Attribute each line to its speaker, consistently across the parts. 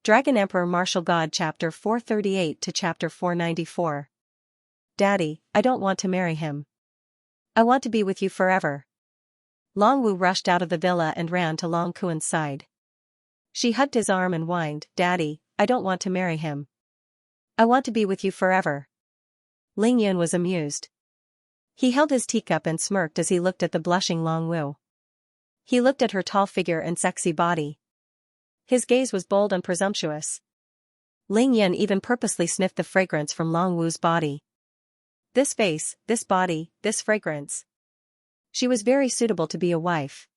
Speaker 1: Dragon Emperor Martial God Chapter 438 to Chapter 494. Daddy, I don't want to marry him. I want to be with you forever. Long Wu rushed out of the villa and ran to Long Kuan's side. She hugged his arm and whined, Daddy, I don't want to marry him. I want to be with you forever. Ling Yun was amused. He held his teacup and smirked as he looked at the blushing Long Wu. He looked at her tall figure and sexy body. His gaze was bold and presumptuous. Ling Yun even purposely sniffed the fragrance from Long Wu's body. This face, this body, this fragrance. She was very suitable to be a wife.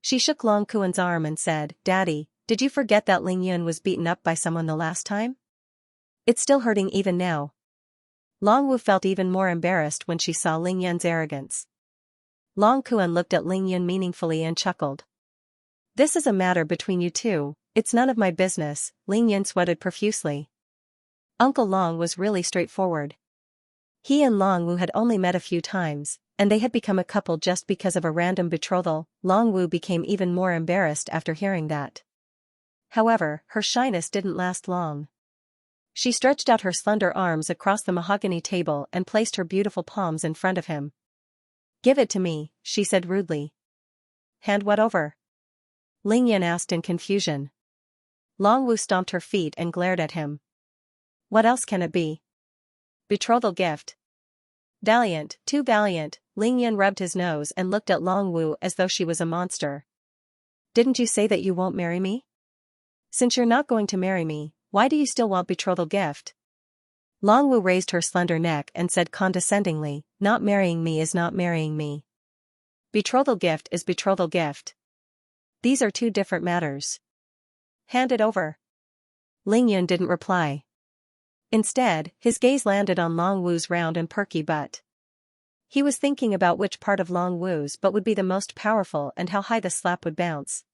Speaker 1: She shook Long Kuan's arm and said, Daddy, did you forget that Ling Yun was beaten up by someone the last time? It's still hurting even now. Long Wu felt even more embarrassed when she saw Ling Yun's arrogance. Long Kuan looked at Ling Yun meaningfully and chuckled. This is a matter between you two, it's none of my business, Ling Yun sweated profusely. Uncle Long was really straightforward. He and Long Wu had only met a few times, and they had become a couple just because of a random betrothal. Long Wu became even more embarrassed after hearing that. However, her shyness didn't last long. She stretched out her slender arms across the mahogany table and placed her beautiful palms in front of him. Give it to me, she said rudely. Hand what over? Ling Yun asked in confusion. Long Wu stomped her feet and glared at him. What else can it be? Betrothal gift. Valiant, too valiant, Ling Yun rubbed his nose and looked at Long Wu as though she was a monster. Didn't you say that you won't marry me? Since you're not going to marry me, why do you still want betrothal gift? Long Wu raised her slender neck and said condescendingly, not marrying me is not marrying me. Betrothal gift is betrothal gift. These are two different matters. Hand it over. Ling Yun didn't reply. Instead, his gaze landed on Long Wu's round and perky butt. He was thinking about which part of Long Wu's butt would be the most powerful and how high the slap would bounce.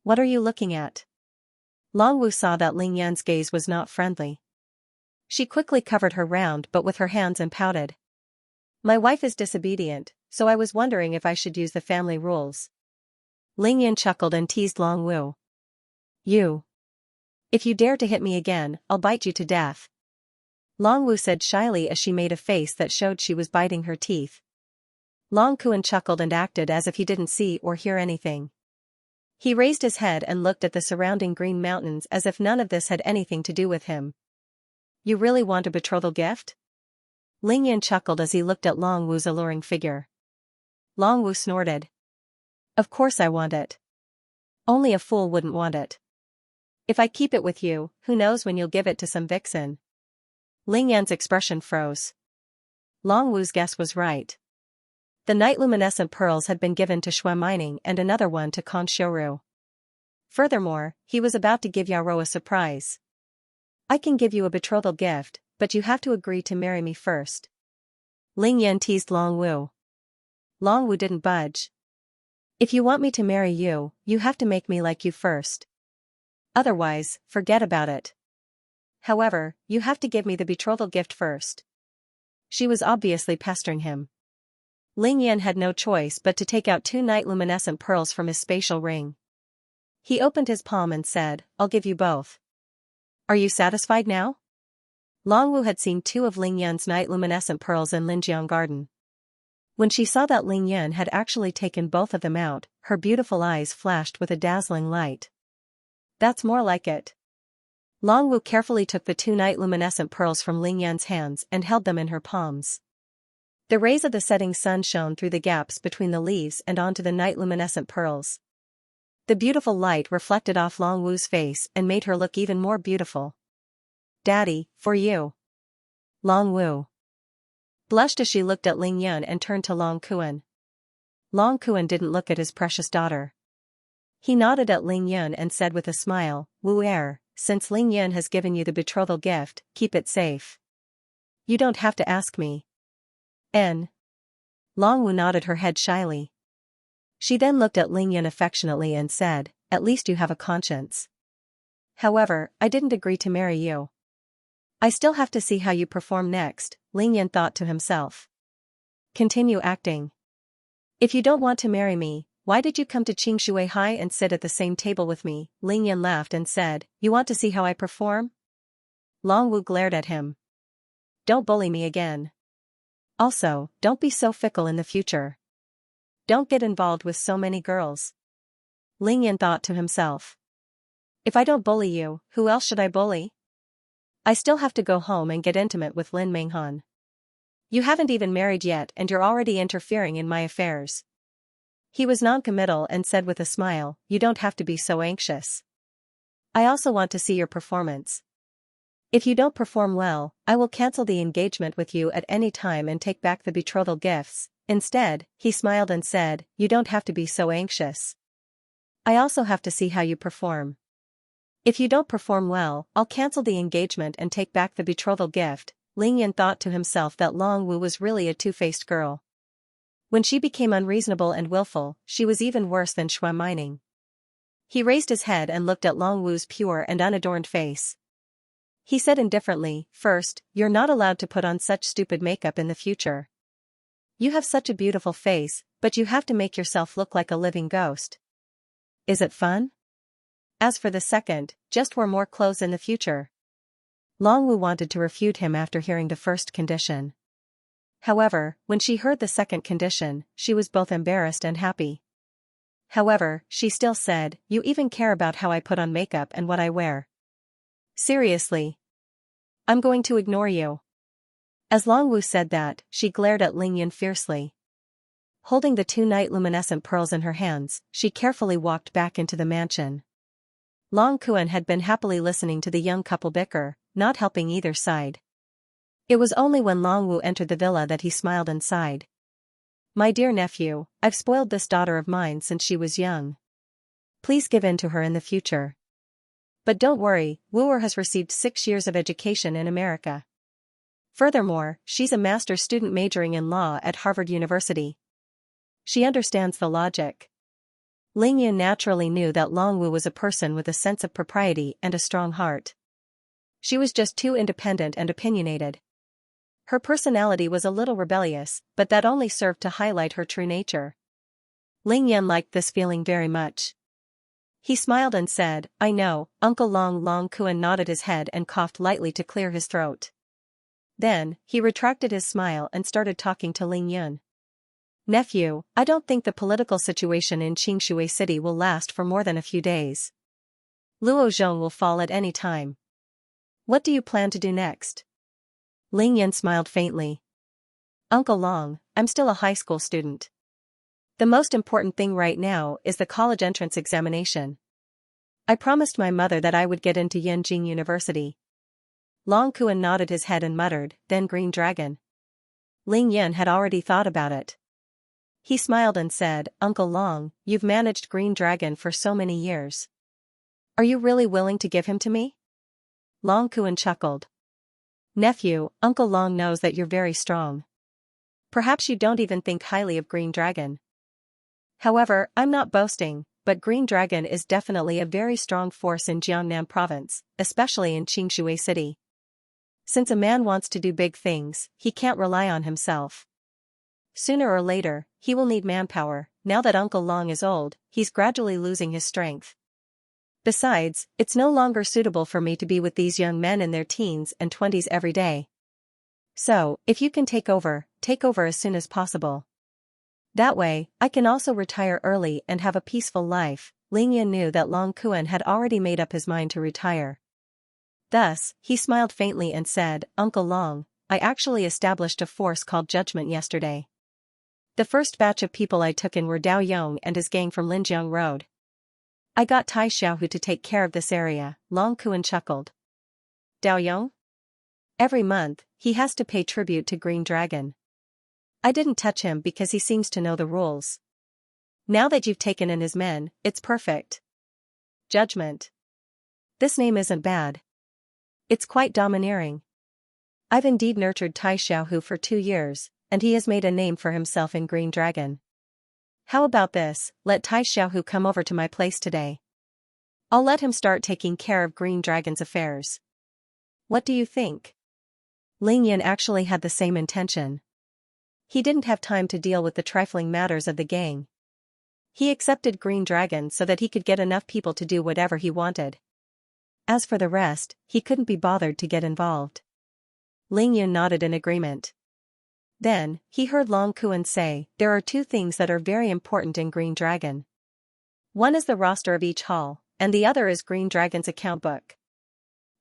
Speaker 1: What are you looking at? Long Wu saw that Ling Yun's gaze was not friendly. She quickly covered her round butt with her hands and pouted. My wife is disobedient, so I was wondering if I should use the family rules. Ling Yun chuckled and teased Long Wu. You. If you dare to hit me again, I'll bite you to death. Long Wu said shyly as she made a face that showed she was biting her teeth. Long Kuan chuckled and acted as if he didn't see or hear anything. He raised his head and looked at the surrounding green mountains as if none of this had anything to do with him. You really want a betrothal gift? Ling Yun chuckled as he looked at Long Wu's alluring figure. Long Wu snorted. Of course I want it. Only a fool wouldn't want it. If I keep it with you, who knows when you'll give it to some vixen. Ling Yan's expression froze. Long Wu's guess was right. The night-luminescent pearls had been given to Shui Mining and another one to Kan Xiuru. Furthermore, he was about to give Yarou a surprise. I can give you a betrothal gift, but you have to agree to marry me first. Ling Yan teased Long Wu. Long Wu didn't budge. If you want me to marry you, you have to make me like you first. Otherwise, forget about it. However, you have to give me the betrothal gift first. She was obviously pestering him. Ling Yan had no choice but to take out two night-luminescent pearls from his spatial ring. He opened his palm and said, I'll give you both. Are you satisfied now? Long Wu had seen two of Ling Yan's night-luminescent pearls in Linjiang Garden. When she saw that Ling Yan had actually taken both of them out, her beautiful eyes flashed with a dazzling light. That's more like it. Long Wu carefully took the two night-luminescent pearls from Ling Yan's hands and held them in her palms. The rays of the setting sun shone through the gaps between the leaves and onto the night-luminescent pearls. The beautiful light reflected off Long Wu's face and made her look even more beautiful. Daddy, for you. Long Wu blushed as she looked at Ling Yun and turned to Long Kuan. Long Kuan didn't look at his precious daughter. He nodded at Ling Yun and said with a smile, Wu Er, since Ling Yun has given you the betrothal gift, keep it safe. You don't have to ask me. N. Long Wu nodded her head shyly. She then looked at Ling Yun affectionately and said, at least you have a conscience. However, I didn't agree to marry you. I still have to see how you perform next, Ling Yun thought to himself. Continue acting. If you don't want to marry me, why did you come to Xianxia High and sit at the same table with me? Ling Yan laughed and said, you want to see how I perform? Long Wu glared at him. Don't bully me again. Also, don't be so fickle in the future. Don't get involved with so many girls. Ling Yan thought to himself. If I don't bully you, who else should I bully? I still have to go home and get intimate with Lin Menghan. You haven't even married yet and you're already interfering in my affairs. He was non-committal and said with a smile, you don't have to be so anxious. I also want to see your performance. If you don't perform well, I will cancel the engagement with you at any time and take back the betrothal gifts. Instead, he smiled and said, you don't have to be so anxious. I also have to see how you perform. If you don't perform well, I'll cancel the engagement and take back the betrothal gift. Ling Yan thought to himself that Long Wu was really a two-faced girl. When she became unreasonable and willful, she was even worse than Shui Mining. He raised his head and looked at Long Wu's pure and unadorned face. He said indifferently, first, you're not allowed to put on such stupid makeup in the future. You have such a beautiful face, but you have to make yourself look like a living ghost. Is it fun? As for the second, just wear more clothes in the future. Long Wu wanted to refute him after hearing the first condition. However, when she heard the second condition, she was both embarrassed and happy. However, she still said, you even care about how I put on makeup and what I wear. Seriously? I'm going to ignore you. As Long Wu said that, she glared at Ling Yan fiercely. Holding the two night-luminescent pearls in her hands, she carefully walked back into the mansion. Long Kuan had been happily listening to the young couple bicker, not helping either side. It was only when Long Wu entered the villa that he smiled and sighed. My dear nephew, I've spoiled this daughter of mine since she was young. Please give in to her in the future. But don't worry, Wu has received 6 years of education in America. Furthermore, she's a master's student majoring in law at Harvard University. She understands the logic. Ling Yan naturally knew that Long Wu was a person with a sense of propriety and a strong heart. She was just too independent and opinionated. Her personality was a little rebellious, but that only served to highlight her true nature. Ling Yan liked this feeling very much. He smiled and said, I know, Uncle Long. Long Kuan nodded his head and coughed lightly to clear his throat. Then, he retracted his smile and started talking to Ling Yan. Nephew, I don't think the political situation in Xianxia City will last for more than a few days. Luo Zhong will fall at any time. What do you plan to do next? Ling Yan smiled faintly. Uncle Long, I'm still a high school student. The most important thing right now is the college entrance examination. I promised my mother that I would get into Yanjing University. Long Kuan nodded his head and muttered, then Green Dragon. Ling Yan had already thought about it. He smiled and said, Uncle Long, you've managed Green Dragon for so many years. Are you really willing to give him to me? Long Kuan chuckled. Nephew, Uncle Long knows that you're very strong. Perhaps you don't even think highly of Green Dragon. However, I'm not boasting, but Green Dragon is definitely a very strong force in Jiangnan province, especially in Xianxia City. Since a man wants to do big things, he can't rely on himself. Sooner or later, he will need manpower. Now that Uncle Long is old, he's gradually losing his strength. Besides, it's no longer suitable for me to be with these young men in their teens and 20s every day. So, if you can take over as soon as possible. That way, I can also retire early and have a peaceful life. Ling Yan knew that Long Kuan had already made up his mind to retire. Thus, he smiled faintly and said, Uncle Long, I actually established a force called Judgment yesterday. The first batch of people I took in were Dao Yong and his gang from Linjiang Road. I got Tai Xiaohu to take care of this area. Long Kuan chuckled. Dao Yong? Every month, he has to pay tribute to Green Dragon. I didn't touch him because he seems to know the rules. Now that you've taken in his men, it's perfect. Judgment. This name isn't bad. It's quite domineering. I've indeed nurtured Tai Xiaohu for 2 years, and he has made a name for himself in Green Dragon. How about this, let Tai Xiaohu come over to my place today. I'll let him start taking care of Green Dragon's affairs. What do you think? Ling Yan actually had the same intention. He didn't have time to deal with the trifling matters of the gang. He accepted Green Dragon so that he could get enough people to do whatever he wanted. As for the rest, he couldn't be bothered to get involved. Ling Yun nodded in agreement. Then, he heard Long Kuan say, there are two things that are very important in Green Dragon. One is the roster of each hall, and the other is Green Dragon's account book.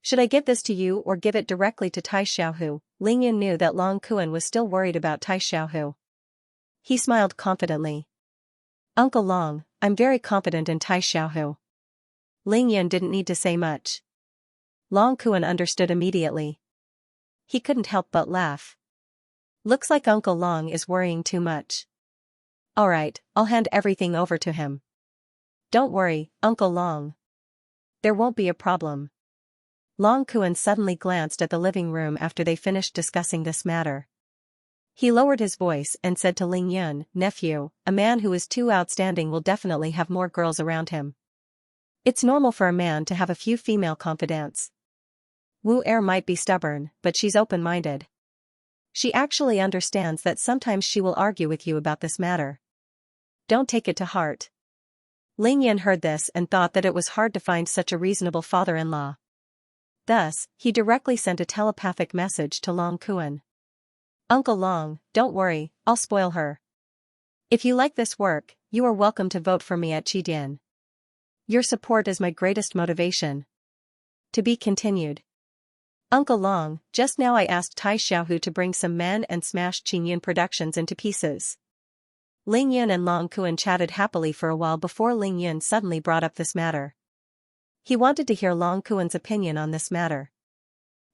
Speaker 1: Should I give this to you or give it directly to Tai Xiaohu? Ling Yun knew that Long Kuan was still worried about Tai Xiaohu. He smiled confidently. Uncle Long, I'm very confident in Tai Xiaohu. Ling Yun didn't need to say much. Long Kuan understood immediately. He couldn't help but laugh. Looks like Uncle Long is worrying too much. Alright, I'll hand everything over to him. Don't worry, Uncle Long. There won't be a problem. Long Kuan suddenly glanced at the living room after they finished discussing this matter. He lowered his voice and said to Ling Yun, nephew, a man who is too outstanding will definitely have more girls around him. It's normal for a man to have a few female confidants. Wu Er might be stubborn, but she's open-minded. She actually understands that sometimes she will argue with you about this matter. Don't take it to heart. Ling Yun heard this and thought that it was hard to find such a reasonable father-in-law. Thus, he directly sent a telepathic message to Long Kuan. Uncle Long, don't worry, I'll spoil her. If you like this work, you are welcome to vote for me at Qidian. Your support is my greatest motivation. To be continued. Uncle Long, just now I asked Tai Xiaohu to bring some men and smash Qingyun Productions into pieces. Ling Yun and Long Kuan chatted happily for a while before Ling Yun suddenly brought up this matter. He wanted to hear Long Kuan's opinion on this matter.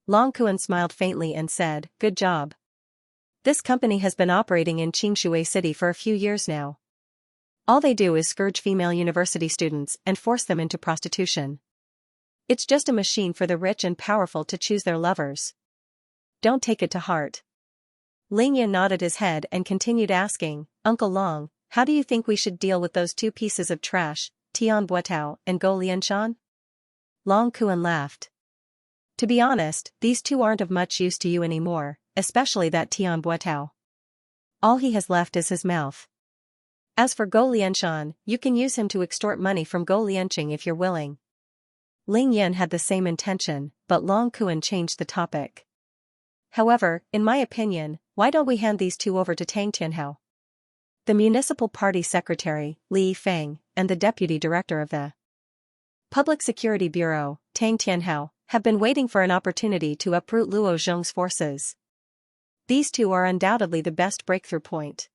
Speaker 1: Long Kuan smiled faintly and said, good job. This company has been operating in Qingshui City for a few years now. All they do is scourge female university students and force them into prostitution. It's just a machine for the rich and powerful to choose their lovers. Don't take it to heart. Ling Yun nodded his head and continued asking, Uncle Long, how do you think we should deal with those two pieces of trash, Tian Buetao and Go Lianshan? Long Kuan laughed. To be honest, these two aren't of much use to you anymore, especially that Tian Buetao. All he has left is his mouth. As for Go Lianshan, you can use him to extort money from Go Lianqing if you're willing. Ling Yun had the same intention, but Long Kuan changed the topic. However, in my opinion, why don't we hand these two over to Tang Tianhao? The municipal party secretary, Li Feng, and the deputy director of the Public Security Bureau, Tang Tianhao, have been waiting for an opportunity to uproot Luo Zhong's forces. These two are undoubtedly the best breakthrough point.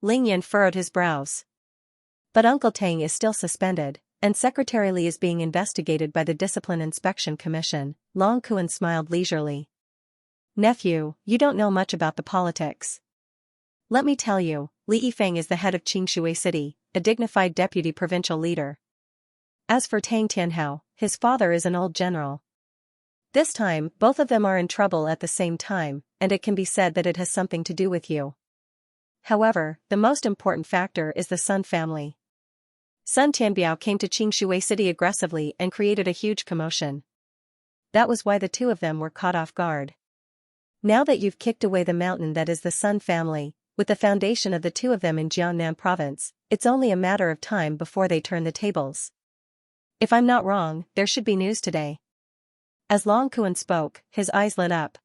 Speaker 1: Ling Yun furrowed his brows. But Uncle Tang is still suspended, and Secretary Li is being investigated by the Discipline Inspection Commission. Long Kuan smiled leisurely. Nephew, you don't know much about the politics. Let me tell you, Li Yifeng is the head of Qingshui City, a dignified deputy provincial leader. As for Tang Tianhao, his father is an old general. This time, both of them are in trouble at the same time, and it can be said that it has something to do with you. However, the most important factor is the Sun family. Sun Tianbiao came to Qingshui City aggressively and created a huge commotion. That was why the two of them were caught off guard. Now that you've kicked away the mountain that is the Sun family, with the foundation of the two of them in Jiangnan province, it's only a matter of time before they turn the tables. If I'm not wrong, there should be news today. As Long Kuan spoke, his eyes lit up.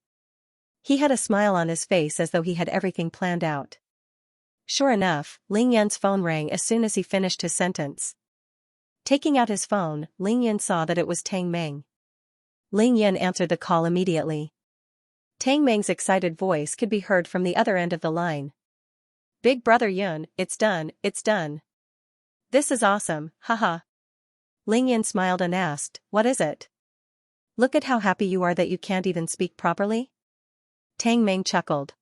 Speaker 1: He had a smile on his face as though he had everything planned out. Sure enough, Ling Yun's phone rang as soon as he finished his sentence. Taking out his phone, Ling Yun saw that it was Tang Meng. Ling Yun answered the call immediately. Tang Meng's excited voice could be heard from the other end of the line. Big brother Yun, it's done, it's done. This is awesome, haha. Ling Yun smiled and asked, what is it? Look at how happy you are that you can't even speak properly? Tang Meng chuckled.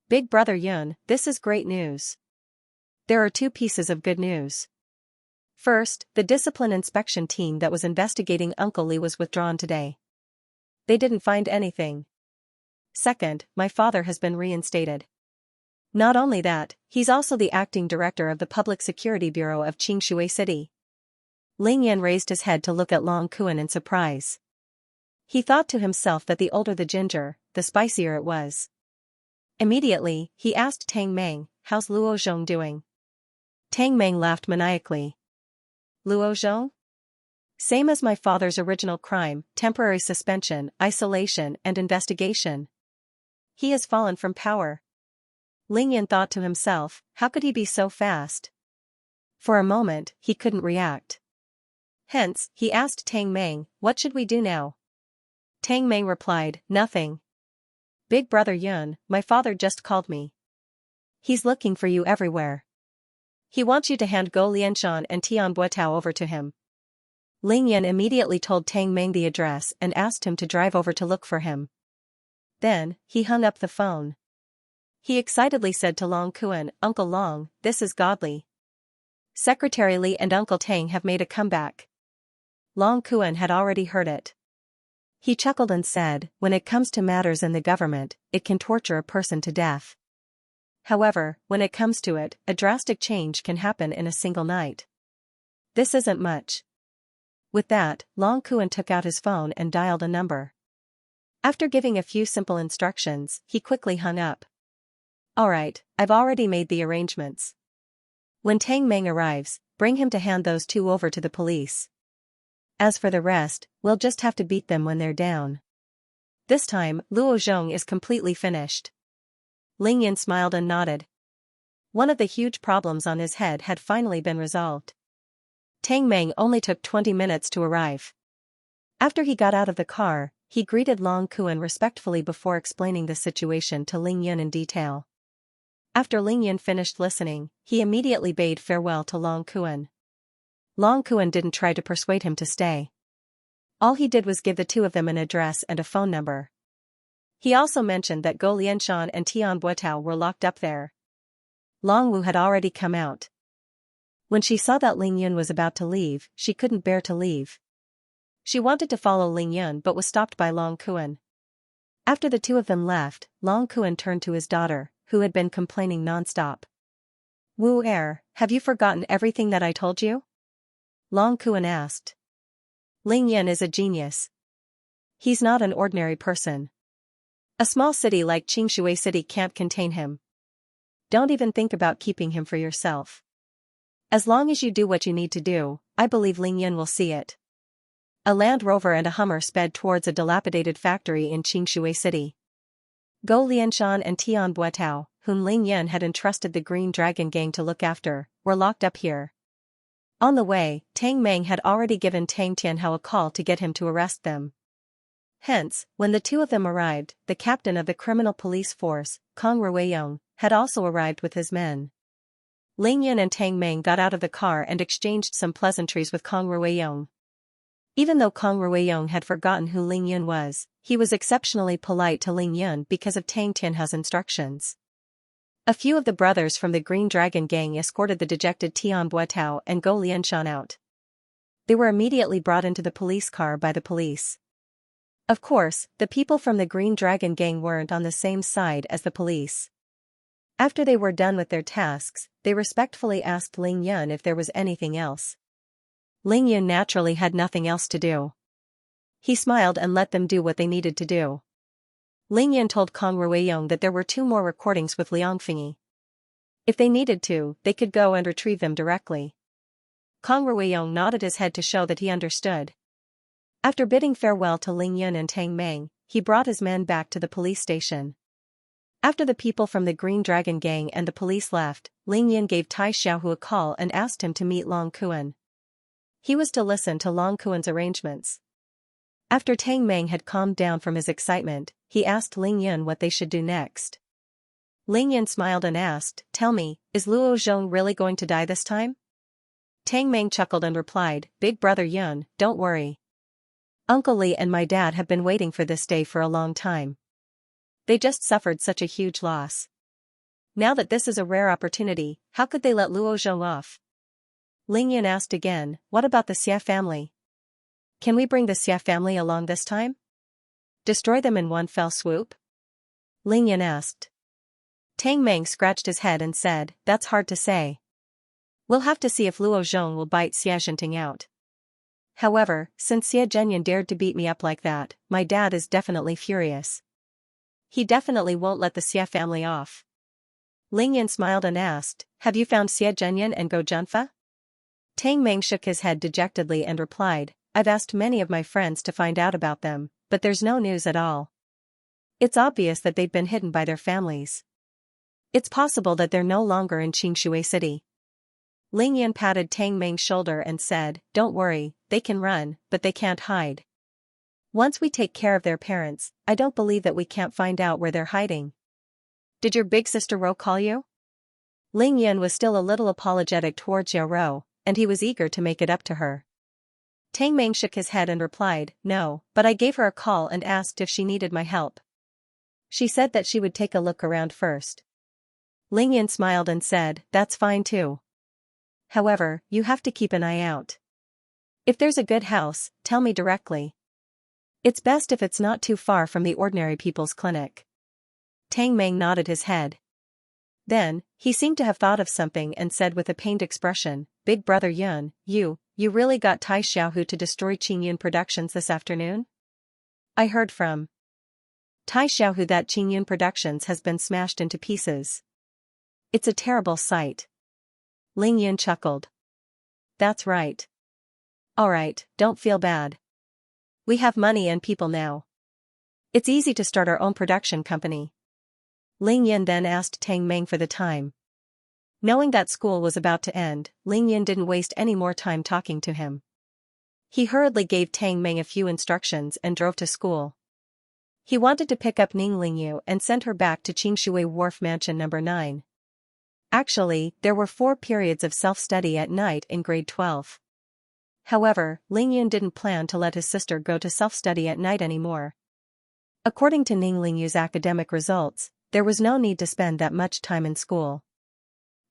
Speaker 1: Big brother Yun, this is great news. There are two pieces of good news. First, the discipline inspection team that was investigating Uncle Li was withdrawn today. They didn't find anything. Second, my father has been reinstated. Not only that, he's also the acting director of the Public Security Bureau of Qingshui City. Ling Yun raised his head to look at Long Kuan in surprise. He thought to himself that the older the ginger, the spicier it was. Immediately, he asked Tang Meng, how's Luo Zhong doing? Tang Meng laughed maniacally. Luo Zhong? Same as my father's original crime, temporary suspension, isolation and investigation. He has fallen from power. Ling Yan thought to himself, how could he be so fast? For a moment, he couldn't react. Hence, he asked Tang Meng, what should we do now? Tang Meng replied, nothing. Big brother Yun, my father just called me. He's looking for you everywhere. He wants you to hand Go Lianshan and Tian Buetao over to him. Ling Yan immediately told Tang Meng the address and asked him to drive over to look for him. Then, he hung up the phone. He excitedly said to Long Kuan, Uncle Long, this is godly. Secretary Li and Uncle Tang have made a comeback. Long Kuan had already heard it. He chuckled and said, when it comes to matters in the government, it can torture a person to death. However, when it comes to it, a drastic change can happen in a single night. This isn't much. With that, Long Kuan took out his phone and dialed a number. After giving a few simple instructions, he quickly hung up. Alright, I've already made the arrangements. When Tang Meng arrives, bring him to hand those two over to the police. As for the rest, we'll just have to beat them when they're down. This time, Luo Zhong is completely finished. Ling Yan smiled and nodded. One of the huge problems on his head had finally been resolved. Tang Meng only took 20 minutes to arrive. After he got out of the car, he greeted Long Kuan respectfully before explaining the situation to Ling Yan in detail. After Ling Yan finished listening, he immediately bade farewell to Long Kuan. Long Kuan didn't try to persuade him to stay. All he did was give the two of them an address and a phone number. He also mentioned that Go Lianshan and Tian Buetao were locked up there. Long Wu had already come out. When she saw that Ling Yun was about to leave, she couldn't bear to leave. She wanted to follow Ling Yun but was stopped by Long Kuan. After the two of them left, Long Kuan turned to his daughter, who had been complaining non-stop. Wu Er, have you forgotten everything that I told you? Long Kuan asked. Ling Yan is a genius. He's not an ordinary person. A small city like Xianxia City can't contain him. Don't even think about keeping him for yourself. As long as you do what you need to do, I believe Ling Yan will see it. A Land Rover and a Hummer sped towards a dilapidated factory in Xianxia City. Go Lianshan and Tian Buetao, whom Ling Yan had entrusted the Green Dragon Gang to look after, were locked up here. On the way, Tang Meng had already given Tang Tianhao a call to get him to arrest them. Hence, when the two of them arrived, the captain of the criminal police force, Kong Ruiyong, had also arrived with his men. Ling Yan and Tang Meng got out of the car and exchanged some pleasantries with Kong Ruiyong. Even though Kong Ruiyong had forgotten who Ling Yun was, he was exceptionally polite to Ling Yun because of Tang Tianhao's instructions. A few of the brothers from the Green Dragon Gang escorted the dejected Tian Buetao and Go Lianshan out. They were immediately brought into the police car by the police. Of course, the people from the Green Dragon Gang weren't on the same side as the police. After they were done with their tasks, they respectfully asked Ling Yun if there was anything else. Ling Yun naturally had nothing else to do. He smiled and let them do what they needed to do. Ling Yan told Kong Ruiyong that there were 2 more recordings with Liang Fingyi. If they needed to, they could go and retrieve them directly. Kong Ruiyong nodded his head to show that he understood. After bidding farewell to Ling Yun and Tang Meng, he brought his men back to the police station. After the people from the Green Dragon Gang and the police left, Ling Yan gave Tai Xiaohu a call and asked him to meet Long Kuan. He was to listen to Long Kuan's arrangements. After Tang Meng had calmed down from his excitement, he asked Ling Yun what they should do next. Ling Yun smiled and asked, "Tell me, is Luo Zhong really going to die this time?" Tang Meng chuckled and replied, "Big brother Yun, don't worry. Uncle Li and my dad have been waiting for this day for a long time. They just suffered such a huge loss. Now that this is a rare opportunity, how could they let Luo Zhong off?" Ling Yun asked again, "What about the Xia family? Can we bring the Xia family along this time? Destroy them in one fell swoop?" Ling Yan asked. Tang Meng scratched his head and said, "That's hard to say. We'll have to see if Luo Zhong will bite Xia Zhenting out. However, since Xia Zhenyan dared to beat me up like that, my dad is definitely furious. He definitely won't let the Xia family off." Ling Yan smiled and asked, have you found Xie Zhenyan and Go Junfa? Tang Meng shook his head dejectedly and replied, I've asked many of my friends to find out about them, but there's no news at all. It's obvious that they've been hidden by their families. It's possible that they're no longer in Xianxia city. Ling Yan patted Tang Meng's shoulder and said, don't worry, they can run, but they can't hide. Once we take care of their parents, I don't believe that we can't find out where they're hiding. Did your big sister Ro call you? Ling Yan was still a little apologetic towards Xiao Ro, and he was eager to make it up to her. Tang Meng shook his head and replied, no, but I gave her a call and asked if she needed my help. She said that she would take a look around first. Ling Yan smiled and said, that's fine too. However, you have to keep an eye out. If there's a good house, tell me directly. It's best if it's not too far from the ordinary people's clinic. Tang Meng nodded his head. Then, he seemed to have thought of something and said with a pained expression, Big Brother Yun, you really got Tai Xiaohu to destroy Qingyun Productions this afternoon? I heard from Tai Xiaohu that Qingyun Productions has been smashed into pieces. It's a terrible sight. Ling Yun chuckled. That's right. Alright, don't feel bad. We have money and people now. It's easy to start our own production company. Ling Yin then asked Tang Meng for the time. Knowing that school was about to end, Ling Yin didn't waste any more time talking to him. He hurriedly gave Tang Meng a few instructions and drove to school. He wanted to pick up Ning Lingyu and send her back to Qingshui Wharf Mansion No. 9. Actually, there were 4 periods of self-study at night in grade 12. However, Ling Yun didn't plan to let his sister go to self-study at night anymore. According to Ning Lingyu's academic results, there was no need to spend that much time in school.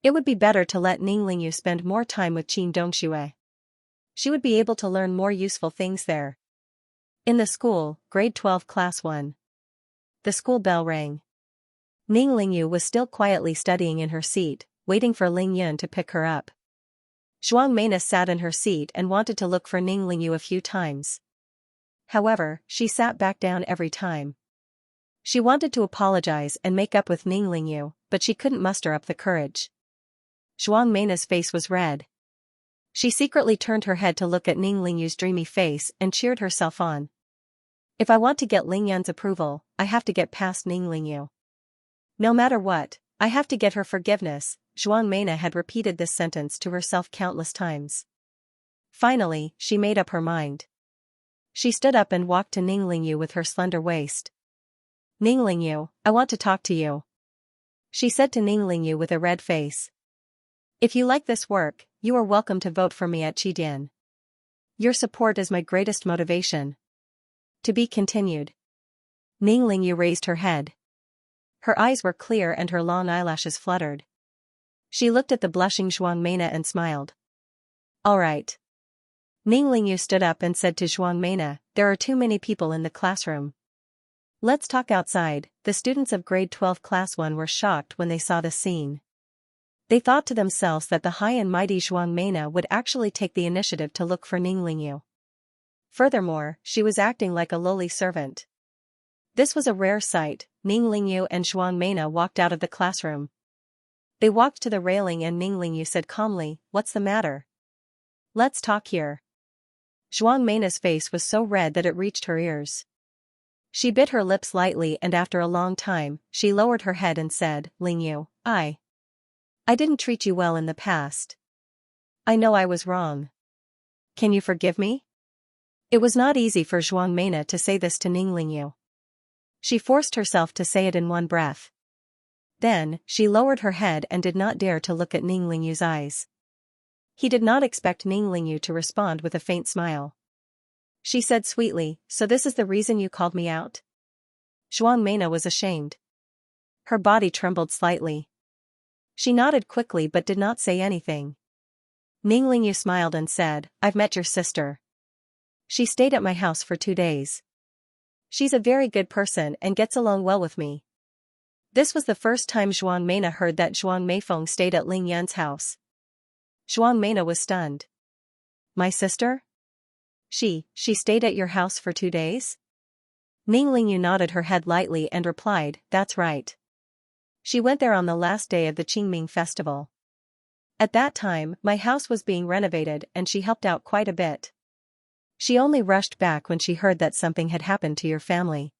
Speaker 1: It would be better to let Ning Lingyu spend more time with Qin Dongxue. She would be able to learn more useful things there. In the school, grade 12 class 1. The school bell rang. Ning Lingyu was still quietly studying in her seat, waiting for Ling Yun to pick her up. Zhuang Meina sat in her seat and wanted to look for Ning Lingyu a few times. However, she sat back down every time. She wanted to apologize and make up with Ning Lingyu, but she couldn't muster up the courage. Zhuang Meina's face was red. She secretly turned her head to look at Ning Lingyu's dreamy face and cheered herself on. If I want to get Ling Yun's approval, I have to get past Ning Lingyu. No matter what, I have to get her forgiveness. Zhuang Meina had repeated this sentence to herself countless times. Finally, she made up her mind. She stood up and walked to Ning Lingyu with her slender waist. Ning Lingyu, I want to talk to you. She said to Ning Lingyu with a red face. If you like this work, you are welcome to vote for me at Qidian. Your support is my greatest motivation. To be continued. Ning Lingyu raised her head. Her eyes were clear and her long eyelashes fluttered. She looked at the blushing Zhuang Meina and smiled. All right. Ning Lingyu stood up and said to Zhuang Meina, there are too many people in the classroom. Let's talk outside. The students of grade 12 class 1 were shocked when they saw the scene. They thought to themselves that the high and mighty Zhuang Meina would actually take the initiative to look for Ning Lingyu. Furthermore, she was acting like a lowly servant. This was a rare sight. Ning Lingyu and Zhuang Meina walked out of the classroom. They walked to the railing and Ning Lingyu said calmly, what's the matter? Let's talk here. Zhuang Meina's face was so red that it reached her ears. She bit her lips lightly and after a long time, she lowered her head and said, Lingyu, I didn't treat you well in the past. I know I was wrong. Can you forgive me? It was not easy for Zhuang Meina to say this to Ning Lingyu. She forced herself to say it in one breath. Then, she lowered her head and did not dare to look at Ning Lingyu's eyes. He did not expect Ning Lingyu to respond with a faint smile. She said sweetly, so this is the reason you called me out? Zhuang Meina was ashamed. Her body trembled slightly. She nodded quickly but did not say anything. Ning Lingyu smiled and said, I've met your sister. She stayed at my house for 2 days. She's a very good person and gets along well with me. This was the first time Zhuang Meina heard that Zhuang Meifeng stayed at Ling Yan's house. Zhuang Meina was stunned. My sister? She stayed at your house for 2 days? Ning Lingyu nodded her head lightly and replied, that's right. She went there on the last day of the Qingming festival. At that time, my house was being renovated and she helped out quite a bit. She only rushed back when she heard that something had happened to your family.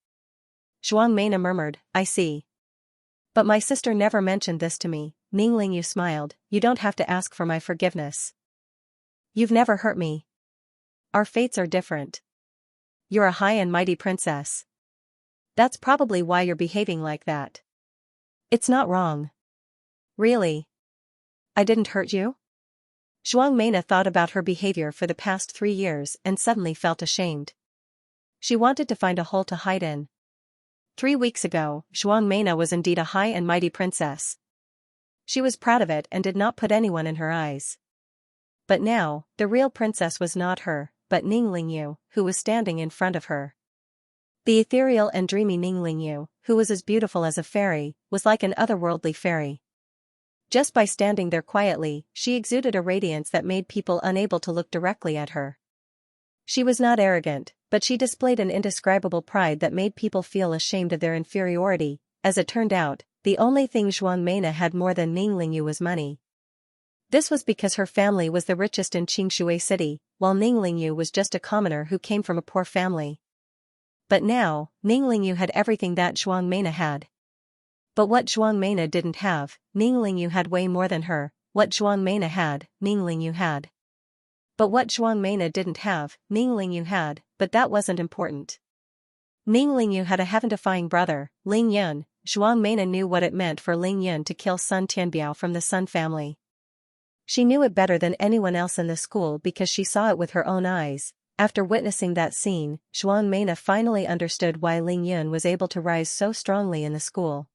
Speaker 1: Zhuang Meina murmured, I see. But my sister never mentioned this to me. Ning Lingyu smiled, you don't have to ask for my forgiveness. You've never hurt me. Our fates are different. You're a high and mighty princess. That's probably why you're behaving like that. It's not wrong. Really? I didn't hurt you? Zhuang Meina thought about her behavior for the past 3 years and suddenly felt ashamed. She wanted to find a hole to hide in. 3 weeks ago, Zhuang Meina was indeed a high and mighty princess. She was proud of it and did not put anyone in her eyes. But now, the real princess was not her, but Ning Lingyu, who was standing in front of her. The ethereal and dreamy Ning Lingyu, who was as beautiful as a fairy, was like an otherworldly fairy. Just by standing there quietly, she exuded a radiance that made people unable to look directly at her. She was not arrogant, but she displayed an indescribable pride that made people feel ashamed of their inferiority. As it turned out, the only thing Zhuang Meina had more than Ning Lingyu was money. This was because her family was the richest in Qingshui City, while Ning Lingyu was just a commoner who came from a poor family. But now, Ning Lingyu had everything that Zhuang Meina had. But what Zhuang Meina didn't have, Ning Lingyu had way more than her. What Zhuang Meina had, Ning Lingyu had. But what Zhuang Meina didn't have, Ning Lingyu had, but that wasn't important. Ning Lingyu had a heaven-defying brother, Ling Yun. Zhuang Meina knew what it meant for Ling Yun to kill Sun Tianbiao from the Sun family. She knew it better than anyone else in the school because she saw it with her own eyes. After witnessing that scene, Zhuang Meina finally understood why Ling Yun was able to rise so strongly in the school.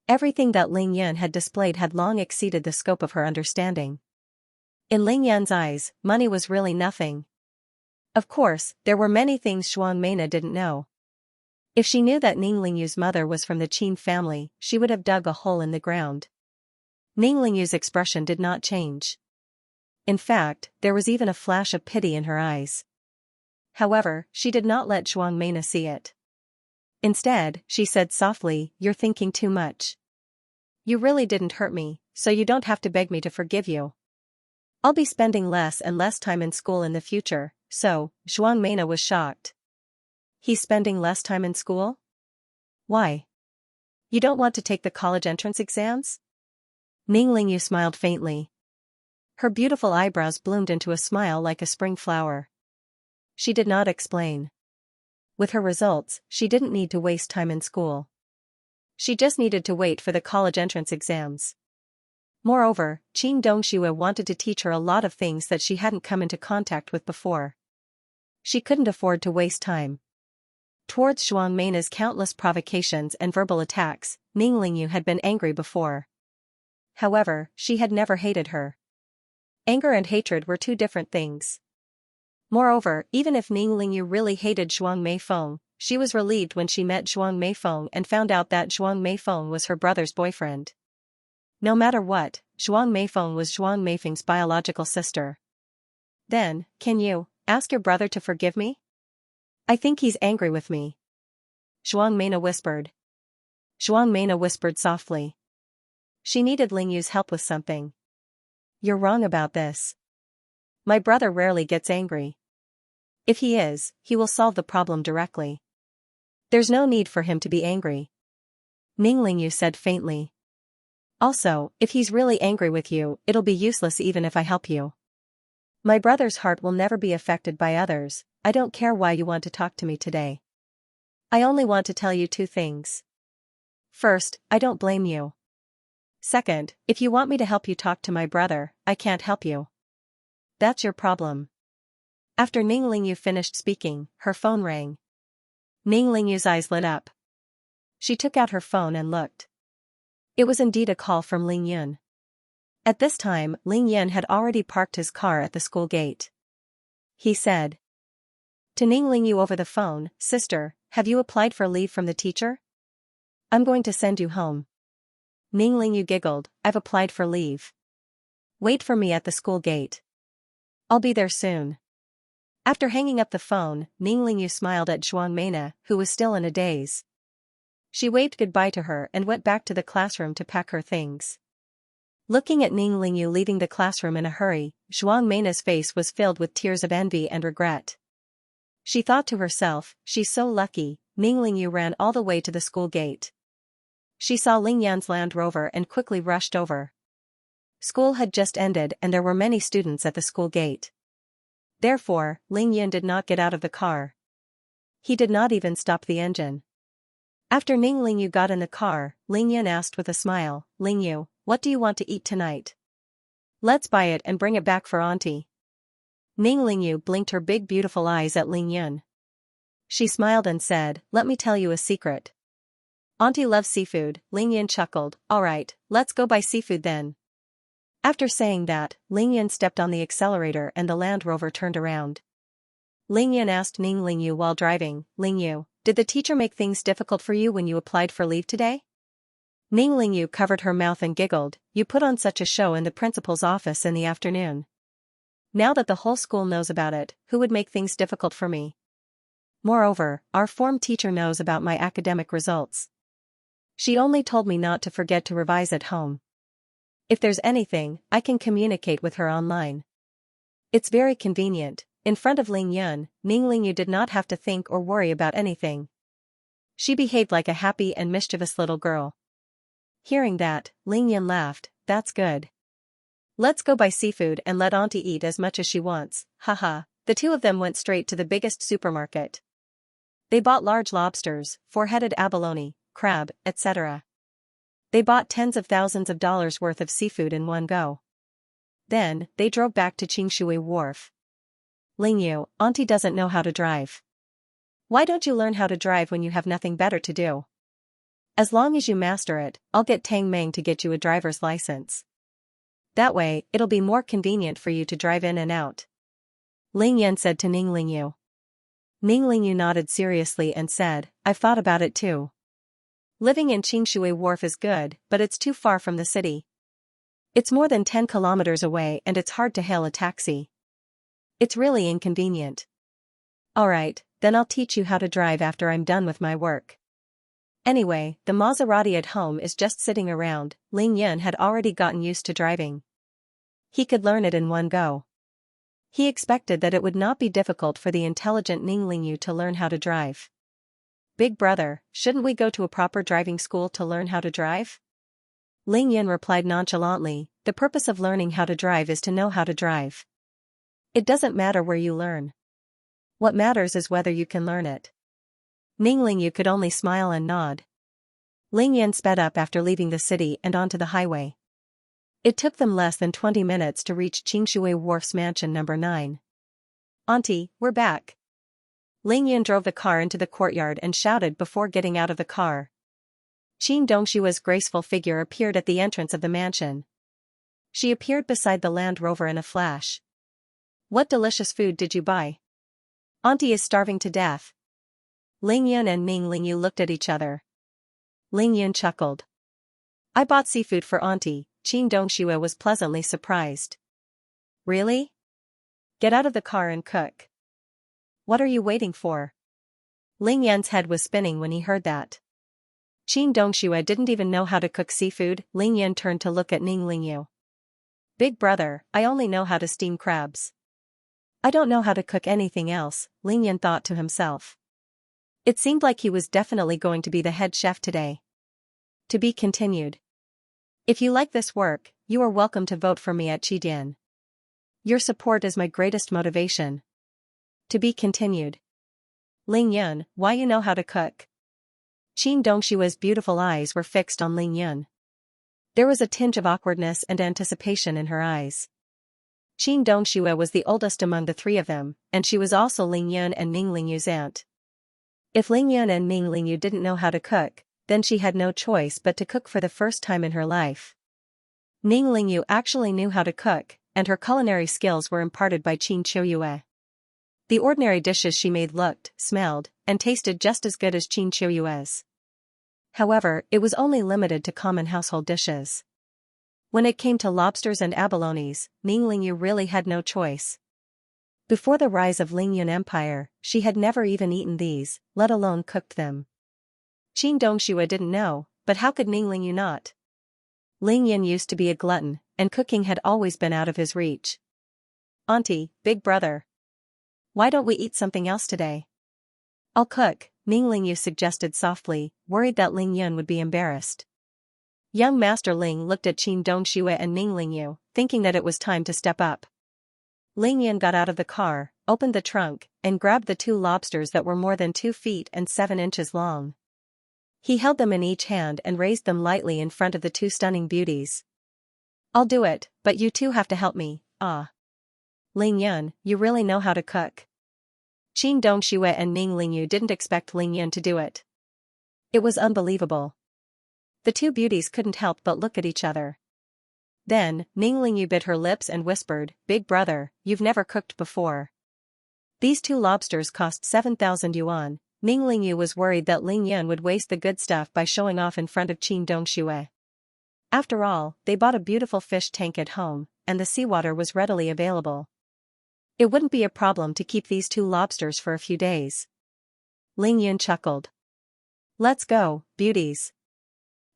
Speaker 1: Everything that Ling Yun had displayed had long exceeded the scope of her understanding. In Ling Yun's eyes, money was really nothing. Of course, there were many things Zhuang Meina didn't know. If she knew that Ning Lingyu's mother was from the Qin family, she would have dug a hole in the ground. Ning Lingyu's expression did not change. In fact, there was even a flash of pity in her eyes. However, she did not let Zhuang Meina see it. Instead, she said softly, "You're thinking too much. You really didn't hurt me, so you don't have to beg me to forgive you. I'll be spending less and less time in school in the future." So, Zhuang Meina was shocked. He's spending less time in school? Why? You don't want to take the college entrance exams? Ning Lingyu smiled faintly. Her beautiful eyebrows bloomed into a smile like a spring flower. She did not explain. With her results, she didn't need to waste time in school. She just needed to wait for the college entrance exams. Moreover, Qin Dongxue wanted to teach her a lot of things that she hadn't come into contact with before. She couldn't afford to waste time. Towards Zhuang Meina's countless provocations and verbal attacks, Ning Lingyu had been angry before. However, she had never hated her. Anger and hatred were two different things. Moreover, even if Ning Lingyu really hated Zhuang Meifeng, she was relieved when she met Zhuang Meifeng and found out that Zhuang Meifeng was her brother's boyfriend. No matter what, Zhuang Meifeng was Zhuang Meifeng's biological sister. Then, can you ask your brother to forgive me? I think he's angry with me. Zhuang Meina whispered. Zhuang Meina whispered softly. She needed Lingyu's help with something. You're wrong about this. My brother rarely gets angry. If he is, he will solve the problem directly. There's no need for him to be angry. Ning Lingyu said faintly. Also, if he's really angry with you, it'll be useless even if I help you. My brother's heart will never be affected by others. I don't care why you want to talk to me today. I only want to tell you two things. First, I don't blame you. Second, if you want me to help you talk to my brother, I can't help you. That's your problem. After Ning Lingyu finished speaking, her phone rang. Ning Lingyu's eyes lit up. She took out her phone and looked. It was indeed a call from Ling Yun. At this time, Ling Yun had already parked his car at the school gate. He said to Ning Lingyu over the phone, "Sister, have you applied for leave from the teacher? I'm going to send you home." Ning Lingyu giggled, "I've applied for leave. Wait for me at the school gate. I'll be there soon." After hanging up the phone, Ning Lingyu smiled at Zhuang Meina, who was still in a daze. She waved goodbye to her and went back to the classroom to pack her things. Looking at Ning Lingyu leaving the classroom in a hurry, Zhuang Meina's face was filled with tears of envy and regret. She thought to herself, she's so lucky. Ning Lingyu ran all the way to the school gate. She saw Ling Yan's Land Rover and quickly rushed over. School had just ended and there were many students at the school gate. Therefore, Ling Yan did not get out of the car. He did not even stop the engine. After Ning Lingyu got in the car, Ling Yan asked with a smile, "Lingyu, what do you want to eat tonight? Let's buy it and bring it back for Auntie." Ning Lingyu blinked her big beautiful eyes at Ling Yan. She smiled and said, "Let me tell you a secret. Auntie loves seafood." Ling Yan chuckled, "Alright, let's go buy seafood then." After saying that, Ling Yan stepped on the accelerator and the Land Rover turned around. Ling Yan asked Ning Lingyu while driving, "Lingyu, did the teacher make things difficult for you when you applied for leave today?" Ning Lingyu covered her mouth and giggled, "You put on such a show in the principal's office in the afternoon. Now that the whole school knows about it, who would make things difficult for me? Moreover, our form teacher knows about my academic results. She only told me not to forget to revise at home. If there's anything, I can communicate with her online. It's very convenient." In front of Ling Yan, Ning Lingyu did not have to think or worry about anything. She behaved like a happy and mischievous little girl. Hearing that, Ling Yan laughed, "That's good. Let's go buy seafood and let Auntie eat as much as she wants, haha." The two of them went straight to the biggest supermarket. They bought large lobsters, four-headed abalone, crab, etc. They bought tens of thousands of dollars worth of seafood in one go. Then, they drove back to Xianxia Wharf. "Lingyu, Auntie doesn't know how to drive. Why don't you learn how to drive when you have nothing better to do? As long as you master it, I'll get Tang Meng to get you a driver's license. That way, it'll be more convenient for you to drive in and out," Ling Yan said to Ning Lingyu. Ning Lingyu nodded seriously and said, "I've thought about it too. Living in Xianxia Wharf is good, but it's too far from the city. It's more than 10 kilometers away and it's hard to hail a taxi. It's really inconvenient." "Alright, then I'll teach you how to drive after I'm done with my work. Anyway, the Maserati at home is just sitting around." Ling Yan had already gotten used to driving. He could learn it in one go. He expected that it would not be difficult for the intelligent Ning Lingyu to learn how to drive. "Big brother, shouldn't we go to a proper driving school to learn how to drive?" Ling Yan replied nonchalantly, "The purpose of learning how to drive is to know how to drive. It doesn't matter where you learn. What matters is whether you can learn it." Ning Lingyu could only smile and nod. Ling Yan sped up after leaving the city and onto the highway. It took them less than 20 minutes to reach Xianxia Wharf's mansion number 9. "Auntie, we're back." Ling Yan drove the car into the courtyard and shouted before getting out of the car. Qin Dongshua's graceful figure appeared at the entrance of the mansion. She appeared beside the Land Rover in a flash. "What delicious food did you buy? Auntie is starving to death." Ling Yan and Ning Lingyu looked at each other. Ling Yan chuckled. "I bought seafood for Auntie." Qin Dongxue was pleasantly surprised. "Really? Get out of the car and cook. What are you waiting for?" Ling Yan's head was spinning when he heard that. Qin Dongxue didn't even know how to cook seafood. Ling Yan turned to look at Ning Lingyu. "Big brother, I only know how to steam crabs. I don't know how to cook anything else," Ling Yan thought to himself. It seemed like he was definitely going to be the head chef today. To be continued. If you like this work, you are welcome to vote for me at Qidian. Your support is my greatest motivation. To be continued. Ling Yan, why you know how to cook? Qin Dongshua's beautiful eyes were fixed on Ling Yan. There was a tinge of awkwardness and anticipation in her eyes. Qin Dongxue was the oldest among the three of them, and she was also Ling Yan and Ning Lingyu's aunt. If Ling Yan and Ning Lingyu didn't know how to cook, then she had no choice but to cook for the first time in her life. Ning Lingyu actually knew how to cook, and her culinary skills were imparted by Qin Qiuyue. The ordinary dishes she made looked, smelled, and tasted just as good as Qin Qiuyue's. However, it was only limited to common household dishes. When it came to lobsters and abalones, Ning Lingyu really had no choice. Before the rise of Lingyun Empire, she had never even eaten these, let alone cooked them. Qin Dongxue didn't know, but how could Ning Lingyu not? Ling Yin used to be a glutton, and cooking had always been out of his reach. Auntie, big brother. Why don't we eat something else today? I'll cook, Ning Lingyu suggested softly, worried that Ling Yun would be embarrassed. Young Master Ling looked at Qin Dongxue and Ning Lingyu, thinking that it was time to step up. Ling Yun got out of the car, opened the trunk, and grabbed the 2 lobsters that were more than 2 feet and 7 inches long. He held them in each hand and raised them lightly in front of the 2 stunning beauties. I'll do it, but you 2 have to help me, ah. Ling Yun, you really know how to cook. Qin Dongxue and Ning Lingyu didn't expect Ling Yun to do it. It was unbelievable. The 2 beauties couldn't help but look at each other. Then, Ning Lingyu bit her lips and whispered, Big brother, you've never cooked before. These 2 lobsters cost 7,000 yuan. Ning Lingyu was worried that Ling Yun would waste the good stuff by showing off in front of Qin Dongxue. After all, they bought a beautiful fish tank at home, and the seawater was readily available. It wouldn't be a problem to keep these 2 lobsters for a few days. Ling Yun chuckled. Let's go, beauties.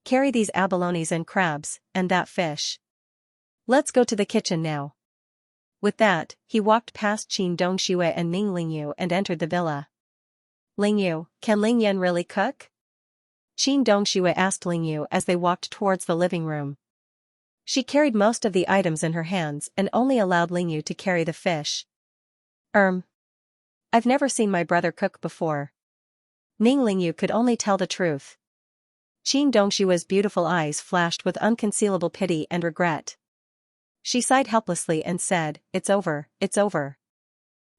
Speaker 1: Carry these abalones and crabs, and that fish. Let's go to the kitchen now. With that, he walked past Qin Dongxue and Ning Lingyu and entered the villa. Lingyu, can Ling Yan really cook? Qin Dongxue asked Lingyu as they walked towards the living room. She carried most of the items in her hands and only allowed Lingyu to carry the fish. I've never seen my brother cook before. Ning Lingyu could only tell the truth. Qin Dongshue's beautiful eyes flashed with unconcealable pity and regret. She sighed helplessly and said, It's over, it's over.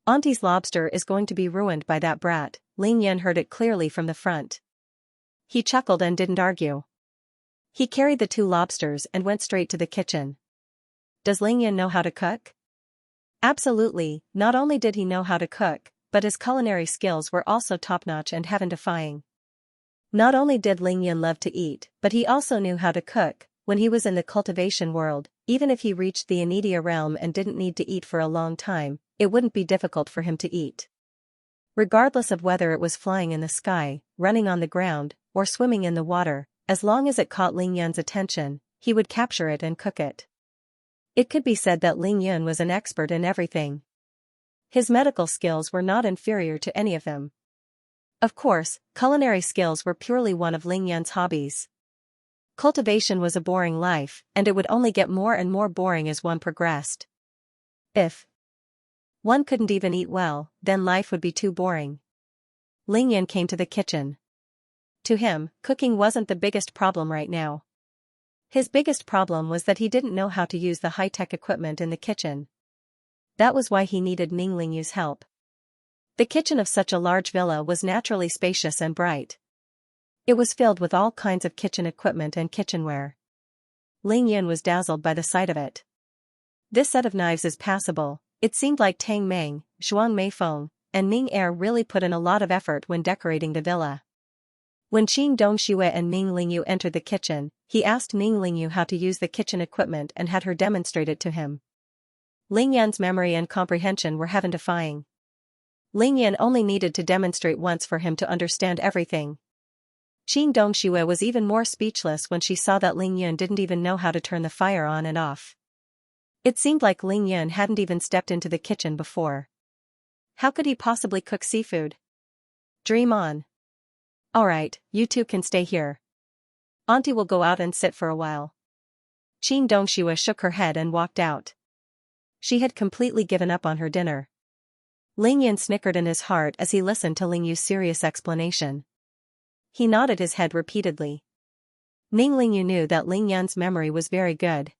Speaker 1: Auntie's lobster is going to be ruined by that brat. Ling Yan heard it clearly from the front. He chuckled and didn't argue. He carried the 2 lobsters and went straight to the kitchen. Does Ling Yan know how to cook? Absolutely, not only did he know how to cook, but his culinary skills were also top-notch and heaven-defying. Not only did Ling Yan love to eat, but he also knew how to cook. When he was in the cultivation world, even if he reached the Anidia realm and didn't need to eat for a long time, it wouldn't be difficult for him to eat. Regardless of whether it was flying in the sky, running on the ground, or swimming in the water, as long as it caught Ling Yan's attention, he would capture it and cook it. It could be said that Ling Yan was an expert in everything. His medical skills were not inferior to any of them. Of course, culinary skills were purely one of Ling Yan's hobbies. Cultivation was a boring life, and it would only get more and more boring as one progressed. If one couldn't even eat well, then life would be too boring. Ling Yan came to the kitchen. To him, cooking wasn't the biggest problem right now. His biggest problem was that he didn't know how to use the high-tech equipment in the kitchen. That was why he needed Ning Lingyu's help. The kitchen of such a large villa was naturally spacious and bright. It was filled with all kinds of kitchen equipment and kitchenware. Ling Yan was dazzled by the sight of it. This set of knives is passable. It seemed like Tang Meng, Zhuang Meifeng, and Ning Er really put in a lot of effort when decorating the villa. When Qin Dongxue and Ning Lingyu entered the kitchen, he asked Ning Lingyu how to use the kitchen equipment and had her demonstrate it to him. Ling Yan's memory and comprehension were heaven-defying. Ling Yan only needed to demonstrate once for him to understand everything. Qin Dongxue was even more speechless when she saw that Ling Yan didn't even know how to turn the fire on and off. It seemed like Ling Yan hadn't even stepped into the kitchen before. How could he possibly cook seafood? Dream on. Alright, you 2 can stay here. Auntie will go out and sit for a while. Qin Dongxue shook her head and walked out. She had completely given up on her dinner. Ling Yan snickered in his heart as he listened to Ling Yu's serious explanation. He nodded his head repeatedly. Ning Lingyu knew that Ling Yan's memory was very good.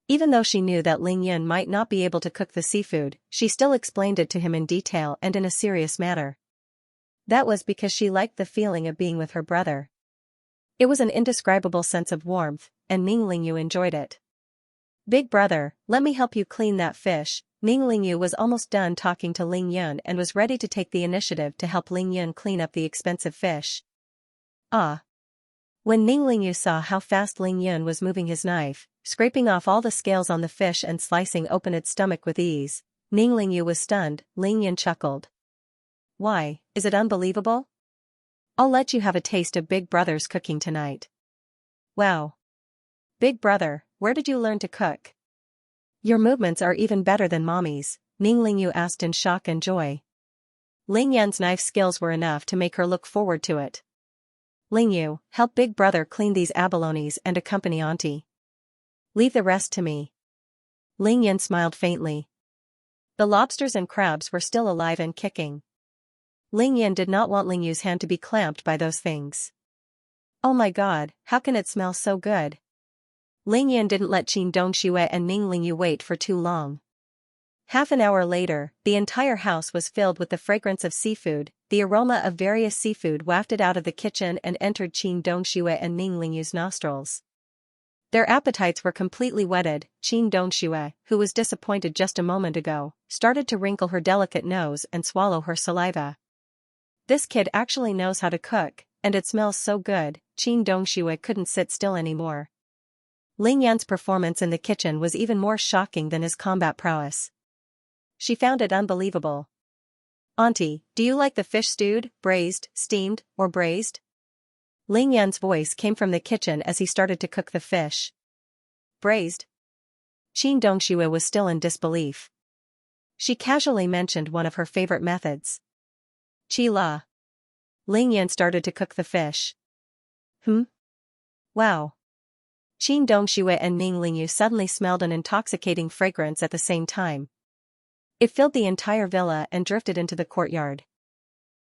Speaker 1: Even though she knew that Ling Yan might not be able to cook the seafood, she still explained it to him in detail and in a serious manner. That was because she liked the feeling of being with her brother. It was an indescribable sense of warmth, and Ning Lingyu enjoyed it. Big brother, let me help you clean that fish. Ning Lingyu was almost done talking to Ling Yun and was ready to take the initiative to help Ling Yun clean up the expensive fish. Ah! When Ning Lingyu saw how fast Ling Yun was moving his knife, scraping off all the scales on the fish and slicing open its stomach with ease, Ning Lingyu was stunned. Ling Yun chuckled. Why, is it unbelievable? I'll let you have a taste of Big Brother's cooking tonight. Wow. Big Brother, where did you learn to cook? Your movements are even better than Mommy's, Ning Lingyu asked in shock and joy. Ling Yan's knife skills were enough to make her look forward to it. Lingyu, help Big Brother clean these abalones and accompany Auntie. Leave the rest to me. Ling Yan smiled faintly. The lobsters and crabs were still alive and kicking. Ling Yan did not want Lingyu's hand to be clamped by those things. Oh my god, how can it smell so good? Ling Yan didn't let Qin Dongxue and Ning Lingyu wait for too long. Half an hour later, the entire house was filled with the fragrance of seafood. The aroma of various seafood wafted out of the kitchen and entered Qin Dongxue and Ning Lingyu's nostrils. Their appetites were completely whetted. Qin Dongxue, who was disappointed just a moment ago, started to wrinkle her delicate nose and swallow her saliva. This kid actually knows how to cook, and it smells so good. Qin Dongxue couldn't sit still anymore. Ling Yan's performance in the kitchen was even more shocking than his combat prowess. She found it unbelievable. Auntie, do you like the fish stewed, braised, steamed, or braised? Ling Yan's voice came from the kitchen as he started to cook the fish. Braised? Qin Dongxue was still in disbelief. She casually mentioned one of her favorite methods. Qi la. Ling Yan started to cook the fish. Wow. Qin Dongxue and Ning Lingyu suddenly smelled an intoxicating fragrance at the same time. It filled the entire villa and drifted into the courtyard.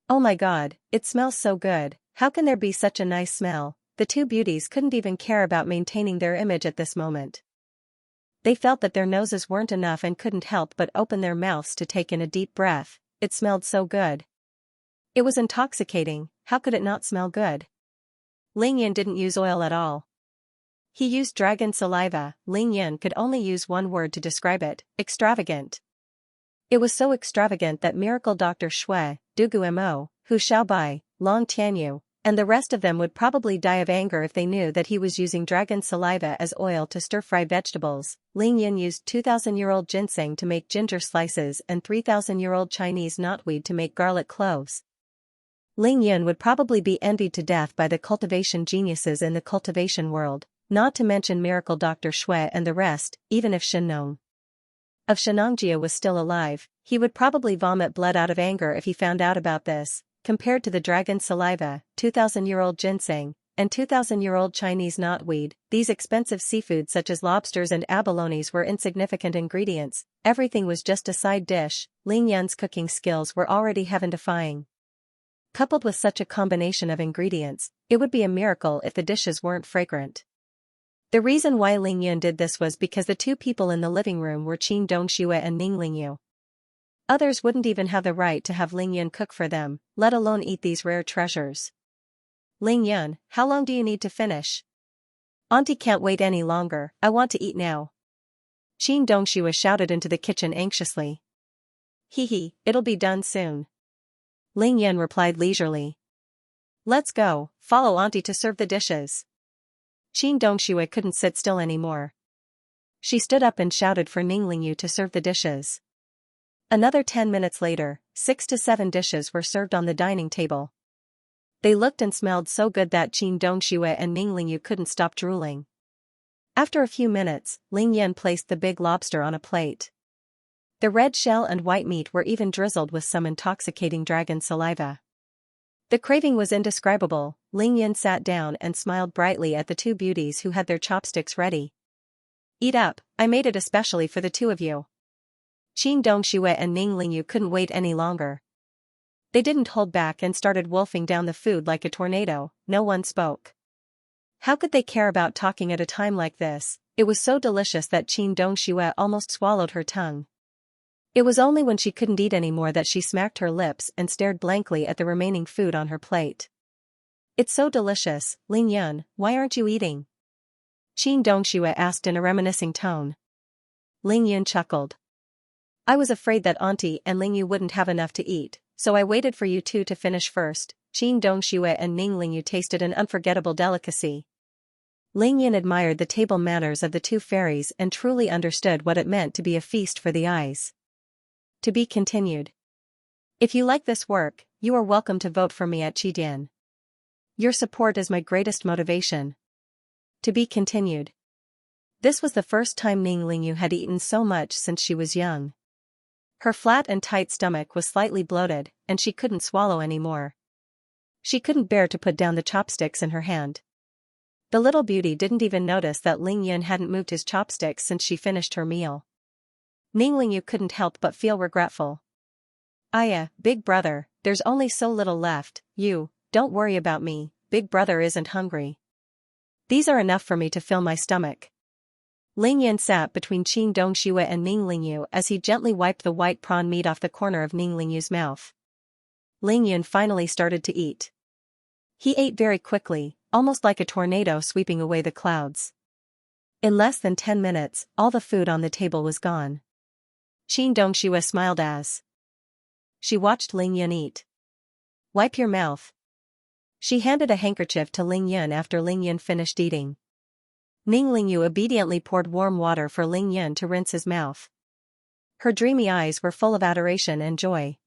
Speaker 1: Oh my god, it smells so good, how can there be such a nice smell? The two beauties couldn't even care about maintaining their image at this moment. They felt that their noses weren't enough and couldn't help but open their mouths to take in a deep breath. It smelled so good. It was intoxicating, how could it not smell good? Ling Yan didn't use oil at all. He used dragon saliva. Ling Yan could only use one word to describe it: extravagant. It was so extravagant that Miracle Dr. Shui, Dugu Mo, Hu Xiaobai, Long Tianyu, and the rest of them would probably die of anger if they knew that he was using dragon saliva as oil to stir-fry vegetables. Ling Yan used 2,000-year-old ginseng to make ginger slices and 3,000-year-old Chinese knotweed to make garlic cloves. Ling Yan would probably be envied to death by the cultivation geniuses in the cultivation world, not to mention Miracle Dr. Shui and the rest. Even if Shenong of Xianxia was still alive, he would probably vomit blood out of anger if he found out about this. Compared to the dragon saliva, 2,000-year-old ginseng, and 2,000-year-old Chinese knotweed, these expensive seafoods such as lobsters and abalones were insignificant ingredients. Everything was just a side dish. Ling Yan's cooking skills were already heaven-defying. Coupled with such a combination of ingredients, it would be a miracle if the dishes weren't fragrant. The reason why Ling Yan did this was because the two people in the living room were Qin Dongxue and Ning Lingyu. Others wouldn't even have the right to have Ling Yan cook for them, let alone eat these rare treasures. Ling Yan, how long do you need to finish? Auntie can't wait any longer, I want to eat now. Qin Dongxue shouted into the kitchen anxiously. Hee, it'll be done soon. Ling Yan replied leisurely. Let's go, follow Auntie to serve the dishes. Qin Dongxue couldn't sit still anymore. She stood up and shouted for Ning Lingyu to serve the dishes. Another 10 minutes later, 6 to 7 dishes were served on the dining table. They looked and smelled so good that Qin Dongxue and Ning Lingyu couldn't stop drooling. After a few minutes, Ling Yan placed the big lobster on a plate. The red shell and white meat were even drizzled with some intoxicating dragon saliva. The craving was indescribable. Ling Yan sat down and smiled brightly at the two beauties who had their chopsticks ready. Eat up, I made it especially for the two of you. Qin Dongxue and Ning Lingyu couldn't wait any longer. They didn't hold back and started wolfing down the food like a tornado. No one spoke. How could they care about talking at a time like this? It was so delicious that Qin Dongxue almost swallowed her tongue. It was only when she couldn't eat anymore that she smacked her lips and stared blankly at the remaining food on her plate. It's so delicious, Ling Yan, why aren't you eating? Qin Dongxue asked in a reminiscing tone. Ling Yan chuckled. I was afraid that Auntie and Lingyu wouldn't have enough to eat, so I waited for you two to finish first. Qin Dongxue and Ning Lingyu tasted an unforgettable delicacy. Ling Yan admired the table manners of the two fairies and truly understood what it meant to be a feast for the eyes. To be continued. If you like this work, you are welcome to vote for me at Qidian. Your support is my greatest motivation. To be continued. This was the first time Ning Lingyu had eaten so much since she was young. Her flat and tight stomach was slightly bloated, and she couldn't swallow anymore. She couldn't bear to put down the chopsticks in her hand. The little beauty didn't even notice that Ling Yun hadn't moved his chopsticks since she finished her meal. Ning Lingyu couldn't help but feel regretful. Aya, big brother, there's only so little left, don't worry about me, big brother isn't hungry. These are enough for me to fill my stomach. Ling Yun sat between Qin Dongxue and Ning Lingyu as he gently wiped the white prawn meat off the corner of Ning Lingyu's mouth. Ling Yun finally started to eat. He ate very quickly, almost like a tornado sweeping away the clouds. In less than 10 minutes, all the food on the table was gone. Qin Dongxue smiled as she watched Ling Yun eat. Wipe your mouth. She handed a handkerchief to Ling Yun after Ling Yun finished eating. Ning Lingyu obediently poured warm water for Ling Yun to rinse his mouth. Her dreamy eyes were full of adoration and joy.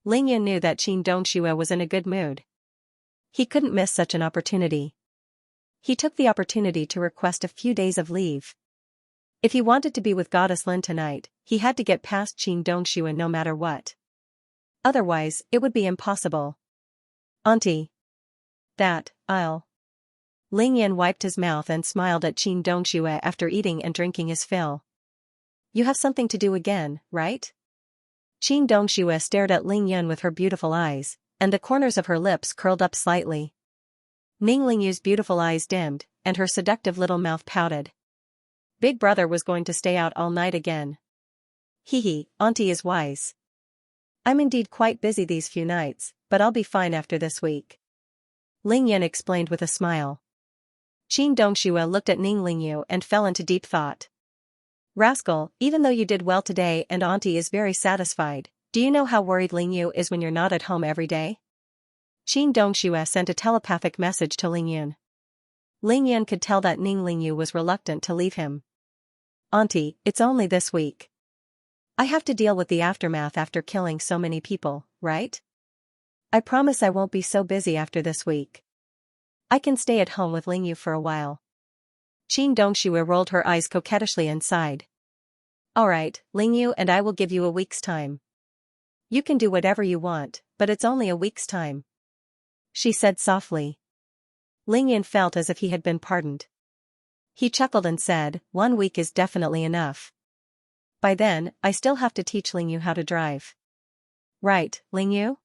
Speaker 1: Ling Yun knew that Qin Dongxue was in a good mood. He couldn't miss such an opportunity. He took the opportunity to request a few days of leave. If he wanted to be with Goddess Lin tonight, he had to get past Qin Dongxue no matter what. Otherwise, it would be impossible. Auntie. I'll. Ling Yun wiped his mouth and smiled at Qin Dongxue after eating and drinking his fill. You have something to do again, right? Qin Dongxue stared at Ling Yun with her beautiful eyes, and the corners of her lips curled up slightly. Ning Lingyu's beautiful eyes dimmed, and her seductive little mouth pouted. Big brother was going to stay out all night again. Hee, auntie is wise. I'm indeed quite busy these few nights, but I'll be fine after this week. Ling Yun explained with a smile. Qin Dongxue looked at Ning Lingyu and fell into deep thought. Rascal, even though you did well today and auntie is very satisfied, do you know how worried Lingyu is when you're not at home every day? Qin Dongxue sent a telepathic message to Ling Yun. Ling Yun could tell that Ning Lingyu was reluctant to leave him. Auntie, it's only this week. I have to deal with the aftermath after killing so many people, right? I promise I won't be so busy after this week. I can stay at home with Lingyu for a while. Qin Dongxue rolled her eyes coquettishly and sighed. Alright, Lingyu and I will give you a week's time. You can do whatever you want, but it's only a week's time. She said softly. Ling Yun felt as if he had been pardoned. He chuckled and said, 1 week is definitely enough. By then, I still have to teach Lingyu how to drive. Right, Lingyu?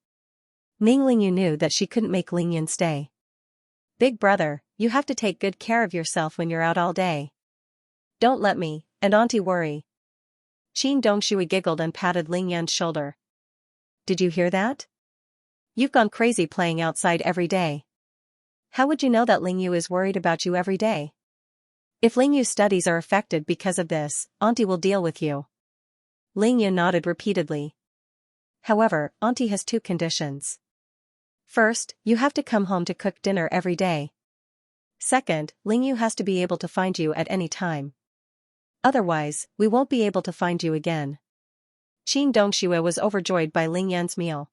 Speaker 1: Ning Lingyu knew that she couldn't make Ling Yun stay. Big brother, you have to take good care of yourself when you're out all day. Don't let me, and auntie worry. Qin Dongxue giggled and patted Ling Yun's shoulder. Did you hear that? You've gone crazy playing outside every day. How would you know that Lingyu is worried about you every day? If Lingyu's studies are affected because of this, auntie will deal with you. Ling Yun nodded repeatedly. However, auntie has 2 conditions. First, you have to come home to cook dinner every day. Second, Lingyu has to be able to find you at any time. Otherwise, we won't be able to find you again. Qin Dongxue was overjoyed by Ling Yun's meal.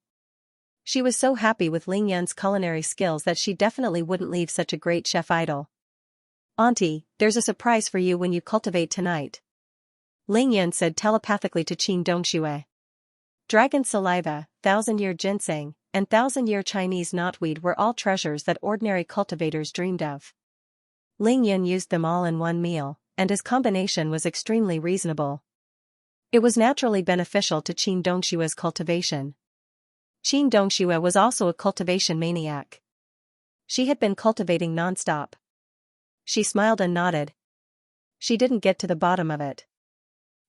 Speaker 1: She was so happy with Ling Yun's culinary skills that she definitely wouldn't leave such a great chef idle. Auntie, there's a surprise for you when you cultivate tonight. Ling Yun said telepathically to Qin Dongxue. Dragon saliva, 1,000-year ginseng, and 1,000-year Chinese knotweed were all treasures that ordinary cultivators dreamed of. Ling Yun used them all in one meal, and his combination was extremely reasonable. It was naturally beneficial to Qin Dongxue's cultivation. Qin Dongxue was also a cultivation maniac. She had been cultivating non-stop. She smiled and nodded. She didn't get to the bottom of it.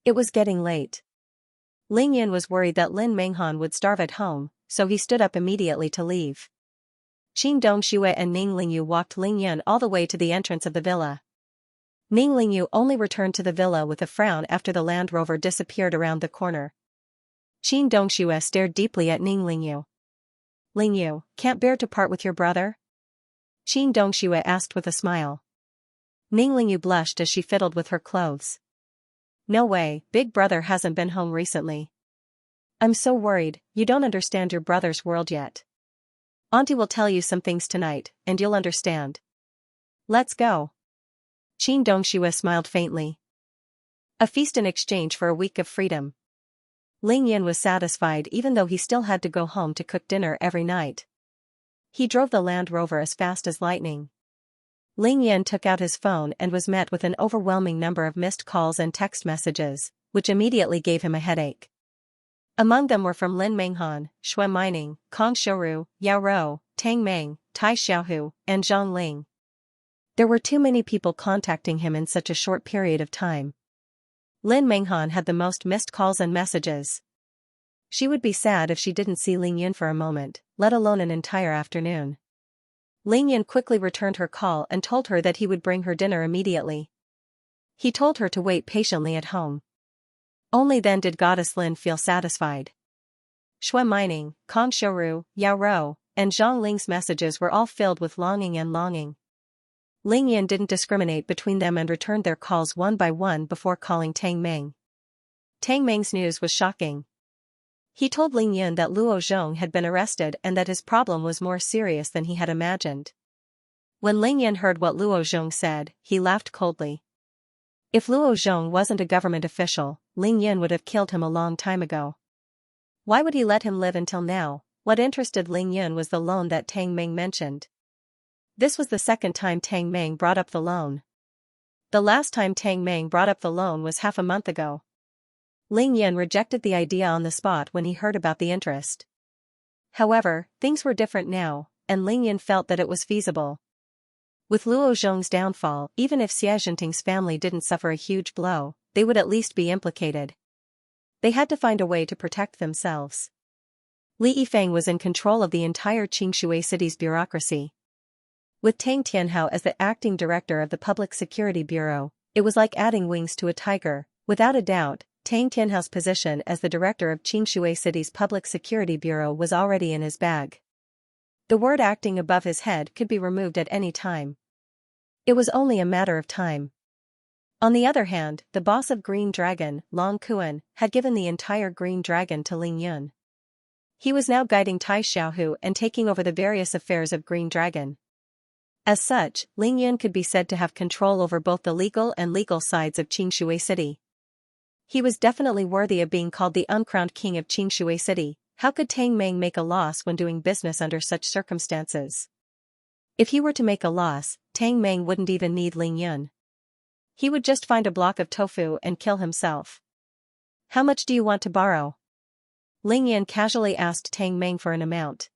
Speaker 1: It was getting late. Ling Yun was worried that Lin Menghan would starve at home, so he stood up immediately to leave. Qin Dongxue and Ning Lingyu walked Ling Yun all the way to the entrance of the villa. Ning Lingyu only returned to the villa with a frown after the Land Rover disappeared around the corner. Qin Dongxue stared deeply at Ning Lingyu. Lingyu, can't bear to part with your brother? Qin Dongxue asked with a smile. Ning Lingyu blushed as she fiddled with her clothes. No way, big brother hasn't been home recently. I'm so worried, you don't understand your brother's world yet. Auntie will tell you some things tonight, and you'll understand. Let's go. Qin Dongxue smiled faintly. A feast in exchange for a week of freedom. Ling Yin was satisfied even though he still had to go home to cook dinner every night. He drove the Land Rover as fast as lightning. Ling Yin took out his phone and was met with an overwhelming number of missed calls and text messages, which immediately gave him a headache. Among them were from Lin Menghan, Shui Mining, Kong Shouru, Yao Rou, Tang Meng, Tai Xiaohu, and Zhang Ling. There were too many people contacting him in such a short period of time. Lin Menghan had the most missed calls and messages. She would be sad if she didn't see Ling Yin for a moment, let alone an entire afternoon. Ling Yin quickly returned her call and told her that he would bring her dinner immediately. He told her to wait patiently at home. Only then did Goddess Lin feel satisfied. Shui Mining, Kong Shouru, Yao Rou, and Zhang Ling's messages were all filled with longing and longing. Ling Yin didn't discriminate between them and returned their calls one by one before calling Tang Meng. Tang Meng's news was shocking. He told Ling Yin that Luo Zhong had been arrested and that his problem was more serious than he had imagined. When Ling Yin heard what Luo Zhong said, he laughed coldly. If Luo Zhong wasn't a government official, Ling Yin would have killed him a long time ago. Why would he let him live until now? What interested Ling Yin was the loan that Tang Meng mentioned. This was the second time Tang Meng brought up the loan. The last time Tang Meng brought up the loan was half a month ago. Ling Yin rejected the idea on the spot when he heard about the interest. However, things were different now, and Ling Yin felt that it was feasible. With Luo Zhong's downfall, even if Xie Zhenting's family didn't suffer a huge blow, they would at least be implicated. They had to find a way to protect themselves. Li Yifeng was in control of the entire Qingshui city's bureaucracy. With Tang Tianhao as the acting director of the Public Security Bureau, it was like adding wings to a tiger. Without a doubt, Tang Tianhao's position as the director of Qingshui City's Public Security Bureau was already in his bag. The word acting above his head could be removed at any time. It was only a matter of time. On the other hand, the boss of Green Dragon, Long Kuan, had given the entire Green Dragon to Ling Yun. He was now guiding Tai Xiaohu and taking over the various affairs of Green Dragon. As such, Ling Yun could be said to have control over both the legal and legal sides of Qingshui City. He was definitely worthy of being called the uncrowned king of Qingshui City. How could Tang Meng make a loss when doing business under such circumstances? If he were to make a loss, Tang Meng wouldn't even need Ling Yun. He would just find a block of tofu and kill himself. How much do you want to borrow? Ling Yun casually asked Tang Meng for an amount.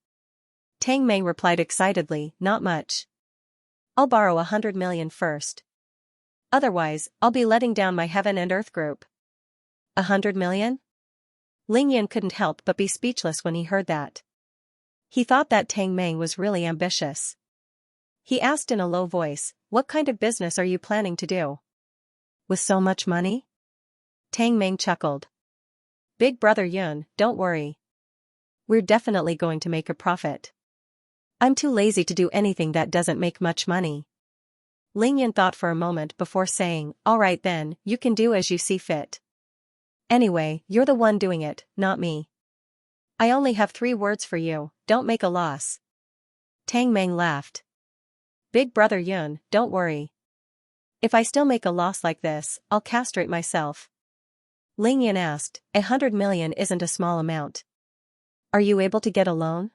Speaker 1: Tang Meng replied excitedly, not much. I'll borrow 100 million first. Otherwise, I'll be letting down my heaven and earth group. 100 million? Ling Yin couldn't help but be speechless when he heard that. He thought that Tang Meng was really ambitious. He asked in a low voice, what kind of business are you planning to do? With so much money? Tang Meng chuckled. Big brother Yun, don't worry. We're definitely going to make a profit. I'm too lazy to do anything that doesn't make much money. Ling Yin thought for a moment before saying, all right then, you can do as you see fit. Anyway, you're the one doing it, not me. I only have 3 words for you, don't make a loss. Tang Meng laughed. Big brother Yun, don't worry. If I still make a loss like this, I'll castrate myself. Ling Yin asked, 100 million isn't a small amount. Are you able to get a loan?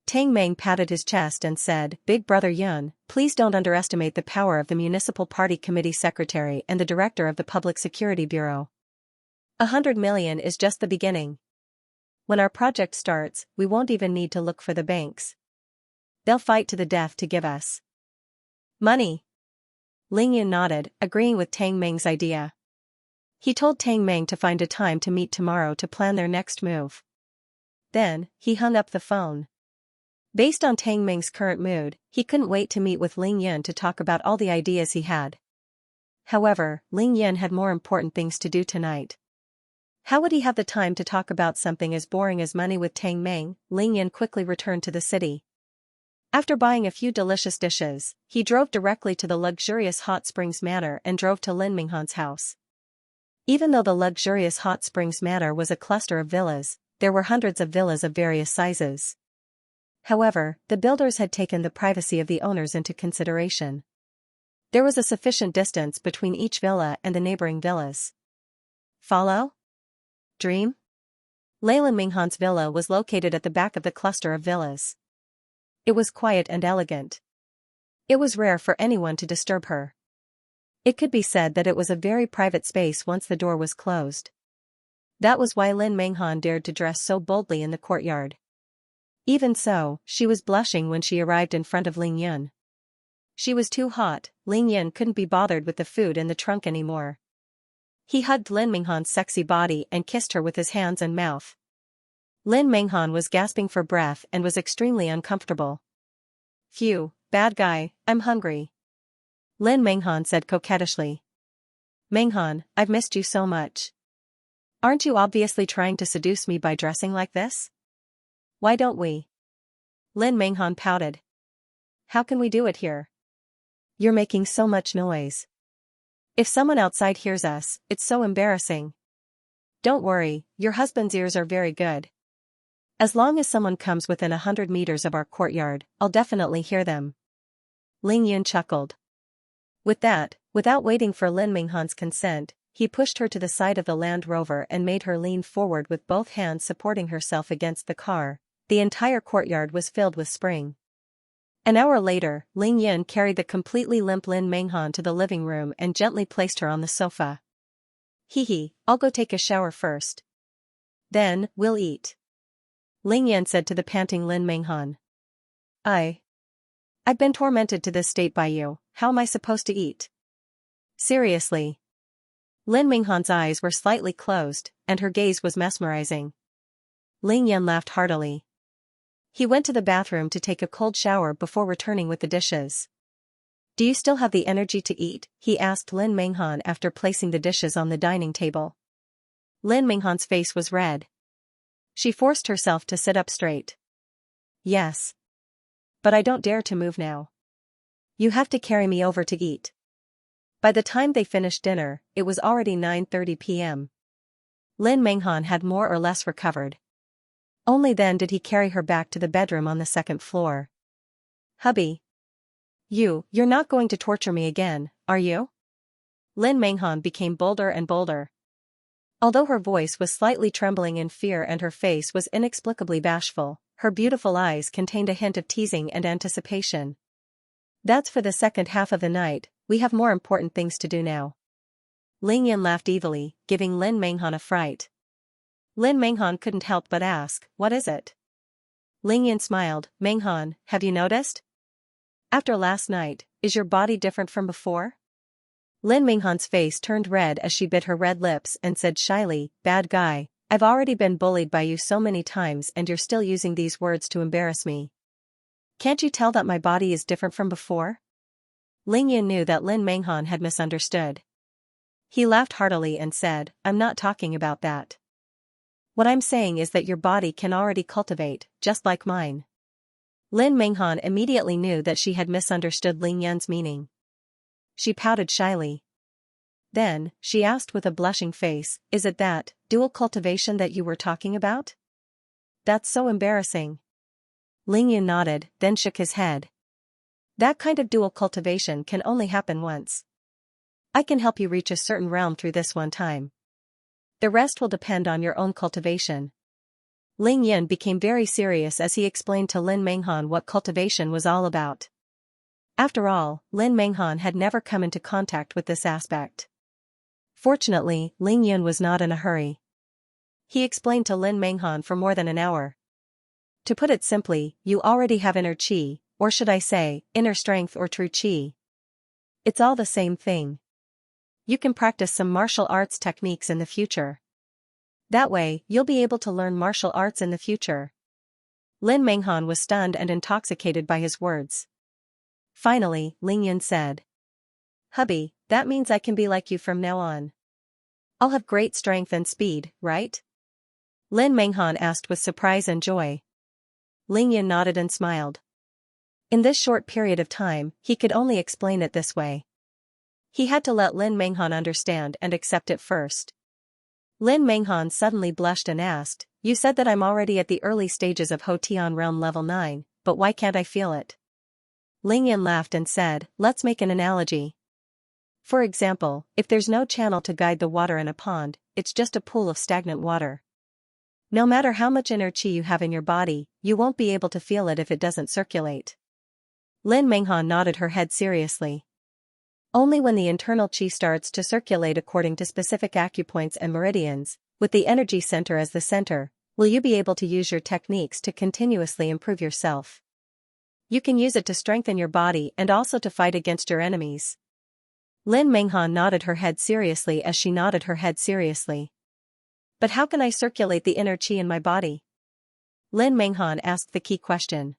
Speaker 1: Tang Meng patted his chest and said, Big brother Yun, please don't underestimate the power of the Municipal Party Committee Secretary and the Director of the Public Security Bureau. 100 million is just the beginning. When our project starts, we won't even need to look for the banks. They'll fight to the death to give us money. Ling Yun nodded, agreeing with Tang Meng's idea. He told Tang Meng to find a time to meet tomorrow to plan their next move. Then, he hung up the phone. Based on Tang Meng's current mood, he couldn't wait to meet with Ling Yun to talk about all the ideas he had. However, Ling Yun had more important things to do tonight. How would he have the time to talk about something as boring as money with Tang Meng? Ling Yun quickly returned to the city. After buying a few delicious dishes, he drove directly to the luxurious Hot Springs Manor and drove to Lin Minghan's house. Even though the luxurious Hot Springs Manor was a cluster of villas, there were hundreds of villas of various sizes. However, the builders had taken the privacy of the owners into consideration. There was a sufficient distance between each villa and the neighboring villas. Follow? Dream? Leyland Minghan's villa was located at the back of the cluster of villas. It was quiet and elegant. It was rare for anyone to disturb her. It could be said that it was a very private space once the door was closed. That was why Lin Minghan dared to dress so boldly in the courtyard. Even so, she was blushing when she arrived in front of Ling Yun. She was too hot. Ling Yun couldn't be bothered with the food in the trunk anymore. He hugged Lin Minghan's sexy body and kissed her with his hands and mouth. Lin Minghan was gasping for breath and was extremely uncomfortable. "Phew, bad guy, I'm hungry," Lin Minghan said coquettishly. "Minghan, I've missed you so much. Aren't you obviously trying to seduce me by dressing like this? Why don't we?" Lin Minghan pouted. "How can we do it here? You're making so much noise. If someone outside hears us, it's so embarrassing." "Don't worry, your husband's ears are very good. As long as someone comes within 100 meters of our courtyard, I'll definitely hear them." Ling Yun chuckled. With that, without waiting for Lin Minghan's consent, he pushed her to the side of the Land Rover and made her lean forward with both hands supporting herself against the car. The entire courtyard was filled with spring. An hour later, Ling Yun carried the completely limp Lin Minghan to the living room and gently placed her on the sofa. "Hee, I'll go take a shower first. Then, we'll eat," Ling Yun said to the panting Lin Minghan. I've been tormented to this state by you, how am I supposed to eat?" "Seriously?" Lin Minghan's eyes were slightly closed, and her gaze was mesmerizing. Ling Yun laughed heartily. He went to the bathroom to take a cold shower before returning with the dishes. "Do you still have the energy to eat?" he asked Lin Minghan after placing the dishes on the dining table. Lin Minghan's face was red. She forced herself to sit up straight. "Yes. But I don't dare to move now. You have to carry me over to eat." By the time they finished dinner, it was already 9:30 p.m. Lin Minghan had more or less recovered. Only then did he carry her back to the bedroom on the second floor. "Hubby. You're not going to torture me again, are you?" Lin Minghan became bolder and bolder. Although her voice was slightly trembling in fear and her face was inexplicably bashful, her beautiful eyes contained a hint of teasing and anticipation. "That's for the second half of the night, we have more important things to do now." Ling Yun laughed evilly, giving Lin Minghan a fright. Lin Minghan couldn't help but ask, "What is it?" Ling Yun smiled. "Minghan, have you noticed? After last night, is your body different from before?" Lin Minghan's face turned red as she bit her red lips and said shyly, "Bad guy, I've already been bullied by you so many times and you're still using these words to embarrass me. Can't you tell that my body is different from before?" Ling Yun knew that Lin Minghan had misunderstood. He laughed heartily and said, "I'm not talking about that. What I'm saying is that your body can already cultivate, just like mine." Lin Minghan immediately knew that she had misunderstood Ling Yun's meaning. She pouted shyly. Then, she asked with a blushing face, "Is it that dual cultivation that you were talking about? That's so embarrassing." Ling Yun nodded, then shook his head. "That kind of dual cultivation can only happen once. I can help you reach a certain realm through this one time. The rest will depend on your own cultivation." Ling Yun became very serious as he explained to Lin Minghan what cultivation was all about. After all, Lin Minghan had never come into contact with this aspect. Fortunately, Ling Yun was not in a hurry. He explained to Lin Minghan for more than an hour. "To put it simply, you already have inner qi, or should I say, inner strength or true qi. It's all the same thing. You can practice some martial arts techniques in the future. That way, you'll be able to learn martial arts in the future." Lin Minghan was stunned and intoxicated by his words. Finally, Ling Yun said, "Hubby, that means I can be like you from now on. I'll have great strength and speed, right?" Lin Minghan asked with surprise and joy. Ling Yun nodded and smiled. In this short period of time, he could only explain it this way. He had to let Lin Minghan understand and accept it first. Lin Minghan suddenly blushed and asked, "You said that I'm already at the early stages of Ho Tian Realm Level 9, but why can't I feel it? Ling Yan laughed and said, let's make an analogy. For example, if there's no channel to guide the water in a pond, it's just a pool of stagnant water. No matter how much inner qi you have in your body, you won't be able to feel it if it doesn't circulate. Lin Menghan nodded her head seriously. Only when the internal qi starts to circulate according to specific acupoints and meridians, with the energy center as the center, will you be able to use your techniques to continuously improve yourself. You can use it to strengthen your body and also to fight against your enemies. Lin Menghan nodded her head seriously as she nodded her head seriously. But how can I circulate the inner qi in my body? Lin Menghan asked the key question.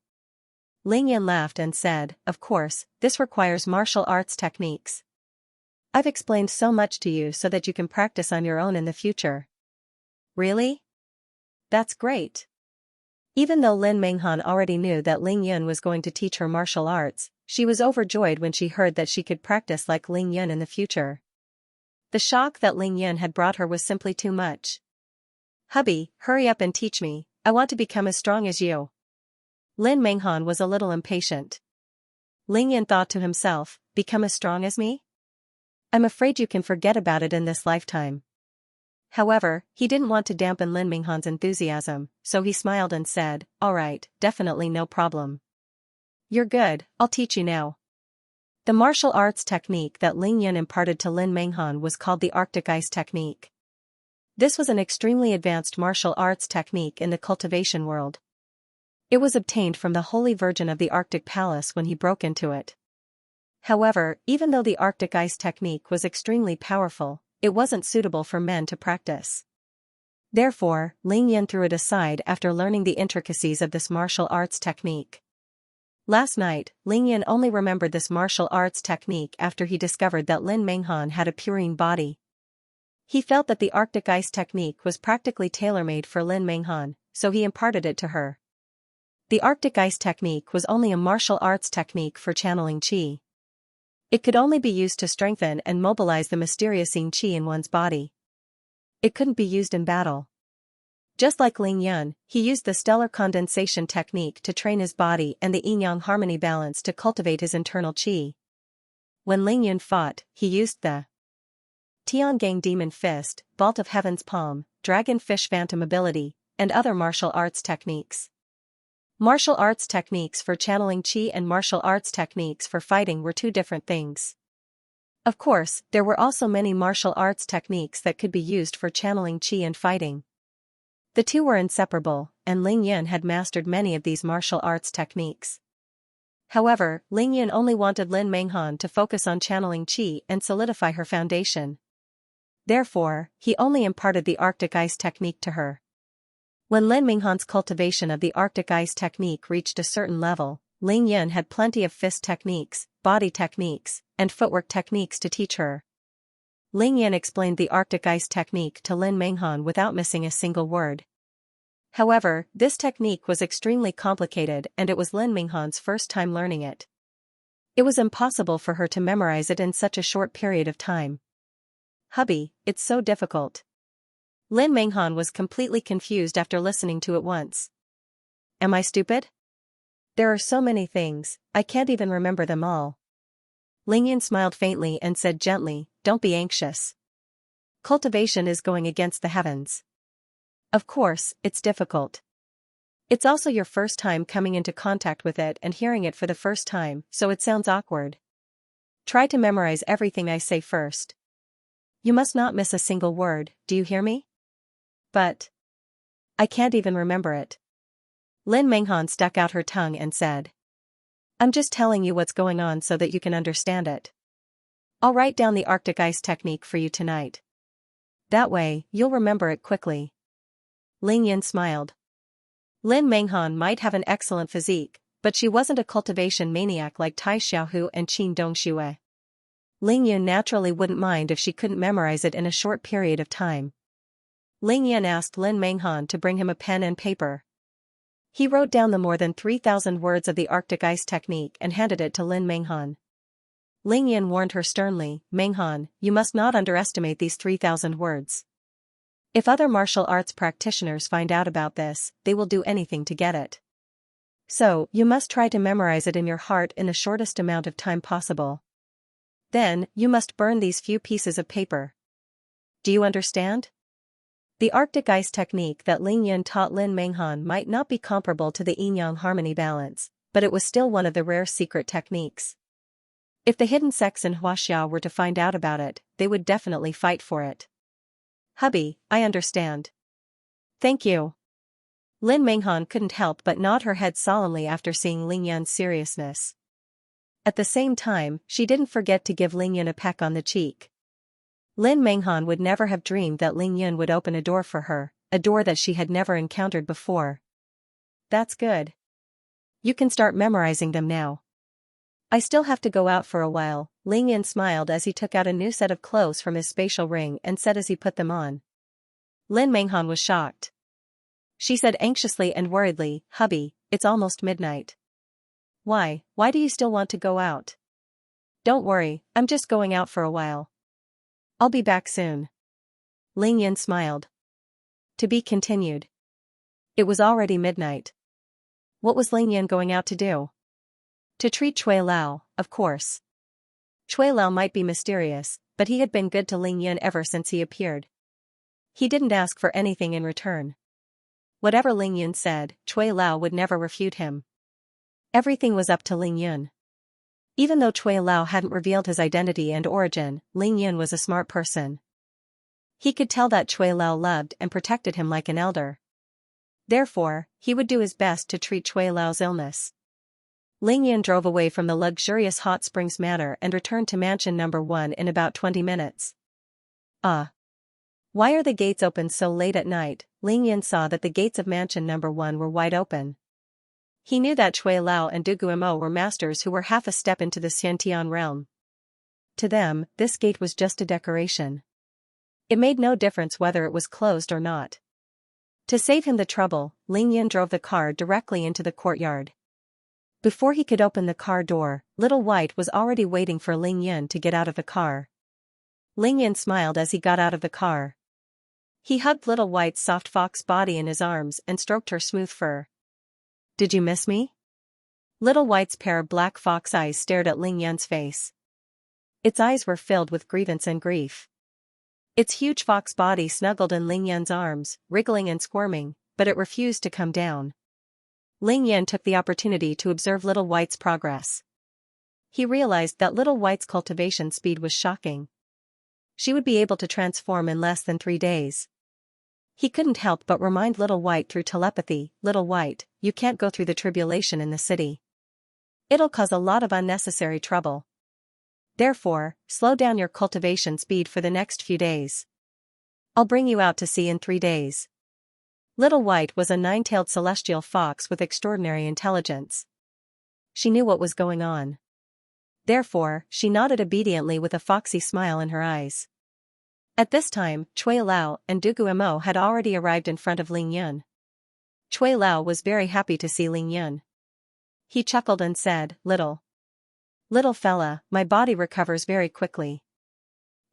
Speaker 1: Ling Yan laughed and said, of course, this requires martial arts techniques. I've explained so much to you so that you can practice on your own in the future. Really? That's great. Even though Lin Menghan already knew that Ling Yun was going to teach her martial arts, she was overjoyed when she heard that she could practice like Ling Yun in the future. The shock that Ling Yun had brought her was simply too much. Hubby, hurry up and teach me, I want to become as strong as you. Lin Menghan was a little impatient. Ling Yan thought to himself, become as strong as me? I'm afraid you can forget about it in this lifetime. However, he didn't want to dampen Lin Menghan's enthusiasm, so he smiled and said, all right, definitely no problem. You're good, I'll teach you now. The martial arts technique that Ling Yan imparted to Lin Menghan was called the Arctic Ice Technique. This was an extremely advanced martial arts technique in the cultivation world. It was obtained from the Holy Virgin of the Arctic Palace when he broke into it. However, even though the Arctic Ice Technique was extremely powerful, it wasn't suitable for men to practice. Therefore, Ling Yan threw it aside after learning the intricacies of this martial arts technique. Last night, Ling Yan only remembered this martial arts technique after he discovered that Lin Menghan had a purine body. He felt that the Arctic Ice Technique was practically tailor-made for Lin Menghan, so he imparted it to her. The Arctic Ice Technique was only a martial arts technique for channeling qi. It could only be used to strengthen and mobilize the mysterious yin qi in one's body. It couldn't be used in battle. Just like Ling Yun, he used the stellar condensation technique to train his body and the yin-yang harmony balance to cultivate his internal qi. When Ling Yun fought, he used the Tiangang Demon Fist, Vault of Heaven's Palm, Dragon Fish Phantom Ability, and other martial arts techniques. Martial arts techniques for channeling qi and martial arts techniques for fighting were two different things. Of course, there were also many martial arts techniques that could be used for channeling qi and fighting. The two were inseparable, and Ling Yun had mastered many of these martial arts techniques. However, Ling Yun only wanted Lin Menghan to focus on channeling qi and solidify her foundation. Therefore, he only imparted the Arctic Ice Technique to her. When Lin Menghan's cultivation of the Arctic Ice Technique reached a certain level, Ling Yun had plenty of fist techniques, body techniques, and footwork techniques to teach her. Ling Yun explained the Arctic Ice Technique to Lin Menghan without missing a single word. However, this technique was extremely complicated and it was Lin Menghan's first time learning it. It was impossible for her to memorize it in such a short period of time. Hubby, it's so difficult. Lin Menghan was completely confused after listening to it once. Am I stupid? There are so many things, I can't even remember them all. Ling Yan smiled faintly and said gently, don't be anxious. Cultivation is going against the heavens. Of course, it's difficult. It's also your first time coming into contact with it and hearing it for the first time, so it sounds awkward. Try to memorize everything I say first. You must not miss a single word, do you hear me? But I can't even remember it. Lin Menghan stuck out her tongue and said, I'm just telling you what's going on so that you can understand it. I'll write down the Arctic Ice Technique for you tonight. That way, you'll remember it quickly. Ling Yan smiled. Lin Menghan might have an excellent physique, but she wasn't a cultivation maniac like Tai Xiaohu and Qin Dongxue. Ling Yun naturally wouldn't mind if she couldn't memorize it in a short period of time. Ling Yan asked Lin Menghan to bring him a pen and paper. He wrote down the more than 3,000 words of the Arctic Ice Technique and handed it to Lin Menghan. Ling Yan warned her sternly, Menghan, you must not underestimate these 3,000 words. If other martial arts practitioners find out about this, they will do anything to get it. So, you must try to memorize it in your heart in the shortest amount of time possible. Then, you must burn these few pieces of paper. Do you understand? The Arctic ice technique that Ling Yun taught Lin Menghan might not be comparable to the yin-yang harmony balance, but it was still one of the rare secret techniques. If the hidden sects in Huaxia were to find out about it, they would definitely fight for it. Hubby, I understand. Thank you. Lin Menghan couldn't help but nod her head solemnly after seeing Ling Yun's seriousness. At the same time, she didn't forget to give Ling Yun a peck on the cheek. Lin Menghan would never have dreamed that Ling Yun would open a door for her, a door that she had never encountered before. That's good. You can start memorizing them now. I still have to go out for a while, Ling Yun smiled as he took out a new set of clothes from his spatial ring and said as he put them on. Lin Menghan was shocked. She said anxiously and worriedly, Hubby, it's almost midnight. Why do you still want to go out? Don't worry, I'm just going out for a while. I'll be back soon. Ling Yun smiled. To be continued. It was already midnight. What was Ling Yun going out to do? To treat Cui Lao, of course. Cui Lao might be mysterious, but he had been good to Ling Yun ever since he appeared. He didn't ask for anything in return. Whatever Ling Yun said, Cui Lao would never refute him. Everything was up to Ling Yun. Even though Cui Lao hadn't revealed his identity and origin, Ling Yun was a smart person. He could tell that Cui Lao loved and protected him like an elder. Therefore, he would do his best to treat Cui Lao's illness. Ling Yun drove away from the luxurious Hot Springs Manor and returned to Mansion No. 1 in about 20 minutes. Why are the gates open so late at night? Ling Yun saw that the gates of Mansion No. 1 were wide open. He knew that Cui Lao and Du Guimo were masters who were half a step into the Xiantian realm. To them, this gate was just a decoration. It made no difference whether it was closed or not. To save him the trouble, Ling Yun drove the car directly into the courtyard. Before he could open the car door, Little White was already waiting for Ling Yun to get out of the car. Ling Yun smiled as he got out of the car. He hugged Little White's soft fox body in his arms and stroked her smooth fur. Did you miss me? Little White's pair of black fox eyes stared at Ling Yun's face. Its eyes were filled with grievance and grief. Its huge fox body snuggled in Ling Yun's arms, wriggling and squirming, but it refused to come down. Ling Yun took the opportunity to observe Little White's progress. He realized that Little White's cultivation speed was shocking. She would be able to transform in less than 3 days. He couldn't help but remind Little White through telepathy, Little White, you can't go through the tribulation in the city. It'll cause a lot of unnecessary trouble. Therefore, slow down your cultivation speed for the next few days. I'll bring you out to sea in 3 days. Little White was a 9-tailed celestial fox with extraordinary intelligence. She knew what was going on. Therefore, she nodded obediently with a foxy smile in her eyes. At this time, Cui Lao and Du Guimo had already arrived in front of Ling Yun. Cui Lao was very happy to see Ling Yun. He chuckled and said, Little fella, my body recovers very quickly.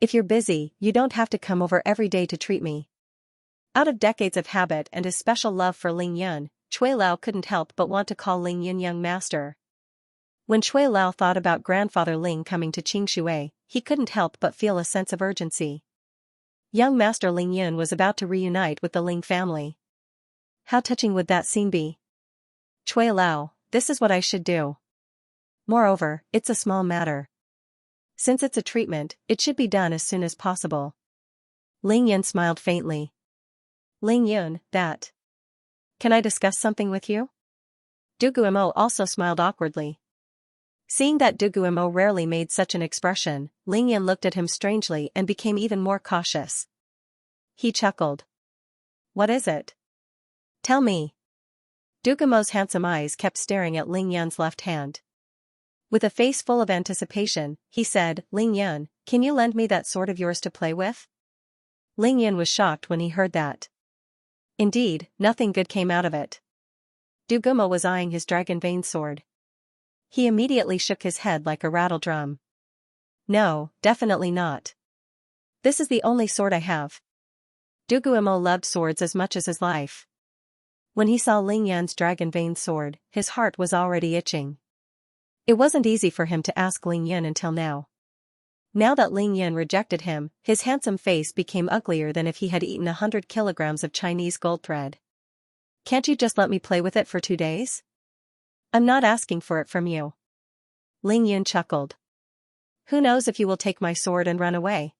Speaker 1: If you're busy, you don't have to come over every day to treat me. Out of decades of habit and his special love for Ling Yun, Cui Lao couldn't help but want to call Ling Yun young master. When Cui Lao thought about grandfather Ling coming to Qingshui, he couldn't help but feel a sense of urgency. Young master Ling Yun was about to reunite with the Ling family. How touching would that scene be? Cui Lao, this is what I should do. Moreover, it's a small matter. Since it's a treatment, it should be done as soon as possible. Ling Yun smiled faintly. Ling Yun, that. Can I discuss something with you? Du Guimo also smiled awkwardly. Seeing that Du Guimo rarely made such an expression, Ling Yun looked at him strangely and became even more cautious. He chuckled. What is it? Tell me. Du Guimo's handsome eyes kept staring at Ling Yun's left hand. With a face full of anticipation, he said, Ling Yun, can you lend me that sword of yours to play with? Ling Yun was shocked when he heard that. Indeed, nothing good came out of it. Du Guimo was eyeing his dragon vein sword. He immediately shook his head like a rattledrum. No, definitely not. This is the only sword I have. Du Guimo loved swords as much as his life. When he saw Ling Yan's dragon vein sword, his heart was already itching. It wasn't easy for him to ask Ling Yan until now. Now that Ling Yan rejected him, his handsome face became uglier than if he had eaten 100 kilograms of Chinese gold thread. Can't you just let me play with it for 2 days? I'm not asking for it from you. Ling Yan chuckled. Who knows if you will take my sword and run away?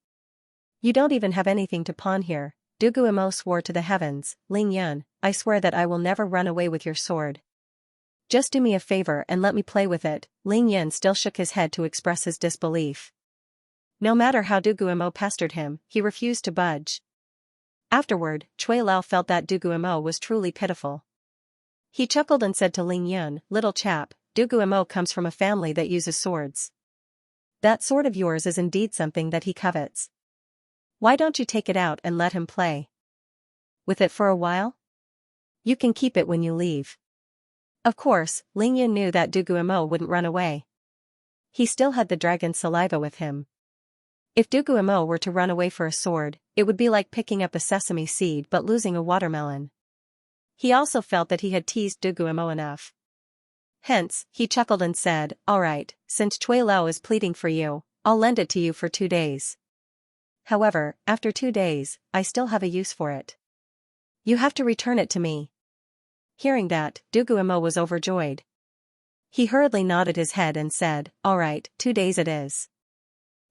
Speaker 1: You don't even have anything to pawn here. Du Guimo swore to the heavens, Ling Yan, I swear that I will never run away with your sword. Just do me a favor and let me play with it. Ling Yan still shook his head to express his disbelief. No matter how Du Guimo pestered him, he refused to budge. Afterward, Cui Lao felt that Du Guimo was truly pitiful. He chuckled and said to Ling Yan, little chap, Du Guimo comes from a family that uses swords. That sword of yours is indeed something that he covets. Why don't you take it out and let him play with it for a while? You can keep it when you leave. Of course, Ling Yan knew that Du Guimo wouldn't run away. He still had the dragon's saliva with him. If Du Guimo were to run away for a sword, it would be like picking up a sesame seed but losing a watermelon. He also felt that he had teased Du Guimo enough. Hence, he chuckled and said, all right, since Cui Lao is pleading for you, I'll lend it to you for 2 days. However, after 2 days, I still have a use for it. You have to return it to me. Hearing that, Du Guimo was overjoyed. He hurriedly nodded his head and said, all right, 2 days it is.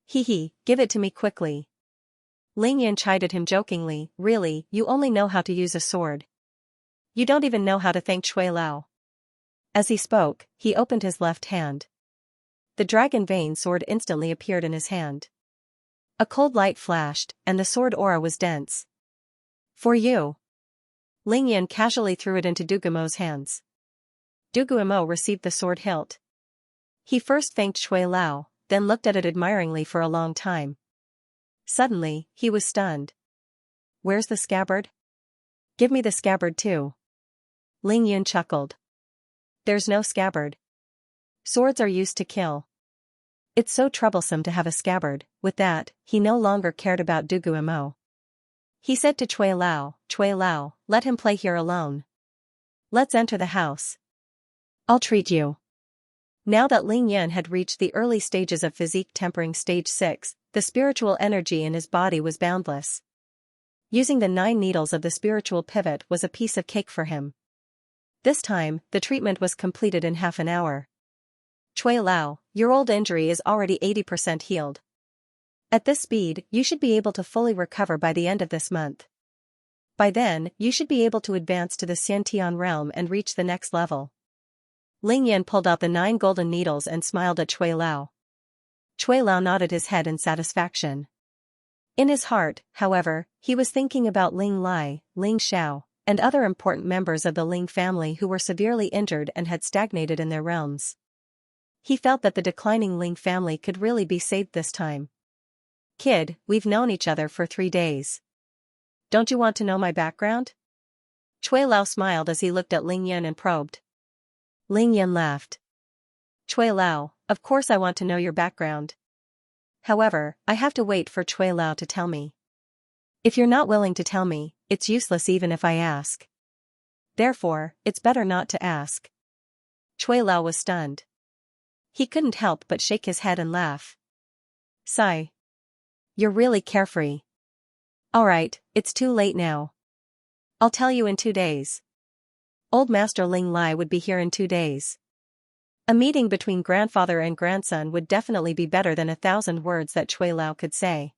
Speaker 1: Hee, give it to me quickly. Ling Yan chided him jokingly, really, you only know how to use a sword. You don't even know how to thank Cui Lao. As he spoke, he opened his left hand. The dragon vein sword instantly appeared in his hand. A cold light flashed, and the sword aura was dense. For you. Ling Yan casually threw it into Du Guimo's hands. Du Guimo received the sword hilt. He first thanked Cui Lao, then looked at it admiringly for a long time. Suddenly, he was stunned. Where's the scabbard? Give me the scabbard too. Ling Yan chuckled. There's no scabbard. Swords are used to kill. It's so troublesome to have a scabbard. With that, he no longer cared about Du Guimo. He said to Cui Lao, let him play here alone. Let's enter the house. I'll treat you. Now that Ling Yan had reached the early stages of physique tempering stage 6, the spiritual energy in his body was boundless. Using the 9 needles of the spiritual pivot was a piece of cake for him. This time, the treatment was completed in half an hour. Cui Lao, your old injury is already 80% healed. At this speed, you should be able to fully recover by the end of this month. By then, you should be able to advance to the Xiantian realm and reach the next level. Ling Yan pulled out the 9 golden needles and smiled at Cui Lao. Cui Lao nodded his head in satisfaction. In his heart, however, he was thinking about Ling Lai, Ling Xiao, and other important members of the Ling family who were severely injured and had stagnated in their realms. He felt that the declining Ling family could really be saved this time. Kid, we've known each other for 3 days. Don't you want to know my background? Cui Lao smiled as he looked at Ling Yan and probed. Ling Yan laughed. Cui Lao, of course I want to know your background. However, I have to wait for Cui Lao to tell me. If you're not willing to tell me, it's useless even if I ask. Therefore, it's better not to ask. Cui Lao was stunned. He couldn't help but shake his head and laugh. Sigh. You're really carefree. Alright, it's too late now. I'll tell you in 2 days. Old Master Ling Lai would be here in 2 days. A meeting between grandfather and grandson would definitely be better than 1,000 words that Cui Lao could say.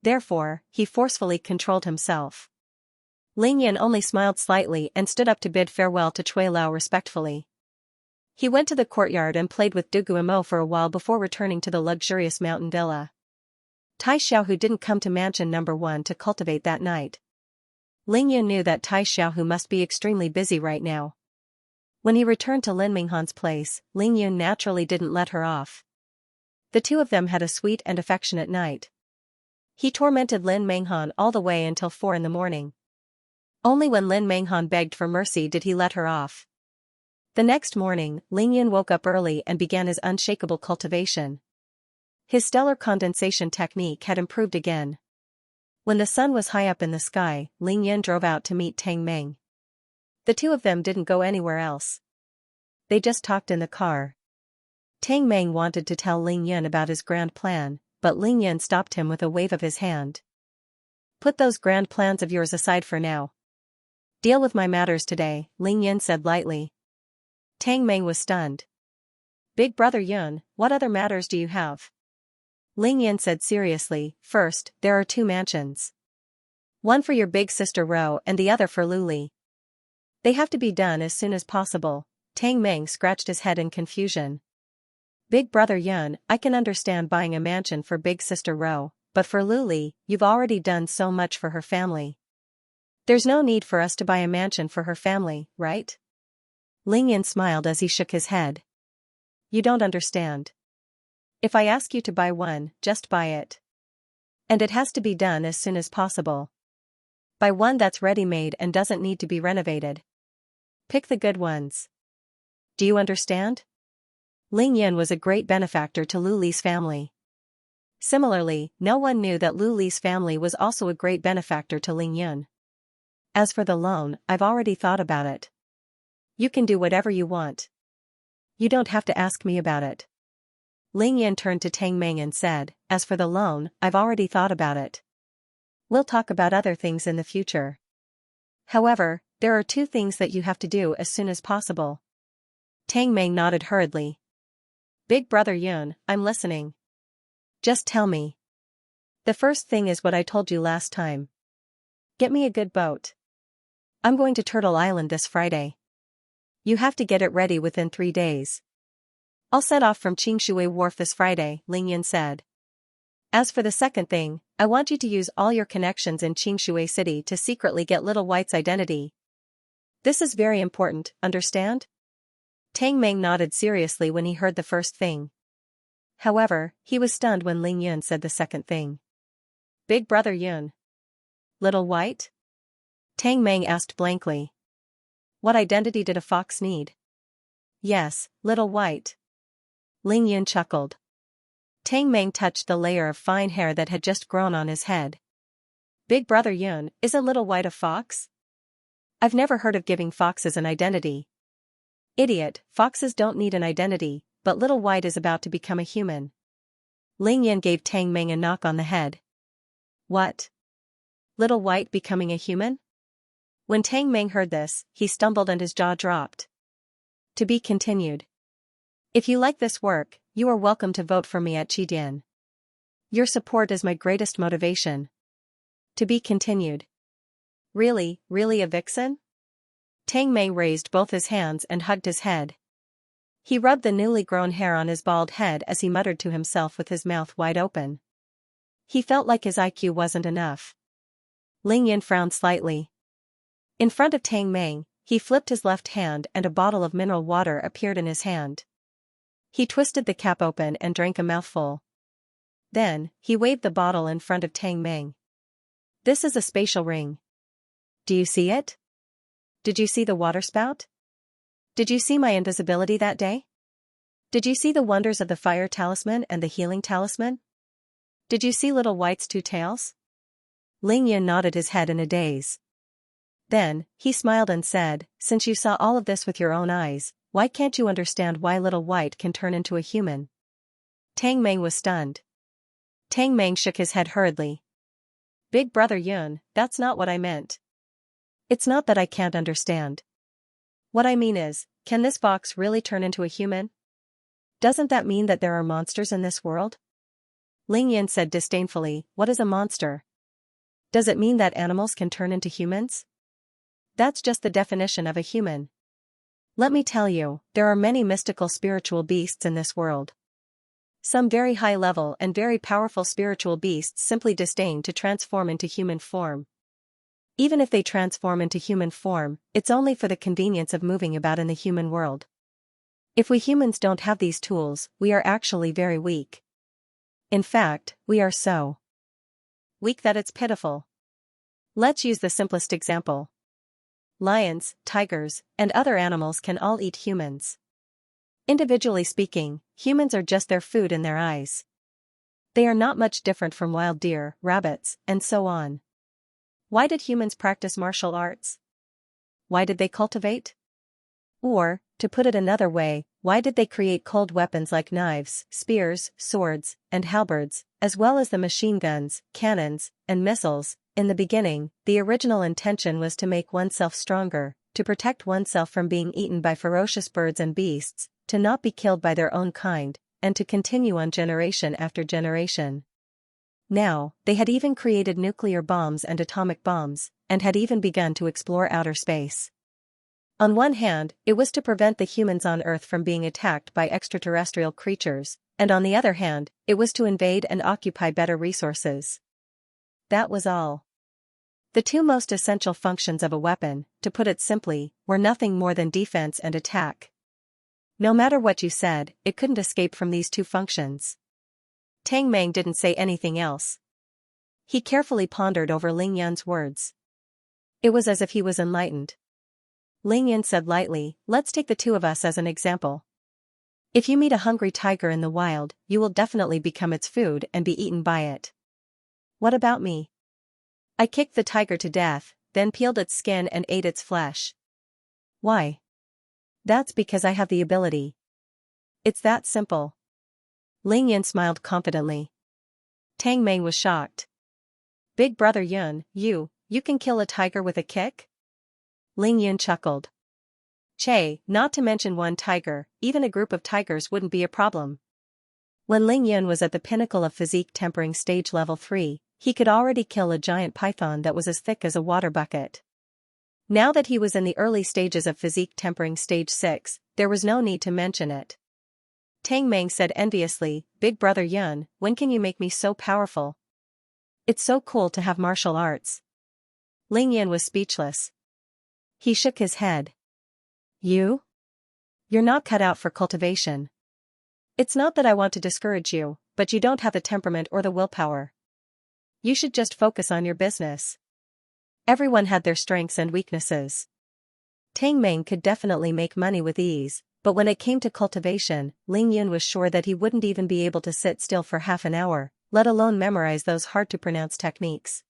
Speaker 1: Therefore, he forcefully controlled himself. Ling Yan only smiled slightly and stood up to bid farewell to Cui Lao respectfully. He went to the courtyard and played with Du Guimo for a while before returning to the luxurious mountain villa. Tai Xiaohu didn't come to mansion number 1 to cultivate that night. Ling Yan knew that Tai Xiaohu must be extremely busy right now. When he returned to Lin Minghan's place, Ling Yan naturally didn't let her off. The two of them had a sweet and affectionate night. He tormented Lin Minghan all the way until 4 in the morning. Only when Lin Minghan begged for mercy did he let her off. The next morning, Ling Yan woke up early and began his unshakable cultivation. His stellar condensation technique had improved again. When the sun was high up in the sky, Ling Yan drove out to meet Tang Meng. The two of them didn't go anywhere else. They just talked in the car. Tang Meng wanted to tell Ling Yun about his grand plan, but Ling Yun stopped him with a wave of his hand. Put those grand plans of yours aside for now. Deal with my matters today, Ling Yun said lightly. Tang Meng was stunned. Big brother Yun, what other matters do you have? Ling Yun said seriously, first, there are 2 mansions. One for your big sister Ro and the other for Luli. They have to be done as soon as possible. Tang Meng scratched his head in confusion. Big brother Yun, I can understand buying a mansion for big sister Ro, but for Luli, you've already done so much for her family. There's no need for us to buy a mansion for her family, right? Ling Yun smiled as he shook his head. You don't understand. If I ask you to buy one, just buy it. And it has to be done as soon as possible. Buy one that's ready-made and doesn't need to be renovated. Pick the good ones. Do you understand? Ling Yun was a great benefactor to Luli's family. Similarly, no one knew that Luli's family was also a great benefactor to Ling Yun. As for the loan, I've already thought about it. You can do whatever you want. You don't have to ask me about it. Ling Yun turned to Tang Meng and said, as for the loan, I've already thought about it. We'll talk about other things in the future. However, there are 2 things that you have to do as soon as possible. Tang Meng nodded hurriedly. Big brother Yun, I'm listening. Just tell me. The first thing is what I told you last time. Get me a good boat. I'm going to Turtle Island this Friday. You have to get it ready within 3 days. I'll set off from Xianxia Wharf this Friday, Ling Yun said. As for the second thing, I want you to use all your connections in Xianxia City to secretly get Little White's identity. This is very important, understand? Tang Meng nodded seriously when he heard the first thing. However, he was stunned when Ling Yun said the second thing. Big brother Yun. Little White? Tang Meng asked blankly. What identity did a fox need? Yes, Little White. Ling Yun chuckled. Tang Meng touched the layer of fine hair that had just grown on his head. Big brother Yun, is a Little White a fox? I've never heard of giving foxes an identity. Idiot, foxes don't need an identity, but Little White is about to become a human. Ling Yun gave Tang Meng a knock on the head. What? Little White becoming a human? When Tang Meng heard this, he stumbled and his jaw dropped. To be continued. If you like this work, you are welcome to vote for me at Qidian. Your support is my greatest motivation. To be continued. Really a vixen? Tang Meng raised both his hands and hugged his head. He rubbed the newly grown hair on his bald head as he muttered to himself with his mouth wide open. He felt like his IQ wasn't enough. Ling Yun frowned slightly. In front of Tang Meng, he flipped his left hand and a bottle of mineral water appeared in his hand. He twisted the cap open and drank a mouthful. Then, he waved the bottle in front of Tang Meng. This is a spatial ring. Do you see it? Did you see the water spout? Did you see my invisibility that day? Did you see the wonders of the fire talisman and the healing talisman? Did you see Little White's 2 tails? Ling Yun nodded his head in a daze. Then, he smiled and said, since you saw all of this with your own eyes, why can't you understand why Little White can turn into a human? Tang Meng was stunned. Tang Meng shook his head hurriedly. Big brother Yun, that's not what I meant. It's not that I can't understand. What I mean is, can this fox really turn into a human? Doesn't that mean that there are monsters in this world? Ling Yun said disdainfully, what is a monster? Does it mean that animals can turn into humans? That's just the definition of a human. Let me tell you, there are many mystical spiritual beasts in this world. Some very high level and very powerful spiritual beasts simply disdain to transform into human form. Even if they transform into human form, it's only for the convenience of moving about in the human world. If we humans don't have these tools, we are actually very weak. In fact, we are so weak that it's pitiful. Let's use the simplest example. Lions, tigers, and other animals can all eat humans. Individually speaking, humans are just their food in their eyes. They are not much different from wild deer, rabbits, and so on. Why did humans practice martial arts? why did they cultivate? Or, to put it another way, why did they create cold weapons like knives, spears, swords, and halberds, as well as the machine guns, cannons, and missiles? In the beginning, the original intention was to make oneself stronger, to protect oneself from being eaten by ferocious birds and beasts, to not be killed by their own kind, and to continue on generation after generation. Now, they had even created nuclear bombs and atomic bombs, and had even begun to explore outer space. On one hand, it was to prevent the humans on Earth from being attacked by extraterrestrial creatures, and on the other hand, it was to invade and occupy better resources. That was all. The two most essential functions of a weapon, to put it simply, were nothing more than defense and attack. No matter what you said, it couldn't escape from these two functions. Tang Meng didn't say anything else. He carefully pondered over Ling Yun's words. It was as if he was enlightened. Ling Yun said lightly, let's take the two of us as an example. If you meet a hungry tiger in the wild, you will definitely become its food and be eaten by it. What about me? I kicked the tiger to death, then peeled its skin and ate its flesh. Why? That's because I have the ability. It's that simple. Ling Yun smiled confidently. Tang Meng was shocked. Big brother Yun, you can kill a tiger with a kick? Ling Yun chuckled. Che, not to mention one tiger, even a group of tigers wouldn't be a problem. When Ling Yun was at the pinnacle of physique tempering stage level 3, he could already kill a giant python that was as thick as a water bucket. Now that he was in the early stages of physique tempering stage 6, there was no need to mention it. Tang Meng said enviously, Big brother Yun, when can you make me so powerful? It's so cool to have martial arts. Ling Yun was speechless. He shook his head. You're not cut out for cultivation. It's not that I want to discourage you, but you don't have the temperament or the willpower. You should just focus on your business. Everyone had their strengths and weaknesses. Tang Meng could definitely make money with ease, but when it came to cultivation, Ling Yun was sure that he wouldn't even be able to sit still for half an hour, let alone memorize those hard-to-pronounce techniques.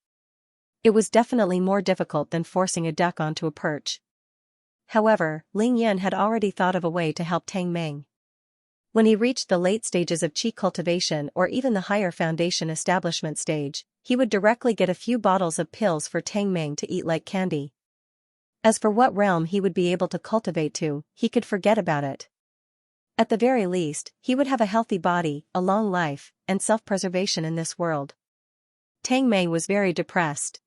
Speaker 1: It was definitely more difficult than forcing a duck onto a perch. However, Ling Yun had already thought of a way to help Tang Meng. When he reached the late stages of qi cultivation or even the higher foundation establishment stage, he would directly get a few bottles of pills for Tang Meng to eat like candy. As for what realm he would be able to cultivate to, he could forget about it. At the very least, he would have a healthy body, a long life, and self-preservation in this world. Tang Meng was very depressed.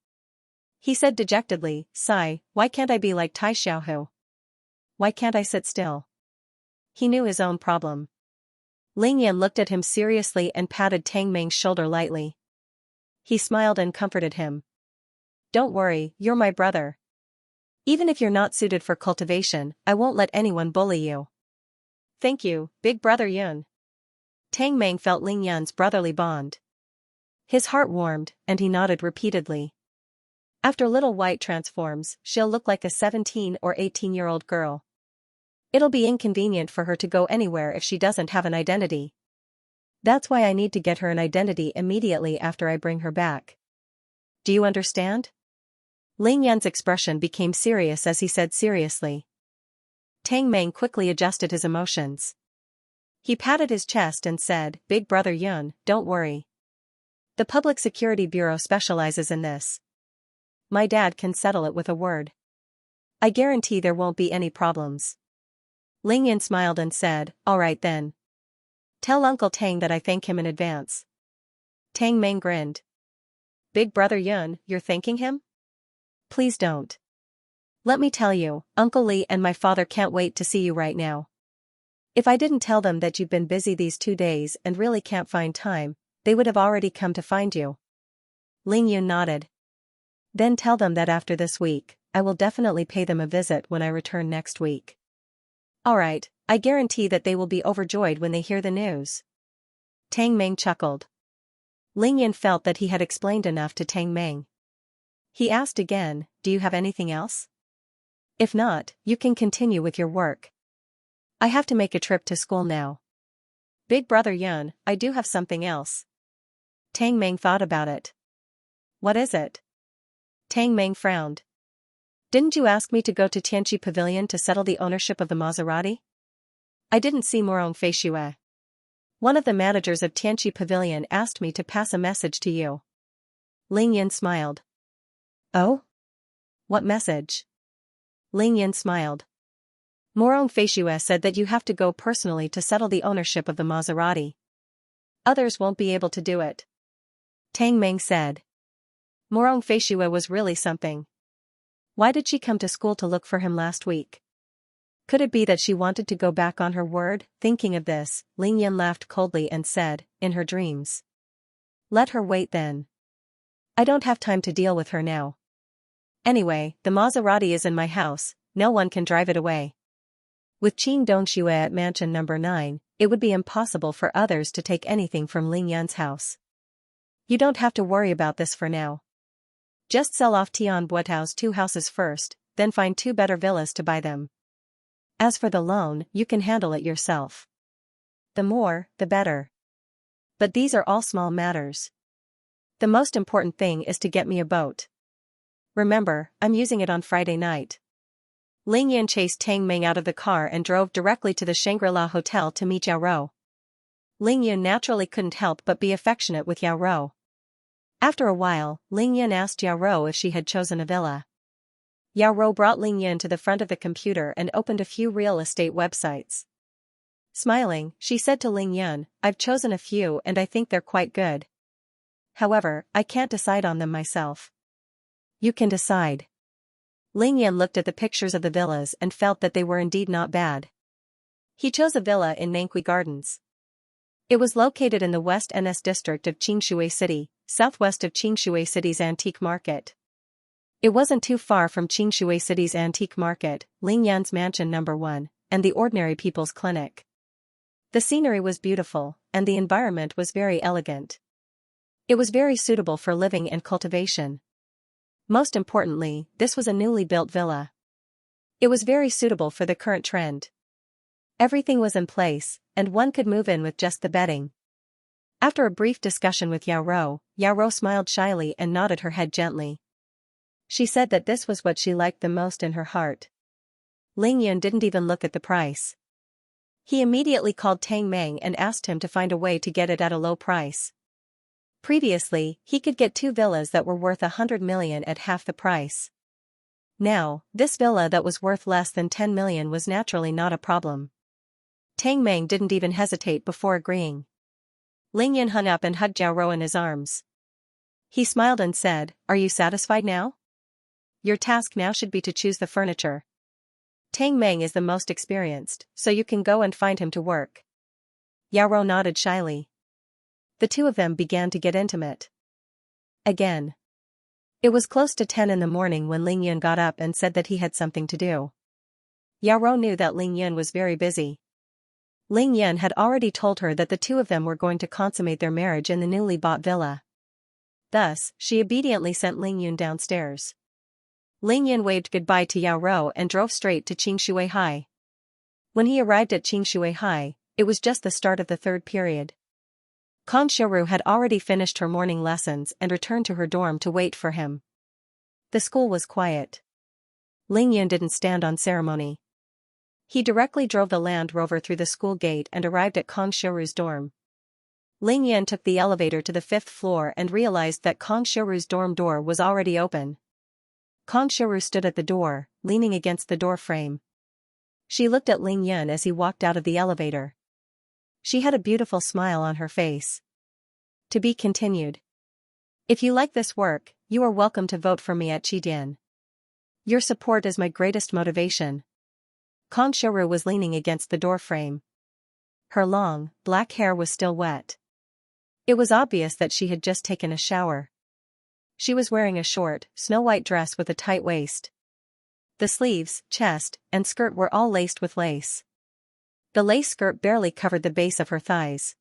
Speaker 1: He said dejectedly, Sigh, why can't I be like Tai Xiaohu? Why can't I sit still? He knew his own problem. Ling Yan looked at him seriously and patted Tang Meng's shoulder lightly. He smiled and comforted him. Don't worry, you're my brother. Even if you're not suited for cultivation, I won't let anyone bully you. Thank you, Big brother Yun. Tang Meng felt Ling Yan's brotherly bond. His heart warmed, and he nodded repeatedly. After Little White transforms, she'll look like a 17 or 18-year-old girl. It'll be inconvenient for her to go anywhere if she doesn't have an identity. That's why I need to get her an identity immediately after I bring her back. Do you understand? Ling Yan's expression became serious as he said seriously. Tang Meng quickly adjusted his emotions. He patted his chest and said, Big brother Yun, don't worry. The Public Security Bureau specializes in this. My dad can settle it with a word. I guarantee there won't be any problems. Ling Yan smiled and said, all right then. Tell Uncle Tang that I thank him in advance. Tang Meng grinned. Big brother Yun, you're thanking him? Please don't. Let me tell you, Uncle Li and my father can't wait to see you right now. If I didn't tell them that you've been busy these 2 days and really can't find time, they would have already come to find you. Ling Yun nodded. Then tell them that after this week, I will definitely pay them a visit when I return next week. Alright, I guarantee that they will be overjoyed when they hear the news. Tang Meng chuckled. Ling Yan felt that he had explained enough to Tang Meng. He asked again, do you have anything else? If not, you can continue with your work. I have to make a trip to school now. Big brother Yun, I do have something else. Tang Meng thought about it. What is it? Tang Meng frowned. Didn't you ask me to go to Tianqi Pavilion to settle the ownership of the Maserati? I didn't see Morong Feishue. One of the managers of Tianqi Pavilion asked me to pass a message to you. Ling Yan smiled. Oh? What message? Ling Yan smiled. Morong Feishue said that you have to go personally to settle the ownership of the Maserati. Others won't be able to do it. Tang Meng said. Morong Feishue was really something. Why did she come to school to look for him last week? Could it be that she wanted to go back on her word? Thinking of this, Ling Yan laughed coldly and said, in her dreams. Let her wait then. I don't have time to deal with her now. Anyway, the Maserati is in my house, no one can drive it away. With Qing Dongxue at mansion number 9, it would be impossible for others to take anything from Ling Yan's house. You don't have to worry about this for now. Just sell off Tian Buetao's 2 houses first, then find 2 better villas to buy them. As for the loan, you can handle it yourself. The more, the better. But these are all small matters. The most important thing is to get me a boat. Remember, I'm using it on Friday night. Ling Yan chased Tang Meng out of the car and drove directly to the Shangri-La Hotel to meet Yao Rou. Ling Yan naturally couldn't help but be affectionate with Yao Rou. After a while, Ling Yan asked Yao Rou if she had chosen a villa. Yao Rou brought Ling Yan to the front of the computer and opened a few real estate websites. Smiling, she said to Ling Yan, I've chosen a few and I think they're quite good. However, I can't decide on them myself. You can decide. Ling Yan looked at the pictures of the villas and felt that they were indeed not bad. He chose a villa in Nanqui Gardens. It was located in the West NS district of Qingshui City, southwest of Qingshui City's antique market. It wasn't too far from Qingshui City's antique market, Ling Yan's mansion number 1, and the ordinary people's clinic. The scenery was beautiful, and the environment was very elegant. It was very suitable for living and cultivation. Most importantly, this was a newly built villa. It was very suitable for the current trend. Everything was in place, and one could move in with just the bedding. After a brief discussion with Yao Rou smiled shyly and nodded her head gently. She said that this was what she liked the most in her heart. Ling Yan didn't even look at the price. He immediately called Tang Meng and asked him to find a way to get it at a low price. Previously, he could get 2 villas that were worth 100 million at half the price. Now, this villa that was worth less than 10 million was naturally not a problem. Tang Meng didn't even hesitate before agreeing. Ling Yan hung up and hugged Yao Rou in his arms. He smiled and said, Are you satisfied now? Your task now should be to choose the furniture. Tang Meng is the most experienced, so you can go and find him to work. Yao Rou nodded shyly. The two of them began to get intimate. Again. It was close to 10 in the morning when Ling Yan got up and said that he had something to do. Yao Rou knew that Ling Yan was very busy. Ling Yan had already told her that the two of them were going to consummate their marriage in the newly bought villa. Thus, she obediently sent Ling Yan downstairs. Ling Yan waved goodbye to Yao Rou and drove straight to Qingshui High. When he arrived at Qingshui High, it was just the start of the 3rd period. Kong Xiaoru had already finished her morning lessons and returned to her dorm to wait for him. The school was quiet. Ling Yan didn't stand on ceremony. He directly drove the Land Rover through the school gate and arrived at Kong Xiaoru's dorm. Ling Yan took the elevator to the 5th floor and realized that Kong Xiaoru's dorm door was already open. Kong Xiaoru stood at the door, leaning against the door frame. She looked at Ling Yan as he walked out of the elevator. She had a beautiful smile on her face. To be continued. If you like this work, you are welcome to vote for me at Qidian. Your support is my greatest motivation. Kong Xiaoru was leaning against the door frame. Her long, black hair was still wet. It was obvious that she had just taken a shower. She was wearing a short, snow-white dress with a tight waist. The sleeves, chest, and skirt were all laced with lace. The lace skirt barely covered the base of her thighs.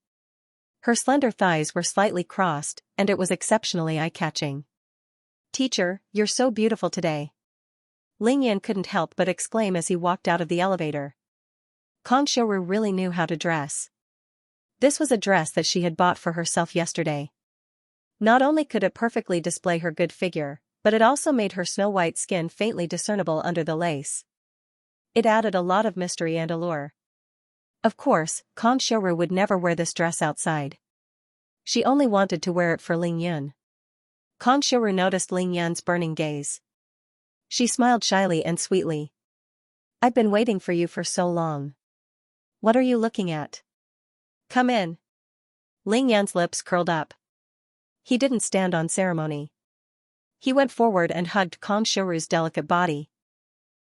Speaker 1: Her slender thighs were slightly crossed, and it was exceptionally eye-catching. Teacher, you're so beautiful today. Ling Yan couldn't help but exclaim as he walked out of the elevator. Kong Xiaoru really knew how to dress. This was a dress that she had bought for herself yesterday. Not only could it perfectly display her good figure, but it also made her snow-white skin faintly discernible under the lace. It added a lot of mystery and allure. Of course, Kang Xiaoru would never wear this dress outside. She only wanted to wear it for Ling Yun. Kang Xiaoru noticed Ling Yun's burning gaze. She smiled shyly and sweetly. I've been waiting for you for so long. What are you looking at? Come in. Ling Yun's lips curled up. He didn't stand on ceremony. He went forward and hugged Kang Xiaoru's delicate body.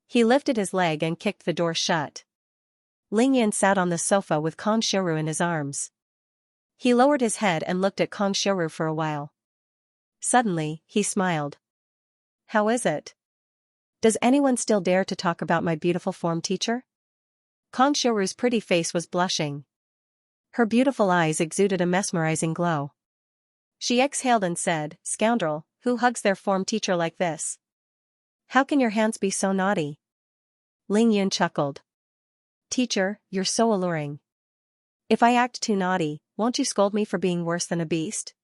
Speaker 1: He lifted his leg and kicked the door shut. Ling Yun sat on the sofa with Kang Xiaoru in his arms. He lowered his head and looked at Kang Xiaoru for a while. Suddenly, he smiled. How is it? Does anyone still dare to talk about my beautiful form teacher? Kang Xiaoru's pretty face was blushing. Her beautiful eyes exuded a mesmerizing glow. She exhaled and said, Scoundrel, who hugs their form teacher like this? How can your hands be so naughty? Ling Yun chuckled. Teacher, you're so alluring. If I act too naughty, won't you scold me for being worse than a beast?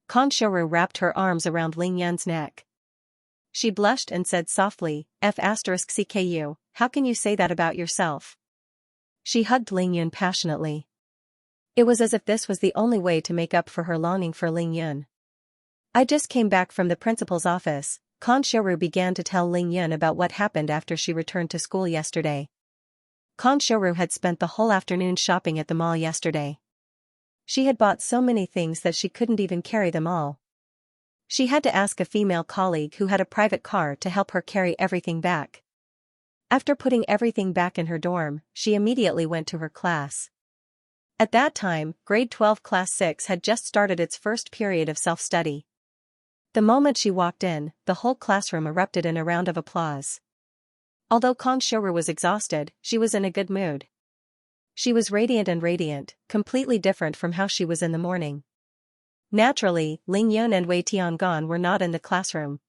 Speaker 1: Kang Xiaoru wrapped her arms around Ling Yun's neck. She blushed and said softly, F*CKU, how can you say that about yourself? She hugged Ling Yun passionately. It was as if this was the only way to make up for her longing for Ling Yun. I just came back from the principal's office. Kang Xiaoru began to tell Ling Yun about what happened after she returned to school yesterday. Kang Xiaoru had spent the whole afternoon shopping at the mall yesterday. She had bought so many things that she couldn't even carry them all. She had to ask a female colleague who had a private car to help her carry everything back. After putting everything back in her dorm, she immediately went to her class. At that time, grade 12 class 6 had just started its first period of self-study. The moment she walked in, the whole classroom erupted in a round of applause. Although Kang Xiaoru was exhausted, she was in a good mood. She was radiant, completely different from how she was in the morning. Naturally, Ling Yun and Wei Tiangan were not in the classroom.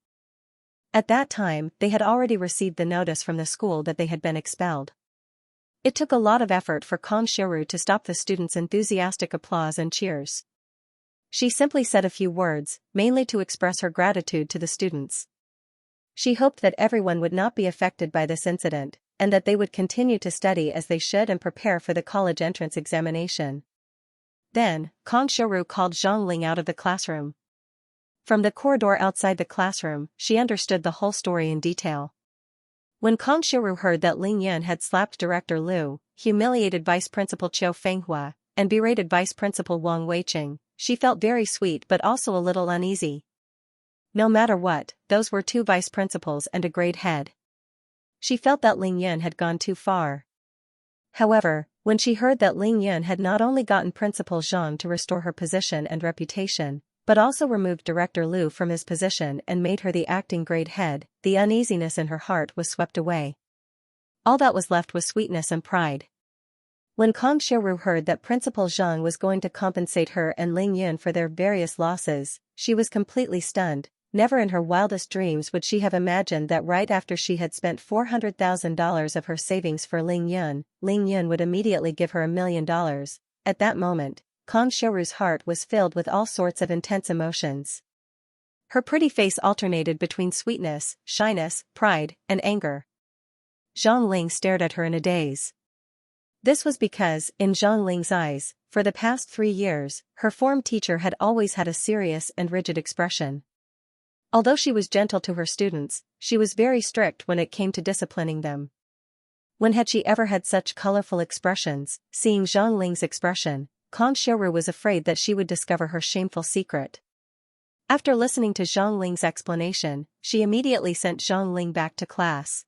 Speaker 1: At that time, they had already received the notice from the school that they had been expelled. It took a lot of effort for Kang Xiaoru to stop the students' enthusiastic applause and cheers. She simply said a few words, mainly to express her gratitude to the students. She hoped that everyone would not be affected by this incident, and that they would continue to study as they should and prepare for the college entrance examination. Then, Kang Xiaoru called Zhang Ling out of the classroom. From the corridor outside the classroom, she understood the whole story in detail. When Kang Xiaoru heard that Ling Yun had slapped Director Liu, humiliated Vice Principal Qiu Fenghua, and berated Vice Principal Wang Weiqing, she felt very sweet but also a little uneasy. No matter what, those were two vice principals and a grade head. She felt that Ling Yun had gone too far. However, when she heard that Ling Yun had not only gotten Principal Zhang to restore her position and reputation, but also removed Director Liu from his position and made her the acting grade head, the uneasiness in her heart was swept away. All that was left was sweetness and pride. When Kang Xiaoru heard that Principal Zhang was going to compensate her and Ling Yun for their various losses, she was completely stunned. Never in her wildest dreams would she have imagined that right after she had spent $400,000 of her savings for Ling Yun would immediately give her $1 million. At that moment, Kang Xiaoru's heart was filled with all sorts of intense emotions. Her pretty face alternated between sweetness, shyness, pride, and anger. Zhang Ling stared at her in a daze. This was because, in Zhang Ling's eyes, for the past 3 years, her form teacher had always had a serious and rigid expression. Although she was gentle to her students, she was very strict when it came to disciplining them. When had she ever had such colorful expressions? Seeing Zhang Ling's expression, Kang Xiaoru was afraid that she would discover her shameful secret. After listening to Zhang Ling's explanation, she immediately sent Zhang Ling back to class.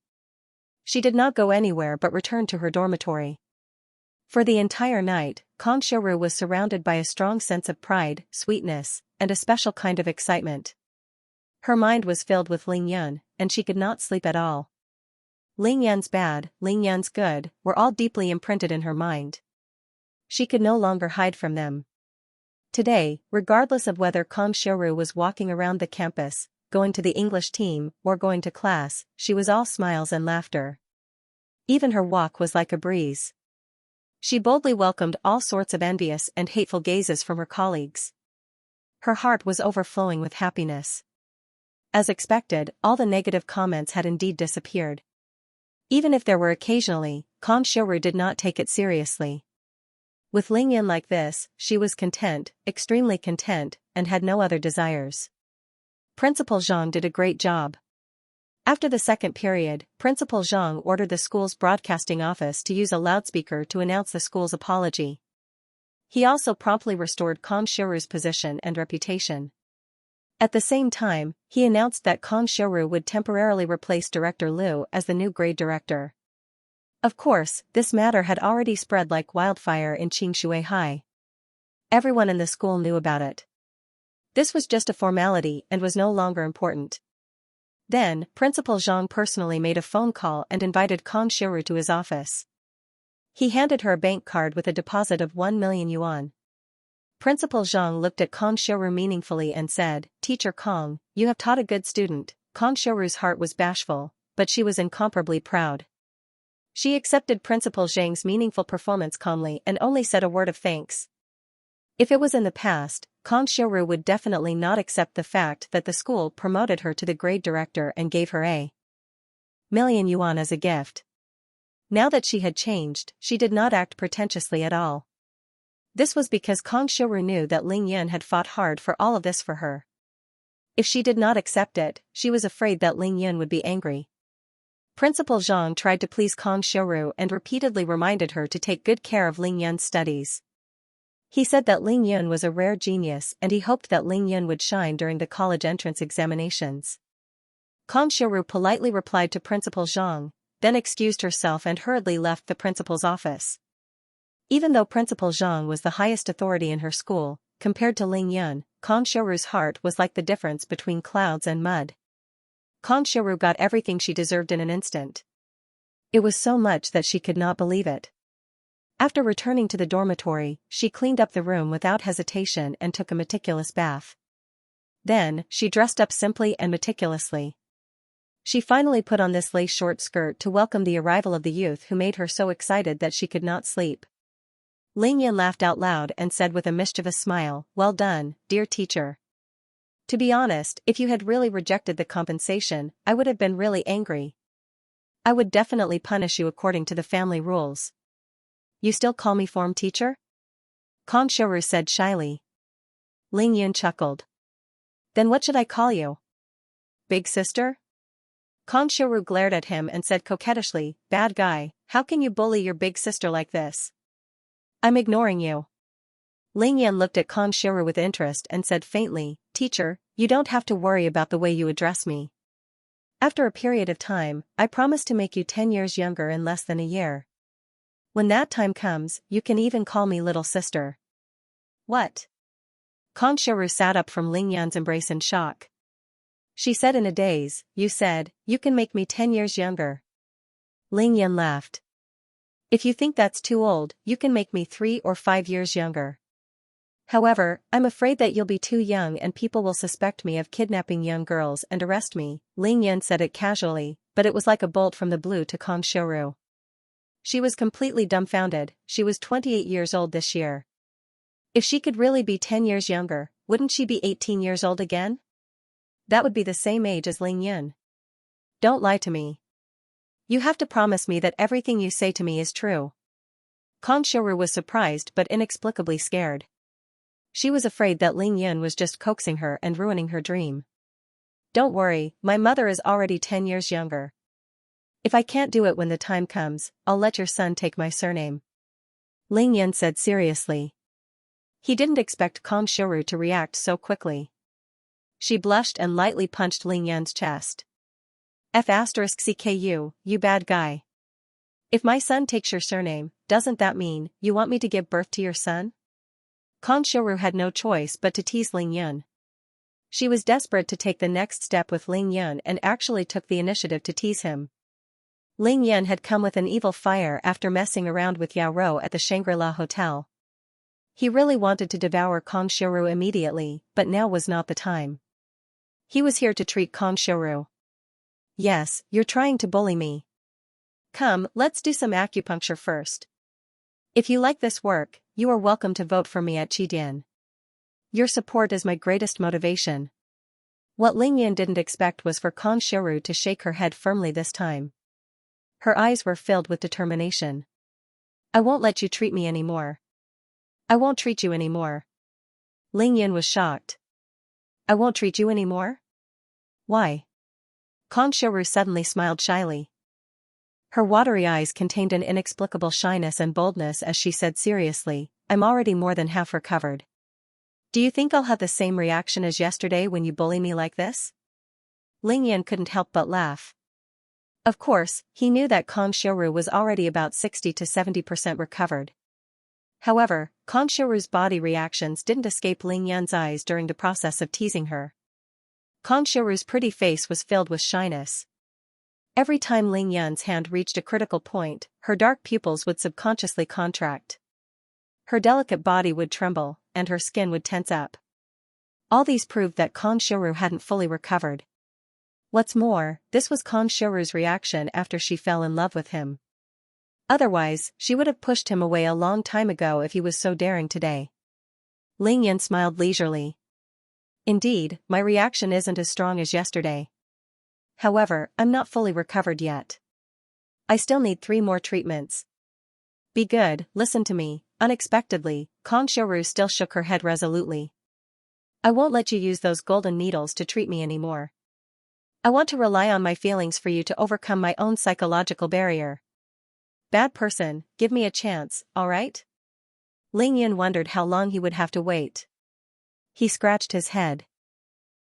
Speaker 1: She did not go anywhere but returned to her dormitory. For the entire night, Kang Xiaoru was surrounded by a strong sense of pride, sweetness, and a special kind of excitement. Her mind was filled with Ling Yun, and she could not sleep at all. Ling Yun's bad, Ling Yun's good, were all deeply imprinted in her mind. She could no longer hide from them. Today, regardless of whether Kang Xiaoru was walking around the campus, going to the English team, or going to class, she was all smiles and laughter. Even her walk was like a breeze. She boldly welcomed all sorts of envious and hateful gazes from her colleagues. Her heart was overflowing with happiness. As expected, all the negative comments had indeed disappeared. Even if there were occasionally, Kang Xiuru did not take it seriously. With Ling Yan like this, she was content, extremely content, and had no other desires. Principal Zhang did a great job. After the second period, Principal Zhang ordered the school's broadcasting office to use a loudspeaker to announce the school's apology. He also promptly restored Kang Xiuru's position and reputation. At the same time, he announced that Kang Xiuru would temporarily replace Director Liu as the new grade director. Of course, this matter had already spread like wildfire in Qingshui High. Everyone in the school knew about it. This was just a formality and was no longer important. Then, Principal Zhang personally made a phone call and invited Kang Xiuru to his office. He handed her a bank card with a deposit of 1 million yuan. Principal Zhang looked at Kang Xiuru meaningfully and said, "Teacher Kang, you have taught a good student." Kang Xiuru's heart was bashful, but she was incomparably proud. She accepted Principal Zhang's meaningful performance calmly and only said a word of thanks. If it was in the past, Kang Xiuru would definitely not accept the fact that the school promoted her to the grade director and gave her a million yuan as a gift. Now that she had changed, she did not act pretentiously at all. This was because Kang Xiuru knew that Ling Yan had fought hard for all of this for her. If she did not accept it, she was afraid that Ling Yan would be angry. Principal Zhang tried to please Kang Xiuru and repeatedly reminded her to take good care of Ling Yan's studies. He said that Ling Yan was a rare genius and he hoped that Ling Yan would shine during the college entrance examinations. Kang Xiuru politely replied to Principal Zhang, then excused herself and hurriedly left the principal's office. Even though Principal Zhang was the highest authority in her school, compared to Ling Yan, Kang Xiuru's heart was like the difference between clouds and mud. Kang Xiuru got everything she deserved in an instant. It was so much that she could not believe it. After returning to the dormitory, she cleaned up the room without hesitation and took a meticulous bath. Then, she dressed up simply and meticulously. She finally put on this lace short skirt to welcome the arrival of the youth who made her so excited that she could not sleep. Ling Yan laughed out loud and said with a mischievous smile, "Well done, dear teacher. To be honest, if you had really rejected the compensation, I would have been really angry. I would definitely punish you according to the family rules." "You still call me form teacher?" Kang Xiuru said shyly. Ling Yan chuckled. "Then what should I call you? Big sister?" Kang Xiuru glared at him and said coquettishly, "Bad guy, how can you bully your big sister like this?" "I'm ignoring you." Ling Yan looked at Kang Xiuru with interest and said faintly, "Teacher, you don't have to worry about the way you address me. After a period of time, I promise to make you 10 years younger in less than a year. When that time comes, you can even call me little sister." "What?" Kang Xiuru sat up from Ling Yan's embrace in shock. She said in a daze, "You said, you can make me 10 years younger." Ling Yan laughed. "If you think that's too old, you can make me 3 or 5 years younger. However, I'm afraid that you'll be too young and people will suspect me of kidnapping young girls and arrest me." Ling Yan said it casually, but it was like a bolt from the blue to Kang Xiuru. She was completely dumbfounded. She was 28 years old this year. If she could really be 10 years younger, wouldn't she be 18 years old again? That would be the same age as Ling Yan. "Don't lie to me. You have to promise me that everything you say to me is true." Kang Xiuru was surprised but inexplicably scared. She was afraid that Ling Yan was just coaxing her and ruining her dream. "Don't worry, my mother is already 10 years younger. If I can't do it when the time comes, I'll let your son take my surname," Ling Yan said seriously. He didn't expect Kang Xiuru to react so quickly. She blushed and lightly punched Ling Yan's chest. "F***CKU, you bad guy. If my son takes your surname, doesn't that mean you want me to give birth to your son?" Kang Xiuru had no choice but to tease Ling Yan. She was desperate to take the next step with Ling Yan and actually took the initiative to tease him. Ling Yan had come with an evil fire after messing around with Yao Rou at the Shangri-La Hotel. He really wanted to devour Kang Xiuru immediately, but now was not the time. He was here to treat Kang Xiuru. "Yes, you're trying to bully me. Come, let's do some acupuncture first. If you like this work, you are welcome to vote for me at Qidian. Your support is my greatest motivation." What Ling Yan didn't expect was for Kang Xiuru to shake her head firmly this time. Her eyes were filled with determination. I won't let you treat me anymore. I won't treat you anymore. Ling Yan was shocked. I won't treat you anymore? Why? Kang Xiuru suddenly smiled shyly. Her watery eyes contained an inexplicable shyness and boldness as she said seriously, I'm already more than half recovered. Do you think I'll have the same reaction as yesterday when you bully me like this? Ling Yan couldn't help but laugh. Of course, he knew that Kang Xiuru was already about 60 to 70% recovered. However, Kang Xiuru's body reactions didn't escape Ling Yan's eyes during the process of teasing her. Kang Xiuru's pretty face was filled with shyness. Every time Ling Yan's hand reached a critical point, her dark pupils would subconsciously contract. Her delicate body would tremble, and her skin would tense up. All these proved that Kang Xiuru hadn't fully recovered. What's more, this was Kang Xiuru's reaction after she fell in love with him. Otherwise, she would have pushed him away a long time ago if he was so daring today. Ling Yan smiled leisurely. Indeed, my reaction isn't as strong as yesterday. However, I'm not fully recovered yet. I still need 3 more treatments. Be good, listen to me. Unexpectedly, Kang Xiuru still shook her head resolutely. I won't let you use those golden needles to treat me anymore. I want to rely on my feelings for you to overcome my own psychological barrier. Bad person, give me a chance, alright? Ling Yan wondered how long he would have to wait. He scratched his head.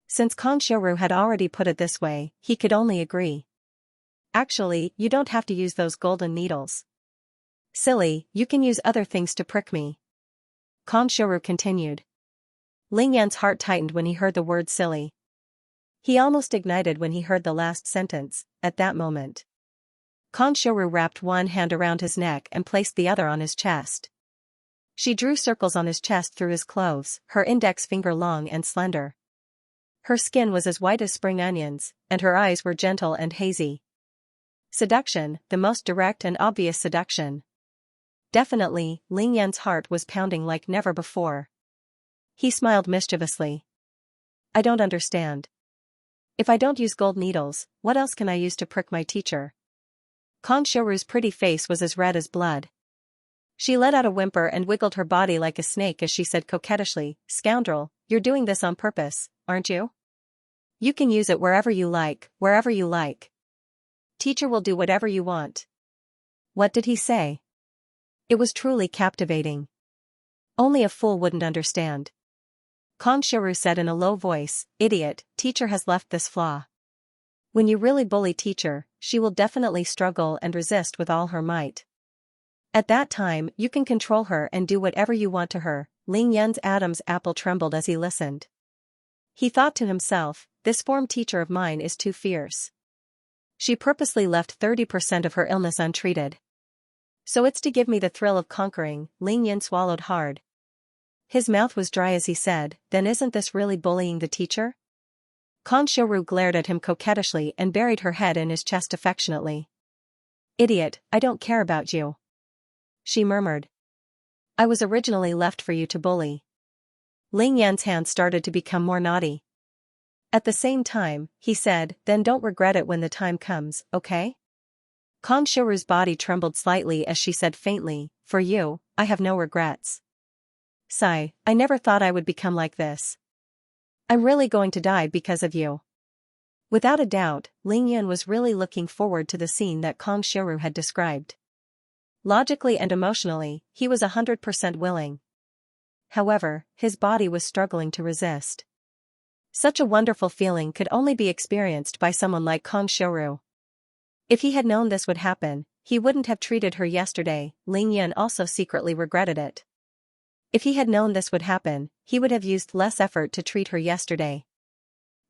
Speaker 1: Since Kang Xiuru had already put it this way, he could only agree. Actually, you don't have to use those golden needles. Silly, you can use other things to prick me. Kang Xiuru continued. Ling Yan's heart tightened when he heard the word silly. He almost ignited when he heard the last sentence. At that moment, Kang Xiuru wrapped one hand around his neck and placed the other on his chest. She drew circles on his chest through his clothes, her index finger long and slender. Her skin was as white as spring onions, and her eyes were gentle and hazy. Seduction, the most direct and obvious seduction. Definitely, Ling Yan's heart was pounding like never before. He smiled mischievously. I don't understand. If I don't use gold needles, what else can I use to prick my teacher? Kang Xiuru's pretty face was as red as blood. She let out a whimper and wiggled her body like a snake as she said coquettishly, Scoundrel, you're doing this on purpose, aren't you? You can use it wherever you like, wherever you like. Teacher will do whatever you want. What did he say? It was truly captivating. Only a fool wouldn't understand. Kang Xiuru said in a low voice, Idiot, teacher has left this flaw. When you really bully teacher, she will definitely struggle and resist with all her might. At that time, you can control her and do whatever you want to her. Ling Yan's Adam's apple trembled as he listened. He thought to himself, this form teacher of mine is too fierce. She purposely left 30% of her illness untreated. So it's to give me the thrill of conquering. Ling Yan swallowed hard. His mouth was dry as he said, then isn't this really bullying the teacher? Kang Xiuru glared at him coquettishly and buried her head in his chest affectionately. Idiot, I don't care about you. She murmured. I was originally left for you to bully. Ling Yan's hands started to become more naughty. At the same time, he said, then don't regret it when the time comes, okay? Kang Xiuru's body trembled slightly as she said faintly, for you, I have no regrets. Sigh, I never thought I would become like this. I'm really going to die because of you. Without a doubt, Ling Yan was really looking forward to the scene that Kang Xiuru had described. Logically and emotionally, he was 100% willing. However, his body was struggling to resist. Such a wonderful feeling could only be experienced by someone like Kang Xiuru. If he had known this would happen, he wouldn't have treated her yesterday. Ling Yan also secretly regretted it. If he had known this would happen, he would have used less effort to treat her yesterday.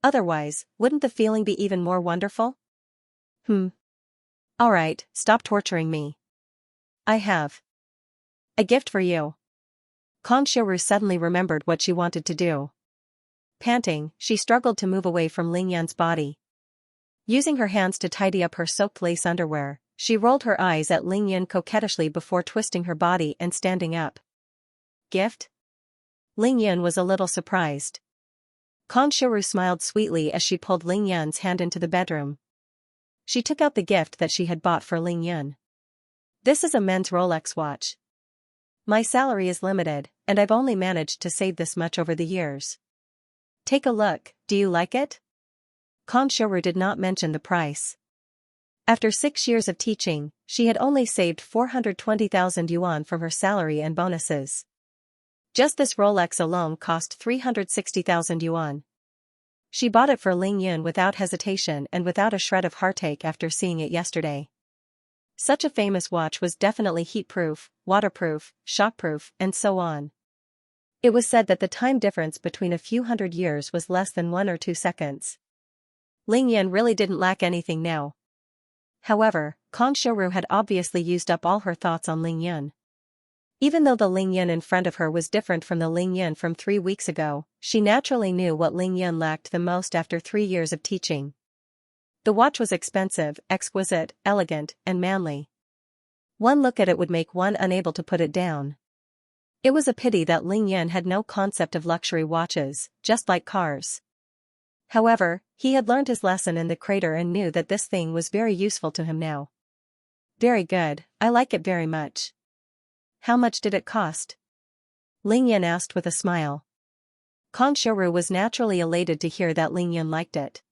Speaker 1: Otherwise, wouldn't the feeling be even more wonderful? Alright, stop torturing me. I have a gift for you. Kang Xiuru suddenly remembered what she wanted to do. Panting, she struggled to move away from Ling Yan's body. Using her hands to tidy up her soaked lace underwear, she rolled her eyes at Ling Yan coquettishly before twisting her body and standing up. Gift? Ling Yan was a little surprised. Kang Xiaoru smiled sweetly as she pulled Ling Yan's hand into the bedroom. She took out the gift that she had bought for Ling Yan. This is a men's Rolex watch. My salary is limited, and I've only managed to save this much over the years. Take a look, do you like it? Kang Xiaoru did not mention the price. After 6 years of teaching, she had only saved 420,000 yuan from her salary and bonuses. Just this Rolex alone cost 360,000 yuan. She bought it for Ling Yun without hesitation and without a shred of heartache after seeing it yesterday. Such a famous watch was definitely heat-proof, waterproof, shockproof, and so on. It was said that the time difference between a few hundred years was less than 1 or 2 seconds. Ling Yun really didn't lack anything now. However, Kang Xiaoru had obviously used up all her thoughts on Ling Yun. Even though the Ling Yun in front of her was different from the Ling Yun from 3 weeks ago, she naturally knew what Ling Yun lacked the most after 3 years of teaching. The watch was expensive, exquisite, elegant, and manly. One look at it would make one unable to put it down. It was a pity that Ling Yun had no concept of luxury watches, just like cars. However, he had learned his lesson in the crater and knew that this thing was very useful to him now. Very good, I like it very much. How much did it cost? Ling Yun asked with a smile. Kang Xiaoru was naturally elated to hear that Ling Yun liked it.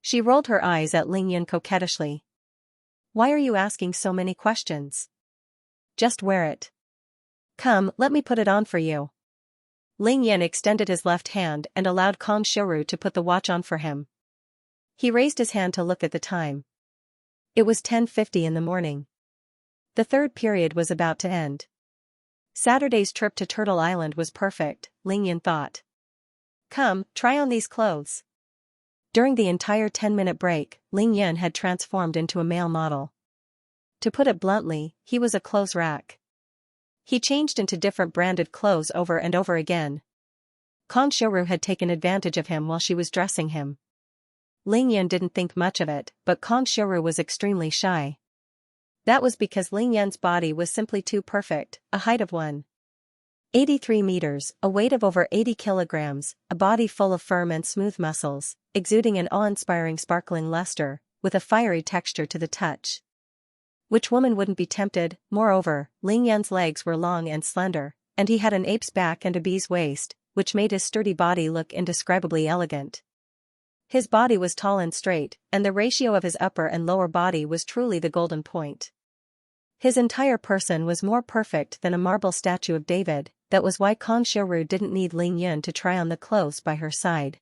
Speaker 1: She rolled her eyes at Ling Yun coquettishly. Why are you asking so many questions? Just wear it. Come, let me put it on for you. Ling Yan extended his left hand and allowed Kang Xiaoru to put the watch on for him. He raised his hand to look at the time. It was 10:50 in the morning. The third period was about to end. Saturday's trip to Turtle Island was perfect, Ling Yan thought. Come, try on these clothes. During the entire 10-minute break, Ling Yan had transformed into a male model. To put it bluntly, he was a clothes rack. He changed into different branded clothes over and over again. Kang Xiaoru had taken advantage of him while she was dressing him. Ling Yan didn't think much of it, but Kang Xiaoru was extremely shy. That was because Ling Yan's body was simply too perfect, a height of 1.83 meters, a weight of over 80 kilograms, a body full of firm and smooth muscles, exuding an awe-inspiring sparkling luster, with a fiery texture to the touch. Which woman wouldn't be tempted? Moreover, Ling Yan's legs were long and slender, and he had an ape's back and a bee's waist, which made his sturdy body look indescribably elegant. His body was tall and straight, and the ratio of his upper and lower body was truly the golden point. His entire person was more perfect than a marble statue of David. That was why Kang Xiaoru didn't need Ling Yun to try on the clothes by her side.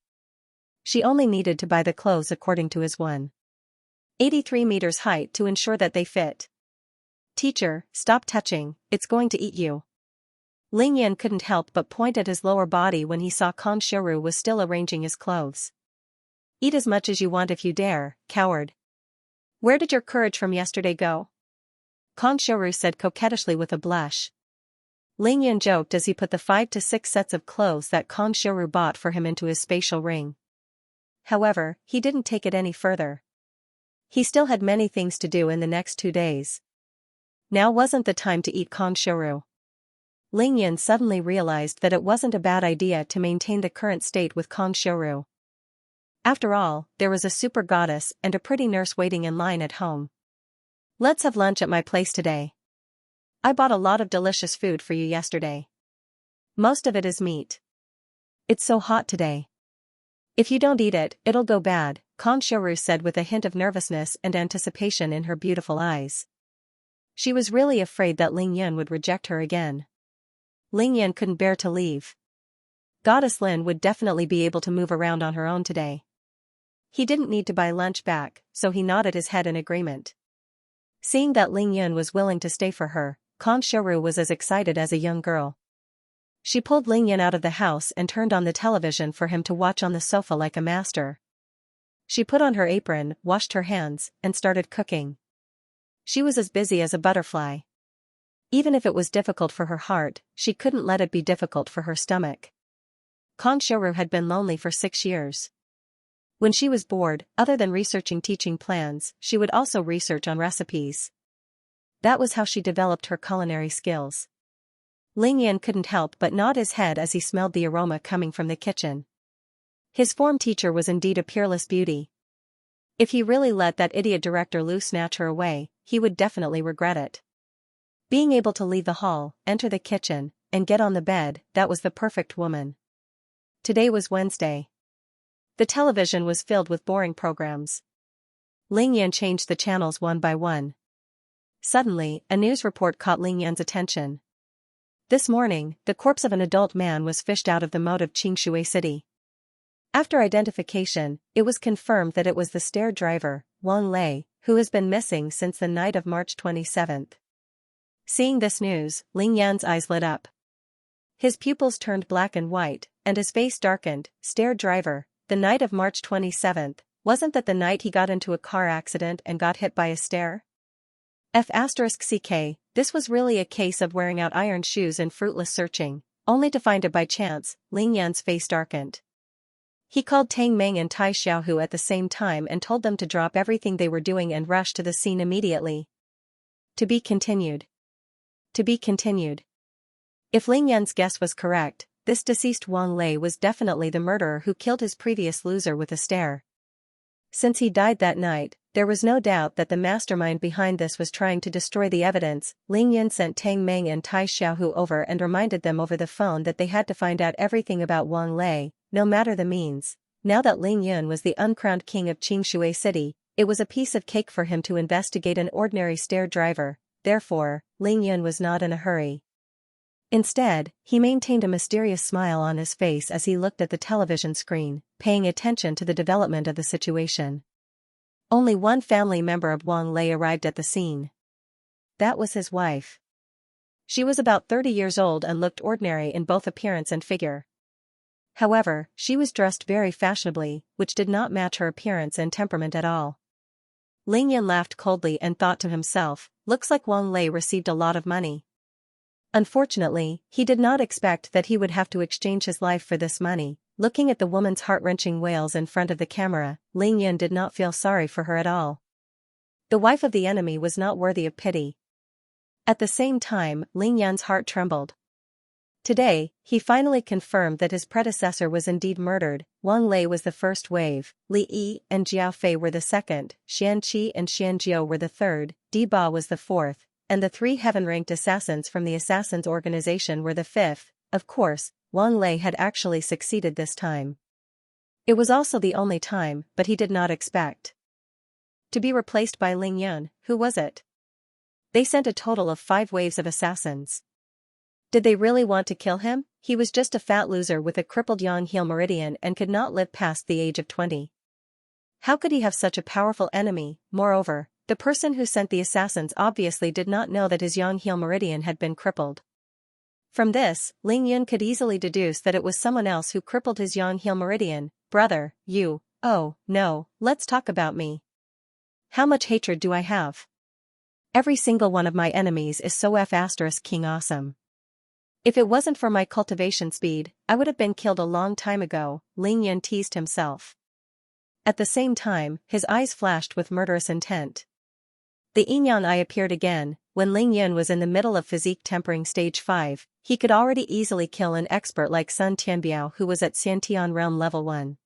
Speaker 1: She only needed to buy the clothes according to his 1.83 meters height to ensure that they fit. Teacher, stop touching, it's going to eat you. Ling Yan couldn't help but point at his lower body when he saw Kang Xiaoru was still arranging his clothes. Eat as much as you want if you dare, coward. Where did your courage from yesterday go? Kang Xiaoru said coquettishly with a blush. Ling Yan joked as he put the 5 to 6 sets of clothes that Kang Xiaoru bought for him into his spatial ring. However, he didn't take it any further. He still had many things to do in the next 2 days. Now wasn't the time to eat Kang Xiaoru. Ling Yan suddenly realized that it wasn't a bad idea to maintain the current state with Kang Xiaoru. After all, there was a super goddess and a pretty nurse waiting in line at home. Let's have lunch at my place today. I bought a lot of delicious food for you yesterday. Most of it is meat. It's so hot today. If you don't eat it, it'll go bad, Kang Xiaoru said with a hint of nervousness and anticipation in her beautiful eyes. She was really afraid that Ling Yan would reject her again. Ling Yan couldn't bear to leave. Goddess Lin would definitely be able to move around on her own today. He didn't need to buy lunch back, so he nodded his head in agreement. Seeing that Ling Yan was willing to stay for her, Kang Xiaoru was as excited as a young girl. She pulled Ling Yan out of the house and turned on the television for him to watch on the sofa like a master. She put on her apron, washed her hands, and started cooking. She was as busy as a butterfly. Even if it was difficult for her heart, she couldn't let it be difficult for her stomach. Kang Xiaoru had been lonely for 6 years. When she was bored, other than researching teaching plans, she would also research on recipes. That was how she developed her culinary skills. Ling Yan couldn't help but nod his head as he smelled the aroma coming from the kitchen. His form teacher was indeed a peerless beauty. If he really let that idiot director Lu snatch her away, he would definitely regret it. Being able to leave the hall, enter the kitchen, and get on the bed, that was the perfect woman. Today was Wednesday. The television was filled with boring programs. Ling Yan changed the channels one by one. Suddenly, a news report caught Ling Yan's attention. This morning, the corpse of an adult man was fished out of the moat of Xianxia City. After identification, it was confirmed that it was the stair driver, Wang Lei, who has been missing since the night of March 27. Seeing this news, Ling Yan's eyes lit up. His pupils turned black and white, and his face darkened. Stair driver, the night of March 27, wasn't that the night he got into a car accident and got hit by a stair? F***ck, this was really a case of wearing out iron shoes and fruitless searching, only to find it by chance. Ling Yan's face darkened. He called Tang Meng and Tai Xiaohu at the same time and told them to drop everything they were doing and rush to the scene immediately. To be continued. To be continued. If Ling Yan's guess was correct, this deceased Wang Lei was definitely the murderer who killed his previous loser with a stare. Since he died that night, there was no doubt that the mastermind behind this was trying to destroy the evidence. Ling Yan sent Tang Meng and Tai Xiaohu over and reminded them over the phone that they had to find out everything about Wang Lei, no matter the means. Now that Ling Yan was the uncrowned king of Xianxia City, it was a piece of cake for him to investigate an ordinary stair driver. Therefore, Ling Yan was not in a hurry. Instead, he maintained a mysterious smile on his face as he looked at the television screen, paying attention to the development of the situation. Only one family member of Wang Lei arrived at the scene. That was his wife. She was about 30 years old and looked ordinary in both appearance and figure. However, she was dressed very fashionably, which did not match her appearance and temperament at all. Ling Yan laughed coldly and thought to himself, looks like Wang Lei received a lot of money. Unfortunately, he did not expect that he would have to exchange his life for this money. Looking at the woman's heart-wrenching wails in front of the camera, Ling Yan did not feel sorry for her at all. The wife of the enemy was not worthy of pity. At the same time, Ling Yan's heart trembled. Today, he finally confirmed that his predecessor was indeed murdered. Wang Lei was the first wave, Li Yi and Jiao Fei were the second, Xianqi and Xianjiu were the third, Di Ba was the fourth, and the 3 heaven-ranked assassins from the Assassins organization were the fifth. Of course, Wang Lei had actually succeeded this time. It was also the only time, but he did not expect to be replaced by Ling Yan. Who was it? They sent a total of 5 waves of assassins. Did they really want to kill him? He was just a fat loser with a crippled yang heel meridian and could not live past the age of 20. How could he have such a powerful enemy? Moreover, the person who sent the assassins obviously did not know that his yang heel meridian had been crippled. From this, Ling Yan could easily deduce that it was someone else who crippled his yang heel meridian. Brother, you, oh, no, let's talk about me. How much hatred do I have? Every single one of my enemies is so king awesome. If it wasn't for my cultivation speed, I would have been killed a long time ago, Ling Yan teased himself. At the same time, his eyes flashed with murderous intent. The yin-yang eye appeared again. When Ling Yan was in the middle of physique tempering stage 5, he could already easily kill an expert like Sun Tianbiao who was at Xiantian realm level 1.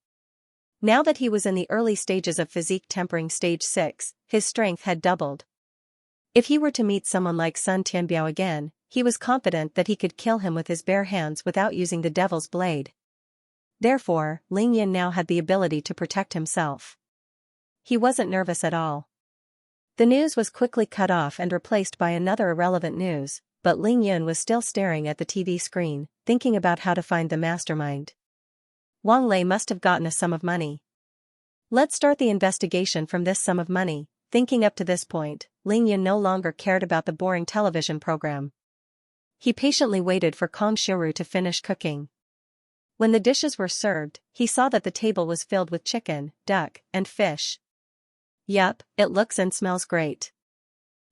Speaker 1: Now that he was in the early stages of physique tempering stage 6, his strength had doubled. If he were to meet someone like Sun Tianbiao again, he was confident that he could kill him with his bare hands without using the devil's blade. Therefore, Ling Yan now had the ability to protect himself. He wasn't nervous at all. The news was quickly cut off and replaced by another irrelevant news, but Ling Yan was still staring at the TV screen, thinking about how to find the mastermind. Wang Lei must have gotten a sum of money. Let's start the investigation from this sum of money. Thinking up to this point, Ling Yan no longer cared about the boring television program. He patiently waited for Kong Shiru to finish cooking. When the dishes were served, he saw that the table was filled with chicken, duck, and fish. Yup, it looks and smells great.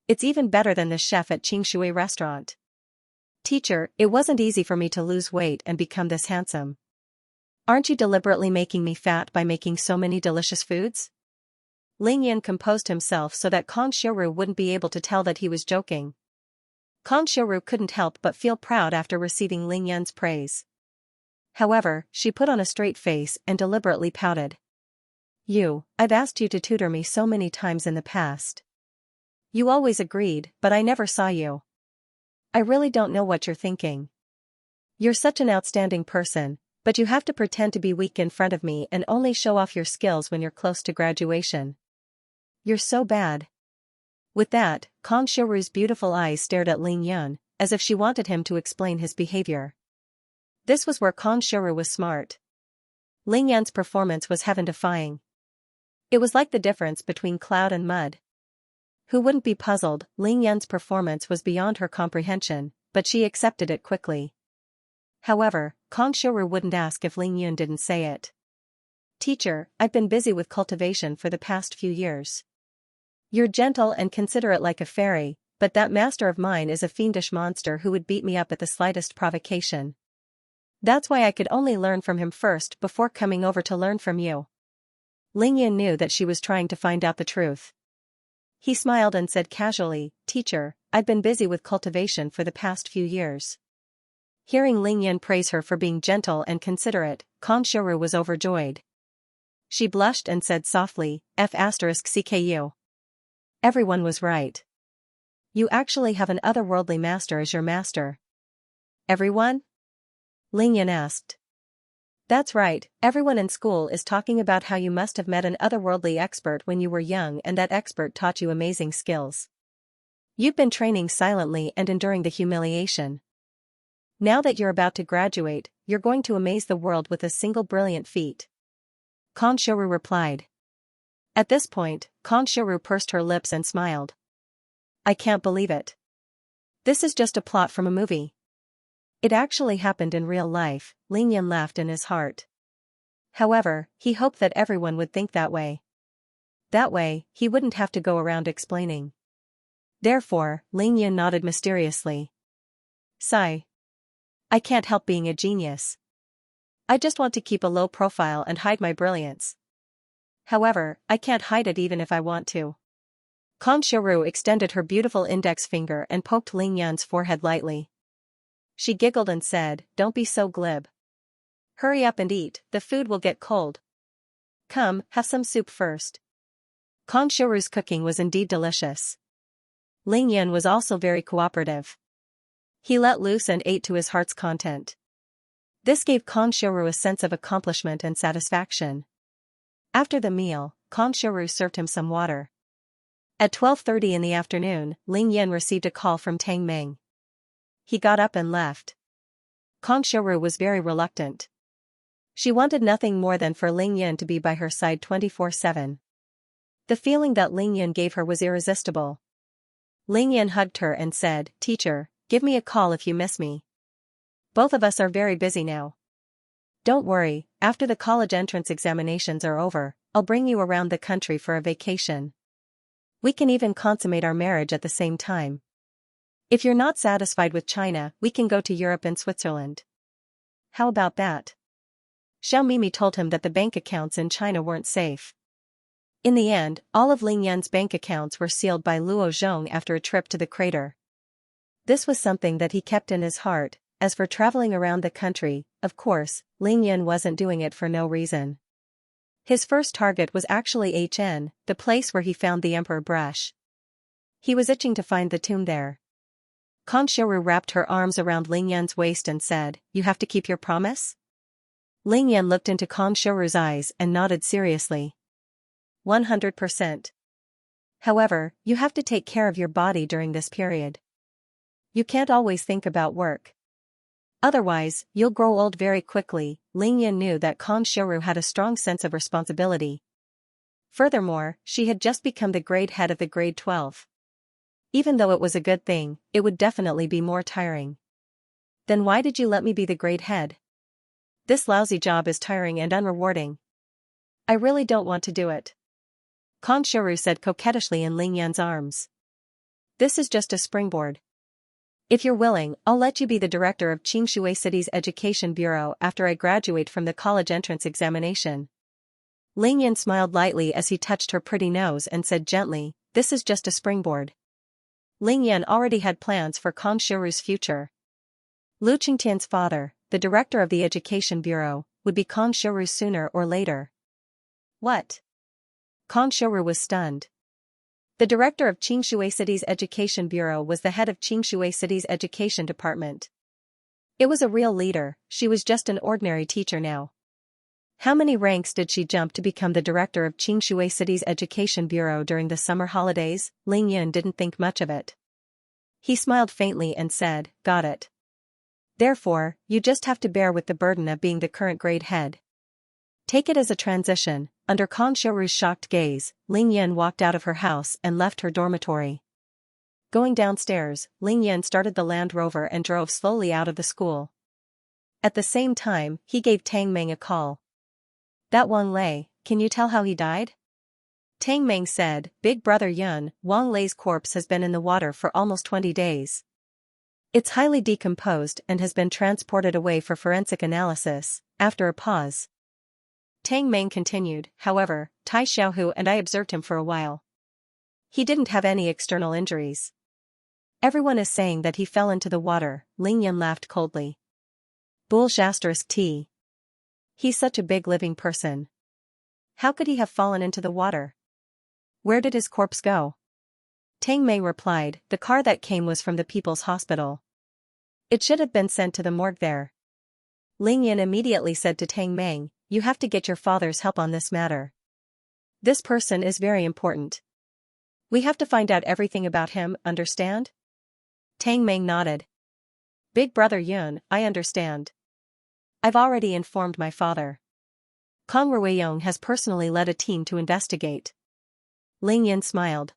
Speaker 1: It's even better than the chef at Xianxia restaurant. Teacher, it wasn't easy for me to lose weight and become this handsome. Aren't you deliberately making me fat by making so many delicious foods? Ling Yan composed himself so that Kong Shiru wouldn't be able to tell that he was joking. Kong Shiru couldn't help but feel proud after receiving Ling Yan's praise. However, she put on a straight face and deliberately pouted. I've asked you to tutor me so many times in the past. You always agreed, but I never saw you. I really don't know what you're thinking. You're such an outstanding person, but you have to pretend to be weak in front of me and only show off your skills when you're close to graduation. You're so bad. With that, Kang Xiuru's beautiful eyes stared at Ling Yun, as if she wanted him to explain his behavior. This was where Kang Xiuru was smart. Ling Yun's performance was heaven-defying. It was like the difference between cloud and mud. Who wouldn't be puzzled? Ling Yun's performance was beyond her comprehension, but she accepted it quickly. However, Kang Xiuru wouldn't ask if Ling Yun didn't say it. Teacher, I've been busy with cultivation for the past few years. You're gentle and considerate like a fairy, but that master of mine is a fiendish monster who would beat me up at the slightest provocation. That's why I could only learn from him first before coming over to learn from you. Ling Yun knew that she was trying to find out the truth. He smiled and said casually, Teacher, I've been busy with cultivation for the past few years. Hearing Ling Yun praise her for being gentle and considerate, Kang Xiuru was overjoyed. She blushed and said softly, F***CKU. Everyone was right. You actually have an otherworldly master as your master. Everyone? Ling Yun asked. That's right, everyone in school is talking about how you must have met an otherworldly expert when you were young and that expert taught you amazing skills. You've been training silently and enduring the humiliation. Now that you're about to graduate, you're going to amaze the world with a single brilliant feat. Kang Xiuru replied. At this point, Kang Xiuru pursed her lips and smiled. I can't believe it. This is just a plot from a movie. It actually happened in real life. Ling Yun laughed in his heart. However, he hoped that everyone would think that way. That way, he wouldn't have to go around explaining. Therefore, Ling Yun nodded mysteriously. Sigh. I can't help being a genius. I just want to keep a low profile and hide my brilliance. However, I can't hide it even if I want to. Kang Xiuru extended her beautiful index finger and poked Ling Yun's forehead lightly. She giggled and said, Don't be so glib. Hurry up and eat, the food will get cold. Come, have some soup first. Kang Xiuru's cooking was indeed delicious. Ling Yun was also very cooperative. He let loose and ate to his heart's content. This gave Kang Xiuru a sense of accomplishment and satisfaction. After the meal, Kang Xiuru served him some water. At 12:30 in the afternoon, Ling Yun received a call from Tang Meng. He got up and left. Kang Xiuru was very reluctant. She wanted nothing more than for Ling Yun to be by her side 24/7. The feeling that Ling Yun gave her was irresistible. Ling Yun hugged her and said, Teacher, give me a call if you miss me. Both of us are very busy now. Don't worry, after the college entrance examinations are over, I'll bring you around the country for a vacation. We can even consummate our marriage at the same time. If you're not satisfied with China, we can go to Europe and Switzerland. How about that? Xiao Mimi told him that the bank accounts in China weren't safe. In the end, all of Ling Yun's bank accounts were sealed by Luo Zhong after a trip to the crater. This was something that he kept in his heart. As for traveling around the country, of course, Ling Yun wasn't doing it for no reason. His first target was actually HN, the place where he found the Emperor Brush. He was itching to find the tomb there. Kang Xiuru wrapped her arms around Ling Yun's waist and said, You have to keep your promise? Ling Yun looked into Kang Xiuru's eyes and nodded seriously. 100%. However, you have to take care of your body during this period. You can't always think about work. Otherwise, you'll grow old very quickly. Ling Yun knew that Kang Xiuru had a strong sense of responsibility. Furthermore, she had just become the grade head of the grade 12. Even though it was a good thing, it would definitely be more tiring. Then why did you let me be the grade head? This lousy job is tiring and unrewarding. I really don't want to do it. Kang Xiuru said coquettishly in Ling Yun's arms. This is just a springboard. If you're willing, I'll let you be the director of Qingshui City's Education Bureau after I graduate from the college entrance examination. Ling Yun smiled lightly as he touched her pretty nose and said gently, This is just a springboard. Ling Yun already had plans for Kang Xiuru's future. Lu Qingtian's father, the director of the Education Bureau, would be Kong Shuru sooner or later. What? Kong Shuru was stunned. The director of Xianxia City's Education Bureau was the head of Xianxia City's Education Department. It was a real leader. She was just an ordinary teacher now. How many ranks did she jump to become the director of Xianxia City's Education Bureau during the summer holidays? Ling Yun didn't think much of it. He smiled faintly and said, "Got it. Therefore, you just have to bear with the burden of being the current grade head. Take it as a transition." Under Kong Shuru's shocked gaze, Ling Yun walked out of her house and left her dormitory. Going downstairs, Ling Yun started the Land Rover and drove slowly out of the school. At the same time, he gave Tang Meng a call. "That Wang Lei, can you tell how he died?" Tang Meng said, "Big brother Yun, Wang Lei's corpse has been in the water for almost 20 days. It's highly decomposed and has been transported away for forensic analysis." After a pause, Tang Meng continued, "However, Tai Xiaohu and I observed him for a while. He didn't have any external injuries. Everyone is saying that he fell into the water." Ling Yun laughed coldly. T. He's such a big living person. How could he have fallen into the water? Where did his corpse go? Tang Mei replied, "The car that came was from the People's Hospital. It should have been sent to the morgue there." Ling Yun immediately said to Tang Meng, "You have to get your father's help on this matter. This person is very important. We have to find out everything about him, understand?" Tang Meng nodded. "Big brother Yun, I understand. I've already informed my father. Kong Ruiyong has personally led a team to investigate." Ling Yun smiled.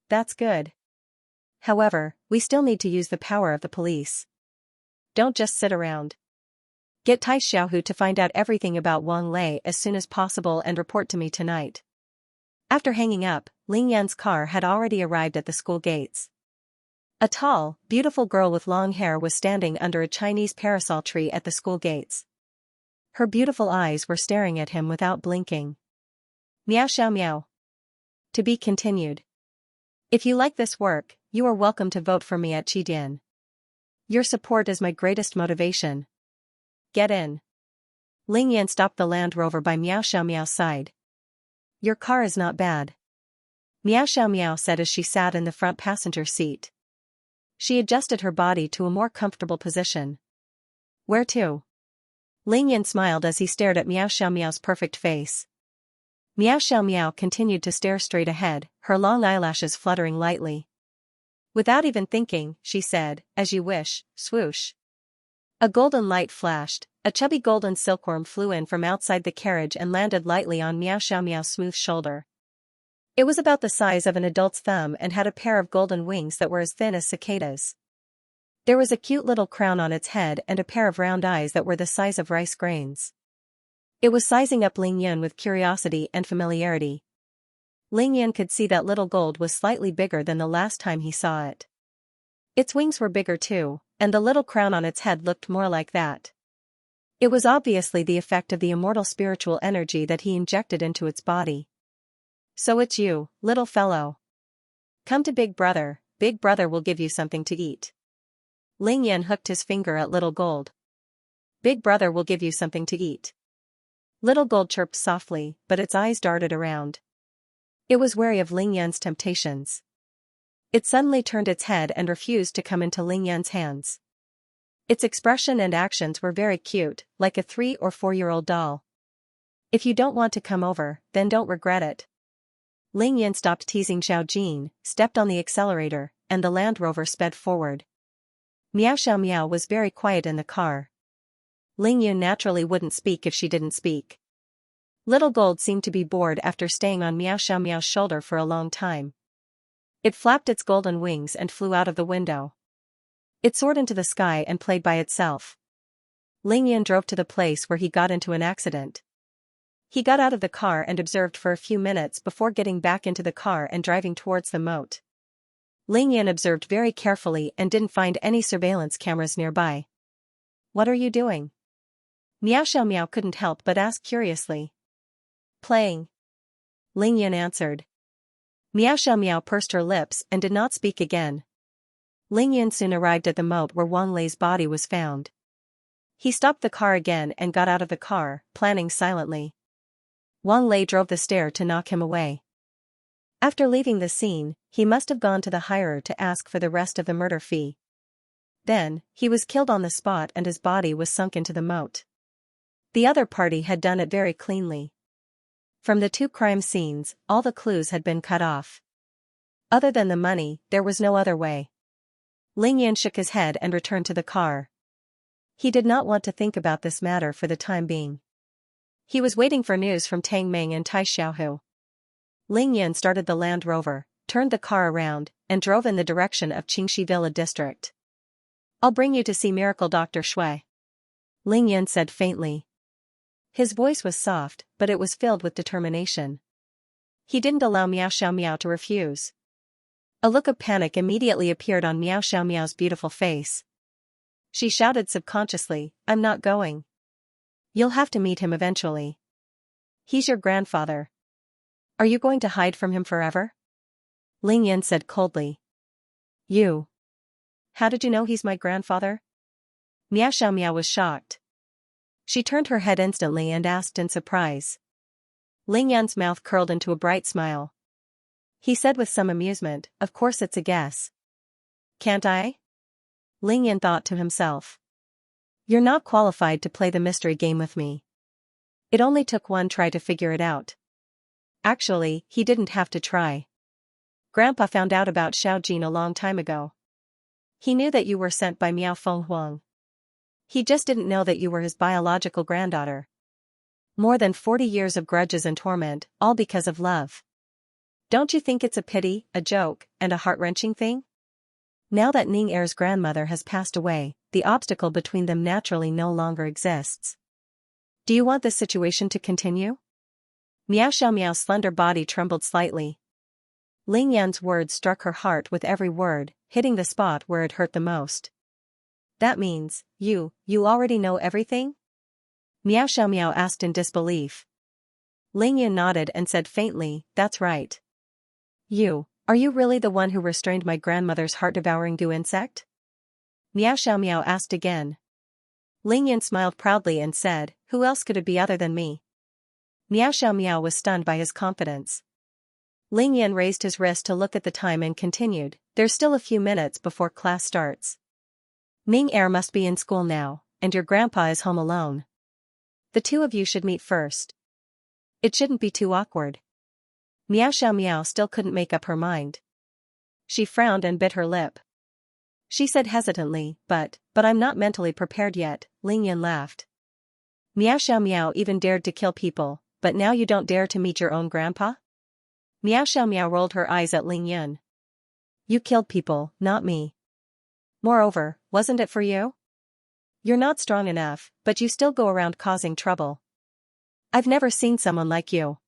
Speaker 1: "That's good. However, we still need to use the power of the police. Don't just sit around. Get Tai Xiaohu to find out everything about Wang Lei as soon as possible and report to me tonight." After hanging up, Ling Yun's car had already arrived at the school gates. A tall, beautiful girl with long hair was standing under a Chinese parasol tree at the school gates. Her beautiful eyes were staring at him without blinking. Meow xiao meow. To be continued. If you like this work, you are welcome to vote for me at Qidian. Your support is my greatest motivation. Get in. Ling Yan stopped the Land Rover by Meow Xiao Meow's side. "Your car is not bad," Meow Xiao Meow said as she sat in the front passenger seat. She adjusted her body to a more comfortable position. "Where to?" Ling Yan smiled as he stared at Meow Xiao Meow's perfect face. Meow Xiao Meow continued to stare straight ahead, her long eyelashes fluttering lightly. Without even thinking, she said, "As you wish." Swoosh. A golden light flashed. A chubby golden silkworm flew in from outside the carriage and landed lightly on Meow Xiao Meow's smooth shoulder. It was about the size of an adult's thumb and had a pair of golden wings that were as thin as cicadas. There was a cute little crown on its head and a pair of round eyes that were the size of rice grains. It was sizing up Ling Yun with curiosity and familiarity. Ling Yun could see that little gold was slightly bigger than the last time he saw it. Its wings were bigger too, and the little crown on its head looked more like that. It was obviously the effect of the immortal spiritual energy that he injected into its body. "So it's you, little fellow. Come to Big Brother will give you something to eat." Ling Yan hooked his finger at Little Gold. "Big Brother will give you something to eat." Little Gold chirped softly, but its eyes darted around. It was wary of Ling Yan's temptations. It suddenly turned its head and refused to come into Ling Yan's hands. Its expression and actions were very cute, like a 3- or 4-year-old doll. "If you don't want to come over, then don't regret it." Ling Yan stopped teasing Xiao Jin, stepped on the accelerator, and the Land Rover sped forward. Meow Xiao Meow was very quiet in the car. Ling Yun naturally wouldn't speak if she didn't speak. Little Gold seemed to be bored after staying on Meow Xiao Meow's shoulder for a long time. It flapped its golden wings and flew out of the window. It soared into the sky and played by itself. Ling Yun drove to the place where he got into an accident. He got out of the car and observed for a few minutes before getting back into the car and driving towards the moat. Ling Yun observed very carefully and didn't find any surveillance cameras nearby. "What are you doing?" Meow Xiao Meow couldn't help but ask curiously. "Playing," Ling Yun answered. Meow Xiao Meow pursed her lips and did not speak again. Ling Yun soon arrived at the moat where Wang Lei's body was found. He stopped the car again and got out of the car, planning silently. Wang Lei drove the stair to knock him away. After leaving the scene, he must have gone to the hirer to ask for the rest of the murder fee. Then, he was killed on the spot and his body was sunk into the moat. The other party had done it very cleanly. From the two crime scenes, all the clues had been cut off. Other than the money, there was no other way. Ling Yan shook his head and returned to the car. He did not want to think about this matter for the time being. He was waiting for news from Tang Ming and Tai Xiaohu. Ling Yan started the Land Rover, turned the car around, and drove in the direction of Qingxi Villa district. "I'll bring you to see Miracle Dr. Shui," Ling Yan said faintly. His voice was soft, but it was filled with determination. He didn't allow Miao Xiaomiao to refuse. A look of panic immediately appeared on Miao Xiaomiao's beautiful face. She shouted subconsciously, "I'm not going. You'll have to meet him eventually. He's your grandfather. Are you going to hide from him forever?" Ling Yan said coldly. "You. How did you know he's my grandfather?" Miao Xiaomiao was shocked. She turned her head instantly and asked in surprise. Ling Yan's mouth curled into a bright smile. He said with some amusement, "Of course it's a guess." "Can't I?" Ling Yan thought to himself. "You're not qualified to play the mystery game with me. It only took one try to figure it out." Actually, he didn't have to try. Grandpa found out about Xiao Jin a long time ago. He knew that you were sent by Miao Feng Huang. He just didn't know that you were his biological granddaughter. More than 40 years of grudges and torment, all because of love. Don't you think it's a pity, a joke, and a heart-wrenching thing? Now that Ning Er's grandmother has passed away, the obstacle between them naturally no longer exists. Do you want this situation to continue? Miao Xiaomiao's slender body trembled slightly. Ling Yan's words struck her heart with every word, hitting the spot where it hurt the most. "That means, you already know everything?" Miao Xiaomiao asked in disbelief. Ling Yan nodded and said faintly, "That's right." Are you really the one who restrained my grandmother's heart-devouring goo insect?" Miao Xiaomiao asked again. Ling Yan smiled proudly and said, "Who else could it be other than me?" Miao Xiaomiao was stunned by his confidence. Ling Yan raised his wrist to look at the time and continued, "There's still a few minutes before class starts. Ning Er must be in school now, and your grandpa is home alone. The two of you should meet first. It shouldn't be too awkward." Miao Xiaomiao still couldn't make up her mind. She frowned and bit her lip. She said hesitantly, but I'm not mentally prepared yet." Ling Yan laughed. "Miao Xiaomiao even dared to kill people, but now you don't dare to meet your own grandpa?" Miao Xiaomiao rolled her eyes at Ling Yan. "You killed people, not me. Moreover, wasn't it for you? You're not strong enough, but you still go around causing trouble. I've never seen someone like you."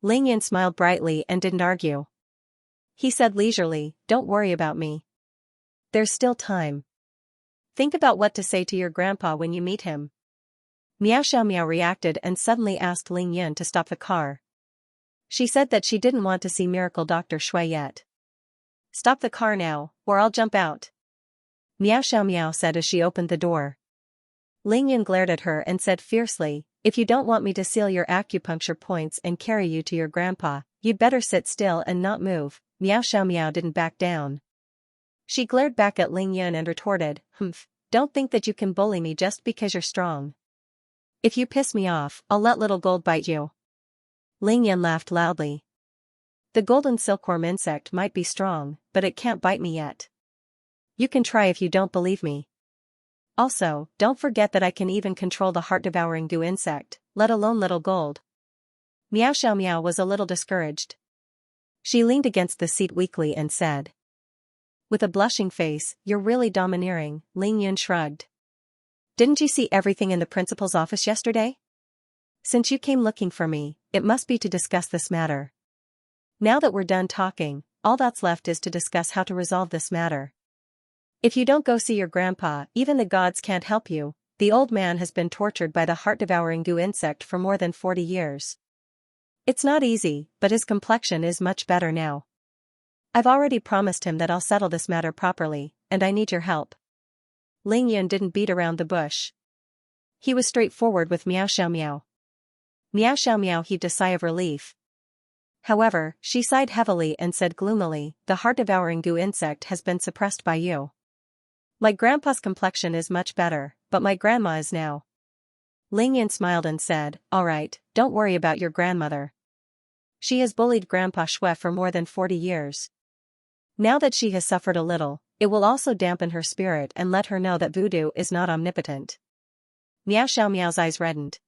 Speaker 1: Ling Yan smiled brightly and didn't argue. He said leisurely, "Don't worry about me. There's still time. Think about what to say to your grandpa when you meet him." Miao Xiaomiao reacted and suddenly asked Ling Yan to stop the car. She said that she didn't want to see Miracle Dr. Shui yet. "Stop the car now, or I'll jump out," Miao Xiaomiao said as she opened the door. Ling Yan glared at her and said fiercely, "If you don't want me to seal your acupuncture points and carry you to your grandpa, you'd better sit still and not move." Miao Xiaomiao didn't back down. She glared back at Ling Yan and retorted, "Humph, don't think that you can bully me just because you're strong. If you piss me off, I'll let little gold bite you." Ling Yan laughed loudly. "The golden silkworm insect might be strong, but it can't bite me yet. You can try if you don't believe me. Also, don't forget that I can even control the heart-devouring goo insect, let alone little gold." Miao Xiaomiao was a little discouraged. She leaned against the seat weakly and said, with a blushing face, "You're really domineering." Ling Yan shrugged. "Didn't you see everything in the principal's office yesterday? Since you came looking for me, it must be to discuss this matter. Now that we're done talking, all that's left is to discuss how to resolve this matter. If you don't go see your grandpa, even the gods can't help you. The old man has been tortured by the heart-devouring goo insect for more than 40 years. It's not easy, but his complexion is much better now. I've already promised him that I'll settle this matter properly, and I need your help." Ling Yan didn't beat around the bush. He was straightforward with Meow Xiao Meow. Meow Xiao Meow heaved a sigh of relief. However, she sighed heavily and said gloomily, "The heart-devouring goo insect has been suppressed by you. My grandpa's complexion is much better, but my grandma is now." Ling Yan smiled and said, "All right, don't worry about your grandmother. She has bullied Grandpa Shui for more than 40 years. Now that she has suffered a little, it will also dampen her spirit and let her know that voodoo is not omnipotent." Meow Xiao Meow's eyes reddened.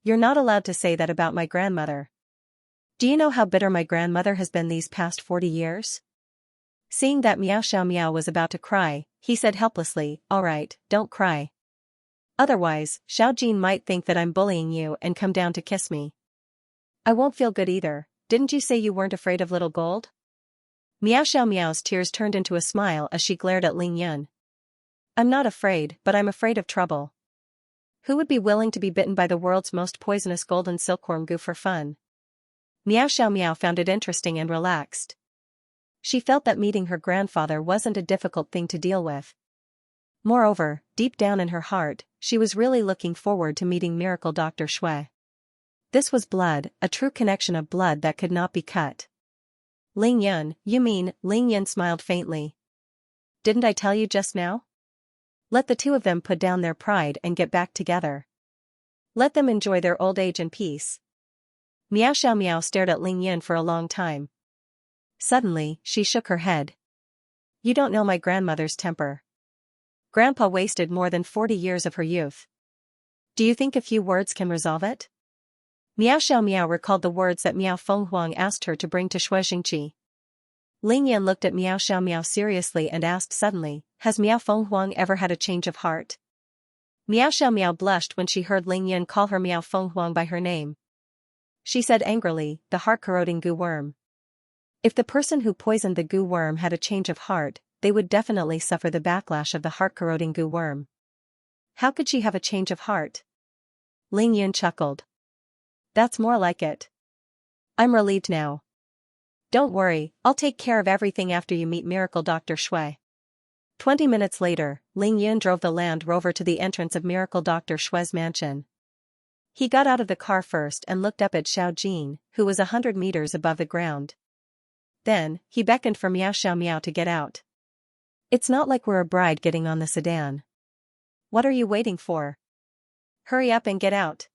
Speaker 1: "You're not allowed to say that about my grandmother. Do you know how bitter my grandmother has been these past 40 years? Seeing that Meow Xiao Meow was about to cry, he said helplessly, "All right, don't cry. Otherwise, Xiao Jin might think that I'm bullying you and come down to kiss me. I won't feel good either. Didn't you say you weren't afraid of little gold?" Meow Xiao Meow's tears turned into a smile as she glared at Ling Yun. "I'm not afraid, but I'm afraid of trouble. Who would be willing to be bitten by the world's most poisonous golden silkworm goo for fun?" Meow Xiao Meow found it interesting and relaxed. She felt that meeting her grandfather wasn't a difficult thing to deal with. Moreover, deep down in her heart, she was really looking forward to meeting Miracle Dr. Shui. This was blood, a true connection of blood that could not be cut. "Ling Yun, you mean?" Ling Yun smiled faintly. "Didn't I tell you just now? Let the two of them put down their pride and get back together. Let them enjoy their old age in peace." Meow Xiao Meow stared at Ling Yun for a long time. Suddenly, she shook her head. "You don't know my grandmother's temper. Grandpa wasted more than 40 years of her youth. Do you think a few words can resolve it?" Meow Xiao Meow recalled the words that Miao Fenghuang asked her to bring to Xianxia. Ling Yan looked at Meow Xiao Meow seriously and asked suddenly, "Has Miao Fenghuang ever had a change of heart?" Meow Xiao Meow blushed when she heard Ling Yan call her Miao Fenghuang by her name. She said angrily, "The heart-corroding goo worm. If the person who poisoned the goo worm had a change of heart, they would definitely suffer the backlash of the heart-corroding goo worm. How could she have a change of heart?" Ling Yan chuckled. "That's more like it. I'm relieved now. Don't worry, I'll take care of everything after you meet Miracle Dr. Shui." 20 minutes later, Ling Yan drove the Land Rover to the entrance of Miracle Dr. Shui's mansion. He got out of the car first and looked up at Xiao Jin, who was 100 meters above the ground. Then, he beckoned for Meow Xiao Meow to get out. "It's not like we're a bride getting on the sedan. What are you waiting for? Hurry up and get out."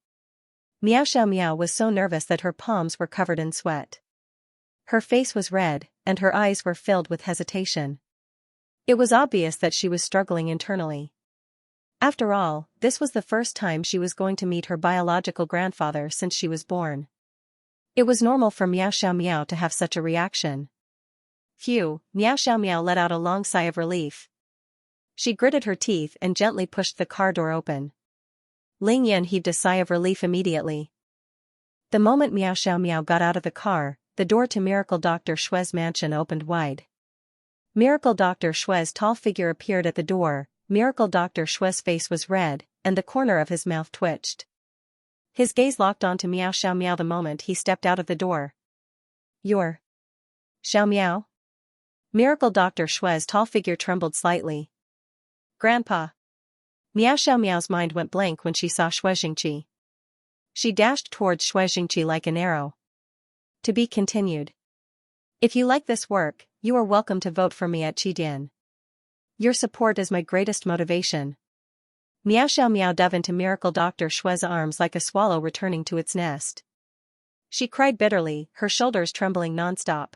Speaker 1: Meow Xiao Meow was so nervous that her palms were covered in sweat. Her face was red, and her eyes were filled with hesitation. It was obvious that she was struggling internally. After all, this was the first time she was going to meet her biological grandfather since she was born. It was normal for Meow Xiao Meow to have such a reaction. Phew, Meow Xiao Meow let out a long sigh of relief. She gritted her teeth and gently pushed the car door open. Ling Yan heaved a sigh of relief immediately. The moment Meow Xiao Meow got out of the car, the door to Miracle Dr. Shui's mansion opened wide. Miracle Dr. Shui's tall figure appeared at the door. Miracle Dr. Shui's face was red, and the corner of his mouth twitched. His gaze locked onto Meow Xiao Meow the moment he stepped out of the door. "You're Xiao Meow?" Miracle Dr. Shui's tall figure trembled slightly. "Grandpa." Meow Xiao Meow's mind went blank when she saw Xianxia. She dashed towards Xianxia like an arrow. To be continued. If you like this work, you are welcome to vote for me at Qidian. Your support is my greatest motivation. Meow Xiao Meow dove into Miracle Dr. Shui's arms like a swallow returning to its nest. She cried bitterly, her shoulders trembling non-stop.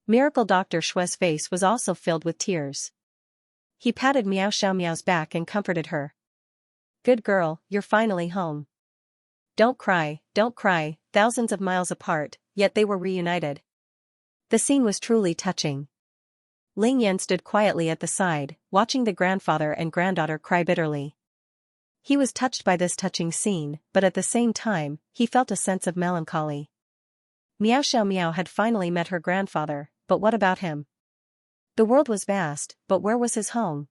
Speaker 1: Miracle Dr. Shui's face was also filled with tears. He patted Meow Xiao Meow's back and comforted her. "Good girl, you're finally home. Don't cry, don't cry." Thousands of miles apart, yet they were reunited. The scene was truly touching. Ling Yan stood quietly at the side, watching the grandfather and granddaughter cry bitterly. He was touched by this touching scene, but at the same time, he felt a sense of melancholy. Meow Xiao Meow had finally met her grandfather, but what about him? The world was vast, but where was his home?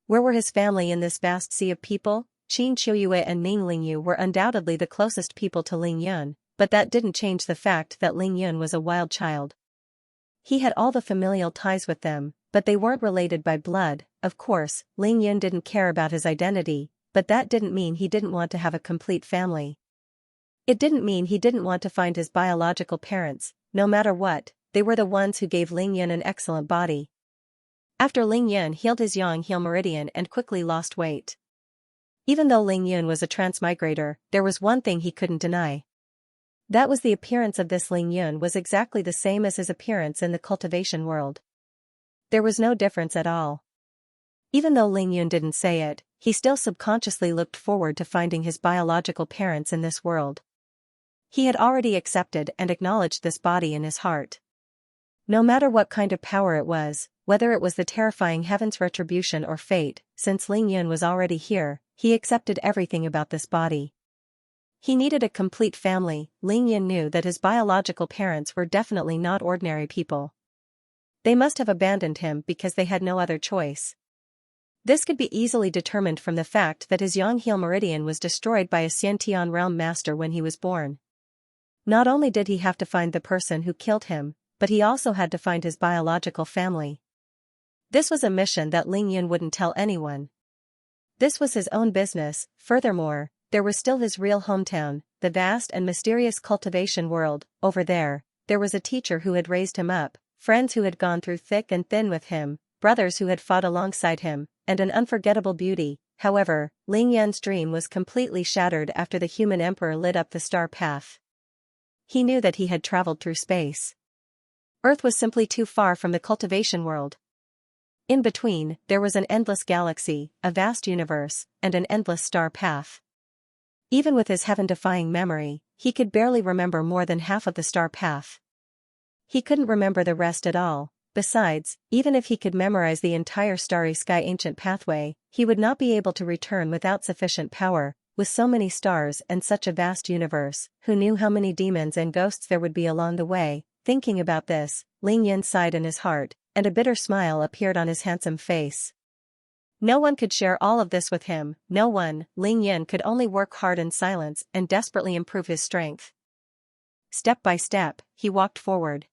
Speaker 1: Where were his family in this vast sea of people? Qin Qiuyue and Ning Lingyu were undoubtedly the closest people to Ling Yun, but that didn't change the fact that Ling Yun was a wild child. He had all the familial ties with them, but they weren't related by blood. Of course, Ling Yun didn't care about his identity, but that didn't mean he didn't want to have a complete family. It didn't mean he didn't want to find his biological parents, no matter what, they were the ones who gave Ling Yun an excellent body. After Ling Yun healed his Xianxia meridian and quickly lost weight. Even though Ling Yun was a transmigrator, there was one thing he couldn't deny. That was the appearance of this Ling Yun was exactly the same as his appearance in the cultivation world. There was no difference at all. Even though Ling Yun didn't say it, he still subconsciously looked forward to finding his biological parents in this world. He had already accepted and acknowledged this body in his heart. No matter what kind of power it was, whether it was the terrifying heaven's retribution or fate, since Ling Yun was already here, he accepted everything about this body. He needed a complete family. Ling Yun knew that his biological parents were definitely not ordinary people. They must have abandoned him because they had no other choice. This could be easily determined from the fact that his Xianxia meridian was destroyed by a Xiantian realm master when he was born. Not only did he have to find the person who killed him, but he also had to find his biological family. This was a mission that Ling Yun wouldn't tell anyone. This was his own business. Furthermore, there was still his real hometown, the vast and mysterious cultivation world. Over there was a teacher who had raised him up, friends who had gone through thick and thin with him, brothers who had fought alongside him, and an unforgettable beauty. However, Ling Yun's dream was completely shattered after the human emperor lit up the star path. He knew that he had traveled through space. Earth was simply too far from the cultivation world. In between, there was an endless galaxy, a vast universe, and an endless star path. Even with his heaven-defying memory, he could barely remember more than half of the star path. He couldn't remember the rest at all. Besides, even if he could memorize the entire starry sky ancient pathway, he would not be able to return without sufficient power. With so many stars and such a vast universe, who knew how many demons and ghosts there would be along the way? Thinking about this, Ling Yun sighed in his heart, and a bitter smile appeared on his handsome face. No one could share all of this with him, no one. Ling Yun could only work hard in silence and desperately improve his strength. Step by step, he walked forward.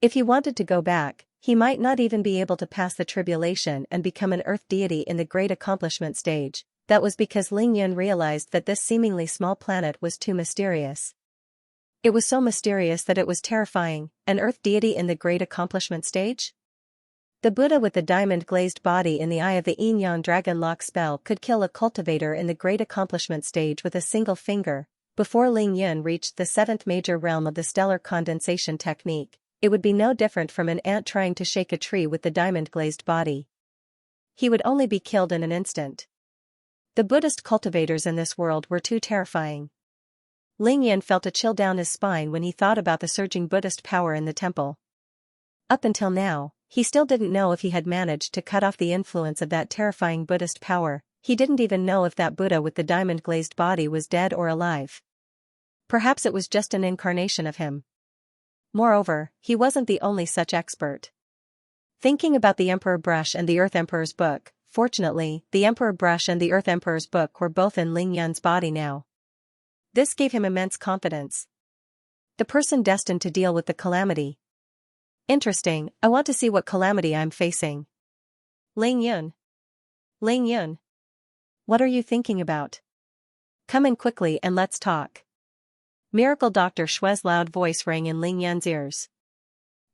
Speaker 1: If he wanted to go back, he might not even be able to pass the tribulation and become an earth deity in the great accomplishment stage. That was because Ling Yun realized that this seemingly small planet was too mysterious. It was so mysterious that it was terrifying. An earth deity in the great accomplishment stage? The Buddha with the diamond-glazed body in the eye of the Yin-Yang dragon lock spell could kill a cultivator in the great accomplishment stage with a single finger. Before Ling Yun reached the seventh major realm of the stellar condensation technique, it would be no different from an ant trying to shake a tree with the diamond-glazed body. He would only be killed in an instant. The Buddhist cultivators in this world were too terrifying. Ling Yun felt a chill down his spine when he thought about the surging Buddhist power in the temple. Up until now, he still didn't know if he had managed to cut off the influence of that terrifying Buddhist power. He didn't even know if that Buddha with the diamond-glazed body was dead or alive. Perhaps it was just an incarnation of him. Moreover, he wasn't the only such expert. Thinking about the Emperor Brush and the Earth Emperor's book, fortunately, the Emperor Brush and the Earth Emperor's book were both in Ling Yun's body now. This gave him immense confidence. The person destined to deal with the calamity. Interesting, I want to see what calamity I'm facing. Ling Yun. Ling Yun. What are you thinking about? Come in quickly and let's talk. Miracle Dr. Shue's loud voice rang in Ling Yun's ears.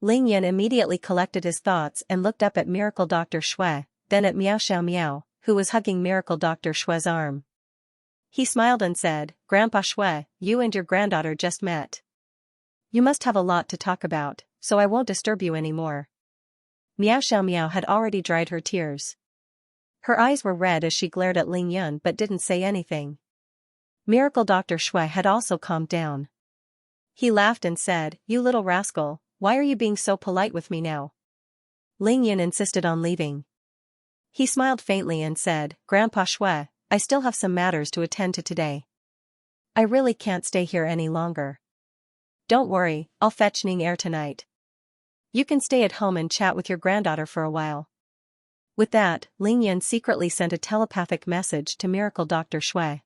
Speaker 1: Ling Yun immediately collected his thoughts and looked up at Miracle Dr. Shue, then at Miao Xiao, who was hugging Miracle Dr. Shue's arm. He smiled and said, Grandpa Shue, you and your granddaughter just met. You must have a lot to talk about, so I won't disturb you anymore. Miao Xiao had already dried her tears. Her eyes were red as she glared at Ling Yun but didn't say anything. Miracle Dr. Shue had also calmed down. He laughed and said, You little rascal, why are you being so polite with me now? Ling Yun insisted on leaving. He smiled faintly and said, Grandpa Shue, I still have some matters to attend to today. I really can't stay here any longer. Don't worry, I'll fetch Ning Er tonight. You can stay at home and chat with your granddaughter for a while. With that, Ling Yun secretly sent a telepathic message to Miracle Dr. Shue.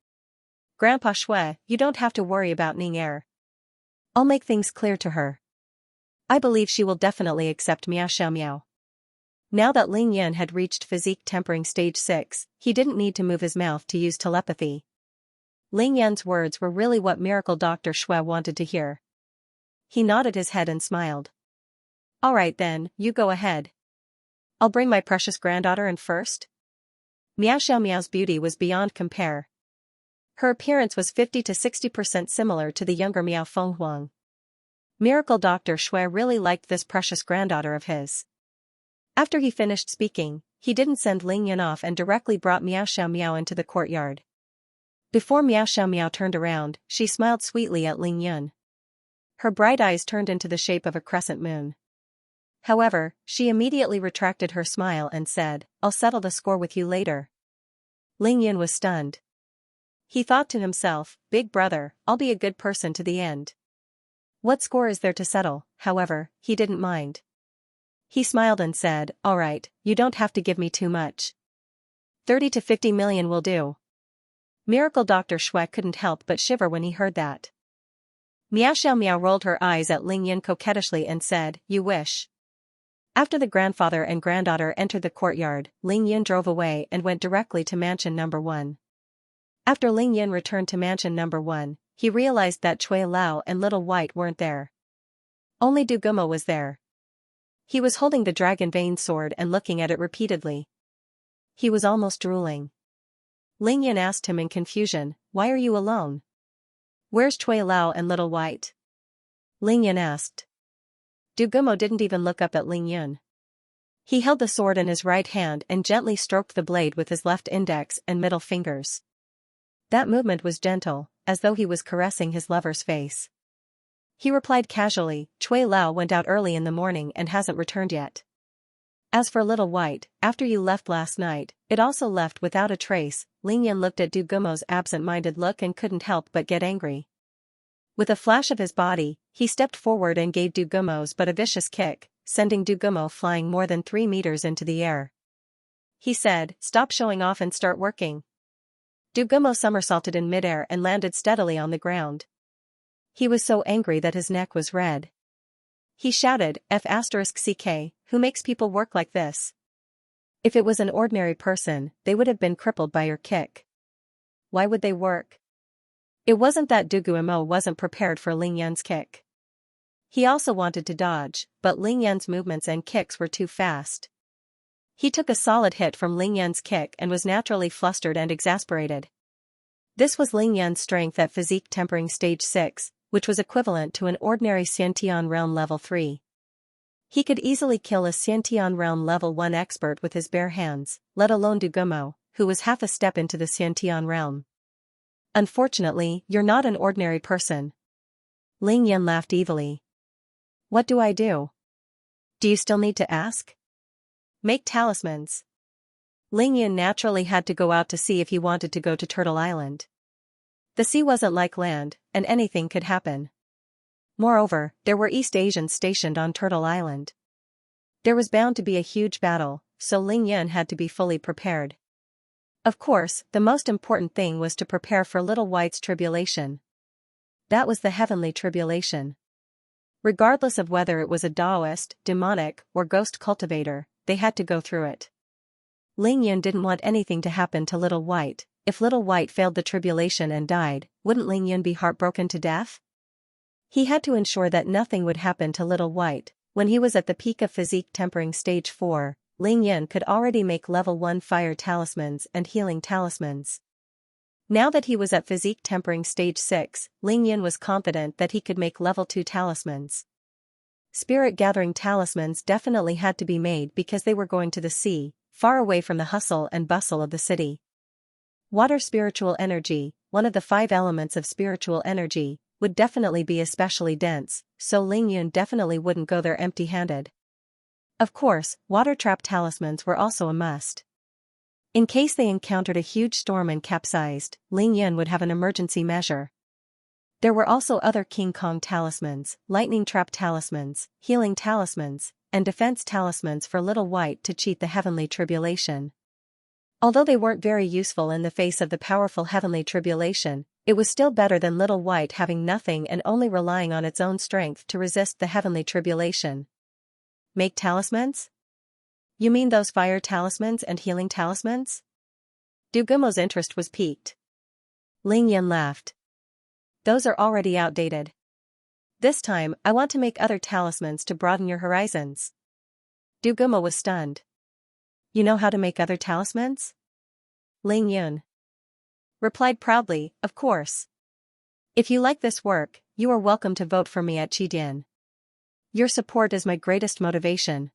Speaker 1: Grandpa Shue, you don't have to worry about Ning Er. I'll make things clear to her. I believe she will definitely accept Miao Xiao. Now that Ling Yan had reached physique tempering stage 6, he didn't need to move his mouth to use telepathy. Ling Yan's words were really what Miracle Dr. Shui wanted to hear. He nodded his head and smiled. Alright then, you go ahead. I'll bring my precious granddaughter in first. Miao Xiaomiao's beauty was beyond compare. Her appearance was 50 to 60% similar to the younger Miao Fenghuang. Miracle Dr. Shui really liked this precious granddaughter of his. After he finished speaking, he didn't send Ling Yan off and directly brought Miao Xiaomiao into the courtyard. Before Miao Xiaomiao turned around, she smiled sweetly at Ling Yan. Her bright eyes turned into the shape of a crescent moon. However, she immediately retracted her smile and said, I'll settle the score with you later. Ling Yan was stunned. He thought to himself, Big brother, I'll be a good person to the end. What score is there to settle? However, he didn't mind. He smiled and said, Alright, you don't have to give me too much. 30 to 50 million will do. Miracle Dr. Shui couldn't help but shiver when he heard that. Miao Xiaomiao rolled her eyes at Ling Yan coquettishly and said, You wish. After the grandfather and granddaughter entered the courtyard, Ling Yan drove away and went directly to mansion number 1. After Ling Yan returned to mansion number 1, he realized that Cui Lao and Little White weren't there. Only Du Gumo was there. He was holding the dragon vein sword and looking at it repeatedly. He was almost drooling. Ling Yan asked him in confusion, Why are you alone? Where's Cui Lao and Little White? Ling Yan asked. Du Gumo didn't even look up at Ling Yan. He held the sword in his right hand and gently stroked the blade with his left index and middle fingers. That movement was gentle, as though he was caressing his lover's face. He replied casually, Cui Lao went out early in the morning and hasn't returned yet. As for Little White, after you left last night, it also left without a trace. Ling Yan looked at Du Gumo's absent-minded look and couldn't help but get angry. With a flash of his body, he stepped forward and gave Du Gumo's but a vicious kick, sending Du Gumo flying more than 3 meters into the air. He said, Stop showing off and start working. Du Gumo somersaulted in midair and landed steadily on the ground. He was so angry that his neck was red. He shouted, F***CK, who makes people work like this? If it was an ordinary person, they would have been crippled by your kick. Why would they work? It wasn't that Du Gumo wasn't prepared for Ling Yan's kick. He also wanted to dodge, but Ling Yan's movements and kicks were too fast. He took a solid hit from Ling Yan's kick and was naturally flustered and exasperated. This was Ling Yan's strength at physique tempering stage 6, which was equivalent to an ordinary Xiantian realm level 3. He could easily kill a Xiantian realm level 1 expert with his bare hands, let alone Du Gumo, who was half a step into the Xiantian realm. Unfortunately, you're not an ordinary person. Ling Yan laughed evilly. What do I do? Do you still need to ask? Make talismans. Ling Yan naturally had to go out to sea if he wanted to go to Turtle Island. The sea wasn't like land, and anything could happen. Moreover, there were East Asians stationed on Turtle Island. There was bound to be a huge battle, so Ling Yan had to be fully prepared. Of course, the most important thing was to prepare for Little White's tribulation. That was the heavenly tribulation. Regardless of whether it was a Taoist, demonic, or ghost cultivator, they had to go through it. Ling Yan didn't want anything to happen to Little White. If Little White failed the tribulation and died, wouldn't Ling Yan be heartbroken to death? He had to ensure that nothing would happen to Little White. When he was at the peak of physique tempering stage 4, Ling Yan could already make level 1 fire talismans and healing talismans. Now that he was at physique tempering stage 6, Ling Yan was confident that he could make level 2 talismans. Spirit gathering talismans definitely had to be made because they were going to the sea, far away from the hustle and bustle of the city. Water spiritual energy, one of the 5 elements of spiritual energy, would definitely be especially dense, so Ling Yan definitely wouldn't go there empty-handed. Of course, water trap talismans were also a must. In case they encountered a huge storm and capsized, Ling Yan would have an emergency measure. There were also other King Kong talismans, lightning trap talismans, healing talismans, and defense talismans for Little White to cheat the heavenly tribulation. Although they weren't very useful in the face of the powerful heavenly tribulation, it was still better than Little White having nothing and only relying on its own strength to resist the heavenly tribulation. Make talismans? You mean those fire talismans and healing talismans? Du Gumo's interest was piqued. Ling Yan laughed. Those are already outdated. This time, I want to make other talismans to broaden your horizons. Du Gumo was stunned. You know how to make other talismans? Ling Yun replied proudly, of course. If you like this work, you are welcome to vote for me at Qidin. Your support is my greatest motivation.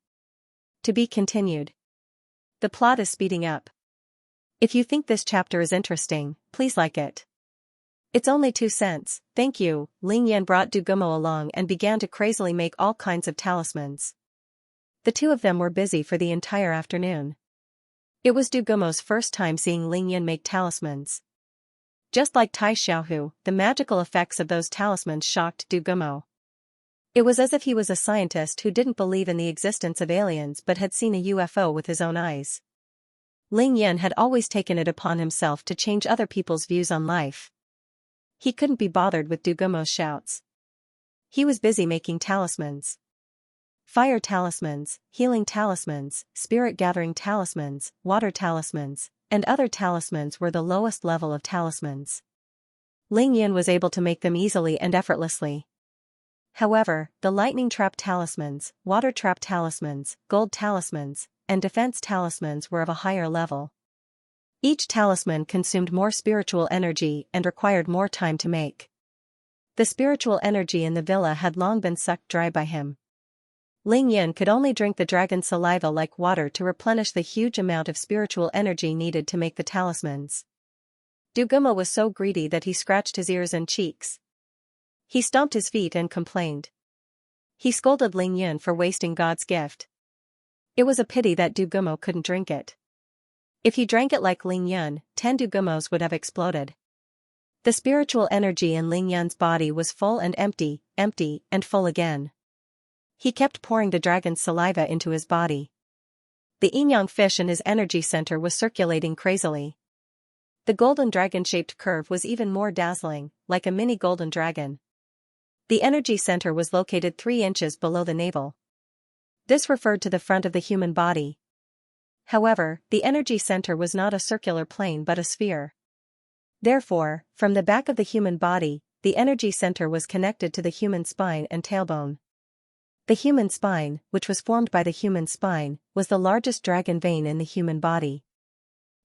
Speaker 1: To be continued. The plot is speeding up. If you think this chapter is interesting, please like it. It's only 2 cents, thank you. Ling Yan brought Du Gumo along and began to crazily make all kinds of talismans. The two of them were busy for the entire afternoon. It was Du Gumo's first time seeing Ling Yan make talismans. Just like Tai Xiaohu, the magical effects of those talismans shocked Du Gumo. It was as if he was a scientist who didn't believe in the existence of aliens but had seen a UFO with his own eyes. Ling Yan had always taken it upon himself to change other people's views on life. He couldn't be bothered with Du Gumo's shouts. He was busy making talismans. Fire talismans, healing talismans, spirit-gathering talismans, water talismans, and other talismans were the lowest level of talismans. Ling Yan was able to make them easily and effortlessly. However, the lightning trap talismans, water trap talismans, gold talismans, and defense talismans were of a higher level. Each talisman consumed more spiritual energy and required more time to make. The spiritual energy in the villa had long been sucked dry by him. Ling Yan could only drink the dragon's saliva like water to replenish the huge amount of spiritual energy needed to make the talismans. Du Gumo was so greedy that he scratched his ears and cheeks. He stomped his feet and complained. He scolded Ling Yan for wasting God's gift. It was a pity that Du Gumo couldn't drink it. If he drank it like Ling Yan, 10 Du Gumos would have exploded. The spiritual energy in Ling Yan's body was full and empty, empty and full again. He kept pouring the dragon's saliva into his body. The yin-yang fish in his energy center was circulating crazily. The golden dragon-shaped curve was even more dazzling, like a mini golden dragon. The energy center was located 3 inches below the navel. This referred to the front of the human body. However, the energy center was not a circular plane but a sphere. Therefore, from the back of the human body, the energy center was connected to the human spine and tailbone. The human spine, which was formed by the human spine, was the largest dragon vein in the human body.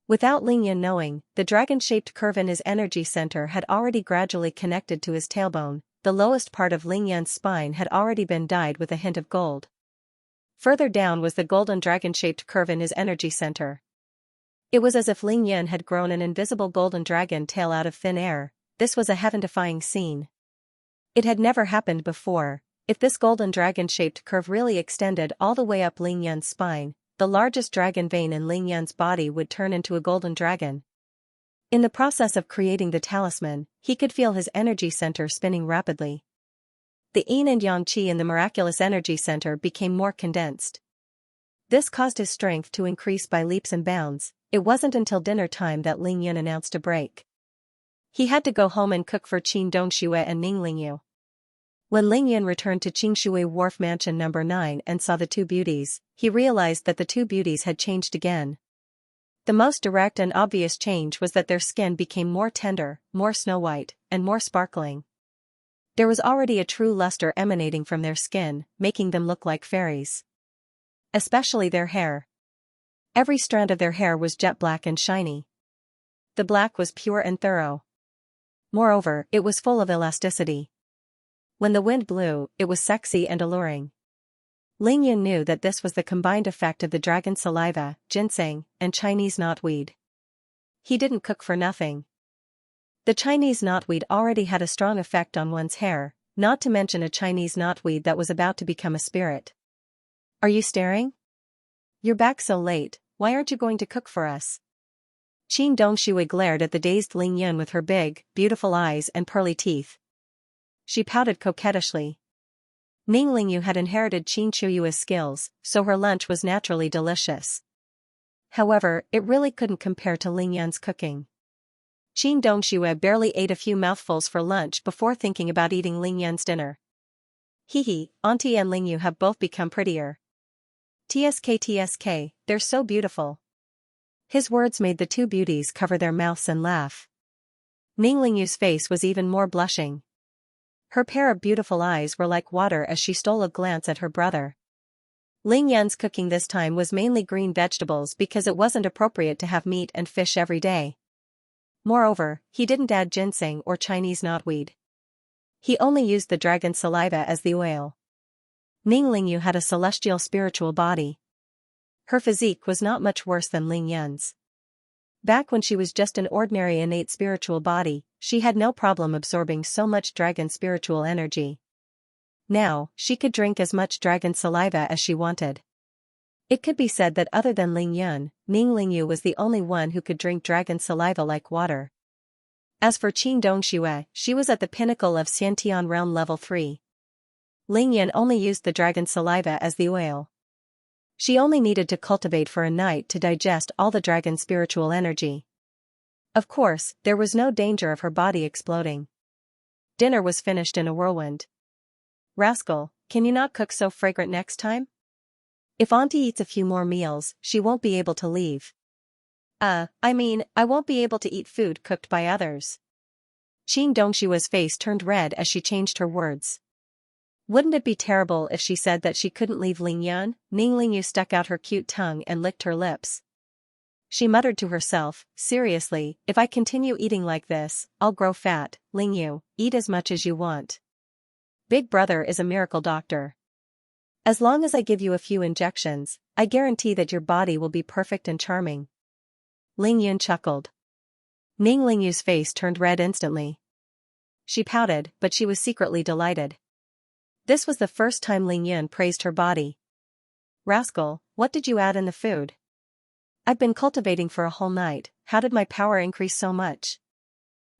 Speaker 1: Without Ling Yan knowing, the dragon-shaped curve in his energy center had already gradually connected to his tailbone. The lowest part of Ling Yan's spine had already been dyed with a hint of gold. Further down was the golden dragon-shaped curve in his energy center. It was as if Ling Yan had grown an invisible golden dragon tail out of thin air. This was a heaven-defying scene. It had never happened before. If this golden dragon-shaped curve really extended all the way up Ling Yan's spine, the largest dragon vein in Ling Yan's body would turn into a golden dragon. In the process of creating the talisman, he could feel his energy center spinning rapidly. The yin and yang qi in the miraculous energy center became more condensed. This caused his strength to increase by leaps and bounds. It wasn't until dinner time that Ling Yan announced a break. He had to go home and cook for Qin Dongshui and Ning Lingyu. When Ling Yan returned to Qingshui Wharf Mansion No. 9 and saw the 2 beauties, he realized that the 2 beauties had changed again. The most direct and obvious change was that their skin became more tender, more snow-white, and more sparkling. There was already a true luster emanating from their skin, making them look like fairies. Especially their hair. Every strand of their hair was jet black and shiny. The black was pure and thorough. Moreover, it was full of elasticity. When the wind blew, it was sexy and alluring. Ling Yan knew that this was the combined effect of the dragon saliva, ginseng, and Chinese knotweed. He didn't cook for nothing. The Chinese knotweed already had a strong effect on one's hair, not to mention a Chinese knotweed that was about to become a spirit. Are you staring? You're back so late, why aren't you going to cook for us? Qin Dongshui glared at the dazed Ling Yan with her big, beautiful eyes and pearly teeth. She pouted coquettishly. Ning Lingyu had inherited Qin Chuyue's skills, so her lunch was naturally delicious. However, it really couldn't compare to Ling Yan's cooking. Qin Dongshui barely ate a few mouthfuls for lunch before thinking about eating Ling Yan's dinner. Auntie and Lingyu have both become prettier. TSK, they're so beautiful. His words made the two beauties cover their mouths and laugh. Ning Lingyu's face was even more blushing. Her pair of beautiful eyes were like water as she stole a glance at her brother. Ling Yan's cooking this time was mainly green vegetables because it wasn't appropriate to have meat and fish every day. Moreover, he didn't add ginseng or Chinese knotweed. He only used the dragon saliva as the oil. Ning Lingyu had a celestial spiritual body. Her physique was not much worse than Ling Yan's. Back when she was just an ordinary innate spiritual body, she had no problem absorbing so much dragon spiritual energy. Now, she could drink as much dragon saliva as she wanted. It could be said that other than Ling Yun, Ning Lingyu was the only one who could drink dragon saliva like water. As for Qin Dongxue, she was at the pinnacle of Xiantian realm level 3. Ling Yun only used the dragon saliva as the oil. She only needed to cultivate for a night to digest all the dragon spiritual energy. Of course, there was no danger of her body exploding. Dinner was finished in a whirlwind. Rascal, can you not cook so fragrant next time? If Auntie eats a few more meals, she won't be able to leave. I won't be able to eat food cooked by others. Qin Dongshua's face turned red as she changed her words. Wouldn't it be terrible if she said that she couldn't leave Ling Yun? Ning Lingyu stuck out her cute tongue and licked her lips. She muttered to herself, seriously, if I continue eating like this, I'll grow fat. Lingyu, eat as much as you want. Big brother is a miracle doctor. As long as I give you a few injections, I guarantee that your body will be perfect and charming. Ling Yun chuckled. Ning Lingyu's face turned red instantly. She pouted, but she was secretly delighted. This was the first time Ling Yun praised her body. Rascal, what did you add in the food? I've been cultivating for a whole night, how did my power increase so much?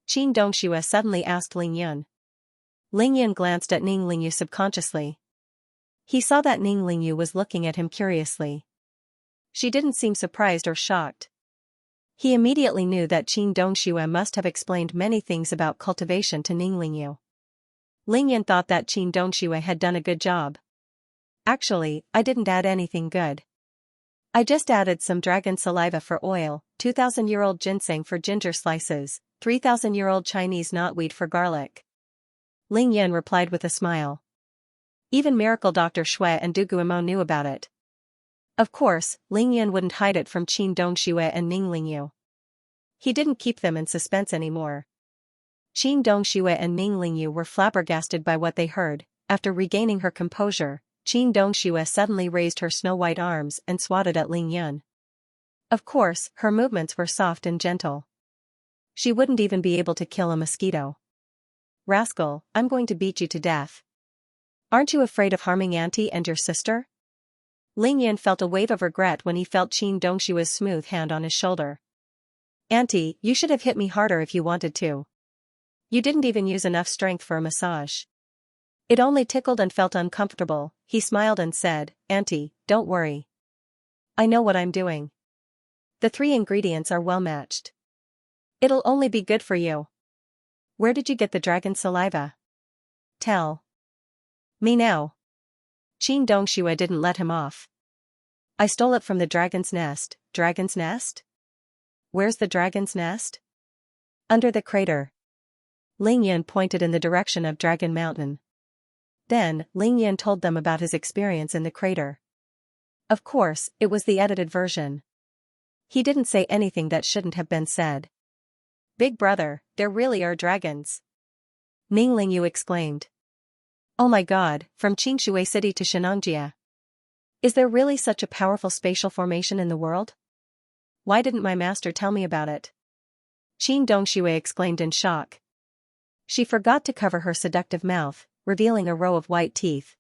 Speaker 1: Qin Dongxue suddenly asked Ling Yun. Ling Yun glanced at Ning Lingyu subconsciously. He saw that Ning Lingyu was looking at him curiously. She didn't seem surprised or shocked. He immediately knew that Qin Dongxue must have explained many things about cultivation to Ning Lingyu. Ling Yun thought that Qin Dongxue had done a good job. Actually, I didn't add anything good. I just added some dragon saliva for oil, 2,000-year-old ginseng for ginger slices, 3,000-year-old Chinese knotweed for garlic. Ling Yun replied with a smile. Even Miracle Dr. Xue and Du Guimo knew about it. Of course, Ling Yun wouldn't hide it from Qin Dongxue and Ning Lingyu. He didn't keep them in suspense anymore. Qin Dongxue and Ning Lingyu were flabbergasted by what they heard. After regaining her composure, Qin Dongxue suddenly raised her snow-white arms and swatted at Ling Yun. Of course, her movements were soft and gentle. She wouldn't even be able to kill a mosquito. Rascal, I'm going to beat you to death. Aren't you afraid of harming Auntie and your sister? Ling Yun felt a wave of regret when he felt Qin Dongshue's smooth hand on his shoulder. Auntie, you should have hit me harder if you wanted to. You didn't even use enough strength for a massage. It only tickled and felt uncomfortable. He smiled and said, Auntie, don't worry. I know what I'm doing. The 3 ingredients are well matched. It'll only be good for you. Where did you get the dragon saliva? Tell me now. Qin Dongxue didn't let him off. I stole it from the dragon's nest. Dragon's nest? Where's the dragon's nest? Under the crater. Ling Yun pointed in the direction of Dragon Mountain. Then, Ling Yun told them about his experience in the crater. Of course, it was the edited version. He didn't say anything that shouldn't have been said. Big brother, there really are dragons. Ning Lingyu exclaimed. Oh my god, from Qingshui City to Xianxia. Is there really such a powerful spatial formation in the world? Why didn't my master tell me about it? Qin Dongxue exclaimed in shock. She forgot to cover her seductive mouth, revealing a row of white teeth.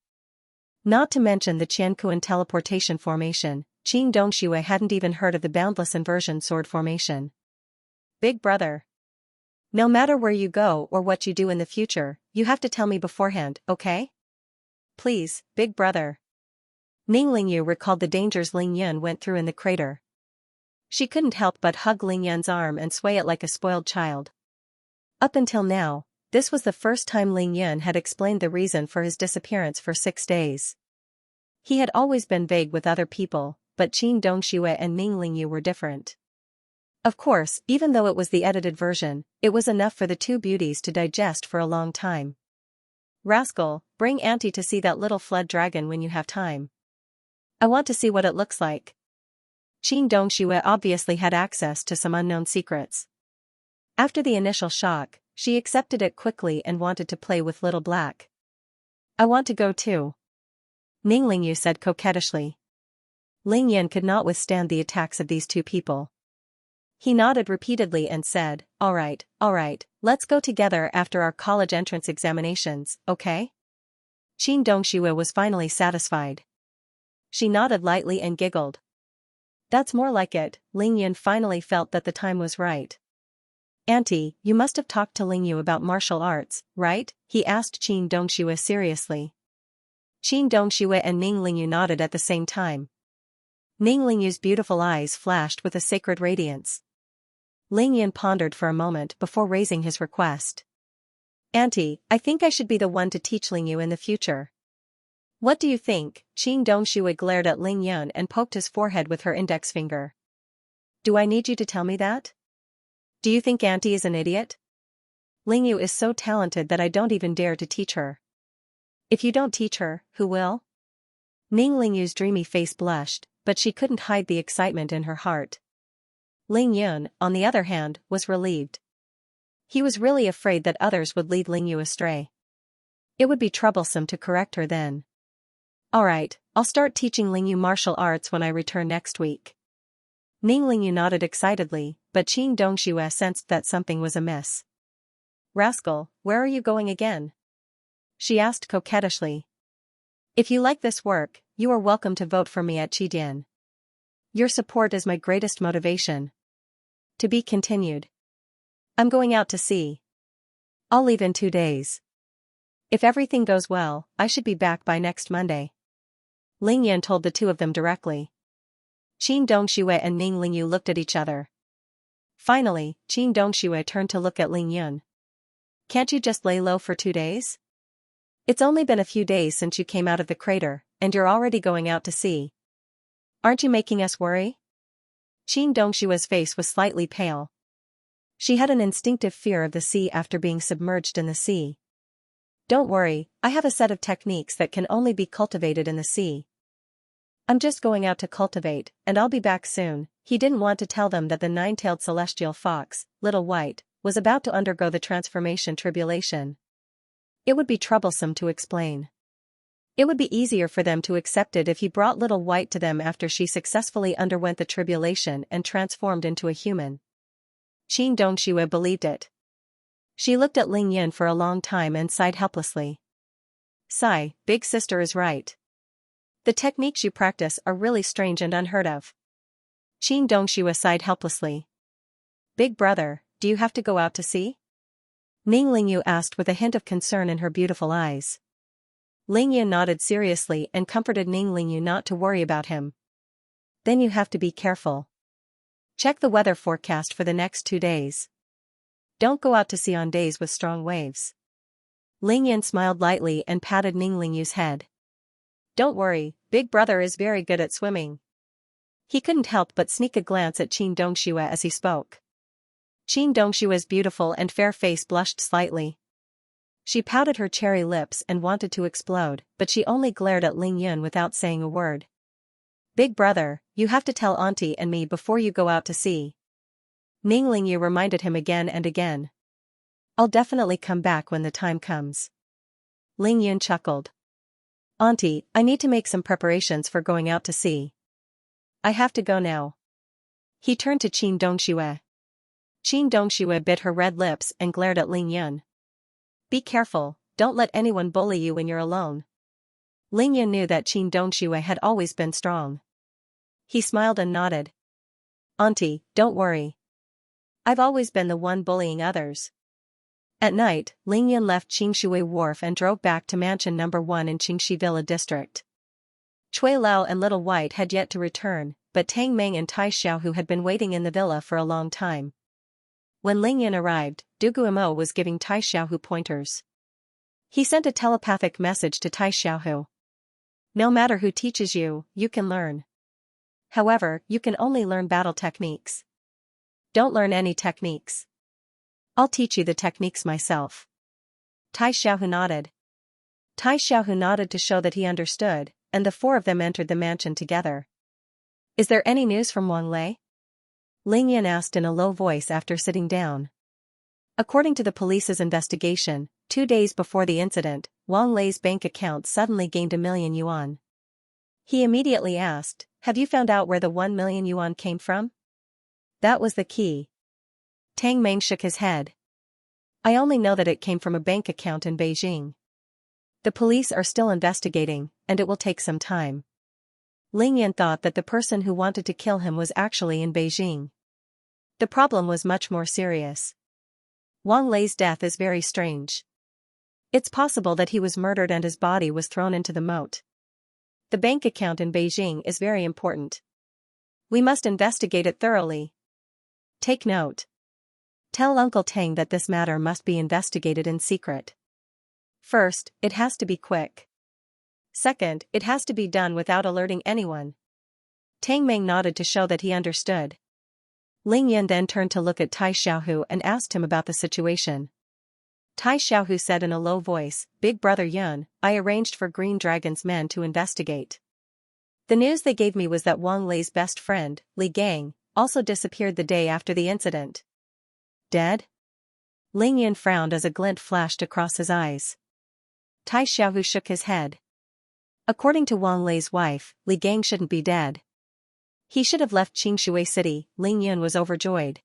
Speaker 1: Not to mention the Qiankuan teleportation formation, Qin Dongxue hadn't even heard of the boundless inversion sword formation. Big brother. No matter where you go or what you do in the future, you have to tell me beforehand, okay? Please, big brother. Ning Lingyu recalled the dangers Ling Yun went through in the crater. She couldn't help but hug Ling Yun's arm and sway it like a spoiled child. Up until now, this was the first time Ling Yun had explained the reason for his disappearance for 6 days. He had always been vague with other people, but Qin Dongxue and Ning Lingyu were different. Of course, even though it was the edited version, it was enough for the two beauties to digest for a long time. Rascal, bring Auntie to see that little fled dragon when you have time. I want to see what it looks like. Qin Dongxue obviously had access to some unknown secrets. After the initial shock, she accepted it quickly and wanted to play with Little Black. I want to go too. Ning Lingyu said coquettishly. Ling Yan could not withstand the attacks of these two people. He nodded repeatedly and said, all right, let's go together after our college entrance examinations, okay? Qin Dongxue was finally satisfied. She nodded lightly and giggled. That's more like it. Ling Yan finally felt that the time was right. Auntie, you must have talked to Lingyu about martial arts, right? He asked Qin Dongxue seriously. Qin Dongxue and Ning Lingyu nodded at the same time. Ning Lingyu's beautiful eyes flashed with a sacred radiance. Ling Yan pondered for a moment before raising his request. Auntie, I think I should be the one to teach Lingyu in the future. What do you think? Qin Dongxue glared at Ling Yan and poked his forehead with her index finger. Do I need you to tell me that? Do you think Auntie is an idiot? Lingyu is so talented that I don't even dare to teach her. If you don't teach her, who will? Ning Lingyu's dreamy face blushed, but she couldn't hide the excitement in her heart. Ling Yun, on the other hand, was relieved. He was really afraid that others would lead Lingyu astray. It would be troublesome to correct her then. Alright, I'll start teaching Lingyu martial arts when I return next week. Ning Lingyu nodded excitedly, but Qin Dongxue sensed that something was amiss. Rascal, where are you going again? She asked coquettishly. If you like this work, you are welcome to vote for me at Qidian. Your support is my greatest motivation. To be continued. I'm going out to sea. I'll leave in 2 days. If everything goes well, I should be back by next Monday. Ling Yan told the two of them directly. Qin Dongxue and Ning Lingyu looked at each other. Finally, Qin Dongxue turned to look at Ling Yun. Can't you just lay low for 2 days? It's only been a few days since you came out of the crater, and you're already going out to sea. Aren't you making us worry? Qin Dongshue's face was slightly pale. She had an instinctive fear of the sea after being submerged in the sea. Don't worry, I have a set of techniques that can only be cultivated in the sea. I'm just going out to cultivate, and I'll be back soon. He didn't want to tell them that the nine-tailed celestial fox, Little White, was about to undergo the transformation tribulation. It would be troublesome to explain. It would be easier for them to accept it if he brought Little White to them after she successfully underwent the tribulation and transformed into a human. Qin Dongxue believed it. She looked at Ling Yin for a long time and sighed helplessly. Sigh, big sister is right. The techniques you practice are really strange and unheard of. Qin Dongxue sighed helplessly. Big brother, do you have to go out to sea? Ning Lingyu asked with a hint of concern in her beautiful eyes. Ling Yin nodded seriously and comforted Ning Lingyu not to worry about him. Then you have to be careful. Check the weather forecast for the next 2 days. Don't go out to sea on days with strong waves. Ling Yin smiled lightly and patted Ning Lingyu's head. Don't worry, big brother is very good at swimming. He couldn't help but sneak a glance at Qin Dongxue as he spoke. Qin Dongshue's beautiful and fair face blushed slightly. She pouted her cherry lips and wanted to explode, but she only glared at Ling Yun without saying a word. Big brother, you have to tell Auntie and me before you go out to sea. Ning Lingyu reminded him again and again. I'll definitely come back when the time comes. Ling Yun chuckled. Auntie, I need to make some preparations for going out to sea. I have to go now. He turned to Qin Dongxue. Qin Dongxue bit her red lips and glared at Ling Yun. Be careful, don't let anyone bully you when you're alone. Ling Yun knew that Qin Dongxue had always been strong. He smiled and nodded. Auntie, don't worry. I've always been the one bullying others. At night, Ling Yun left Qingshui Wharf and drove back to Mansion No. 1 in Qingxi Villa District. Cui Lao and Little White had yet to return, but Tang Meng and Tai Xiaohu had been waiting in the villa for a long time. When Ling Yun arrived, Du Guimo was giving Tai Xiaohu pointers. He sent a telepathic message to Tai Xiaohu. No matter who teaches you, you can learn. However, you can only learn battle techniques. Don't learn any techniques. I'll teach you the techniques myself. Tai Xiaohu nodded. Tai Xiaohu nodded to show that he understood, and the four of them entered the mansion together. Is there any news from Wang Lei? Ling Yan asked in a low voice after sitting down. According to the police's investigation, 2 days before the incident, Wang Lei's bank account suddenly gained 1 million yuan. He immediately asked, "Have you found out where the 1 million yuan came from?" That was the key. Tang Meng shook his head. I only know that it came from a bank account in Beijing. The police are still investigating, and it will take some time. Ling Yan thought that the person who wanted to kill him was actually in Beijing. The problem was much more serious. Wang Lei's death is very strange. It's possible that he was murdered and his body was thrown into the moat. The bank account in Beijing is very important. We must investigate it thoroughly. Take note. Tell Uncle Tang that this matter must be investigated in secret. First, it has to be quick. Second, it has to be done without alerting anyone. Tang Meng nodded to show that he understood. Ling Yan then turned to look at Tai Xiaohu and asked him about the situation. Tai Xiaohu said in a low voice, "Big brother Yun, I arranged for Green Dragon's men to investigate. The news they gave me was that Wang Lei's best friend, Li Gang, also disappeared the day after the incident." Dead? Ling Yan frowned as a glint flashed across his eyes. Tai Xiaohu shook his head. According to Wang Lei's wife, Li Gang shouldn't be dead. He should have left Xianxia City. Ling Yun was overjoyed.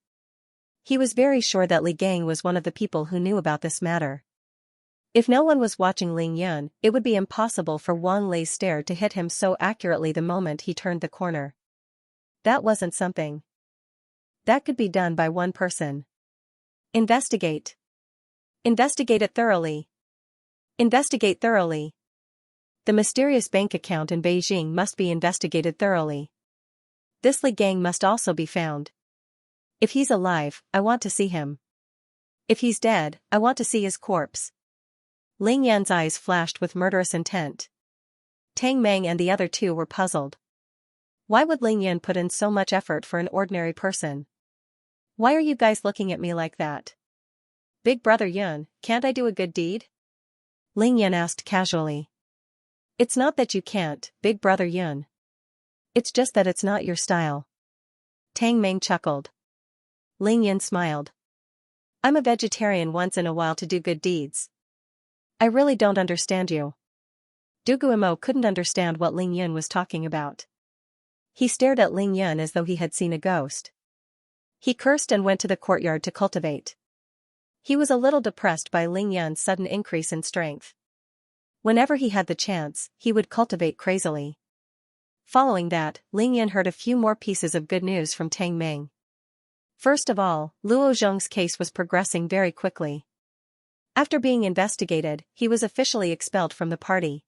Speaker 1: He was very sure that Li Gang was one of the people who knew about this matter. If no one was watching Ling Yun, it would be impossible for Wang Lei's stare to hit him so accurately the moment he turned the corner. That wasn't something that could be done by one person. Investigate. Investigate it thoroughly. Investigate thoroughly. The mysterious bank account in Beijing must be investigated thoroughly. This Li Gang must also be found. If he's alive, I want to see him. If he's dead, I want to see his corpse. Ling Yan's eyes flashed with murderous intent. Tang Meng and the other two were puzzled. Why would Ling Yan put in so much effort for an ordinary person? Why are you guys looking at me like that? Big brother Yun, can't I do a good deed? Ling Yan asked casually. It's not that you can't, Big brother Yun. It's just that it's not your style. Tang Meng chuckled. Ling Yan smiled. I'm a vegetarian once in a while to do good deeds. I really don't understand you. Du Guimo couldn't understand what Ling Yan was talking about. He stared at Ling Yan as though he had seen a ghost. He cursed and went to the courtyard to cultivate. He was a little depressed by Ling Yan's sudden increase in strength. Whenever he had the chance, he would cultivate crazily. Following that, Ling Yan heard a few more pieces of good news from Tang Meng. First of all, Luo Zhong's case was progressing very quickly. After being investigated, he was officially expelled from the party.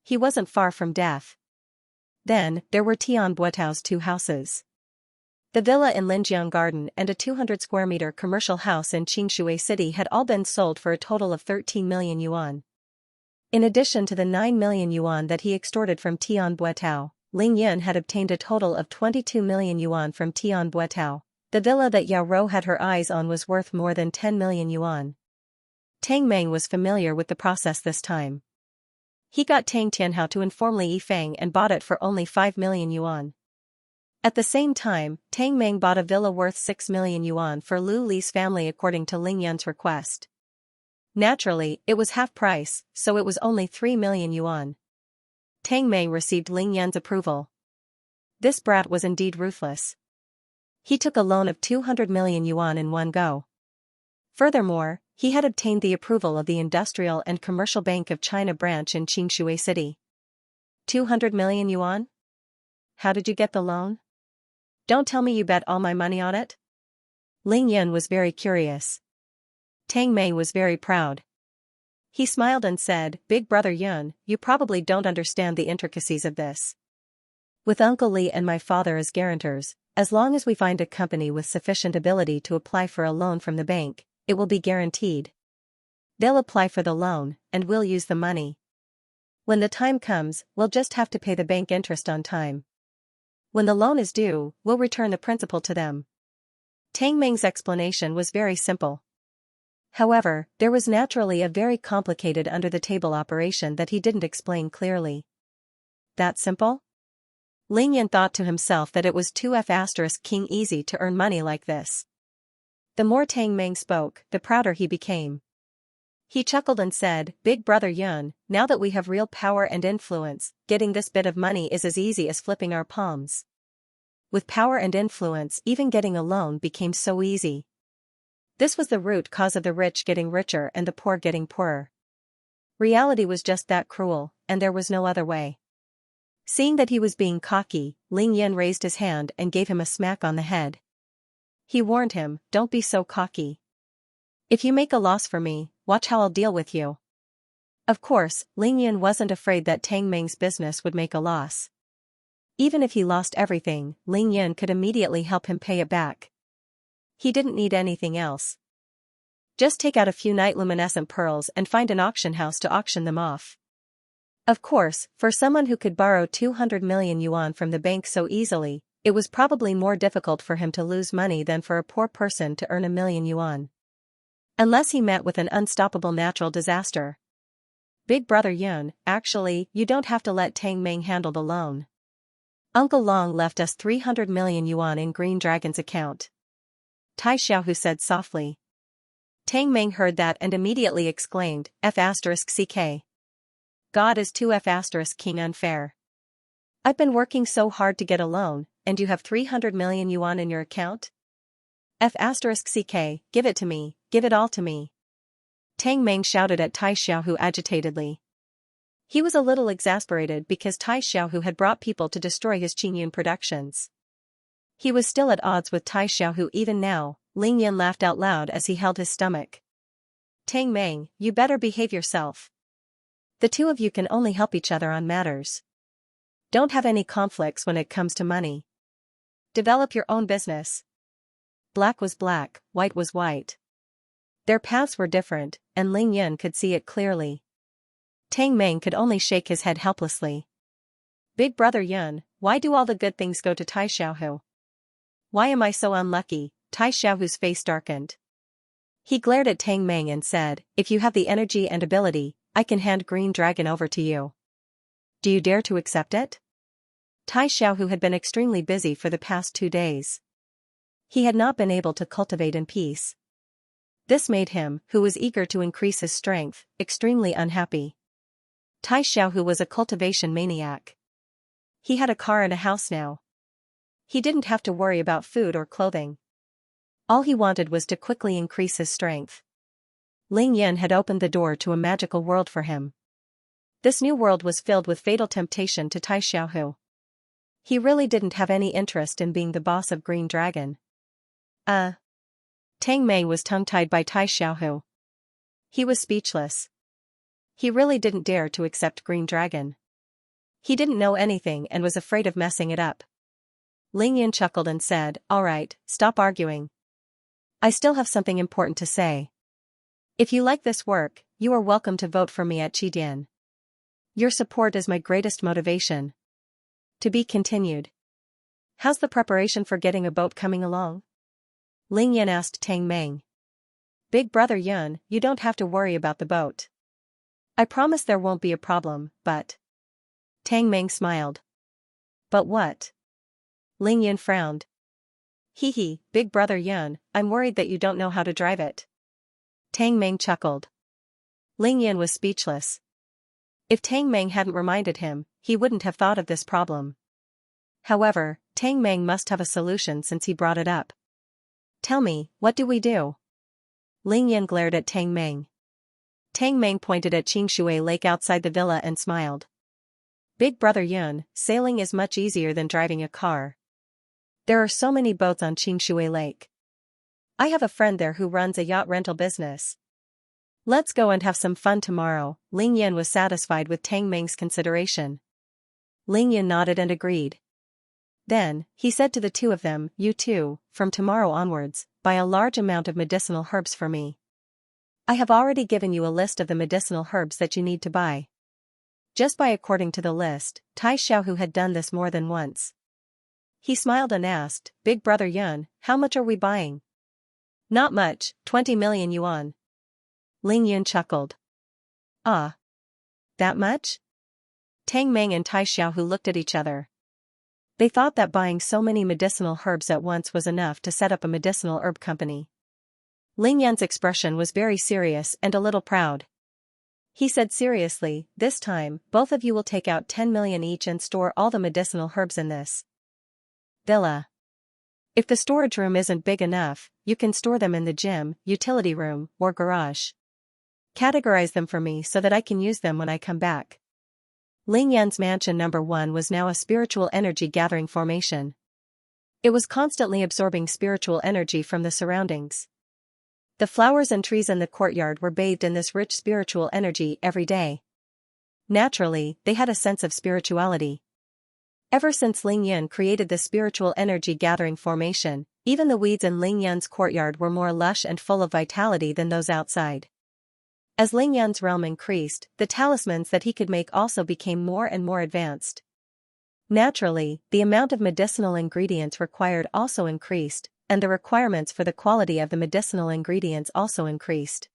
Speaker 1: He wasn't far from death. Then, there were Tian Buetao's 2 houses. The villa in Linjiang Garden and a 200-square-meter commercial house in Xianxia City had all been sold for a total of 13 million yuan. In addition to the 9 million yuan that he extorted from Tian Buetao, Ling Yan had obtained a total of 22 million yuan from Tian Buetao. The villa that Yao Rou had her eyes on was worth more than 10 million yuan. Tang Meng was familiar with the process this time. He got Tang Tianhao to inform Li Yifeng and bought it for only 5 million yuan. At the same time, Tang Meng bought a villa worth 6 million yuan for Lu Li's family according to Ling Yan's request. Naturally, it was half price, so it was only 3 million yuan. Tang Meng received Ling Yan's approval. This brat was indeed ruthless. He took a loan of 200 million yuan in one go. Furthermore, he had obtained the approval of the Industrial and Commercial Bank of China branch in Xianxia City. 200 million yuan? How did you get the loan? Don't tell me you bet all my money on it? Ling Yan was very curious. Tang Mei was very proud. He smiled and said, Big brother Yun, you probably don't understand the intricacies of this. With Uncle Li and my father as guarantors, as long as we find a company with sufficient ability to apply for a loan from the bank, it will be guaranteed. They'll apply for the loan, and we'll use the money. When the time comes, we'll just have to pay the bank interest on time. When the loan is due, we'll return the principal to them. Tang Meng's explanation was very simple. However, there was naturally a very complicated under-the-table operation that he didn't explain clearly. That simple? Ling Yan thought to himself that it was 2F** king easy to earn money like this. The more Tang Meng spoke, the prouder he became. He chuckled and said, "Big brother Yun, now that we have real power and influence, getting this bit of money is as easy as flipping our palms." With power and influence, even getting a loan became so easy. This was the root cause of the rich getting richer and the poor getting poorer. Reality was just that cruel, and there was no other way. Seeing that he was being cocky, Ling Yan raised his hand and gave him a smack on the head. He warned him, "Don't be so cocky. If you make a loss for me, watch how I'll deal with you." Of course, Ling Yan wasn't afraid that Tang Meng's business would make a loss. Even if he lost everything, Ling Yan could immediately help him pay it back. He didn't need anything else. Just take out a few night-luminescent pearls and find an auction house to auction them off. Of course, for someone who could borrow 200 million yuan from the bank so easily, it was probably more difficult for him to lose money than for a poor person to earn 1,000,000 yuan. Unless he met with an unstoppable natural disaster. Big brother Yun, actually, you don't have to let Tang Meng handle the loan. Uncle Long left us 300 million yuan in Green Dragon's account. Tai Xiaohu said softly. Tang Meng heard that and immediately exclaimed, F***ck. God is 2F** king unfair. I've been working so hard to get a loan, and you have 300 million yuan in your account? F***ck, give it to me, give it all to me. Tang Meng shouted at Tai Xiaohu agitatedly. He was a little exasperated because Tai Xiaohu had brought people to destroy his Qingyun productions. He was still at odds with Tai Xiaohu even now. Ling Yan laughed out loud as he held his stomach. Tang Meng, you better behave yourself. The two of you can only help each other on matters. Don't have any conflicts when it comes to money. Develop your own business. Black was black, white was white. Their paths were different, and Ling Yan could see it clearly. Tang Meng could only shake his head helplessly. Big brother Yun, why do all the good things go to Tai Xiaohu? Why am I so unlucky? Tai Xiaohu's face darkened. He glared at Tang Meng and said, if you have the energy and ability, I can hand Green Dragon over to you. Do you dare to accept it? Tai Xiaohu had been extremely busy for the past 2 days. He had not been able to cultivate in peace. This made him, who was eager to increase his strength, extremely unhappy. Tai Xiaohu was a cultivation maniac. He had a car and a house now. He didn't have to worry about food or clothing. All he wanted was to quickly increase his strength. Ling Yan had opened the door to a magical world for him. This new world was filled with fatal temptation to Tai Xiaohu. He really didn't have any interest in being the boss of Green Dragon. Tang Meng was tongue-tied by Tai Xiaohu. He was speechless. He really didn't dare to accept Green Dragon. He didn't know anything and was afraid of messing it up. Ling Yan chuckled and said, all right, stop arguing. I still have something important to say. If you like this work, you are welcome to vote for me at Qidian. Your support is my greatest motivation. To be continued. How's the preparation for getting a boat coming along? Ling Yan asked Tang Meng. Big brother Yun, you don't have to worry about the boat. I promise there won't be a problem, but... Tang Meng smiled. But what? Ling Yan frowned. Hee, big brother Yun, I'm worried that you don't know how to drive it. Tang Meng chuckled. Ling Yan was speechless. If Tang Meng hadn't reminded him, he wouldn't have thought of this problem. However, Tang Meng must have a solution since he brought it up. Tell me, what do we do? Ling Yan glared at Tang Meng. Tang Meng pointed at Xianxia Lake outside the villa and smiled. Big brother Yun, sailing is much easier than driving a car. There are so many boats on Xianxia Lake. I have a friend there who runs a yacht rental business. Let's go and have some fun tomorrow. Ling Yan was satisfied with Tang Meng's consideration. Ling Yan nodded and agreed. Then, he said to the two of them, you two, from tomorrow onwards, buy a large amount of medicinal herbs for me. I have already given you a list of the medicinal herbs that you need to buy. Just by according to the list, Tai Xiaohu had done this more than once. He smiled and asked, Big Brother Yun, how much are we buying? Not much, 20 million yuan. Ling Yun chuckled. Ah. That much? Tang Meng and Tai Xiaohu looked at each other. They thought that buying so many medicinal herbs at once was enough to set up a medicinal herb company. Ling Yun's expression was very serious and a little proud. He said seriously, this time, both of you will take out 10 million each and store all the medicinal herbs in this villa. If the storage room isn't big enough, you can store them in the gym, utility room, or garage. Categorize them for me so that I can use them when I come back. Ling Yan's mansion number 1 was now a spiritual energy gathering formation. It was constantly absorbing spiritual energy from the surroundings. The flowers and trees in the courtyard were bathed in this rich spiritual energy every day. Naturally, they had a sense of spirituality. Ever since Ling Yun created the spiritual energy gathering formation, even the weeds in Ling Yun's courtyard were more lush and full of vitality than those outside. As Ling Yun's realm increased, the talismans that he could make also became more and more advanced. Naturally, the amount of medicinal ingredients required also increased, and the requirements for the quality of the medicinal ingredients also increased.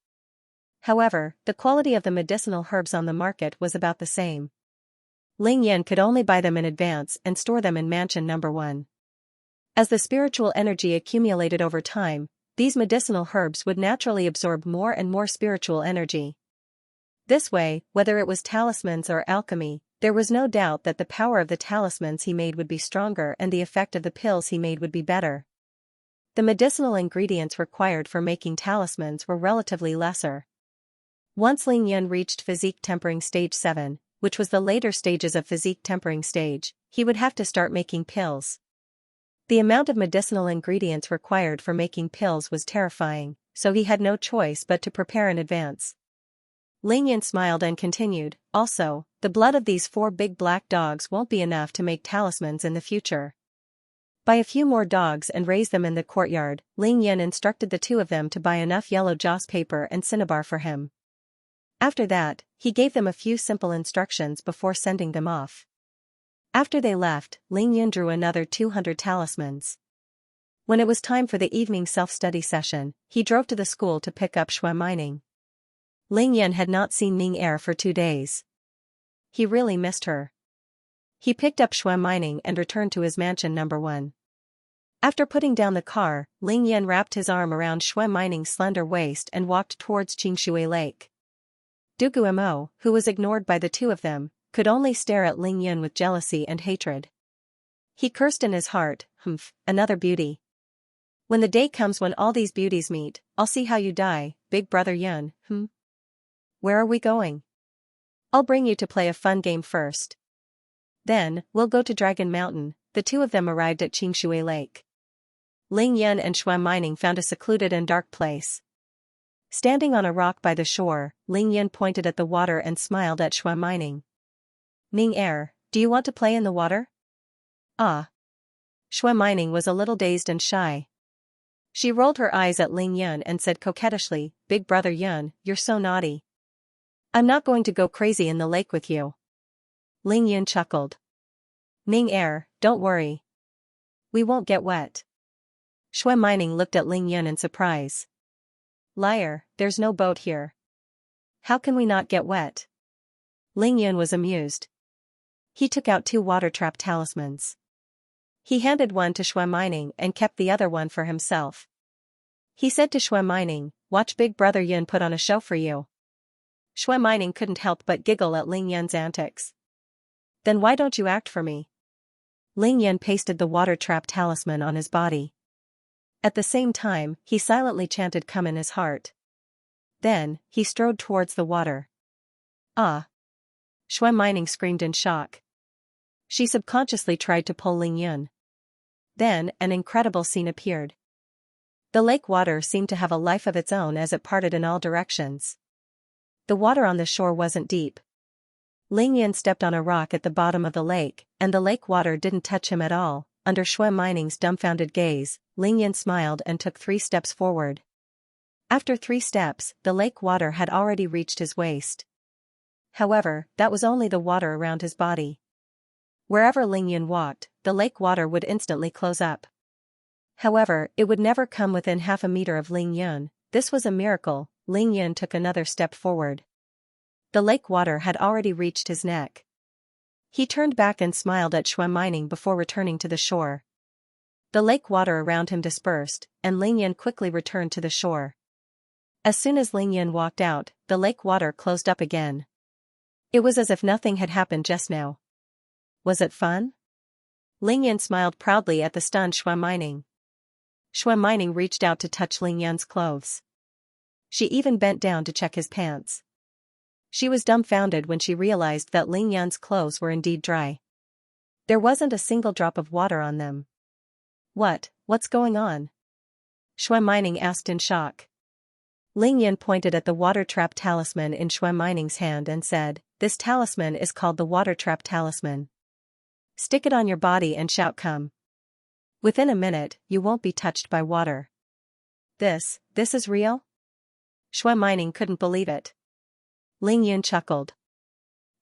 Speaker 1: However, the quality of the medicinal herbs on the market was about the same. Ling Yun could only buy them in advance and store them in mansion number 1. As the spiritual energy accumulated over time, these medicinal herbs would naturally absorb more and more spiritual energy. This way, whether it was talismans or alchemy, there was no doubt that the power of the talismans he made would be stronger and the effect of the pills he made would be better. The medicinal ingredients required for making talismans were relatively lesser. Once Ling Yun reached physique tempering stage 7, which was the later stages of physique tempering stage, he would have to start making pills. The amount of medicinal ingredients required for making pills was terrifying, so he had no choice but to prepare in advance. Ling Yun smiled and continued, also, the blood of these 4 big black dogs won't be enough to make talismans in the future. Buy a few more dogs and raise them in the courtyard. Ling Yun instructed the 2 of them to buy enough yellow joss paper and cinnabar for him. After that, he gave them a few simple instructions before sending them off. After they left, Ling Yun drew another 200 talismans. When it was time for the evening self-study session, he drove to the school to pick up Shui Mining. Ling Yun had not seen Ning Er for 2 days. He really missed her. He picked up Shui Mining and returned to his mansion number 1. After putting down the car, Ling Yun wrapped his arm around Shui Mining's slender waist and walked towards Xianxia Lake. Du Guimo, who was ignored by the 2 of them, could only stare at Ling Yun with jealousy and hatred. He cursed in his heart, another beauty. When the day comes when all these beauties meet, I'll see how you die, Big Brother Yun, Where are we going? I'll bring you to play a fun game first. Then, we'll go to Dragon Mountain. The 2 of them arrived at Xianxia Lake. Ling Yun and Shui Mining found a secluded and dark place. Standing on a rock by the shore, Ling Yun pointed at the water and smiled at Shui Mining. Ning Er, do you want to play in the water? Ah. Shui Mining was a little dazed and shy. She rolled her eyes at Ling Yun and said coquettishly, Big Brother Yun, you're so naughty. I'm not going to go crazy in the lake with you. Ling Yun chuckled. Ning Er, don't worry. We won't get wet. Shui Mining looked at Ling Yun in surprise. Liar, there's no boat here. How can we not get wet? Ling Yun was amused. He took out 2 water trap talismans. He handed one to Shui Mining and kept the other one for himself. He said to Shui Mining, watch Big Brother Yun put on a show for you. Shui Mining couldn't help but giggle at Ling Yun's antics. Then why don't you act for me? Ling Yun pasted the water trap talisman on his body. At the same time, he silently chanted come in his heart. Then, he strode towards the water. Ah! Shui Mining screamed in shock. She subconsciously tried to pull Ling Yun. Then, an incredible scene appeared. The lake water seemed to have a life of its own as it parted in all directions. The water on the shore wasn't deep. Ling Yun stepped on a rock at the bottom of the lake, and the lake water didn't touch him at all. Under Shui Mining's dumbfounded gaze, Ling Yun smiled and took 3 steps forward. After 3 steps, the lake water had already reached his waist. However, that was only the water around his body. Wherever Ling Yun walked, the lake water would instantly close up. However, it would never come within half a meter of Ling Yun. This was a miracle. Ling Yun took another step forward. The lake water had already reached his neck. He turned back and smiled at Shui Mining before returning to the shore. The lake water around him dispersed, and Ling Yun quickly returned to the shore. As soon as Ling Yun walked out, the lake water closed up again. It was as if nothing had happened just now. Was it fun? Ling Yun smiled proudly at the stunned Shui Mining. Shui Mining reached out to touch Ling Yun's clothes. She even bent down to check his pants. She was dumbfounded when she realized that Ling Yun's clothes were indeed dry. There wasn't a single drop of water on them. What's going on? Shui Mining asked in shock. Ling Yun pointed at the water trap talisman in Shui Mining's hand and said, "This talisman is called the water trap talisman. Stick it on your body and shout come. Within a minute, you won't be touched by water." This is real? Shui Mining couldn't believe it. Ling Yun chuckled.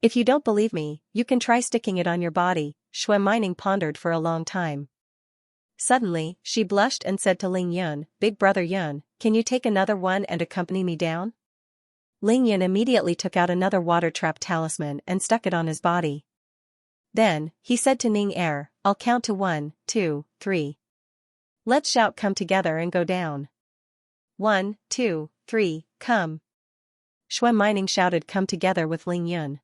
Speaker 1: "If you don't believe me, you can try sticking it on your body." Shui Mining pondered for a long time. Suddenly, she blushed and said to Ling Yun, "Big brother Yun, can you take another one and accompany me down?" Ling Yun immediately took out another water trap talisman and stuck it on his body. Then, he said to Ning Er, "I'll count to 1, 2, 3. Let's shout come together and go down. 1, 2, 3, come." Shui Mining shouted come together with Ling Yun.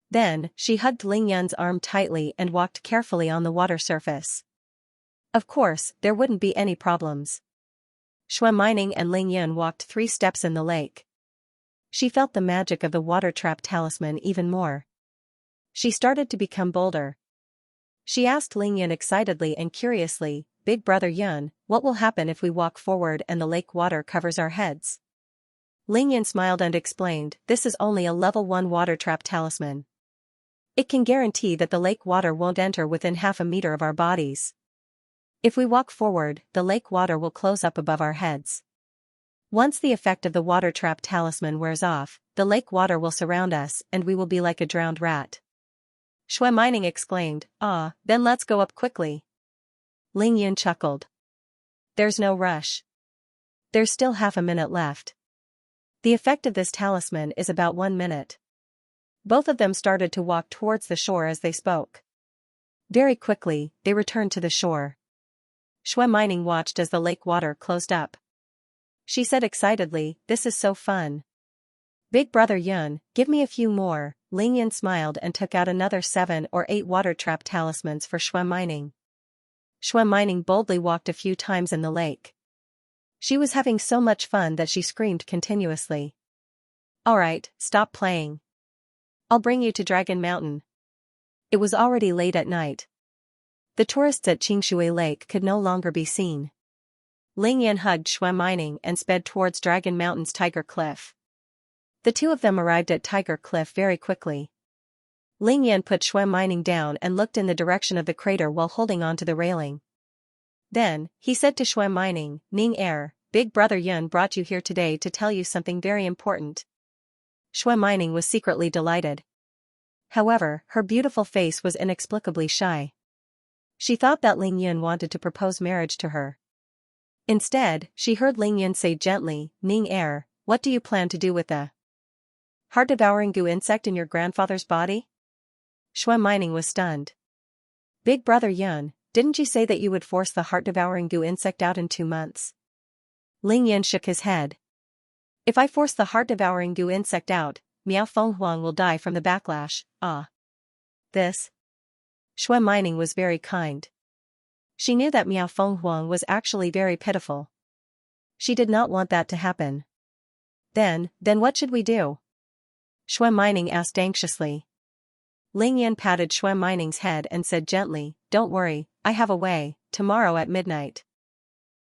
Speaker 1: Then, she hugged Ling Yun's arm tightly and walked carefully on the water surface. Of course, there wouldn't be any problems. Shui Mining and Ling Yun walked 3 steps in the lake. She felt the magic of the water trap talisman even more. She started to become bolder. She asked Ling Yun excitedly and curiously, "Big brother Yun, what will happen if we walk forward and the lake water covers our heads?" Ling Yun smiled and explained, "This is only a level 1 water trap talisman. It can guarantee that the lake water won't enter within half a meter of our bodies. If we walk forward, the lake water will close up above our heads. Once the effect of the water trap talisman wears off, the lake water will surround us and we will be like a drowned rat." Shui Mining exclaimed, "Ah, then let's go up quickly." Ling Yun chuckled. "There's no rush. There's still half a minute left. The effect of this talisman is about 1 minute." Both of them started to walk towards the shore as they spoke. Very quickly, they returned to the shore. Shui Mining watched as the lake water closed up. She said excitedly, "This is so fun. Big brother Yun, give me a few more." Ling Yun smiled and took out another 7 or 8 water trap talismans for Shui Mining. Shui Mining boldly walked a few times in the lake. She was having so much fun that she screamed continuously. "Alright, stop playing. I'll bring you to Dragon Mountain." It was already late at night. The tourists at Xianxia Lake could no longer be seen. Ling Yun hugged Shui Mining and sped towards Dragon Mountain's Tiger Cliff. The two of them arrived at Tiger Cliff very quickly. Ling Yun put Shui Mining down and looked in the direction of the crater while holding on to the railing. Then, he said to Shui Mining, "Ning Er, Big brother Yun brought you here today to tell you something very important." Shui Mining was secretly delighted. However, her beautiful face was inexplicably shy. She thought that Ling Yun wanted to propose marriage to her. Instead, she heard Ling Yun say gently, "Ning Er, what do you plan to do with the heart-devouring goo insect in your grandfather's body?" Shui Mining was stunned. "Big brother Yun, didn't you say that you would force the heart-devouring goo insect out in 2 months?" Ling Yun shook his head. "If I force the heart-devouring goo insect out, Miao Fenghuang will die from the backlash." "Ah. This?" Shui Mining was very kind. She knew that Miao Fenghuang was actually very pitiful. She did not want that to happen. Then what should we do?" Shui Mining asked anxiously. Ling Yun patted Shui Mining's head and said gently, "Don't worry, I have a way, tomorrow at midnight.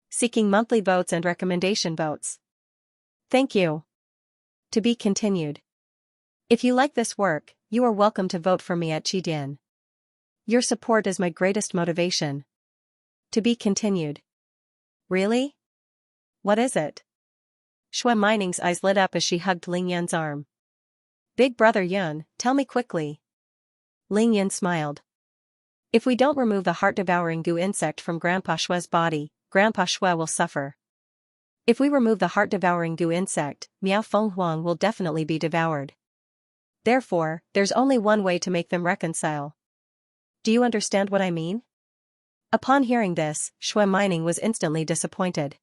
Speaker 1: Seeking monthly votes and recommendation votes." "Thank you. To be continued. If you like this work, you are welcome to vote for me at Qidian. Your support is my greatest motivation." To be continued. "Really? What is it?" Shui Mining's eyes lit up as she hugged Ling Yun's arm. Big brother Yun, tell me quickly. Ling Yin smiled. If we don't remove the heart-devouring goo insect from Grandpa Shue's body, Grandpa Shue will suffer. If we remove the heart-devouring goo insect, Miao Feng Huang will definitely be devoured. Therefore, there's only one way to make them reconcile. Do you understand what I mean? Upon hearing this, Shui Mining was instantly disappointed.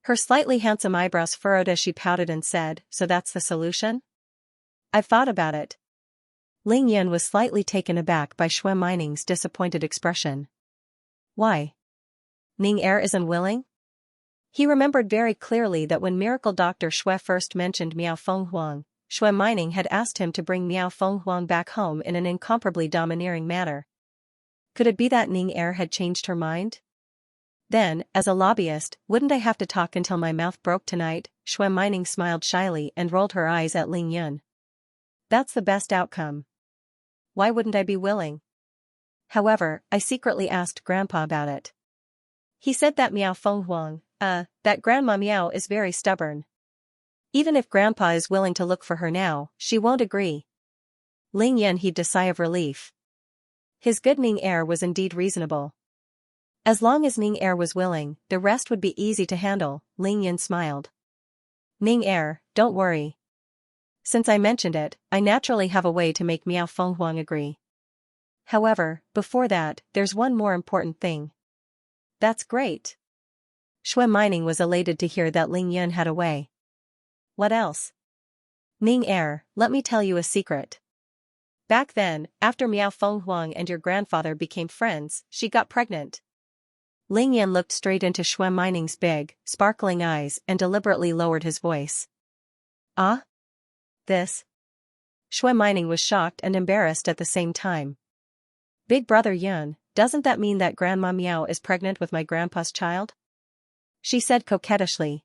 Speaker 1: Her slightly handsome eyebrows furrowed as she pouted and said, so that's the solution? I've thought about it. Ling Yin was slightly taken aback by Shui Mining's disappointed expression. Why? Ning Er is unwilling? He remembered very clearly that when Miracle Dr. Shui first mentioned Miao Feng Huang, Shui Mining had asked him to bring Miao Feng Huang back home in an incomparably domineering manner. Could it be that Ning Er had changed her mind? Then, as a lobbyist, wouldn't I have to talk until my mouth broke tonight? Shui Mining smiled shyly and rolled her eyes at Ling Yun. That's the best outcome. Why wouldn't I be willing? However, I secretly asked Grandpa about it. He said that Miao Feng Huang, that Grandma Miao is very stubborn. Even if Grandpa is willing to look for her now, she won't agree. Ling Yin heaved a sigh of relief. His good Ning Er was indeed reasonable. As long as Ning Er was willing, the rest would be easy to handle, Ling Yin smiled. Ning Er, don't worry. Since I mentioned it, I naturally have a way to make Miao Feng Huang agree. However, before that, there's one more important thing. That's great. Shui Mining was elated to hear that Ling Yun had a way. What else? Ning Er, let me tell you a secret. Back then, after Miao Feng Huang and your grandfather became friends, she got pregnant. Ling Yin looked straight into Shui Mining's big, sparkling eyes and deliberately lowered his voice. Ah? This? Shui Mining was shocked and embarrassed at the same time. Big brother Yun, doesn't that mean that Grandma Miao is pregnant with my grandpa's child? She said coquettishly.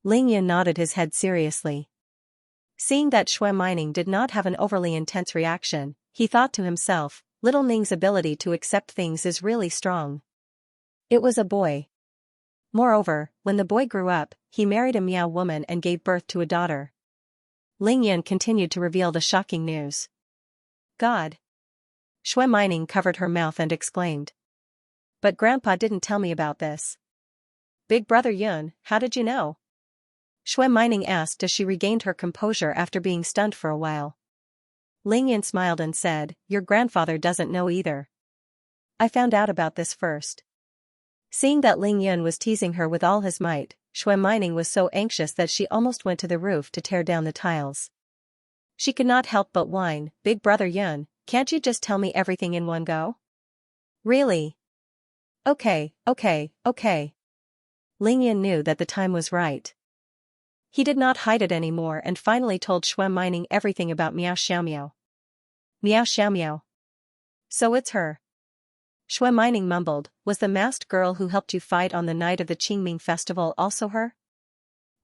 Speaker 1: Ling Yin nodded his head seriously. Seeing that Shui Mining did not have an overly intense reaction, he thought to himself, little Ning's ability to accept things is really strong. It was a boy. Moreover, when the boy grew up, he married a Miao woman and gave birth to a daughter. Ling Yin continued to reveal the shocking news. God! Shui Mining covered her mouth and exclaimed. But Grandpa didn't tell me about this. Big brother Yun, how did you know? Shui Mining asked as she regained her composure after being stunned for a while. Ling Yin smiled and said, your grandfather doesn't know either. I found out about this first. Seeing that Ling Yun was teasing her with all his might, Shui Mining was so anxious that she almost went to the roof to tear down the tiles. She could not help but whine, Big brother Yun, can't you just tell me everything in one go? Really? Okay. Ling Yin knew that the time was right. He did not hide it anymore and finally told Shui Mining everything about Miao Xiaomiao. Miao Xiaomiao. So it's her. Shui Mining mumbled, was the masked girl who helped you fight on the night of the Qingming festival also her?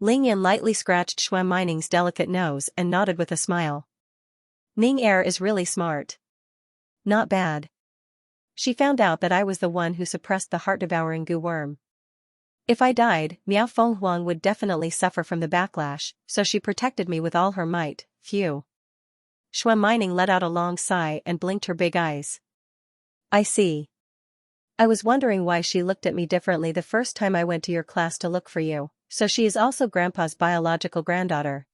Speaker 1: Ling Yin lightly scratched Shui Mining's delicate nose and nodded with a smile. Ning Er is really smart. Not bad. She found out that I was the one who suppressed the heart-devouring goo worm. If I died, Miao Feng Huang would definitely suffer from the backlash, so she protected me with all her might, phew. Shui Mining let out a long sigh and blinked her big eyes. I see. I was wondering why she looked at me differently the first time I went to your class to look for you, so she is also Grandpa's biological granddaughter.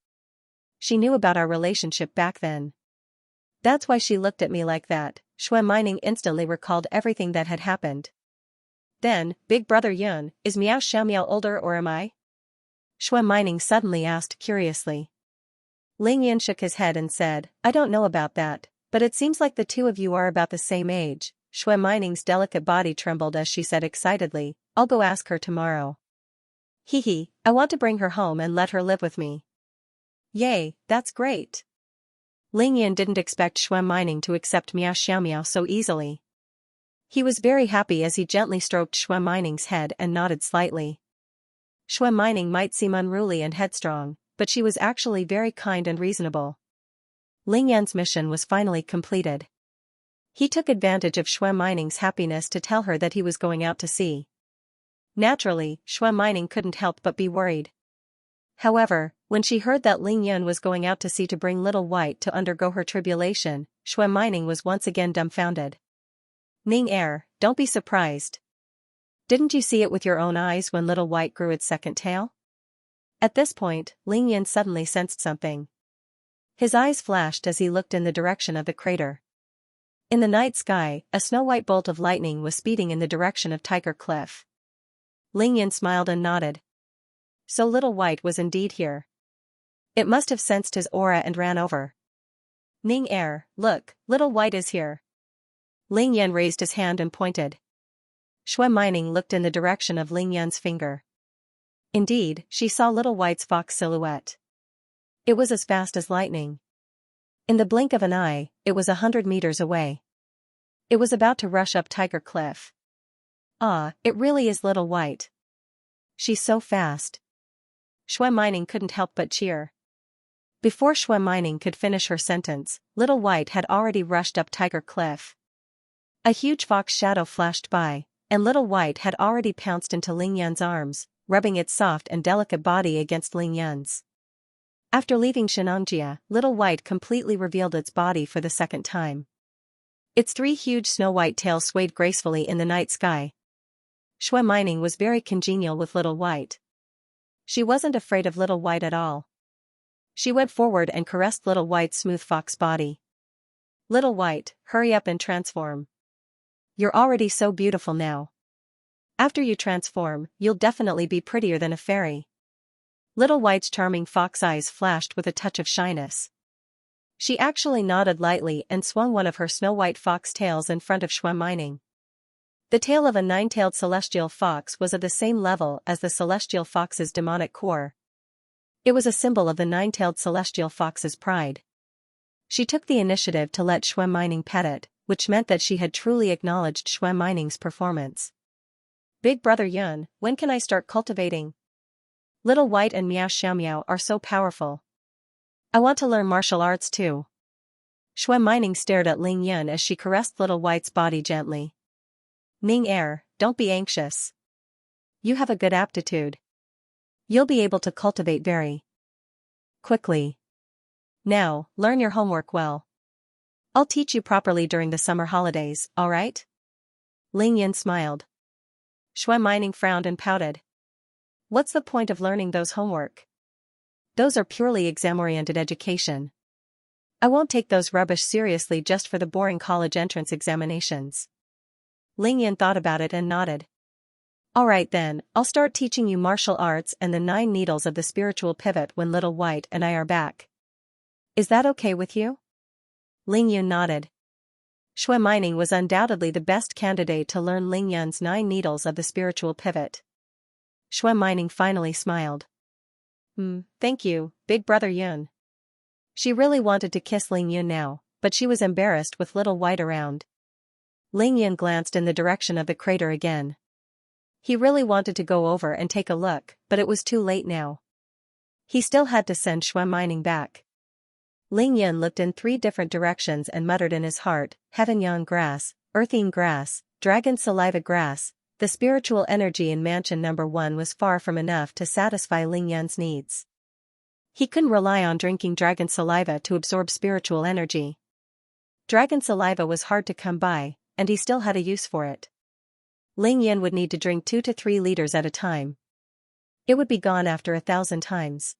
Speaker 1: She knew about our relationship back then. That's why she looked at me like that. Shui Mining instantly recalled everything that had happened. Then, Big brother Yun, is Miao Xiaomiao older or am I? Shui Mining suddenly asked curiously. Ling Yin shook his head and said, I don't know about that, but it seems like the two of you are about the same age. Shui Mining's delicate body trembled as she said excitedly, I'll go ask her tomorrow. Hee, I want to bring her home and let her live with me. Yay, that's great. Ling Yin didn't expect Shui Mining to accept Miao Xiaomiao so easily. He was very happy as he gently stroked Shui Mining's head and nodded slightly. Shui Mining might seem unruly and headstrong, but she was actually very kind and reasonable. Ling Yan's mission was finally completed. He took advantage of Shui Mining's happiness to tell her that he was going out to sea. Naturally, Shui Mining couldn't help but be worried. However, when she heard that Ling Yun was going out to sea to bring Little White to undergo her tribulation, Shui Mining was once again dumbfounded. Ning don't be surprised. Didn't you see it with your own eyes when Little White grew its second tail? At this point, Ling Yun suddenly sensed something. His eyes flashed as he looked in the direction of the crater. In the night sky, a snow-white bolt of lightning was speeding in the direction of Tiger Cliff. Ling Yun smiled and nodded. So Little White was indeed here. It must have sensed his aura and ran over. Ning look, Little White is here. Ling Yun raised his hand and pointed. Shui Mining looked in the direction of Ling Yun's finger. Indeed, she saw Little White's fox silhouette. It was as fast as lightning. In the blink of an eye, it was 100 meters away. It was about to rush up Tiger Cliff. Ah, it really is Little White. She's so fast. Shui Mining couldn't help but cheer. Before Shui Mining could finish her sentence, Little White had already rushed up Tiger Cliff. A huge fox shadow flashed by, and Little White had already pounced into Ling Yun's arms, rubbing its soft and delicate body against Ling Yun's. After leaving Xianxia, Little White completely revealed its body for the second time. Its 3 huge snow-white tails swayed gracefully in the night sky. Shui Mining was very congenial with Little White. She wasn't afraid of Little White at all. She went forward and caressed Little White's smooth fox body. Little White, hurry up and transform. You're already so beautiful now. After you transform, you'll definitely be prettier than a fairy. Little White's charming fox eyes flashed with a touch of shyness. She actually nodded lightly and swung one of her snow-white fox tails in front of Shui Mining. The tail of a 9-tailed celestial fox was of the same level as the celestial fox's demonic core. It was a symbol of the 9-tailed celestial fox's pride. She took the initiative to let Shui Mining pet it, which meant that she had truly acknowledged Shui Mining's performance. Big Brother Yun, when can I start cultivating? Little White and Xianxia are so powerful. I want to learn martial arts too. Shui Mining stared at Ling Yun as she caressed Little White's body gently. Ning don't be anxious. You have a good aptitude. You'll be able to cultivate very quickly. Now, learn your homework well. I'll teach you properly during the summer holidays, alright? Ling Yun smiled. Shui Mining frowned and pouted. What's the point of learning those homework? Those are purely exam-oriented education. I won't take those rubbish seriously just for the boring college entrance examinations. Ling Yun thought about it and nodded. Alright then, I'll start teaching you martial arts and the 9 needles of the spiritual pivot when Little White and I are back. Is that okay with you? Ling Yun nodded. Shui Mining was undoubtedly the best candidate to learn Ling Yun's 9 needles of the spiritual pivot. Shui Mining finally smiled. Thank you, Big Brother Yun. She really wanted to kiss Ling Yun now, but she was embarrassed with Little White around. Ling Yun glanced in the direction of the crater again. He really wanted to go over and take a look, but it was too late now. He still had to send Shui Mining back. Ling Yun looked in 3 different directions and muttered in his heart, Heaven Yang grass, Earthing grass, Dragon saliva grass. The spiritual energy in Mansion No. 1 was far from enough to satisfy Ling Yun's needs. He couldn't rely on drinking dragon saliva to absorb spiritual energy. Dragon saliva was hard to come by, and he still had a use for it. Ling Yun would need to drink 2 to 3 liters at a time. It would be gone after 1,000 times.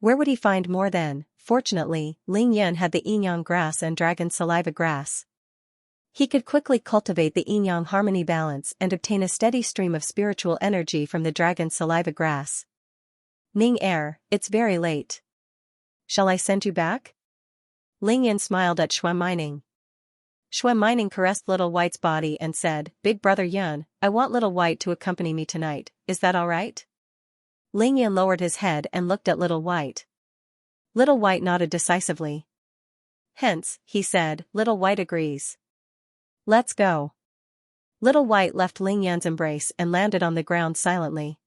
Speaker 1: Where would he find more then? Fortunately, Ling Yun had the yin-yang grass and dragon saliva grass. He could quickly cultivate the yin-yang harmony balance and obtain a steady stream of spiritual energy from the dragon saliva grass. Ning it's very late. Shall I send you back? Ling Yun smiled at Shui Mining. Shui Mining caressed Little White's body and said, Big Brother Yun, I want Little White to accompany me tonight, is that alright? Ling Yun lowered his head and looked at Little White. Little White nodded decisively. Hence, he said, Little White agrees. Let's go. Little White left Ling Yun's embrace and landed on the ground silently.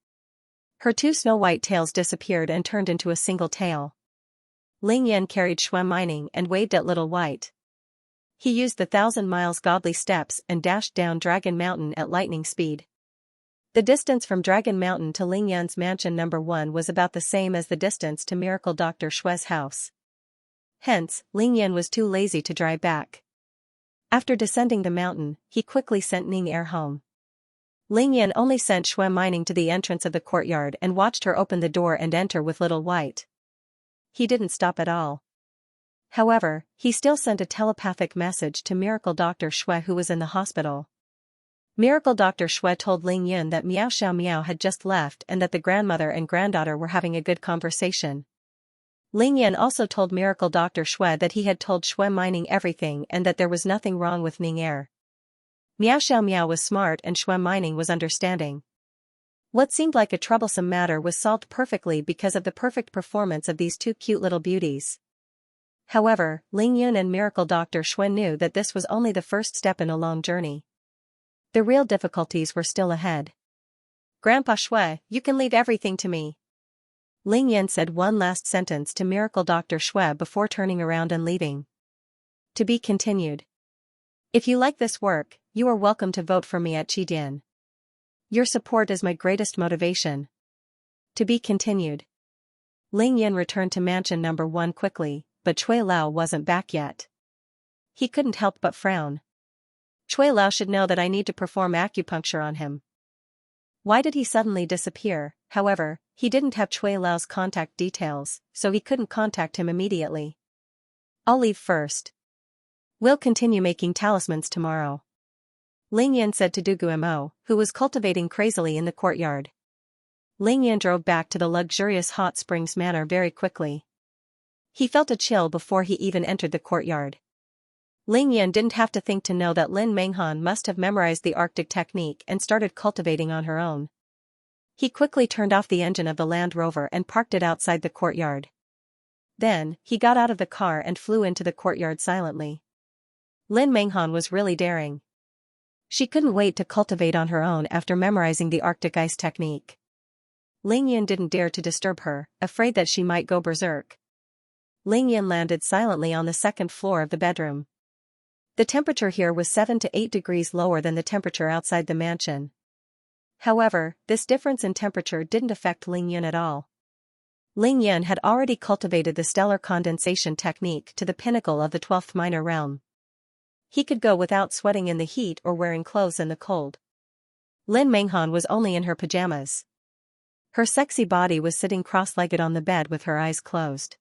Speaker 1: Her 2 snow-white tails disappeared and turned into a single tail. Ling Yun carried Shui Mining and waved at Little White. He used the 1,000 miles godly steps and dashed down Dragon Mountain at lightning speed. The distance from Dragon Mountain to Lingyan's mansion number 1 was about the same as the distance to Miracle Dr. Shue's house. Hence, Lingyan was too lazy to drive back. After descending the mountain, he quickly sent Ning-Er home. Lingyan only sent Shui Mining to the entrance of the courtyard and watched her open the door and enter with Little White. He didn't stop at all. However, he still sent a telepathic message to Miracle Dr. Shui, who was in the hospital. Miracle Dr. Shui told Lingyan that Miao Xiao Miao had just left and that the grandmother and granddaughter were having a good conversation. Lingyan also told Miracle Dr. Shui that he had told Shui Mining everything and that there was nothing wrong with Ning-Er. Miao Xiao Miao was smart and Shui Mining was understanding. What seemed like a troublesome matter was solved perfectly because of the perfect performance of these two cute little beauties. However, Lingyan and Miracle Dr. Shui knew that this was only the first step in a long journey. The real difficulties were still ahead. "Grandpa Shui, you can leave everything to me." Lingyan said one last sentence to Miracle Dr. Shui before turning around and leaving. To be continued. If you like this work, you are welcome to vote for me at Qidian. Your support is my greatest motivation. To be continued. Lingyan returned to mansion number 1 quickly, but Cui Lao wasn't back yet. He couldn't help but frown. Cui Lao should know that I need to perform acupuncture on him. Why did he suddenly disappear? However, he didn't have Cui Lao's contact details, so he couldn't contact him immediately. I'll leave first. We'll continue making talismans tomorrow. Lingyan said to Duguemo, who was cultivating crazily in the courtyard. Lingyan drove back to the luxurious hot springs manor very quickly. He felt a chill before he even entered the courtyard. Lingyan didn't have to think to know that Lin Menghan must have memorized the Arctic technique and started cultivating on her own. He quickly turned off the engine of the Land Rover and parked it outside the courtyard. Then, he got out of the car and flew into the courtyard silently. Lin Menghan was really daring. She couldn't wait to cultivate on her own after memorizing the Arctic ice technique. Lingyan didn't dare to disturb her, afraid that she might go berserk. Lingyan landed silently on the second floor of the bedroom. The temperature here was 7 to 8 degrees lower than the temperature outside the mansion. However, this difference in temperature didn't affect Lingyan at all. Lingyan had already cultivated the stellar condensation technique to the pinnacle of the 12th minor realm. He could go without sweating in the heat or wearing clothes in the cold. Lin Menghan was only in her pajamas. Her sexy body was sitting cross-legged on the bed with her eyes closed.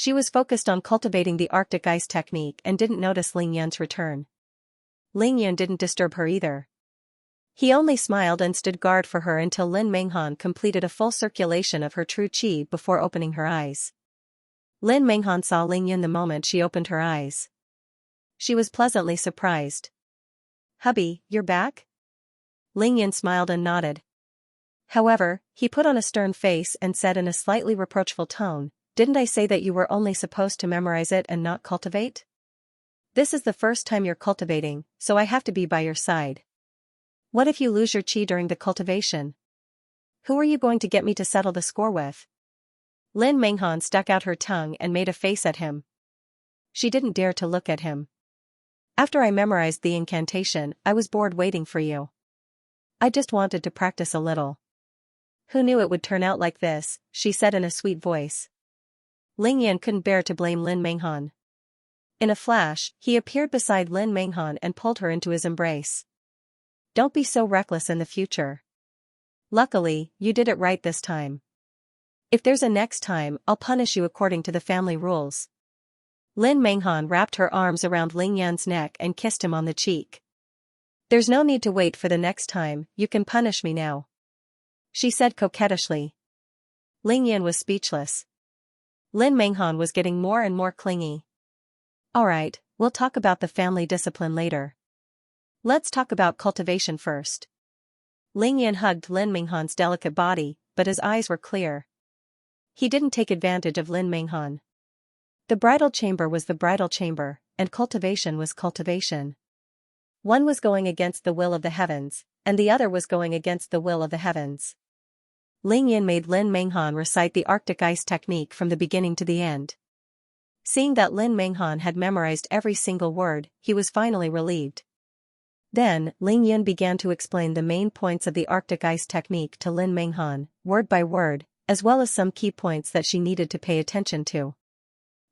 Speaker 1: She was focused on cultivating the Arctic ice technique and didn't notice Lingyan's return. Lingyan didn't disturb her either. He only smiled and stood guard for her until Lin Menghan completed a full circulation of her true qi before opening her eyes. Lin Menghan saw Lingyan the moment she opened her eyes. She was pleasantly surprised. "Hubby, you're back?" Lingyan smiled and nodded. However, he put on a stern face and said in a slightly reproachful tone, "Didn't I say that you were only supposed to memorize it and not cultivate? This is the first time you're cultivating, so I have to be by your side. What if you lose your qi during the cultivation? Who are you going to get me to settle the score with?" Lin Menghan stuck out her tongue and made a face at him. She didn't dare to look at him. "After I memorized the incantation, I was bored waiting for you. I just wanted to practice a little." "Who knew it would turn out like this?" she said in a sweet voice. Lingyan couldn't bear to blame Lin Menghan. In a flash, he appeared beside Lin Menghan and pulled her into his embrace. "Don't be so reckless in the future. Luckily, you did it right this time. If there's a next time, I'll punish you according to the family rules." Lin Menghan wrapped her arms around Lingyan's neck and kissed him on the cheek. "There's no need to wait for the next time, you can punish me now," she said coquettishly. Lingyan was speechless. Lin Menghan was getting more and more clingy. "Alright, we'll talk about the family discipline later. Let's talk about cultivation first." Lingyan hugged Lin Menghan's delicate body, but his eyes were clear. He didn't take advantage of Lin Menghan. The bridal chamber was the bridal chamber, and cultivation was cultivation. One was going against the will of the heavens, and the other was going against the will of the heavens. Lingyan made Lin Menghan recite the Arctic ice technique from the beginning to the end. Seeing that Lin Menghan had memorized every single word, he was finally relieved. Then, Ling Yun began to explain the main points of the Arctic ice technique to Lin Menghan, word by word, as well as some key points that she needed to pay attention to.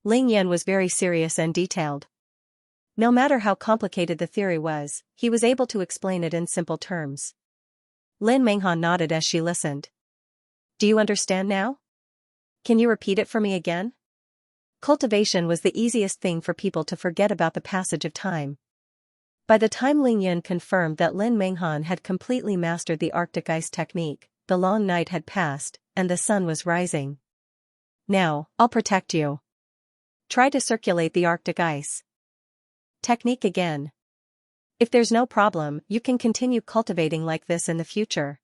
Speaker 1: Ling Yun was very serious and detailed. No matter how complicated the theory was, he was able to explain it in simple terms. Lin Menghan nodded as she listened. Do you understand now? Can you repeat it for me again? Cultivation was the easiest thing for people to forget about the passage of time. By the time Ling Yun confirmed that Lin Menghan had completely mastered the Arctic ice technique, the long night had passed, and the sun was rising. Now, I'll protect you. Try to circulate the Arctic ice technique again. If there's no problem, you can continue cultivating like this in the future.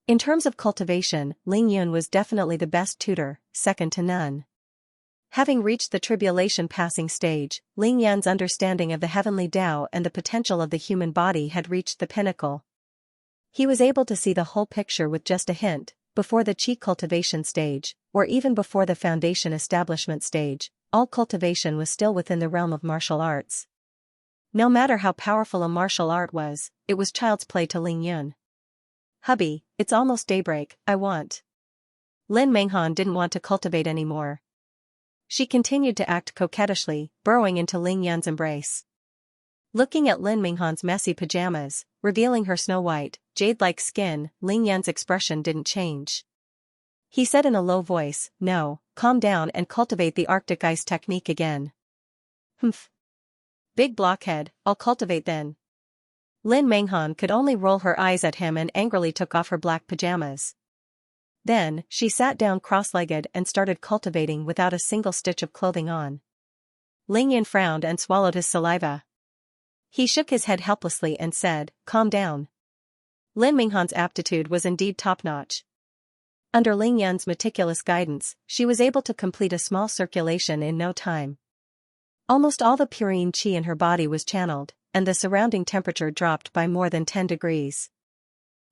Speaker 1: In terms of cultivation, Ling Yun was definitely the best tutor, second to none. Having reached the tribulation passing stage, Ling Yan's understanding of the heavenly Tao and the potential of the human body had reached the pinnacle. He was able to see the whole picture with just a hint, before the Qi cultivation stage, or even before the foundation establishment stage, all cultivation was still within the realm of martial arts. No matter how powerful a martial art was, it was child's play to Ling Yun. Hubby, it's almost daybreak, I want. Lin Menghan didn't want to cultivate anymore. She continued to act coquettishly, burrowing into Ling Yun's embrace. Looking at Lin Menghan's messy pajamas, revealing her snow-white, jade-like skin, Ling Yun's expression didn't change. He said in a low voice, no, calm down and cultivate the Arctic ice technique again. Humph. Big blockhead, I'll cultivate then. Lin Menghan could only roll her eyes at him and angrily took off her black pajamas. Then, she sat down cross-legged and started cultivating without a single stitch of clothing on. Ling Yun frowned and swallowed his saliva. He shook his head helplessly and said, calm down. Lin Menghan's aptitude was indeed top-notch. Under Ling Yun's meticulous guidance, she was able to complete a small circulation in no time. Almost all the purine qi in her body was channeled, and the surrounding temperature dropped by more than 10 degrees.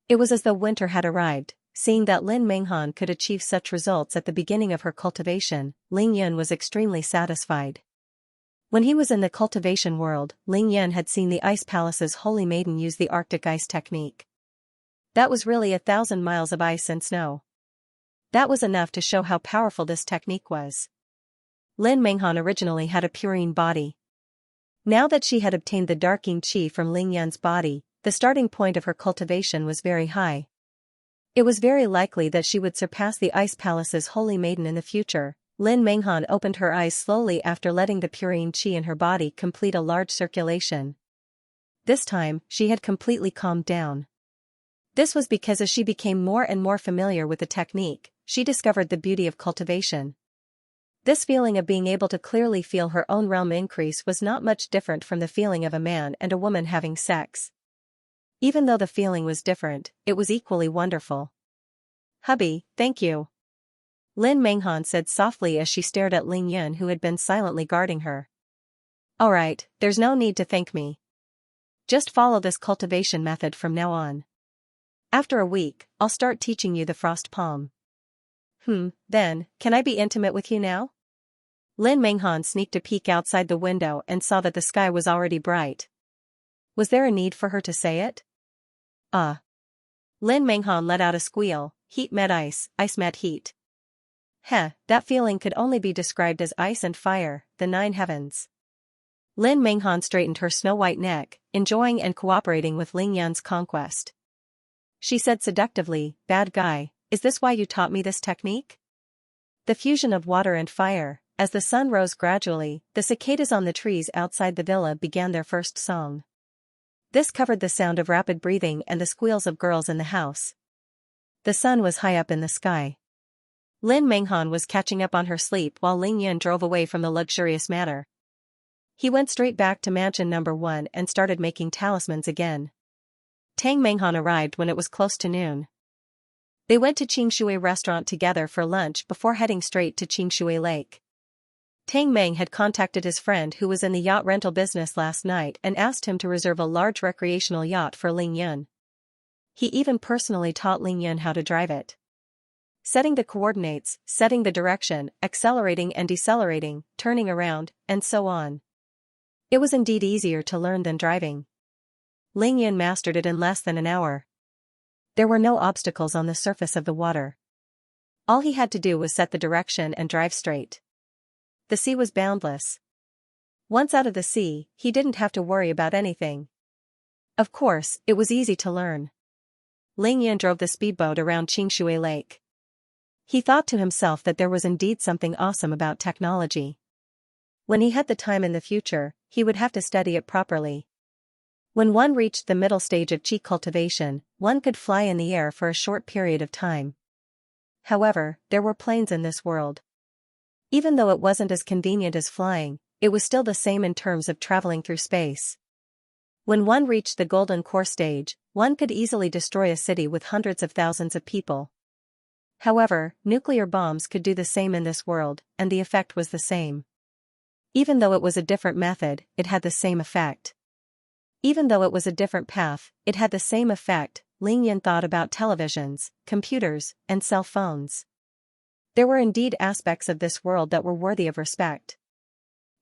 Speaker 1: It was as though winter had arrived. Seeing that Lin Menghan could achieve such results at the beginning of her cultivation, Ling Yun was extremely satisfied. When he was in the cultivation world, Ling Yun had seen the Ice Palace's holy maiden use the Arctic ice technique. That was really 1,000 miles of ice and snow. That was enough to show how powerful this technique was. Lin Menghan originally had a purine body. Now that she had obtained the darking qi from Ling Yun's body, the starting point of her cultivation was very high. It was very likely that she would surpass the Ice Palace's holy maiden in the future. Lin Menghan opened her eyes slowly after letting the purine qi in her body complete a large circulation. This time, she had completely calmed down. This was because as she became more and more familiar with the technique, she discovered the beauty of cultivation. This feeling of being able to clearly feel her own realm increase was not much different from the feeling of a man and a woman having sex. Even though the feeling was different, it was equally wonderful. Hubby, thank you. Lin Menghan said softly as she stared at Ling Yun who had been silently guarding her. Alright, there's no need to thank me. Just follow this cultivation method from now on. After a week, I'll start teaching you the frost palm. Then, can I be intimate with you now? Lin Menghan sneaked a peek outside the window and saw that the sky was already bright. Was there a need for her to say it? Lin Menghan let out a squeal. Heat met ice met heat. That feeling could only be described as ice and fire, the 9 heavens. Lin Menghan straightened her snow-white neck, enjoying and cooperating with Ling Yun's conquest. She said seductively, bad guy, is this why you taught me this technique? The fusion of water and fire. As the sun rose gradually, the cicadas on the trees outside the villa began their first song. This covered the sound of rapid breathing and the squeals of girls in the house. The sun was high up in the sky. Lin Menghan was catching up on her sleep while Ling Yun drove away from the luxurious manor. He went straight back to mansion number 1 and started making talismans again. Tang Menghan arrived when it was close to noon. They went to Xianxia restaurant together for lunch before heading straight to Xianxia Lake. Tang Meng had contacted his friend who was in the yacht rental business last night and asked him to reserve a large recreational yacht for Ling Yun. He even personally taught Ling Yun how to drive it. Setting the coordinates, setting the direction, accelerating and decelerating, turning around, and so on. It was indeed easier to learn than driving. Ling Yan mastered it in less than an hour. There were no obstacles on the surface of the water. All he had to do was set the direction and drive straight. The sea was boundless. Once out of the sea, he didn't have to worry about anything. Of course, it was easy to learn. Ling Yan drove the speedboat around Xianxia Lake. He thought to himself that there was indeed something awesome about technology. When he had the time in the future, he would have to study it properly. When one reached the middle stage of qi cultivation, one could fly in the air for a short period of time. However, there were planes in this world. Even though it wasn't as convenient as flying, it was still the same in terms of traveling through space. When one reached the golden core stage, one could easily destroy a city with hundreds of thousands of people. However, nuclear bombs could do the same in this world, and the effect was the same. Even though it was a different method, it had the same effect. Even though it was a different path, it had the same effect. Ling Yan thought about televisions, computers, and cell phones. There were indeed aspects of this world that were worthy of respect.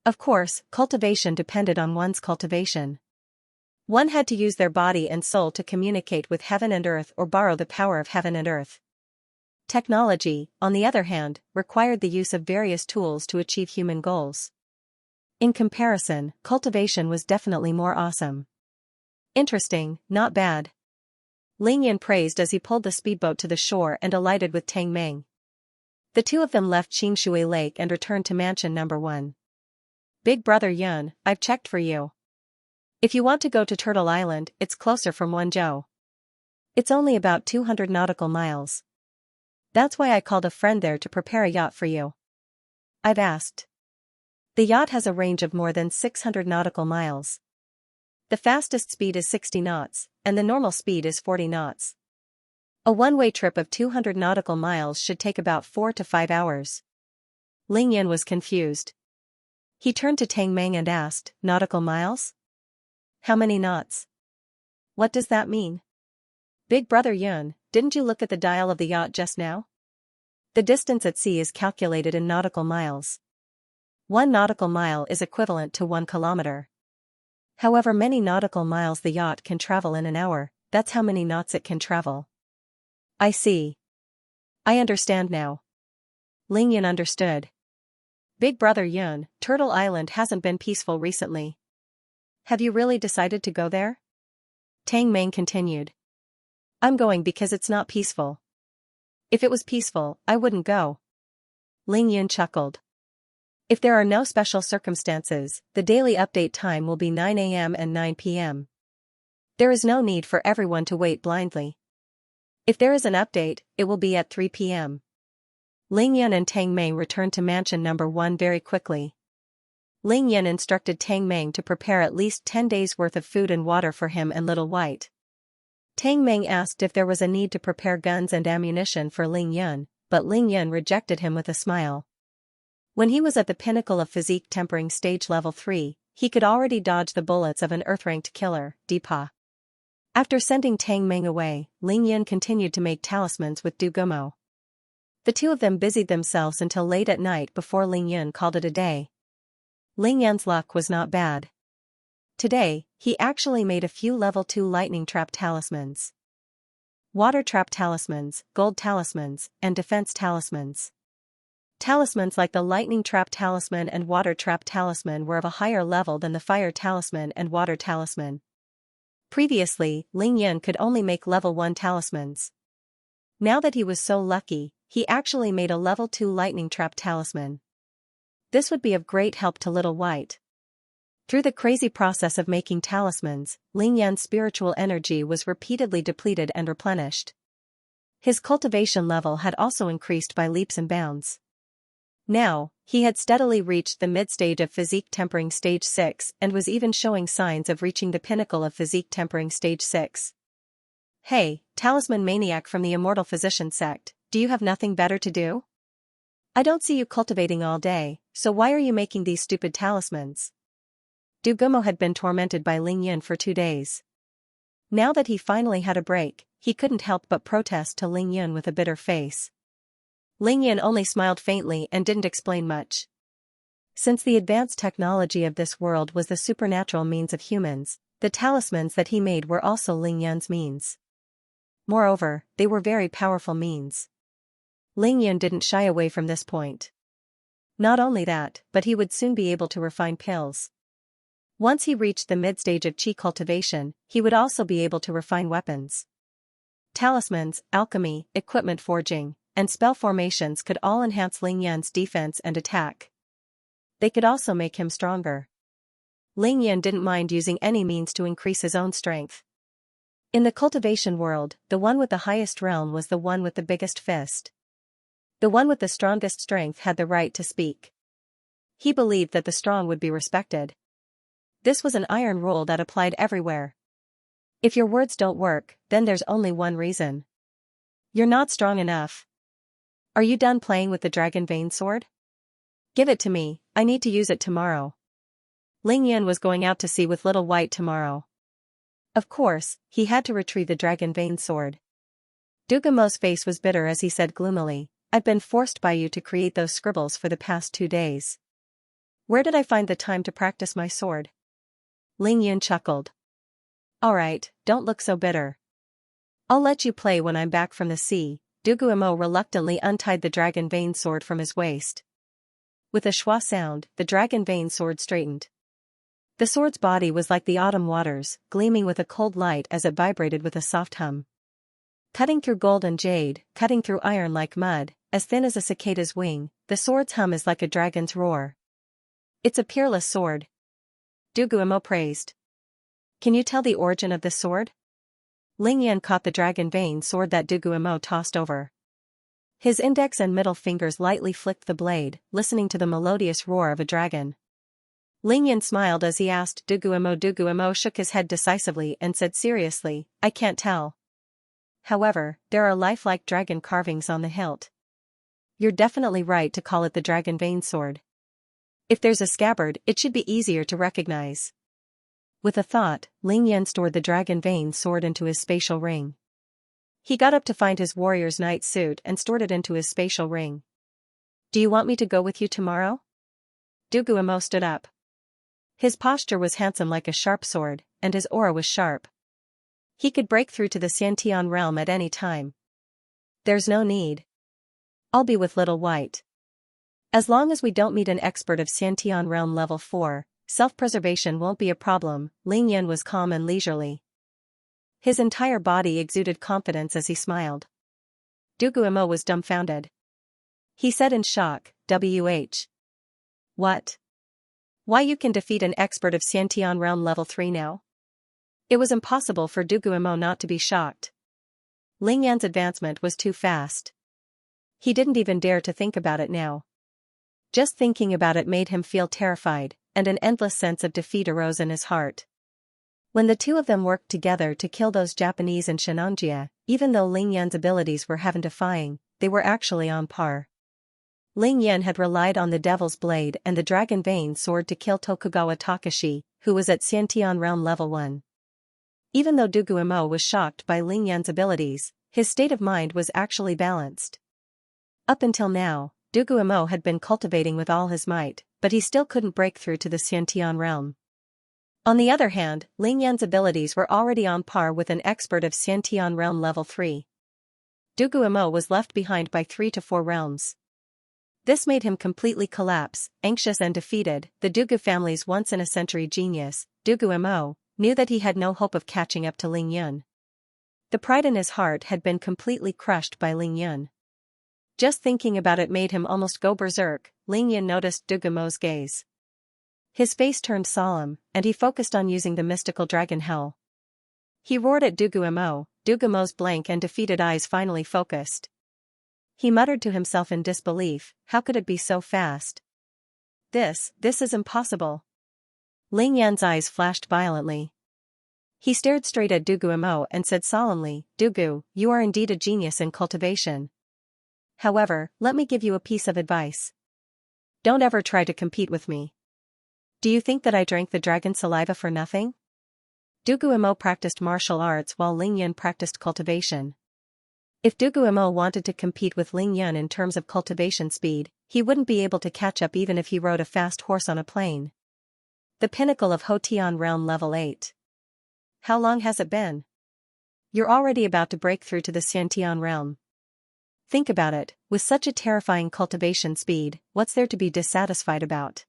Speaker 1: Of course, cultivation depended on one's cultivation. One had to use their body and soul to communicate with heaven and earth or borrow the power of heaven and earth. Technology, on the other hand, required the use of various tools to achieve human goals. In comparison, cultivation was definitely more awesome. Interesting, not bad. Ling Yan praised as he pulled the speedboat to the shore and alighted with Tang Meng. The two of them left Xianxia Lake and returned to mansion number 1. Big brother Yun, I've checked for you. If you want to go to Turtle Island, it's closer from Wenzhou. It's only about 200 nautical miles. That's why I called a friend there to prepare a yacht for you. I've asked. The yacht has a range of more than 600 nautical miles. The fastest speed is 60 knots, and the normal speed is 40 knots. A one-way trip of 200 nautical miles should take about 4 to 5 hours. Ling Yan was confused. He turned to Tang Meng and asked, nautical miles? How many knots? What does that mean? Big brother Yun, didn't you look at the dial of the yacht just now? The distance at sea is calculated in nautical miles. 1 nautical mile is equivalent to 1 kilometer. However many nautical miles the yacht can travel in an hour, that's how many knots it can travel. I see. I understand now. Ling Yan understood. Big brother Yun, Turtle Island hasn't been peaceful recently. Have you really decided to go there? Tang Meng continued. I'm going because it's not peaceful. If it was peaceful, I wouldn't go. Ling Yan chuckled. If there are no special circumstances, the daily update time will be 9 a.m. and 9 p.m. There is no need for everyone to wait blindly. If there is an update, it will be at 3 p.m. Ling Yan and Tang Meng returned to mansion number 1 very quickly. Ling Yan instructed Tang Meng to prepare at least 10 days' worth of food and water for him and Little White. Tang Meng asked if there was a need to prepare guns and ammunition for Ling Yan, but Ling Yan rejected him with a smile. When he was at the pinnacle of physique tempering stage level 3, he could already dodge the bullets of an earth-ranked killer, Deepa. After sending Tang Meng away, Ling Yan continued to make talismans with Du Gumo. The two of them busied themselves until late at night before Ling Yan called it a day. Ling Yan's luck was not bad. Today, he actually made a few level 2 lightning trap talismans. Water trap talismans, gold talismans, and defense talismans. Talismans like the lightning trap talisman and water trap talisman were of a higher level than the fire talisman and water talisman. Previously, Ling Yan could only make level 1 talismans. Now that he was so lucky, he actually made a level 2 lightning trap talisman. This would be of great help to Little White. Through the crazy process of making talismans, Ling Yan's spiritual energy was repeatedly depleted and replenished. His cultivation level had also increased by leaps and bounds. Now, he had steadily reached the mid-stage of physique tempering stage 6 and was even showing signs of reaching the pinnacle of physique tempering stage 6. Hey, talisman maniac from the immortal physician sect, do you have nothing better to do? I don't see you cultivating all day, so why are you making these stupid talismans? Du Gumo had been tormented by Ling Yan for 2 days. Now that he finally had a break, he couldn't help but protest to Ling Yan with a bitter face. Ling Yan only smiled faintly and didn't explain much. Since the advanced technology of this world was the supernatural means of humans, The talismans that he made were also Ling Yun's means. Moreover, they were very powerful means. Ling Yun didn't shy away from this point. Not only that, but he would soon be able to refine pills. Once he reached the mid-stage of qi cultivation, he would also be able to refine weapons. Talismans, alchemy, equipment forging, and spell formations could all enhance Ling Yun's defense and attack. They could also make him stronger. Ling Yun didn't mind using any means to increase his own strength. In the cultivation world, the one with the highest realm was the one with the biggest fist. The one with the strongest strength had the right to speak. He believed that the strong would be respected. This was an iron rule that applied everywhere. If your words don't work, then there's only one reason. You're not strong enough. Are you done playing with the dragon vein sword? Give it to me, I need to use it tomorrow. Ling Yun was going out to sea with Little White tomorrow. Of course, he had to retrieve the dragon vein sword. Dugumo's face was bitter as he said gloomily, I've been forced by you to create those scribbles for the past 2 days. Where did I find the time to practice my sword? Ling Yun chuckled. Alright, don't look so bitter. I'll let you play when I'm back from the sea. Dugumo reluctantly untied the dragon vein sword from his waist. With a schwa sound, the dragon vein sword straightened. The sword's body was like the autumn waters, gleaming with a cold light as it vibrated with a soft hum. Cutting through gold and jade, cutting through iron like mud, as thin as a cicada's wing, the sword's hum is like a dragon's roar. It's a peerless sword. Dugumo praised. Can you tell the origin of this sword? Ling Yun caught the dragon vein sword that Dugumo tossed over. His index and middle fingers lightly flicked the blade, listening to the melodious roar of a dragon. Ling Yun smiled as he asked Dugumo. Dugumo shook his head decisively and said seriously, I can't tell. However, there are lifelike dragon carvings on the hilt. You're definitely right to call it the dragon vein sword. If there's a scabbard, it should be easier to recognize. With a thought, Ling Yun stored the dragon vein sword into his spatial ring. He got up to find his warrior's night suit and stored it into his spatial ring. Do you want me to go with you tomorrow? Dugumo stood up. His posture was handsome like a sharp sword, and his aura was sharp. He could break through to the Xianxia realm at any time. There's no need. I'll be with Little White. As long as we don't meet an expert of Xianxia realm level 4, self-preservation won't be a problem. Ling Yun was calm and leisurely. His entire body exuded confidence as he smiled. Dugumo was dumbfounded. He said in shock, "WH. What? Why you can defeat an expert of Xianxia realm level 3 now?" It was impossible for Dugumo not to be shocked. Ling Yan's advancement was too fast. He didn't even dare to think about it now. Just thinking about it made him feel terrified, and an endless sense of defeat arose in his heart. When the two of them worked together to kill those Japanese in Xianxia, even though Ling Yan's abilities were heaven-defying, they were actually on par. Ling Yan had relied on the Devil's Blade and the Dragon Vein sword to kill Tokugawa Takashi, who was at Xiantian realm level 1. Even though Dugumo was shocked by Ling Yan's abilities, his state of mind was actually balanced. Up until now, Dugumo had been cultivating with all his might, but he still couldn't break through to the Xiantian realm. On the other hand, Ling Yan's abilities were already on par with an expert of Xiantian realm level 3. Dugumo was left behind by 3 to 4 realms. This made him completely collapse, anxious and defeated. The Dugu family's once-in-a-century genius, Dugumo, knew that he had no hope of catching up to Ling Yun. The pride in his heart had been completely crushed by Ling Yun. Just thinking about it made him almost go berserk. Ling Yun noticed Dugumo's gaze. His face turned solemn, and he focused on using the mystical dragon hell. He roared at Dugumo. Dugumo's blank and defeated eyes finally focused. He muttered to himself in disbelief, how could it be so fast? This is impossible. Ling Yan's eyes flashed violently. He stared straight at Dugumo and said solemnly, Dugu, you are indeed a genius in cultivation. However, let me give you a piece of advice. Don't ever try to compete with me. Do you think that I drank the dragon saliva for nothing? Dugumo practiced martial arts while Ling Yun practiced cultivation. If Dugumo wanted to compete with Ling Yun in terms of cultivation speed, he wouldn't be able to catch up even if he rode a fast horse on a plane. The pinnacle of Hotian realm level 8. how long has it been? You're already about to break through to the Xiantian realm. Think about it, with such a terrifying cultivation speed, what's there to be dissatisfied about?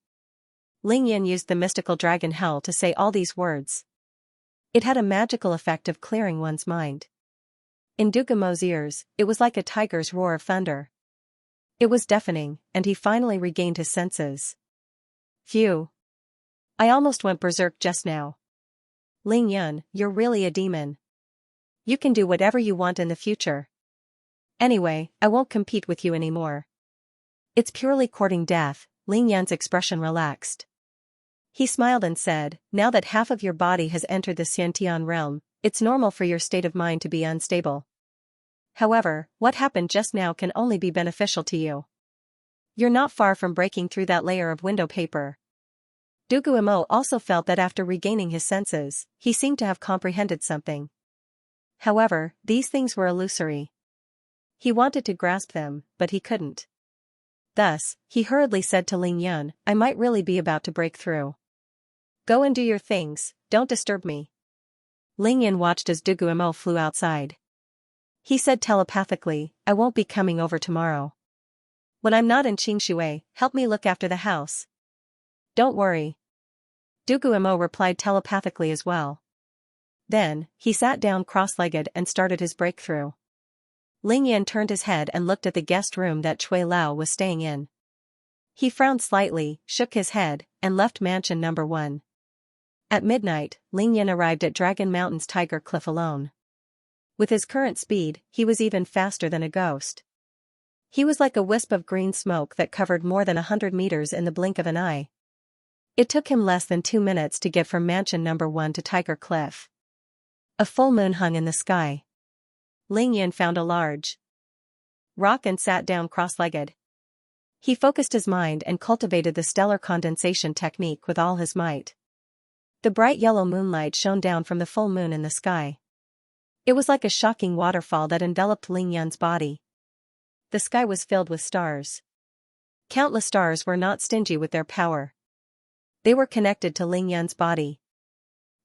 Speaker 1: Ling Yin used the mystical dragon hell to say all these words. It had a magical effect of clearing one's mind. In Dugumo's ears, it was like a tiger's roar of thunder. It was deafening, and he finally regained his senses. Phew. I almost went berserk just now. Ling Yun, you're really a demon. You can do whatever you want in the future. Anyway, I won't compete with you anymore. It's purely courting death. Ling Yun's expression relaxed. He smiled and said, now that half of your body has entered the Xiantian realm, it's normal for your state of mind to be unstable. However, what happened just now can only be beneficial to you. You're not far from breaking through that layer of window paper. Dugumo also felt that after regaining his senses, he seemed to have comprehended something. However, these things were illusory. He wanted to grasp them, but he couldn't. Thus, he hurriedly said to Ling Yun, I might really be about to break through. Go and do your things, don't disturb me. Ling Yun watched as Dugumo flew outside. He said telepathically, I won't be coming over tomorrow. When I'm not in Xingshui, help me look after the house. Don't worry. Dugumo replied telepathically as well. Then, he sat down cross-legged and started his breakthrough. Ling Yin turned his head and looked at the guest room that Cui Lao was staying in. He frowned slightly, shook his head, and left mansion number 1. At midnight, Ling Yin arrived at Dragon Mountain's Tiger Cliff alone. With his current speed, he was even faster than a ghost. He was like a wisp of green smoke that covered more than 100 meters in the blink of an eye. It took him less than 2 minutes to get from mansion number 1 to Tiger Cliff. A full moon hung in the sky. Ling Yin found a large rock and sat down cross-legged. He focused his mind and cultivated the stellar condensation technique with all his might. The bright yellow moonlight shone down from the full moon in the sky. It was like a shocking waterfall that enveloped Ling Yun's body. The sky was filled with stars. Countless stars were not stingy with their power. They were connected to Ling Yun's body.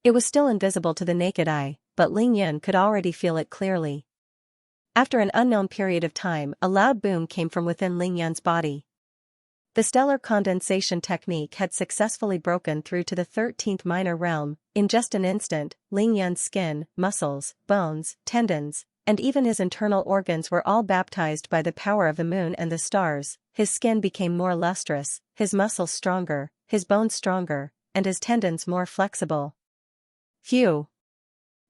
Speaker 1: It was still invisible to the naked eye, but Ling Yun could already feel it clearly. After an unknown period of time, a loud boom came from within Ling Yun's body. The stellar condensation technique had successfully broken through to the 13th minor realm. In just an instant, Ling Yun's skin, muscles, bones, tendons, and even his internal organs were all baptized by the power of the moon and the stars. His skin became more lustrous, his muscles stronger, his bones stronger, and his tendons more flexible. Phew.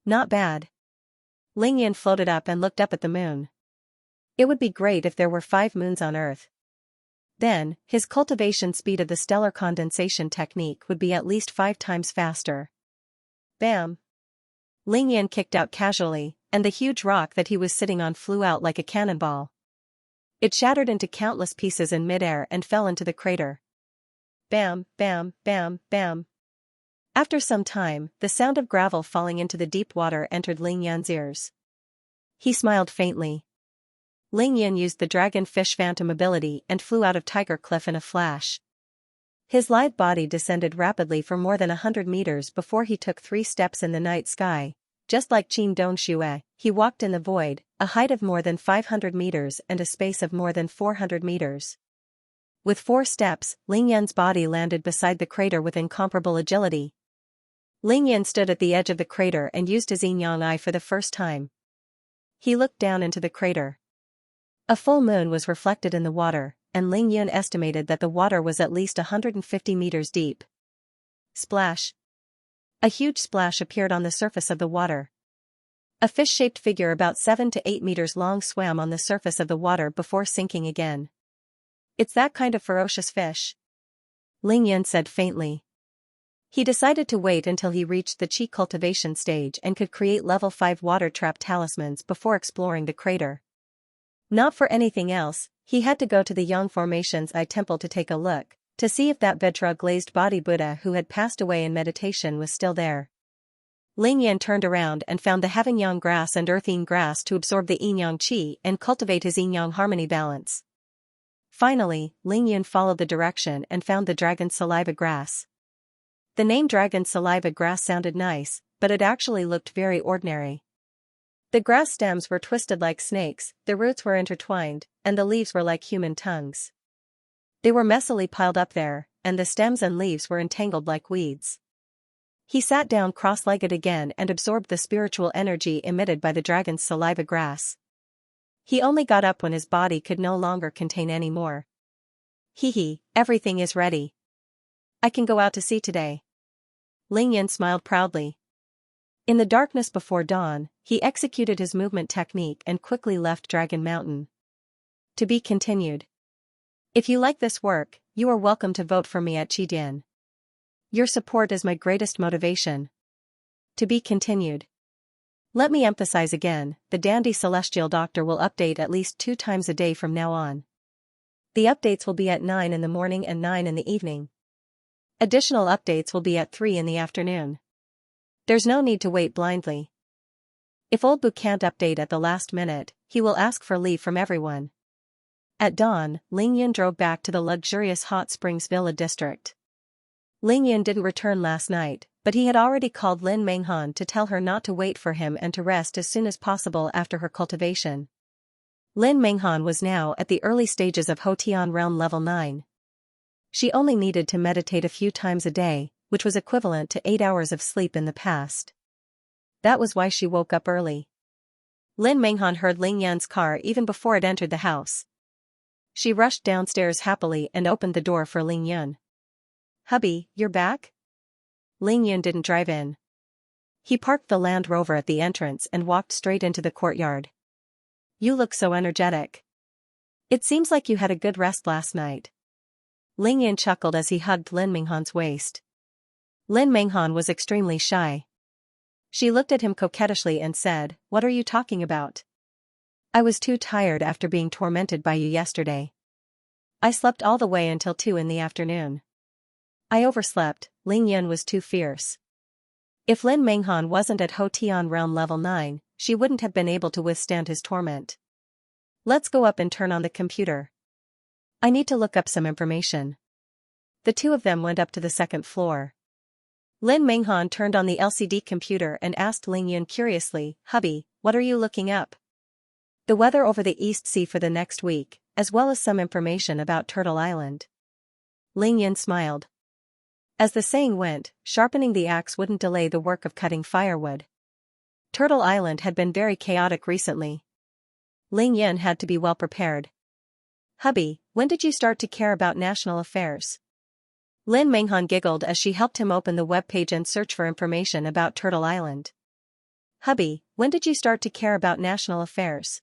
Speaker 1: Not bad. Ling Yin floated up and looked up at the moon. It would be great if there were 5 moons on Earth. Then, his cultivation speed of the stellar condensation technique would be at least 5 times faster. Bam! Ling Yin kicked out casually, and the huge rock that he was sitting on flew out like a cannonball. It shattered into countless pieces in midair and fell into the crater. Bam, bam, bam, bam. After some time, the sound of gravel falling into the deep water entered Ling Yun's ears. He smiled faintly. Ling Yun used the dragon fish phantom ability and flew out of Tiger Cliff in a flash. His lithe body descended rapidly for more than 100 meters before he took 3 steps in the night sky. Just like Qin Dongxue, he walked in the void, a height of more than 500 meters and a space of more than 400 meters. With 4 steps, Ling Yun's body landed beside the crater with incomparable agility. Ling Yun stood at the edge of the crater and used his yin-yang eye for the first time. He looked down into the crater. A full moon was reflected in the water, and Ling Yun estimated that the water was at least 150 meters deep. Splash! A huge splash appeared on the surface of the water. A fish-shaped figure about 7 to 8 meters long swam on the surface of the water before sinking again. It's that kind of ferocious fish. Ling Yun said faintly. He decided to wait until he reached the Qi cultivation stage and could create level 5 water trap talismans before exploring the crater. Not for anything else, he had to go to the Yang Formation's Eye Temple to take a look, to see if that Vedra-glazed body Buddha who had passed away in meditation was still there. Ling Yan turned around and found the Heaven Yang grass and Earth Yin grass to absorb the Yin-Yang Qi and cultivate his Yin-Yang harmony balance. Finally, Ling Yun followed the direction and found the dragon saliva grass. The name dragon saliva grass sounded nice, but it actually looked very ordinary. The grass stems were twisted like snakes, the roots were intertwined, and the leaves were like human tongues. They were messily piled up there, and the stems and leaves were entangled like weeds. He sat down cross-legged again and absorbed the spiritual energy emitted by the dragon's saliva grass. He only got up when his body could no longer contain any more. Hee, everything is ready. I can go out to sea today. Ling Yan smiled proudly. In the darkness before dawn, he executed his movement technique and quickly left Dragon Mountain. To be continued. If you like this work, you are welcome to vote for me at Qidian. Your support is my greatest motivation. To be continued. Let me emphasize again, the Dandy Celestial Doctor will update at least 2 times a day from now on. The updates will be at 9 in the morning and 9 in the evening. Additional updates will be at 3 in the afternoon. There's no need to wait blindly. If Old Boo can't update at the last minute, he will ask for leave from everyone. At dawn, Ling Yan drove back to the luxurious Hot Springs Villa district. Ling Yan didn't return last night, but he had already called Lin Menghan to tell her not to wait for him and to rest as soon as possible after her cultivation. Lin Menghan was now at the early stages of Hotian Realm Level 9. She only needed to meditate a few times a day, which was equivalent to 8 hours of sleep in the past. That was why she woke up early. Lin Menghan heard Ling Yan's car even before it entered the house. She rushed downstairs happily and opened the door for Ling Yan. Hubby, you're back? Ling Yan didn't drive in. He parked the Land Rover at the entrance and walked straight into the courtyard. You look so energetic. It seems like you had a good rest last night. Ling Yan chuckled as he hugged Lin Menghan's waist. Lin Menghan was extremely shy. She looked at him coquettishly and said, "What are you talking about? I was too tired after being tormented by you yesterday. I slept all the way until 2 in the afternoon. I overslept." Ling Yan was too fierce. If Lin Menghan wasn't at Hotian Realm Level 9, she wouldn't have been able to withstand his torment. Let's go up and turn on the computer. I need to look up some information. The two of them went up to the 2nd floor. Lin Menghan turned on the LCD computer and asked Ling Yan curiously, "Hubby, what are you looking up?" "The weather over the East Sea for the next week, as well as some information about Turtle Island." Ling Yan smiled. As the saying went, sharpening the axe wouldn't delay the work of cutting firewood. Turtle Island had been very chaotic recently. Ling Yan had to be well prepared. "Hubby, when did you start to care about national affairs?" Lin Menghan giggled as she helped him open the webpage and search for information about Turtle Island. "Hubby, when did you start to care about national affairs?"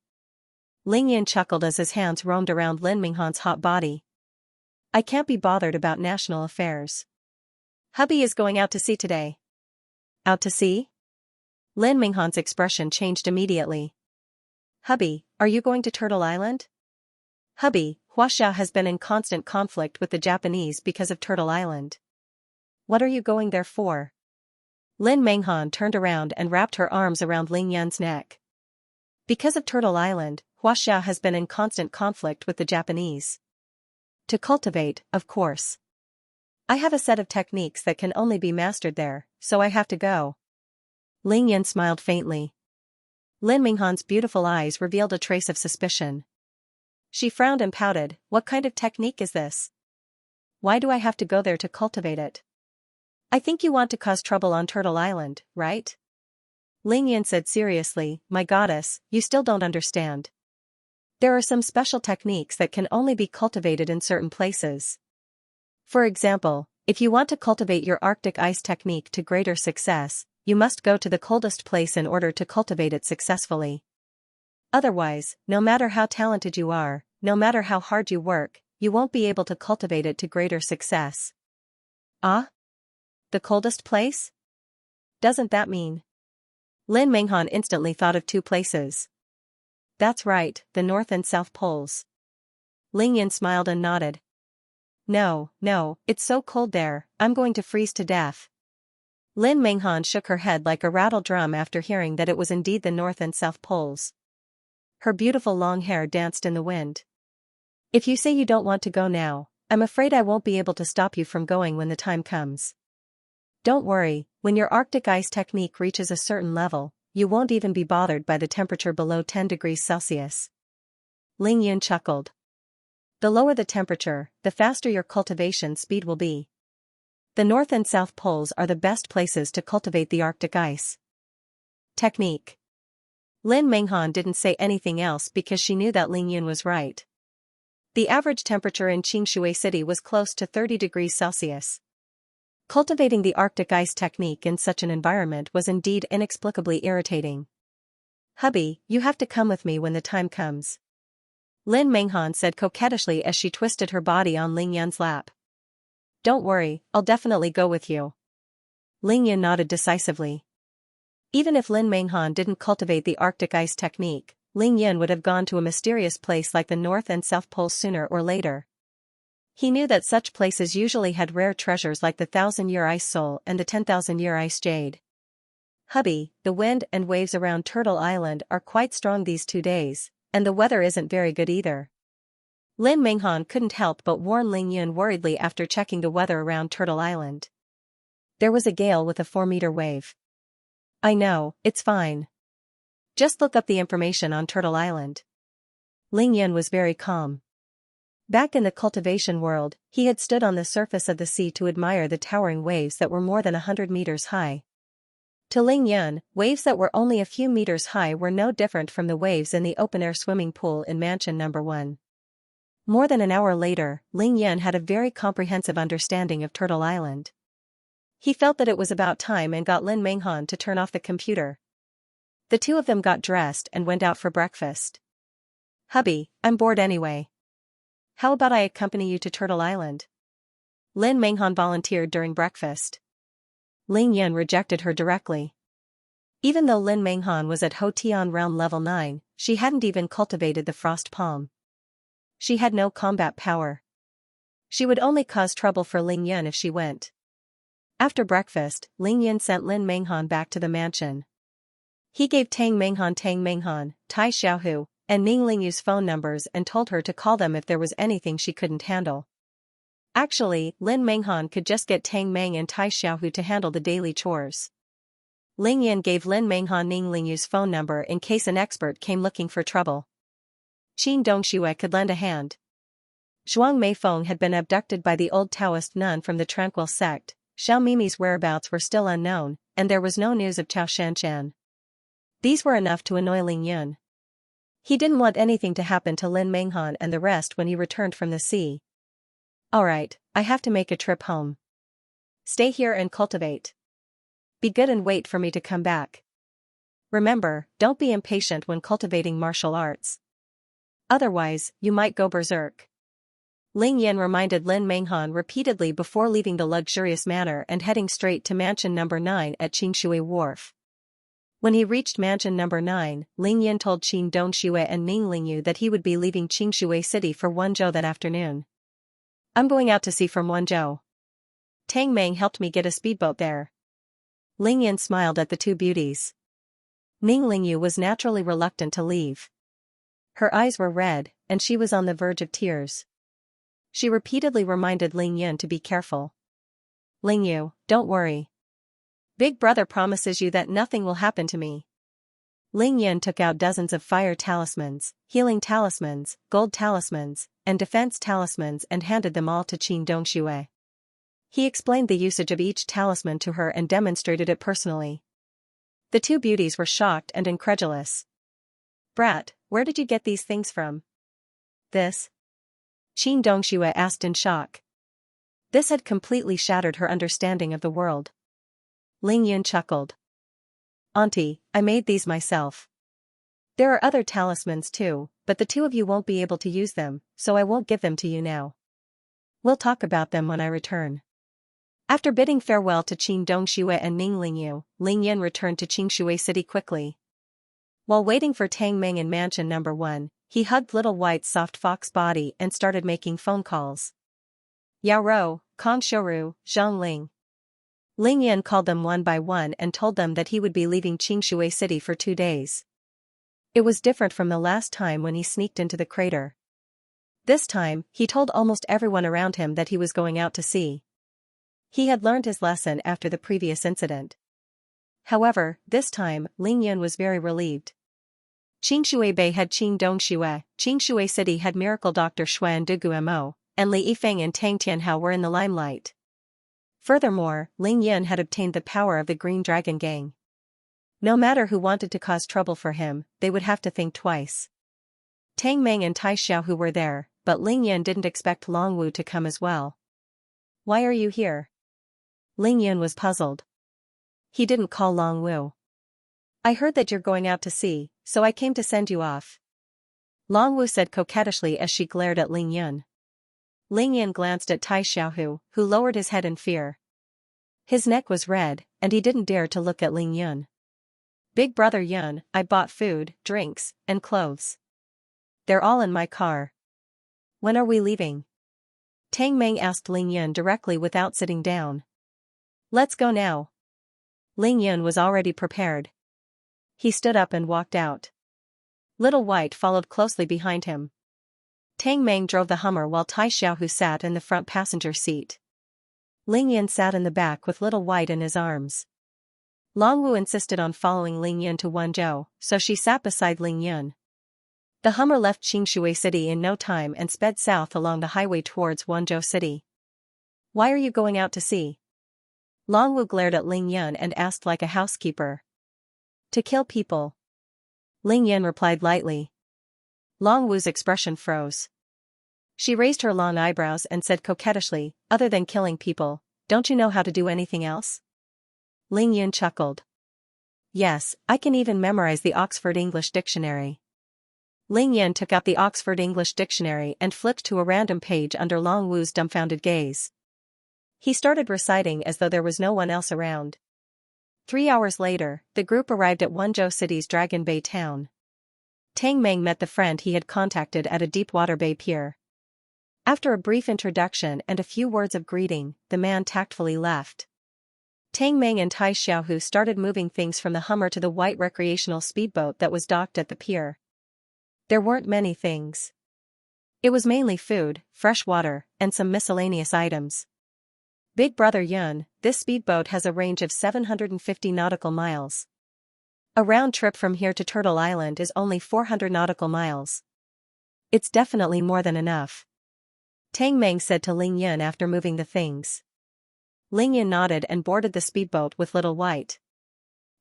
Speaker 1: Ling Yan chuckled as his hands roamed around Lin Menghan's hot body. "I can't be bothered about national affairs. Hubby is going out to sea today." "Out to sea?" Lin Menghan's expression changed immediately. "Hubby, are you going to Turtle Island?" "Hubby, Huaxia has been in constant conflict with the Japanese because of Turtle Island." "What are you going there for?" Lin Menghan turned around and wrapped her arms around Ling Yan's neck. "Because of Turtle Island, Huaxia has been in constant conflict with the Japanese." "To cultivate, of course. I have a set of techniques that can only be mastered there, so I have to go." Ling Yan smiled faintly. Lin Menghan's beautiful eyes revealed a trace of suspicion. She frowned and pouted. "What kind of technique is this? Why do I have to go there to cultivate it?" "I think you want to cause trouble on Turtle Island, right?" Ling Yan said seriously. "My goddess, you still don't understand. There are some special techniques that can only be cultivated in certain places. For example, if you want to cultivate your Arctic ice technique to greater success, you must go to the coldest place in order to cultivate it successfully. Otherwise, no matter how talented you are, no matter how hard you work, you won't be able to cultivate it to greater success." "Ah? The coldest place? Doesn't that mean?" Lin Menghan instantly thought of 2 places. "That's right, the North and South Poles." Ling Yan smiled and nodded. No, it's so cold there, I'm going to freeze to death." Lin Menghan shook her head like a rattle drum after hearing that it was indeed the North and South Poles. Her beautiful long hair danced in the wind. "If you say you don't want to go now, I'm afraid I won't be able to stop you from going when the time comes." "Don't worry, When your Arctic ice technique reaches a certain level, you won't even be bothered by the temperature below 10 degrees Celsius. Ling Yun chuckled. The lower the temperature, the faster your cultivation speed will be. The North and South Poles are the best places to cultivate the Arctic ice. Technique. Lin Menghan didn't say anything else because she knew that Ling Yun was right. The average temperature in Xianxia City was close to 30 degrees Celsius. Cultivating the Arctic ice technique in such an environment was indeed inexplicably irritating. "Hubby, you have to come with me when the time comes," Lin Menghan said coquettishly as she twisted her body on Ling Yun's lap. "Don't worry, I'll definitely go with you." Ling Yun nodded decisively. Even if Lin Menghan didn't cultivate the Arctic ice technique, Ling Yun would have gone to a mysterious place like the North and South Poles sooner or later. He knew that such places usually had rare treasures like the 1,000-year ice sole and the 10,000-year ice jade. "Hubby, the wind and waves around Turtle Island are quite strong these 2 days, and the weather isn't very good either." Lin Menghan couldn't help but warn Ling Yun worriedly after checking the weather around Turtle Island. There was a gale with a 4-meter wave. "I know, it's fine. Just look up the information on Turtle Island." Ling Yun was very calm. Back in the cultivation world, he had stood on the surface of the sea to admire the towering waves that were more than 100 meters high. To Ling Yun, waves that were only a few meters high were no different from the waves in the open-air swimming pool in Mansion No. 1. More than an hour later, Ling Yun had a very comprehensive understanding of Turtle Island. He felt that it was about time and got Lin Menghan to turn off the computer. The two of them got dressed and went out for breakfast. "Hubby, I'm bored anyway. How about I accompany you to Turtle Island?" Lin Menghan volunteered during breakfast. Ling Yun rejected her directly. Even though Lin Menghan was at Ho Tian Realm Level 9, she hadn't even cultivated the frost palm. She had no combat power. She would only cause trouble for Ling Yun if she went. After breakfast, Ling Yun sent Lin Menghan back to the mansion. He gave Tang Menghan, Tai Xiaohu, and Ning Lingyu's phone numbers and told her to call them if there was anything she couldn't handle. Actually, Lin Menghan could just get Tang Meng and Tai Xiaohu to handle the daily chores. Ling Yun gave Lin Menghan Ning Lingyu's phone number in case an expert came looking for trouble. Qin Dongxue could lend a hand. Zhuang Meifeng had been abducted by the old Taoist nun from the Tranquil sect, Xiao Mimi's whereabouts were still unknown, and there was no news of Chao Shanshan. These were enough to annoy Ling Yun. He didn't want anything to happen to Lin Menghan and the rest when he returned from the sea. "Alright, I have to make a trip home. Stay here and cultivate. Be good and wait for me to come back. Remember, don't be impatient when cultivating martial arts. Otherwise, you might go berserk." Ling Yun reminded Lin Menghan repeatedly before leaving the luxurious manor and heading straight to Mansion No. 9 at Qingshui Wharf. When he reached Mansion No. 9, Ling Yun told Qin Dongxue and Ning Lingyu that he would be leaving Qingshui City for Wenzhou that afternoon. "I'm going out to sea from Wenzhou. Tang Meng helped me get a speedboat there." Ling Yun smiled at the two beauties. Ning Lingyu was naturally reluctant to leave. Her eyes were red, and she was on the verge of tears. She repeatedly reminded Ling Yun to be careful. "Lingyu, don't worry. Big Brother promises you that nothing will happen to me." Ling Yun took out dozens of fire talismans, healing talismans, gold talismans, and defense talismans and handed them all to Qin Dongxue. He explained the usage of each talisman to her and demonstrated it personally. The two beauties were shocked and incredulous. "Brat, where did you get these things from?" "This?" Qin Dongxue asked in shock. This had completely shattered her understanding of the world. Ling Yun chuckled. "Auntie, I made these myself. There are other talismans too, but the two of you won't be able to use them, so I won't give them to you now. We'll talk about them when I return." After bidding farewell to Qin Dongxue and Ning Lingyu, Ling Yun returned to Qingshui City quickly. While waiting for Tang Meng in Mansion No. 1, he hugged Little White's soft fox body and started making phone calls. Yao Rou, Kong Shouru, Zhang Ling. Ling Yun called them one by one and told them that he would be leaving Qingshui City for 2 days. It was different from the last time when he sneaked into the crater. This time, he told almost everyone around him that he was going out to sea. He had learned his lesson after the previous incident. However, this time, Ling Yun was very relieved. Qingshui Bei had Qing Dongshui, Qingshui City had Miracle Dr. Xuan Dugumo, and Li Yifeng and Tang Tianhao were in the limelight. Furthermore, Ling Yun had obtained the power of the Green Dragon Gang. No matter who wanted to cause trouble for him, they would have to think twice. Tang Meng and Tai Xiaohu were there, but Ling Yun didn't expect Long Wu to come as well. "Why are you here?" Ling Yun was puzzled. He didn't call Long Wu. "I heard that you're going out to sea, so I came to send you off," Long Wu said coquettishly as she glared at Ling Yun. Ling Yun glanced at Tai Xiaohu, who lowered his head in fear. His neck was red, and he didn't dare to look at Ling Yun. "Big brother Yun, I bought food, drinks, and clothes. They're all in my car. When are we leaving?" Tang Meng asked Ling Yun directly without sitting down. "Let's go now." Ling Yun was already prepared. He stood up and walked out. Little White followed closely behind him. Tang Meng drove the Hummer while Tai Xiaohu sat in the front passenger seat. Ling Yun sat in the back with Little White in his arms. Long Wu insisted on following Ling Yun to Wenzhou, so she sat beside Ling Yun. The Hummer left Qingshui City in no time and sped south along the highway towards Wenzhou City. "Why are you going out to sea?" Long Wu glared at Ling Yun and asked like a housekeeper. "To kill people." Ling Yun replied lightly. Long Wu's expression froze. She raised her long eyebrows and said coquettishly, "Other than killing people, don't you know how to do anything else?" Ling Yun chuckled. "Yes, I can even memorize the Oxford English Dictionary." Ling Yun took out the Oxford English Dictionary and flipped to a random page under Long Wu's dumbfounded gaze. He started reciting as though there was no one else around. 3 hours later, the group arrived at Wenzhou City's Dragon Bay town. Tang Meng met the friend he had contacted at a Deepwater Bay pier. After a brief introduction and a few words of greeting, the man tactfully left. Tang Meng and Tai Xiaohu started moving things from the Hummer to the white recreational speedboat that was docked at the pier. There weren't many things. It was mainly food, fresh water, and some miscellaneous items. "Big brother Yun, this speedboat has a range of 750 nautical miles. A round trip from here to Turtle Island is only 400 nautical miles. It's definitely more than enough," Tang Meng said to Ling Yun after moving the things. Ling Yun nodded and boarded the speedboat with Little White.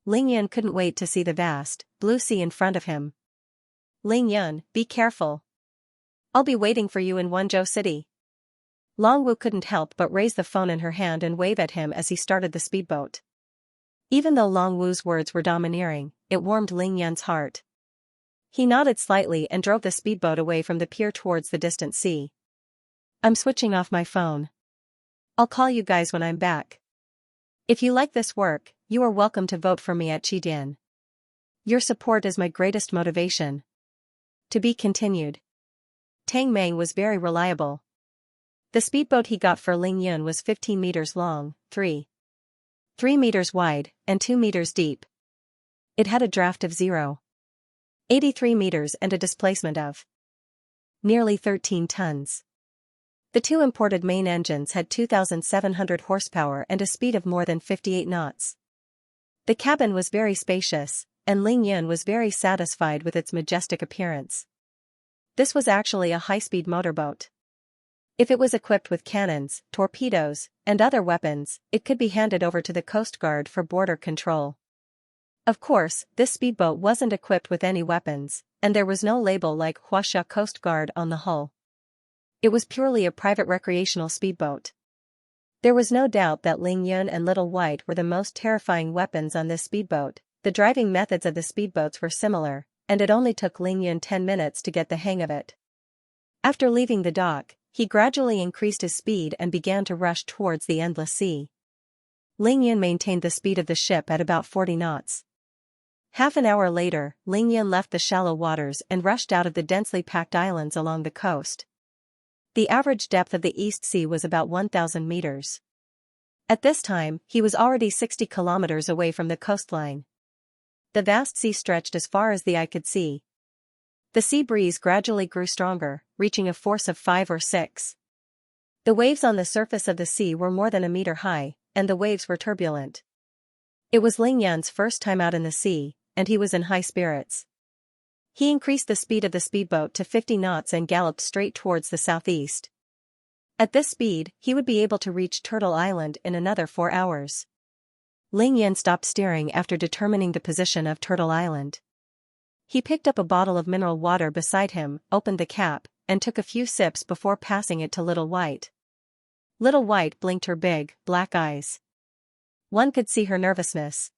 Speaker 1: Ling Yun couldn't wait to see the vast, blue sea in front of him. "Ling Yun, be careful. I'll be waiting for you in Wenzhou City." Long Wu couldn't help but raise the phone in her hand and wave at him as he started the speedboat. Even though Long Wu's words were domineering, it warmed Ling Yun's heart. He nodded slightly and drove the speedboat away from the pier towards the distant sea. "I'm switching off my phone. I'll call you guys when I'm back. If you like this work, you are welcome to vote for me at Qidian. Your support is my greatest motivation." To be continued. Tang Meng was very reliable. The speedboat he got for Ling Yun was 15 meters long, 3 meters wide, and 2 meters deep. It had a draft of 0.83 meters and a displacement of nearly 13 tons. The two imported main engines had 2,700 horsepower and a speed of more than 58 knots. The cabin was very spacious, and Ling Yun was very satisfied with its majestic appearance. This was actually a high-speed motorboat. If it was equipped with cannons, torpedoes, and other weapons, it could be handed over to the Coast Guard for border control. Of course, this speedboat wasn't equipped with any weapons, and there was no label like Huaxia Coast Guard on the hull. It was purely a private recreational speedboat. There was no doubt that Ling Yun and Little White were the most terrifying weapons on this speedboat. The driving methods of the speedboats were similar, and it only took Ling Yun 10 minutes to get the hang of it. After leaving the dock, he gradually increased his speed and began to rush towards the endless sea. Ling Yun maintained the speed of the ship at about 40 knots. Half an hour later, Ling Yun left the shallow waters and rushed out of the densely packed islands along the coast. The average depth of the East Sea was about 1,000 meters. At this time, he was already 60 kilometers away from the coastline. The vast sea stretched as far as the eye could see. The sea breeze gradually grew stronger, reaching a force of 5 or 6 The waves on the surface of the sea were more than a meter high, and the waves were turbulent. It was Ling Yan's first time out in the sea, and he was in high spirits. He increased the speed of the speedboat to 50 knots and galloped straight towards the southeast. At this speed, he would be able to reach Turtle Island in another 4 hours. Ling Yan stopped steering after determining the position of Turtle Island. He picked up a bottle of mineral water beside him, opened the cap, and took a few sips before passing it to Little White. Little White blinked her big, black eyes. One could see her nervousness.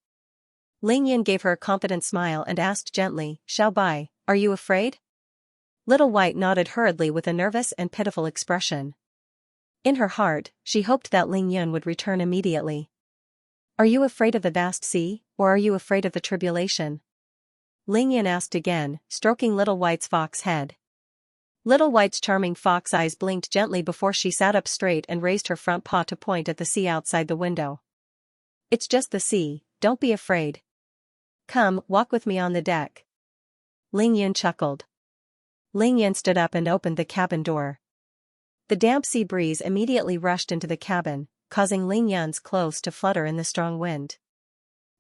Speaker 1: Ling Yan gave her a confident smile and asked gently, "Xiao Bai, are you afraid?" Little White nodded hurriedly with a nervous and pitiful expression. In her heart, she hoped that Ling Yan would return immediately. "Are you afraid of the vast sea, or are you afraid of the tribulation?" Ling Yan asked again, stroking Little White's fox head. Little White's charming fox eyes blinked gently before she sat up straight and raised her front paw to point at the sea outside the window. "It's just the sea, don't be afraid. Come, walk with me on the deck." Ling Yan chuckled. Ling Yan stood up and opened the cabin door. The damp sea breeze immediately rushed into the cabin, causing Ling Yan's clothes to flutter in the strong wind.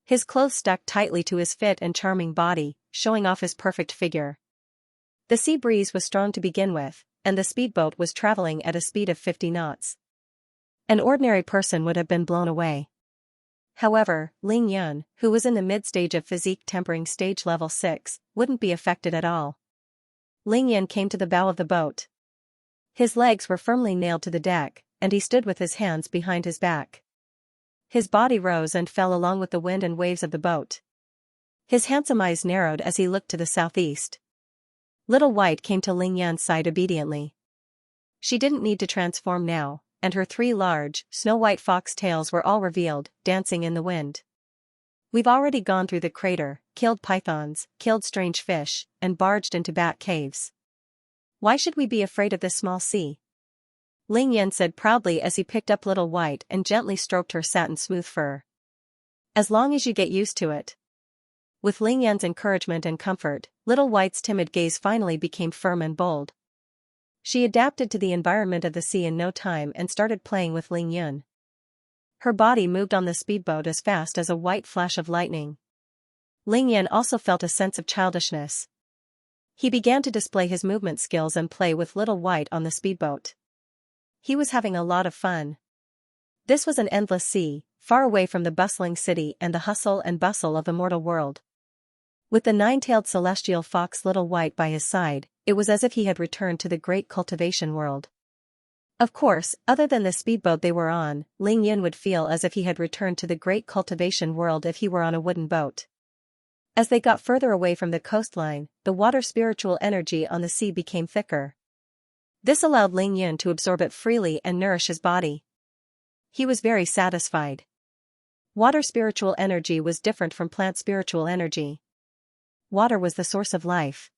Speaker 1: His clothes stuck tightly to his fit and charming body, showing off his perfect figure. The sea breeze was strong to begin with, and the speedboat was traveling at a speed of 50 knots. An ordinary person would have been blown away. However, Ling Yan, who was in the mid-stage of physique tempering stage level 6, wouldn't be affected at all. Ling Yan came to the bow of the boat. His legs were firmly nailed to the deck, and he stood with his hands behind his back. His body rose and fell along with the wind and waves of the boat. His handsome eyes narrowed as he looked to the southeast. Little White came to Ling Yan's side obediently. She didn't need to transform now, and her 3 large, snow-white fox tails were all revealed, dancing in the wind. "We've already gone through the crater, killed pythons, killed strange fish, and barged into bat caves. Why should we be afraid of this small sea?" Ling Yan said proudly as he picked up Little White and gently stroked her satin-smooth fur. "As long as you get used to it." With Ling Yan's encouragement and comfort, Little White's timid gaze finally became firm and bold. She adapted to the environment of the sea in no time and started playing with Ling Yan. Her body moved on the speedboat as fast as a white flash of lightning. Ling Yan also felt a sense of childishness. He began to display his movement skills and play with Little White on the speedboat. He was having a lot of fun. This was an endless sea, far away from the bustling city and the hustle and bustle of the mortal world. With the 9-tailed celestial fox Little White by his side, it was as if he had returned to the great cultivation world. Of course, other than the speedboat they were on, Ling Yan would feel as if he had returned to the great cultivation world if he were on a wooden boat. As they got further away from the coastline, the water spiritual energy on the sea became thicker. This allowed Ling Yan to absorb it freely and nourish his body. He was very satisfied. Water spiritual energy was different from plant spiritual energy. Water was the source of life.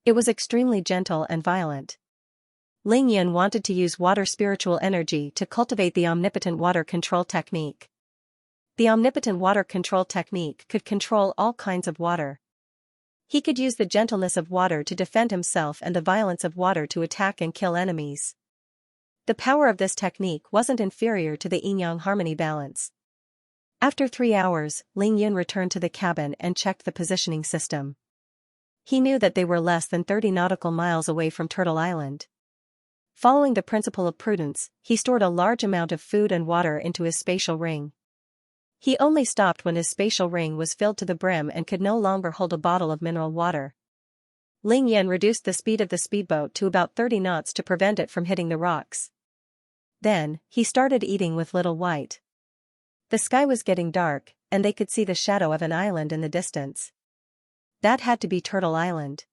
Speaker 1: It was extremely gentle and violent. Ling Yan wanted to use water spiritual energy to cultivate the omnipotent water control technique. The omnipotent water control technique could control all kinds of water. He could use the gentleness of water to defend himself and the violence of water to attack and kill enemies. The power of this technique wasn't inferior to the yin-yang harmony balance. After 3 hours, Ling Yan returned to the cabin and checked the positioning system. He knew that they were less than 30 nautical miles away from Turtle Island. Following the principle of prudence, he stored a large amount of food and water into his spatial ring. He only stopped when his spatial ring was filled to the brim and could no longer hold a bottle of mineral water. Ling Yan reduced the speed of the speedboat to about 30 knots to prevent it from hitting the rocks. Then, he started eating with Little White. The sky was getting dark, and they could see the shadow of an island in the distance. That had to be Turtle Island.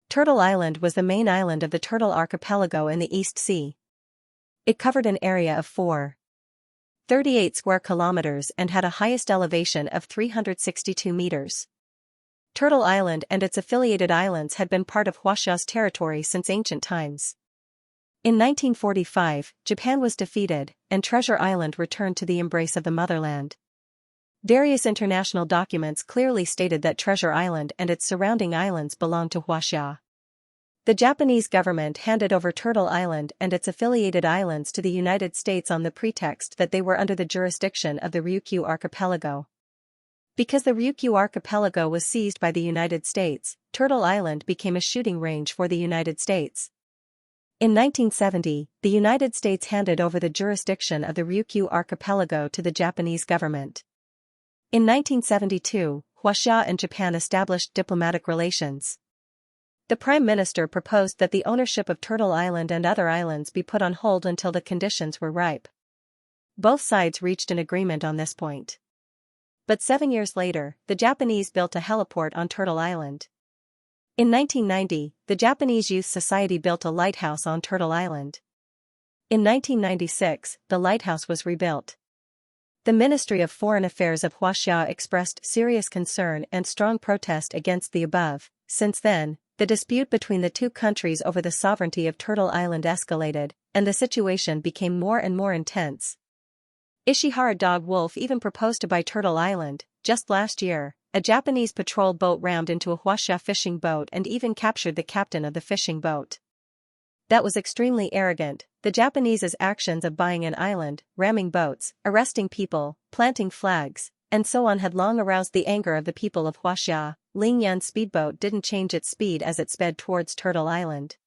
Speaker 1: Turtle Island was the main island of the Turtle Archipelago in the East Sea. It covered an area of 438 square kilometers and had a highest elevation of 362 meters. Turtle Island and its affiliated islands had been part of Huaxia's territory since ancient times. In 1945, Japan was defeated, and Treasure Island returned to the embrace of the motherland. Various international documents clearly stated that Treasure Island and its surrounding islands belonged to Huaxia. The Japanese government handed over Turtle Island and its affiliated islands to the United States on the pretext that they were under the jurisdiction of the Ryukyu Archipelago. Because the Ryukyu Archipelago was seized by the United States, Turtle Island became a shooting range for the United States. In 1970, the United States handed over the jurisdiction of the Ryukyu Archipelago to the Japanese government. In 1972, Xianxia and Japan established diplomatic relations. The Prime Minister proposed that the ownership of Turtle Island and other islands be put on hold until the conditions were ripe. Both sides reached an agreement on this point. But 7 years later, the Japanese built a heliport on Turtle Island. In 1990, the Japanese Youth Society built a lighthouse on Turtle Island. In 1996, the lighthouse was rebuilt. The Ministry of Foreign Affairs of Xianxia expressed serious concern and strong protest against the above. Since then, the dispute between the two countries over the sovereignty of Turtle Island escalated, and the situation became more and more intense. Ishihara Dog-Wolf even proposed to buy Turtle Island. Just last year, a Japanese patrol boat rammed into a Xianxia fishing boat and even captured the captain of the fishing boat. That was extremely arrogant. The Japanese's actions of buying an island, ramming boats, arresting people, planting flags, and so on had long aroused the anger of the people of Xianxia. Lingyan's speedboat didn't change its speed as it sped towards Turtle Island.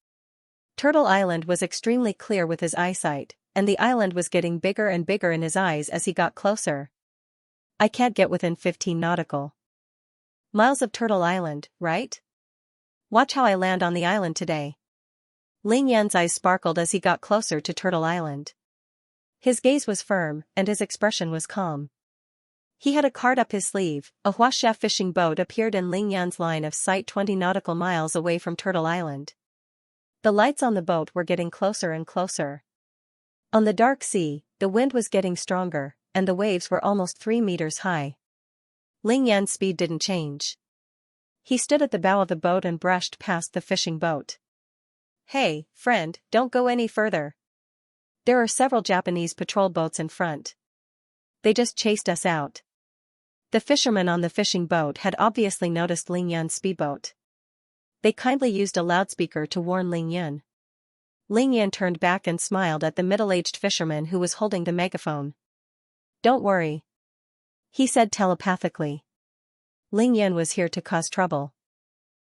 Speaker 1: Turtle Island was extremely clear with his eyesight, and the island was getting bigger and bigger in his eyes as he got closer. I can't get within 15 nautical miles of Turtle Island, right? Watch how I land on the island today. Lingyan's eyes sparkled as he got closer to Turtle Island. His gaze was firm, and his expression was calm. He had a card up his sleeve. A Xianxia fishing boat appeared in Lingyan's line of sight 20 nautical miles away from Turtle Island. The lights on the boat were getting closer and closer. On the dark sea, the wind was getting stronger, and the waves were almost 3 meters high. Lingyan's speed didn't change. He stood at the bow of the boat and brushed past the fishing boat. Hey, friend, don't go any further. There are several Japanese patrol boats in front. They just chased us out. The fishermen on the fishing boat had obviously noticed Lingyan's speedboat. They kindly used a loudspeaker to warn Lingyan. Lingyan turned back and smiled at the middle-aged fisherman who was holding the megaphone. Don't worry, he said telepathically. Lingyan was here to cause trouble.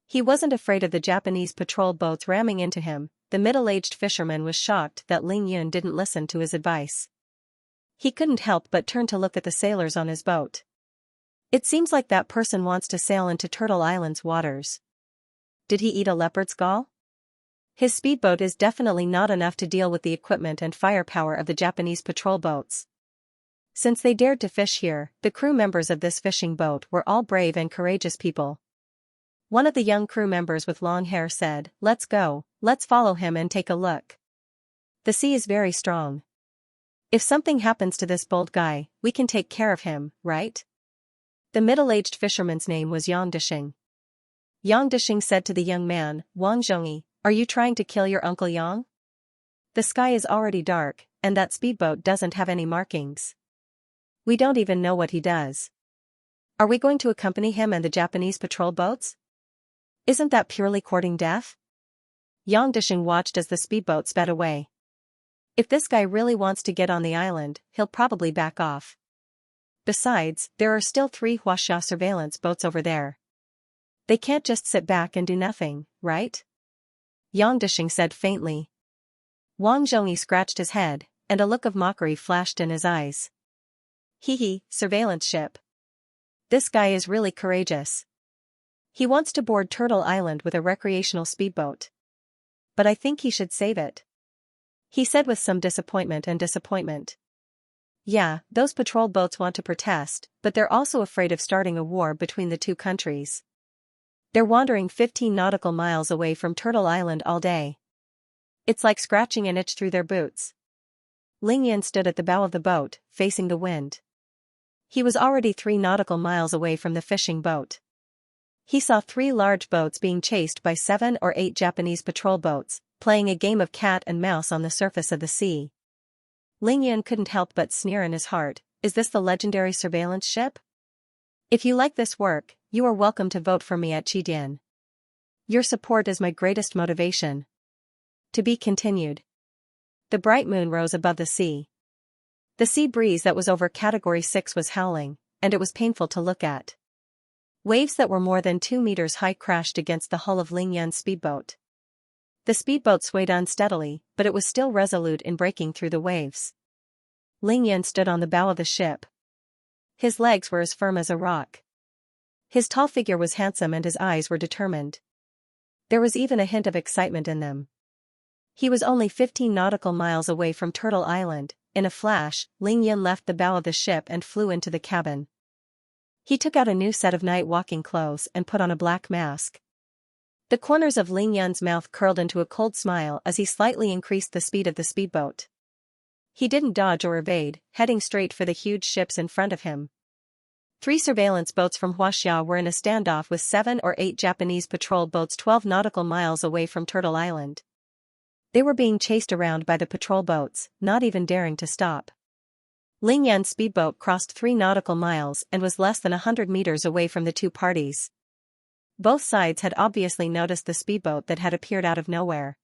Speaker 1: He wasn't afraid of the Japanese patrol boats ramming into him. The middle-aged fisherman was shocked that Lingyan didn't listen to his advice. He couldn't help but turn to look at the sailors on his boat. It seems like that person wants to sail into Turtle Island's waters. Did he eat a leopard's gall? His speedboat is definitely not enough to deal with the equipment and firepower of the Japanese patrol boats. Since they dared to fish here, the crew members of this fishing boat were all brave and courageous people. One of the young crew members with long hair said, "Let's go, let's follow him and take a look. The sea is very strong. If something happens to this bold guy, we can take care of him, right?" The middle-aged fisherman's name was Yang Dishing. Yang Dishing said to the young man, "Wang Zhongyi, are you trying to kill your Uncle Yang? The sky is already dark, and that speedboat doesn't have any markings. We don't even know what he does. Are we going to accompany him and the Japanese patrol boats? Isn't that purely courting death?" Yang Dishing watched as the speedboat sped away. If this guy really wants to get on the island, he'll probably back off. Besides, there are still 3 Xianxia surveillance boats over there. They can't just sit back and do nothing, right? Yang Dishing said faintly. Wang Zhongyi scratched his head, and a look of mockery flashed in his eyes. Hee, surveillance ship. This guy is really courageous. He wants to board Turtle Island with a recreational speedboat. But I think he should save it, he said with some disappointment. Yeah, those patrol boats want to protest, but they're also afraid of starting a war between the two countries. They're wandering 15 nautical miles away from Turtle Island all day. It's like scratching an itch through their boots. Lingyan stood at the bow of the boat, facing the wind. He was already 3 nautical miles away from the fishing boat. He saw 3 large boats being chased by 7 or 8 Japanese patrol boats, playing a game of cat and mouse on the surface of the sea. Lingyan couldn't help but sneer in his heart, is this the legendary surveillance ship? If you like this work, you are welcome to vote for me at Chidian. Your support is my greatest motivation. To be continued. The bright moon rose above the sea. The sea breeze that was over Category 6 was howling, and it was painful to look at. Waves that were more than 2 meters high crashed against the hull of Ling Yan's speedboat. The speedboat swayed unsteadily, but it was still resolute in breaking through the waves. Ling Yan stood on the bow of the ship. His legs were as firm as a rock. His tall figure was handsome and his eyes were determined. There was even a hint of excitement in them. He was only 15 nautical miles away from Turtle Island. In a flash, Ling Yan left the bow of the ship and flew into the cabin. He took out a new set of night walking clothes and put on a black mask. The corners of Ling Yan's mouth curled into a cold smile as he slightly increased the speed of the speedboat. He didn't dodge or evade, heading straight for the huge ships in front of him. 3 surveillance boats from Xianxia were in a standoff with 7 or 8 Japanese patrol boats 12 nautical miles away from Turtle Island. They were being chased around by the patrol boats, not even daring to stop. Ling Yan's speedboat crossed 3 nautical miles and was less than 100 meters away from the two parties. Both sides had obviously noticed the speedboat that had appeared out of nowhere.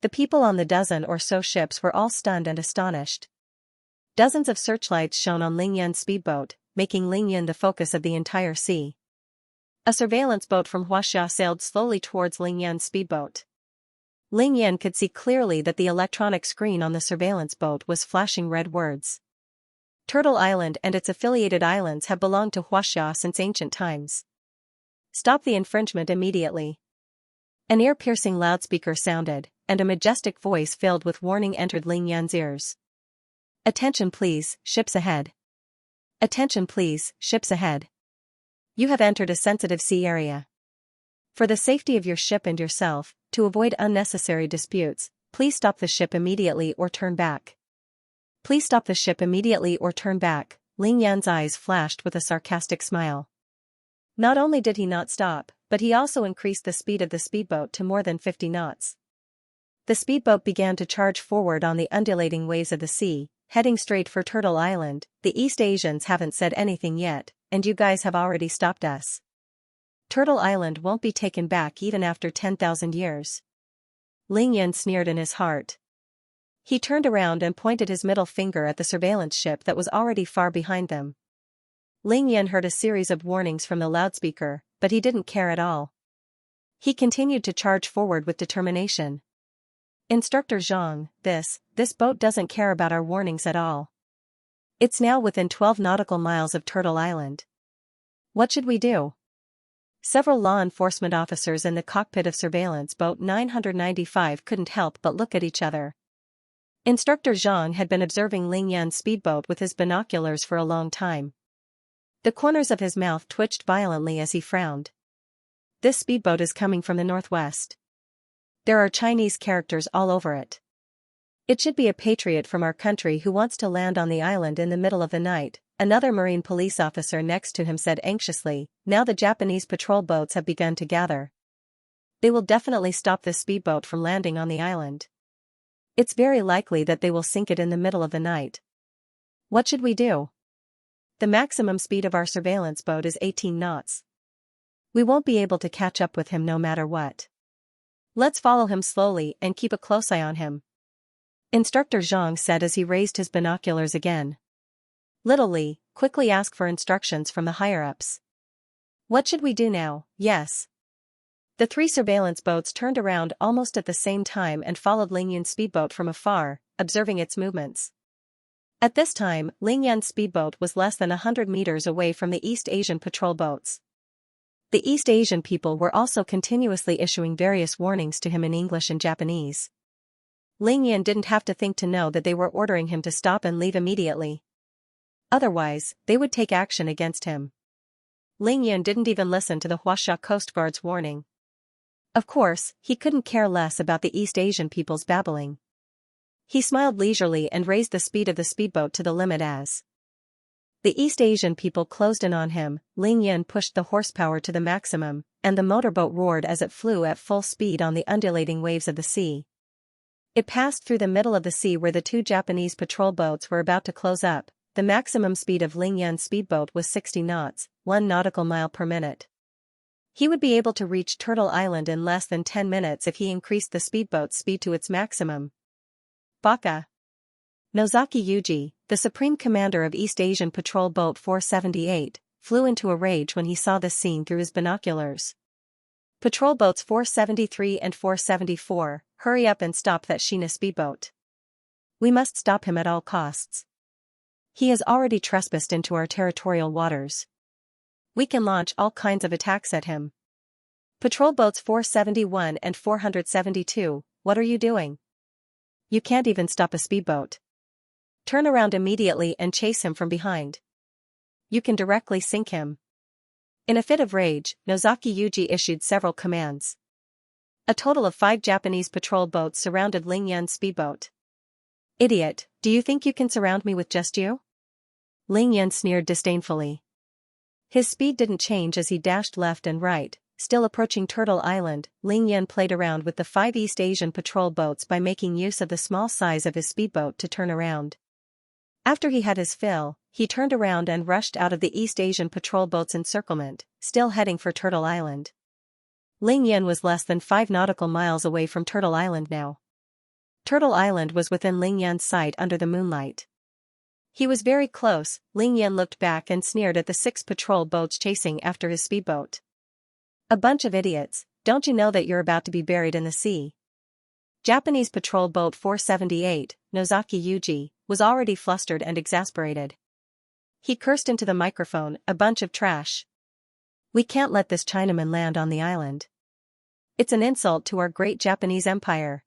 Speaker 1: The people on the dozen or so ships were all stunned and astonished. Dozens of searchlights shone on Ling Yan's speedboat, making Ling Yan the focus of the entire sea. A surveillance boat from Xianxia sailed slowly towards Ling Yan's speedboat. Ling Yan could see clearly that the electronic screen on the surveillance boat was flashing red words. Turtle Island and its affiliated islands have belonged to Xianxia since ancient times. Stop the infringement immediately. An ear-piercing loudspeaker sounded, and a majestic voice filled with warning entered Ling Yan's ears. Attention please, ships ahead. Attention please, ships ahead. You have entered a sensitive sea area. For the safety of your ship and yourself, to avoid unnecessary disputes, please stop the ship immediately or turn back. Please stop the ship immediately or turn back. Ling Yan's eyes flashed with a sarcastic smile. Not only did he not stop, but he also increased the speed of the speedboat to more than 50 knots. The speedboat began to charge forward on the undulating waves of the sea, heading straight for Turtle Island. The East Asians haven't said anything yet, and you guys have already stopped us. Turtle Island won't be taken back even after 10,000 years. Ling Yan sneered in his heart. He turned around and pointed his middle finger at the surveillance ship that was already far behind them. Ling Yan heard a series of warnings from the loudspeaker, but he didn't care at all. He continued to charge forward with determination. Instructor Zhang, this boat doesn't care about our warnings at all. It's now within 12 nautical miles of Turtle Island. What should we do? Several law enforcement officers in the cockpit of surveillance boat 995 couldn't help but look at each other. Instructor Zhang had been observing Ling Yan's speedboat with his binoculars for a long time. The corners of his mouth twitched violently as he frowned. This speedboat is coming from the northwest. There are Chinese characters all over it. It should be a patriot from our country who wants to land on the island in the middle of the night, another Marine police officer next to him said anxiously. Now the Japanese patrol boats have begun to gather. They will definitely stop this speedboat from landing on the island. It's very likely that they will sink it in the middle of the night. What should we do? The maximum speed of our surveillance boat is 18 knots. We won't be able to catch up with him no matter what. Let's follow him slowly and keep a close eye on him. Instructor Zhang said as he raised his binoculars again. Little Li, quickly ask for instructions from the higher-ups. What should we do now? Yes. The 3 surveillance boats turned around almost at the same time and followed Ling Yan's speedboat from afar, observing its movements. At this time, Ling Yan's speedboat was less than 100 meters away from the East Asian patrol boats. The East Asian people were also continuously issuing various warnings to him in English and Japanese. Ling Yan didn't have to think to know that they were ordering him to stop and leave immediately. Otherwise, they would take action against him. Ling Yan didn't even listen to the Xianxia Coast Guard's warning. Of course, he couldn't care less about the East Asian people's babbling. He smiled leisurely and raised the speed of the speedboat to the limit as the East Asian people closed in on him. Ling Yan pushed the horsepower to the maximum, and the motorboat roared as it flew at full speed on the undulating waves of the sea. It passed through the middle of the sea where the 2 Japanese patrol boats were about to close up. The maximum speed of Ling Yan's speedboat was 60 knots, 1 nautical mile per minute. He would be able to reach Turtle Island in less than 10 minutes if he increased the speedboat's speed to its maximum. Baka. Nozaki Yuji, the Supreme Commander of East Asian Patrol Boat 478, flew into a rage when he saw this scene through his binoculars. Patrol Boats 473 and 474, hurry up and stop that Shina speedboat. We must stop him at all costs. He has already trespassed into our territorial waters. We can launch all kinds of attacks at him. Patrol Boats 471 and 472, what are you doing? You can't even stop a speedboat. Turn around immediately and chase him from behind. You can directly sink him. In a fit of rage, Nozaki Yuji issued several commands. A total of 5 Japanese patrol boats surrounded Ling Yan's speedboat. Idiot, do you think you can surround me with just you? Ling Yan sneered disdainfully. His speed didn't change as he dashed left and right. Still approaching Turtle Island, Ling Yan played around with the 5 East Asian patrol boats by making use of the small size of his speedboat to turn around. After he had his fill, he turned around and rushed out of the East Asian patrol boat's encirclement, still heading for Turtle Island. Ling Yan was less than 5 nautical miles away from Turtle Island now. Turtle Island was within Ling Yan's sight under the moonlight. He was very close. Ling Yan looked back and sneered at the 6 patrol boats chasing after his speedboat. A bunch of idiots, don't you know that you're about to be buried in the sea? Japanese Patrol Boat 478, Nozaki Yuji, was already flustered and exasperated. He cursed into the microphone, a bunch of trash. We can't let this Chinaman land on the island. It's an insult to our great Japanese empire.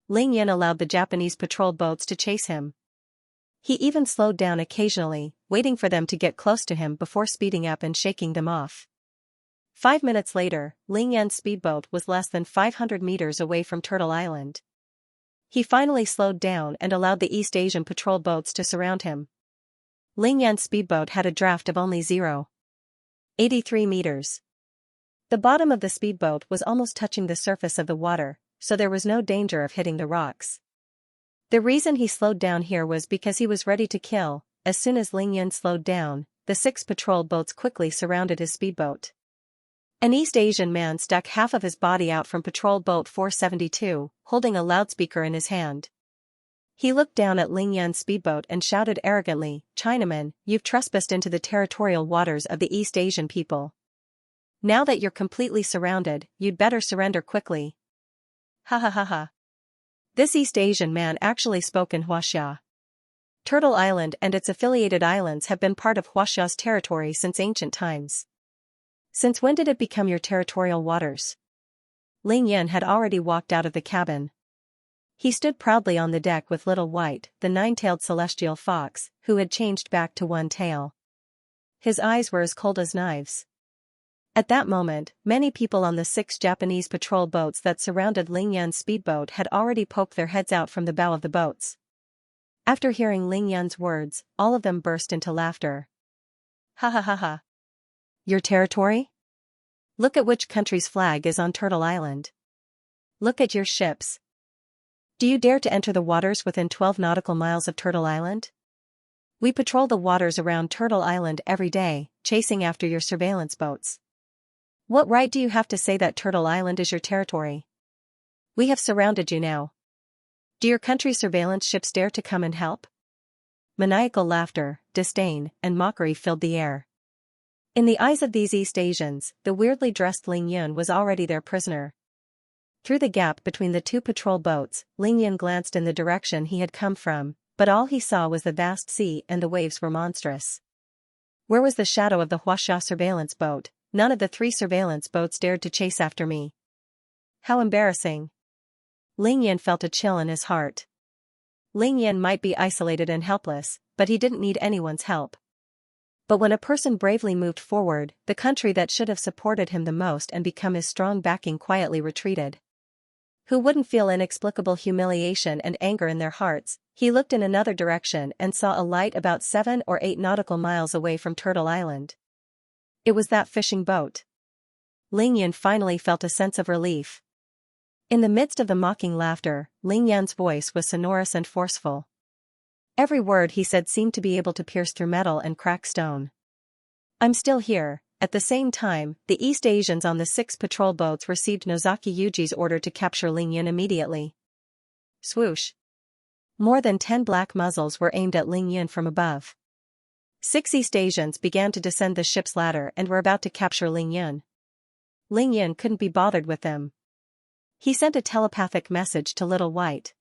Speaker 1: Ling Yan allowed the Japanese patrol boats to chase him. He even slowed down occasionally, waiting for them to get close to him before speeding up and shaking them off. 5 minutes later, Ling Yan's speedboat was less than 500 meters away from Turtle Island. He finally slowed down and allowed the East Asian patrol boats to surround him. Ling Yan's speedboat had a draft of only 0.83 meters. The bottom of the speedboat was almost touching the surface of the water, so there was no danger of hitting the rocks. The reason he slowed down here was because he was ready to kill. As soon as Ling Yan slowed down, the 6 patrol boats quickly surrounded his speedboat. An East Asian man stuck half of his body out from Patrol Boat 472, holding a loudspeaker in his hand. He looked down at Ling Yan's speedboat and shouted arrogantly, "Chinaman, you've trespassed into the territorial waters of the East Asian people. Now that you're completely surrounded, you'd better surrender quickly." Ha ha ha ha. This East Asian man actually spoke in Xianxia. Turtle Island and its affiliated islands have been part of Xianxia's territory since ancient times. Since when did it become your territorial waters? Ling Yan had already walked out of the cabin. He stood proudly on the deck with Little White, the 9-tailed celestial fox, who had changed back to one tail. His eyes were as cold as knives. At that moment, many people on the 6 Japanese patrol boats that surrounded Ling Yan's speedboat had already poked their heads out from the bow of the boats. After hearing Ling Yan's words, all of them burst into laughter. Ha ha ha ha. Your territory? Look at which country's flag is on Turtle Island. Look at your ships. Do you dare to enter the waters within 12 nautical miles of Turtle Island? We patrol the waters around Turtle Island every day, chasing after your surveillance boats. What right do you have to say that Turtle Island is your territory? We have surrounded you now. Do your country's surveillance ships dare to come and help? Maniacal laughter, disdain, and mockery filled the air. In the eyes of these East Asians, the weirdly dressed Ling Yan was already their prisoner. Through the gap between the 2 patrol boats, Ling Yan glanced in the direction he had come from, but all he saw was the vast sea and the waves were monstrous. Where was the shadow of the Xianxia surveillance boat? None of the 3 surveillance boats dared to chase after me. How embarrassing. Ling Yan felt a chill in his heart. Ling Yan might be isolated and helpless, but he didn't need anyone's help. But when a person bravely moved forward, the country that should have supported him the most and become his strong backing quietly retreated. Who wouldn't feel inexplicable humiliation and anger in their hearts? He looked in another direction and saw a light about 7 or 8 nautical miles away from Turtle Island. It was that fishing boat. Ling Yan finally felt a sense of relief. In the midst of the mocking laughter, Ling Yan's voice was sonorous and forceful. Every word he said seemed to be able to pierce through metal and crack stone. I'm still here, At the same time, the East Asians on the 6 patrol boats received Nozaki Yuji's order to capture Lingyan immediately. Swoosh. More than 10 black muzzles were aimed at Lingyan from above. 6 East Asians began to descend the ship's ladder and were about to capture Lingyan. Lingyan couldn't be bothered with them. He sent a telepathic message to Little White.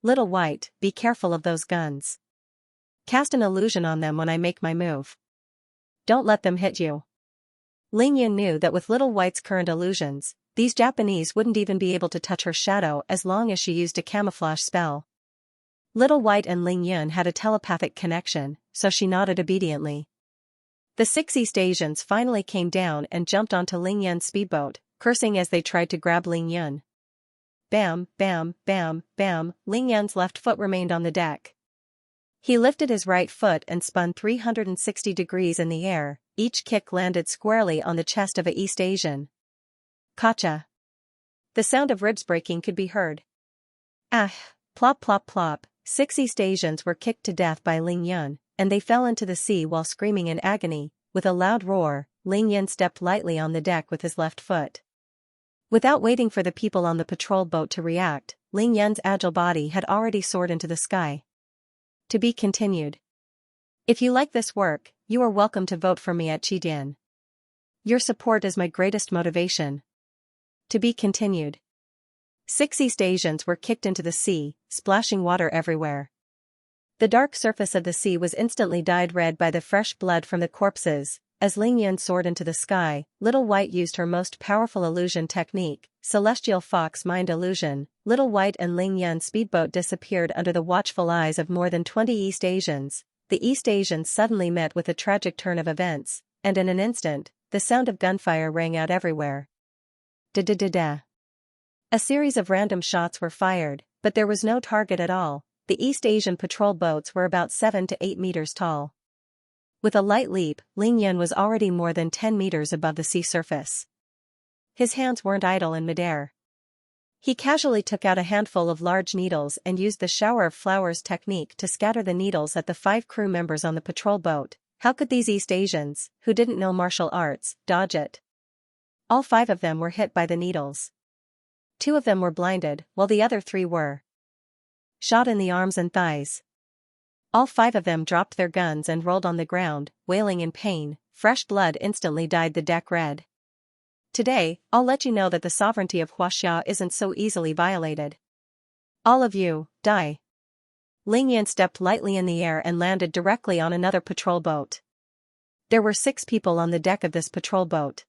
Speaker 1: Little White, be careful of those guns. Cast an illusion on them when I make my move. Don't let them hit you. Lingyan knew that with Little White's current illusions, these Japanese wouldn't even be able to touch her shadow as long as she used a camouflage spell. Little White and Lingyan had a telepathic connection, so she nodded obediently. The 6 East Asians finally came down and jumped onto Lingyan's speedboat, cursing as they tried to grab Lingyan. Bam, bam, bam, bam, Lingyan's left foot remained on the deck. He lifted his right foot and spun 360 degrees in the air, each kick landed squarely on the chest of a East Asian. Kacha. The sound of ribs breaking could be heard. Ah, plop plop plop, 6 East Asians were kicked to death by Lingyan, and they fell into the sea while screaming in agony. With a loud roar, Lingyan stepped lightly on the deck with his left foot. Without waiting for the people on the patrol boat to react, Lingyan's agile body had already soared into the sky. To be continued. If you like this work, you are welcome to vote for me at Chidian. Your support is my greatest motivation. To be continued. 6 East Asians were kicked into the sea, splashing water everywhere. The dark surface of the sea was instantly dyed red by the fresh blood from the corpses. As Lingyan soared into the sky, Little White used her most powerful illusion technique, Celestial Fox Mind Illusion. Little White and Lingyan's speedboat disappeared under the watchful eyes of more than 20 East Asians. The East Asians suddenly met with a tragic turn of events, and in an instant, the sound of gunfire rang out everywhere. Da-da-da-da. A series of random shots were fired, but there was no target at all. The East Asian patrol boats were about 7 to 8 meters tall. With a light leap, Lingyan was already more than 10 meters above the sea surface. His hands weren't idle in midair. He casually took out a handful of large needles and used the shower of flowers technique to scatter the needles at the 5 crew members on the patrol boat. How could these East Asians, who didn't know martial arts, dodge it? All 5 of them were hit by the needles. 2 of them were blinded, while the other 3 were shot in the arms and thighs. All 5 of them dropped their guns and rolled on the ground, wailing in pain. Fresh blood instantly dyed the deck red. Today, I'll let you know that the sovereignty of Xianxia isn't so easily violated. All of you, die. Lingyan stepped lightly in the air and landed directly on another patrol boat. There were 6 people on the deck of this patrol boat.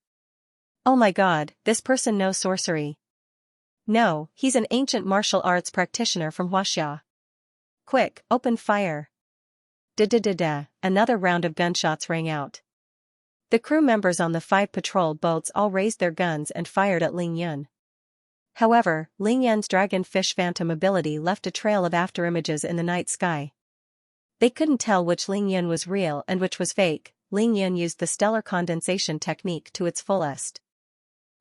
Speaker 1: Oh my god, this person knows sorcery. No, he's an ancient martial arts practitioner from Xianxia. Quick, open fire. Da-da-da-da, another round of gunshots rang out. The crew members on the 5 patrol boats all raised their guns and fired at Lingyan. However, Lingyan's dragonfish phantom ability left a trail of afterimages in the night sky. They couldn't tell which Lingyan was real and which was fake. Lingyan used the stellar condensation technique to its fullest.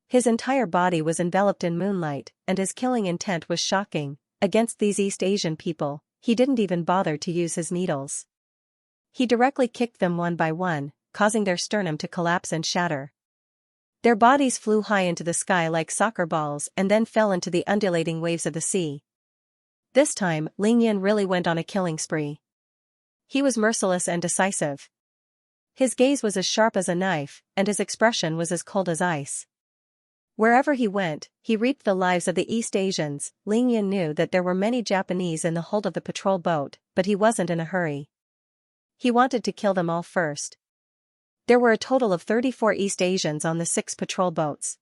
Speaker 1: His entire body was enveloped in moonlight, and his killing intent was shocking. Against these East Asian people, he didn't even bother to use his needles. He directly kicked them one by one, causing their sternum to collapse and shatter. Their bodies flew high into the sky like soccer balls and then fell into the undulating waves of the sea. This time, Lingyan really went on a killing spree. He was merciless and decisive. His gaze was as sharp as a knife, and his expression was as cold as ice. Wherever he went, he reaped the lives of the East Asians. Lingyan knew that there were many Japanese in the hold of the patrol boat, but he wasn't in a hurry. He wanted to kill them all first. There were a total of 34 East Asians on the 6 patrol boats.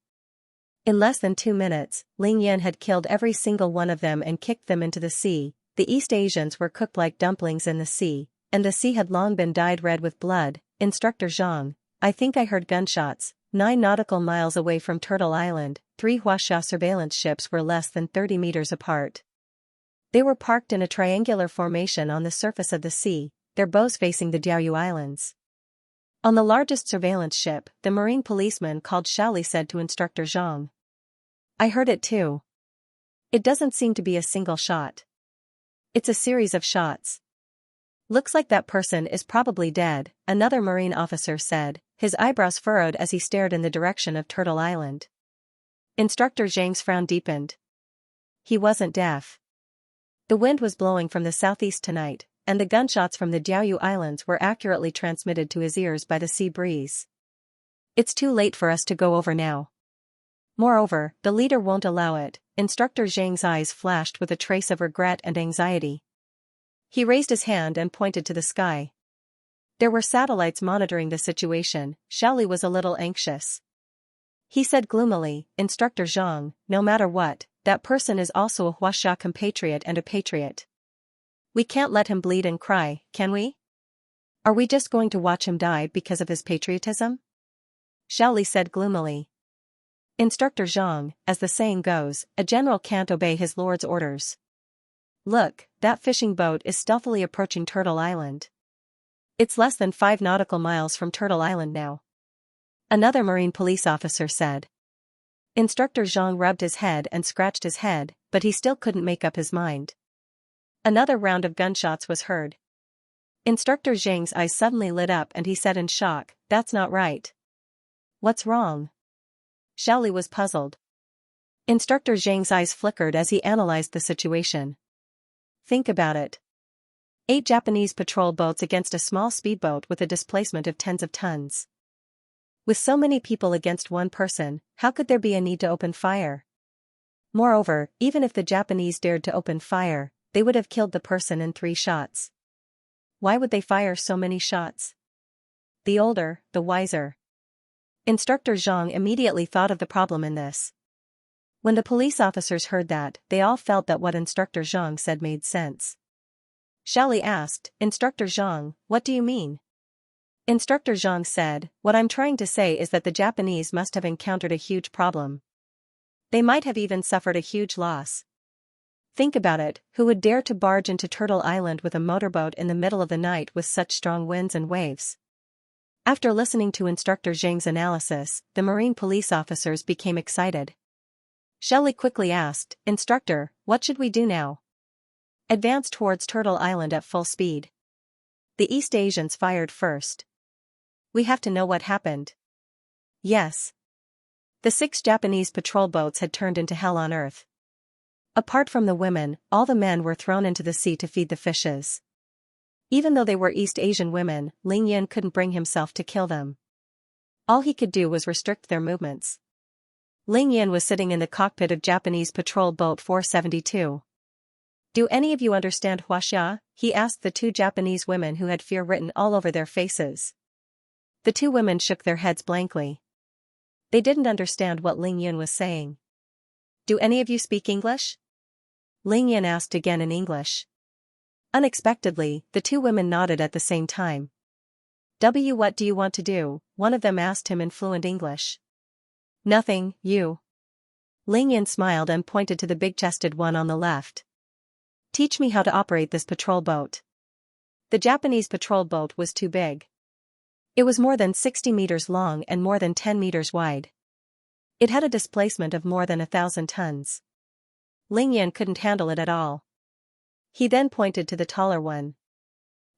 Speaker 1: In less than 2 minutes, Lingyan had killed every single one of them and kicked them into the sea. The East Asians were cooked like dumplings in the sea, and the sea had long been dyed red with blood. Instructor Zhang, I think I heard gunshots. 9 nautical miles away from Turtle Island, 3 Xianxia surveillance ships were less than 30 meters apart. They were parked in a triangular formation on the surface of the sea, their bows facing the Diaoyu Islands. On the largest surveillance ship, the marine policeman called Shaoli said to Instructor Zhang. I heard it too. It doesn't seem to be a single shot. It's a series of shots. Looks like that person is probably dead, another marine officer said. his eyebrows furrowed as he stared in the direction of Turtle Island. Instructor Zhang's frown deepened. He wasn't deaf. The wind was blowing from the southeast tonight, and the gunshots from the Diaoyu Islands were accurately transmitted to his ears by the sea breeze. It's too late for us to go over now. Moreover, the leader won't allow it. Instructor Zhang's eyes flashed with a trace of regret and anxiety. He raised his hand and pointed to the sky. There were satellites monitoring the situation. Xiaoli was a little anxious. He said gloomily, Instructor Zhang, no matter what, that person is also a Huaxia compatriot and a patriot. We can't let him bleed and cry, can we? Are we just going to watch him die because of his patriotism? Xiaoli said gloomily. Instructor Zhang, as the saying goes, a general can't obey his lord's orders. Look, that fishing boat is stealthily approaching Turtle Island. It's less than 5 nautical miles from Turtle Island now. Another marine police officer said. Instructor Zhang rubbed his head and scratched his head, but he still couldn't make up his mind. Another round of gunshots was heard. Instructor Zhang's eyes suddenly lit up and he said in shock, That's not right. What's wrong? Xiaoli was puzzled. Instructor Zhang's eyes flickered as he analyzed the situation. Think about it. 8 Japanese patrol boats against a small speedboat with a displacement of tens of tons. With so many people against one person, how could there be a need to open fire? Moreover, even if the Japanese dared to open fire, they would have killed the person in 3 shots. Why would they fire so many shots? The older, the wiser. Instructor Zhang immediately thought of the problem in this. When the police officers heard that, they all felt that what Instructor Zhang said made sense. Xiaoli asked, Instructor Zhang, what do you mean? Instructor Zhang said, What I'm trying to say is that the Japanese must have encountered a huge problem. They might have even suffered a huge loss. Think about it, who would dare to barge into Turtle Island with a motorboat in the middle of the night with such strong winds and waves? After listening to Instructor Zhang's analysis, the marine police officers became excited. Xiaoli quickly asked, Instructor, what should we do now? Advance towards Turtle Island at full speed. The East Asians fired first. We have to know what happened. Yes. The 6 Japanese patrol boats had turned into hell on earth. Apart from the women, all the men were thrown into the sea to feed the fishes. Even though they were East Asian women, Ling Yan couldn't bring himself to kill them. All he could do was restrict their movements. Ling Yan was sitting in the cockpit of Japanese patrol boat 472. Do any of you understand Huaxia? He asked the 2 Japanese women who had fear written all over their faces. The 2 women shook their heads blankly. They didn't understand what Ling Yan was saying. Do any of you speak English? Ling Yan asked again in English. Unexpectedly, the 2 women nodded at the same time. What do you want to do? One of them asked him in fluent English. Nothing, you. Ling Yan smiled and pointed to the big-chested one on the left. Teach me how to operate this patrol boat. The Japanese patrol boat was too big. It was more than 60 meters long and more than 10 meters wide. It had a displacement of more than 1,000 tons. Ling Yan couldn't handle it at all. He then pointed to the taller one.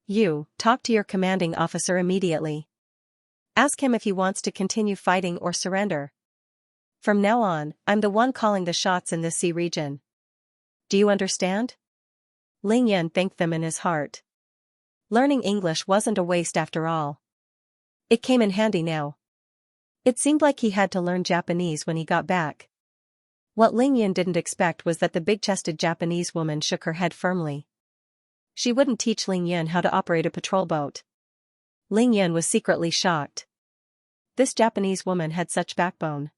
Speaker 1: You, talk to your commanding officer immediately. Ask him if he wants to continue fighting or surrender. From now on, I'm the one calling the shots in this sea region. Do you understand? Ling Yan thanked them in his heart. Learning English wasn't a waste after all. It came in handy now. It seemed like he had to learn Japanese when he got back. What Ling Yan didn't expect was that the big-chested Japanese woman shook her head firmly. She wouldn't teach Ling Yan how to operate a patrol boat. Ling Yan was secretly shocked. This Japanese woman had such backbone.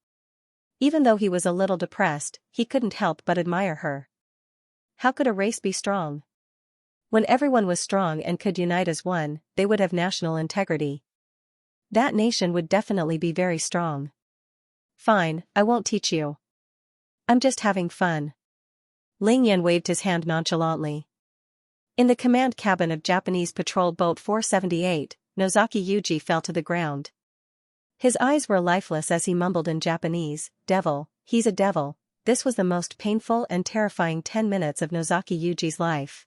Speaker 1: Even though he was a little depressed, he couldn't help but admire her. How could a race be strong? When everyone was strong and could unite as one, they would have national integrity. That nation would definitely be very strong. Fine, I won't teach you. I'm just having fun. Ling Yan waved his hand nonchalantly. In the command cabin of Japanese patrol boat 478, Nozaki Yuji fell to the ground. His eyes were lifeless as he mumbled in Japanese, Devil, he's a devil. This was the most painful and terrifying 10 minutes of Nozaki Yuji's life.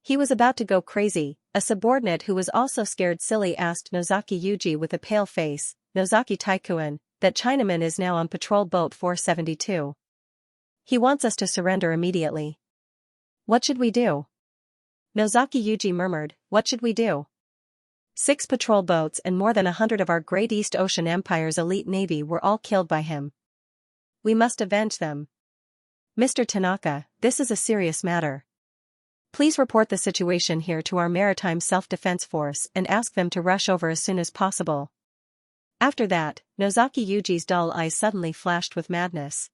Speaker 1: He was about to go crazy, a subordinate who was also scared silly asked Nozaki Yuji with a pale face, "Nozaki Taikuan, that Chinaman is now on patrol boat 472. He wants us to surrender immediately. What should we do?" Nozaki Yuji murmured, "What should we do? 6 patrol boats and more than 100 of our Great East Ocean Empire's elite navy were all killed by him. We must avenge them. Mr. Tanaka, this is a serious matter. Please report the situation here to our Maritime Self-Defense Force and ask them to rush over as soon as possible." After that, Nozaki Yuji's dull eyes suddenly flashed with madness.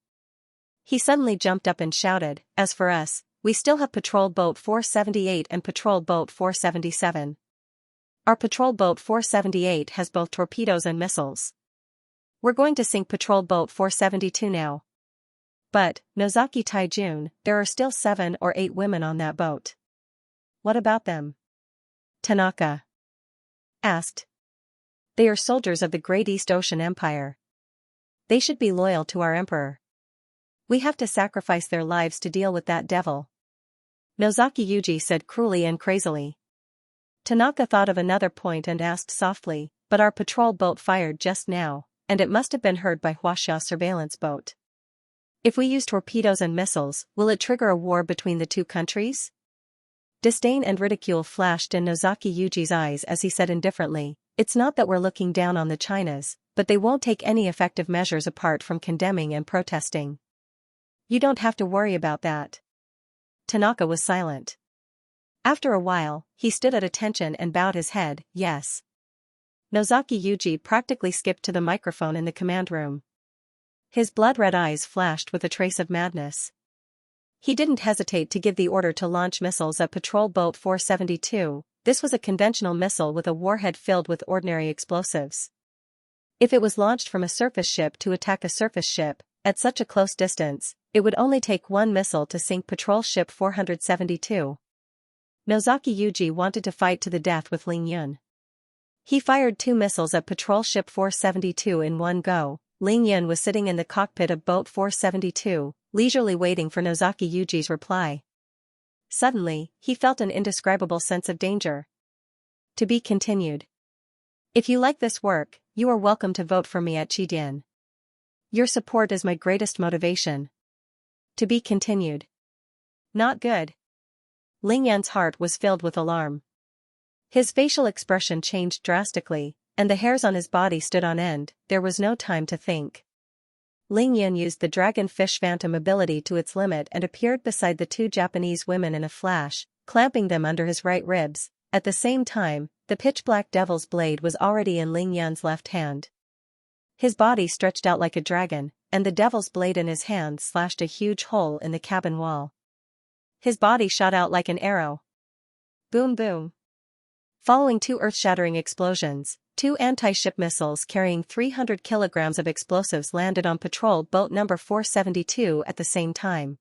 Speaker 1: He suddenly jumped up and shouted, "As for us, we still have Patrol Boat 478 and Patrol Boat 477. Our Patrol Boat 478 has both torpedoes and missiles. We're going to sink Patrol Boat 472 now." "But, Nozaki Taijun, there are still 7 or 8 women on that boat. What about them?" Tanaka asked. "They are soldiers of the Great East Ocean Empire. They should be loyal to our emperor. We have to sacrifice their lives to deal with that devil," Nozaki Yuji said cruelly and crazily. Tanaka thought of another point and asked softly, "But our patrol boat fired just now, and it must have been heard by Huaxia's surveillance boat. If we use torpedoes and missiles, will it trigger a war between the two countries?" Disdain and ridicule flashed in Nozaki Yuji's eyes as he said indifferently, "It's not that we're looking down on the Chinas, but they won't take any effective measures apart from condemning and protesting. You don't have to worry about that." Tanaka was silent. After a while, he stood at attention and bowed his head, "Yes." Nozaki Yuji practically skipped to the microphone in the command room. His blood-red eyes flashed with a trace of madness. He didn't hesitate to give the order to launch missiles at Patrol Boat 472. This was a conventional missile with a warhead filled with ordinary explosives. If it was launched from a surface ship to attack a surface ship, at such a close distance, it would only take one missile to sink Patrol Ship 472. Nozaki Yuji wanted to fight to the death with Ling Yun. He fired 2 missiles at Patrol Ship 472 in one go. Ling Yun was sitting in the cockpit of Boat 472, leisurely waiting for Nozaki Yuji's reply. Suddenly, he felt an indescribable sense of danger. To be continued. If you like this work, you are welcome to vote for me at Chidian. Your support is my greatest motivation. To be continued. Not good. Ling Yun's heart was filled with alarm. His facial expression changed drastically, and the hairs on his body stood on end. There was no time to think. Ling Yun used the Dragonfish Phantom ability to its limit and appeared beside the 2 Japanese women in a flash, clamping them under his right ribs. At the same time, the pitch-black devil's blade was already in Ling Yun's left hand. His body stretched out like a dragon, and the devil's blade in his hand slashed a huge hole in the cabin wall. His body shot out like an arrow. Boom boom. Following 2 earth-shattering explosions, 2 anti-ship missiles carrying 300 kilograms of explosives landed on patrol boat number 472 at the same time.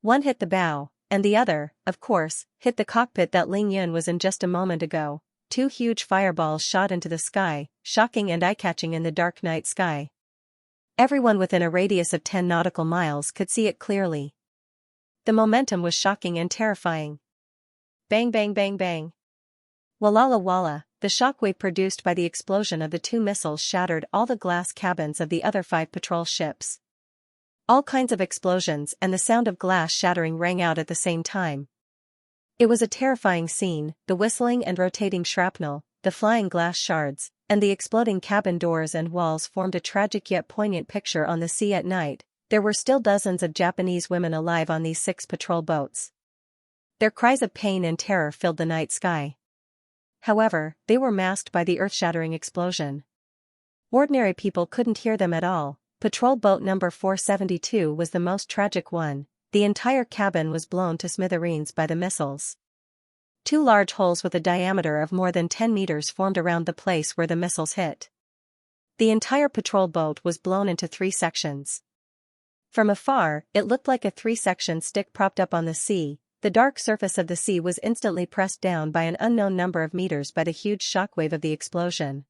Speaker 1: One hit the bow, and the other, of course, hit the cockpit that Ling Yun was in just a moment ago. 2 huge fireballs shot into the sky, shocking and eye-catching in the dark night sky. Everyone within a radius of 10 nautical miles could see it clearly. The momentum was shocking and terrifying. Bang bang bang bang. Walla walla, the shockwave produced by the explosion of the 2 missiles shattered all the glass cabins of the other 5 patrol ships. All kinds of explosions and the sound of glass shattering rang out at the same time. It was a terrifying scene, the whistling and rotating shrapnel, the flying glass shards, and the exploding cabin doors and walls formed a tragic yet poignant picture on the sea at night. There were still dozens of Japanese women alive on these 6 patrol boats. Their cries of pain and terror filled the night sky. However, they were masked by the earth-shattering explosion. Ordinary people couldn't hear them at all. Patrol boat number 472 was the most tragic one. The entire cabin was blown to smithereens by the missiles. 2 large holes with a diameter of more than 10 meters formed around the place where the missiles hit. The entire patrol boat was blown into 3 sections. From afar, it looked like a 3-section stick propped up on the sea. The dark surface of the sea was instantly pressed down by an unknown number of meters by the huge shockwave of the explosion.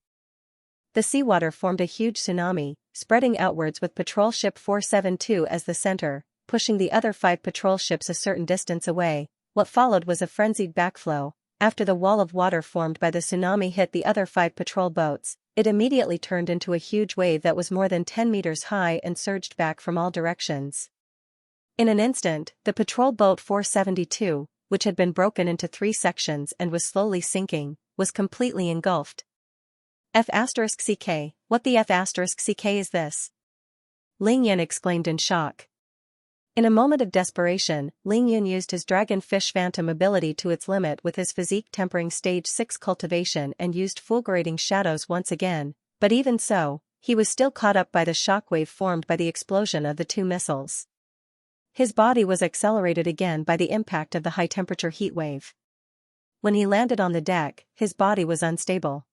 Speaker 1: The seawater formed a huge tsunami, spreading outwards with patrol ship 472 as the center, pushing the other 5 patrol ships a certain distance away. What followed was a frenzied backflow. After the wall of water formed by the tsunami hit the other 5 patrol boats, it immediately turned into a huge wave that was more than 10 meters high and surged back from all directions. In an instant, the patrol boat 472, which had been broken into 3 sections and was slowly sinking, was completely engulfed. F*CK, what the F*CK is this? Ling Yan exclaimed in shock. In a moment of desperation, Ling Yan used his dragonfish phantom ability to its limit with his physique tempering stage 6 cultivation and used fulgurating shadows once again, but even so, he was still caught up by the shockwave formed by the explosion of the 2 missiles. His body was accelerated again by the impact of the high-temperature heat wave. When he landed on the deck, his body was unstable.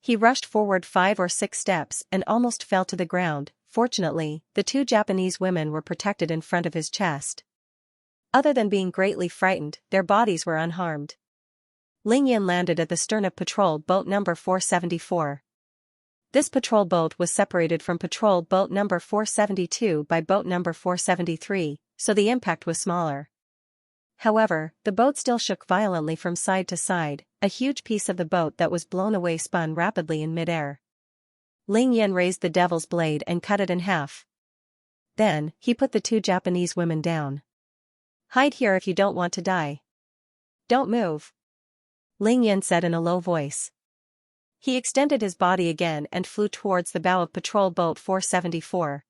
Speaker 1: He rushed forward 5 or 6 steps and almost fell to the ground. Fortunately, the 2 Japanese women were protected in front of his chest. Other than being greatly frightened, their bodies were unharmed. Ling Yan landed at the stern of patrol boat number 474. This patrol boat was separated from patrol boat number 472 by boat number 473, so the impact was smaller. However, the boat still shook violently from side to side. A huge piece of the boat that was blown away spun rapidly in midair. Ling Yan raised the devil's blade and cut it in half. Then, he put the 2 Japanese women down. "Hide here if you don't want to die. Don't move," Ling Yan said in a low voice. He extended his body again and flew towards the bow of patrol boat 474.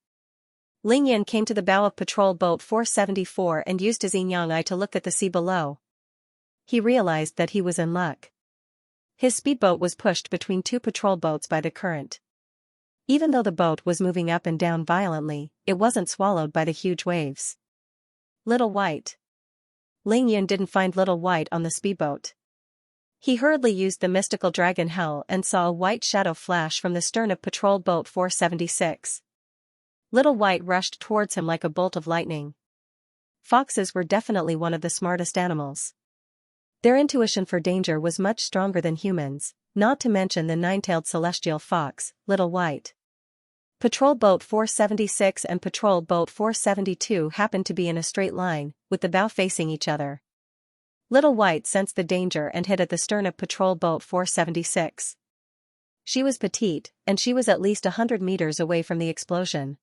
Speaker 1: Ling Yan came to the bow of patrol boat 474 and used his yin-yang eye to look at the sea below. He realized that he was in luck. His speedboat was pushed between 2 patrol boats by the current. Even though the boat was moving up and down violently, it wasn't swallowed by the huge waves. Little White. Ling Yan didn't find Little White on the speedboat. He hurriedly used the mystical dragon Hell and saw a white shadow flash from the stern of patrol boat 476. Little White rushed towards him like a bolt of lightning. Foxes were definitely one of the smartest animals. Their intuition for danger was much stronger than humans, not to mention the 9-tailed celestial fox, Little White. Patrol boat 476 and patrol boat 472 happened to be in a straight line, with the bow facing each other. Little White sensed the danger and hid at the stern of patrol boat 476. She was petite, and she was at least 100 meters away from the explosion.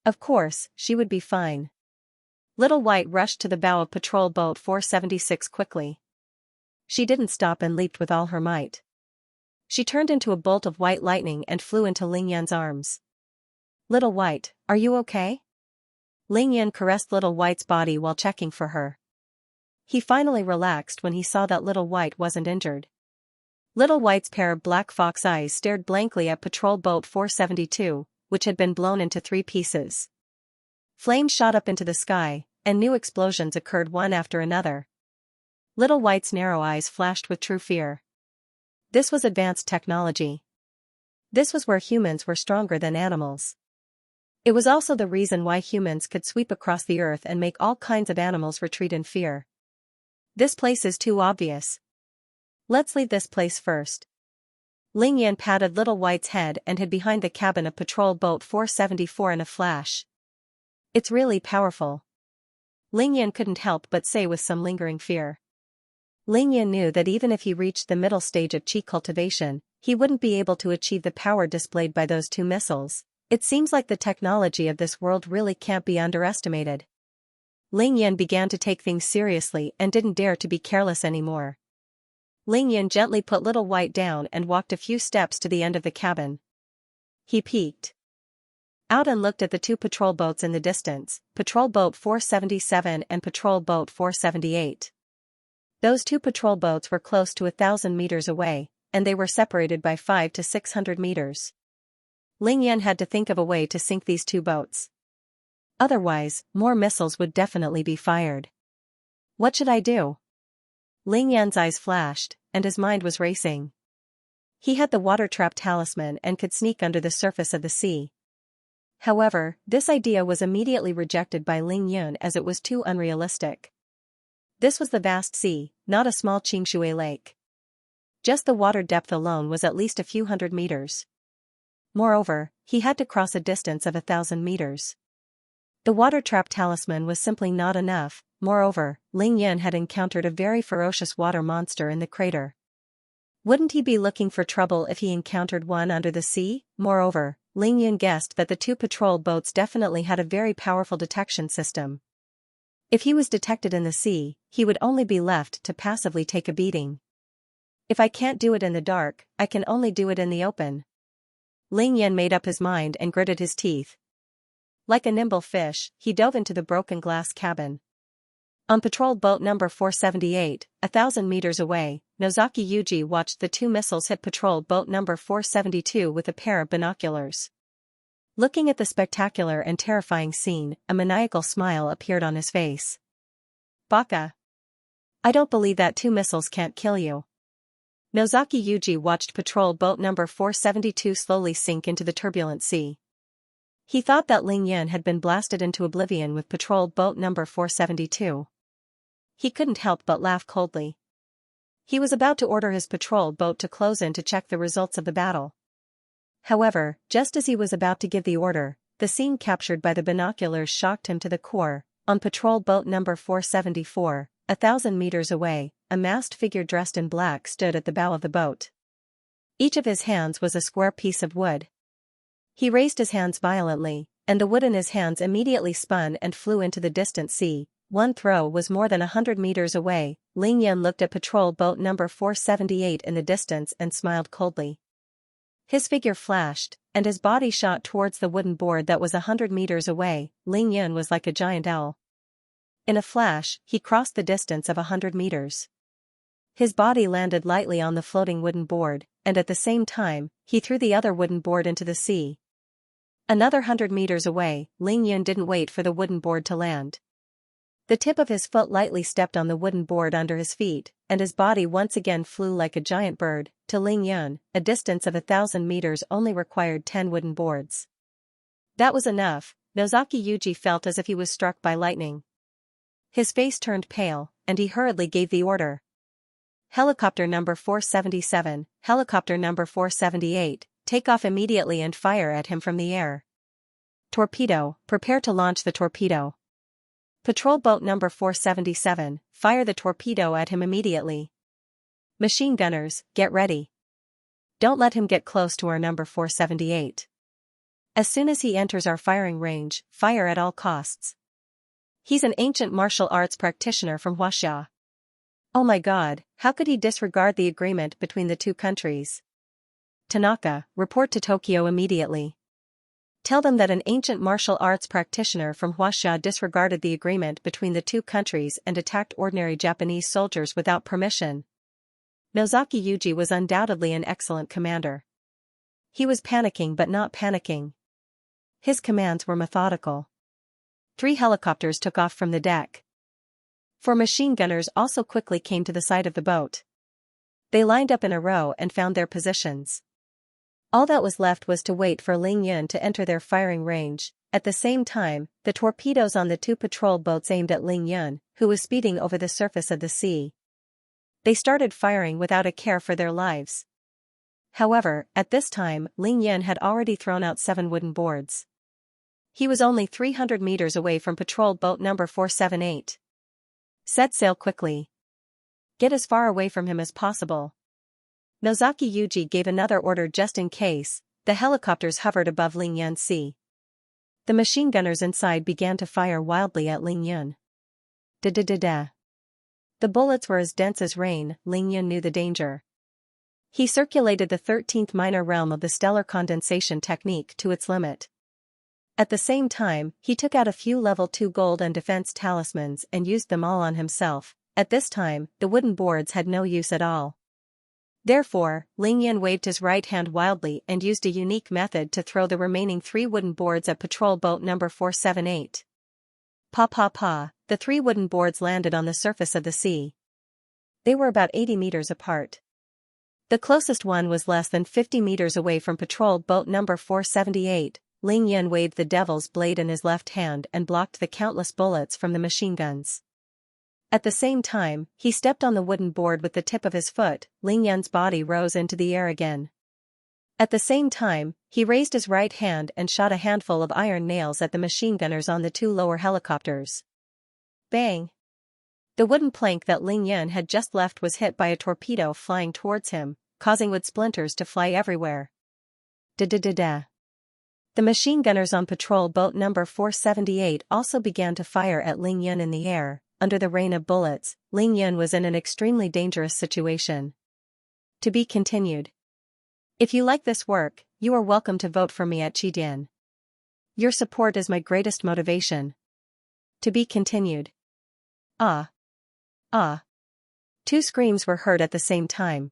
Speaker 1: Of course, she would be fine. Little White rushed to the bow of patrol boat 476 quickly. She didn't stop and leaped with all her might. She turned into a bolt of white lightning and flew into Ling Yan's arms. "Little White, are you okay?" Ling Yan caressed Little White's body while checking for her. He finally relaxed when he saw that Little White wasn't injured. Little White's pair of black fox eyes stared blankly at patrol boat 472, which had been blown into 3 pieces. Flames shot up into the sky, and new explosions occurred one after another. Little White's narrow eyes flashed with true fear. This was advanced technology. This was where humans were stronger than animals. It was also the reason why humans could sweep across the earth and make all kinds of animals retreat in fear. "This place is too obvious. Let's leave this place first." Ling Yan patted Little White's head and hid behind the cabin of patrol boat 474 in a flash. "It's really powerful," Ling Yan couldn't help but say with some lingering fear. Ling Yan knew that even if he reached the middle stage of Qi cultivation, he wouldn't be able to achieve the power displayed by those 2 missiles. It seems like the technology of this world really can't be underestimated. Ling Yan began to take things seriously and didn't dare to be careless anymore. Ling Yan gently put Little White down and walked a few steps to the end of the cabin. He peeked out and looked at the 2 patrol boats in the distance, patrol boat 477 and patrol boat 478. Those 2 patrol boats were close to 1,000 meters away, and they were separated by 500 to 600 meters. Ling Yan had to think of a way to sink these 2 boats. Otherwise, more missiles would definitely be fired. What should I do? Ling Yan's eyes flashed, and his mind was racing. He had the water trap talisman and could sneak under the surface of the sea. However, this idea was immediately rejected by Ling Yun as it was too unrealistic. This was the vast sea, not a small Xianxia lake. Just the water depth alone was at least a few hundred meters. Moreover, he had to cross a distance of 1,000 meters. The water trap talisman was simply not enough. Moreover, Ling Yan had encountered a very ferocious water monster in the crater. Wouldn't he be looking for trouble if he encountered one under the sea? Moreover, Ling Yan guessed that the two patrol boats definitely had a very powerful detection system. If he was detected in the sea, he would only be left to passively take a beating. If I can't do it in the dark, I can only do it in the open. Ling Yan made up his mind and gritted his teeth. Like a nimble fish, he dove into the broken glass cabin. On patrol boat number 478, 1,000 meters away, Nozaki Yuji watched the two missiles hit patrol boat number 472 with a pair of binoculars. Looking at the spectacular and terrifying scene, a maniacal smile appeared on his face. Baka! I don't believe that two missiles can't kill you. Nozaki Yuji watched patrol boat number 472 slowly sink into the turbulent sea. He thought that Ling Yan had been blasted into oblivion with patrol boat number 472. He couldn't help but laugh coldly. He was about to order his patrol boat to close in to check the results of the battle. However, just as he was about to give the order, the scene captured by the binoculars shocked him to the core. On patrol boat number 474, 1,000 meters away, a masked figure dressed in black stood at the bow of the boat. Each of his hands was a square piece of wood. He raised his hands violently, and the wood in his hands immediately spun and flew into the distant sea. One throw was more than 100 meters away. Ling Yan looked at patrol boat number 478 in the distance and smiled coldly. His figure flashed, and his body shot towards the wooden board that was 100 meters away. Ling Yan was like a giant owl. In a flash, he crossed the distance of 100 meters. His body landed lightly on the floating wooden board, and at the same time, he threw the other wooden board into the sea. Another 100 meters away, Ling Yan didn't wait for the wooden board to land. The tip of his foot lightly stepped on the wooden board under his feet, and his body once again flew like a giant bird. To Ling Yan, a distance of 1,000 meters only required 10 wooden boards. That was enough. Nozaki Yuji felt as if he was struck by lightning. His face turned pale, and he hurriedly gave the order. Helicopter number 477, helicopter number 478, take off immediately and fire at him from the air. Torpedo, prepare to launch the torpedo. Patrol boat number 477, fire the torpedo at him immediately. Machine gunners, get ready. Don't let him get close to our number 478. As soon as he enters our firing range, fire at all costs. He's an ancient martial arts practitioner from Xianxia. Oh my god, how could he disregard the agreement between the two countries? Tanaka, report to Tokyo immediately. Tell them that an ancient martial arts practitioner from Xianxia disregarded the agreement between the two countries and attacked ordinary Japanese soldiers without permission. Nozaki Yuji was undoubtedly an excellent commander. He was panicking but not panicking. His commands were methodical. 3 helicopters took off from the deck. 4 machine gunners also quickly came to the side of the boat. They lined up in a row and found their positions. All that was left was to wait for Ling Yan to enter their firing range. At the same time, the torpedoes on the 2 patrol boats aimed at Ling Yan, who was speeding over the surface of the sea. They started firing without a care for their lives. However, at this time, Ling Yan had already thrown out 7 wooden boards. He was only 300 meters away from patrol boat number 478. Set sail quickly. Get as far away from him as possible. Nozaki Yuji gave another order just in case. The helicopters hovered above Ling Yan's sea. The machine gunners inside began to fire wildly at Ling Yan. Da-da-da-da. The bullets were as dense as rain. Ling Yan knew the danger. He circulated the 13th minor realm of the stellar condensation technique to its limit. At the same time, he took out a few level 2 gold and defense talismans and used them all on himself. At this time, the wooden boards had no use at all. Therefore, Ling Yan waved his right hand wildly and used a unique method to throw the remaining 3 wooden boards at patrol boat number 478. Pa pa pa, the 3 wooden boards landed on the surface of the sea. They were about 80 meters apart. The closest one was less than 50 meters away from patrol boat number 478. Ling Yan waved the devil's blade in his left hand and blocked the countless bullets from the machine guns. At the same time, he stepped on the wooden board with the tip of his foot. Ling Yan's body rose into the air again. At the same time, he raised his right hand and shot a handful of iron nails at the machine gunners on the two lower helicopters. Bang! The wooden plank that Ling Yun had just left was hit by a torpedo flying towards him, causing wood splinters to fly everywhere. Da-da-da-da. The machine gunners on patrol boat number 478 also began to fire at Ling Yun in the air. Under the rain of bullets, Ling Yun was in an extremely dangerous situation. To be continued. If you like this work, you are welcome to vote for me at Qidian. Your support is my greatest motivation. To be continued. Ah. Ah. Two screams were heard at the same time.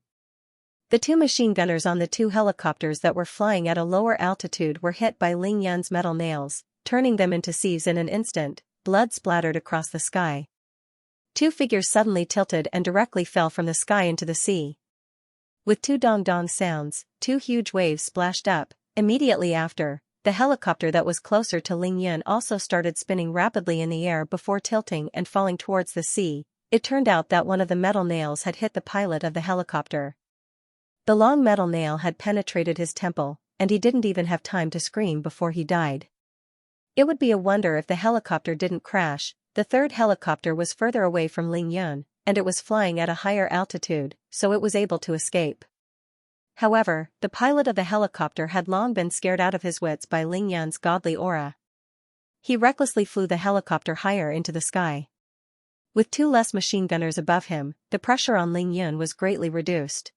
Speaker 1: The two machine gunners on the two helicopters that were flying at a lower altitude were hit by Ling Yun's metal nails, turning them into sieves in an instant. Blood splattered across the sky. Two figures suddenly tilted and directly fell from the sky into the sea. With two dong-dong sounds, two huge waves splashed up. Immediately after, the helicopter that was closer to Ling Yun also started spinning rapidly in the air before tilting and falling towards the sea. It turned out that one of the metal nails had hit the pilot of the helicopter. The long metal nail had penetrated his temple, and he didn't even have time to scream before he died. It would be a wonder if the helicopter didn't crash. The third helicopter was further away from Ling Yun, and it was flying at a higher altitude, so it was able to escape. However, the pilot of the helicopter had long been scared out of his wits by Ling Yun's godly aura. He recklessly flew the helicopter higher into the sky. With two less machine gunners above him, the pressure on Ling Yun was greatly reduced.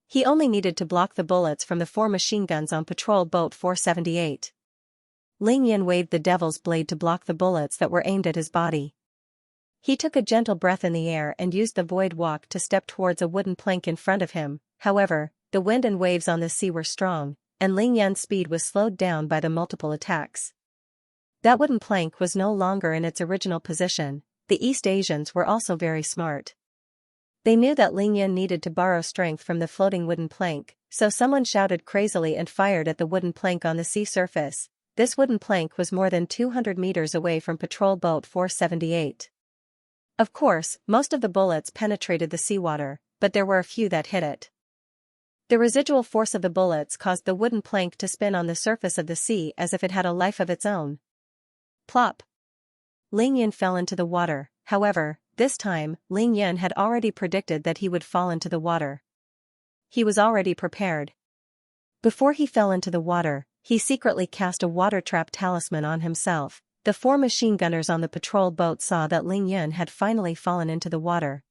Speaker 1: He only needed to block the bullets from the 4 machine guns on patrol boat 478. Ling Yun waved the devil's blade to block the bullets that were aimed at his body. He took a gentle breath in the air and used the void walk to step towards a wooden plank in front of him. However, the wind and waves on the sea were strong, and Ling Yun's speed was slowed down by the multiple attacks. That wooden plank was no longer in its original position. The East Asians were also very smart. They knew that Ling Yun needed to borrow strength from the floating wooden plank, so someone shouted crazily and fired at the wooden plank on the sea surface. This wooden plank was more than 200 meters away from patrol boat 478. Of course, most of the bullets penetrated the seawater, but there were a few that hit it. The residual force of the bullets caused the wooden plank to spin on the surface of the sea as if it had a life of its own. Plop! Ling Yun fell into the water. However, this time, Ling Yun had already predicted that he would fall into the water. He was already prepared. Before he fell into the water, he secretly cast a water trap talisman on himself. The 4 machine gunners on the patrol boat saw that Ling Yun had finally fallen into the water.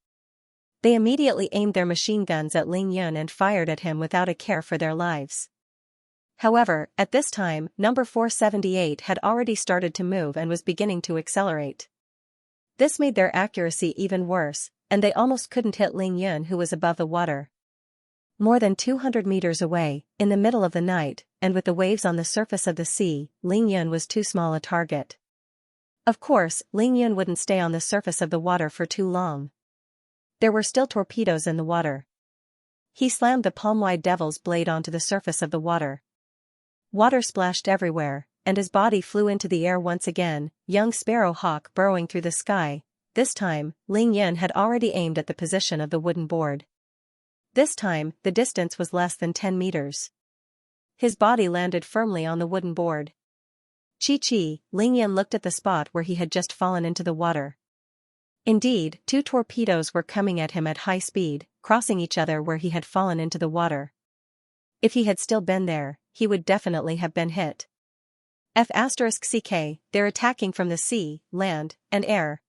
Speaker 1: They immediately aimed their machine guns at Ling Yun and fired at him without a care for their lives. However, at this time, number 478 had already started to move and was beginning to accelerate. This made their accuracy even worse, and they almost couldn't hit Ling Yun, who was above the water. More than 200 meters away, in the middle of the night, and with the waves on the surface of the sea, Ling Yun was too small a target. Of course, Ling Yun wouldn't stay on the surface of the water for too long. There were still torpedoes in the water. He slammed the palm-wide devil's blade onto the surface of the water. Water splashed everywhere, and his body flew into the air once again, young sparrow hawk burrowing through the sky. This time, Ling Yun had already aimed at the position of the wooden board. This time, the distance was less than 10 meters. His body landed firmly on the wooden board. Chi-chi, Ling Yun looked at the spot where he had just fallen into the water. Indeed, 2 torpedoes were coming at him at high speed, crossing each other where he had fallen into the water. If he had still been there, he would definitely have been hit. F*CK, they're attacking from the sea, land, and air.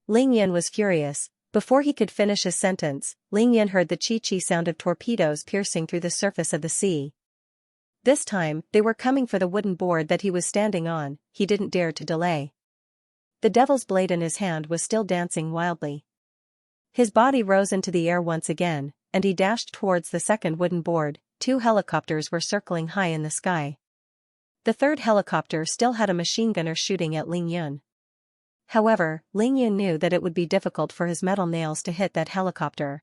Speaker 1: Ling Yun was furious. Before he could finish his sentence, Ling Yun heard the chi-chi sound of torpedoes piercing through the surface of the sea. This time, they were coming for the wooden board that he was standing on. He didn't dare to delay. The devil's blade in his hand was still dancing wildly. His body rose into the air once again, and he dashed towards the second wooden board. 2 helicopters were circling high in the sky. The third helicopter still had a machine gunner shooting at Ling Yun. However, Ling Yun knew that it would be difficult for his metal nails to hit that helicopter.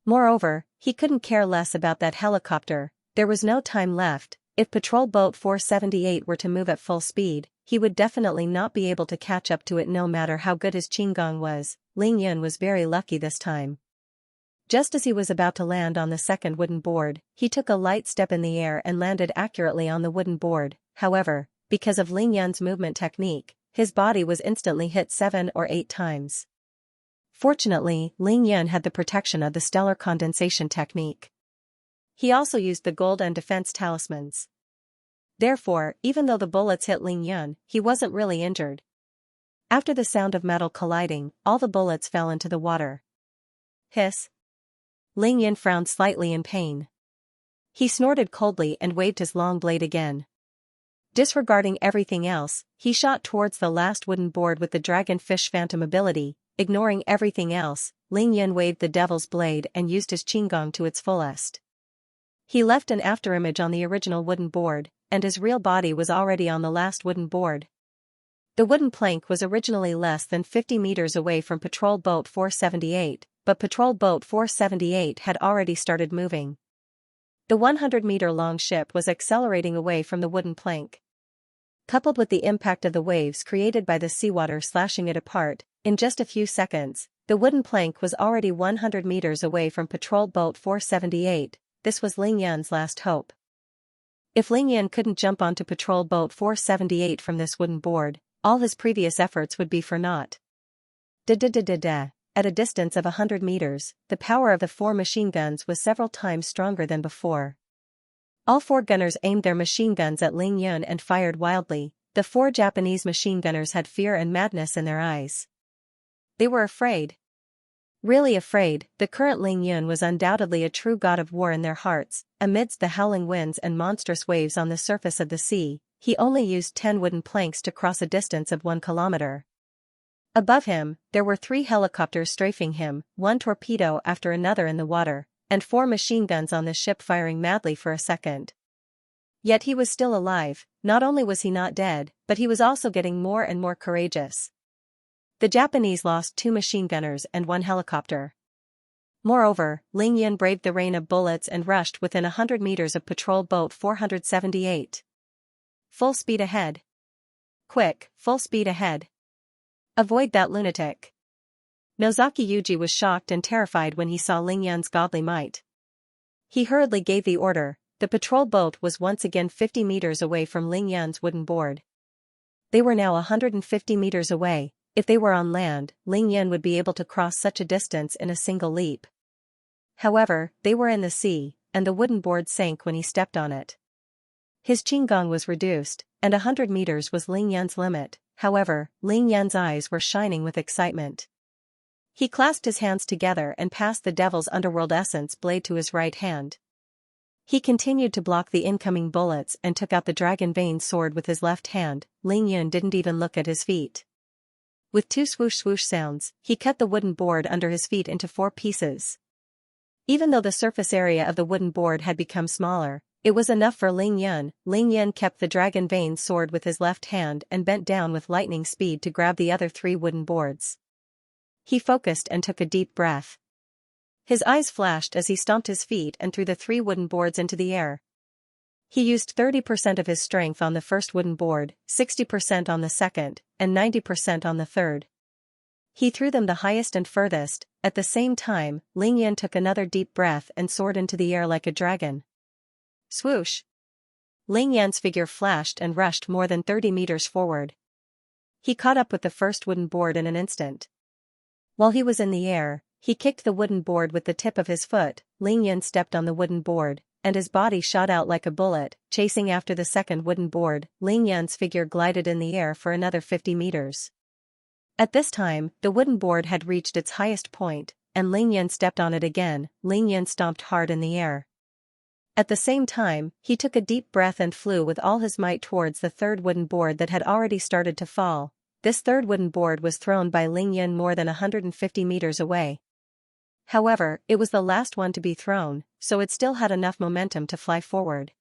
Speaker 1: Moreover, he couldn't care less about that helicopter. There was no time left. If patrol boat 478 were to move at full speed, he would definitely not be able to catch up to it no matter how good his qinggong was. Ling Yun was very lucky this time. Just as he was about to land on the second wooden board, he took a light step in the air and landed accurately on the wooden board. However, because of Ling Yan's movement technique, his body was instantly hit 7 or 8 times. Fortunately, Ling Yan had the protection of the stellar condensation technique. He also used the gold and defense talismans. Therefore, even though the bullets hit Ling Yan, he wasn't really injured. After the sound of metal colliding, all the bullets fell into the water. Hiss. Ling Yan frowned slightly in pain. He snorted coldly and waved his long blade again. Disregarding everything else, he shot towards the last wooden board with the dragonfish phantom ability. Ignoring everything else, Ling Yan waved the devil's blade and used his qinggong to its fullest. He left an afterimage on the original wooden board, and his real body was already on the last wooden board. The wooden plank was originally less than 50 meters away from Patrol Boat 478, but Patrol Boat 478 had already started moving. The 100-meter-long ship was accelerating away from the wooden plank. Coupled with the impact of the waves created by the seawater slashing it apart, in just a few seconds, the wooden plank was already 100 meters away from Patrol Boat 478. This was Ling Yan's last hope. If Ling Yan couldn't jump onto Patrol Boat 478 from this wooden board, all his previous efforts would be for naught. At a distance of 100 meters, the power of the 4 machine guns was several times stronger than before. All 4 gunners aimed their machine guns at Ling Yan and fired wildly. The 4 Japanese machine gunners had fear and madness in their eyes. They were afraid. Really afraid. The current Ling Yan was undoubtedly a true god of war in their hearts. Amidst the howling winds and monstrous waves on the surface of the sea, he only used 10 wooden planks to cross a distance of 1 kilometer. Above him, there were 3 helicopters strafing him, 1 torpedo after another in the water, and 4 machine guns on the ship firing madly for a second. Yet he was still alive. Not only was he not dead, but he was also getting more and more courageous. The Japanese lost 2 machine gunners and 1 helicopter. Moreover, Ling Yan braved the rain of bullets and rushed within 100 meters of Patrol Boat 478. Full speed ahead. Quick, full speed ahead. Avoid that lunatic. Nozaki Yuji was shocked and terrified when he saw Ling Yan's godly might. He hurriedly gave the order. The patrol boat was once again 50 meters away from Ling Yan's wooden board. They were now 150 meters away. If they were on land, Ling Yan would be able to cross such a distance in a single leap. However, they were in the sea, and the wooden board sank when he stepped on it. His qinggong was reduced, and 100 meters was Ling Yan's limit. However, Ling Yan's eyes were shining with excitement. He clasped his hands together and passed the Devil's Underworld Essence blade to his right hand. He continued to block the incoming bullets and took out the Dragon Vein sword with his left hand. Ling Yan didn't even look at his feet. With 2 swoosh-swoosh sounds, he cut the wooden board under his feet into 4 pieces. Even though the surface area of the wooden board had become smaller, it was enough for Ling Yan. Ling Yan kept the Dragon Vein sword with his left hand and bent down with lightning speed to grab the other 3 wooden boards. He focused and took a deep breath. His eyes flashed as he stomped his feet and threw the 3 wooden boards into the air. He used 30% of his strength on the first wooden board, 60% on the second, and 90% on the third. He threw them the highest and furthest. At the same time, Ling Yan took another deep breath and soared into the air like a dragon. Swoosh! Ling Yan's figure flashed and rushed more than 30 meters forward. He caught up with the first wooden board in an instant. While he was in the air, he kicked the wooden board with the tip of his foot. Ling Yan stepped on the wooden board, and his body shot out like a bullet, chasing after the second wooden board. Ling Yan's figure glided in the air for another 50 meters. At this time, the wooden board had reached its highest point, and Ling Yan stepped on it again. Ling Yan stomped hard in the air. At the same time, he took a deep breath and flew with all his might towards the third wooden board that had already started to fall. This third wooden board was thrown by Ling Yan more than 150 meters away. However, it was the last one to be thrown, so it still had enough momentum to fly forward.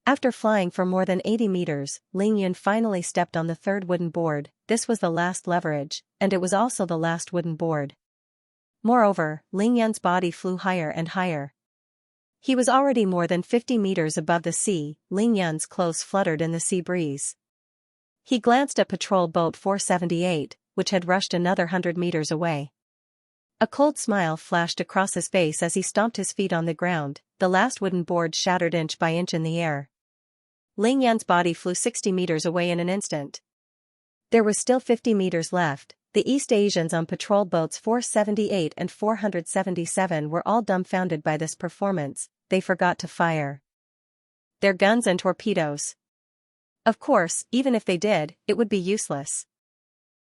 Speaker 1: After flying for more than 80 meters, Ling Yan finally stepped on the third wooden board. This was the last leverage, and it was also the last wooden board. Moreover, Ling Yan's body flew higher and higher. He was already more than 50 meters above the sea. Ling Yan's clothes fluttered in the sea breeze. He glanced at Patrol Boat 478, which had rushed another 100 meters away. A cold smile flashed across his face as he stomped his feet on the ground, the last wooden board shattered inch by inch in the air. Ling Yan's body flew 60 meters away in an instant. There was still 50 meters left. The East Asians on patrol boats 478 and 477 were all dumbfounded by this performance. They forgot to fire their guns and torpedoes. Of course, even if they did, it would be useless.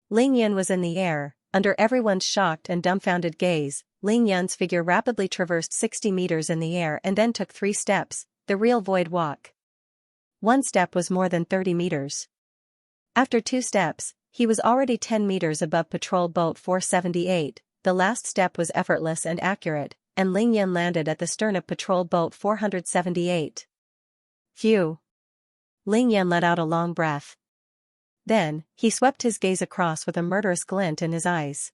Speaker 1: Ling Yan was in the air. Under everyone's shocked and dumbfounded gaze, Ling Yan's figure rapidly traversed 60 meters in the air and then took 3 steps, the real void walk. One step was more than 30 meters. After 2 steps, he was already 10 meters above patrol boat 478. The last step was effortless and accurate, and Ling Yan landed at the stern of patrol boat 478. Phew! Ling Yan let out a long breath. Then, he swept his gaze across with a murderous glint in his eyes.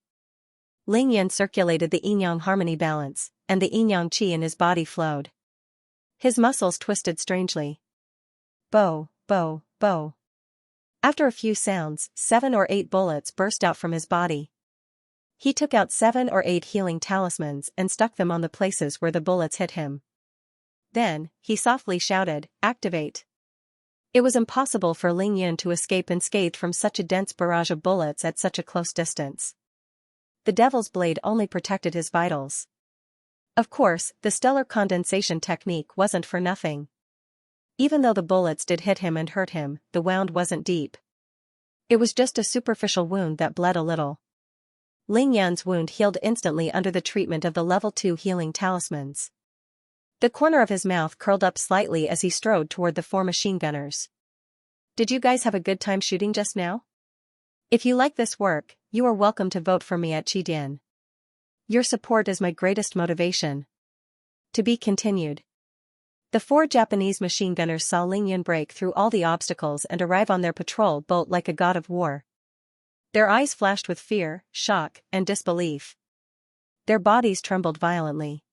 Speaker 1: Ling Yan circulated the yin-yang harmony balance, and the yin-yang qi in his body flowed. His muscles twisted strangely. Bow, bow, bow. After a few sounds, 7 or 8 bullets burst out from his body. He took out 7 or 8 healing talismans and stuck them on the places where the bullets hit him. Then, he softly shouted, "Activate!" It was impossible for Ling Yan to escape unscathed from such a dense barrage of bullets at such a close distance. The Devil's Blade only protected his vitals. Of course, the stellar condensation technique wasn't for nothing. Even though the bullets did hit him and hurt him, the wound wasn't deep. It was just a superficial wound that bled a little. Ling Yan's wound healed instantly under the treatment of the level 2 healing talismans. The corner of his mouth curled up slightly as he strode toward the 4 machine gunners. Did you guys have a good time shooting just now? If you like this work, you are welcome to vote for me at Qidian. Your support is my greatest motivation. To be continued. The 4 Japanese machine gunners saw Ling Yan break through all the obstacles and arrive on their patrol boat like a god of war. Their eyes flashed with fear, shock, and disbelief. Their bodies trembled violently.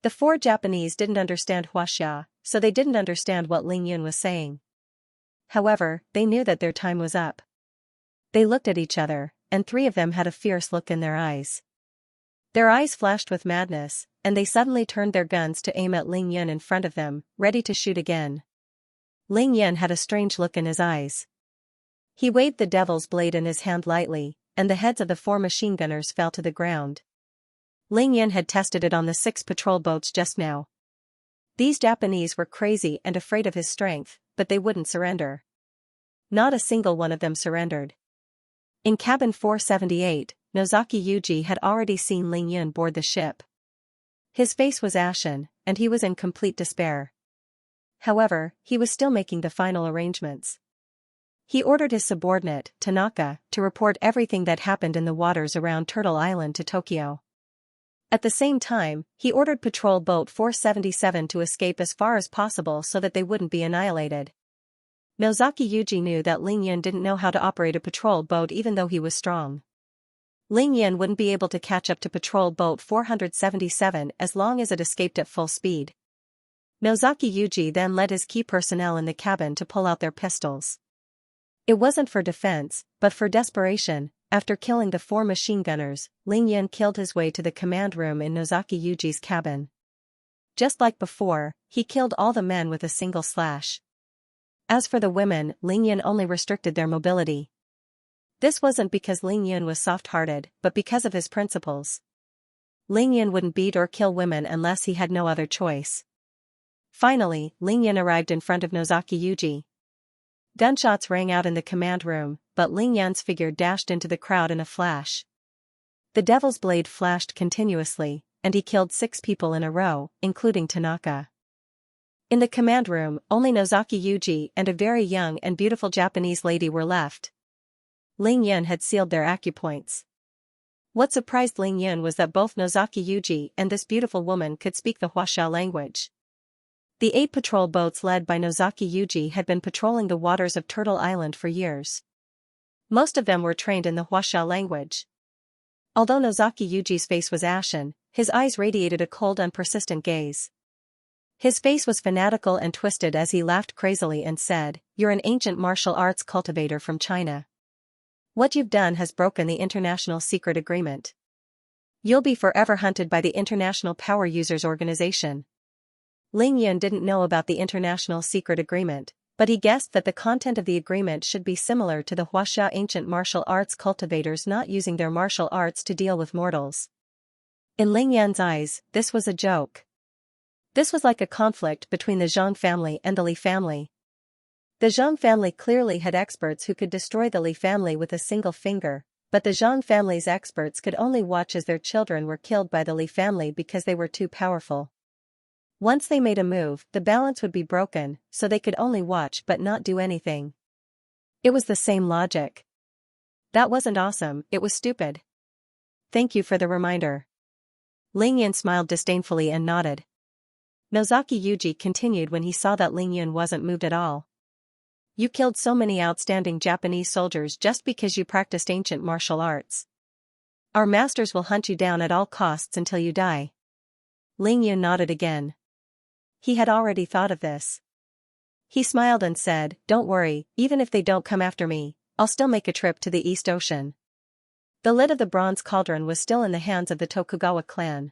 Speaker 1: The 4 Japanese didn't understand Xianxia, so they didn't understand what Ling Yan was saying. However, they knew that their time was up. They looked at each other, and 3 of them had a fierce look in their eyes. Their eyes flashed with madness, and they suddenly turned their guns to aim at Ling Yan in front of them, ready to shoot again. Ling Yan had a strange look in his eyes. He waved the Devil's Blade in his hand lightly, and the heads of the 4 machine gunners fell to the ground. Ling Yan had tested it on the 6 patrol boats just now. These Japanese were crazy and afraid of his strength, but they wouldn't surrender. Not a single one of them surrendered. In cabin 478, Nozaki Yuji had already seen Ling Yan board the ship. His face was ashen, and he was in complete despair. However, he was still making the final arrangements. He ordered his subordinate, Tanaka, to report everything that happened in the waters around Turtle Island to Tokyo. At the same time, he ordered patrol boat 477 to escape as far as possible so that they wouldn't be annihilated. Nozaki Yuji knew that Ling Yan didn't know how to operate a patrol boat even though he was strong. Ling Yan wouldn't be able to catch up to patrol boat 477 as long as it escaped at full speed. Nozaki Yuji then led his key personnel in the cabin to pull out their pistols. It wasn't for defense, but for desperation. After killing the 4 machine gunners, Ling Yan killed his way to the command room in Nozaki Yuji's cabin. Just like before, he killed all the men with a single slash. As for the women, Ling Yan only restricted their mobility. This wasn't because Ling Yan was soft-hearted, but because of his principles. Ling Yan wouldn't beat or kill women unless he had no other choice. Finally, Ling Yan arrived in front of Nozaki Yuji. Gunshots rang out in the command room, but Ling Yan's figure dashed into the crowd in a flash. The Devil's Blade flashed continuously, and he killed 6 people in a row, including Tanaka. In the command room, only Nozaki Yuji and a very young and beautiful Japanese lady were left. Ling Yan had sealed their acupoints. What surprised Ling Yan was that both Nozaki Yuji and this beautiful woman could speak the Xianxia language. The 8 patrol boats led by Nozaki Yuji had been patrolling the waters of Turtle Island for years. Most of them were trained in the Xianxia language. Although Nozaki Yuji's face was ashen, his eyes radiated a cold and persistent gaze. His face was fanatical and twisted as he laughed crazily and said, "You're an ancient martial arts cultivator from China. What you've done has broken the international secret agreement. You'll be forever hunted by the International Power Users Organization. Ling Yun didn't know about the International Secret Agreement, but he guessed that the content of the agreement should be similar to the Huaxia ancient martial arts cultivators not using their martial arts to deal with mortals. In Ling Yan's eyes, this was a joke. This was like a conflict between the Zhang family and the Li family. The Zhang family clearly had experts who could destroy the Li family with a single finger, but the Zhang family's experts could only watch as their children were killed by the Li family because they were too powerful. Once they made a move, the balance would be broken, so they could only watch but not do anything. It was the same logic. That wasn't awesome, it was stupid. Thank you for the reminder. Ling Yun smiled disdainfully and nodded. Nozaki Yuji continued when he saw that Ling Yun wasn't moved at all. You killed so many outstanding Japanese soldiers just because you practiced ancient martial arts. Our masters will hunt you down at all costs until you die. Ling Yun nodded again. He had already thought of this. He smiled and said, "Don't worry, even if they don't come after me, I'll still make a trip to the East Ocean." The lid of the bronze cauldron was still in the hands of the Tokugawa clan.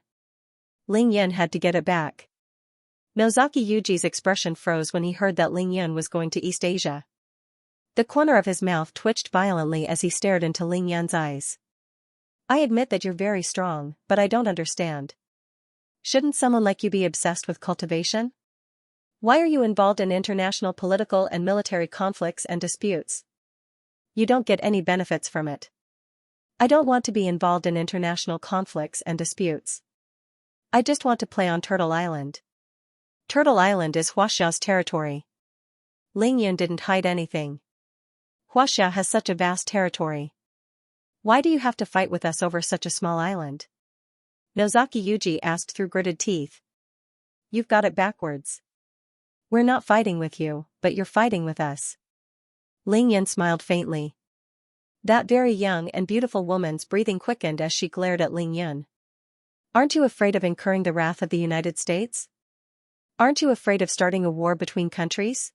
Speaker 1: Ling Yun had to get it back. Nozaki Yuji's expression froze when he heard that Ling Yun was going to East Asia. The corner of his mouth twitched violently as he stared into Ling Yun's eyes. I admit that you're very strong, but I don't understand. Shouldn't someone like you be obsessed with cultivation? Why are you involved in international political and military conflicts and disputes? You don't get any benefits from it. I don't want to be involved in international conflicts and disputes. I just want to play on Turtle Island. Turtle Island is Huaxia's territory. Ling Yun didn't hide anything. Huaxia has such a vast territory. Why do you have to fight with us over such a small island? Nozaki Yuji asked through gritted teeth. You've got it backwards. We're not fighting with you, but you're fighting with us. Ling Yun smiled faintly. That very young and beautiful woman's breathing quickened as she glared at Ling Yun. Aren't you afraid of incurring the wrath of the United States? Aren't you afraid of starting a war between countries?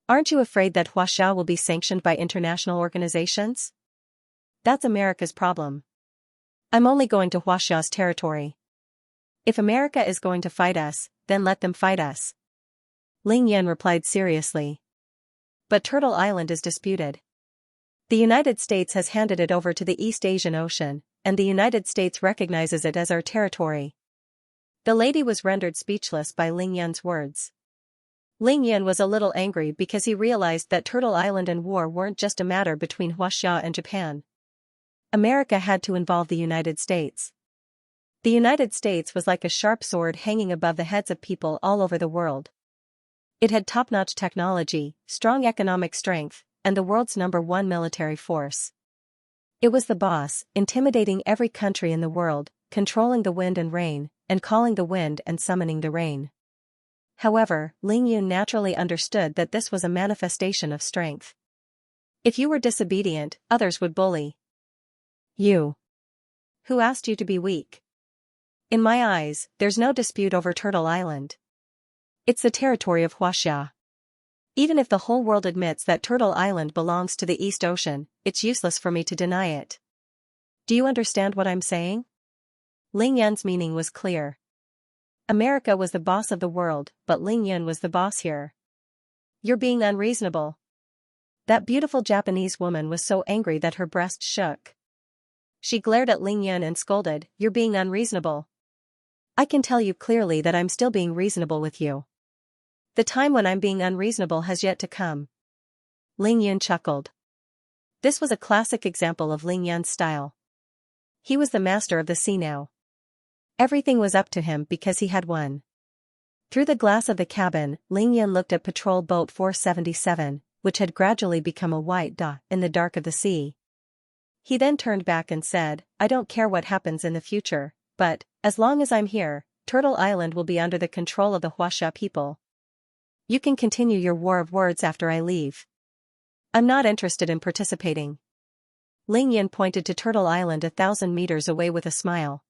Speaker 1: Aren't you afraid that Huaxia will be sanctioned by international organizations? That's America's problem. I'm only going to Huaxia's territory. If America is going to fight us, then let them fight us. Ling Yun replied seriously. But Turtle Island is disputed. The United States has handed it over to the East Asian Ocean, and the United States recognizes it as our territory. The lady was rendered speechless by Ling Yun's words. Ling Yun was a little angry because he realized that Turtle Island and war weren't just a matter between Huaxia and Japan. America had to involve the United States. The United States was like a sharp sword hanging above the heads of people all over the world. It had top-notch technology, strong economic strength, and the world's #1 military force. It was the boss, intimidating every country in the world, controlling the wind and rain, and calling the wind and summoning the rain. However, Ling Yun naturally understood that this was a manifestation of strength. If you were disobedient, others would bully you. Who asked you to be weak? In my eyes, there's no dispute over Turtle Island. It's the territory of Huaxia. Even if the whole world admits that Turtle Island belongs to the East Ocean, it's useless for me to deny it. Do you understand what I'm saying? Ling Yun's meaning was clear. America was the boss of the world, but Ling Yun was the boss here. You're being unreasonable. That beautiful Japanese woman was so angry that her breast shook. She glared at Ling Yun and scolded, "You're being unreasonable. I can tell you clearly that I'm still being reasonable with you. The time when I'm being unreasonable has yet to come." Ling Yun chuckled. This was a classic example of Ling Yun's style. He was the master of the sea now. Everything was up to him because he had won. Through the glass of the cabin, Ling Yun looked at Patrol Boat 477, which had gradually become a white dot in the dark of the sea. He then turned back and said, "I don't care what happens in the future, but, as long as I'm here, Turtle Island will be under the control of the Huaxia people. You can continue your war of words after I leave. I'm not interested in participating." Ling Yun pointed to Turtle Island 1,000 meters away with a smile.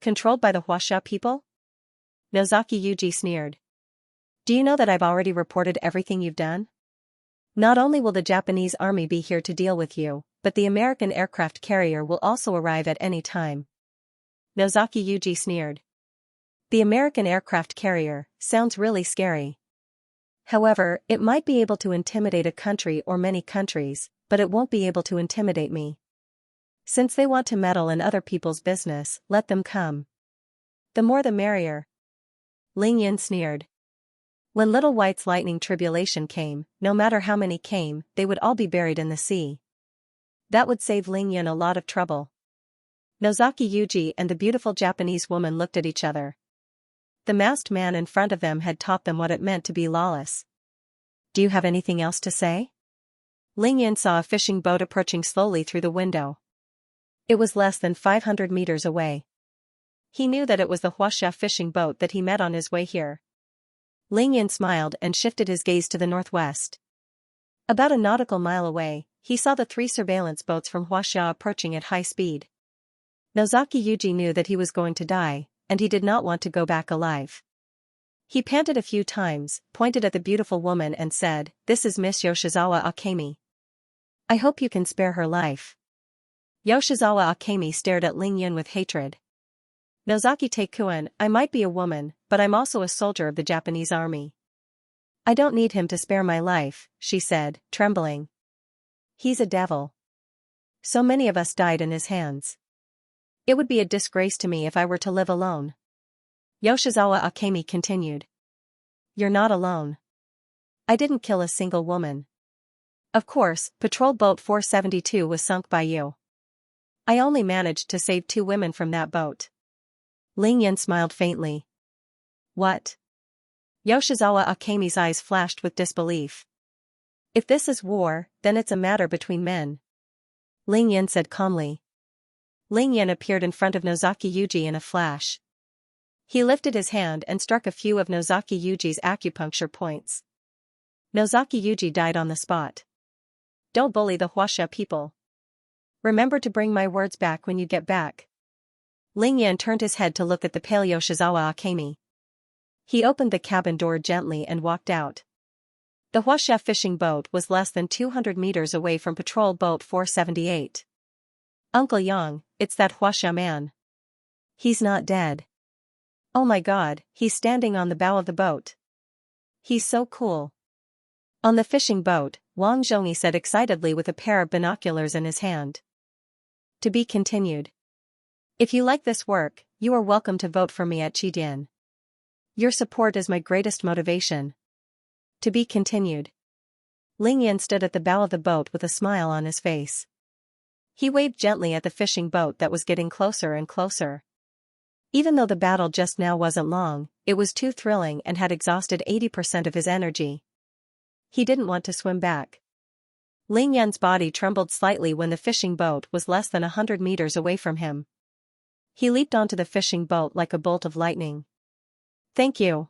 Speaker 1: Controlled by the Huaxia people? Nozaki Yuji sneered. Do you know that I've already reported everything you've done? Not only will the Japanese army be here to deal with you, but the American aircraft carrier will also arrive at any time. Nozaki Yuji sneered. The American aircraft carrier sounds really scary. However, it might be able to intimidate a country or many countries, but it won't be able to intimidate me. Since they want to meddle in other people's business, let them come. The more the merrier. Ling Yin sneered. When Little White's lightning tribulation came, no matter how many came, they would all be buried in the sea. That would save Ling Yin a lot of trouble. Nozaki Yuji and the beautiful Japanese woman looked at each other. The masked man in front of them had taught them what it meant to be lawless. Do you have anything else to say? Ling Yin saw a fishing boat approaching slowly through the window. It was less than 500 meters away. He knew that it was the Huaxia fishing boat that he met on his way here. Ling Yin smiled and shifted his gaze to the northwest. About a nautical mile away, he saw the 3 surveillance boats from Huaxia approaching at high speed. Nozaki Yuji knew that he was going to die, and he did not want to go back alive. He panted a few times, pointed at the beautiful woman and said, "This is Miss Yoshizawa Akemi. I hope you can spare her life." Yoshizawa Akemi stared at Ling Yin with hatred. "Nozaki Teikuan, I might be a woman, but I'm also a soldier of the Japanese army. I don't need him to spare my life," she said, trembling. "He's a devil. So many of us died in his hands. It would be a disgrace to me if I were to live alone." Yoshizawa Akemi continued. "You're not alone. I didn't kill a single woman. Of course, patrol boat 472 was sunk by you. I only managed to save 2 women from that boat." Ling Yin smiled faintly. "What?" Yoshizawa Akemi's eyes flashed with disbelief. "If this is war, then it's a matter between men," Ling Yin said calmly. Ling Yin appeared in front of Nozaki Yuji in a flash. He lifted his hand and struck a few of Nozaki Yuji's acupuncture points. Nozaki Yuji died on the spot. "Don't bully the Huaxia people. Remember to bring my words back when you get back." Ling Yin turned his head to look at the pale Yoshizawa Akemi. He opened the cabin door gently and walked out. The Huaxia fishing boat was less than 200 meters away from patrol boat 478. "Uncle Yang, it's that Huaxia man. He's not dead. Oh my God, he's standing on the bow of the boat. He's so cool." On the fishing boat, Wang Zhongyi said excitedly with a pair of binoculars in his hand. To be continued. If you like this work, you are welcome to vote for me at Qidian. Your support is my greatest motivation. To be continued. Ling Yin stood at the bow of the boat with a smile on his face. He waved gently at the fishing boat that was getting closer and closer. Even though the battle just now wasn't long, it was too thrilling and had exhausted 80% of his energy. He didn't want to swim back. Ling Yin's body trembled slightly when the fishing boat was less than 100 meters away from him. He leaped onto the fishing boat like a bolt of lightning. "Thank you."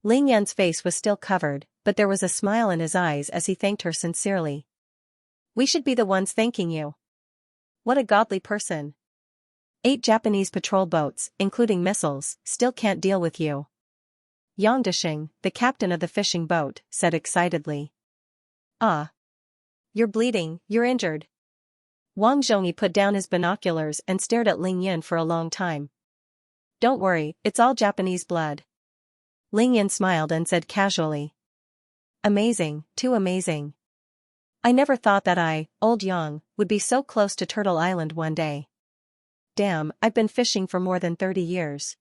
Speaker 1: Ling Yin's face was still covered, but there was a smile in his eyes as he thanked her sincerely. "We should be the ones thanking you. What a godly person. 8 Japanese patrol boats, including missiles, still can't deal with you." Yang Dishing, the captain of the fishing boat, said excitedly. "Ah. You're bleeding, you're injured." Wang Zhongyi put down his binoculars and stared at Ling Yin for a long time. "Don't worry, it's all Japanese blood." Ling Yin smiled and said casually. "Amazing, too amazing. I never thought that I, old Yang, would be so close to Turtle Island one day. Damn, I've been fishing for more than 30 years.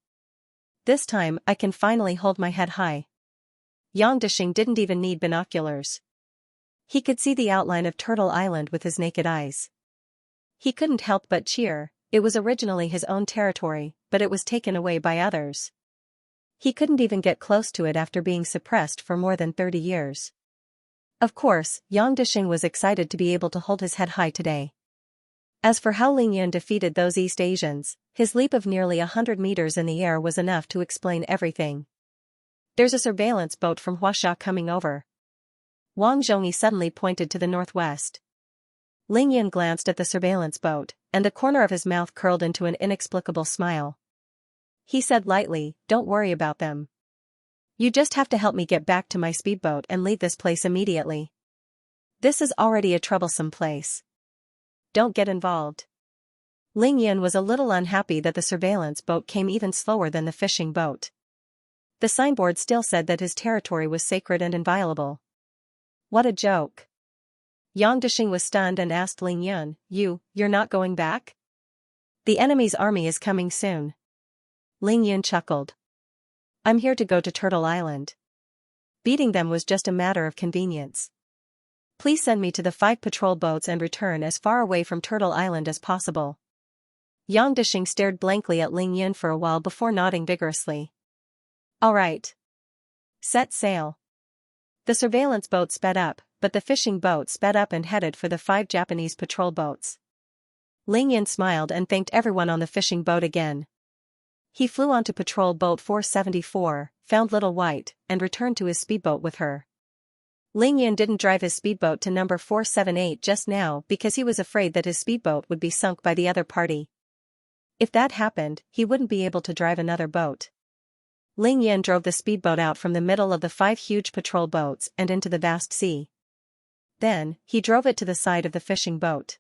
Speaker 1: This time I can finally hold my head high." Yang Dishing didn't even need binoculars. He could see the outline of Turtle Island with his naked eyes. He couldn't help but cheer. It was originally his own territory, but it was taken away by others. He couldn't even get close to it after being suppressed for more than 30 years. Of course, Yang Dishing was excited to be able to hold his head high today. As for how Ling Yin defeated those East Asians, his leap of nearly 100 meters in the air was enough to explain everything. "There's a surveillance boat from Huaxia coming over." Wang Zhongyi suddenly pointed to the northwest. Ling Yin glanced at the surveillance boat, and the corner of his mouth curled into an inexplicable smile. He said lightly, "Don't worry about them. You just have to help me get back to my speedboat and leave this place immediately. This is already a troublesome place. Don't get involved." Ling Yan was a little unhappy that the surveillance boat came even slower than the fishing boat. The signboard still said that his territory was sacred and inviolable. What a joke. Yang Dishing was stunned and asked Ling Yan, You're not going back? The enemy's army is coming soon. Ling Yan chuckled. I'm here to go to Turtle Island. Beating them was just a matter of convenience. Please send me to the 5 patrol boats and return as far away from Turtle Island as possible. Yang Dishing stared blankly at Ling Yan for a while before nodding vigorously. All right. Set sail. The surveillance boat sped up, but the fishing boat sped up and headed for the 5 Japanese patrol boats. Ling Yan smiled and thanked everyone on the fishing boat again. He flew onto patrol boat 474, found Little White, and returned to his speedboat with her. Ling Yan didn't drive his speedboat to number 478 just now because he was afraid that his speedboat would be sunk by the other party. If that happened, he wouldn't be able to drive another boat. Ling Yan drove the speedboat out from the middle of the 5 huge patrol boats and into the vast sea. Then, he drove it to the side of the fishing boat.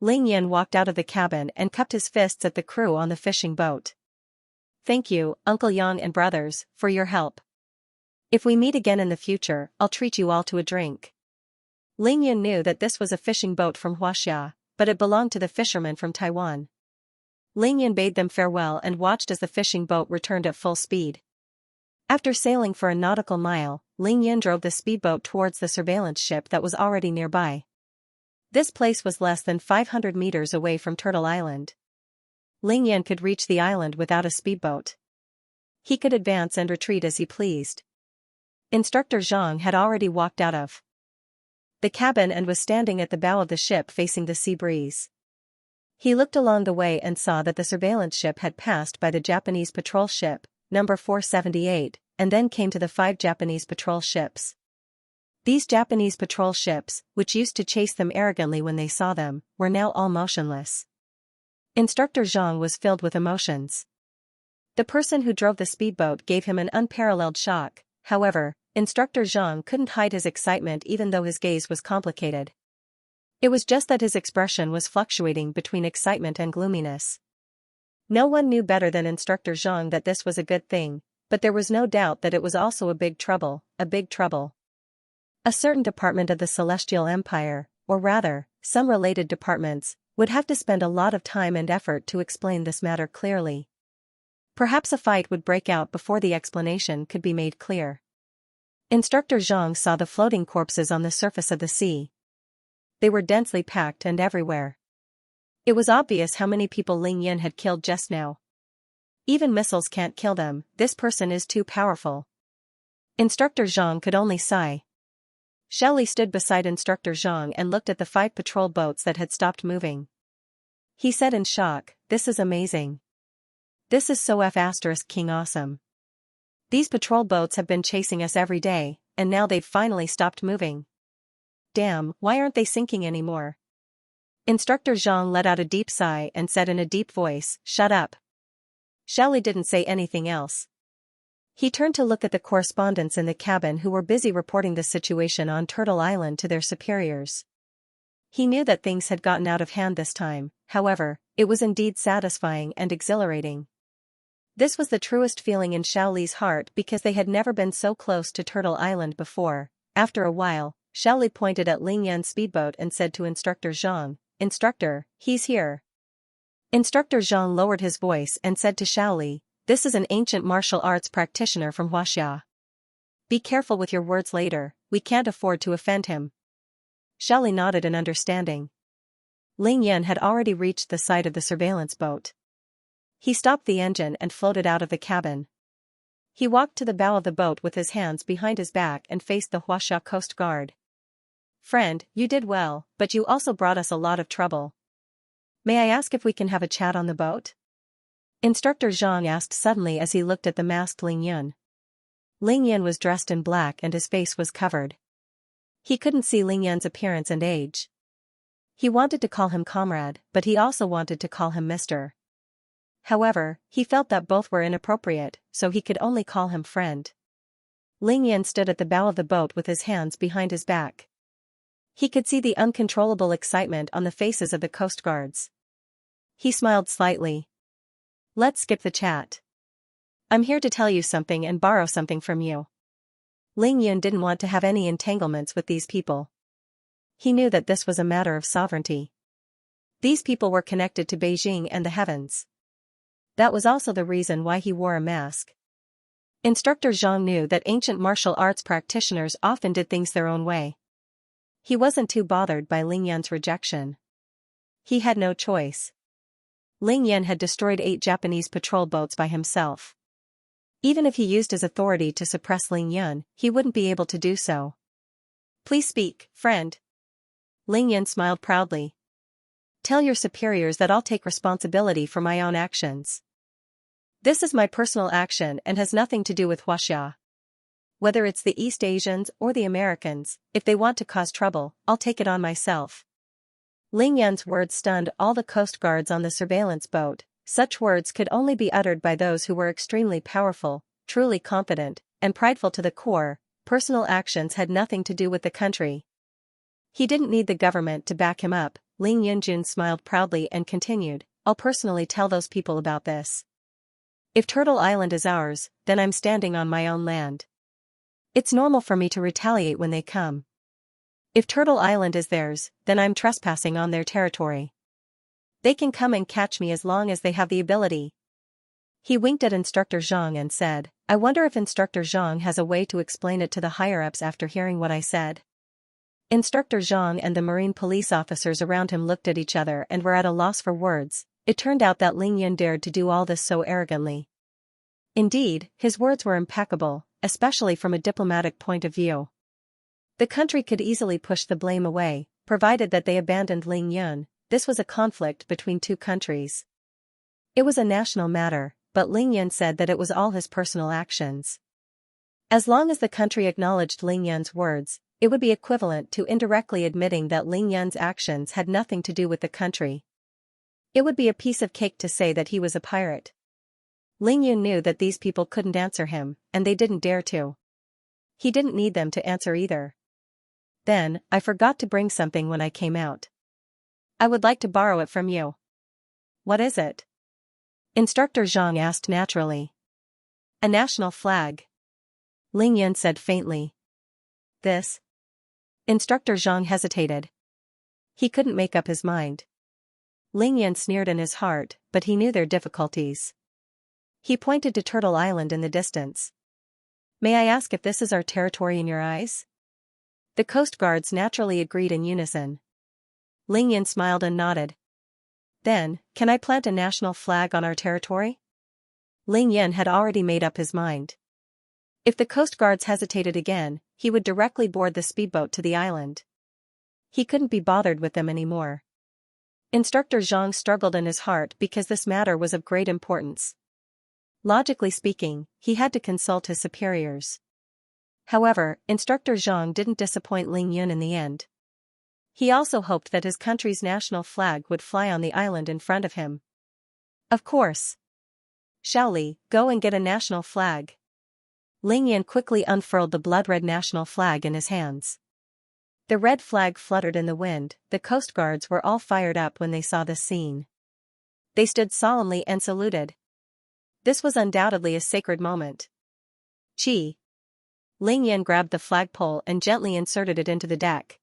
Speaker 1: Ling Yan walked out of the cabin and cupped his fists at the crew on the fishing boat. Thank you, Uncle Yang and brothers, for your help. If we meet again in the future, I'll treat you all to a drink. Ling Yan knew that this was a fishing boat from Xianxia, but it belonged to the fishermen from Taiwan. Ling Yan bade them farewell and watched as the fishing boat returned at full speed. After sailing for a nautical mile, Ling Yan drove the speedboat towards the surveillance ship that was already nearby. This place was less than 500 meters away from Turtle Island. Ling Yan could reach the island without a speedboat. He could advance and retreat as he pleased. Instructor Zhang had already walked out of the cabin and was standing at the bow of the ship facing the sea breeze. He looked along the way and saw that the surveillance ship had passed by the Japanese patrol ship, number 478, and then came to the 5 Japanese patrol ships. These Japanese patrol ships, which used to chase them arrogantly when they saw them, were now all motionless. Instructor Zhang was filled with emotions. The person who drove the speedboat gave him an unparalleled shock. However, Instructor Zhang couldn't hide his excitement even though his gaze was complicated. It was just that his expression was fluctuating between excitement and gloominess. No one knew better than Instructor Zhang that this was a good thing, but there was no doubt that it was also a big trouble, a big trouble. A certain department of the Celestial Empire, or rather, some related departments, would have to spend a lot of time and effort to explain this matter clearly. Perhaps a fight would break out before the explanation could be made clear. Instructor Zhang saw the floating corpses on the surface of the sea. They were densely packed and everywhere. It was obvious how many people Ling Yan had killed just now. Even missiles can't kill them, this person is too powerful. Instructor Zhang could only sigh. Shelley stood beside Instructor Zhang and looked at the 5 patrol boats that had stopped moving. He said in shock, "This is amazing. This is so King awesome. These patrol boats have been chasing us every day, and now they've finally stopped moving. Damn, why aren't they sinking anymore?" Instructor Zhang let out a deep sigh and said in a deep voice, "Shut up." Shelley didn't say anything else. He turned to look at the correspondents in the cabin who were busy reporting the situation on Turtle Island to their superiors. He knew that things had gotten out of hand this time, however, it was indeed satisfying and exhilarating. This was the truest feeling in Xiaoli's heart because they had never been so close to Turtle Island before. After a while, Xiaoli pointed at Ling Yan's speedboat and said to Instructor Zhang, "Instructor, he's here." Instructor Zhang lowered his voice and said to Xiaoli, "This is an ancient martial arts practitioner from Xianxia. Be careful with your words later, we can't afford to offend him." Xiaoli nodded in understanding. Ling Yan had already reached the side of the surveillance boat. He stopped the engine and floated out of the cabin. He walked to the bow of the boat with his hands behind his back and faced the Xianxia Coast Guard. "Friend, you did well, but you also brought us a lot of trouble. May I ask if we can have a chat on the boat?" Instructor Zhang asked suddenly as he looked at the masked Ling Yan. Ling Yan was dressed in black and his face was covered. He couldn't see Ling Yan's appearance and age. He wanted to call him comrade, but he also wanted to call him Mr. However, he felt that both were inappropriate, so he could only call him friend. Ling Yan stood at the bow of the boat with his hands behind his back. He could see the uncontrollable excitement on the faces of the Coast Guards. He smiled slightly. Let's skip the chat. I'm here to tell you something and borrow something from you. Ling Yun didn't want to have any entanglements with these people. He knew that this was a matter of sovereignty. These people were connected to Beijing and the heavens. That was also the reason why he wore a mask. Instructor Zhang knew that ancient martial arts practitioners often did things their own way. He wasn't too bothered by Ling Yun's rejection. He had no choice. Ling Yun had destroyed 8 Japanese patrol boats by himself. Even if he used his authority to suppress Ling Yun, he wouldn't be able to do so. Please speak, friend. Ling Yun smiled proudly. Tell your superiors that I'll take responsibility for my own actions. This is my personal action and has nothing to do with Xianxia. Whether it's the East Asians or the Americans, if they want to cause trouble, I'll take it on myself. Ling Yun's words stunned all the coast guards on the surveillance boat. Such words could only be uttered by those who were extremely powerful, truly confident, and prideful to the core. Personal actions had nothing to do with the country. He didn't need the government to back him up. Ling Yunjun smiled proudly and continued, I'll personally tell those people about this. If Turtle Island is ours, then I'm standing on my own land. It's normal for me to retaliate when they come. If Turtle Island is theirs, then I'm trespassing on their territory. They can come and catch me as long as they have the ability. He winked at Instructor Zhang and said, I wonder if Instructor Zhang has a way to explain it to the higher-ups after hearing what I said. Instructor Zhang and the Marine police officers around him looked at each other and were at a loss for words. It turned out that Ling Yun dared to do all this so arrogantly. Indeed, his words were impeccable, especially from a diplomatic point of view. The country could easily push the blame away, provided that they abandoned Ling Yun. This was a conflict between 2 countries. It was a national matter, but Ling Yun said that it was all his personal actions. As long as the country acknowledged Ling Yun's words, it would be equivalent to indirectly admitting that Ling Yun's actions had nothing to do with the country. It would be a piece of cake to say that he was a pirate. Ling Yun knew that these people couldn't answer him, and they didn't dare to. He didn't need them to answer either. Then, I forgot to bring something when I came out. I would like to borrow it from you. What is it? Instructor Zhang asked naturally. A national flag. Ling Yun said faintly. This? Instructor Zhang hesitated. He couldn't make up his mind. Ling Yun sneered in his heart, but he knew their difficulties. He pointed to Turtle Island in the distance. May I ask if this is our territory in your eyes? The coast guards naturally agreed in unison. Ling Yun smiled and nodded. Then, can I plant a national flag on our territory? Ling Yun had already made up his mind. If the coast guards hesitated again, he would directly board the speedboat to the island. He couldn't be bothered with them anymore. Instructor Zhang struggled in his heart because this matter was of great importance. Logically speaking, he had to consult his superiors. However, Instructor Zhang didn't disappoint Ling Yun in the end. He also hoped that his country's national flag would fly on the island in front of him. Of course. Shaoli, go and get a national flag. Ling Yun quickly unfurled the blood-red national flag in his hands. The red flag fluttered in the wind. The coast guards were all fired up when they saw this scene. They stood solemnly and saluted. This was undoubtedly a sacred moment. Chi. Ling Yun grabbed the flagpole and gently inserted it into the deck.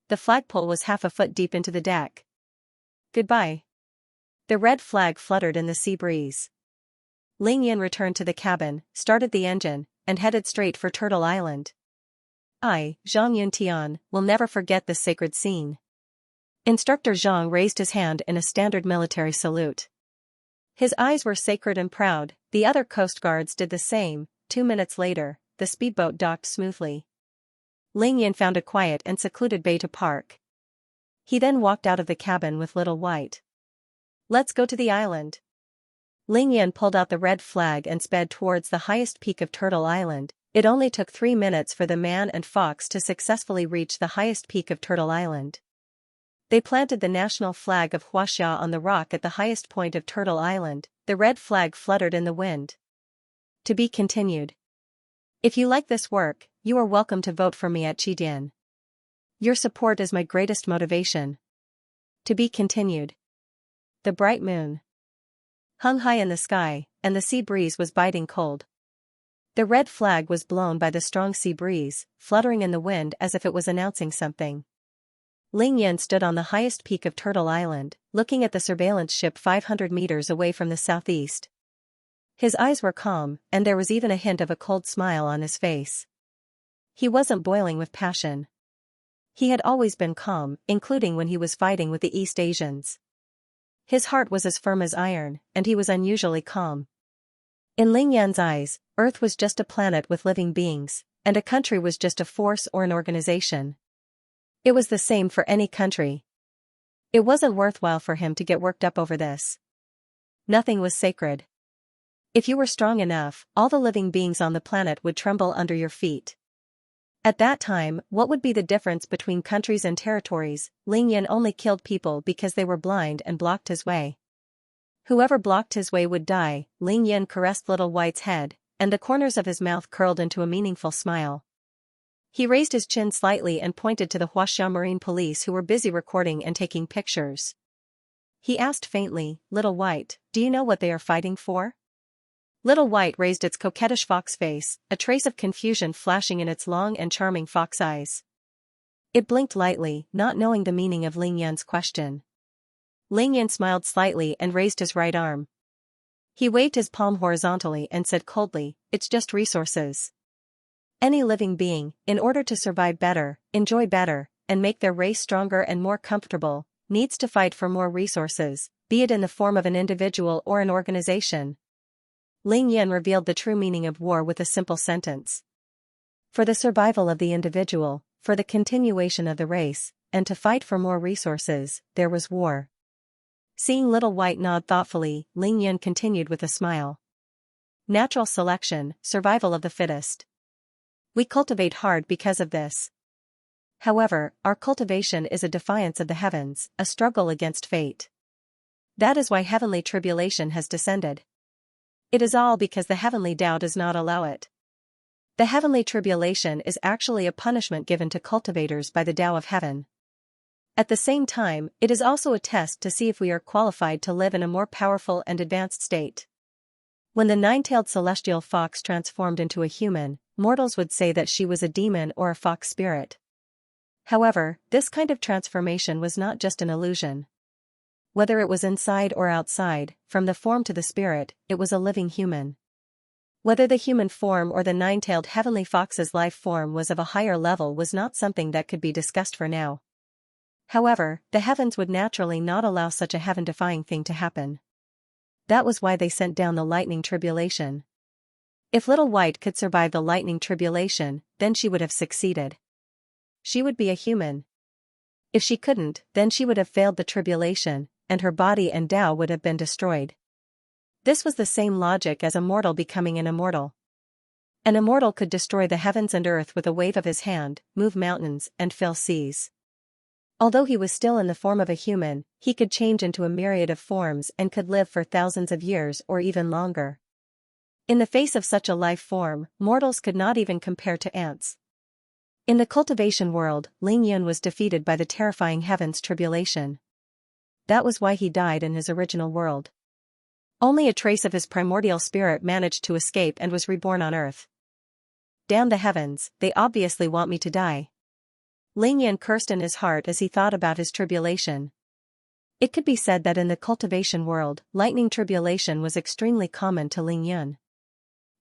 Speaker 1: The flagpole was half a foot deep into the deck. Goodbye. The red flag fluttered in the sea breeze. Ling Yun returned to the cabin, started the engine, and headed straight for Turtle Island. I, Zhang Yuntian, will never forget this sacred scene. Instructor Zhang raised his hand in a standard military salute. His eyes were sacred and proud. The other coast guards did the same. 2 minutes later, the speedboat docked smoothly. Ling Yun found a quiet and secluded bay to park. He then walked out of the cabin with Little White. Let's go to the island. Ling Yun pulled out the red flag and sped towards the highest peak of Turtle Island. It only took 3 minutes for the man and fox to successfully reach the highest peak of Turtle Island. They planted the national flag of Xianxia on the rock at the highest point of Turtle Island. The red flag fluttered in the wind. To be continued. If you like this work, you are welcome to vote for me at Qidian. Your support is my greatest motivation. To be continued. The bright moon hung high in the sky, and the sea breeze was biting cold. The red flag was blown by the strong sea breeze, fluttering in the wind as if it was announcing something. Ling Yan stood on the highest peak of Turtle Island, looking at the surveillance ship 500 meters away from the southeast. His eyes were calm, and there was even a hint of a cold smile on his face. He wasn't boiling with passion. He had always been calm, including when he was fighting with the East Asians. His heart was as firm as iron, and he was unusually calm. In Ling Yan's eyes, Earth was just a planet with living beings, and a country was just a force or an organization. It was the same for any country. It wasn't worthwhile for him to get worked up over this. Nothing was sacred. If you were strong enough, all the living beings on the planet would tremble under your feet. At that time, what would be the difference between countries and territories? Ling Yan only killed people because they were blind and blocked his way. Whoever blocked his way would die. Ling Yan caressed Little White's head, and the corners of his mouth curled into a meaningful smile. He raised his chin slightly and pointed to the Huaxia Marine Police who were busy recording and taking pictures. He asked faintly, "Little White, do you know what they are fighting for?" Little White raised its coquettish fox face, a trace of confusion flashing in its long and charming fox eyes. It blinked lightly, not knowing the meaning of Ling Yan's question. Ling Yan smiled slightly and raised his right arm. He waved his palm horizontally and said coldly, "It's just resources." Any living being, in order to survive better, enjoy better, and make their race stronger and more comfortable, needs to fight for more resources, be it in the form of an individual or an organization. Ling Yan revealed the true meaning of war with a simple sentence. For the survival of the individual, for the continuation of the race, and to fight for more resources, there was war. Seeing Little White nod thoughtfully, Ling Yan continued with a smile. Natural selection, survival of the fittest. We cultivate hard because of this. However, our cultivation is a defiance of the heavens, a struggle against fate. That is why heavenly tribulation has descended. It is all because the heavenly Tao does not allow it. The heavenly tribulation is actually a punishment given to cultivators by the Tao of heaven. At the same time, it is also a test to see if we are qualified to live in a more powerful and advanced state. When the nine-tailed celestial fox transformed into a human, mortals would say that she was a demon or a fox spirit. However, this kind of transformation was not just an illusion. Whether it was inside or outside, from the form to the spirit, it was a living human. Whether the human form or the nine-tailed heavenly fox's life form was of a higher level was not something that could be discussed for now. However, the heavens would naturally not allow such a heaven-defying thing to happen. That was why they sent down the lightning tribulation. If Little White could survive the lightning tribulation, then she would have succeeded. She would be a human. If she couldn't, then she would have failed the tribulation, and her body and Tao would have been destroyed. This was the same logic as a mortal becoming an immortal. An immortal could destroy the heavens and earth with a wave of his hand, move mountains, and fill seas. Although he was still in the form of a human, he could change into a myriad of forms and could live for thousands of years or even longer. In the face of such a life form, mortals could not even compare to ants. In the cultivation world, Ling Yan was defeated by the terrifying heavens tribulation. That was why he died in his original world. Only a trace of his primordial spirit managed to escape and was reborn on Earth. Damn the heavens, they obviously want me to die. Ling Yan cursed in his heart as he thought about his tribulation. It could be said that in the cultivation world, lightning tribulation was extremely common to Ling Yan.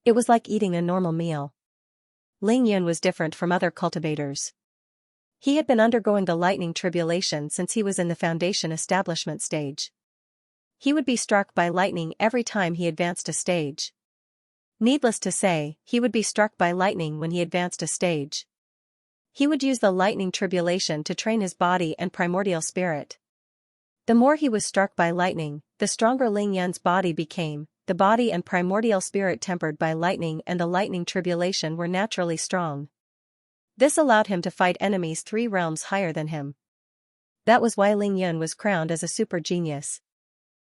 Speaker 1: It was like eating a normal meal. Ling Yan was different from other cultivators. He had been undergoing the lightning tribulation since he was in the foundation establishment stage. He would be struck by lightning every time he advanced a stage. Needless to say, he would be struck by lightning when he advanced a stage. He would use the lightning tribulation to train his body and primordial spirit. The more he was struck by lightning, the stronger Ling Yan's body became. The body and primordial spirit tempered by lightning and the lightning tribulation were naturally strong. This allowed him to fight enemies 3 realms higher than him. That was why Ling Yan was crowned as a super genius.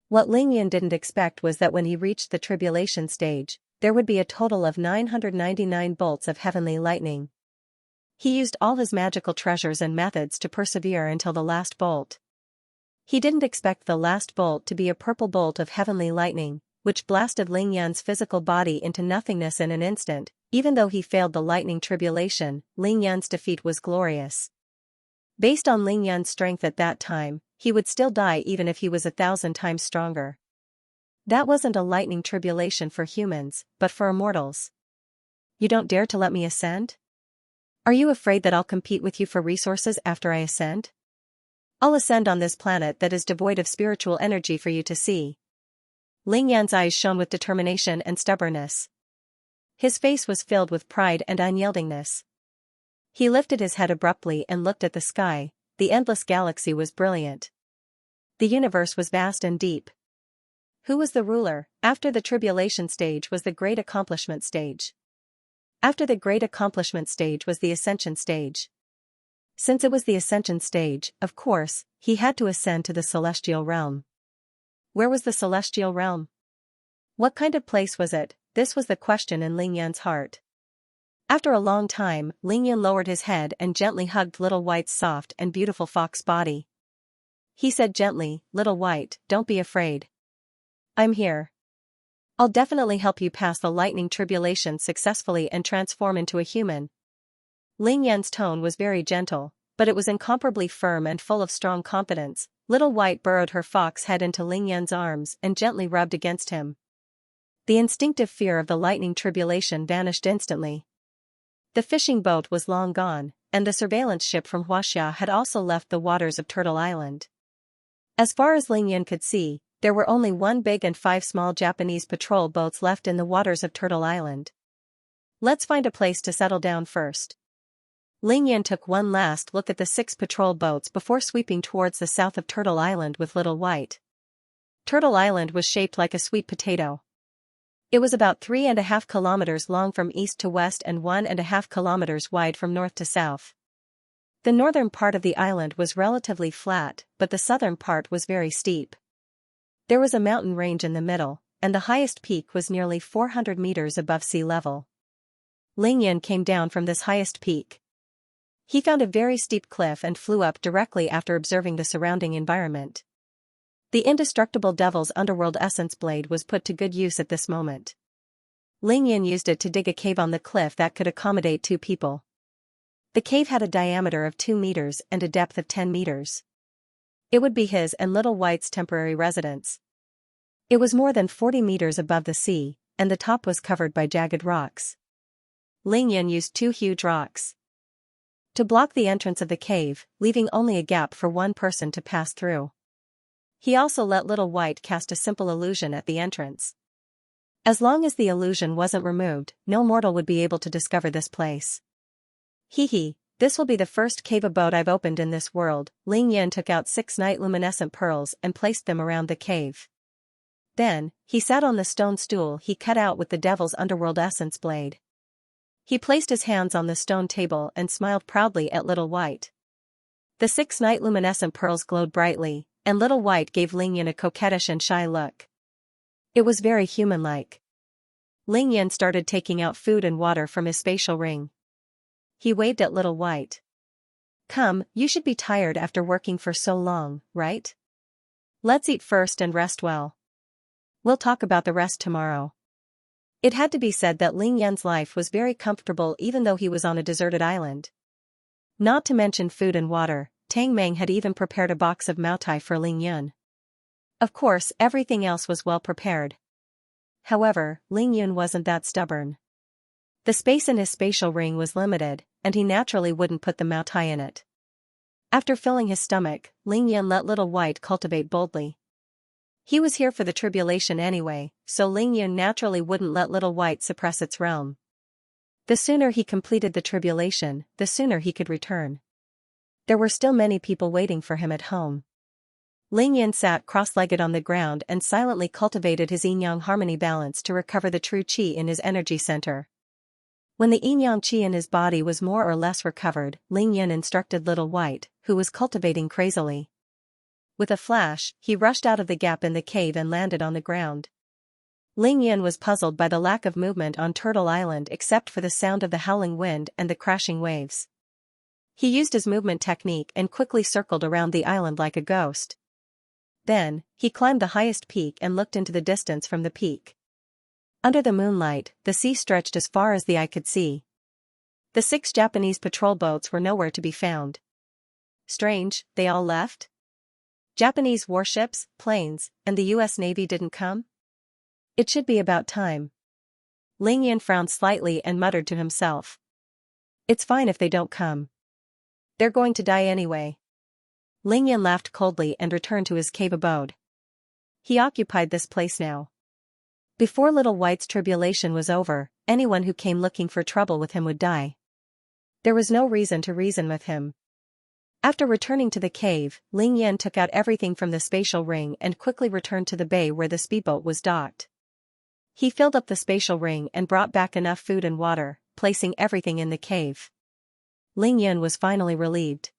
Speaker 1: What Ling Yan didn't expect was that when he reached the tribulation stage, there would be a total of 999 bolts of heavenly lightning. He used all his magical treasures and methods to persevere until the last bolt. He didn't expect the last bolt to be a purple bolt of heavenly lightning, which blasted Ling Yan's physical body into nothingness in an instant. Even though he failed the lightning tribulation, Ling Yan's defeat was glorious. Based on Ling Yan's strength at that time, he would still die even if he was 1,000 times stronger. That wasn't a lightning tribulation for humans, but for immortals. You don't dare to let me ascend? Are you afraid that I'll compete with you for resources after I ascend? I'll ascend on this planet that is devoid of spiritual energy for you to see. Ling Yan's eyes shone with determination and stubbornness. His face was filled with pride and unyieldingness. He lifted his head abruptly and looked at the sky. The endless galaxy was brilliant. The universe was vast and deep. Who was the ruler? After the tribulation stage was the great accomplishment stage. After the great accomplishment stage was the ascension stage. Since it was the ascension stage, of course, he had to ascend to the celestial realm. Where was the celestial realm? What kind of place was it? This was the question in Ling Yan's heart. After a long time, Ling Yan lowered his head and gently hugged Little White's soft and beautiful fox body. He said gently, "Little White, don't be afraid. I'm here. I'll definitely help you pass the lightning tribulation successfully and transform into a human." Ling Yan's tone was very gentle, but it was incomparably firm and full of strong confidence. Little White burrowed her fox head into Ling Yan's arms and gently rubbed against him. The instinctive fear of the lightning tribulation vanished instantly. The fishing boat was long gone, and the surveillance ship from Xianxia had also left the waters of Turtle Island. As far as Ling Yan could see, there were only 1 big and 5 small Japanese patrol boats left in the waters of Turtle Island. Let's find a place to settle down first. Ling Yan took one last look at the 6 patrol boats before sweeping towards the south of Turtle Island with Little White. Turtle Island was shaped like a sweet potato. It was about 3.5 kilometers long from east to west and 1.5 kilometers wide from north to south. The northern part of the island was relatively flat, but the southern part was very steep. There was a mountain range in the middle, and the highest peak was nearly 400 meters above sea level. Ling Yan came down from this highest peak. He found a very steep cliff and flew up directly after observing the surrounding environment. The indestructible Devil's Underworld Essence Blade was put to good use at this moment. Ling Yan used it to dig a cave on the cliff that could accommodate 2 people. The cave had a diameter of 2 meters and a depth of 10 meters. It would be his and Little White's temporary residence. It was more than 40 meters above the sea, and the top was covered by jagged rocks. Ling Yan used 2 huge rocks to block the entrance of the cave, leaving only a gap for one person to pass through. He also let Little White cast a simple illusion at the entrance. As long as the illusion wasn't removed, no mortal would be able to discover this place. Hee, this will be the first cave abode I've opened in this world. Ling Yan took out 6 night luminescent pearls and placed them around the cave. Then, he sat on the stone stool he cut out with the Devil's Underworld Essence Blade. He placed his hands on the stone table and smiled proudly at Little White. The 6 night luminescent pearls glowed brightly, and Little White gave Ling Yan a coquettish and shy look. It was very human-like. Ling Yan started taking out food and water from his spatial ring. He waved at Little White. "Come, you should be tired after working for so long, right? Let's eat first and rest well. We'll talk about the rest tomorrow." It had to be said that Ling Yan's life was very comfortable even though he was on a deserted island. Not to mention food and water, Tang Meng had even prepared a box of Maotai for Ling Yan. Of course, everything else was well prepared. However, Ling Yan wasn't that stubborn. The space in his spatial ring was limited, and he naturally wouldn't put the Maotai in it. After filling his stomach, Ling Yan let Little White cultivate boldly. He was here for the tribulation anyway, so Ling Yan naturally wouldn't let Little White suppress its realm. The sooner he completed the tribulation, the sooner he could return. There were still many people waiting for him at home. Ling Yan sat cross-legged on the ground and silently cultivated his yin-yang harmony balance to recover the true qi in his energy center. When the yin-yang qi in his body was more or less recovered, Ling Yan instructed Little White, who was cultivating crazily. With a flash, he rushed out of the gap in the cave and landed on the ground. Ling Yan was puzzled by the lack of movement on Turtle Island except for the sound of the howling wind and the crashing waves. He used his movement technique and quickly circled around the island like a ghost. Then, he climbed the highest peak and looked into the distance from the peak. Under the moonlight, the sea stretched as far as the eye could see. The 6 Japanese patrol boats were nowhere to be found. Strange, they all left? Japanese warships, planes, and the US Navy didn't come? It should be about time. Ling Yan frowned slightly and muttered to himself. It's fine if they don't come. They're going to die anyway. Ling Yan laughed coldly and returned to his cave abode. He occupied this place now. Before Little White's tribulation was over, anyone who came looking for trouble with him would die. There was no reason to reason with him. After returning to the cave, Ling Yan took out everything from the spatial ring and quickly returned to the bay where the speedboat was docked. He filled up the spatial ring and brought back enough food and water, placing everything in the cave. Ling Yan was finally relieved.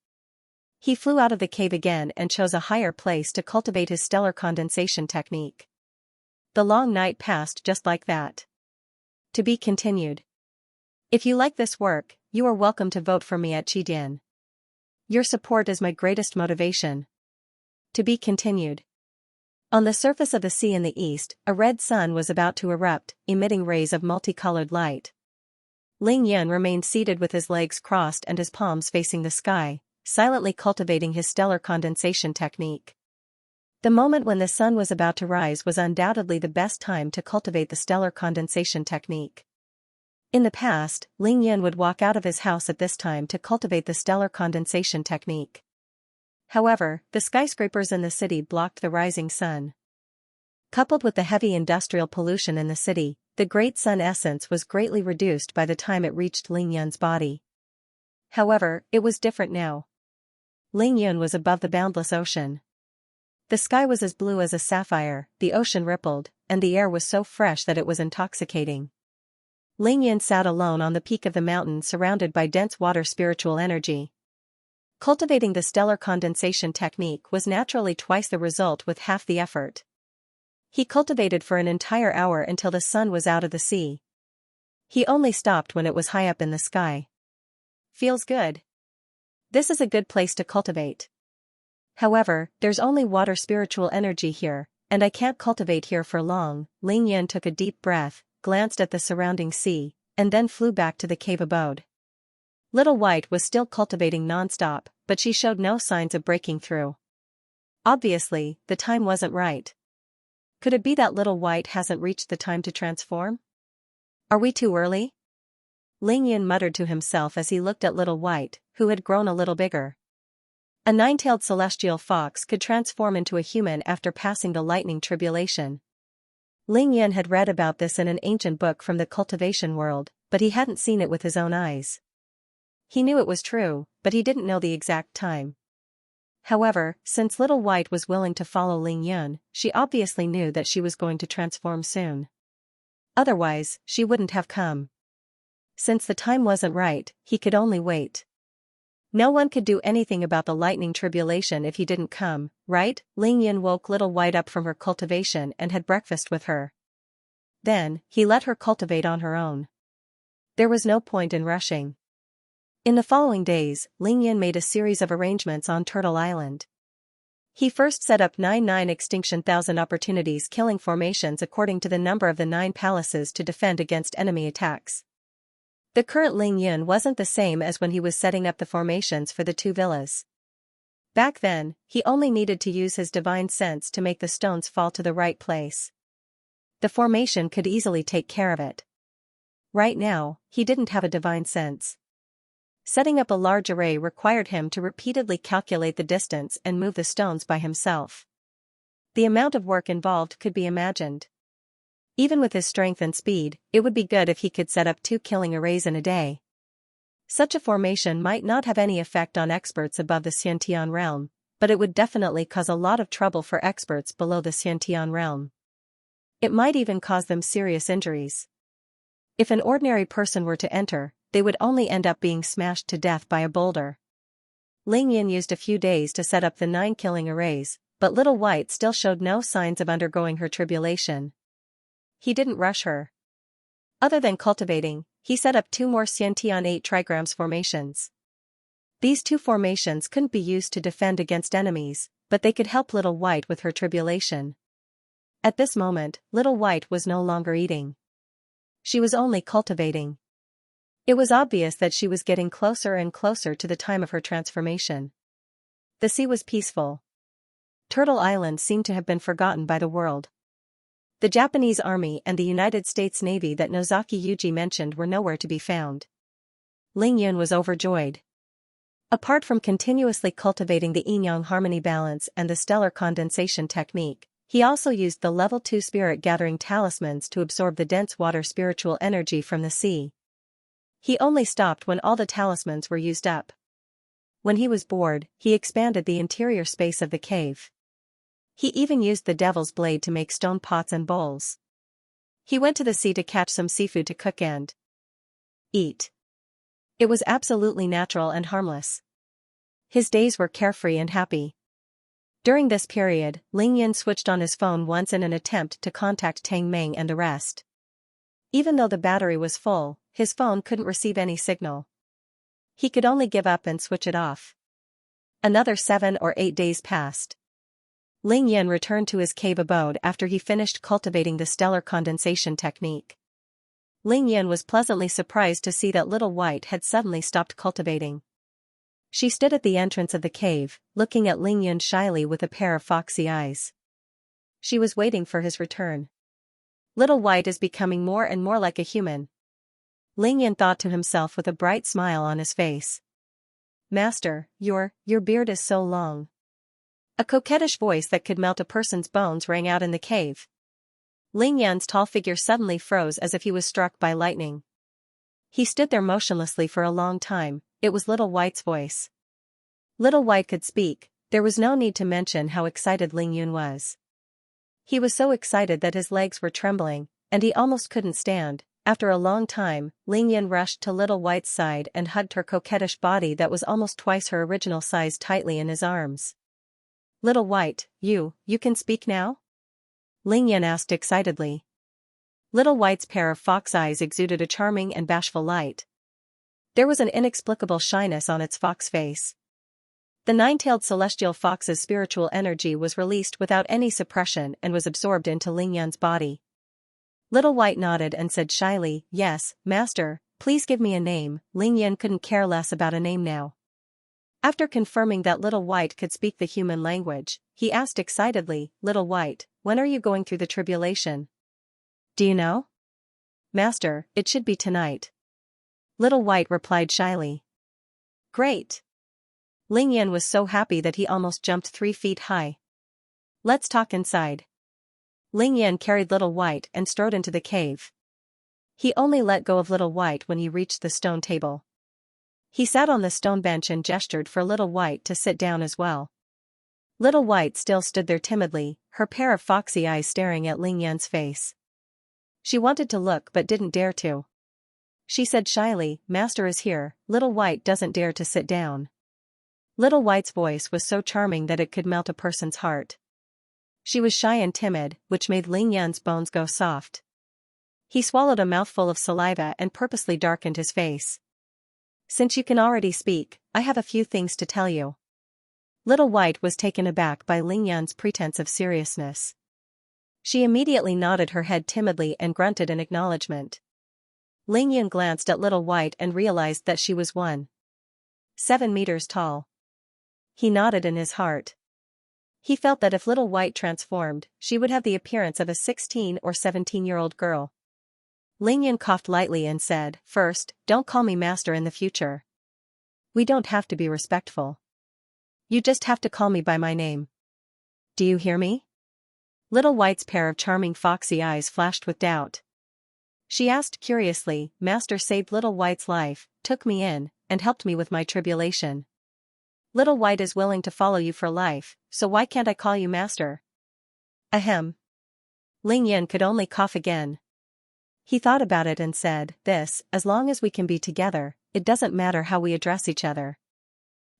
Speaker 1: He flew out of the cave again and chose a higher place to cultivate his stellar condensation technique. The long night passed just like that. To be continued. If you like this work, you are welcome to vote for me at Qidian. Your support is my greatest motivation. To be continued. On the surface of the sea in the east, a red sun was about to erupt, emitting rays of multicolored light. Ling Yan remained seated with his legs crossed and his palms facing the sky, silently cultivating his stellar condensation technique. The moment when the sun was about to rise was undoubtedly the best time to cultivate the stellar condensation technique. In the past, Ling Yan would walk out of his house at this time to cultivate the stellar condensation technique. However, the skyscrapers in the city blocked the rising sun. Coupled with the heavy industrial pollution in the city, the great sun essence was greatly reduced by the time it reached Ling Yan's body. However, it was different now. Ling Yan was above the boundless ocean. The sky was as blue as a sapphire, the ocean rippled, and the air was so fresh that it was intoxicating. Ling Yan sat alone on the peak of the mountain surrounded by dense water spiritual energy. Cultivating the stellar condensation technique was naturally twice the result with half the effort. He cultivated for an entire hour until the sun was out of the sea. He only stopped when it was high up in the sky. Feels good. This is a good place to cultivate. However, there's only water spiritual energy here, and I can't cultivate here for long. Ling Yan took a deep breath, glanced at the surrounding sea, and then flew back to the cave abode. Little White was still cultivating non-stop, but she showed no signs of breaking through. Obviously, the time wasn't right. Could it be that Little White hasn't reached the time to transform? Are we too early? Ling Yan muttered to himself as he looked at Little White, who had grown a little bigger. A 9-tailed celestial fox could transform into a human after passing the lightning tribulation. Ling Yan had read about this in an ancient book from the cultivation world, but he hadn't seen it with his own eyes. He knew it was true, but he didn't know the exact time. However, since Little White was willing to follow Ling Yan, she obviously knew that she was going to transform soon. Otherwise, she wouldn't have come. Since the time wasn't right, he could only wait. No one could do anything about the lightning tribulation if he didn't come, right? Ling Yan woke Little White up from her cultivation and had breakfast with her. Then, he let her cultivate on her own. There was no point in rushing. In the following days, Ling Yan made a series of arrangements on Turtle Island. He first set up 9 extinction thousand opportunities killing formations according to the number of the 9 palaces to defend against enemy attacks. The current Ling Yan wasn't the same as when he was setting up the formations for the 2 villas. Back then, he only needed to use his divine sense to make the stones fall to the right place. The formation could easily take care of it. Right now, he didn't have a divine sense. Setting up a large array required him to repeatedly calculate the distance and move the stones by himself. The amount of work involved could be imagined. Even with his strength and speed, it would be good if he could set up 2 killing arrays in a day. Such a formation might not have any effect on experts above the Xiantian realm, but it would definitely cause a lot of trouble for experts below the Xiantian realm. It might even cause them serious injuries. If an ordinary person were to enter, they would only end up being smashed to death by a boulder. Ling Yan used a few days to set up the 9 killing arrays, but Little White still showed no signs of undergoing her tribulation. He didn't rush her. Other than cultivating, he set up 2 more Xiantian 8 trigrams formations. These 2 formations couldn't be used to defend against enemies, but they could help Little White with her tribulation. At this moment, Little White was no longer eating. She was only cultivating. It was obvious that she was getting closer and closer to the time of her transformation. The sea was peaceful. Turtle Island seemed to have been forgotten by the world. The Japanese Army and the United States Navy that Nozaki Yuji mentioned were nowhere to be found. Ling Yun was overjoyed. Apart from continuously cultivating the yin-yang harmony balance and the stellar condensation technique, he also used the level 2 spirit-gathering talismans to absorb the dense water spiritual energy from the sea. He only stopped when all the talismans were used up. When he was bored, he expanded the interior space of the cave. He even used the devil's blade to make stone pots and bowls. He went to the sea to catch some seafood to cook and eat. It was absolutely natural and harmless. His days were carefree and happy. During this period, Ling Yun switched on his phone once in an attempt to contact Tang Meng and the rest. Even though the battery was full, his phone couldn't receive any signal. He could only give up and switch it off. Another 7 or 8 days passed. Ling Yun returned to his cave abode after he finished cultivating the stellar condensation technique. Ling Yun was pleasantly surprised to see that Little White had suddenly stopped cultivating. She stood at the entrance of the cave, looking at Ling Yun shyly with a pair of foxy eyes. She was waiting for his return. Little White is becoming more and more like a human. Ling Yun thought to himself with a bright smile on his face. Master, your beard is so long. A coquettish voice that could melt a person's bones rang out in the cave. Ling Yun's tall figure suddenly froze as if he was struck by lightning. He stood there motionlessly for a long time. It was Little White's voice. Little White could speak. There was no need to mention how excited Ling Yun was. He was so excited that his legs were trembling, and he almost couldn't stand. After a long time, Ling Yun rushed to Little White's side and hugged her coquettish body that was almost twice her original size tightly in his arms. Little White, you can speak now? Ling Yun asked excitedly. Little White's pair of fox eyes exuded a charming and bashful light. There was an inexplicable shyness on its fox face. The nine-tailed celestial fox's spiritual energy was released without any suppression and was absorbed into Ling Yun's body. Little White nodded and said shyly, "Yes, master, please give me a name." Ling Yun couldn't care less about a name now. After confirming that Little White could speak the human language, he asked excitedly, "Little White, when are you going through the tribulation? Do you know?" "Master, it should be tonight." Little White replied shyly. "Great." Ling Yun was so happy that he almost jumped 3 feet high. "Let's talk inside." Ling Yun carried Little White and strode into the cave. He only let go of Little White when he reached the stone table. He sat on the stone bench and gestured for Little White to sit down as well. Little White still stood there timidly, her pair of foxy eyes staring at Ling Yun's face. She wanted to look but didn't dare to. She said shyly, "Master is here." Little White doesn't dare to sit down. Little White's voice was so charming that it could melt a person's heart. She was shy and timid, which made Ling Yun's bones go soft. He swallowed a mouthful of saliva and purposely darkened his face. "Since you can already speak, I have a few things to tell you." Little White was taken aback by Ling Yun's pretense of seriousness. She immediately nodded her head timidly and grunted in acknowledgement. Ling Yun glanced at Little White and realized that she was 1.7 meters tall. He nodded in his heart. He felt that if Little White transformed, she would have the appearance of a 16 or 17-year-old girl. Ling Yun coughed lightly and said, "First, don't call me master in the future. We don't have to be respectful. You just have to call me by my name. Do you hear me?" Little White's pair of charming foxy eyes flashed with doubt. She asked curiously, "Master saved Little White's life, took me in, and helped me with my tribulation. Little White is willing to follow you for life, so why can't I call you master?" Ahem. Ling Yun could only cough again. He thought about it and said, as long as we can be together, it doesn't matter how we address each other.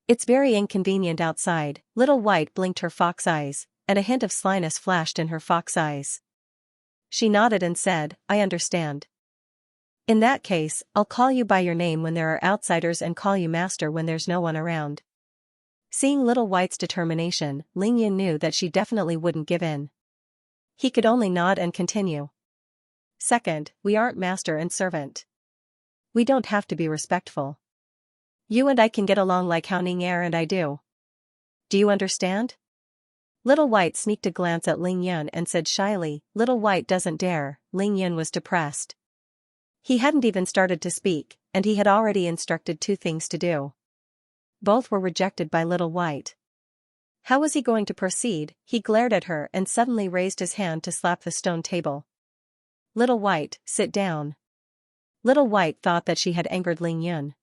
Speaker 1: It's very inconvenient outside." Little White blinked her fox eyes, and a hint of slyness flashed in her fox eyes. She nodded and said, "I understand. In that case, I'll call you by your name when there are outsiders and call you master when there's no one around." Seeing Little White's determination, Ling Yin knew that she definitely wouldn't give in. He could only nod and continue. Second, we aren't master and servant. We don't have to be respectful. You and I can get along like how Ning-er and I do. Do you understand? Little White sneaked a glance at Ling Yin and said shyly, Little White doesn't dare. Ling Yin was depressed. He hadn't even started to speak, and he had already instructed 2 things to do. Both were rejected by Little White. How was he going to proceed? He glared at her and suddenly raised his hand to slap the stone table. Little White, sit down. Little White thought that she had angered Ling Yin.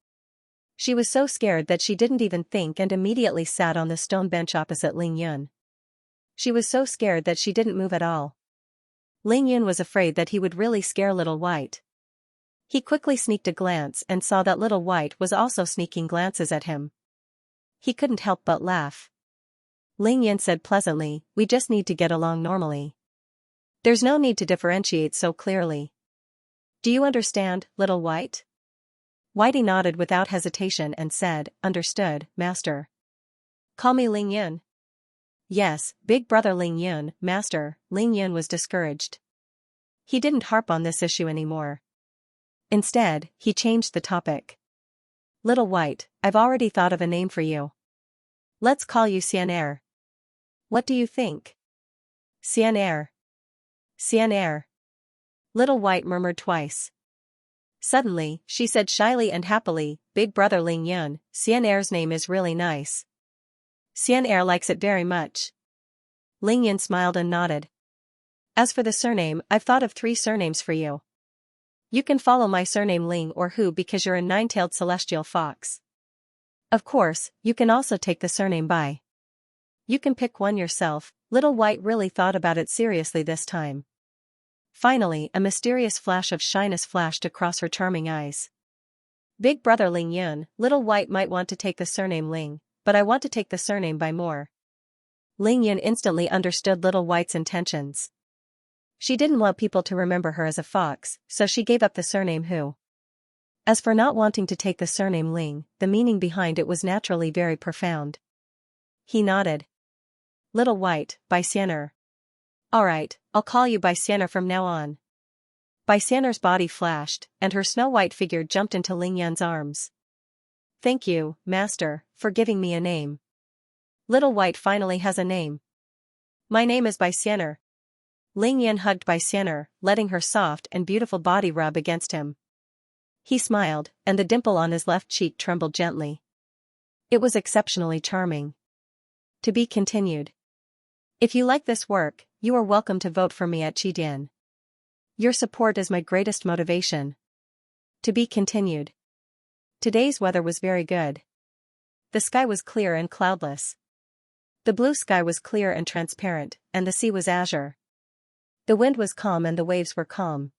Speaker 1: She was so scared that she didn't even think and immediately sat on the stone bench opposite Ling Yin. She was so scared that she didn't move at all. Ling Yin was afraid that he would really scare Little White. He quickly sneaked a glance and saw that Little White was also sneaking glances at him. He couldn't help but laugh. Ling Yin said pleasantly, we just need to get along normally. There's no need to differentiate so clearly. Do you understand, Little White? Whitey nodded without hesitation and said, understood, master. Call me Ling Yin. Yes, big brother Ling Yin, master. Ling Yin was discouraged. He didn't harp on this issue anymore. Instead, he changed the topic. Little White, I've already thought of a name for you. Let's call you Xianxia. What do you think? Xianxia. Xianxia. Little White murmured twice. Suddenly, she said shyly and happily, big brother Ling Yin, Xianxia's name is really nice. Xianxia likes it very much. Ling Yin smiled and nodded. As for the surname, I've thought of 3 surnames for you. You can follow my surname Ling or Hu because you're a 9-tailed celestial fox. Of course, you can also take the surname Bai. You can pick one yourself. Little White really thought about it seriously this time. Finally, a mysterious flash of shyness flashed across her charming eyes. Big brother Ling Yin, Little White might want to take the surname Ling, but I want to take the surname Bai more. Ling Yin instantly understood Little White's intentions. She didn't want people to remember her as a fox, so she gave up the surname Hu. As for not wanting to take the surname Ling, the meaning behind it was naturally very profound. He nodded. Little White, Bai Xian'er. Alright, I'll call you Bai Xian'er from now on. Bai Xian'er's body flashed, and her snow-white figure jumped into Ling Yan's arms. Thank you, master, for giving me a name. Little White finally has a name. My name is Bai Xian'er. Ling Yan hugged Bai Xian'er, letting her soft and beautiful body rub against him. He smiled, and the dimple on his left cheek trembled gently. It was exceptionally charming. To be continued. If you like this work, you are welcome to vote for me at Qidian. Your support is my greatest motivation. To be continued. Today's weather was very good. The sky was clear and cloudless. The blue sky was clear and transparent, and the sea was azure. The wind was calm and the waves were calm.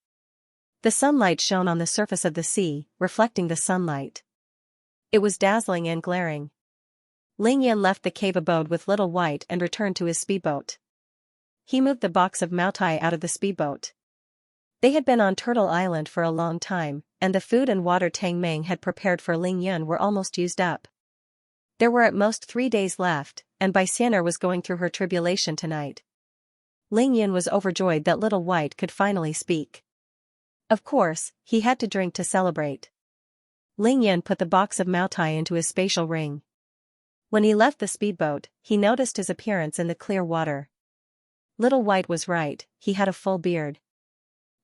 Speaker 1: The sunlight shone on the surface of the sea, reflecting the sunlight. It was dazzling and glaring. Ling Yan left the cave abode with Little White and returned to his speedboat. He moved the box of Maotai out of the speedboat. They had been on Turtle Island for a long time, and the food and water Tang Meng had prepared for Ling Yan were almost used up. There were at most 3 days left, and Bai Xian'er was going through her tribulation tonight. Ling Yan was overjoyed that Little White could finally speak. Of course, he had to drink to celebrate. Ling Yan put the box of Maotai into his spatial ring. When he left the speedboat, he noticed his appearance in the clear water. Little White was right, he had a full beard.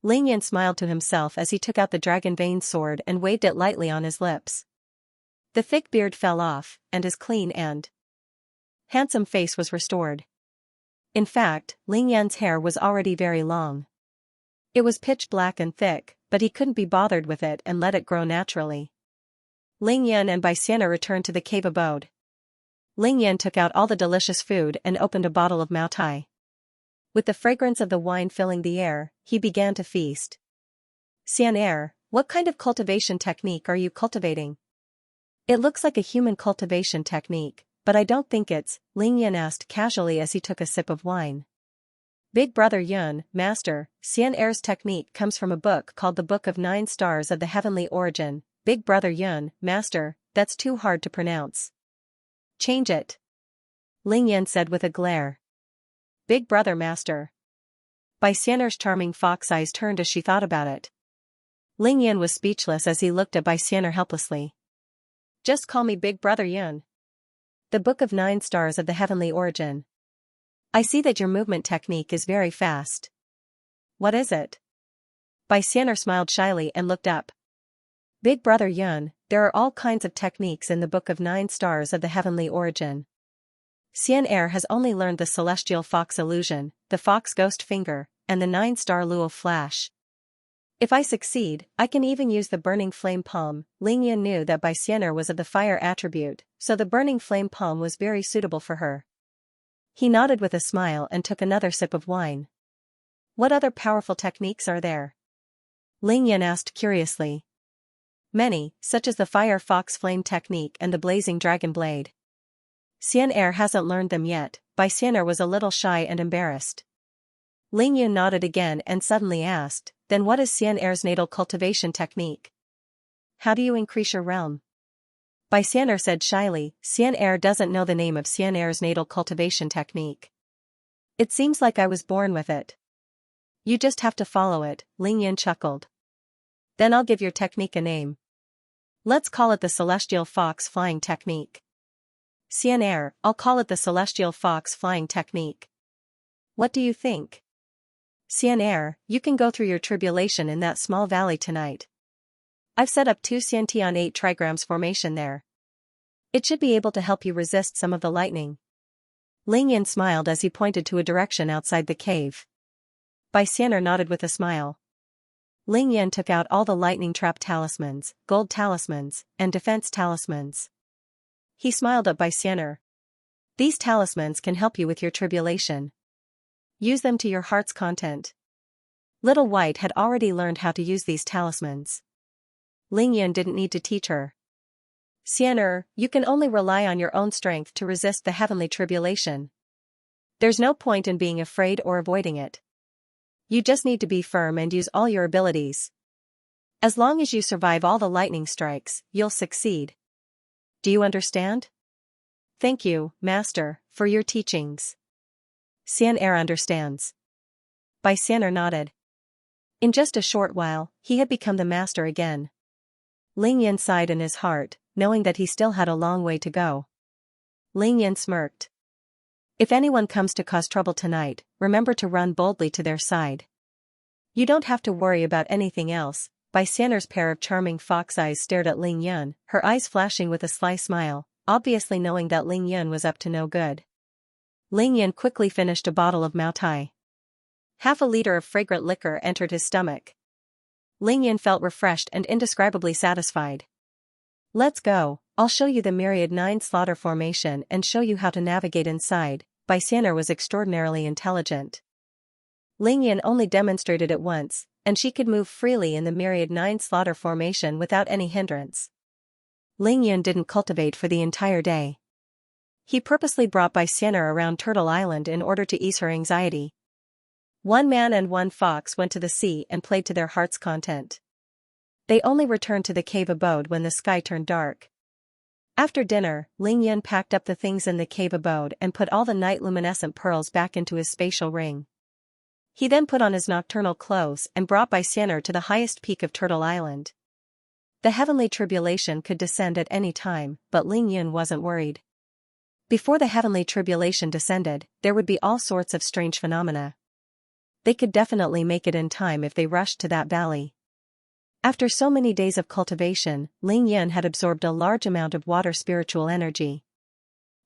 Speaker 1: Ling Yan smiled to himself as he took out the dragon vein sword and waved it lightly on his lips. The thick beard fell off, and his clean and handsome face was restored. In fact, Ling Yan's hair was already very long. It was pitch black and thick, but he couldn't be bothered with it and let it grow naturally. Ling Yan and Bai Xian'er returned to the cave abode. Ling Yan took out all the delicious food and opened a bottle of Maotai. With the fragrance of the wine filling the air, he began to feast. Xian'er, what kind of cultivation technique are you cultivating? It looks like a human cultivation technique, but I don't think it's, Ling Yan asked casually as he took a sip of wine. Big brother Yun, master, Xian'er's technique comes from a book called the Book of 9 Stars of the Heavenly Origin. Big brother Yun, master, that's too hard to pronounce. Change it. Ling Yan said with a glare. Big brother master. Bai Xian'er's charming fox eyes turned as she thought about it. Ling Yan was speechless as he looked at Bai Xian'er helplessly. Just call me Big Brother Yun. The Book of 9 Stars of the Heavenly Origin. I see that your movement technique is very fast. What is it? Bai Xian'er smiled shyly and looked up. Big Brother Yun, there are all kinds of techniques in the Book of 9 Stars of the Heavenly Origin. Xian'er has only learned the Celestial Fox Illusion, the Fox Ghost Finger, and the 9-Star Luo Flash. If I succeed, I can even use the Burning Flame Palm. Ling Yan knew that Bai Xian'er was of the fire attribute, so the Burning Flame Palm was very suitable for her. He nodded with a smile and took another sip of wine. What other powerful techniques are there? Ling Yan asked curiously. Many, such as the Fire Fox Flame technique and the Blazing Dragon Blade. Xian'er hasn't learned them yet. Bai Xian'er was a little shy and embarrassed. Ling Yan nodded again and suddenly asked, then what is Xian'er's natal cultivation technique? How do you increase your realm? Bai Xian'er said shyly, Xian'er doesn't know the name of Xian'er's natal cultivation technique. It seems like I was born with it. You just have to follow it, Ling Yan chuckled. Then I'll give your technique a name. Let's call it the Celestial Fox Flying Technique. Xian'er, I'll call it the Celestial Fox Flying Technique. What do you think? Xian'er, you can go through your tribulation in that small valley tonight. I've set up 2 Xiantian 8 trigrams formation there. It should be able to help you resist some of the lightning. Ling Yan smiled as he pointed to a direction outside the cave. Bai Xian'er nodded with a smile. Ling Yan took out all the lightning trap talismans, gold talismans, and defense talismans. He smiled at Bai Xian'er. These talismans can help you with your tribulation. Use them to your heart's content. Little White had already learned how to use these talismans. Ling Yan didn't need to teach her. Xian'er, you can only rely on your own strength to resist the heavenly tribulation. There's no point in being afraid or avoiding it. You just need to be firm and use all your abilities. As long as you survive all the lightning strikes, you'll succeed. Do you understand? Thank you, Master, for your teachings. Xian'er understands. Bai Xian'er nodded. In just a short while, he had become the master again. Ling Yan sighed in his heart, knowing that he still had a long way to go. Ling Yan smirked. If anyone comes to cause trouble tonight, remember to run boldly to their side. You don't have to worry about anything else. Bai Xian'er's pair of charming fox eyes stared at Ling Yan, her eyes flashing with a sly smile, obviously knowing that Ling Yan was up to no good. Ling Yan quickly finished a bottle of Mao Tai. Half a liter of fragrant liquor entered his stomach. Ling Yan felt refreshed and indescribably satisfied. Let's go, I'll show you the Myriad 9 Slaughter Formation and show you how to navigate inside. Bai Xian'er was extraordinarily intelligent. Ling Yan only demonstrated it once, and she could move freely in the Myriad 9 Slaughter Formation without any hindrance. Ling Yan didn't cultivate for the entire day. He purposely brought Bai Xian'er around Turtle Island in order to ease her anxiety. One man and one fox went to the sea and played to their heart's content. They only returned to the cave abode when the sky turned dark. After dinner, Ling Yan packed up the things in the cave abode and put all the night luminescent pearls back into his spatial ring. He then put on his nocturnal clothes and brought Bai Xian'er to the highest peak of Turtle Island. The heavenly tribulation could descend at any time, but Ling Yan wasn't worried. Before the heavenly tribulation descended, there would be all sorts of strange phenomena. They could definitely make it in time if they rushed to that valley. After so many days of cultivation, Ling Yan had absorbed a large amount of water spiritual energy.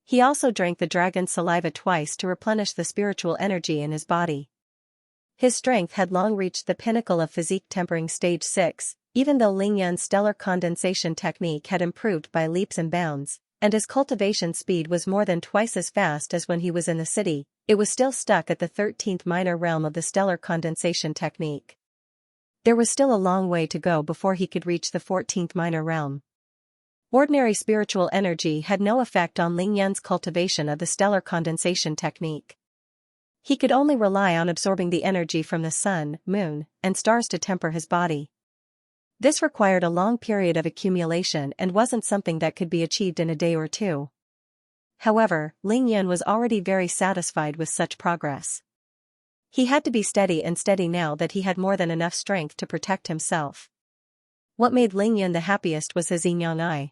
Speaker 1: He also drank the dragon's saliva twice to replenish the spiritual energy in his body. His strength had long reached the pinnacle of physique tempering stage 6, even though Ling Yan's stellar condensation technique had improved by leaps and bounds, and his cultivation speed was more than twice as fast as when he was in the city. It was still stuck at the 13th minor realm of the stellar condensation technique. There was still a long way to go before he could reach the 14th minor realm. Ordinary spiritual energy had no effect on Ling Yan's cultivation of the stellar condensation technique. He could only rely on absorbing the energy from the sun, moon, and stars to temper his body. This required a long period of accumulation and wasn't something that could be achieved in a day or two. However, Ling Yan was already very satisfied with such progress. He had to be steady and steady now that he had more than enough strength to protect himself. What made Ling Yan the happiest was his yin-yang eye.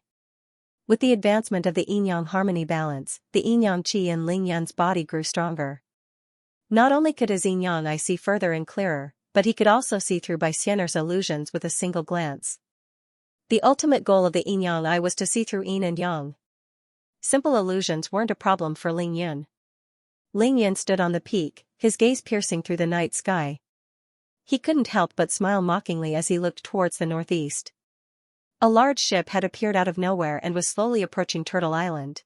Speaker 1: With the advancement of the yin-yang harmony balance, the yin-yang qi in Ling Yan's body grew stronger. Not only could his yin-yang eye see further and clearer, but he could also see through Xianxia's illusions with a single glance. The ultimate goal of the yin-yang eye was to see through yin and yang. Simple illusions weren't a problem for Ling Yan. Ling Yan stood on the peak, his gaze piercing through the night sky. He couldn't help but smile mockingly as he looked towards the northeast. A large ship had appeared out of nowhere and was slowly approaching Turtle Island.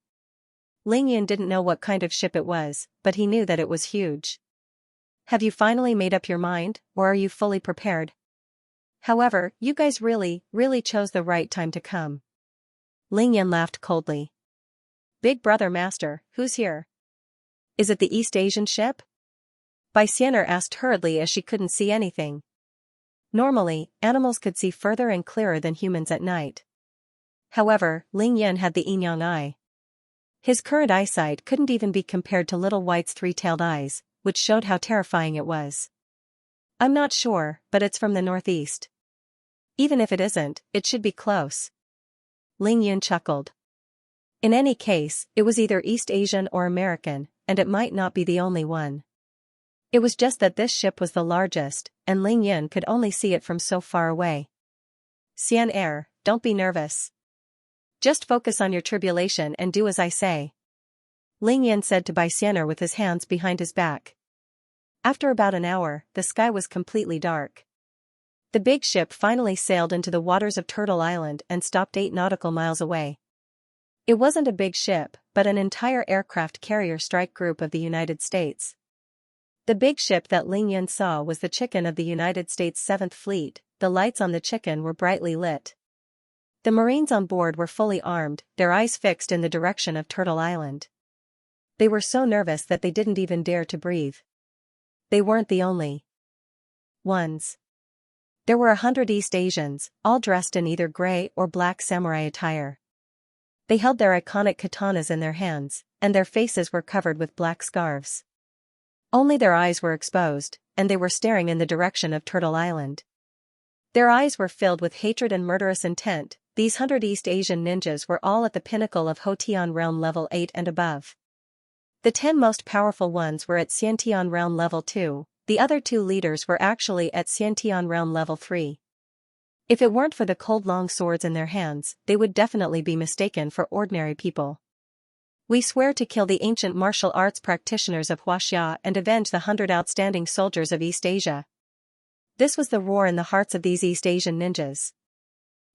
Speaker 1: Ling Yan didn't know what kind of ship it was, but he knew that it was huge. Have you finally made up your mind, or are you fully prepared? However, you guys really chose the right time to come. Ling Yan laughed coldly. Big brother master, who's here? Is it the East Asian ship? Xianxia asked hurriedly as she couldn't see anything. Normally, animals could see further and clearer than humans at night. However, Ling Yan had the yin-yang eye. His current eyesight couldn't even be compared to Little White's three-tailed eyes, which showed how terrifying it was. I'm not sure, but it's from the northeast. Even if it isn't, it should be close. Ling Yan chuckled. In any case, it was either East Asian or American, and it might not be the only one. It was just that this ship was the largest, and Ling Yan could only see it from so far away. Xianxia, don't be nervous. Just focus on your tribulation and do as I say. Ling Yan said to Xianxia with his hands behind his back. After about an hour, the sky was completely dark. The big ship finally sailed into the waters of Turtle Island and stopped 8 nautical miles away. It wasn't a big ship, but an entire aircraft carrier strike group of the United States. The big ship that Ling Yan saw was the Chicken of the United States 7th Fleet. The lights on the Chicken were brightly lit. The Marines on board were fully armed, their eyes fixed in the direction of Turtle Island. They were so nervous that they didn't even dare to breathe. They weren't the only ones. There were 100 East Asians, all dressed in either gray or black samurai attire. They held their iconic katanas in their hands, and their faces were covered with black scarves. Only their eyes were exposed, and they were staring in the direction of Turtle Island. Their eyes were filled with hatred and murderous intent. These 100 East Asian ninjas were all at the pinnacle of Hotian Realm Level 8 and above. The 10 most powerful ones were at Xiantian Realm Level 2, the other 2 leaders were actually at Xiantian Realm Level 3. If it weren't for the cold long swords in their hands, they would definitely be mistaken for ordinary people. We swear to kill the ancient martial arts practitioners of Xianxia and avenge the 100 outstanding soldiers of East Asia. This was the roar in the hearts of these East Asian ninjas.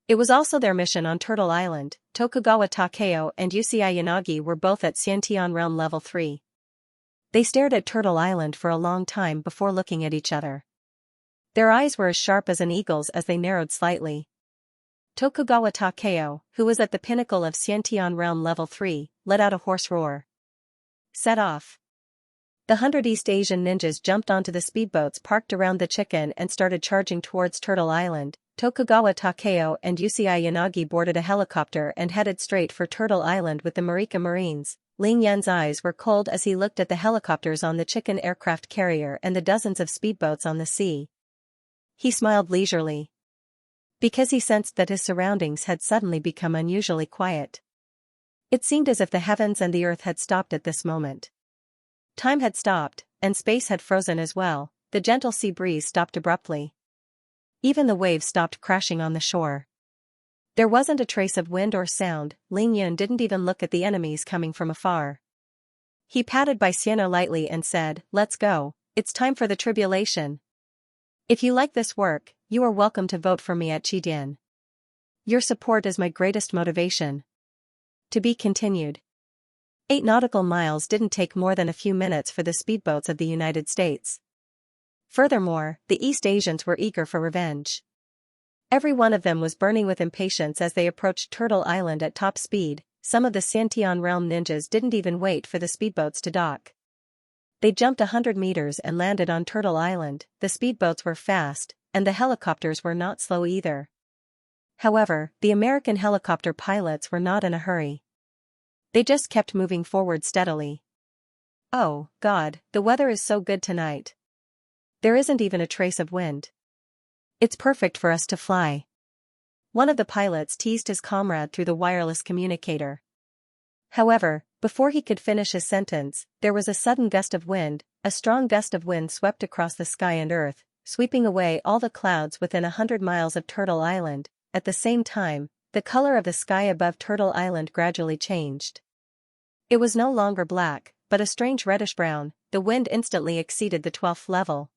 Speaker 1: It was also their mission on Turtle Island. Tokugawa Takeo and Yusei Yanagi were both at Xiantian Realm Level 3. They stared at Turtle Island for a long time before looking at each other. Their eyes were as sharp as an eagle's as they narrowed slightly. Tokugawa Takeo, who was at the pinnacle of Xiantian Realm Level 3, let out a hoarse roar. Set off. The 100 East Asian ninjas jumped onto the speedboats parked around the Chicken and started charging towards Turtle Island. Tokugawa Takeo and Yusei Yanagi boarded a helicopter and headed straight for Turtle Island with the Marika Marines. Ling Yan's eyes were cold as he looked at the helicopters on the Chicken aircraft carrier and the dozens of speedboats on the sea. He smiled leisurely, because he sensed that his surroundings had suddenly become unusually quiet. It seemed as if the heavens and the earth had stopped at this moment. Time had stopped, and space had frozen as well. The gentle sea breeze stopped abruptly. Even the waves stopped crashing on the shore. There wasn't a trace of wind or sound. Ling Yan didn't even look at the enemies coming from afar. He patted Xianxia lightly and said, "Let's go, it's time for the tribulation. If you like this work, you are welcome to vote for me at Qidian. Your support is my greatest motivation." To be continued. 8 nautical miles didn't take more than a few minutes for the speedboats of the United States. Furthermore, the East Asians were eager for revenge. Every one of them was burning with impatience as they approached Turtle Island at top speed. Some of the Xiantian Realm ninjas didn't even wait for the speedboats to dock. They jumped 100 meters and landed on Turtle Island. The speedboats were fast, and the helicopters were not slow either. However, the American helicopter pilots were not in a hurry. They just kept moving forward steadily. Oh, God, the weather is so good tonight. There isn't even a trace of wind. It's perfect for us to fly. One of the pilots teased his comrade through the wireless communicator. However, before he could finish his sentence, there was a sudden gust of wind. A strong gust of wind swept across the sky and earth, sweeping away all the clouds within 100 miles of Turtle Island. At the same time, the color of the sky above Turtle Island gradually changed. It was no longer black, but a strange reddish-brown. The wind instantly exceeded the 12th level.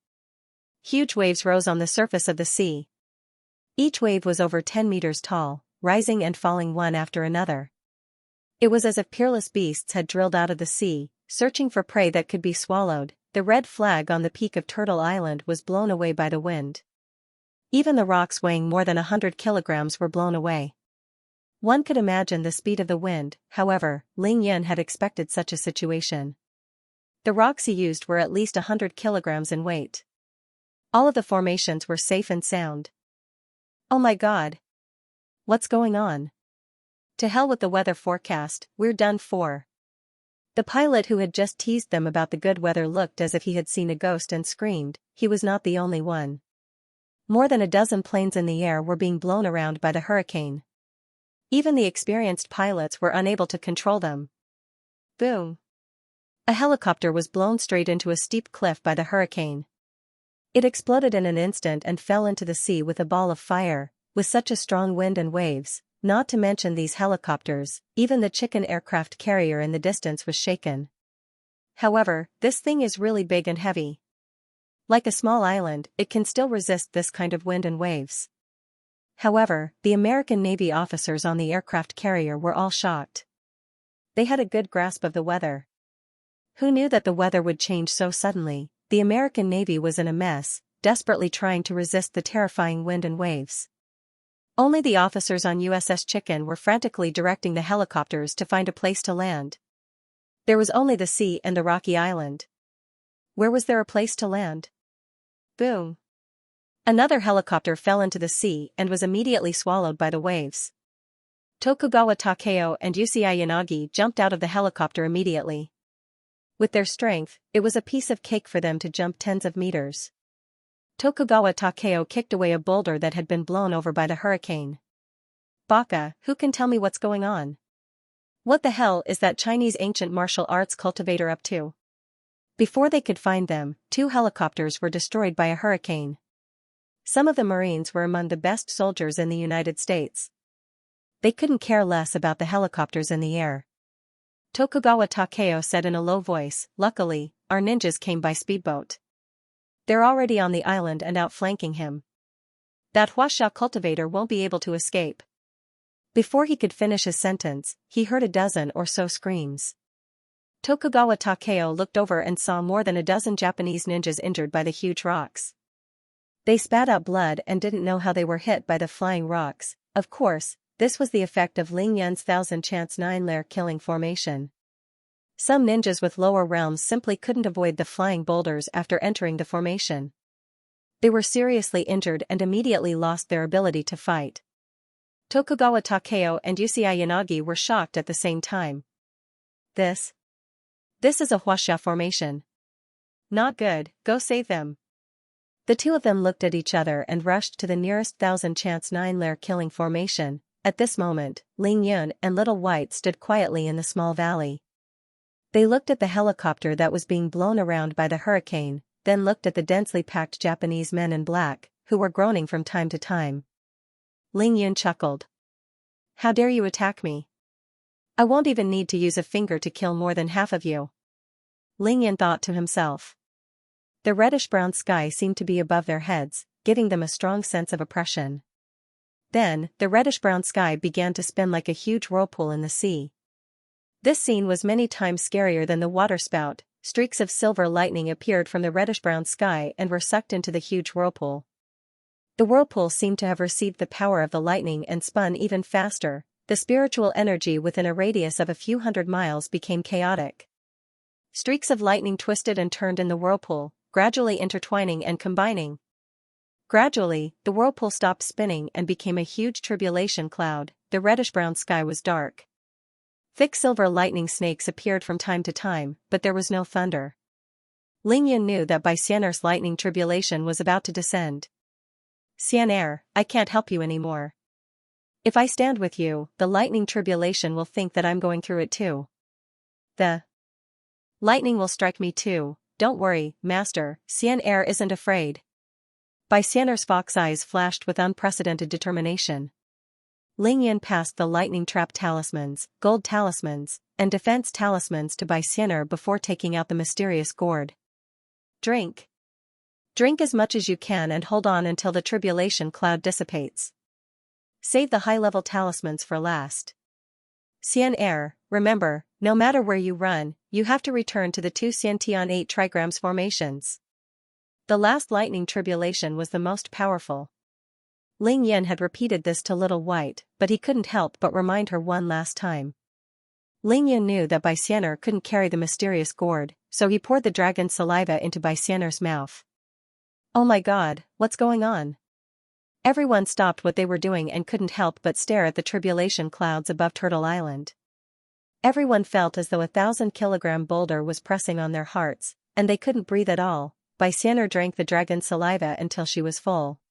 Speaker 1: Huge waves rose on the surface of the sea. Each wave was over 10 meters tall, rising and falling one after another. It was as if peerless beasts had drilled out of the sea, searching for prey that could be swallowed. The red flag on the peak of Turtle Island was blown away by the wind. Even the rocks weighing more than 100 kilograms were blown away. One could imagine the speed of the wind. However, Ling Yun had expected such a situation. The rocks he used were at least 100 kilograms in weight. All of the formations were safe and sound. Oh my God! What's going on? To hell with the weather forecast, we're done for. The pilot who had just teased them about the good weather looked as if he had seen a ghost and screamed. He was not the only one. More than a dozen planes in the air were being blown around by the hurricane. Even the experienced pilots were unable to control them. Boom! A helicopter was blown straight into a steep cliff by the hurricane. It exploded in an instant and fell into the sea with a ball of fire. With such a strong wind and waves, not to mention these helicopters, even the chicken aircraft carrier in the distance was shaken. However, this thing is really big and heavy. Like a small island, it can still resist this kind of wind and waves. However, the American Navy officers on the aircraft carrier were all shocked. They had a good grasp of the weather. Who knew that the weather would change so suddenly? The American Navy was in a mess, desperately trying to resist the terrifying wind and waves. Only the officers on USS Chicken were frantically directing the helicopters to find a place to land. There was only the sea and the rocky island. Where was there a place to land? Boom! Another helicopter fell into the sea and was immediately swallowed by the waves. Tokugawa Takeo and Yusei Yanagi jumped out of the helicopter immediately. With their strength, it was a piece of cake for them to jump tens of meters. Tokugawa Takeo kicked away a boulder that had been blown over by the hurricane. Baka, who can tell me what's going on? What the hell is that Chinese ancient martial arts cultivator up to? Before they could find them, 2 helicopters were destroyed by a hurricane. Some of the Marines were among the best soldiers in the United States. They couldn't care less about the helicopters in the air. Tokugawa Takeo said in a low voice, "Luckily, our ninjas came by speedboat. They're already on the island and outflanking him. That Huaxia cultivator won't be able to escape." Before he could finish his sentence, he heard a dozen or so screams. Tokugawa Takeo looked over and saw more than a dozen Japanese ninjas injured by the huge rocks. They spat out blood and didn't know how they were hit by the flying rocks. Of course, this was the effect of Ling Yun's 1000-chance 9-layer killing formation. Some ninjas with lower realms simply couldn't avoid the flying boulders after entering the formation. They were seriously injured and immediately lost their ability to fight. Tokugawa Takeo and Yusei Yanagi were shocked at the same time. This is a Huaxia formation. Not good, go save them. The two of them looked at each other and rushed to the nearest 1000-chance 9-layer killing formation. At this moment, Ling Yun and Little White stood quietly in the small valley. They looked at the helicopter that was being blown around by the hurricane, then looked at the densely packed Japanese men in black, who were groaning from time to time. Ling Yun chuckled. "How dare you attack me? I won't even need to use a finger to kill more than half of you." Ling Yun thought to himself. The reddish-brown sky seemed to be above their heads, giving them a strong sense of oppression. Then, the reddish-brown sky began to spin like a huge whirlpool in the sea. This scene was many times scarier than the waterspout. Streaks of silver lightning appeared from the reddish-brown sky and were sucked into the huge whirlpool. The whirlpool seemed to have received the power of the lightning and spun even faster. The spiritual energy within a radius of a few hundred miles became chaotic. Streaks of lightning twisted and turned in the whirlpool, gradually intertwining and combining. Gradually, the whirlpool stopped spinning and became a huge tribulation cloud. The reddish-brown sky was dark. Thick silver lightning snakes appeared from time to time, but there was no thunder. Lingyun knew that Baixianer's lightning tribulation was about to descend. Xian'er, I can't help you anymore. If I stand with you, the lightning tribulation will think that I'm going through it too. The lightning will strike me too, don't worry, master, Xian'er isn't afraid. Baixianer's fox eyes flashed with unprecedented determination. Lingyun passed the lightning trap talismans, gold talismans, and defense talismans to Baixianer before taking out the mysterious gourd. Drink. Drink as much as you can and hold on until the tribulation cloud dissipates. Save the high-level talismans for last. Xian'er, remember, no matter where you run, you have to return to the 2 Xiantian 8 trigrams formations. The last lightning tribulation was the most powerful. Lingyun had repeated this to Little White, but he couldn't help but remind her one last time. Lingyun knew that Baixianer couldn't carry the mysterious gourd, so he poured the dragon's saliva into Baixianer's mouth. Oh my god, what's going on? Everyone stopped what they were doing and couldn't help but stare at the tribulation clouds above Turtle Island. Everyone felt as though a 1,000-kilogram boulder was pressing on their hearts, and they couldn't breathe at all. Baixianer drank the dragon's saliva until she was full.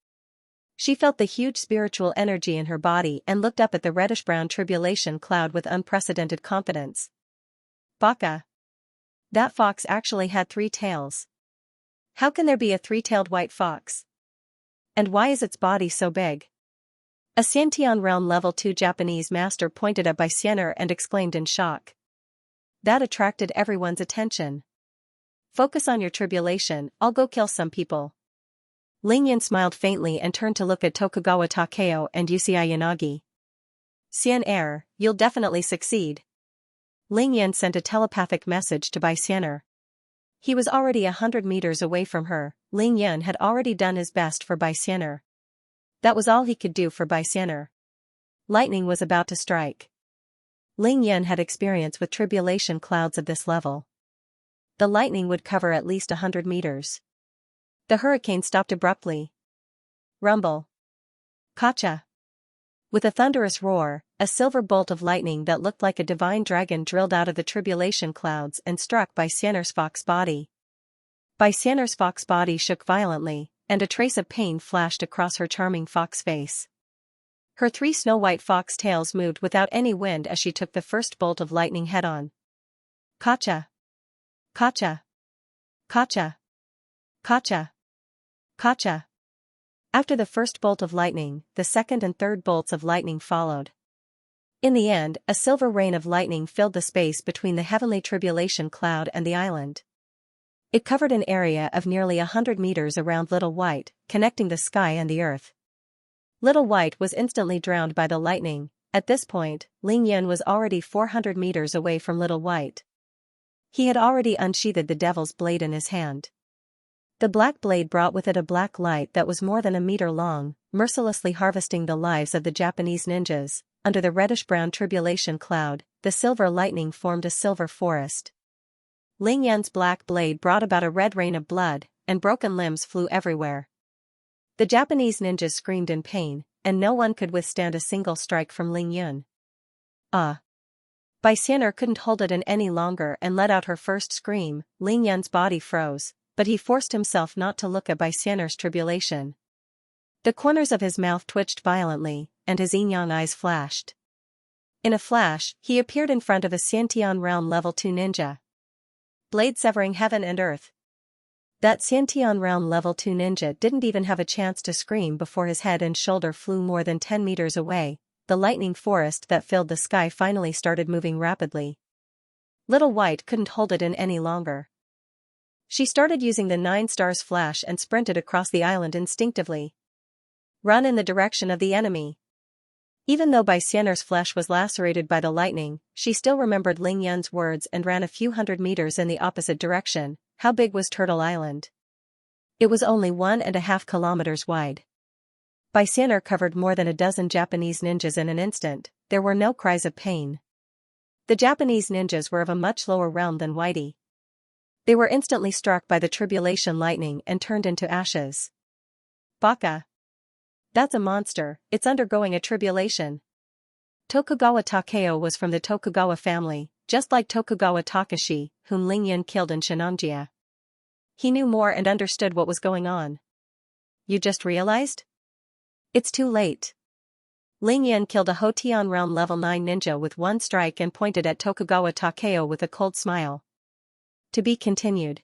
Speaker 1: She felt the huge spiritual energy in her body and looked up at the reddish-brown tribulation cloud with unprecedented confidence. Baka. That fox actually had 3 tails. How can there be a 3-tailed white fox? And why is its body so big? A Xiantian realm level 2 Japanese master pointed at Baixianer and exclaimed in shock. That attracted everyone's attention. Focus on your tribulation, I'll go kill some people. Lingyun smiled faintly and turned to look at Tokugawa Takeo and Yusei Yanagi. Xian'er, you'll definitely succeed. Lingyun sent a telepathic message to Baixianer. He was already 100 meters away from her. Lingyun had already done his best for Baixianer. That was all he could do for Baixianer. Lightning was about to strike. Lingyun had experience with tribulation clouds of this level. The lightning would cover at least 100 meters. The hurricane stopped abruptly. Rumble. Kacha. With a thunderous roar, a silver bolt of lightning that looked like a divine dragon drilled out of the tribulation clouds and struck Baixianer's fox body. Baixianer's fox body shook violently, and a trace of pain flashed across her charming fox face. Her 3 snow-white fox tails moved without any wind as she took the first bolt of lightning head-on. Kacha. Kacha. Kacha. Kacha. Kacha. After the first bolt of lightning, the second and third bolts of lightning followed. In the end, a silver rain of lightning filled the space between the heavenly tribulation cloud and the island. It covered an area of nearly 100 meters around Little White, connecting the sky and the earth. Little White was instantly drowned by the lightning. At this point, Lingyun was already 400 meters away from Little White. He had already unsheathed the devil's blade in his hand. The black blade brought with it a black light that was more than a meter long, mercilessly harvesting the lives of the Japanese ninjas. Under the reddish-brown tribulation cloud, the silver lightning formed a silver forest. Lingyun's black blade brought about a red rain of blood, and broken limbs flew everywhere. The Japanese ninjas screamed in pain, and no one could withstand a single strike from Lingyun. Baixianer couldn't hold it in any longer and let out her first scream. Lingyun's body froze, but he forced himself not to look at Baixianer's tribulation. The corners of his mouth twitched violently, and his yin-yang eyes flashed. In a flash, he appeared in front of a Xiantian realm level 2 ninja. Blade severing heaven and earth. That Xiantian realm level 2 ninja didn't even have a chance to scream before his head and shoulder flew more than 10 meters away. The lightning forest that filled the sky finally started moving rapidly. Little White couldn't hold it in any longer. She started using the 9 stars flash and sprinted across the island instinctively. Run in the direction of the enemy. Even though Baixianer's flesh was lacerated by the lightning, she still remembered Lingyun's words and ran a few hundred meters in the opposite direction. How big was Turtle Island? It was only 1.5 kilometers wide. Baixianer covered more than a dozen Japanese ninjas in an instant. There were no cries of pain. The Japanese ninjas were of a much lower realm than Whitey. They were instantly struck by the tribulation lightning and turned into ashes. Baka. That's a monster, it's undergoing a tribulation. Tokugawa Takeo was from the Tokugawa family, just like Tokugawa Takashi, whom Ling Yan killed in Xianxia. He knew more and understood what was going on. You just realized? It's too late. Ling Yan killed a Hotian realm level 9 ninja with one strike and pointed at Tokugawa Takeo with a cold smile. To be continued.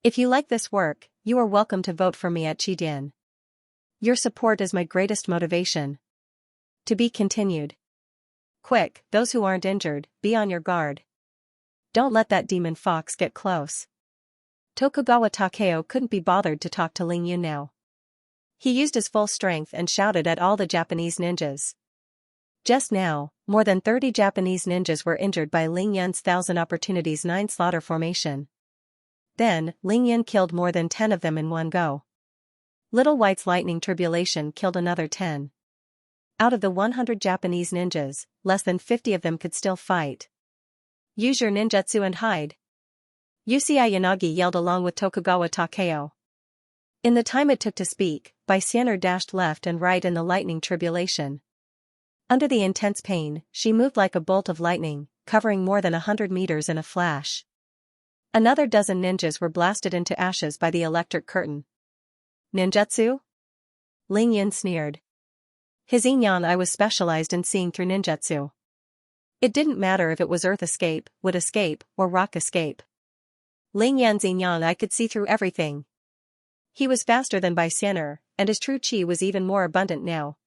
Speaker 1: If you like this work, you are welcome to vote for me at Chijin. Your support is my greatest motivation. To be continued. Quick, those who aren't injured, be on your guard. Don't let that demon fox get close. Tokugawa Takeo couldn't be bothered to talk to Ling Yan now. He used his full strength and shouted at all the Japanese ninjas. Just now, more than 30 Japanese ninjas were injured by Ling Yan's 1000 opportunities 9 slaughter formation. Then, Ling Yan killed more than 10 of them in one go. Little White's lightning tribulation killed another 10. Out of the 100 Japanese ninjas, less than 50 of them could still fight. Use your ninjutsu and hide. Xianxia Yanagi yelled along with Tokugawa Takeo. In the time it took to speak, Xianxia dashed left and right in the lightning tribulation. Under the intense pain, she moved like a bolt of lightning, covering more than 100 meters in a flash. Another dozen ninjas were blasted into ashes by the electric curtain. Ninjutsu? Ling Yan sneered. His inyan eye was specialized in seeing through ninjutsu. It didn't matter if it was earth escape, wood escape, or rock escape. Ling Yan's inyan eye could see through everything. He was faster than Xianxia, and his true chi was even more abundant now.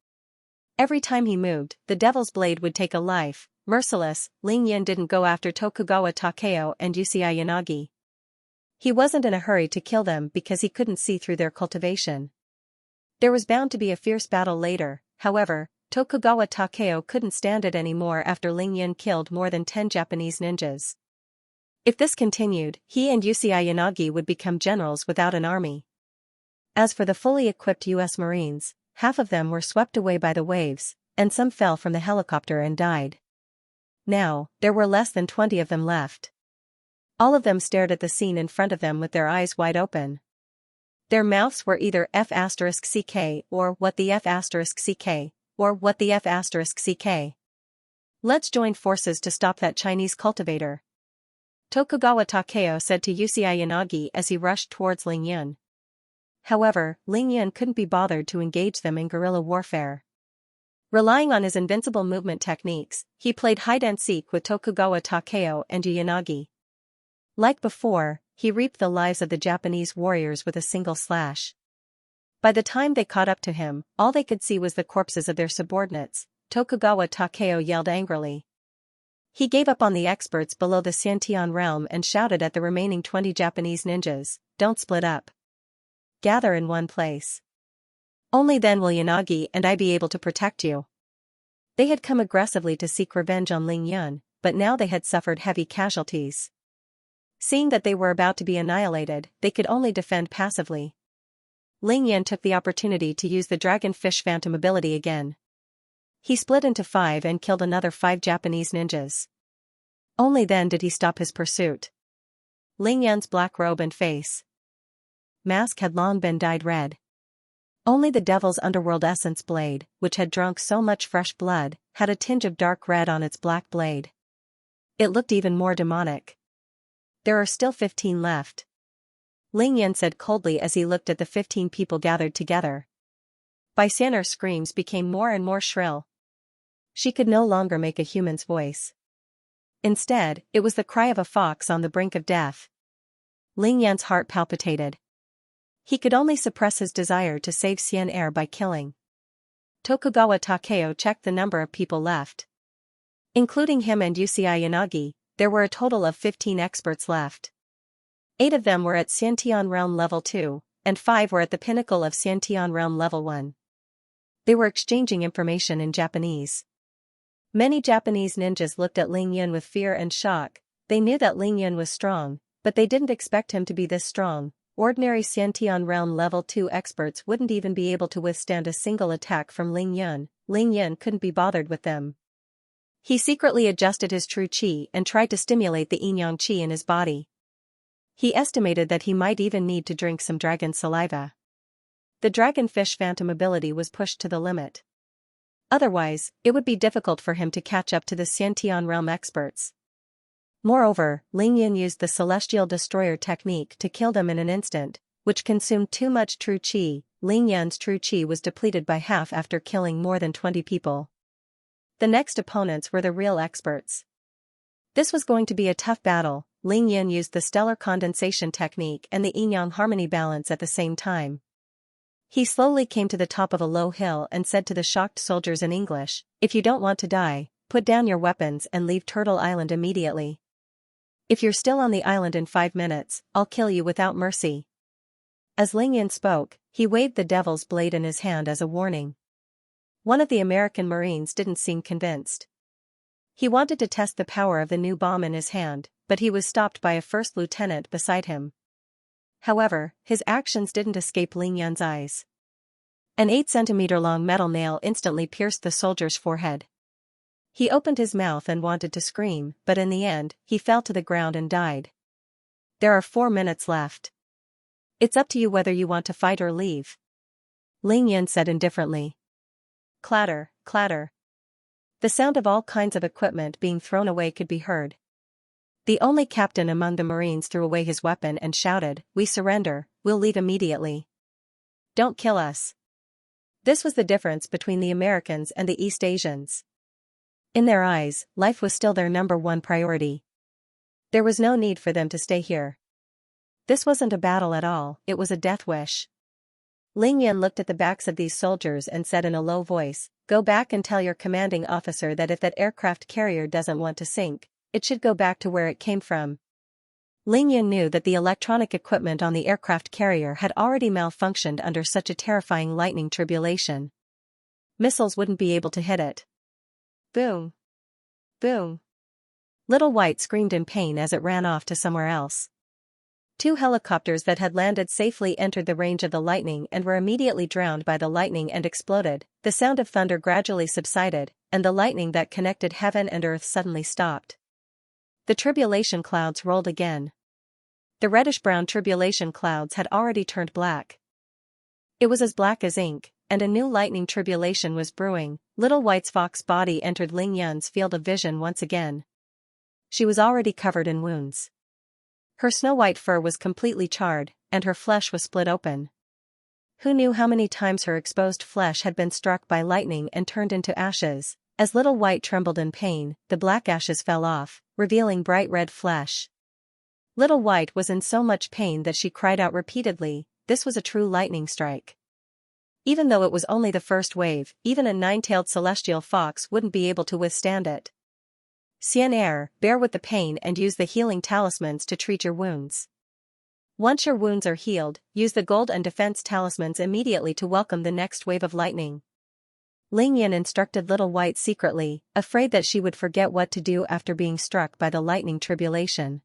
Speaker 1: Every time he moved, the devil's blade would take a life. Merciless, Ling Yan didn't go after Tokugawa Takeo and Xianxia Yanagi. He wasn't in a hurry to kill them because he couldn't see through their cultivation. There was bound to be a fierce battle later, however, Tokugawa Takeo couldn't stand it anymore after Ling Yan killed more than 10 Japanese ninjas. If this continued, he and Xianxia Yanagi would become generals without an army. As for the fully equipped U.S. Marines, half of them were swept away by the waves, and some fell from the helicopter and died. Now, there were less than 20 of them left. All of them stared at the scene in front of them with their eyes wide open. Their mouths were either F***ck or what the F***ck, or what the F***ck. Let's join forces to stop that Chinese cultivator. Tokugawa Takeo said to Xianxia Yanagi as he rushed towards Ling Yan. However, Ling Yan couldn't be bothered to engage them in guerrilla warfare. Relying on his invincible movement techniques, he played hide-and-seek with Tokugawa Takeo and Yanagi. Like before, he reaped the lives of the Japanese warriors with a single slash. By the time they caught up to him, all they could see was the corpses of their subordinates. Tokugawa Takeo yelled angrily. He gave up on the experts below the Xiantian realm and shouted at the remaining 20 Japanese ninjas, "Don't split up. Gather in one place. Only then will Yanagi and I be able to protect you." They had come aggressively to seek revenge on Ling Yan, but now they had suffered heavy casualties. Seeing that they were about to be annihilated, they could only defend passively. Ling Yan took the opportunity to use the dragonfish phantom ability again. He split into 5 and killed another 5 Japanese ninjas. Only then did he stop his pursuit. Ling Yan's black robe and face mask had long been dyed red. Only the devil's underworld essence blade, which had drunk so much fresh blood, had a tinge of dark red on its black blade. It looked even more demonic. There are still 15 left. Ling Yan said coldly as he looked at the 15 people gathered together. Xianxia's screams became more and more shrill. She could no longer make a human's voice. Instead, it was the cry of a fox on the brink of death. Ling Yan's heart palpitated. He could only suppress his desire to save Xianxia by killing. Tokugawa Takeo checked the number of people left. Including him and Xianxia Yanagi, there were a total of 15 experts left. 8 of them were at Xiantian Realm Level 2, and 5 were at the pinnacle of Xiantian Realm Level 1. They were exchanging information in Japanese. Many Japanese ninjas looked at Ling Yan with fear and shock. They knew that Ling Yan was strong, but they didn't expect him to be this strong. Ordinary Xiantian Realm Level 2 experts wouldn't even be able to withstand a single attack from Ling Yan. Ling Yan couldn't be bothered with them. He secretly adjusted his true chi and tried to stimulate the yin-yang chi in his body. He estimated that he might even need to drink some dragon saliva. The dragonfish phantom ability was pushed to the limit. Otherwise, it would be difficult for him to catch up to the Xiantian realm experts. Moreover, Ling Yin used the celestial destroyer technique to kill them in an instant, which consumed too much true qi. Ling Yan's true qi was depleted by half after killing more than 20 people. The next opponents were the real experts. This was going to be a tough battle. Ling Yin used the stellar condensation technique and the yin-yang harmony balance at the same time. He slowly came to the top of a low hill and said to the shocked soldiers in English, "If you don't want to die, put down your weapons and leave Turtle Island immediately. If you're still on the island in 5 minutes, I'll kill you without mercy." As Ling Yin spoke, he waved the devil's blade in his hand as a warning. One of the American Marines didn't seem convinced. He wanted to test the power of the new bomb in his hand, but he was stopped by a first lieutenant beside him. However, his actions didn't escape Ling Yan's eyes. An 8-centimeter-long metal nail instantly pierced the soldier's forehead. He opened his mouth and wanted to scream, but in the end, he fell to the ground and died. There are 4 minutes left. It's up to you whether you want to fight or leave. Ling Yan said indifferently. Clatter, clatter. The sound of all kinds of equipment being thrown away could be heard. The only captain among the Marines threw away his weapon and shouted, "We surrender, we'll leave immediately. Don't kill us." This was the difference between the Americans and the East Asians. In their eyes, life was still their number one priority. There was no need for them to stay here. This wasn't a battle at all, it was a death wish. Ling Yan looked at the backs of these soldiers and said in a low voice, "Go back and tell your commanding officer that if that aircraft carrier doesn't want to sink, it should go back to where it came from." Ling Yan knew that the electronic equipment on the aircraft carrier had already malfunctioned under such a terrifying lightning tribulation. Missiles wouldn't be able to hit it. Boom. Boom. Little White screamed in pain as it ran off to somewhere else. 2 helicopters that had landed safely entered the range of the lightning and were immediately drowned by the lightning and exploded. The sound of thunder gradually subsided, and the lightning that connected heaven and earth suddenly stopped. The tribulation clouds rolled again. The reddish-brown tribulation clouds had already turned black. It was as black as ink, and a new lightning tribulation was brewing. Little White's fox body entered Ling Yan's field of vision once again. She was already covered in wounds. Her snow-white fur was completely charred, and her flesh was split open. Who knew how many times her exposed flesh had been struck by lightning and turned into ashes? As Little White trembled in pain, the black ashes fell off, revealing bright red flesh. Little White was in so much pain that she cried out repeatedly. This was a true lightning strike. Even though it was only the first wave, even a 9-tailed celestial fox wouldn't be able to withstand it. Xianxia, bear with the pain and use the healing talismans to treat your wounds. Once your wounds are healed, use the gold and defense talismans immediately to welcome the next wave of lightning. Ling Yan instructed Little White secretly, afraid that she would forget what to do after being struck by the lightning tribulation.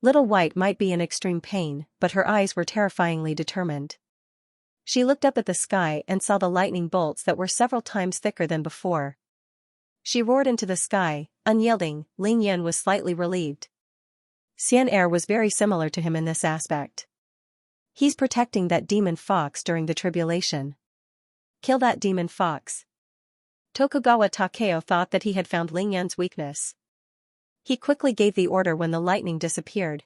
Speaker 1: Little White might be in extreme pain, but her eyes were terrifyingly determined. She looked up at the sky and saw the lightning bolts that were several times thicker than before. She roared into the sky, unyielding. Ling Yan was slightly relieved. Xianxia was very similar to him in this aspect. He's protecting that demon fox during the tribulation. Kill that demon fox. Tokugawa Takeo thought that he had found Ling Yan's weakness. He quickly gave the order when the lightning disappeared.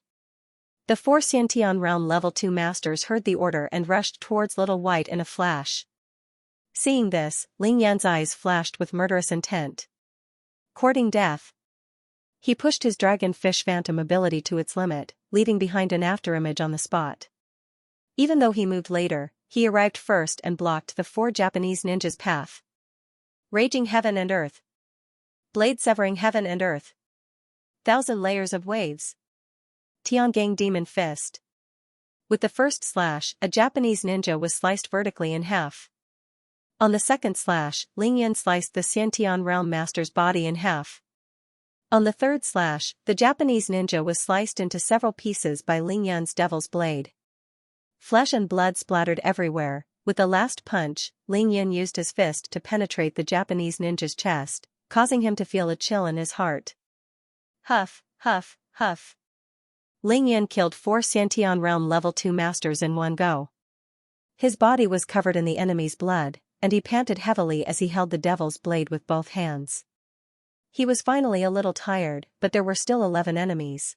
Speaker 1: The 4 Xiantian Realm Level 2 masters heard the order and rushed towards Little White in a flash. Seeing this, Ling Yan's eyes flashed with murderous intent. Courting death. He pushed his dragonfish phantom ability to its limit, leaving behind an afterimage on the spot. Even though he moved later, he arrived first and blocked the 4 Japanese ninjas' path. Raging heaven and earth. Blade severing heaven and earth. 1,000 layers of waves. Tiangang Demon Fist. With the first slash, a Japanese ninja was sliced vertically in half. On the second slash, Ling Yan sliced the Xiantian Realm Master's body in half. On the third slash, the Japanese ninja was sliced into several pieces by Ling Yan's devil's blade. Flesh and blood splattered everywhere. With the last punch, Ling Yan used his fist to penetrate the Japanese ninja's chest, causing him to feel a chill in his heart. Huff, huff, huff. Ling Yan killed 4 Xiantian Realm Level 2 masters in one go. His body was covered in the enemy's blood, and he panted heavily as he held the devil's blade with both hands. He was finally a little tired, but there were still 11 enemies.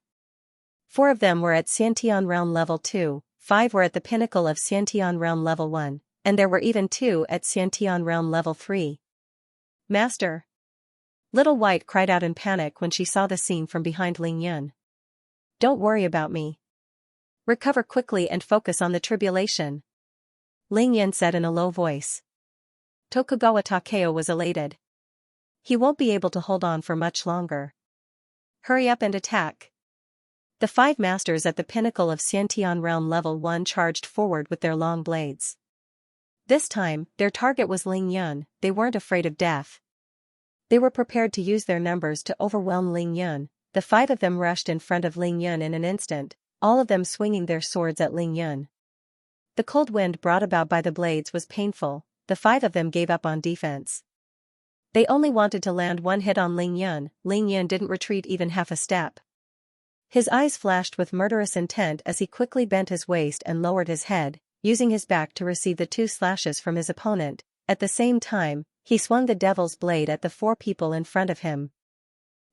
Speaker 1: 4 of them were at Xiantian realm level 2, 5 were at the pinnacle of Xiantian realm level 1, and there were even 2 at Xiantian realm level 3. Master! Little White cried out in panic when she saw the scene from behind Ling Yun. Don't worry about me. Recover quickly and focus on the tribulation. Ling Yun said in a low voice. Tokugawa Takeo was elated. He won't be able to hold on for much longer. Hurry up and attack. The 5 masters at the pinnacle of Xiantian realm level 1 charged forward with their long blades. This time, their target was Ling Yun. They weren't afraid of death. They were prepared to use their numbers to overwhelm Ling Yun. The 5 of them rushed in front of Ling Yun in an instant, all of them swinging their swords at Ling Yun. The cold wind brought about by the blades was painful. The 5 of them gave up on defense. They only wanted to land one hit on Ling Yun. Ling Yun didn't retreat even half a step. His eyes flashed with murderous intent as he quickly bent his waist and lowered his head, using his back to receive the 2 slashes from his opponent. At the same time, he swung the devil's blade at the 4 people in front of him.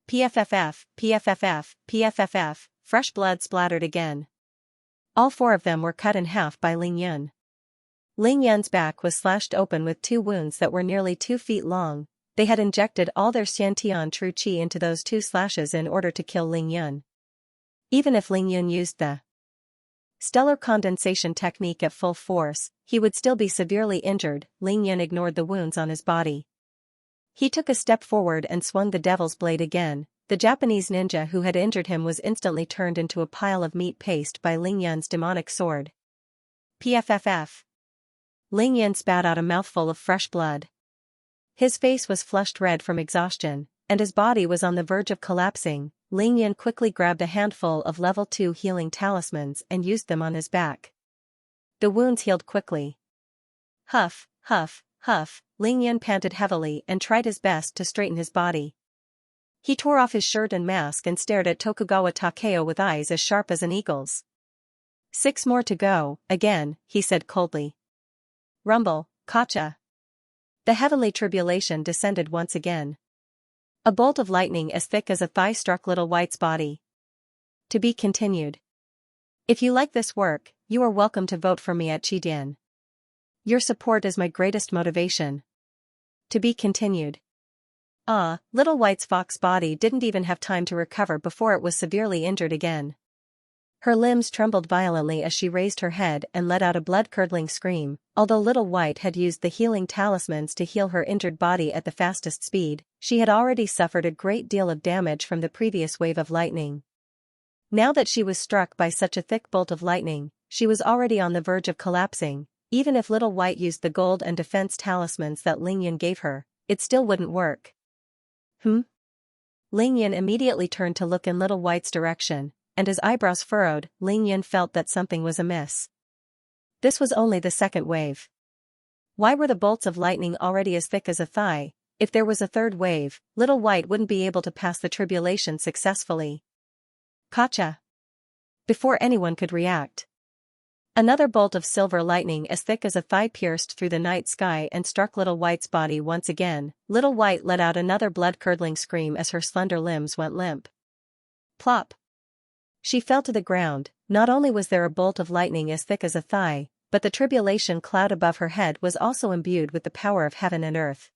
Speaker 1: PFFF, PFFF, PFFF, fresh blood splattered again. All 4 of them were cut in half by Ling Yun. Ling Yun's back was slashed open with 2 wounds that were nearly 2 feet long. They had injected all their Xiantian true qi into those 2 slashes in order to kill Ling Yun. Even if Ling Yun used the stellar condensation technique at full force, he would still be severely injured. Ling Yun ignored the wounds on his body. He took a step forward and swung the devil's blade again. The Japanese ninja who had injured him was instantly turned into a pile of meat paste by Ling Yun's demonic sword. PFFF. Ling Yun spat out a mouthful of fresh blood. His face was flushed red from exhaustion, and his body was on the verge of collapsing. Ling Yun quickly grabbed a handful of level 2 healing talismans and used them on his back. The wounds healed quickly. Huff, huff, huff, Ling Yun panted heavily and tried his best to straighten his body. He tore off his shirt and mask and stared at Tokugawa Takeo with eyes as sharp as an eagle's. 6 more to go, again, he said coldly. Rumble, Kacha. The heavenly tribulation descended once again. A bolt of lightning as thick as a thigh struck Little White's body. To be continued. If you like this work, you are welcome to vote for me at Chidian. Your support is my greatest motivation. To be continued. Little White's fox body didn't even have time to recover before it was severely injured again. Her limbs trembled violently as she raised her head and let out a blood-curdling scream. Although Little White had used the healing talismans to heal her injured body at the fastest speed, she had already suffered a great deal of damage from the previous wave of lightning. Now that she was struck by such a thick bolt of lightning, she was already on the verge of collapsing. Even if Little White used the gold and defense talismans that Ling Yun gave her, it still wouldn't work. Ling Yun immediately turned to look in Little White's direction, and his eyebrows furrowed. Ling Yun felt that something was amiss. This was only the second wave. Why were the bolts of lightning already as thick as a thigh? If there was a third wave, Little White wouldn't be able to pass the tribulation successfully. Kacha! Before anyone could react, another bolt of silver lightning as thick as a thigh pierced through the night sky and struck Little White's body once again. Little White let out another blood-curdling scream as her slender limbs went limp. Plop! She fell to the ground. Not only was there a bolt of lightning as thick as a thigh, but the tribulation cloud above her head was also imbued with the power of heaven and earth.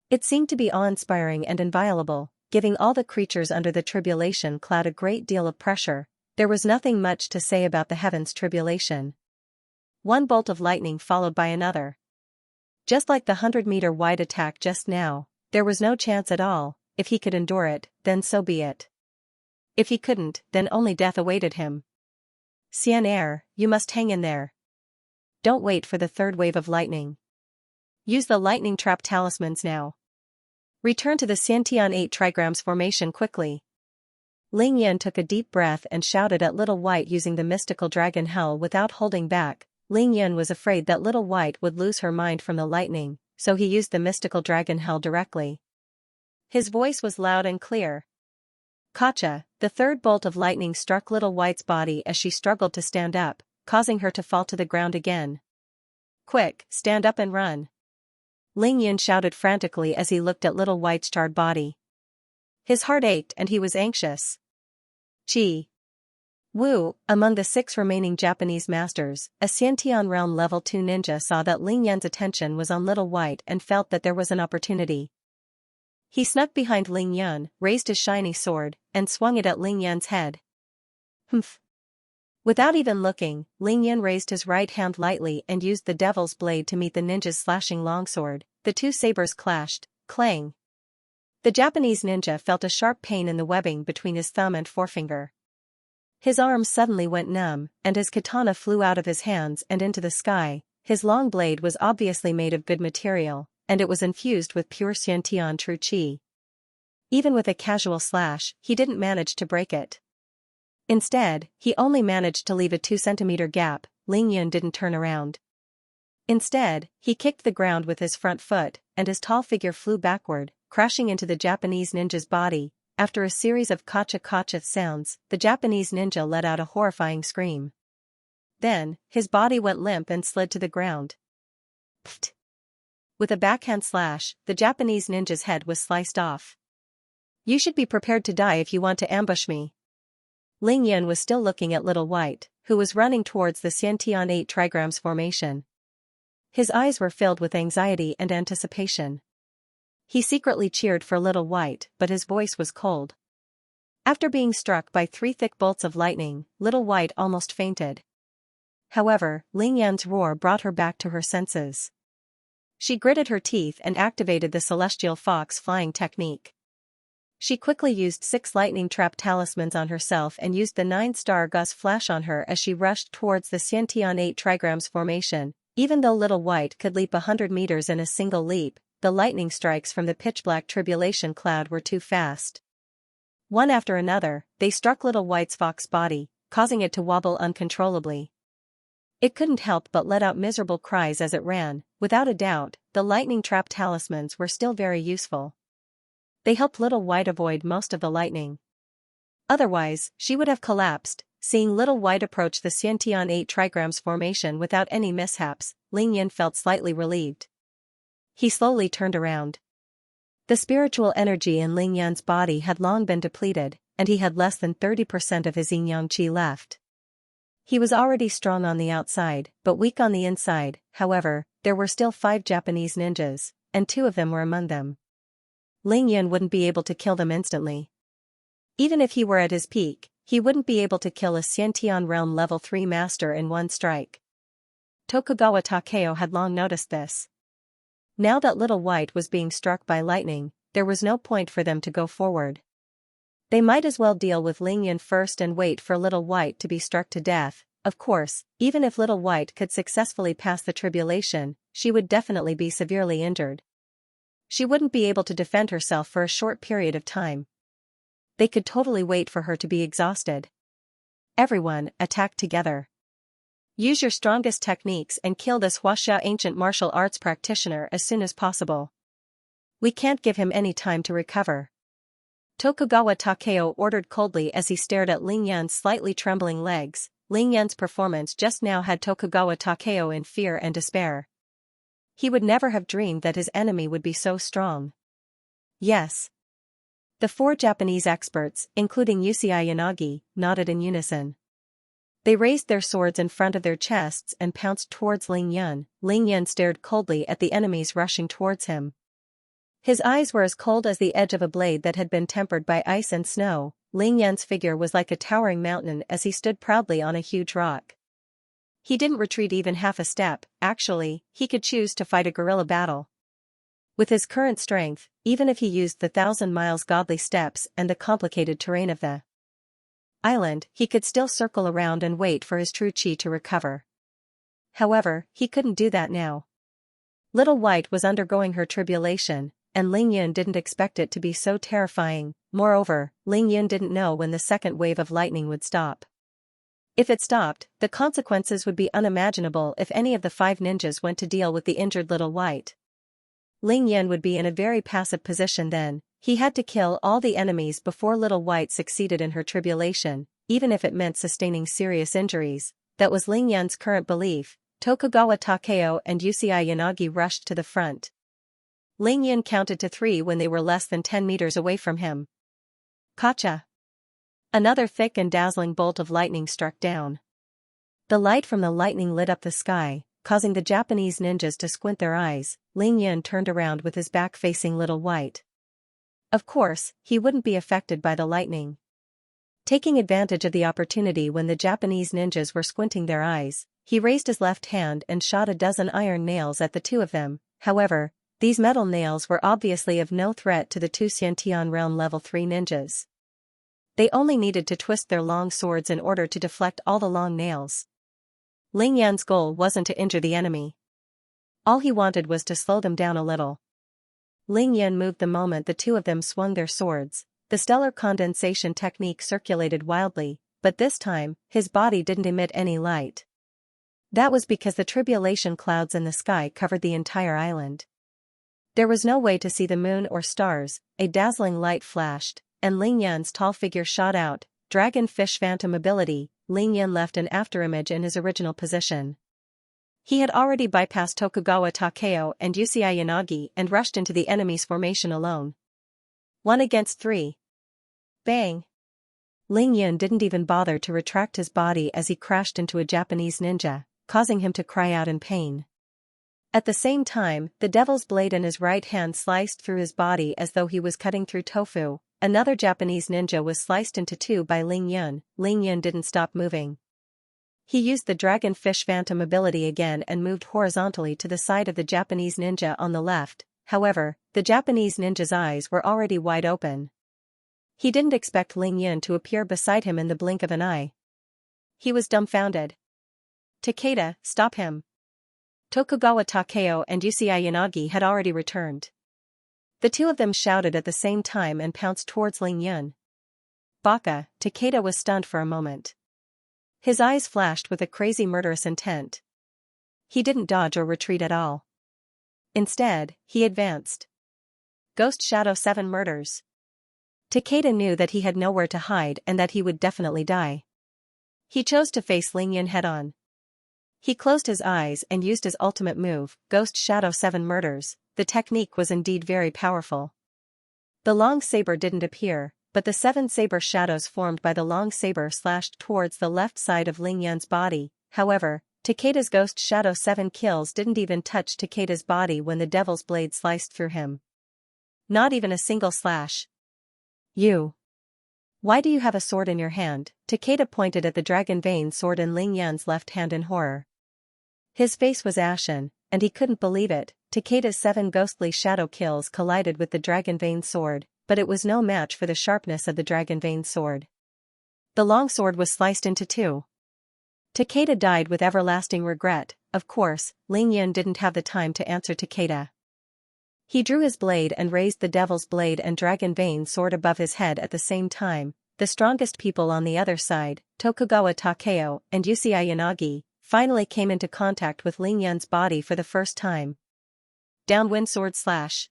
Speaker 1: It seemed to be awe-inspiring and inviolable, giving all the creatures under the tribulation cloud a great deal of pressure. There was nothing much to say about the heavens' tribulation. One bolt of lightning followed by another. Just like the 100-meter wide attack just now, there was no chance at all. If he could endure it, then so be it. If he couldn't, then only death awaited him. Xian'er, you must hang in there. Don't wait for the third wave of lightning. Use the lightning trap talismans now. Return to the Xiantian 8 trigrams formation quickly. Ling Yun took a deep breath and shouted at Little White using the mystical dragon hell without holding back. Ling Yun was afraid that Little White would lose her mind from the lightning, so he used the mystical dragon hell directly. His voice was loud and clear. Kacha! The third bolt of lightning struck Little White's body as she struggled to stand up, causing her to fall to the ground again. Quick, stand up and run. Ling Yun shouted frantically as he looked at Little White's charred body. His heart ached and he was anxious. Chi Wu, among the 6 remaining Japanese masters, a Xiantian Realm Level 2 ninja, saw that Ling Yun's attention was on Little White and felt that there was an opportunity. He snuck behind Ling Yun, raised his shiny sword, and swung it at Ling Yun's head. Humph! Without even looking, Ling Yun raised his right hand lightly and used the devil's blade to meet the ninja's slashing longsword. The 2 sabers clashed, clang. The Japanese ninja felt a sharp pain in the webbing between his thumb and forefinger. His arm suddenly went numb, and his katana flew out of his hands and into the sky. His long blade was obviously made of good material, and it was infused with pure Xiantian true qi. Even with a casual slash, he didn't manage to break it. Instead, he only managed to leave a 2-centimeter gap. Ling Yun didn't turn around. Instead, he kicked the ground with his front foot, and his tall figure flew backward, crashing into the Japanese ninja's body. After a series of kacha-kacha sounds, the Japanese ninja let out a horrifying scream. Then, his body went limp and slid to the ground. Pfft! With a backhand slash, the Japanese ninja's head was sliced off. You should be prepared to die if you want to ambush me. Ling Yun was still looking at Little White, who was running towards the Xiantian 8 trigrams formation. His eyes were filled with anxiety and anticipation. He secretly cheered for Little White, but his voice was cold. After being struck by 3 thick bolts of lightning, Little White almost fainted. However, Ling Yun's roar brought her back to her senses. She gritted her teeth and activated the Celestial Fox flying technique. She quickly used 6 lightning trap talismans on herself and used the 9-star Gus flash on her as she rushed towards the Xiantian 8 trigrams formation. Even though Little White could leap 100 meters in a single leap, the lightning strikes from the pitch-black tribulation cloud were too fast. One after another, they struck Little White's fox body, causing it to wobble uncontrollably. It couldn't help but let out miserable cries as it ran. Without a doubt, the lightning trap talismans were still very useful. They helped Little White avoid most of the lightning. Otherwise, she would have collapsed. Seeing Little White approach the Xiantian 8 trigrams formation without any mishaps, Ling Yun felt slightly relieved. He slowly turned around. The spiritual energy in Ling Yun's body had long been depleted, and he had less than 30% of his yin-yang qi left. He was already strong on the outside, but weak on the inside. However, there were still 5 Japanese ninjas, and 2 of them were among them. Ling Yun wouldn't be able to kill them instantly. Even if he were at his peak, he wouldn't be able to kill a Xiantian Realm Level 3 master in one strike. Tokugawa Takeo had long noticed this. Now that Little White was being struck by lightning, there was no point for them to go forward. They might as well deal with Ling Yun first and wait for Little White to be struck to death. Of course, even if Little White could successfully pass the tribulation, she would definitely be severely injured. She wouldn't be able to defend herself for a short period of time. They could totally wait for her to be exhausted. Everyone, attack together. Use your strongest techniques and kill this Xianxia ancient martial arts practitioner as soon as possible. We can't give him any time to recover. Tokugawa Takeo ordered coldly as he stared at Ling Yun's slightly trembling legs. Ling Yun's performance just now had Tokugawa Takeo in fear and despair. He would never have dreamed that his enemy would be so strong. Yes. The 4 Japanese experts, including Yusei Yanagi, nodded in unison. They raised their swords in front of their chests and pounced towards Ling Yun. Ling Yun stared coldly at the enemies rushing towards him. His eyes were as cold as the edge of a blade that had been tempered by ice and snow. Ling Yun's figure was like a towering mountain as he stood proudly on a huge rock. He didn't retreat even half a step. Actually, he could choose to fight a guerrilla battle. With his current strength, even if he used the 1,000 miles godly steps and the complicated terrain of the island, he could still circle around and wait for his true qi to recover. However, he couldn't do that now. Little White was undergoing her tribulation, and Ling Yun didn't expect it to be so terrifying. Moreover, Ling Yun didn't know when the second wave of lightning would stop. If it stopped, the consequences would be unimaginable if any of the 5 ninjas went to deal with the injured Little White. Ling Yun would be in a very passive position then. He had to kill all the enemies before Little White succeeded in her tribulation, even if it meant sustaining serious injuries. That was Ling Yun's current belief. Tokugawa Takeo and Yusei Yanagi rushed to the front. Ling Yun counted to 3 when they were less than 10 meters away from him. Gotcha! Another thick and dazzling bolt of lightning struck down. The light from the lightning lit up the sky, causing the Japanese ninjas to squint their eyes. Ling Yun turned around with his back facing Little White. Of course, he wouldn't be affected by the lightning. Taking advantage of the opportunity when the Japanese ninjas were squinting their eyes, he raised his left hand and shot a dozen iron nails at the two of them. However, these metal nails were obviously of no threat to the two Xianxia Realm Level 3 ninjas. They only needed to twist their long swords in order to deflect all the long nails. Ling Yan's goal wasn't to injure the enemy. All he wanted was to slow them down a little. Ling Yan moved the moment the two of them swung their swords. The stellar condensation technique circulated wildly, but this time, his body didn't emit any light. That was because the tribulation clouds in the sky covered the entire island. There was no way to see the moon or stars. A dazzling light flashed, and Ling Yan's tall figure shot out. Dragonfish Phantom ability. Ling Yan left an afterimage in his original position. He had already bypassed Tokugawa Takeo and Yusei Yanagi and rushed into the enemy's formation alone. 1 against 3. Bang! Ling Yun didn't even bother to retract his body as he crashed into a Japanese ninja, causing him to cry out in pain. At the same time, the devil's blade in his right hand sliced through his body as though he was cutting through tofu. Another Japanese ninja was sliced into 2 by Ling Yun. Ling Yun didn't stop moving. He used the Dragonfish Phantom ability again and moved horizontally to the side of the Japanese ninja on the left. However, the Japanese ninja's eyes were already wide open. He didn't expect Ling Yun to appear beside him in the blink of an eye. He was dumbfounded. Takeda, stop him! Tokugawa Takeo and Yusei Yanagi had already returned. The two of them shouted at the same time and pounced towards Ling Yun. Baka, Takeda was stunned for a moment. His eyes flashed with a crazy murderous intent. He didn't dodge or retreat at all. Instead, he advanced. Ghost Shadow 7 murders. Takeda knew that he had nowhere to hide and that he would definitely die. He chose to face Ling Yun head-on. He closed his eyes and used his ultimate move, Ghost Shadow 7 murders. The technique was indeed very powerful. The long saber didn't appear, but the 7 saber shadows formed by the long saber slashed towards the left side of Ling Yun's body. However, Takeda's Ghost Shadow 7 kills didn't even touch Takeda's body when the devil's blade sliced through him. Not even a single slash. You. Why do you have a sword in your hand? Takeda pointed at the dragon vein sword in Ling Yan's left hand in horror. His face was ashen, and he couldn't believe it. Takeda's 7 ghostly shadow kills collided with the dragon vein sword, but it was no match for the sharpness of the dragon vein sword. The long sword was sliced into 2. Takeda died with everlasting regret. Of course, Ling Yun didn't have the time to answer Takeda. He drew his blade and raised the devil's blade and dragon vein sword above his head at the same time. The strongest people on the other side, Tokugawa Takeo and Yusei Yanagi, finally came into contact with Ling Yun's body for the first time. Downwind sword slash.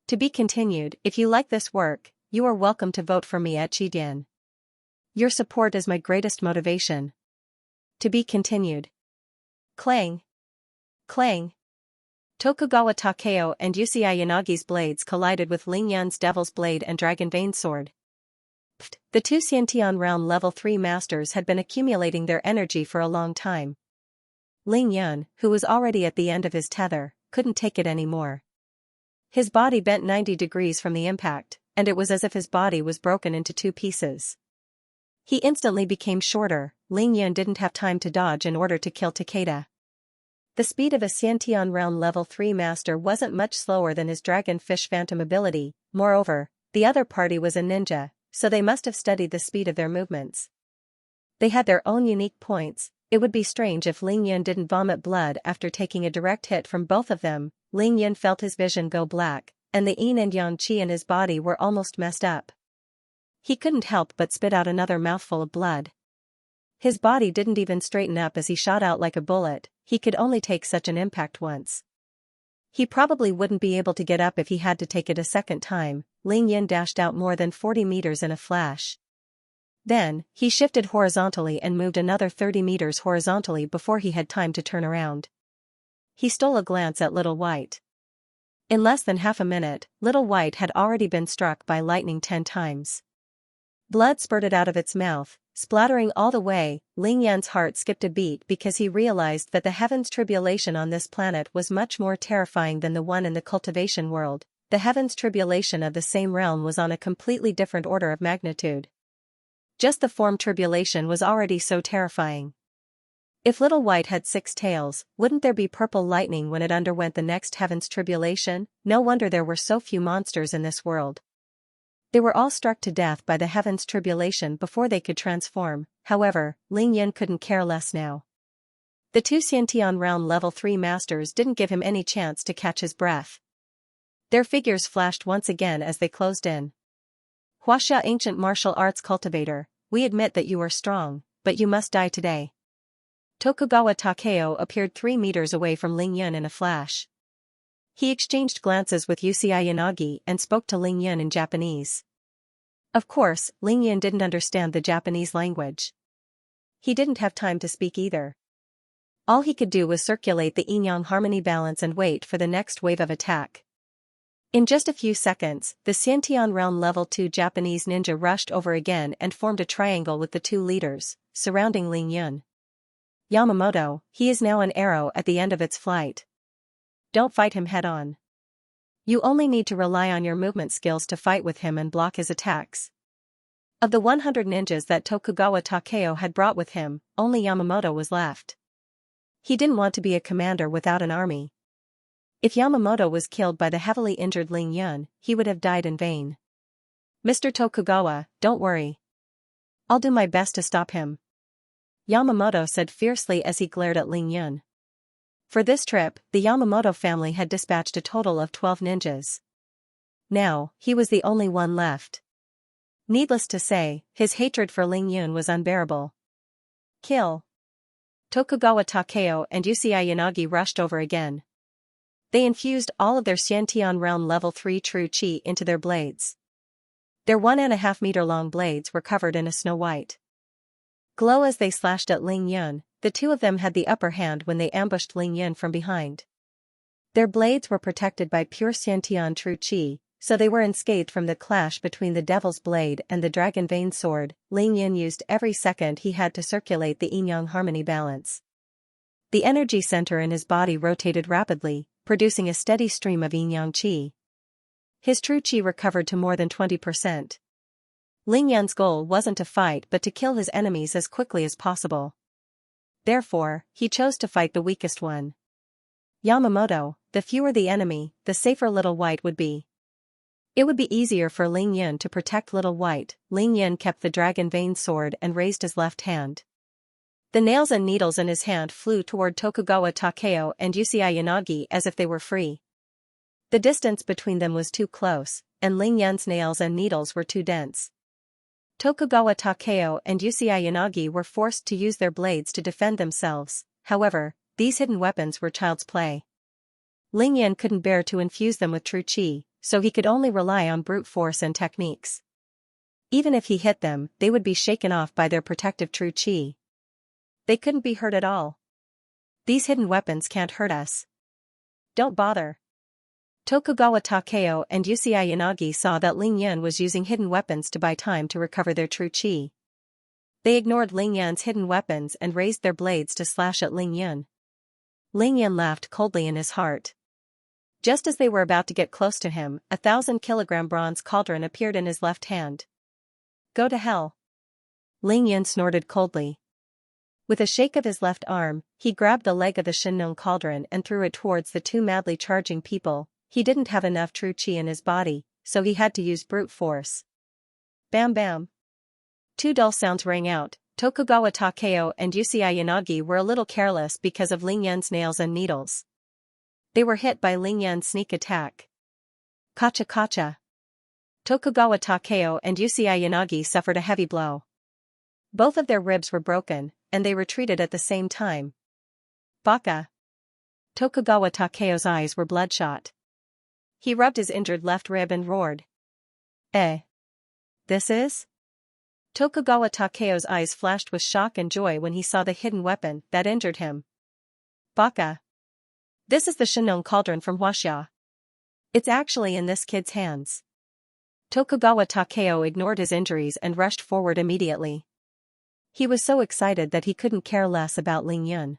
Speaker 1: To be continued. If you like this work, you are welcome to vote for me at Chidian. Your support is my greatest motivation. To be continued. Clang. Clang. Tokugawa Takeo and Yusei Yanagi's blades collided with Ling Yun's devil's blade and dragon vein sword. The two Xiantian Realm Level 3 masters had been accumulating their energy for a long time. Ling Yun, who was already at the end of his tether, couldn't take it anymore. His body bent 90 degrees from the impact, and it was as if his body was broken into 2 pieces. He instantly became shorter. Ling Yun didn't have time to dodge in order to kill Takeda. The speed of a Xiantian Realm Level 3 master wasn't much slower than his Dragonfish Phantom ability. Moreover, the other party was a ninja, so they must have studied the speed of their movements. They had their own unique points. It would be strange if Ling Yun didn't vomit blood after taking a direct hit from both of them. Ling Yun felt his vision go black, and the yin and yang qi in his body were almost messed up. He couldn't help but spit out another mouthful of blood. His body didn't even straighten up as he shot out like a bullet. He could only take such an impact once. He probably wouldn't be able to get up if he had to take it a second time. Ling Yun dashed out more than 40 meters in a flash. Then, he shifted horizontally and moved another 30 meters horizontally before he had time to turn around. He stole a glance at Little White. In less than half a minute, Little White had already been struck by lightning 10 times. Blood spurted out of its mouth, splattering all the way. Ling Yan's heart skipped a beat because he realized that the heavens tribulation on this planet was much more terrifying than the one in the cultivation world. The heavens tribulation of the same realm was on a completely different order of magnitude. Just the form tribulation was already so terrifying. If Little White had 6 tails, wouldn't there be purple lightning when it underwent the next heavens tribulation? No wonder there were so few monsters in this world. They were all struck to death by the heavens tribulation before they could transform. However, Ling Yan couldn't care less now. The 2 Xiantian round level 3 masters didn't give him any chance to catch his breath. Their figures flashed once again as they closed in. Huaxia Ancient Martial Arts Cultivator, we admit that you are strong, but you must die today. Tokugawa Takeo appeared 3 meters away from Ling Yan in a flash. He exchanged glances with Xianxia Yanagi and spoke to Ling Yan in Japanese. Of course, Ling Yan didn't understand the Japanese language. He didn't have time to speak either. All he could do was circulate the yin-yang harmony balance and wait for the next wave of attack. In just a few seconds, the Xiantian Realm Level 2 Japanese ninja rushed over again and formed a triangle with the 2 leaders, surrounding Ling Yan. Yamamoto, he is now an arrow at the end of its flight. Don't fight him head-on. You only need to rely on your movement skills to fight with him and block his attacks. Of the 100 ninjas that Tokugawa Takeo had brought with him, only Yamamoto was left. He didn't want to be a commander without an army. If Yamamoto was killed by the heavily injured Ling Yan, he would have died in vain. Mr. Tokugawa, don't worry. I'll do my best to stop him, Yamamoto said fiercely as he glared at Ling Yan. For this trip, the Yamamoto family had dispatched a total of 12 ninjas. Now, he was the only one left. Needless to say, his hatred for Ling Yan was unbearable. Kill. Tokugawa Takeo and Xianxia Yanagi rushed over again. They infused all of their Xiantian Realm Level 3 True Qi into their blades. Their 1.5 meter long blades were covered in a snow-white glow as they slashed at Ling Yan. The 2 of them had the upper hand when they ambushed Ling Yan from behind. Their blades were protected by pure Xiantian True Qi, so they were unscathed from the clash between the Devil's Blade and the Dragon Vein Sword. Ling Yan used every second he had to circulate the yin-yang harmony balance. The energy center in his body rotated rapidly, producing a steady stream of yin-yang qi. His true qi recovered to more than 20%. Ling Yan's goal wasn't to fight but to kill his enemies as quickly as possible. Therefore, he chose to fight the weakest one. Yamamoto, the fewer the enemy, the safer Little White would be. It would be easier for Ling Yan to protect Little White. Ling Yan kept the Dragon Vein Sword and raised his left hand. The nails and needles in his hand flew toward Tokugawa Takeo and Xianxia Yanagi as if they were free. The distance between them was too close, and Ling Yan's nails and needles were too dense. Tokugawa Takeo and Xianxia Yanagi were forced to use their blades to defend themselves. However, these hidden weapons were child's play. Ling Yan couldn't bear to infuse them with true qi, so he could only rely on brute force and techniques. Even if he hit them, they would be shaken off by their protective true qi. They couldn't be hurt at all. These hidden weapons can't hurt us. Don't bother. Tokugawa Takeo and Xianxia Yanagi saw that Ling Yan was using hidden weapons to buy time to recover their true qi. They ignored Ling Yan's hidden weapons and raised their blades to slash at Ling Yan. Ling Yan laughed coldly in his heart. Just as they were about to get close to him, a 1,000-kilogram bronze cauldron appeared in his left hand. Go to hell. Ling Yan snorted coldly. With a shake of his left arm, he grabbed the leg of the Shinnon cauldron and threw it towards the 2 madly charging people. He didn't have enough true qi in his body, so he had to use brute force. Bam bam. 2 dull sounds rang out. Tokugawa Takeo and Xianxia Yanagi were a little careless because of Ling Yan's nails and needles. They were hit by Ling Yan's sneak attack. Kacha kacha. Tokugawa Takeo and Xianxia Yanagi suffered a heavy blow. Both of their ribs were broken, and they retreated at the same time. Baka. Tokugawa Takeo's eyes were bloodshot. He rubbed his injured left rib and roared. This is? Tokugawa Takeo's eyes flashed with shock and joy when he saw the hidden weapon that injured him. Baka. This is the Shinnon cauldron from Huaxia. It's actually in this kid's hands. Tokugawa Takeo ignored his injuries and rushed forward immediately. He was so excited that he couldn't care less about Ling Yun.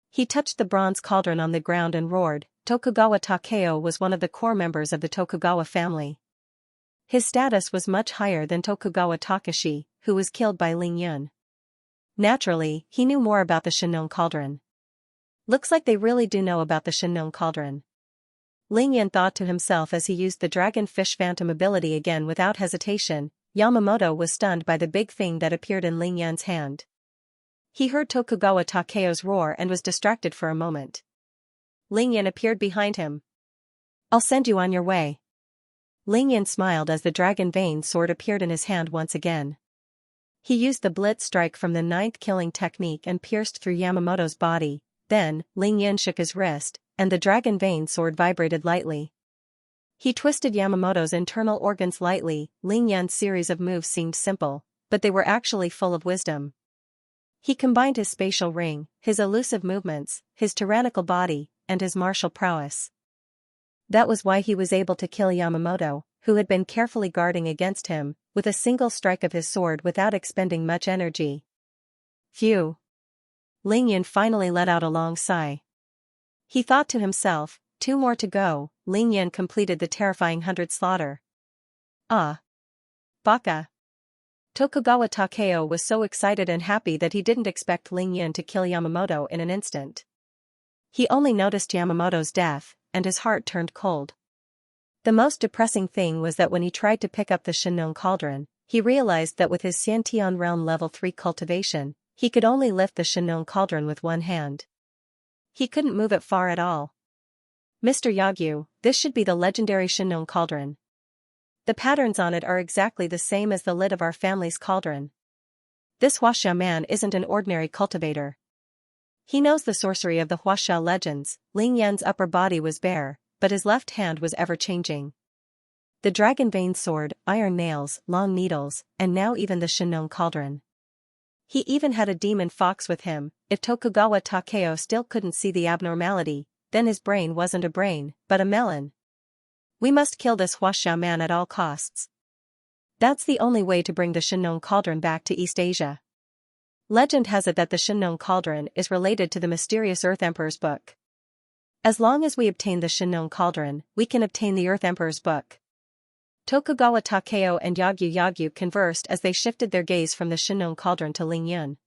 Speaker 1: He touched the bronze cauldron on the ground and roared. Tokugawa Takeo was one of the core members of the Tokugawa family. His status was much higher than Tokugawa Takashi, who was killed by Ling Yun. Naturally, he knew more about the Shinnon cauldron. Looks like they really do know about the Shinnon cauldron. Ling Yun thought to himself as he used the Dragon Fish Phantom ability again without hesitation. Yamamoto was stunned by the big thing that appeared in Ling Yun's hand. He heard Tokugawa Takeo's roar and was distracted for a moment. Ling Yun appeared behind him. I'll send you on your way. Ling Yun smiled as the Dragon Vein sword appeared in his hand once again. He used the Blitz Strike from the 9th killing technique and pierced through Yamamoto's body. Then, Ling Yun shook his wrist, and the Dragon Vein sword vibrated lightly. He twisted Yamamoto's internal organs lightly. Ling Yun's series of moves seemed simple, but they were actually full of wisdom. He combined his spatial ring, his elusive movements, his tyrannical body, and his martial prowess. That was why he was able to kill Yamamoto, who had been carefully guarding against him, with a single strike of his sword without expending much energy. Phew. Ling Yun finally let out a long sigh. He thought to himself, 2 more to go. Ling Yun completed the terrifying 100 slaughter. Ah. Baka. Tokugawa Takeo was so excited and happy that he didn't expect Ling Yun to kill Yamamoto in an instant. He only noticed Yamamoto's death, and his heart turned cold. The most depressing thing was that when he tried to pick up the Shinnon cauldron, he realized that with his Xianxia realm level 3 cultivation, he could only lift the Shinnon cauldron with one hand. He couldn't move it far at all. Mr. Yagyu, this should be the legendary Shinnon cauldron. The patterns on it are exactly the same as the lid of our family's cauldron. This Huaxia man isn't an ordinary cultivator. He knows the sorcery of the Huaxia legends. Ling Yun's upper body was bare, but his left hand was ever-changing. The Dragon Vein sword, iron nails, long needles, and now even the Shinnon cauldron. He even had a demon fox with him. If Tokugawa Takeo still couldn't see the abnormality, then his brain wasn't a brain, but a melon. We must kill this Huaxia man at all costs. That's the only way to bring the Shinnon cauldron back to East Asia. Legend has it that the Shinnon cauldron is related to the mysterious Earth Emperor's book. As long as we obtain the Shinnon cauldron, we can obtain the Earth Emperor's book. Tokugawa Takeo and Yagyu conversed as they shifted their gaze from the Shinnon cauldron to Ling Yun.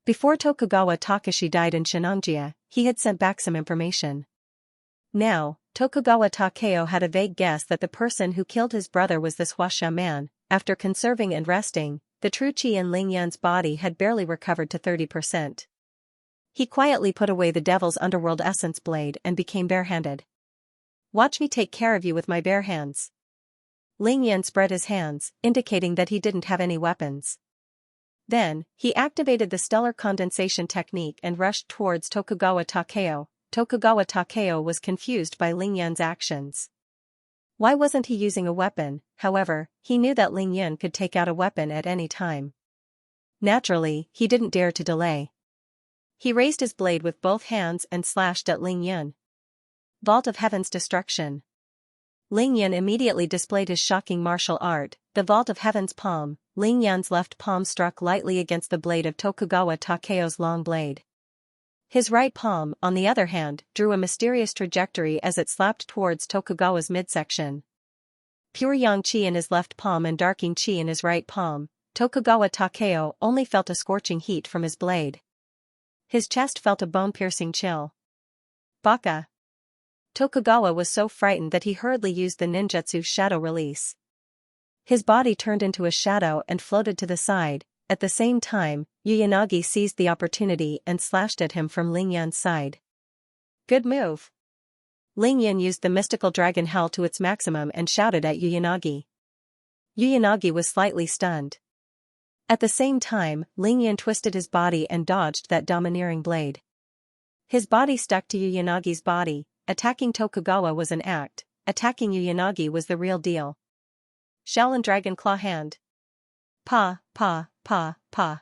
Speaker 1: Before Tokugawa Takashi died in Xianxia, he had sent back some information. Now, Tokugawa Takeo had a vague guess that the person who killed his brother was this Huaxia man. After conserving and resting, the true chi in Ling Yun's body had barely recovered to 30%. He quietly put away the devil's underworld essence blade and became barehanded. Watch me take care of you with my bare hands. Ling Yun spread his hands, indicating that he didn't have any weapons. Then, he activated the stellar condensation technique and rushed towards Tokugawa Takeo. Tokugawa Takeo was confused by Ling Yun's actions. Why wasn't he using a weapon? However, he knew that Ling Yun could take out a weapon at any time. Naturally, he didn't dare to delay. He raised his blade with both hands and slashed at Ling Yun. Vault of Heaven's destruction. Ling Yun immediately displayed his shocking martial art, the Vault of Heaven's palm. Ling Yun's left palm struck lightly against the blade of Tokugawa Takeo's long blade. His right palm, on the other hand, drew a mysterious trajectory as it slapped towards Tokugawa's midsection. Pure yang qi in his left palm and dark yin qi in his right palm, Tokugawa Takeo only felt a scorching heat from his blade. His chest felt a bone-piercing chill. Baka. Tokugawa was so frightened that he hurriedly used the ninjutsu shadow release. His body turned into a shadow and floated to the side. At the same time, Uyanagi seized the opportunity and slashed at him from Ling Yun's side. Good move. Ling Yun used the mystical dragon hell to its maximum and shouted at Uyanagi. Uyanagi was slightly stunned. At the same time, Ling Yun twisted his body and dodged that domineering blade. His body stuck to Uyanagi's body. Attacking Tokugawa was an act, attacking Uyanagi was the real deal. Shaolin Dragon Claw Hand. Pa, pa, pa, pa.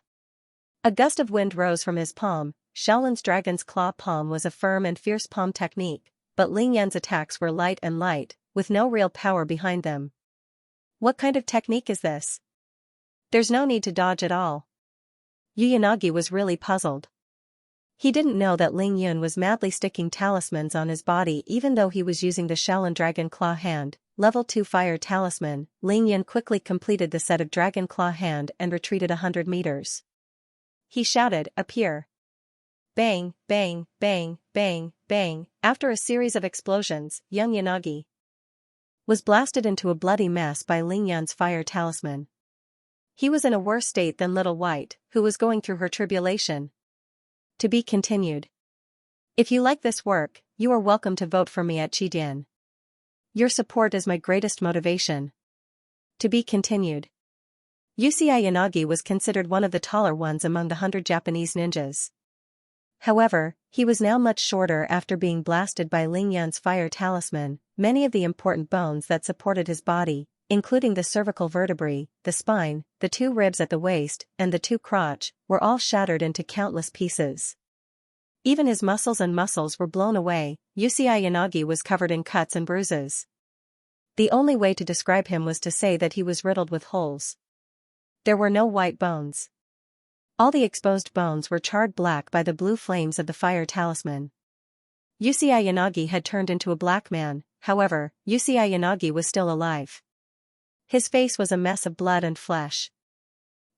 Speaker 1: A gust of wind rose from his palm. Shaolin's Dragon's Claw palm was a firm and fierce palm technique, but Ling Yan's attacks were light, with no real power behind them. What kind of technique is this? There's no need to dodge at all. Yu Yanagi was really puzzled. He didn't know that Ling Yun was madly sticking talismans on his body even though he was using the Shaolin Dragon Claw Hand, Level 2 Fire Talisman. Ling Yun quickly completed the set of Dragon Claw Hand and retreated 100 meters. He shouted, "Appear!" Bang, bang, bang, bang, bang. After a series of explosions, young Yanagi was blasted into a bloody mess by Ling Yun's fire talisman. He was in a worse state than Little White, who was going through her tribulation. To be continued. If you like this work, you are welcome to vote for me at Chidian. Your support is my greatest motivation. To be continued. Yusei Yanagi was considered one of the taller ones among the 100 Japanese ninjas. However, he was now much shorter after being blasted by Ling Yan's fire talisman. Many of the important bones that supported his body, including the cervical vertebrae, the spine, the 2 ribs at the waist, and the 2 crotch, were all shattered into countless pieces. Even his muscles were blown away. Yusei Yanagi was covered in cuts and bruises. The only way to describe him was to say that he was riddled with holes. There were no white bones. All the exposed bones were charred black by the blue flames of the fire talisman. Yusei Yanagi had turned into a black man, however, Yusei Yanagi was still alive. His face was a mess of blood and flesh.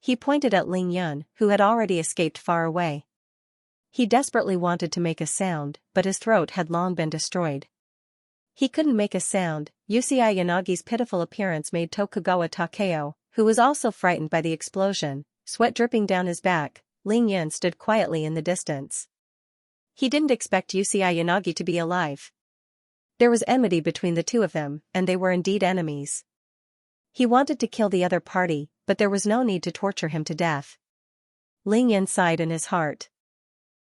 Speaker 1: He pointed at Ling Yun, who had already escaped far away. He desperately wanted to make a sound, but his throat had long been destroyed. He couldn't make a sound. Yusei Yanagi's pitiful appearance made Tokugawa Takeo, who was also frightened by the explosion, sweat dripping down his back. Ling Yun stood quietly in the distance. He didn't expect Yusei Yanagi to be alive. There was enmity between the two of them, and they were indeed enemies. He wanted to kill the other party, but there was no need to torture him to death. Ling Yun sighed in his heart.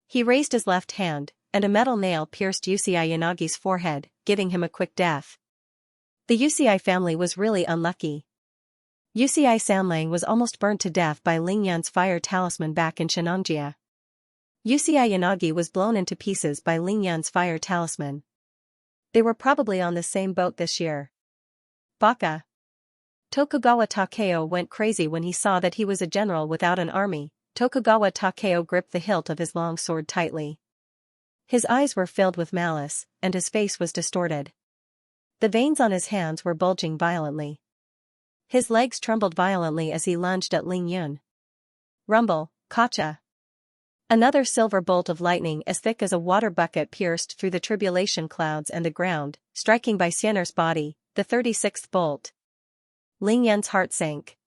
Speaker 1: He raised his left hand, and a metal nail pierced Yusei Yanagi's forehead, giving him a quick death. The Yusei family was really unlucky. Yusei Sanlang was almost burnt to death by Ling Yun's fire talisman back in Xianxia. Yusei Yanagi was blown into pieces by Ling Yun's fire talisman. They were probably on the same boat this year. Baka. Tokugawa Takeo went crazy when he saw that he was a general without an army. Tokugawa Takeo gripped the hilt of his long sword tightly. His eyes were filled with malice, and his face was distorted. The veins on his hands were bulging violently. His legs trembled violently as he lunged at Ling Yun. Rumble, Kacha. Another silver bolt of lightning as thick as a water bucket pierced through the tribulation clouds and the ground, striking by Xian'er's body, the 36th bolt. Ling Yun's heart sank.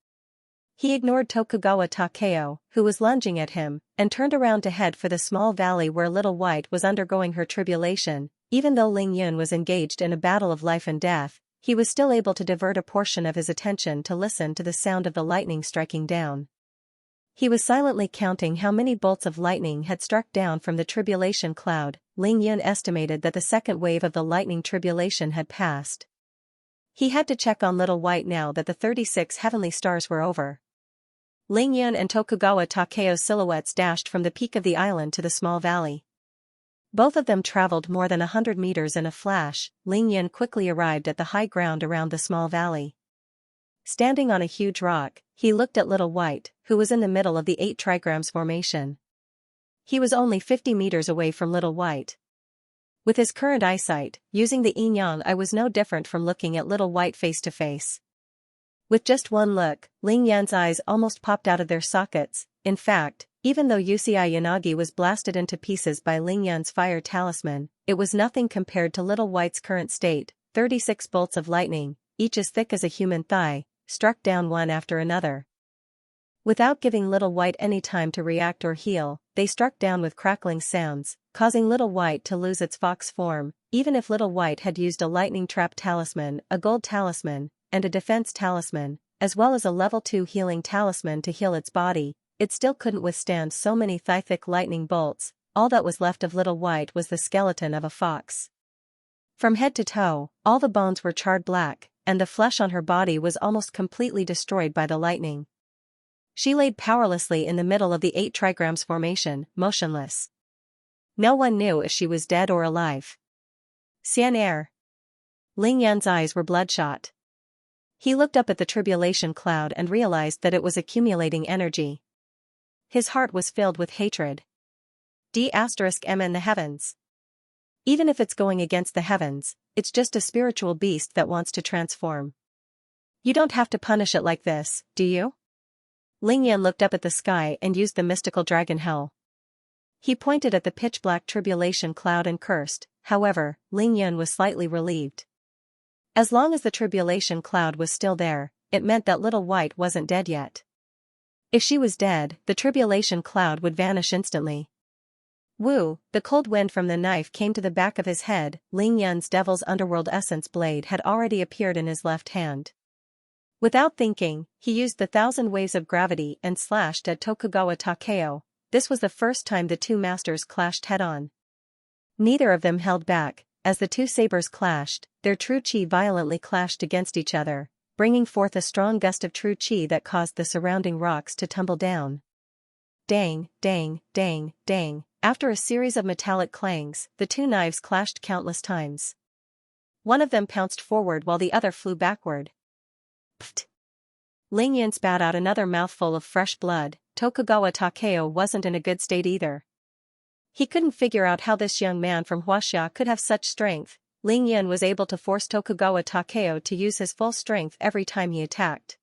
Speaker 1: He ignored Tokugawa Takeo, who was lunging at him, and turned around to head for the small valley where Little White was undergoing her tribulation. Even though Ling Yun was engaged in a battle of life and death, he was still able to divert a portion of his attention to listen to the sound of the lightning striking down. He was silently counting how many bolts of lightning had struck down from the tribulation cloud. Ling Yun estimated that the second wave of the lightning tribulation had passed. He had to check on Little White now that the 36 heavenly stars were over. Ling Yun and Tokugawa Takeo's silhouettes dashed from the peak of the island to the small valley. Both of them traveled more than 100 meters in a flash. Ling Yun quickly arrived at the high ground around the small valley. Standing on a huge rock, he looked at Little White, who was in the middle of the 8 trigrams formation. He was only 50 meters away from Little White. With his current eyesight, using the yin-yang eye was no different from looking at Little White face to face. With just one look, Ling Yan's eyes almost popped out of their sockets. In fact, even though Yusei Yanagi was blasted into pieces by Ling Yan's fire talisman, it was nothing compared to Little White's current state. 36 bolts of lightning, each as thick as a human thigh, struck down one after another. Without giving Little White any time to react or heal, they struck down with crackling sounds, causing Little White to lose its fox form. Even if Little White had used a lightning trap talisman, a gold talisman, and a defense talisman, as well as a level 2 healing talisman to heal its body, it still couldn't withstand so many thigh-thick lightning bolts. All that was left of Little White was the skeleton of a fox. From head to toe, all the bones were charred black, and the flesh on her body was almost completely destroyed by the lightning. She laid powerlessly in the middle of the 8 trigrams formation, motionless. No one knew if she was dead or alive. Xian'er. Ling Yan's eyes were bloodshot. He looked up at the tribulation cloud and realized that it was accumulating energy. His heart was filled with hatred. D*M in the heavens. Even if it's going against the heavens, it's just a spiritual beast that wants to transform. You don't have to punish it like this, do you? Ling Yan looked up at the sky and used the mystical dragon hell. He pointed at the pitch-black tribulation cloud and cursed. However, Ling Yan was slightly relieved. As long as the tribulation cloud was still there, it meant that Little White wasn't dead yet. If she was dead, the tribulation cloud would vanish instantly. Woo, the cold wind from the knife came to the back of his head. Ling Yan's devil's underworld essence blade had already appeared in his left hand. Without thinking, he used the 1,000 waves of gravity and slashed at Tokugawa Takeo. This was the first time the two masters clashed head-on. Neither of them held back. As the two sabers clashed, their true chi violently clashed against each other, bringing forth a strong gust of true chi that caused the surrounding rocks to tumble down. Dang, dang, dang, dang. After a series of metallic clangs, the two knives clashed countless times. One of them pounced forward while the other flew backward. Pfft! Ling Yan spat out another mouthful of fresh blood. Tokugawa Takeo wasn't in a good state either. He couldn't figure out how this young man from Huaxia could have such strength. Ling Yan was able to force Tokugawa Takeo to use his full strength every time he attacked.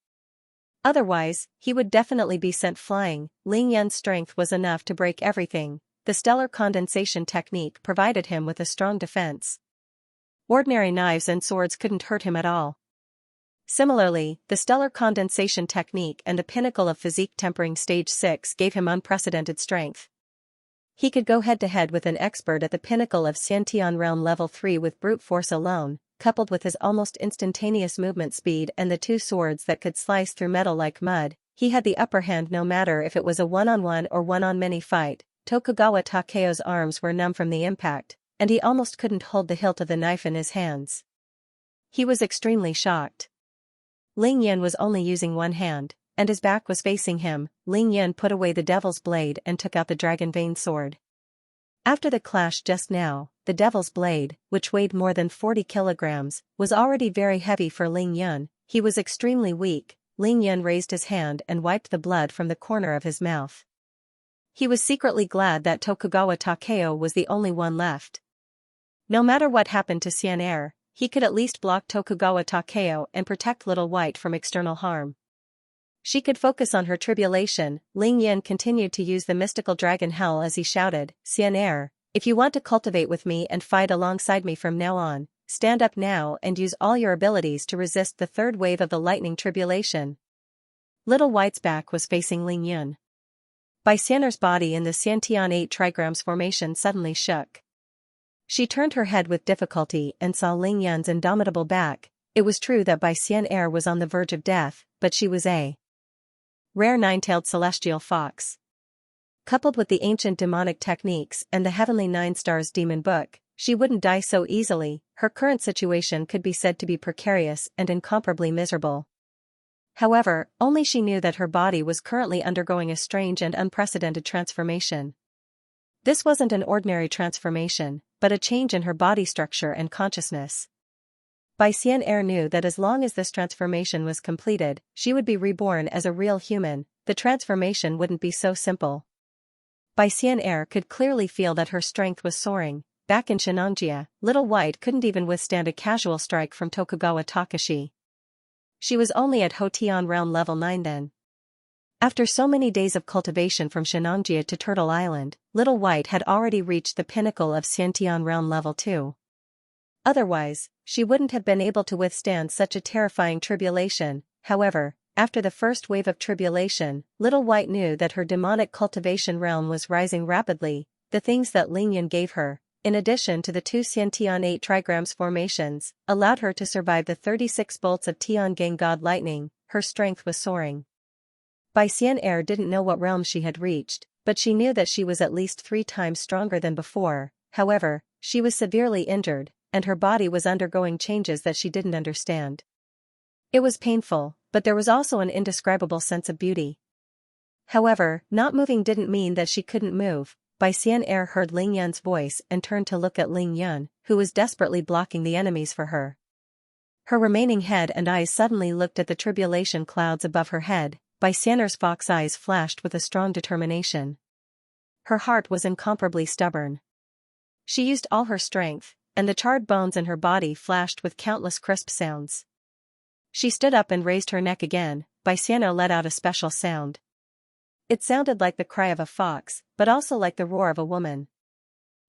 Speaker 1: Otherwise, he would definitely be sent flying. Ling Yan's strength was enough to break everything. The stellar condensation technique provided him with a strong defense. Ordinary knives and swords couldn't hurt him at all. Similarly, the stellar condensation technique and the pinnacle of physique tempering stage 6 gave him unprecedented strength. He could go head-to-head with an expert at the pinnacle of Xiantian realm level 3 with brute force alone, coupled with his almost instantaneous movement speed and the two swords that could slice through metal like mud. He had the upper hand no matter if it was a one-on-one or one-on-many fight. Tokugawa Takeo's arms were numb from the impact, and he almost couldn't hold the hilt of the knife in his hands. He was extremely shocked. Ling Yan was only using one hand, and his back was facing him. Ling Yan put away the devil's blade and took out the dragon vein sword. After the clash just now, the devil's blade, which weighed more than 40 kilograms, was already very heavy for Ling Yan. He was extremely weak. Ling Yan raised his hand and wiped the blood from the corner of his mouth. He was secretly glad that Tokugawa Takeo was the only one left. No matter what happened to Xian'er, he could at least block Tokugawa Takeo and protect Little White from external harm. She could focus on her tribulation. Ling Yan continued to use the mystical dragon hell as he shouted, "Xian'er, if you want to cultivate with me and fight alongside me from now on, stand up now and use all your abilities to resist the third wave of the lightning tribulation." Little White's back was facing Ling Yan. Xian'er's body in the Xiantian 8 trigrams formation suddenly shook. She turned her head with difficulty and saw Ling Yan's indomitable back. It was true that Xian'er was on the verge of death, but she was a rare nine-tailed celestial fox. Coupled with the ancient demonic techniques and the heavenly 9 stars demon book, she wouldn't die so easily. Her current situation could be said to be precarious and incomparably miserable. However, only she knew that her body was currently undergoing a strange and unprecedented transformation. This wasn't an ordinary transformation, but a change in her body structure and consciousness. Xian'er knew that as long as this transformation was completed, she would be reborn as a real human. The transformation wouldn't be so simple. Xian'er could clearly feel that her strength was soaring. Back in Xianxia, Little White couldn't even withstand a casual strike from Tokugawa Takashi. She was only at Hotian realm level 9 then. After so many days of cultivation from Xianxia to Turtle Island, Little White had already reached the pinnacle of Xiantian realm level 2. Otherwise, she wouldn't have been able to withstand such a terrifying tribulation. However, after the first wave of tribulation, Little White knew that her demonic cultivation realm was rising rapidly. The things that Ling Yan gave her, in addition to the 2 Xiantian 8 trigrams formations, allowed her to survive the 36 bolts of Tiangang God lightning. Her strength was soaring. Xian'er didn't know what realm she had reached, but she knew that she was at least 3 times stronger than before. However, she was severely injured, and her body was undergoing changes that she didn't understand. It was painful, but there was also an indescribable sense of beauty. However, not moving didn't mean that she couldn't move. Bai Xian'er heard Ling Yun's voice and turned to look at Ling Yun, who was desperately blocking the enemies for her. Her remaining head and eyes suddenly looked at the tribulation clouds above her head. Bai Xian'er's fox eyes flashed with a strong determination. Her heart was incomparably stubborn. She used all her strength, and the charred bones in her body flashed with countless crisp sounds. She stood up and raised her neck again. Bai Xian'er let out a special sound. It sounded like the cry of a fox, but also like the roar of a woman.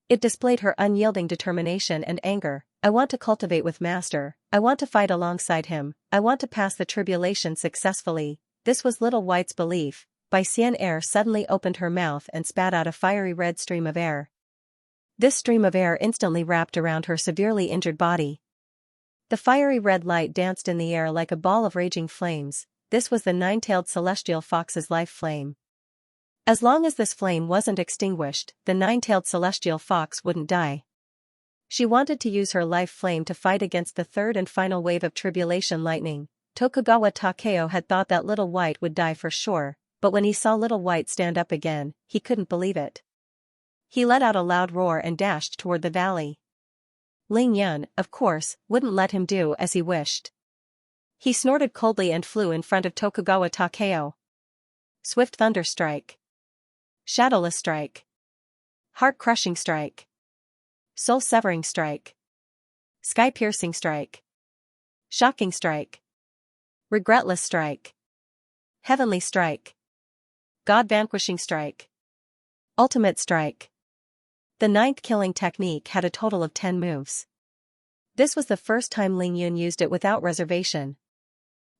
Speaker 1: It displayed her unyielding determination and anger. I want to cultivate with Master, I want to fight alongside him, I want to pass the tribulation successfully. This was Little White's belief. Bai Xian'er suddenly opened her mouth and spat out a fiery red stream of air. This stream of air instantly wrapped around her severely injured body. The fiery red light danced in the air like a ball of raging flames. This was the nine-tailed celestial fox's life flame. As long as this flame wasn't extinguished, the nine-tailed celestial fox wouldn't die. She wanted to use her life flame to fight against the third and final wave of tribulation lightning. Tokugawa Takeo had thought that Little White would die for sure, but when he saw Little White stand up again, he couldn't believe it. He let out a loud roar and dashed toward the valley. Ling Yun, of course, wouldn't let him do as he wished. He snorted coldly and flew in front of Tokugawa Takeo. Swift Thunder Strike. Shadowless Strike. Heart-Crushing Strike. Soul-Severing Strike. Sky-Piercing Strike. Shocking Strike. Regretless Strike. Heavenly Strike. God-Vanquishing Strike. Ultimate Strike. The ninth killing technique had a total of 10 moves. This was the first time Ling Yun used it without reservation.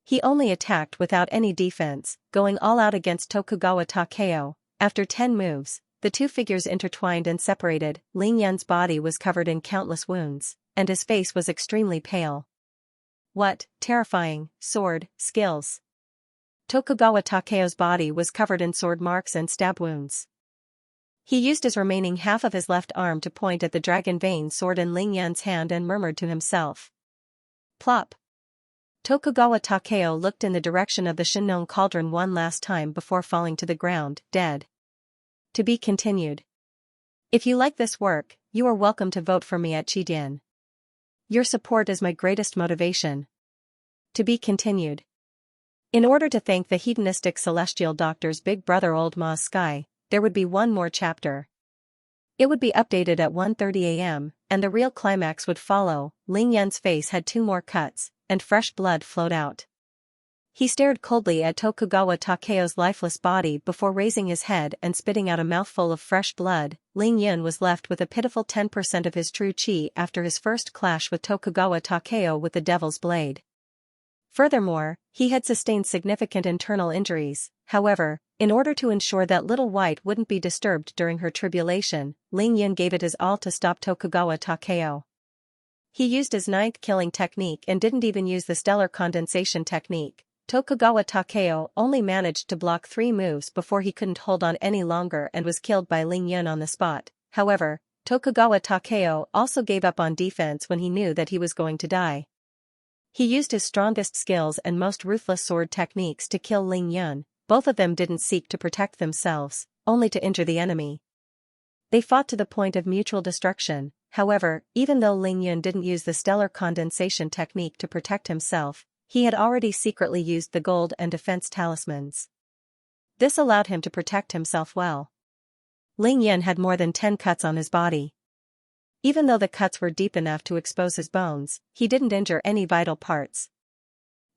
Speaker 1: He only attacked without any defense, going all out against Tokugawa Takeo. After 10 moves, the two figures intertwined and separated. Ling Yun's body was covered in countless wounds, and his face was extremely pale. What terrifying sword skills! Tokugawa Takeo's body was covered in sword marks and stab wounds. He used his remaining half of his left arm to point at the dragon vein sword in Ling Yun's hand and murmured to himself. Plop! Tokugawa Takeo looked in the direction of the Shinnon cauldron one last time before falling to the ground, dead. To be continued. If you like this work, you are welcome to vote for me at Chidian. Your support is my greatest motivation. To be continued. In order to thank the hedonistic celestial doctor's big brother Old Ma's Sky, there would be one more chapter. It would be updated at 1:30 a.m., and the real climax would follow. Ling Yun's face had 2 more cuts, and fresh blood flowed out. He stared coldly at Tokugawa Takeo's lifeless body before raising his head and spitting out a mouthful of fresh blood. Ling Yun was left with a pitiful 10% of his true chi after his first clash with Tokugawa Takeo with the Devil's Blade. Furthermore, he had sustained significant internal injuries. However, in order to ensure that Little White wouldn't be disturbed during her tribulation, Ling Yun gave it his all to stop Tokugawa Takeo. He used his 9th killing technique and didn't even use the stellar condensation technique. Tokugawa Takeo only managed to block 3 moves before he couldn't hold on any longer and was killed by Ling Yun on the spot. However, Tokugawa Takeo also gave up on defense when he knew that he was going to die. He used his strongest skills and most ruthless sword techniques to kill Ling Yun. Both of them didn't seek to protect themselves, only to injure the enemy. They fought to the point of mutual destruction. However, even though Ling Yun didn't use the stellar condensation technique to protect himself, he had already secretly used the gold and defense talismans. This allowed him to protect himself well. Ling Yun had more than 10 cuts on his body. Even though the cuts were deep enough to expose his bones, he didn't injure any vital parts.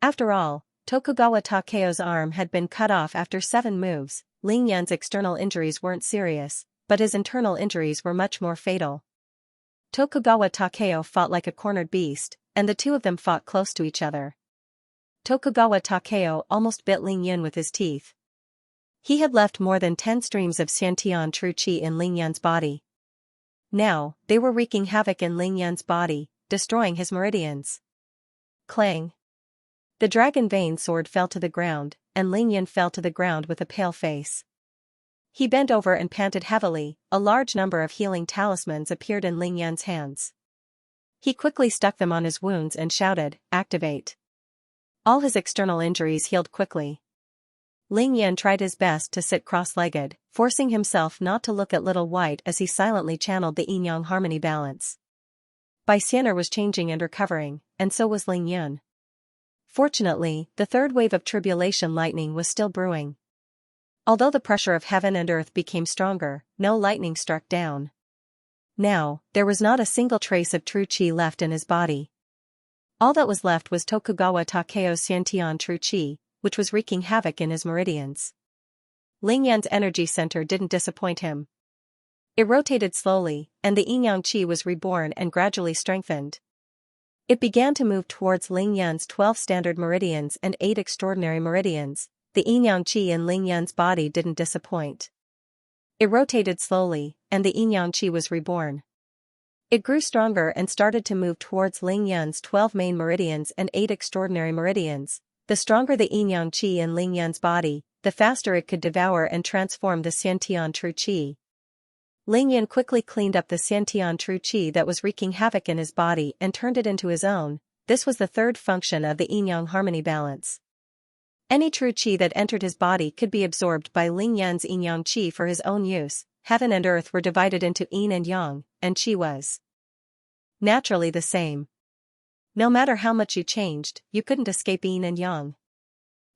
Speaker 1: After all, Tokugawa Takeo's arm had been cut off after 7 moves. Ling Yun's external injuries weren't serious, but his internal injuries were much more fatal. Tokugawa Takeo fought like a cornered beast, and the two of them fought close to each other. Tokugawa Takeo almost bit Ling Yun with his teeth. He had left more than 10 streams of Xiantian true chi in Ling Yun's body. Now, they were wreaking havoc in Ling Yun's body, destroying his meridians. Clang! The dragon vein sword fell to the ground, and Ling Yun fell to the ground with a pale face. He bent over and panted heavily. A large number of healing talismans appeared in Ling Yun's hands. He quickly stuck them on his wounds and shouted, "Activate!" All his external injuries healed quickly. Ling Yan tried his best to sit cross-legged, forcing himself not to look at Little White as he silently channeled the yin-yang harmony balance. Bai Xian'er was changing and recovering, and so was Ling Yun. Fortunately, the third wave of tribulation lightning was still brewing. Although the pressure of heaven and earth became stronger, no lightning struck down. Now, there was not a single trace of true qi left in his body. All that was left was Tokugawa Takeo's Xiantian true qi, which was wreaking havoc in his meridians. Ling Yan's energy center didn't disappoint him. It rotated slowly, and the yin-yang qi was reborn and gradually strengthened. It began to move towards Ling Yan's 12 standard meridians and 8 extraordinary meridians. The yin-yang qi in Ling Yan's body didn't disappoint. It rotated slowly, and the yin-yang qi was reborn. It grew stronger and started to move towards Ling Yan's 12 main meridians and 8 extraordinary meridians. The stronger the yin-yang qi in Ling Yan's body, the faster it could devour and transform the Xiantian true qi. Ling Yan quickly cleaned up the Xiantian true qi that was wreaking havoc in his body and turned it into his own. This was the third function of the yin-yang harmony balance. Any true qi that entered his body could be absorbed by Ling Yan's yin-yang qi for his own use. Heaven and earth were divided into yin and yang, and qi was naturally the same. No matter how much you changed, you couldn't escape yin and yang.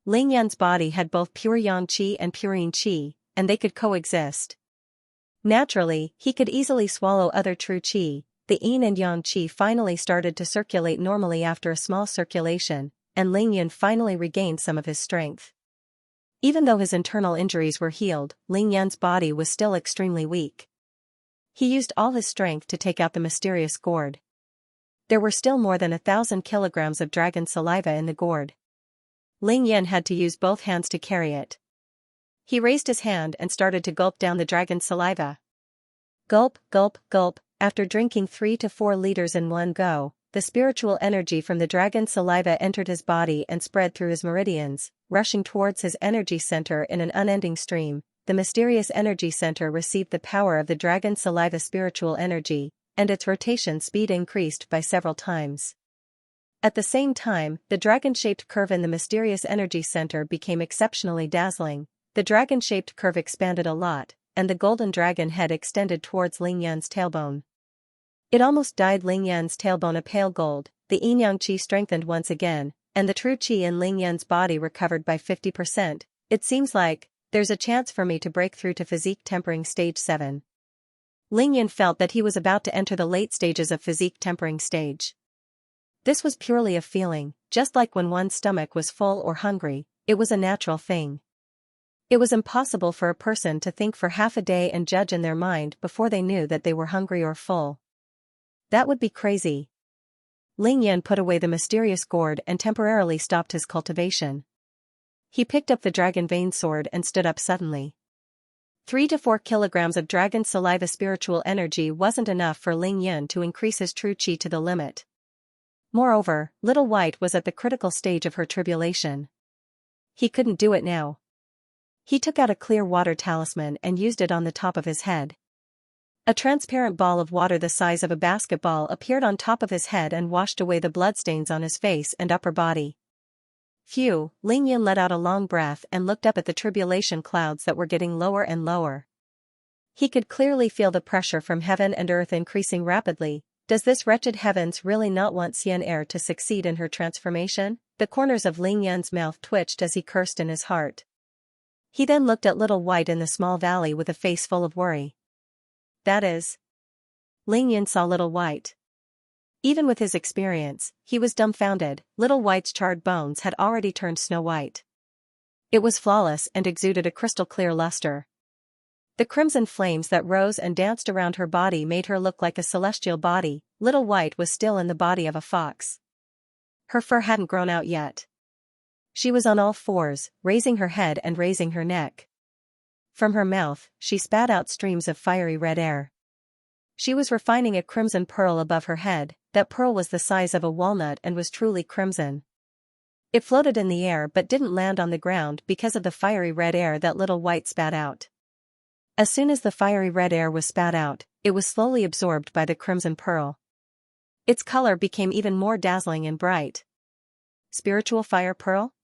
Speaker 1: Ling Yan's body had both pure yang qi and pure yin qi, and they could coexist. Naturally, he could easily swallow other true qi. The yin and yang qi finally started to circulate normally after a small circulation, and Ling Yan finally regained some of his strength. Even though his internal injuries were healed, Ling Yan's body was still extremely weak. He used all his strength to take out the mysterious gourd. There were still more than 1,000 kilograms of dragon saliva in the gourd. Ling Yan had to use both hands to carry it. He raised his hand and started to gulp down the dragon's saliva. Gulp, gulp, gulp. After drinking 3 to 4 liters in one go, the spiritual energy from the dragon's saliva entered his body and spread through his meridians, rushing towards his energy center in an unending stream. The mysterious energy center received the power of the dragon's saliva spiritual energy, and its rotation speed increased by several times. At the same time, the dragon-shaped curve in the mysterious energy center became exceptionally dazzling. The dragon-shaped curve expanded a lot, and the golden dragon head extended towards Ling Yan's tailbone. It almost dyed Ling Yan's tailbone a pale gold. The yin-yang qi strengthened once again, and the true qi in Ling Yan's body recovered by 50%. It seems like there's a chance for me to break through to physique tempering stage 7. Ling Yan felt that he was about to enter the late stages of physique tempering stage. This was purely a feeling, just like when one's stomach was full or hungry. It was a natural thing. It was impossible for a person to think for half a day and judge in their mind before they knew that they were hungry or full. That would be crazy. Ling Yan put away the mysterious gourd and temporarily stopped his cultivation. He picked up the dragon vein sword and stood up suddenly. 3 to 4 kilograms of dragon saliva spiritual energy wasn't enough for Ling Yan to increase his true qi to the limit. Moreover, Little White was at the critical stage of her tribulation. He couldn't do it now. He took out a clear water talisman and used it on the top of his head. A transparent ball of water the size of a basketball appeared on top of his head and washed away the bloodstains on his face and upper body. Phew, Ling Yan let out a long breath and looked up at the tribulation clouds that were getting lower and lower. He could clearly feel the pressure from heaven and earth increasing rapidly. Does this wretched heavens really not want Xian'er to succeed in her transformation? The corners of Ling Yan's mouth twitched as he cursed in his heart. He then looked at Little White in the small valley with a face full of worry. That is. Ling Yan saw Little White. Even with his experience, he was dumbfounded. Little White's charred bones had already turned snow white. It was flawless and exuded a crystal-clear luster. The crimson flames that rose and danced around her body made her look like a celestial body. Little White was still in the body of a fox. Her fur hadn't grown out yet. She was on all fours, raising her head and raising her neck. From her mouth, she spat out streams of fiery red air. She was refining a crimson pearl above her head. That pearl was the size of a walnut and was truly crimson. It floated in the air but didn't land on the ground because of the fiery red air that Little White spat out. As soon as the fiery red air was spat out, it was slowly absorbed by the crimson pearl. Its color became even more dazzling and bright. Spiritual fire pearl?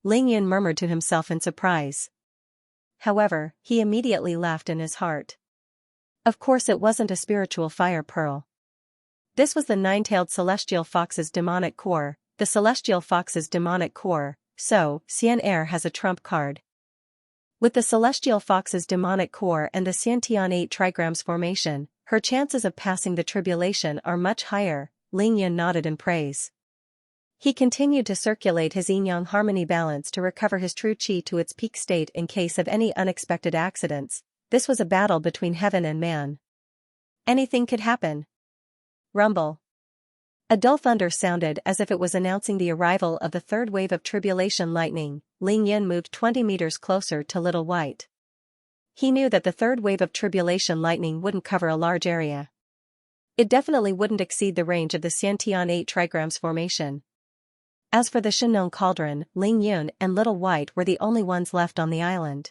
Speaker 1: Ling Yun murmured to himself in surprise. However, he immediately laughed in his heart. Of course it wasn't a spiritual fire pearl. This was the nine-tailed celestial fox's demonic core, the celestial fox's demonic core, so Xianxia has a trump card. With the celestial fox's demonic core and the Xiantian 8 trigrams formation, her chances of passing the tribulation are much higher. Ling Yun nodded in praise. He continued to circulate his yin-yang harmony balance to recover his true qi to its peak state in case of any unexpected accidents. This was a battle between heaven and man. Anything could happen. Rumble. A dull thunder sounded as if it was announcing the arrival of the third wave of tribulation lightning. Ling Yun moved 20 meters closer to Little White. He knew that the third wave of tribulation lightning wouldn't cover a large area. It definitely wouldn't exceed the range of the Xiantian 8 trigrams formation. As for the Shenong cauldron, Ling Yun and Little White were the only ones left on the island.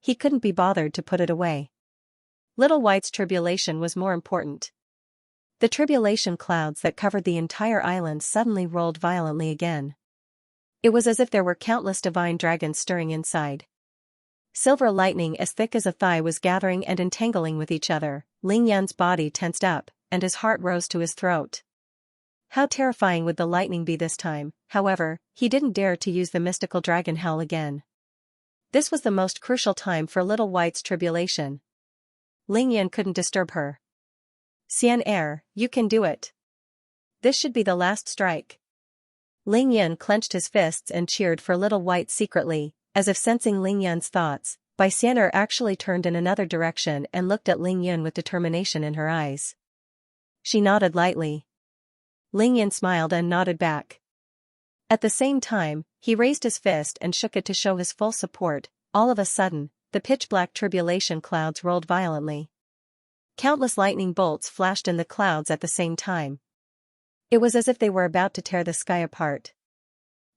Speaker 1: He couldn't be bothered to put it away. Little White's tribulation was more important. The tribulation clouds that covered the entire island suddenly rolled violently again. It was as if there were countless divine dragons stirring inside. Silver lightning as thick as a thigh was gathering and entangling with each other. Ling Yun's body tensed up, and his heart rose to his throat. How terrifying would the lightning be this time? However, he didn't dare to use the mystical dragon hell again. This was the most crucial time for Little White's tribulation. Ling Yun couldn't disturb her. Xianxia, you can do it. This should be the last strike. Ling Yun clenched his fists and cheered for Little White secretly, as if sensing Ling Yun's thoughts. Xianxia actually turned in another direction and looked at Ling Yun with determination in her eyes. She nodded lightly. Ling Yun smiled and nodded back. At the same time, he raised his fist and shook it to show his full support. All of a sudden, the pitch-black tribulation clouds rolled violently. Countless lightning bolts flashed in the clouds at the same time. It was as if they were about to tear the sky apart.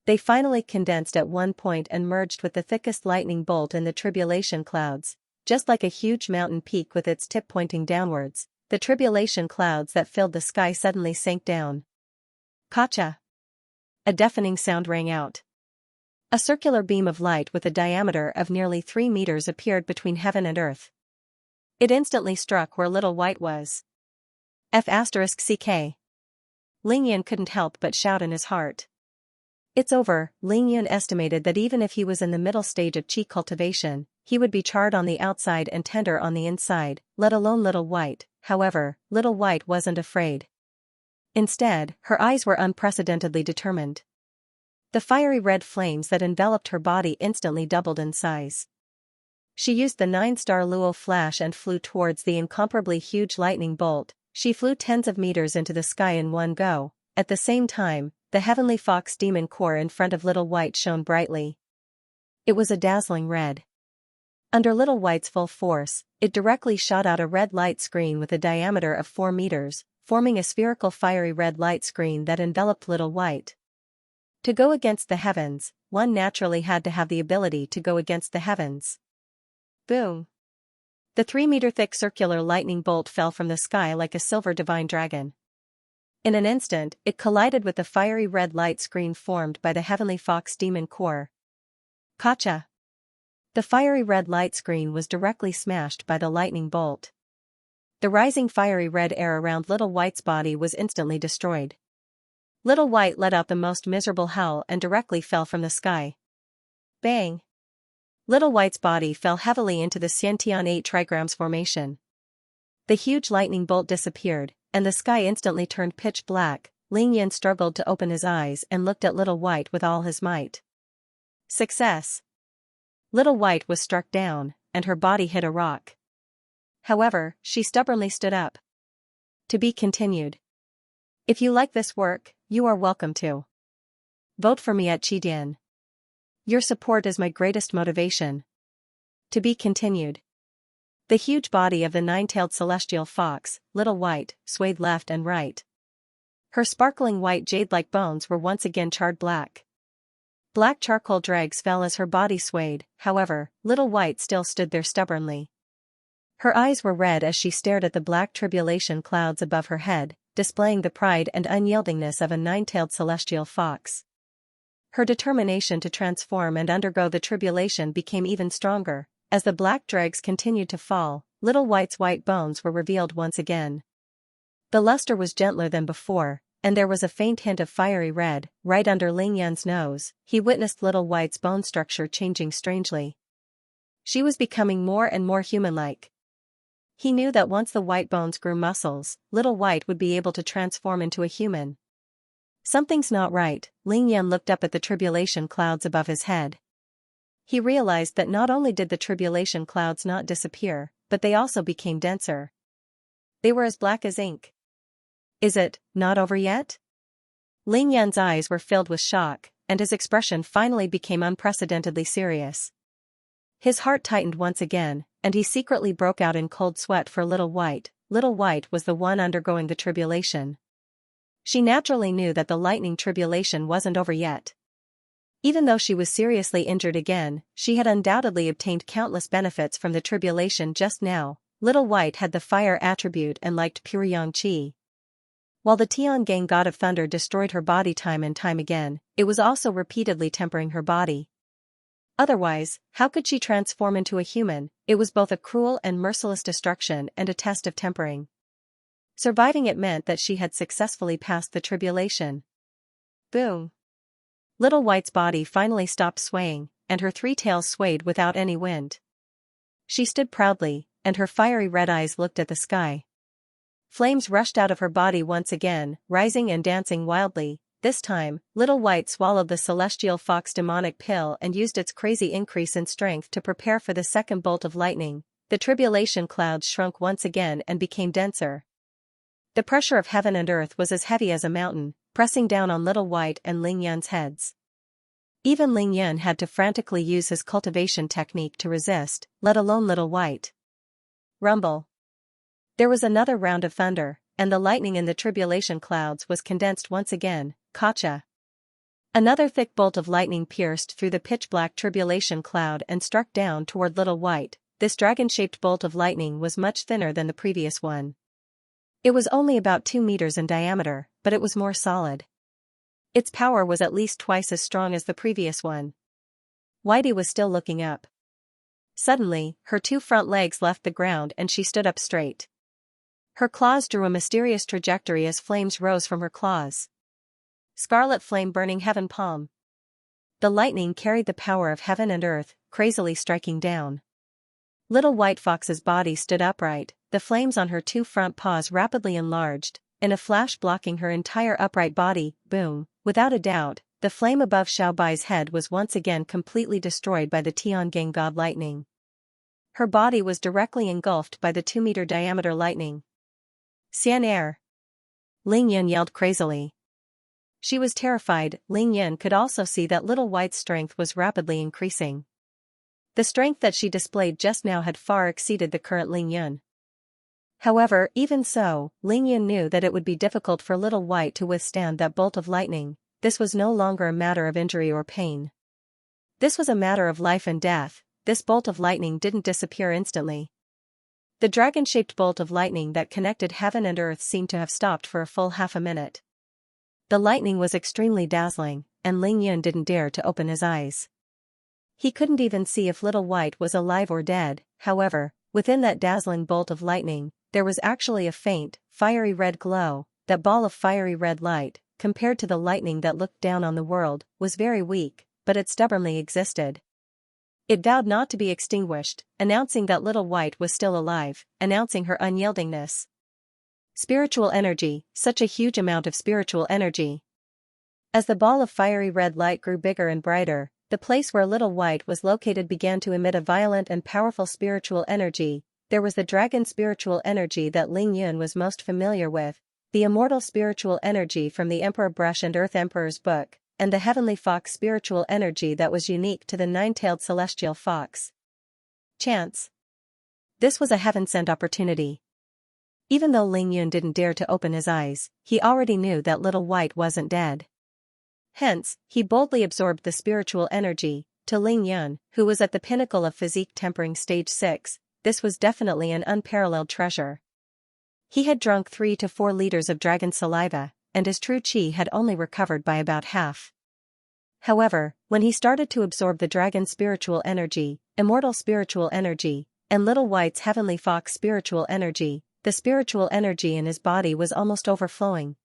Speaker 1: They finally condensed at one point and merged with the thickest lightning bolt in the tribulation clouds, just like a huge mountain peak with its tip pointing downwards. The tribulation clouds that filled the sky suddenly sank down. Kacha! A deafening sound rang out. A circular beam of light with a diameter of nearly 3 meters appeared between heaven and earth. It instantly struck where Little White was. F***CK. Ling Yun couldn't help but shout in his heart. It's over. Ling Yun estimated that even if he was in the middle stage of qi cultivation, he would be charred on the outside and tender on the inside, let alone Little White. However, Little White wasn't afraid. Instead, her eyes were unprecedentedly determined. The fiery red flames that enveloped her body instantly doubled in size. She used the 9-star Luo flash and flew towards the incomparably huge lightning bolt. She flew tens of meters into the sky in one go. At the same time, the heavenly fox demon core in front of Little White shone brightly. It was a dazzling red. Under Little White's full force, it directly shot out a red light screen with a diameter of 4 meters, forming a spherical fiery red light screen that enveloped Little White. To go against the heavens, one naturally had to have the ability to go against the heavens. Boom! The 3-meter-thick circular lightning bolt fell from the sky like a silver divine dragon. In an instant, it collided with the fiery red light screen formed by the heavenly fox demon core. Kacha! The fiery red light screen was directly smashed by the lightning bolt. The rising fiery red air around Little White's body was instantly destroyed. Little White let out the most miserable howl and directly fell from the sky. Bang! Little White's body fell heavily into the Xiantian 8 trigrams formation. The huge lightning bolt disappeared, and the sky instantly turned pitch black. Ling Yun struggled to open his eyes and looked at Little White with all his might. Success! Little White was struck down, and her body hit a rock. However, she stubbornly stood up. To be continued. If you like this work, you are welcome to vote for me at Qidian. Your support is my greatest motivation. To be continued. The huge body of the 9-tailed celestial fox, Little White, swayed left and right. Her sparkling white jade-like bones were once again charred black. Black charcoal dregs fell as her body swayed. However, Little White still stood there stubbornly. Her eyes were red as she stared at the black tribulation clouds above her head, displaying the pride and unyieldingness of a 9-tailed celestial fox. Her determination to transform and undergo the tribulation became even stronger. As the black dregs continued to fall, Little White's white bones were revealed once again. The luster was gentler than before, and there was a faint hint of fiery red, right under Ling Yan's nose. He witnessed Little White's bone structure changing strangely. She was becoming more and more human-like. He knew that once the white bones grew muscles, Little White would be able to transform into a human. Something's not right. Ling Yan looked up at the tribulation clouds above his head. He realized that not only did the tribulation clouds not disappear, but they also became denser. They were as black as ink. Is it not over yet? Ling Yan's eyes were filled with shock, and his expression finally became unprecedentedly serious. His heart tightened once again, and he secretly broke out in cold sweat for Little White. Little White was the one undergoing the tribulation. She naturally knew that the lightning tribulation wasn't over yet. Even though she was seriously injured again, she had undoubtedly obtained countless benefits from the tribulation just now. Little White had the fire attribute and liked pure yang qi. While the Tiangang god of thunder destroyed her body time and time again, it was also repeatedly tempering her body. Otherwise, how could she transform into a human? It was both a cruel and merciless destruction and a test of tempering. Surviving it meant that she had successfully passed the tribulation. Boom! Little White's body finally stopped swaying, and her three tails swayed without any wind. She stood proudly, and her fiery red eyes looked at the sky. Flames rushed out of her body once again, rising and dancing wildly. This time, Little White swallowed the celestial fox demonic pill and used its crazy increase in strength to prepare for the second bolt of lightning. The tribulation clouds shrunk once again and became denser. The pressure of heaven and earth was as heavy as a mountain, pressing down on Little White and Ling Yan's heads. Even Ling Yan had to frantically use his cultivation technique to resist, let alone Little White. Rumble. There was another round of thunder, and the lightning in the tribulation clouds was condensed once again. Gotcha. Another thick bolt of lightning pierced through the pitch-black tribulation cloud and struck down toward Little White. This dragon-shaped bolt of lightning was much thinner than the previous one. It was only about 2 meters in diameter, but it was more solid. Its power was at least twice as strong as the previous one. Whitey was still looking up. Suddenly, her 2 front legs left the ground and she stood up straight. Her claws drew a mysterious trajectory as flames rose from her claws. Scarlet flame burning heaven palm. The lightning carried the power of heaven and earth, crazily striking down. Little White Fox's body stood upright, the flames on her 2 front paws rapidly enlarged, in a flash blocking her entire upright body. Boom! Without a doubt, the flame above Xiao Bai's head was once again completely destroyed by the Tiangang god lightning. Her body was directly engulfed by the 2-meter diameter lightning. Xianxia! Ling Yan yelled crazily. She was terrified. Ling Yan could also see that Little White's strength was rapidly increasing. The strength that she displayed just now had far exceeded the current Ling Yan. However, even so, Ling Yan knew that it would be difficult for Little White to withstand that bolt of lightning. This was no longer a matter of injury or pain. This was a matter of life and death. This bolt of lightning didn't disappear instantly. The dragon-shaped bolt of lightning that connected heaven and earth seemed to have stopped for a full half a minute. The lightning was extremely dazzling, and Ling Yan didn't dare to open his eyes. He couldn't even see if Little White was alive or dead. However, within that dazzling bolt of lightning, there was actually a faint, fiery red glow. That ball of fiery red light, compared to the lightning that looked down on the world, was very weak, but it stubbornly existed. It vowed not to be extinguished, announcing that Little White was still alive, announcing her unyieldingness. Spiritual energy, such a huge amount of spiritual energy. As the ball of fiery red light grew bigger and brighter, the place where Little White was located began to emit a violent and powerful spiritual energy. There was the dragon spiritual energy that Ling Yan was most familiar with, the immortal spiritual energy from the Emperor Brush and Earth Emperor's book, and the heavenly fox spiritual energy that was unique to the 9-tailed celestial fox. Chance. This was a heaven-sent opportunity. Even though Ling Yan didn't dare to open his eyes, he already knew that Little White wasn't dead. Hence, he boldly absorbed the spiritual energy. To Ling Yan, who was at the pinnacle of physique tempering stage 6, this was definitely an unparalleled treasure. He had drunk 3 to 4 liters of dragon saliva, and his true qi had only recovered by about half. However, when he started to absorb the dragon's spiritual energy, immortal spiritual energy, and Little White's heavenly fox spiritual energy, the spiritual energy in his body was almost overflowing.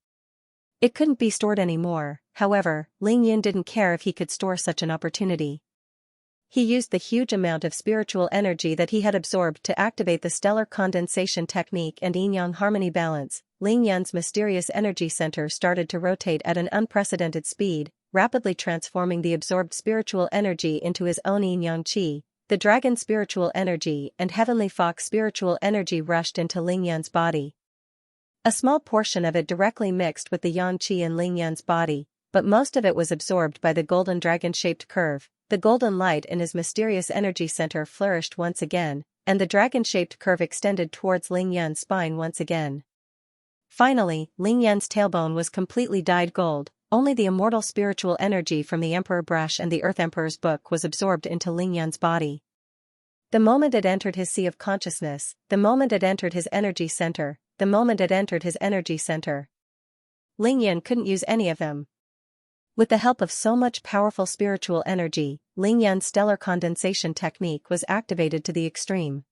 Speaker 1: It couldn't be stored anymore. However, Ling Yin didn't care if he could store such an opportunity. He used the huge amount of spiritual energy that he had absorbed to activate the stellar condensation technique and yin-yang harmony balance. Ling Yan's mysterious energy center started to rotate at an unprecedented speed, rapidly transforming the absorbed spiritual energy into his own yin-yang qi. The dragon spiritual energy and heavenly fox spiritual energy rushed into Ling Yan's body. A small portion of it directly mixed with the yang qi in Ling Yan's body, but most of it was absorbed by the golden dragon-shaped curve. The golden light in his mysterious energy center flourished once again, and the dragon-shaped curve extended towards Ling Yan's spine once again. Finally, Ling Yan's tailbone was completely dyed gold. Only the immortal spiritual energy from the Emperor Brush and the Earth Emperor's book was absorbed into Ling Yan's body. The moment it entered his sea of consciousness, the moment it entered his energy center, the moment it entered his energy center, Ling Yan couldn't use any of them. With the help of so much powerful spiritual energy, Ling Yan's stellar condensation technique was activated to the extreme.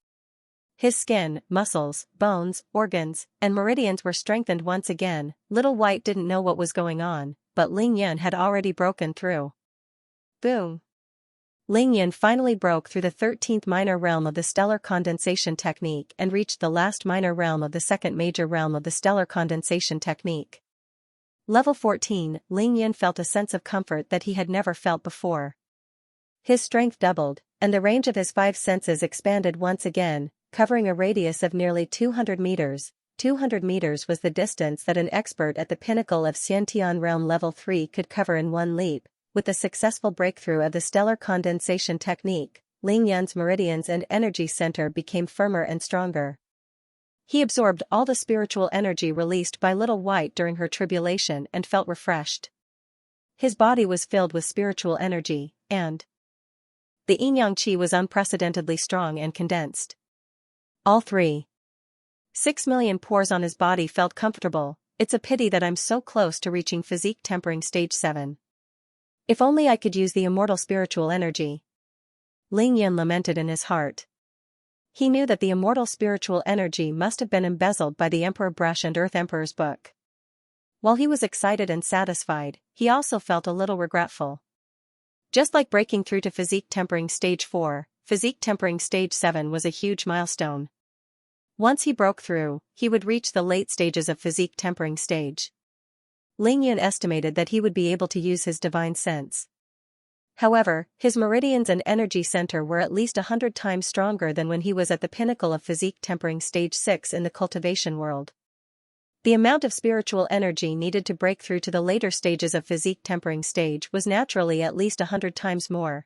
Speaker 1: His skin, muscles, bones, organs, and meridians were strengthened once again. Little White didn't know what was going on, but Ling Yan had already broken through. Boom! Ling Yan finally broke through the 13th minor realm of the stellar condensation technique and reached the last minor realm of the second major realm of the stellar condensation technique. Level 14, Ling Yan felt a sense of comfort that he had never felt before. His strength doubled, and the range of his 5 senses expanded once again, covering a radius of nearly 200 meters. 200 meters was the distance that an expert at the pinnacle of Xiantian Realm Level 3 could cover in one leap. With the successful breakthrough of the stellar condensation technique, Ling Yan's meridians and energy center became firmer and stronger. He absorbed all the spiritual energy released by Little White during her tribulation and felt refreshed. His body was filled with spiritual energy, and the yin-yang qi was unprecedentedly strong and condensed. All 6 million pores on his body felt comfortable. It's a pity that I'm so close to reaching physique tempering stage 7. If only I could use the immortal spiritual energy. Ling Yan lamented in his heart. He knew that the immortal spiritual energy must have been embezzled by the Emperor Brush and Earth Emperor's book. While he was excited and satisfied, he also felt a little regretful. Just like breaking through to physique tempering stage 4, physique tempering stage 7 was a huge milestone. Once he broke through, he would reach the late stages of physique tempering stage. Ling Yan estimated that he would be able to use his divine sense. However, his meridians and energy center were at least 100 times stronger than when he was at the pinnacle of physique tempering stage 6 in the cultivation world. The amount of spiritual energy needed to break through to the later stages of physique tempering stage was naturally at least 100 times more.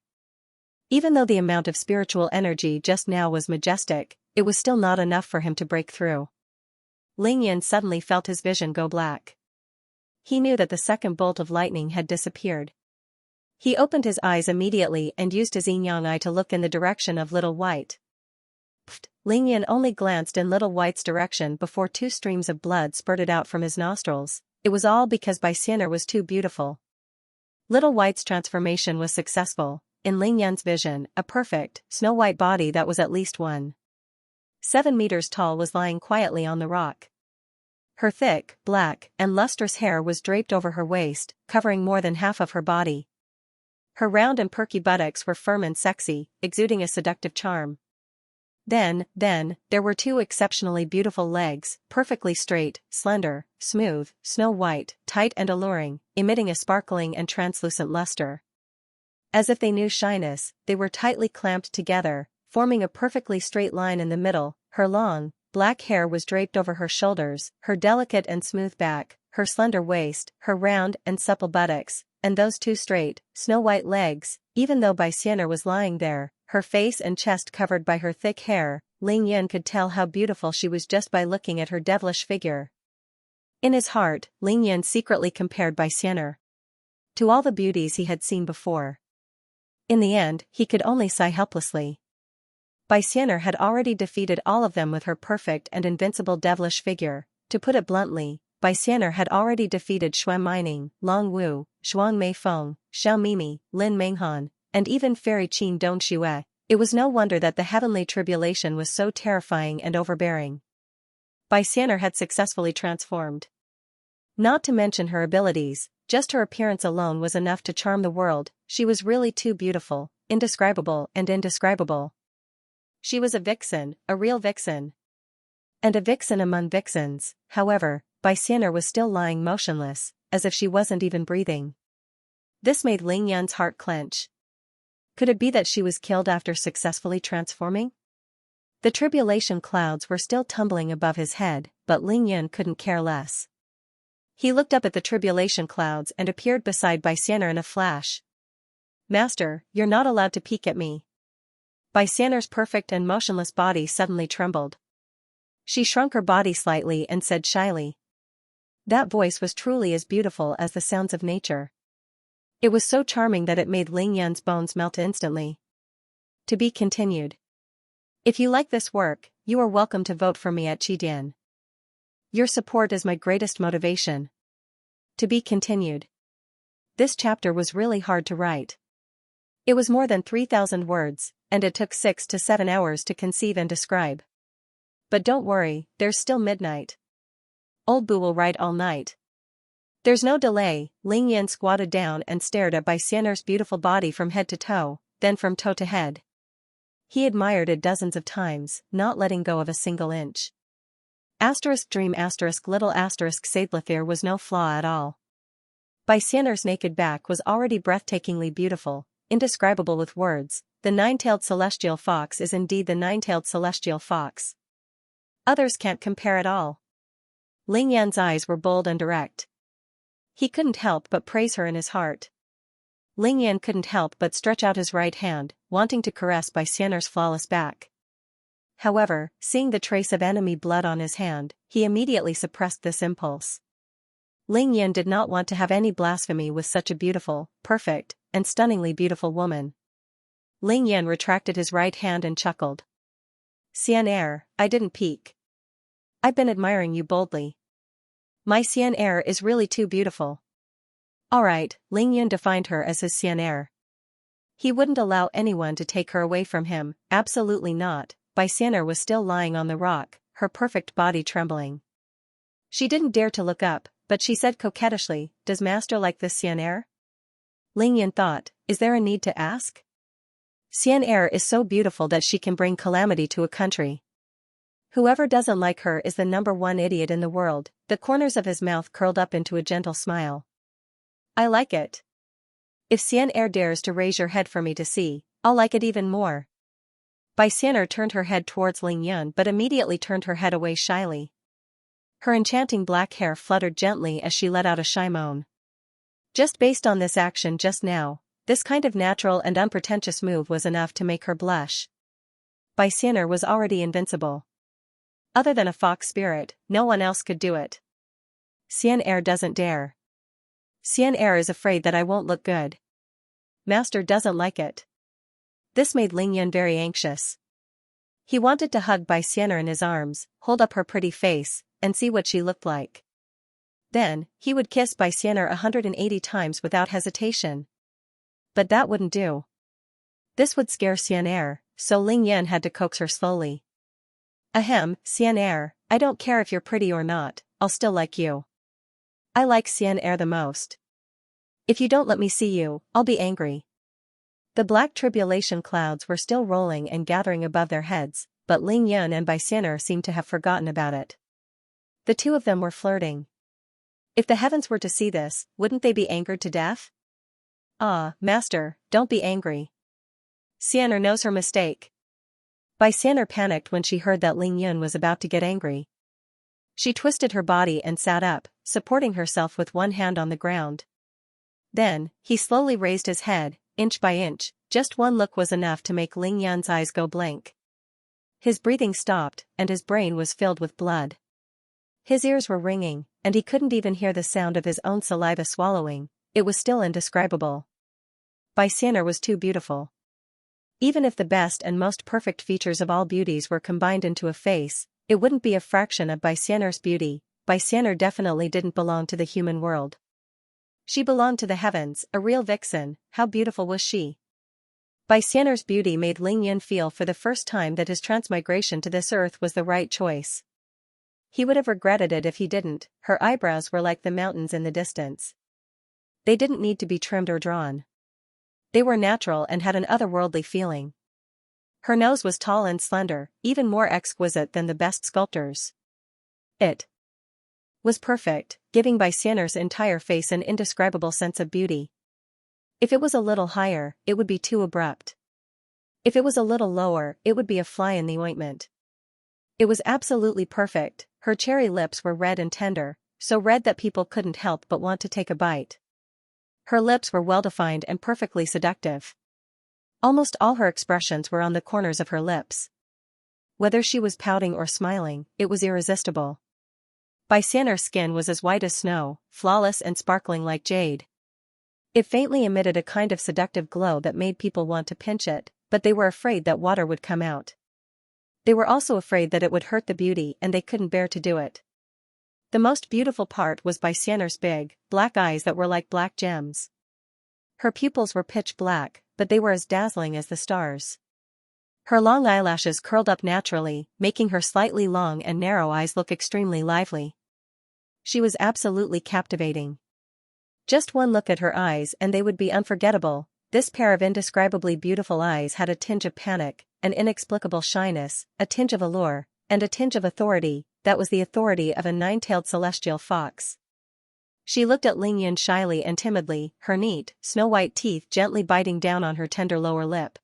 Speaker 1: Even though the amount of spiritual energy just now was majestic, it was still not enough for him to break through. Ling Yan suddenly felt his vision go black. He knew that the second bolt of lightning had disappeared. He opened his eyes immediately and used his yin-yang eye to look in the direction of Little White. Pfft! Ling Yan only glanced in Little White's direction before 2 streams of blood spurted out from his nostrils. It was all because Xianxia was too beautiful. Little White's transformation was successful. In Ling Yan's vision, a perfect, snow-white body that was at least 7 meters tall was lying quietly on the rock. Her thick, black, and lustrous hair was draped over her waist, covering more than half of her body. Her round and perky buttocks were firm and sexy, exuding a seductive charm. Then, there were 2 exceptionally beautiful legs, perfectly straight, slender, smooth, snow-white, tight and alluring, emitting a sparkling and translucent luster. As if they knew shyness, they were tightly clamped together, forming a perfectly straight line in the middle. Her long, black hair was draped over her shoulders, her delicate and smooth back, her slender waist, her round and supple buttocks, and those 2 straight, snow-white legs. Even though Xianxia was lying there, her face and chest covered by her thick hair, Ling Yan could tell how beautiful she was just by looking at her devilish figure. In his heart, Ling Yan secretly compared Xianxia to all the beauties he had seen before. In the end, he could only sigh helplessly. Xianxia had already defeated all of them with her perfect and invincible devilish figure. To put it bluntly, Xianxia had already defeated Shuang Mining, Long Wu, Zhuang Meifeng, Xiao Mimi, Lin Menghan, and even Fairy Qin Dong Xue, it was no wonder that the heavenly tribulation was so terrifying and overbearing. Bai Xian'er had successfully transformed. Not to mention her abilities, just her appearance alone was enough to charm the world. She was really too beautiful, indescribable and indescribable. She was a vixen, a real vixen. And a vixen among vixens. However, Bai Xian'er was still lying motionless, as if she wasn't even breathing. This made Ling Yan's heart clench. Could it be that she was killed after successfully transforming? The tribulation clouds were still tumbling above his head, but Ling Yan couldn't care less. He looked up at the tribulation clouds and appeared beside Bai Xian'er in a flash. "Master, you're not allowed to peek at me." Bai Xian'er's perfect and motionless body suddenly trembled. She shrunk her body slightly and said shyly. That voice was truly as beautiful as the sounds of nature. It was so charming that it made Ling Yan's bones melt instantly. To be continued. If you like this work, you are welcome to vote for me at Qidian. Your support is my greatest motivation. To be continued. This chapter was really hard to write. It was more than 3,000 words, and it took 6 to 7 hours to conceive and describe. But don't worry, there's still midnight. Old Boo will write all night. There's no delay. Ling Yan squatted down and stared at Bai Xian'er's beautiful body from head to toe, then from toe to head. He admired it dozens of times, not letting go of a single inch. Dream little Sadlethir was no flaw at all. Bai Xian'er's naked back was already breathtakingly beautiful, indescribable with words. The nine-tailed celestial fox is indeed the nine-tailed celestial fox. Others can't compare at all. Ling Yan's eyes were bold and direct. He couldn't help but praise her in his heart. Ling Yan couldn't help but stretch out his right hand, wanting to caress Bai Xian'er's flawless back. However, seeing the trace of enemy blood on his hand, he immediately suppressed this impulse. Ling Yan did not want to have any blasphemy with such a beautiful, perfect, and stunningly beautiful woman. Ling Yan retracted his right hand and chuckled. Xian'er, I didn't peek. I've been admiring you boldly. My Xian'er is really too beautiful. Alright, Ling Yan defined her as his Xian'er. He wouldn't allow anyone to take her away from him, absolutely not. Bai Xian'er was still lying on the rock, her perfect body trembling. She didn't dare to look up, but she said coquettishly, "Does master like this Xian'er?" Ling Yan thought, is there a need to ask? Xian'er is so beautiful that she can bring calamity to a country. Whoever doesn't like her is the #1 idiot in the world. The corners of his mouth curled up into a gentle smile. I like it. If Xian'er dares to raise your head for me to see, I'll like it even more. Bai Xian'er turned her head towards Ling Yan but immediately turned her head away shyly. Her enchanting black hair fluttered gently as she let out a shy moan. Just based on this action just now, this kind of natural and unpretentious move was enough to make her blush. Bai Xian'er was already invincible. Other than a fox spirit, no one else could do it. Xian'er doesn't dare. Xian'er is afraid that I won't look good. Master doesn't like it. This made Ling Yan very anxious. He wanted to hug Bai Xian'er in his arms, hold up her pretty face, and see what she looked like. Then, he would kiss Bai Xian'er 180 times without hesitation. But that wouldn't do. This would scare Xian'er, so Ling Yan had to coax her slowly. Ahem, Xian'er, I don't care if you're pretty or not, I'll still like you. I like Xian'er the most. If you don't let me see you, I'll be angry. The black tribulation clouds were still rolling and gathering above their heads, but Ling Yan and Bai Xian'er seemed to have forgotten about it. The two of them were flirting. If the heavens were to see this, wouldn't they be angered to death? Ah, master, don't be angry. Xian'er knows her mistake. Bai Xian'er panicked when she heard that Ling Yan was about to get angry. She twisted her body and sat up, supporting herself with one hand on the ground. Then, he slowly raised his head, inch by inch. Just one look was enough to make Ling Yan's eyes go blank. His breathing stopped, and his brain was filled with blood. His ears were ringing, and he couldn't even hear the sound of his own saliva swallowing. It was still indescribable. Bai Xian'er was too beautiful. Even if the best and most perfect features of all beauties were combined into a face, it wouldn't be a fraction of Bai Xian'er's beauty. Bai Xian'er definitely didn't belong to the human world. She belonged to the heavens, a real vixen. How beautiful was she? Bai Xian'er's beauty made Ling Yan feel for the first time that his transmigration to this earth was the right choice. He would have regretted it if he didn't. Her eyebrows were like the mountains in the distance. They didn't need to be trimmed or drawn. They were natural and had an otherworldly feeling. Her nose was tall and slender, even more exquisite than the best sculptors. It was perfect, giving Bai Xian'er's entire face an indescribable sense of beauty. If it was a little higher, it would be too abrupt. If it was a little lower, it would be a fly in the ointment. It was absolutely perfect. Her cherry lips were red and tender, so red that people couldn't help but want to take a bite. Her lips were well-defined and perfectly seductive. Almost all her expressions were on the corners of her lips. Whether she was pouting or smiling, it was irresistible. Bai Xian'er's skin was as white as snow, flawless and sparkling like jade. It faintly emitted a kind of seductive glow that made people want to pinch it, but they were afraid that water would come out. They were also afraid that it would hurt the beauty and they couldn't bear to do it. The most beautiful part was Bai Xian'er's big, black eyes that were like black gems. Her pupils were pitch black, but they were as dazzling as the stars. Her long eyelashes curled up naturally, making her slightly long and narrow eyes look extremely lively. She was absolutely captivating. Just one look at her eyes and they would be unforgettable. This pair of indescribably beautiful eyes had a tinge of panic, an inexplicable shyness, a tinge of allure, and a tinge of authority. That was the authority of a nine-tailed celestial fox. She looked at Ling Yan shyly and timidly, her neat, snow-white teeth gently biting down on her tender lower lip.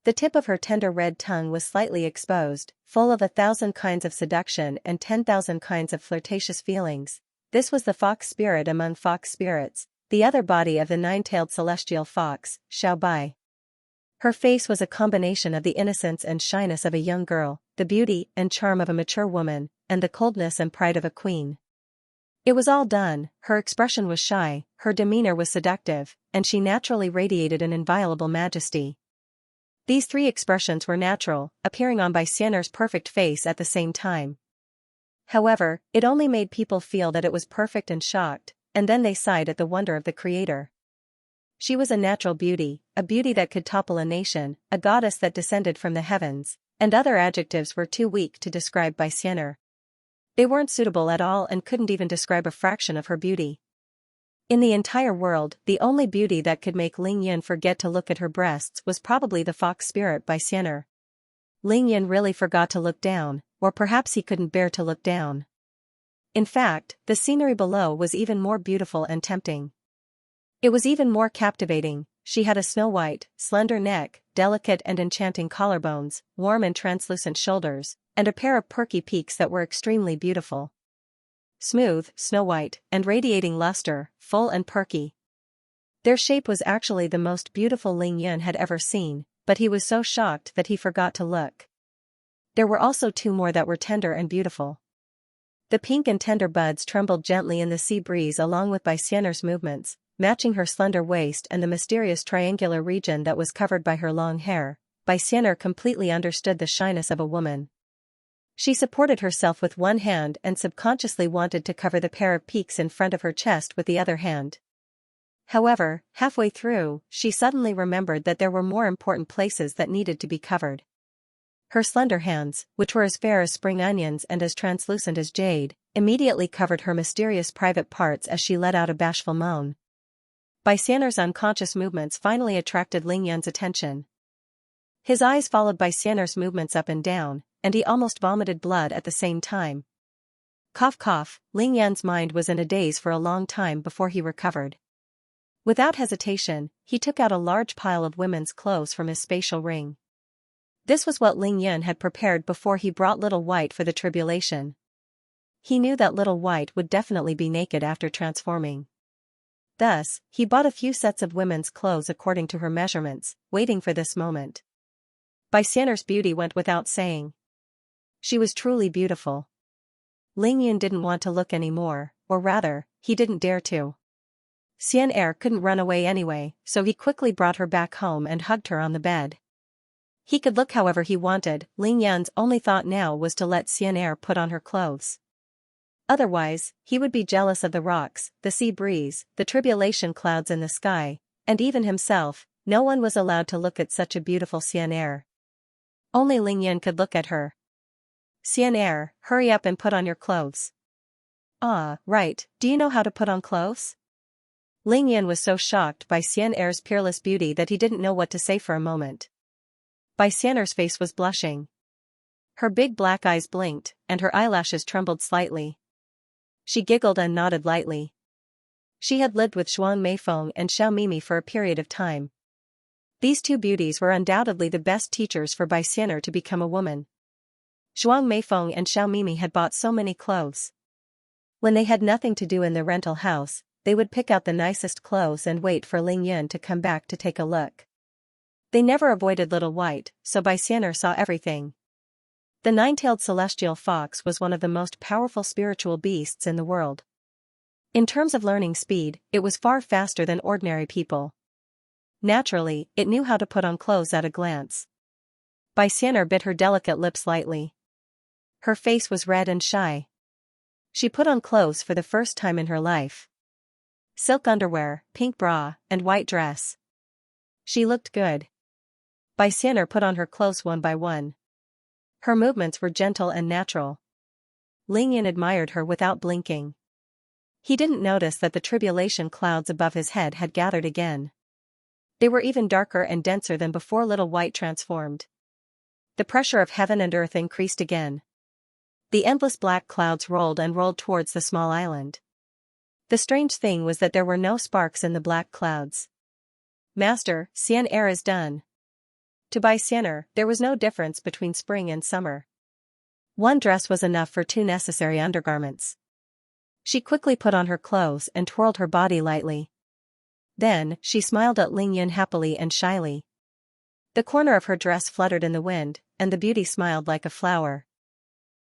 Speaker 1: The tip of her tender red tongue was slightly exposed, full of 1,000 kinds of seduction and 10,000 kinds of flirtatious feelings. This was the fox spirit among fox spirits, the other body of the nine-tailed celestial fox, Xiao Bai. Her face was a combination of the innocence and shyness of a young girl, the beauty and charm of a mature woman, and the coldness and pride of a queen. It was all done. Her expression was shy, her demeanor was seductive, and she naturally radiated an inviolable majesty. These three expressions were natural, appearing on Bai Xian'er's perfect face at the same time. However, it only made people feel that it was perfect and shocked, and then they sighed at the wonder of the Creator. She was a natural beauty, a beauty that could topple a nation, a goddess that descended from the heavens, and other adjectives were too weak to describe Bai Xian'er. They weren't suitable at all and couldn't even describe a fraction of her beauty. In the entire world, the only beauty that could make Ling Yan forget to look at her breasts was probably the fox spirit Bai Xian'er. Ling Yan really forgot to look down, or perhaps he couldn't bear to look down. In fact, the scenery below was even more beautiful and tempting. It was even more captivating. She had a snow-white, slender neck, delicate and enchanting collarbones, warm and translucent shoulders, and a pair of perky peaks that were extremely beautiful. Smooth, snow-white, and radiating luster, full and perky. Their shape was actually the most beautiful Ling Yan had ever seen, but he was so shocked that he forgot to look. There were also two more that were tender and beautiful. The pink and tender buds trembled gently in the sea breeze along with Bai Xian'er's movements, matching her slender waist and the mysterious triangular region that was covered by her long hair. Bai Xian'er completely understood the shyness of a woman. She supported herself with one hand and subconsciously wanted to cover the pair of peaks in front of her chest with the other hand. However, halfway through, she suddenly remembered that there were more important places that needed to be covered. Her slender hands, which were as fair as spring onions and as translucent as jade, immediately covered her mysterious private parts as she let out a bashful moan. Bai Xian'er's unconscious movements finally attracted Ling Yan's attention. His eyes followed Bai Xian'er's movements up and down, and he almost vomited blood at the same time. Cough cough, Ling Yan's mind was in a daze for a long time before he recovered. Without hesitation, he took out a large pile of women's clothes from his spatial ring. This was what Ling Yan had prepared before he brought Little White for the tribulation. He knew that Little White would definitely be naked after transforming. Thus, he bought a few sets of women's clothes according to her measurements, waiting for this moment. Bai Xian'er's beauty went without saying. She was truly beautiful. Ling Yan didn't want to look anymore, or rather, he didn't dare to. Xian'er couldn't run away anyway, so he quickly brought her back home and hugged her on the bed. He could look however he wanted. Ling Yan's only thought now was to let Xian'er put on her clothes. Otherwise, he would be jealous of the rocks, the sea breeze, the tribulation clouds in the sky, and even himself. No one was allowed to look at such a beautiful Xianxia. Only Lingyan could look at her. Xianxia, hurry up and put on your clothes. Ah, right, do you know how to put on clothes? Lingyan was so shocked by Xianxia's peerless beauty that he didn't know what to say for a moment. Xianxia's face was blushing. Her big black eyes blinked, and her eyelashes trembled slightly. She giggled and nodded lightly. She had lived with Zhuang Meifeng and Xiao Mimi for a period of time. These two beauties were undoubtedly the best teachers for Xianxia to become a woman. Zhuang Meifeng and Xiao Mimi had bought so many clothes. When they had nothing to do in the rental house, they would pick out the nicest clothes and wait for Lingyan to come back to take a look. They never avoided Little White, so Xianxia saw everything. The nine-tailed celestial fox was one of the most powerful spiritual beasts in the world. In terms of learning speed, it was far faster than ordinary people. Naturally, it knew how to put on clothes at a glance. Xianxia bit her delicate lips lightly. Her face was red and shy. She put on clothes for the first time in her life. Silk underwear, pink bra, and white dress. She looked good. Xianxia put on her clothes one by one. Her movements were gentle and natural. Lingyan admired her without blinking. He didn't notice that the tribulation clouds above his head had gathered again. They were even darker and denser than before Little White transformed. The pressure of heaven and earth increased again. The endless black clouds rolled and rolled towards the small island. The strange thing was that there were no sparks in the black clouds. Master, Xianxia is done. To Xianxia, there was no difference between spring and summer. One dress was enough for two necessary undergarments. She quickly put on her clothes and twirled her body lightly. Then, she smiled at Lingyan happily and shyly. The corner of her dress fluttered in the wind, and the beauty smiled like a flower.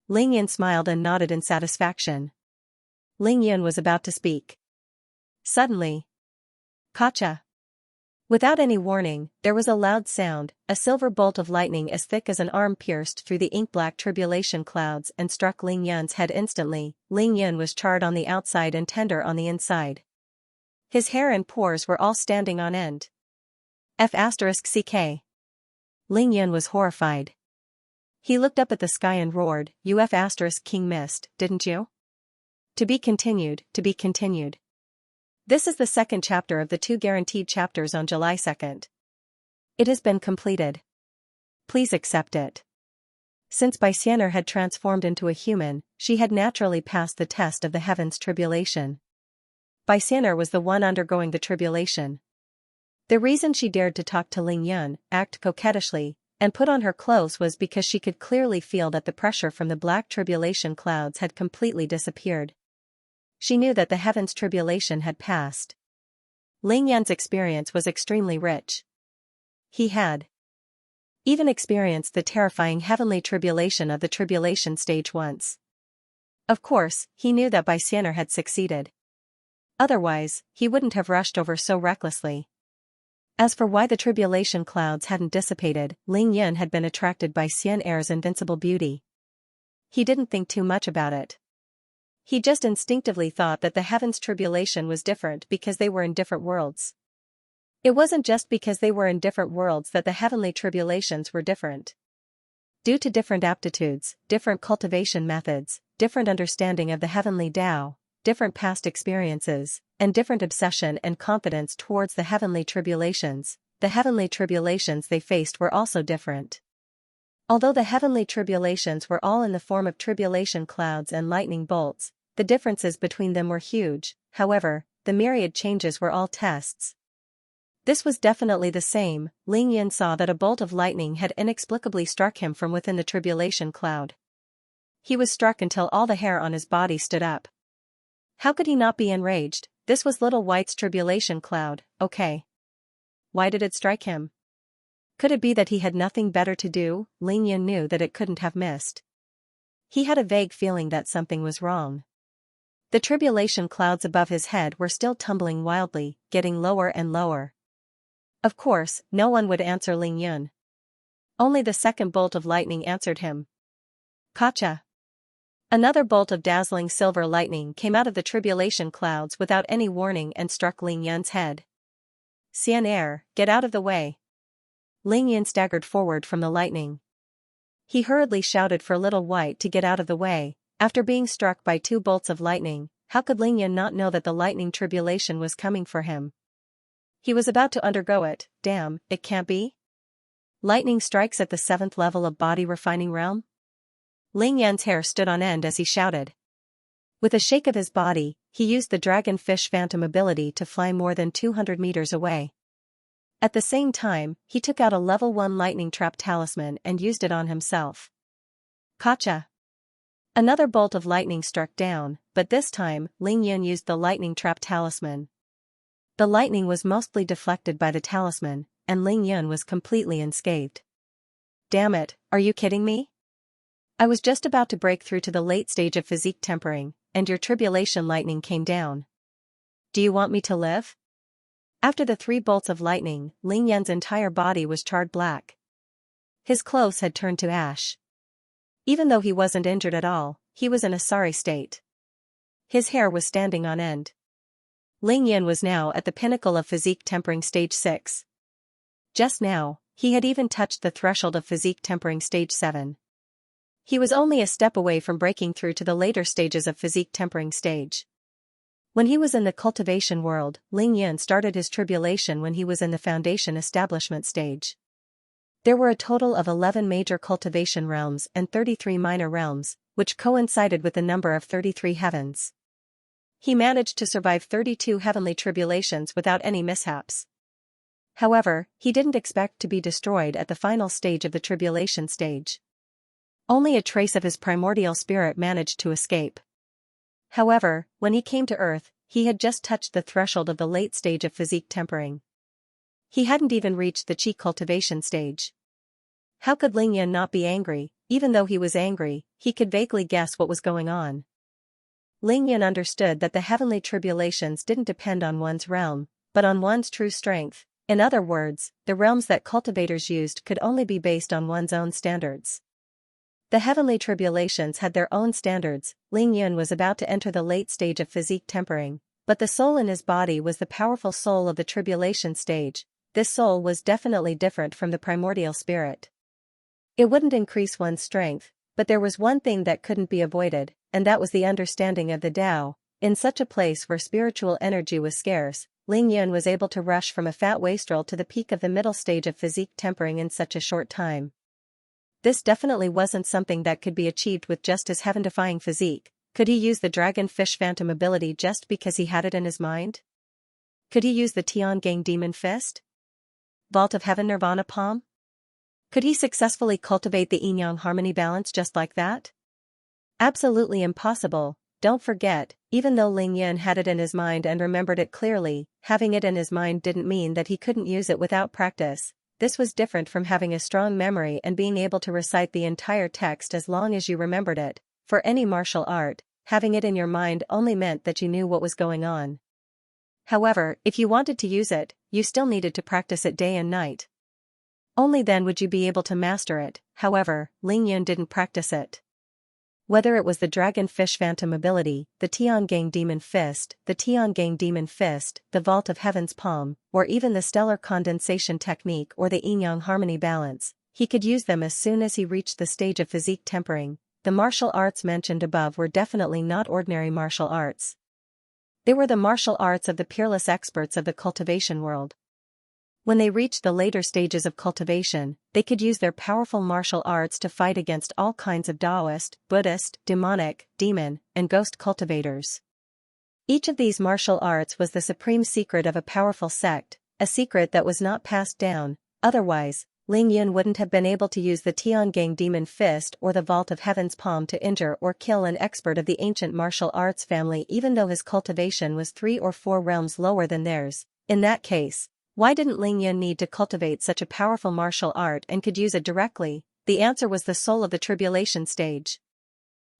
Speaker 1: Lingyan smiled and nodded in satisfaction. Lingyan was about to speak. Suddenly, Kacha! Without any warning, there was a loud sound. A silver bolt of lightning as thick as an arm pierced through the ink-black tribulation clouds and struck Lingyan's head instantly. Lingyan was charred on the outside and tender on the inside. His hair and pores were all standing on end. F***ck. Lingyan was horrified. He looked up at the sky and roared, "You King missed, didn't you?" To be continued, to be continued. This is the second chapter of the 2 guaranteed chapters on July 2nd. It has been completed. Please accept it. Since Xianxia had transformed into a human, she had naturally passed the test of the heavens tribulation. Xianxia was the one undergoing the tribulation. The reason she dared to talk to Lingyan, act coquettishly, and put on her clothes was because she could clearly feel that the pressure from the black tribulation clouds had completely disappeared. She knew that the heavens tribulation had passed. Lingyan's experience was extremely rich. He had even experienced the terrifying heavenly tribulation of the tribulation stage once. Of course, he knew that Xianxia had succeeded. Otherwise, he wouldn't have rushed over so recklessly. As for why the tribulation clouds hadn't dissipated, Lingyan had been attracted by Xianxia's invincible beauty. He didn't think too much about it. He just instinctively thought that the heavens tribulation was different because they were in different worlds. It wasn't just because they were in different worlds that the heavenly tribulations were different. Due to different aptitudes, different cultivation methods, different understanding of the heavenly Tao, different past experiences, and different obsession and confidence towards the heavenly tribulations they faced were also different. Although the heavenly tribulations were all in the form of tribulation clouds and lightning bolts, the differences between them were huge. However, the myriad changes were all tests. This was definitely the same. Lingyan saw that a bolt of lightning had inexplicably struck him from within the tribulation cloud. He was struck until all the hair on his body stood up. How could he not be enraged? This was Little White's tribulation cloud, okay. Why did it strike him? Could it be that he had nothing better to do? Lingyan knew that it couldn't have missed. He had a vague feeling that something was wrong. The tribulation clouds above his head were still tumbling wildly, getting lower and lower. Of course, no one would answer Lingyan. Only the second bolt of lightning answered him. Kacha! Another bolt of dazzling silver lightning came out of the tribulation clouds without any warning and struck Ling Yun's head. Xianxia, get out of the way. Ling Yun staggered forward from the lightning. He hurriedly shouted for Little White to get out of the way. After being struck by 2 bolts of lightning, how could Ling Yun not know that the lightning tribulation was coming for him? He was about to undergo it. Damn, it can't be? Lightning strikes at the 7th level of body refining realm? Ling Yun's hair stood on end as he shouted. With a shake of his body, he used the dragonfish phantom ability to fly more than 200 meters away. At the same time, he took out a level 1 lightning trap talisman and used it on himself. Gotcha! Another bolt of lightning struck down, but this time, Ling Yun used the lightning trap talisman. The lightning was mostly deflected by the talisman, and Ling Yun was completely unscathed. Damn it, are you kidding me? I was just about to break through to the late stage of physique tempering, and your tribulation lightning came down. Do you want me to live? After the 3 bolts of lightning, Ling Yun's entire body was charred black. His clothes had turned to ash. Even though he wasn't injured at all, he was in a sorry state. His hair was standing on end. Ling Yun was now at the pinnacle of physique tempering stage 6. Just now, he had even touched the threshold of physique tempering stage 7. He was only a step away from breaking through to the later stages of physique tempering stage. When he was in the cultivation world, Ling Yun started his tribulation when he was in the foundation establishment stage. There were a total of 11 major cultivation realms and 33 minor realms, which coincided with the number of 33 heavens. He managed to survive 32 heavenly tribulations without any mishaps. However, he didn't expect to be destroyed at the final stage of the tribulation stage. Only a trace of his primordial spirit managed to escape. However, when he came to Earth, he had just touched the threshold of the late stage of physique tempering. He hadn't even reached the chi cultivation stage. How could Ling Yun not be angry? Even though he was angry, he could vaguely guess what was going on. Ling Yun understood that the heavenly tribulations didn't depend on one's realm, but on one's true strength. In other words, the realms that cultivators used could only be based on one's own standards. The heavenly tribulations had their own standards. Ling Yun was about to enter the late stage of physique tempering, but the soul in his body was the powerful soul of the tribulation stage. This soul was definitely different from the primordial spirit. It wouldn't increase one's strength, but there was one thing that couldn't be avoided, and that was the understanding of the Tao. In such a place where spiritual energy was scarce, Ling Yun was able to rush from a fat wastrel to the peak of the middle stage of physique tempering in such a short time. This definitely wasn't something that could be achieved with just his heaven-defying physique. Could he use the dragonfish phantom ability just because he had it in his mind? Could he use the Tiangang demon fist? Vault of Heaven Nirvana palm? Could he successfully cultivate the yin-yang harmony balance just like that? Absolutely impossible. Don't forget, even though Ling Yun had it in his mind and remembered it clearly, having it in his mind didn't mean that he couldn't use it without practice. This was different from having a strong memory and being able to recite the entire text as long as you remembered it. For any martial art, having it in your mind only meant that you knew what was going on. However, if you wanted to use it, you still needed to practice it day and night. Only then would you be able to master it. However, Ling Yun didn't practice it. Whether it was the dragonfish phantom ability, the Tiangang demon fist, the vault of heaven's palm, or even the stellar condensation technique or the yin-yang harmony balance, he could use them as soon as he reached the stage of physique tempering. The martial arts mentioned above were definitely not ordinary martial arts. They were the martial arts of the peerless experts of the cultivation world. When they reached the later stages of cultivation, they could use their powerful martial arts to fight against all kinds of Taoist, Buddhist, demonic, demon, and ghost cultivators. Each of these martial arts was the supreme secret of a powerful sect, a secret that was not passed down. Otherwise, Ling Yun wouldn't have been able to use the Tiangang demon fist or the vault of heaven's palm to injure or kill an expert of the ancient martial arts family even though his cultivation was 3 or 4 realms lower than theirs. In that case, why didn't Ling Yun need to cultivate such a powerful martial art and could use it directly? The answer was the soul of the tribulation stage.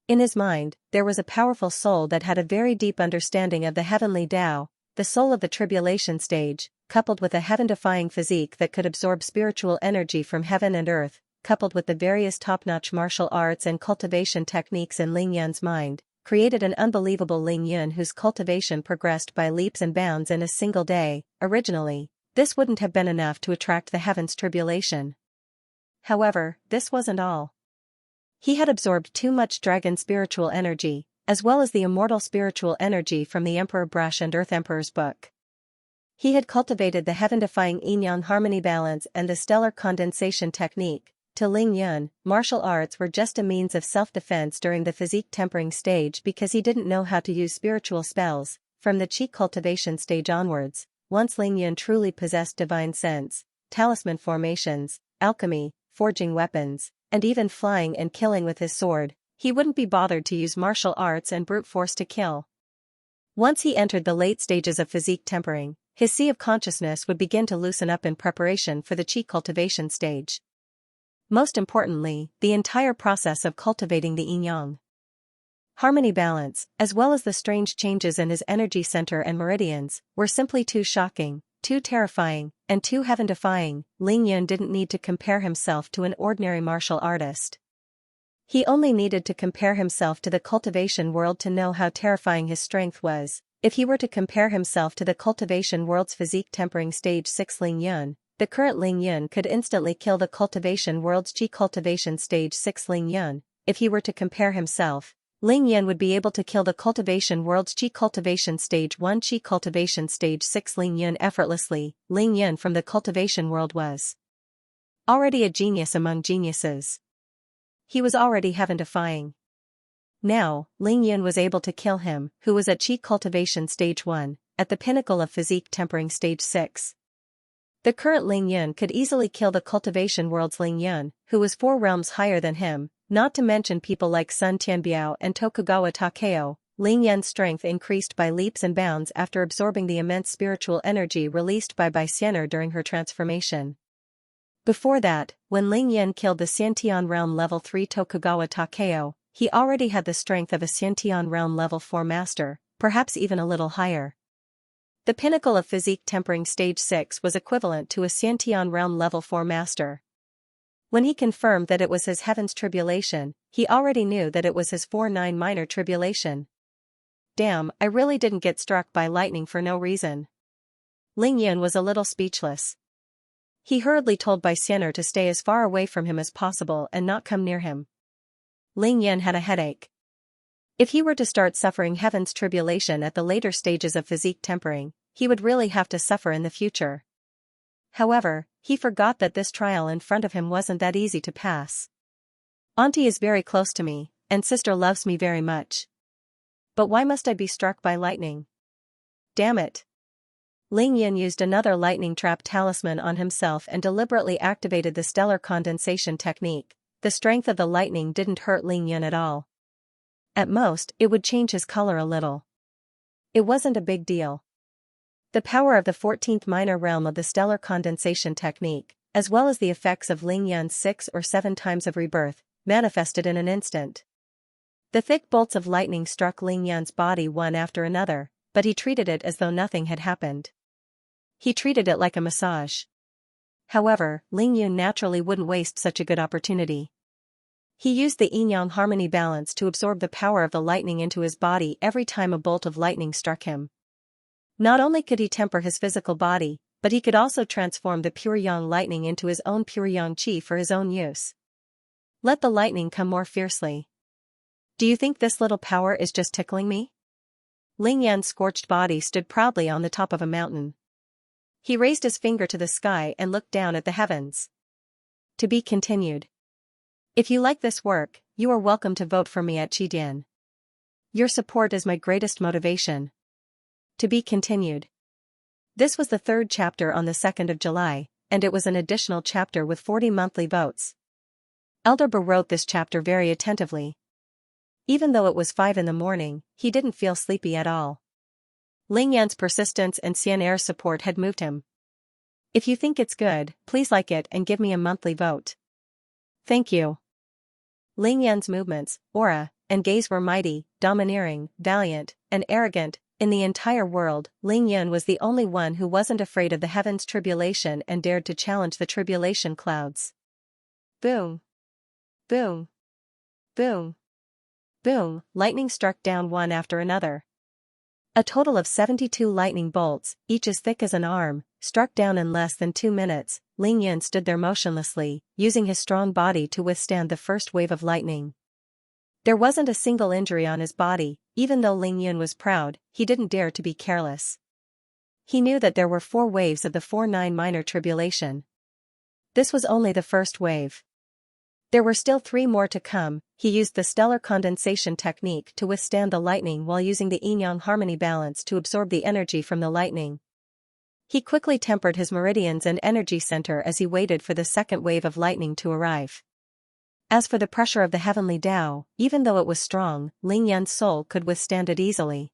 Speaker 1: In his mind, there was a powerful soul that had a very deep understanding of the heavenly Tao. The soul of the tribulation stage, coupled with a heaven-defying physique that could absorb spiritual energy from heaven and earth, coupled with the various top-notch martial arts and cultivation techniques in Ling Yan's mind, created an unbelievable Ling Yun whose cultivation progressed by leaps and bounds in a single day. Originally, this wouldn't have been enough to attract the heavens' tribulation. However, this wasn't all. He had absorbed too much dragon spiritual energy, as well as the immortal spiritual energy from the Emperor Brush and Earth Emperor's book. He had cultivated the heaven-defying yin-yang harmony balance and the stellar condensation technique. To Ling Yun, martial arts were just a means of self-defense during the physique tempering stage because he didn't know how to use spiritual spells. From the chi cultivation stage onwards, once Ling Yun truly possessed divine sense, talisman formations, alchemy, forging weapons, and even flying and killing with his sword, he wouldn't be bothered to use martial arts and brute force to kill. Once he entered the late stages of physique tempering, his sea of consciousness would begin to loosen up in preparation for the chi cultivation stage. Most importantly, the entire process of cultivating the yin-yang harmony balance, as well as the strange changes in his energy center and meridians, were simply too shocking, too terrifying, and too heaven-defying. Ling Yun didn't need to compare himself to an ordinary martial artist. He only needed to compare himself to the cultivation world to know how terrifying his strength was. If he were to compare himself to the cultivation world's physique tempering stage 6 Ling Yun, the current Ling Yun could instantly kill the cultivation world's chi cultivation stage 6 Ling Yun. If he were to compare himself, Ling Yun would be able to kill the cultivation world's chi cultivation stage 1 chi cultivation stage 6 Ling Yun effortlessly. Ling Yun from the cultivation world was already a genius among geniuses. He was already heaven-defying. Now, Ling Yun was able to kill him, who was at chi cultivation stage 1, at the pinnacle of physique tempering stage 6. The current Ling Yun could easily kill the cultivation world's Ling Yun, who was 4 realms higher than him, not to mention people like Sun Tianbiao and Tokugawa Takeo. Ling Yun's strength increased by leaps and bounds after absorbing the immense spiritual energy released by Xianxia during her transformation. Before that, when Ling Yun killed the Xiantian realm level 3 Tokugawa Takeo, he already had the strength of a Xiantian realm level 4 master, perhaps even a little higher. The pinnacle of physique tempering stage 6 was equivalent to a Xiantian realm level 4 master. When he confirmed that it was his heaven's tribulation, he already knew that it was his 4-9 minor tribulation. Damn, I really didn't get struck by lightning for no reason. Ling Yun was a little speechless. He hurriedly told Xianxia to stay as far away from him as possible and not come near him. Ling Yun had a headache. If he were to start suffering heaven's tribulation at the later stages of physique tempering, he would really have to suffer in the future. However, he forgot that this trial in front of him wasn't that easy to pass. Auntie is very close to me, and sister loves me very much. But why must I be struck by lightning? Damn it. Ling Yun used another lightning trap talisman on himself and deliberately activated the stellar condensation technique. The strength of the lightning didn't hurt Ling Yun at all. At most, it would change his color a little. It wasn't a big deal. The power of the 14th minor realm of the stellar condensation technique, as well as the effects of Ling Yun's 6 or 7 times of rebirth, manifested in an instant. The thick bolts of lightning struck Ling Yun's body one after another, but he treated it as though nothing had happened. He treated it like a massage. However, Ling Yun naturally wouldn't waste such a good opportunity. He used the yin-yang harmony balance to absorb the power of the lightning into his body every time a bolt of lightning struck him. Not only could he temper his physical body, but he could also transform the pure yang lightning into his own pure yang qi for his own use. Let the lightning come more fiercely. Do you think this little power is just tickling me? Ling Yan's scorched body stood proudly on the top of a mountain. He raised his finger to the sky and looked down at the heavens. To be continued. If you like this work, you are welcome to vote for me at Qidian. Your support is my greatest motivation. To be continued. This was the 3rd chapter on the 2nd of July, and it was an additional chapter with 40 monthly votes. Elder Ba wrote this chapter very attentively. Even though it was 5 in the morning, he didn't feel sleepy at all. Ling Yan's persistence and Xianxia's support had moved him. If you think it's good, please like it and give me a monthly vote. Thank you. Ling Yan's movements, aura, and gaze were mighty, domineering, valiant, and arrogant. In the entire world, Ling Yun was the only one who wasn't afraid of the heaven's tribulation and dared to challenge the tribulation clouds. Boom. Boom. Boom. Boom, lightning struck down one after another. A total of 72 lightning bolts, each as thick as an arm, struck down in less than 2 minutes. Ling Yan stood there motionlessly, using his strong body to withstand the first wave of lightning. There wasn't a single injury on his body. Even though Ling Yan was proud, he didn't dare to be careless. He knew that there were 4 waves of the 4-9 minor tribulation. This was only the first wave. There were still 3 more to come. He used the stellar condensation technique to withstand the lightning while using the yin-yang harmony balance to absorb the energy from the lightning. He quickly tempered his meridians and energy center as he waited for the second wave of lightning to arrive. As for the pressure of the heavenly Tao, even though it was strong, Ling Yan's soul could withstand it easily.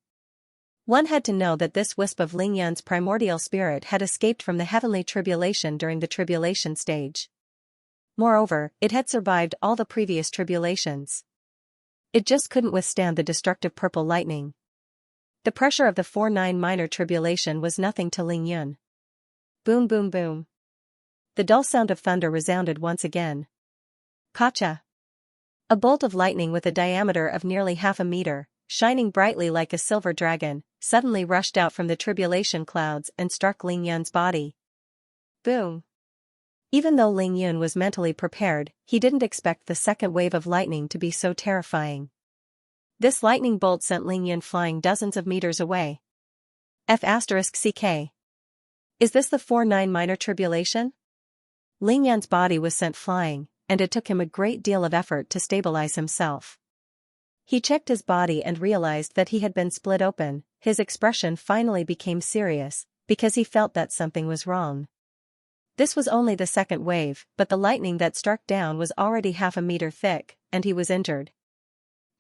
Speaker 1: One had to know that this wisp of Ling Yan's primordial spirit had escaped from the heavenly tribulation during the tribulation stage. Moreover, it had survived all the previous tribulations. It just couldn't withstand the destructive purple lightning. The pressure of the 4-9 minor tribulation was nothing to Ling Yan. Boom boom boom. The dull sound of thunder resounded once again. Kacha! A bolt of lightning with a diameter of nearly half a meter, shining brightly like a silver dragon, suddenly rushed out from the tribulation clouds and struck Ling Yan's body. Boom! Even though Ling Yan was mentally prepared, he didn't expect the second wave of lightning to be so terrifying. This lightning bolt sent Ling Yan flying dozens of meters away. F***CK. Is this the 4-9 minor tribulation? Ling Yan's body was sent flying, and it took him a great deal of effort to stabilize himself. He checked his body and realized that he had been split open. His expression finally became serious, because he felt that something was wrong. This was only the second wave, but the lightning that struck down was already half a meter thick, and he was injured.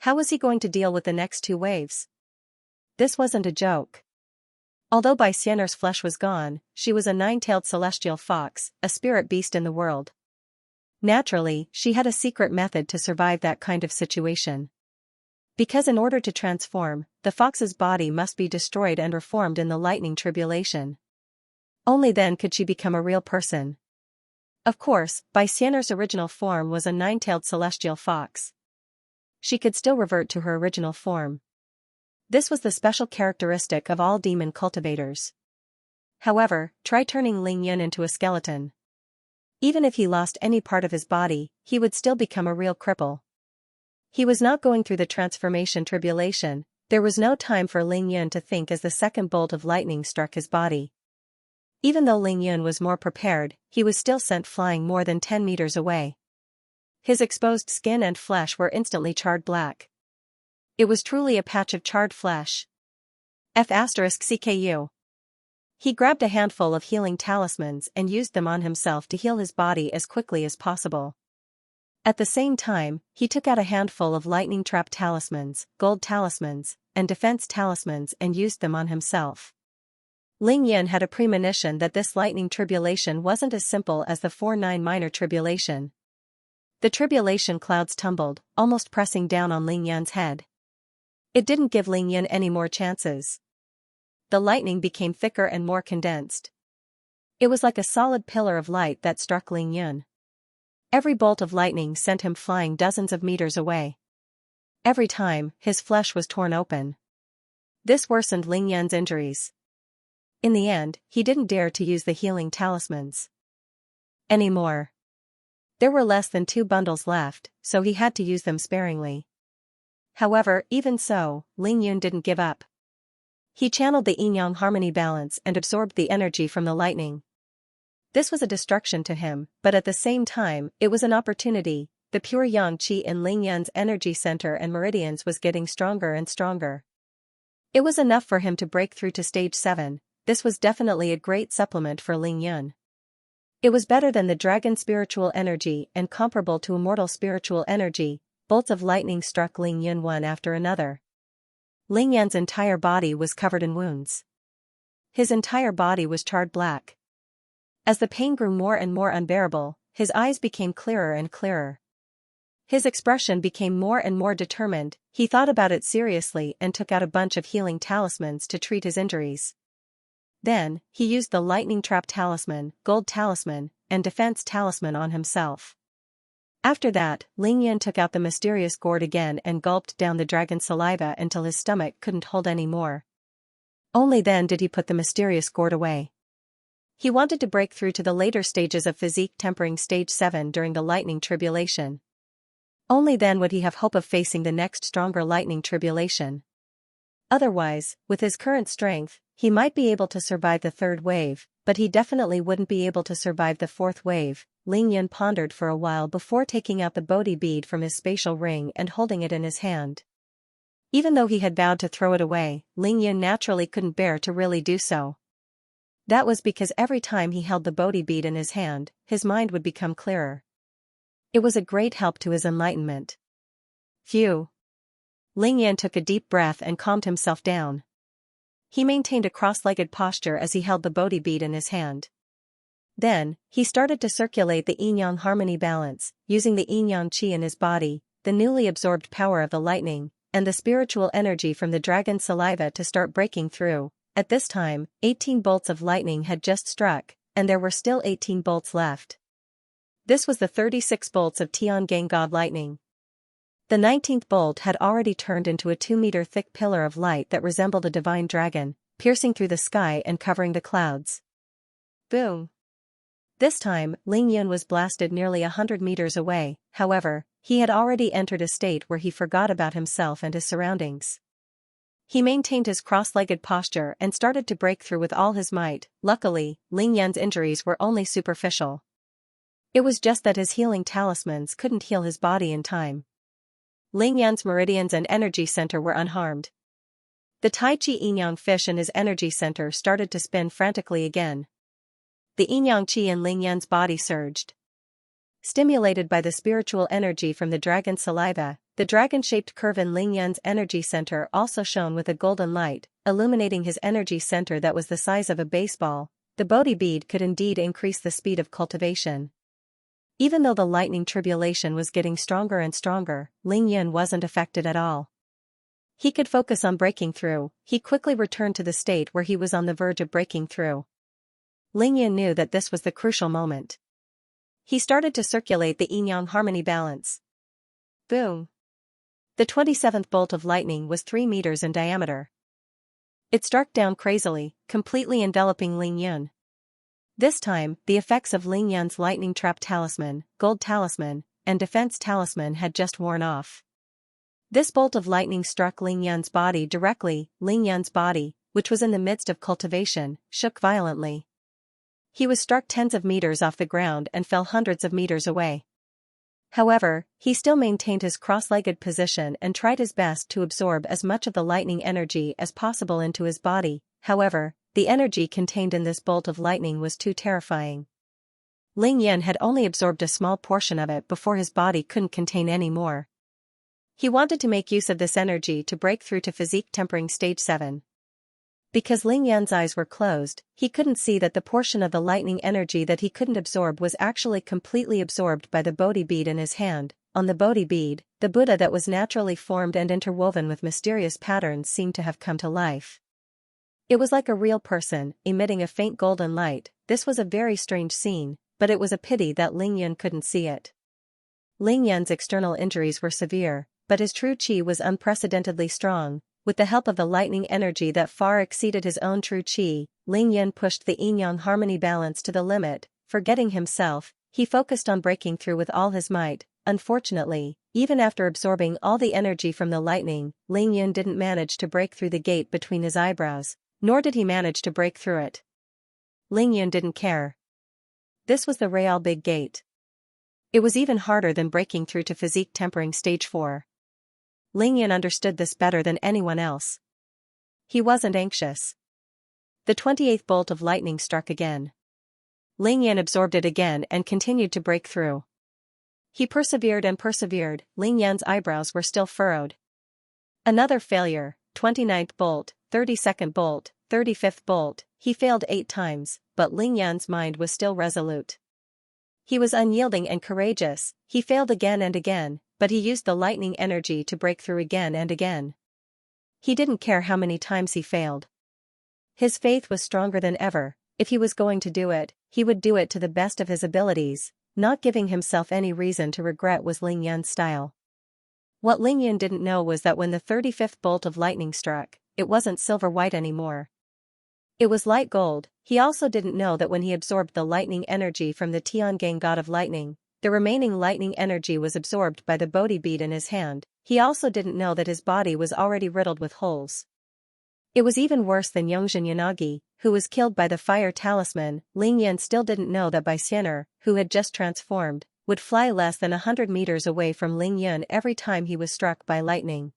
Speaker 1: How was he going to deal with the next 2 waves? This wasn't a joke. Although Bai Xian'er's flesh was gone, she was a 9-tailed celestial fox, a spirit beast in the world. Naturally, she had a secret method to survive that kind of situation. Because in order to transform, the fox's body must be destroyed and reformed in the lightning tribulation. Only then could she become a real person. Of course, Bai Xian'er's original form was a 9-tailed celestial fox. She could still revert to her original form. This was the special characteristic of all demon cultivators. However, try turning Ling Yan into a skeleton. Even if he lost any part of his body, he would still become a real cripple. He was not going through the transformation tribulation. There was no time for Ling Yan to think as the second bolt of lightning struck his body. Even though Ling Yan was more prepared, he was still sent flying more than 10 meters away. His exposed skin and flesh were instantly charred black. It was truly a patch of charred flesh. F***CKU. He grabbed a handful of healing talismans and used them on himself to heal his body as quickly as possible. At the same time, he took out a handful of lightning trap talismans, gold talismans, and defense talismans and used them on himself. Ling Yan had a premonition that this lightning tribulation wasn't as simple as the 4-9 minor tribulation. The tribulation clouds tumbled, almost pressing down on Ling Yan's head. It didn't give Ling Yan any more chances. The lightning became thicker and more condensed. It was like a solid pillar of light that struck Ling Yan. Every bolt of lightning sent him flying dozens of meters away. Every time, his flesh was torn open. This worsened Ling Yan's injuries. In the end, he didn't dare to use the healing talismans anymore. There were less than 2 bundles left, so he had to use them sparingly. However, even so, Ling Yan didn't give up. He channeled the yin-yang harmony balance and absorbed the energy from the lightning. This was a destruction to him, but at the same time, it was an opportunity. The pure yang qi in Ling Yan's energy center and meridians was getting stronger and stronger. It was enough for him to break through to stage 7. This was definitely a great supplement for Ling Yan. It was better than the dragon spiritual energy and comparable to immortal spiritual energy. Bolts of lightning struck Ling Yan one after another. Ling Yan's entire body was covered in wounds. His entire body was charred black. As the pain grew more and more unbearable, his eyes became clearer and clearer. His expression became more and more determined. He thought about it seriously and took out a bunch of healing talismans to treat his injuries. Then, he used the lightning trap talisman, gold talisman, and defense talisman on himself. After that, Ling Yan took out the mysterious gourd again and gulped down the dragon's saliva until his stomach couldn't hold any more. Only then did he put the mysterious gourd away. He wanted to break through to the later stages of physique tempering stage 7 during the lightning tribulation. Only then would he have hope of facing the next stronger lightning tribulation. Otherwise, with his current strength, he might be able to survive the third wave, but he definitely wouldn't be able to survive the fourth wave. Ling Yan pondered for a while before taking out the Bodhi bead from his spatial ring and holding it in his hand. Even though he had vowed to throw it away, Ling Yan naturally couldn't bear to really do so. That was because every time he held the Bodhi bead in his hand, his mind would become clearer. It was a great help to his enlightenment. Phew. Ling Yan took a deep breath and calmed himself down. He maintained a cross-legged posture as he held the Bodhi bead in his hand. Then, he started to circulate the yin-yang harmony balance, using the yin-yang qi in his body, the newly absorbed power of the lightning, and the spiritual energy from the dragon's saliva to start breaking through. At this time, 18 bolts of lightning had just struck, and there were still 18 bolts left. This was the 36 bolts of Tiangang God lightning. The 19th bolt had already turned into a 2-meter thick pillar of light that resembled a divine dragon, piercing through the sky and covering the clouds. Boom! This time, Ling Yan was blasted nearly 100 meters away. However, he had already entered a state where he forgot about himself and his surroundings. He maintained his cross-legged posture and started to break through with all his might. Luckily, Ling Yan's injuries were only superficial. It was just that his healing talismans couldn't heal his body in time. Ling Yan's meridians and energy center were unharmed. The Tai Chi yin-yang fish in his energy center started to spin frantically again. The yin-yang qi in Ling Yan's body surged. Stimulated by the spiritual energy from the dragon's saliva, the dragon-shaped curve in Ling Yan's energy center also shone with a golden light, illuminating his energy center that was the size of a baseball. The Bodhi bead could indeed increase the speed of cultivation. Even though the lightning tribulation was getting stronger and stronger, Ling Yan wasn't affected at all. He could focus on breaking through. He quickly returned to the state where he was on the verge of breaking through. Ling Yan knew that this was the crucial moment. He started to circulate the yin-yang harmony balance. Boom! The 27th bolt of lightning was 3 meters in diameter. It struck down crazily, completely enveloping Ling Yan. This time, the effects of Ling Yan's lightning trap talisman, gold talisman, and defense talisman had just worn off. This bolt of lightning struck Ling Yan's body directly. Ling Yan's body, which was in the midst of cultivation, shook violently. He was struck tens of meters off the ground and fell hundreds of meters away. However, he still maintained his cross-legged position and tried his best to absorb as much of the lightning energy as possible into his body. However, the energy contained in this bolt of lightning was too terrifying. Ling Yan had only absorbed a small portion of it before his body couldn't contain any more. He wanted to make use of this energy to break through to physique tempering stage 7. Because Ling Yan's eyes were closed, he couldn't see that the portion of the lightning energy that he couldn't absorb was actually completely absorbed by the Bodhi bead in his hand. On the Bodhi bead, the Buddha that was naturally formed and interwoven with mysterious patterns seemed to have come to life. It was like a real person, emitting a faint golden light. This was a very strange scene, but it was a pity that Ling Yan couldn't see it. Ling Yan's external injuries were severe, but his true qi was unprecedentedly strong. With the help of the lightning energy that far exceeded his own true qi, Ling Yan pushed the yin-yang harmony balance to the limit. Forgetting himself, he focused on breaking through with all his might. Unfortunately, even after absorbing all the energy from the lightning, Ling Yan didn't manage to break through the gate between his eyebrows, nor did he manage to break through it. Ling Yan didn't care. This was the Real Big Gate. It was even harder than breaking through to physique tempering stage 4. Ling Yan understood this better than anyone else. He wasn't anxious. The 28th bolt of lightning struck again. Ling Yan absorbed it again and continued to break through. He persevered and persevered. Ling Yan's eyebrows were still furrowed. Another failure. 29th bolt, 32nd bolt, 35th bolt. He failed 8 times, but Ling Yan's mind was still resolute. He was unyielding and courageous. He failed again and again, but he used the lightning energy to break through again and again. He didn't care how many times he failed. His faith was stronger than ever. If he was going to do it, he would do it to the best of his abilities. not giving himself any reason to regret was Ling Yun's style. What Ling Yun didn't know was that when the 35th bolt of lightning struck, it wasn't silver-white anymore. It was light gold. He also didn't know that when he absorbed the lightning energy from the Tiangang god of lightning, the remaining lightning energy was absorbed by the Bodhi bead in his hand. He also didn't know that his body was already riddled with holes. It was even worse than Yongzhen Yanagi, who was killed by the fire talisman. Ling Yun still didn't know that Xianxia, who had just transformed, would fly less than 100 meters away from Ling Yun every time he was struck by lightning.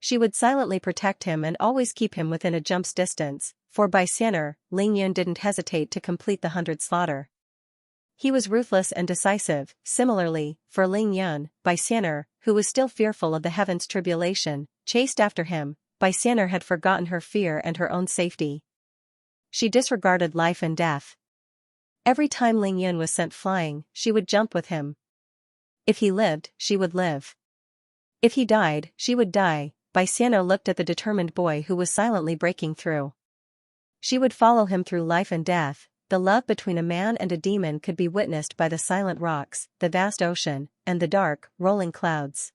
Speaker 1: She would silently protect him and always keep him within a jump's distance. For Xianxia, Ling Yun didn't hesitate to complete the 100 slaughter. He was ruthless and decisive. Similarly, for Ling Yun, Xianxia, who was still fearful of the heaven's tribulation, chased after him. Xianxia had forgotten her fear and her own safety. She disregarded life and death. Every time Ling Yun was sent flying, she would jump with him. If he lived, she would live. If he died, she would die. Xianxia looked at the determined boy who was silently breaking through. She would follow him through life and death. The love between a man and a demon could be witnessed by the silent rocks, the vast ocean, and the dark, rolling clouds.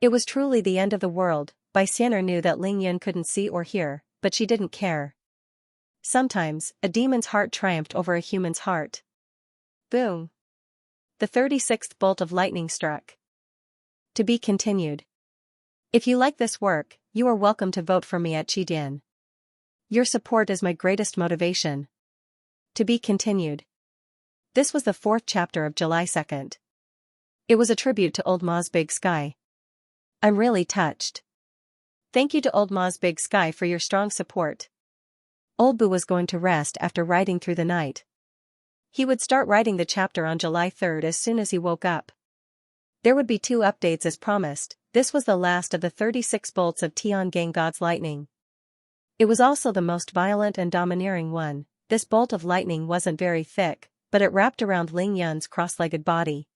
Speaker 1: It was truly the end of the world. Xianxia knew that Ling Yun couldn't see or hear, but she didn't care. Sometimes, a demon's heart triumphed over a human's heart. Boom! The 36th bolt of lightning struck. To be continued. If you like this work, you are welcome to vote for me at Qidian. Your support is my greatest motivation. To be continued. This was the 4th chapter of July 2nd. It was a tribute to Old Ma's Big Sky. I'm really touched. Thank you to Old Ma's Big Sky for your strong support. Old Bu was going to rest after writing through the night. He would start writing the chapter on July 3rd as soon as he woke up. There would be 2 updates as promised. This was the last of the 36 bolts of Tiangang God's lightning. It was also the most violent and domineering one. This bolt of lightning wasn't very thick, but it wrapped around Ling Yun's cross-legged body.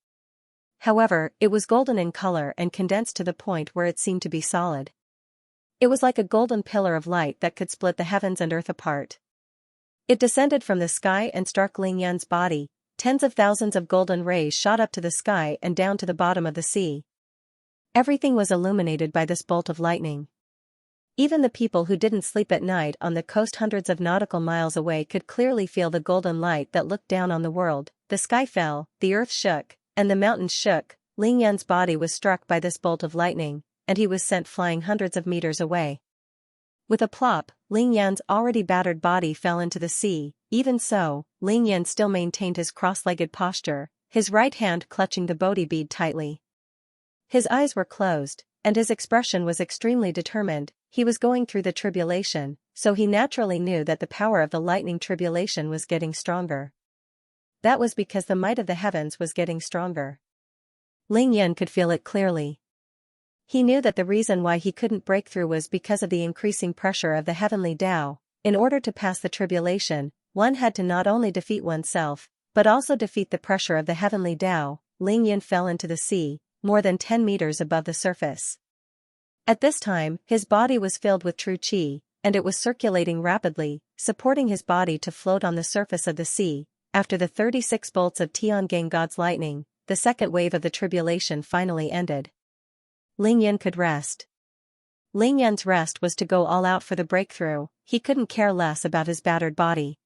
Speaker 1: However, it was golden in color and condensed to the point where it seemed to be solid. It was like a golden pillar of light that could split the heavens and earth apart. It descended from the sky and struck Ling Yun's body. Tens of thousands of golden rays shot up to the sky and down to the bottom of the sea. Everything was illuminated by this bolt of lightning. Even the people who didn't sleep at night on the coast hundreds of nautical miles away could clearly feel the golden light that looked down on the world. The sky fell, the earth shook, and the mountains shook. Ling Yun's body was struck by this bolt of lightning, and he was sent flying hundreds of meters away. With a plop, Ling Yun's already battered body fell into the sea. Even so, Ling Yun still maintained his cross-legged posture, his right hand clutching the Bodhi bead tightly. His eyes were closed, and his expression was extremely determined. He was going through the tribulation, so he naturally knew that the power of the lightning tribulation was getting stronger. That was because the might of the heavens was getting stronger. Ling Yun could feel it clearly. He knew that the reason why he couldn't break through was because of the increasing pressure of the heavenly Tao. In order to pass the tribulation, one had to not only defeat oneself, but also defeat the pressure of the heavenly Tao. Ling Yun fell into the sea, more than 10 meters above the surface. At this time, his body was filled with true qi, and it was circulating rapidly, supporting his body to float on the surface of the sea. After the 36 bolts of Tiangang God's lightning, the second wave of the tribulation finally ended. Ling Yun could rest. Ling Yun's rest was to go all out for the breakthrough. He couldn't care less about his battered body.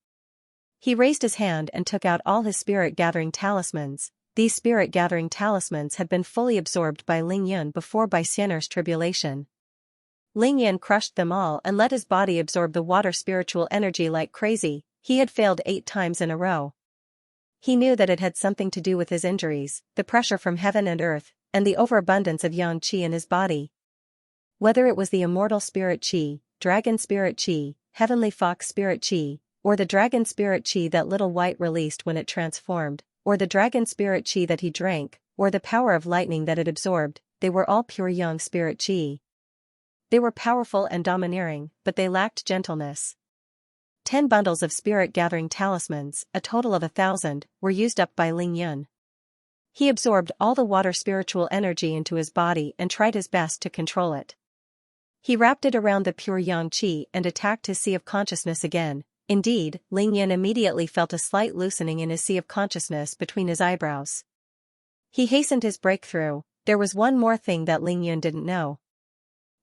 Speaker 1: He raised his hand and took out all his spirit-gathering talismans. These spirit-gathering talismans had been fully absorbed by Ling Yun before Xianxia's tribulation. Ling Yun crushed them all and let his body absorb the water spiritual energy like crazy. He had failed 8 times in a row. He knew that it had something to do with his injuries, the pressure from heaven and earth, and the overabundance of yang qi in his body. Whether it was the immortal spirit qi, dragon spirit qi, heavenly fox spirit qi, or the dragon spirit qi that little white released when it transformed, or the dragon spirit qi that he drank, or the power of lightning that it absorbed, they were all pure yang spirit qi. They were powerful and domineering, but they lacked gentleness. 10 bundles of spirit-gathering talismans, a total of 1,000, were used up by Ling Yun. He absorbed all the water spiritual energy into his body and tried his best to control it. He wrapped it around the pure yang qi and attacked his sea of consciousness again. Indeed, Ling Yan immediately felt a slight loosening in his sea of consciousness between his eyebrows. He hastened his breakthrough. There was one more thing that Ling Yan didn't know.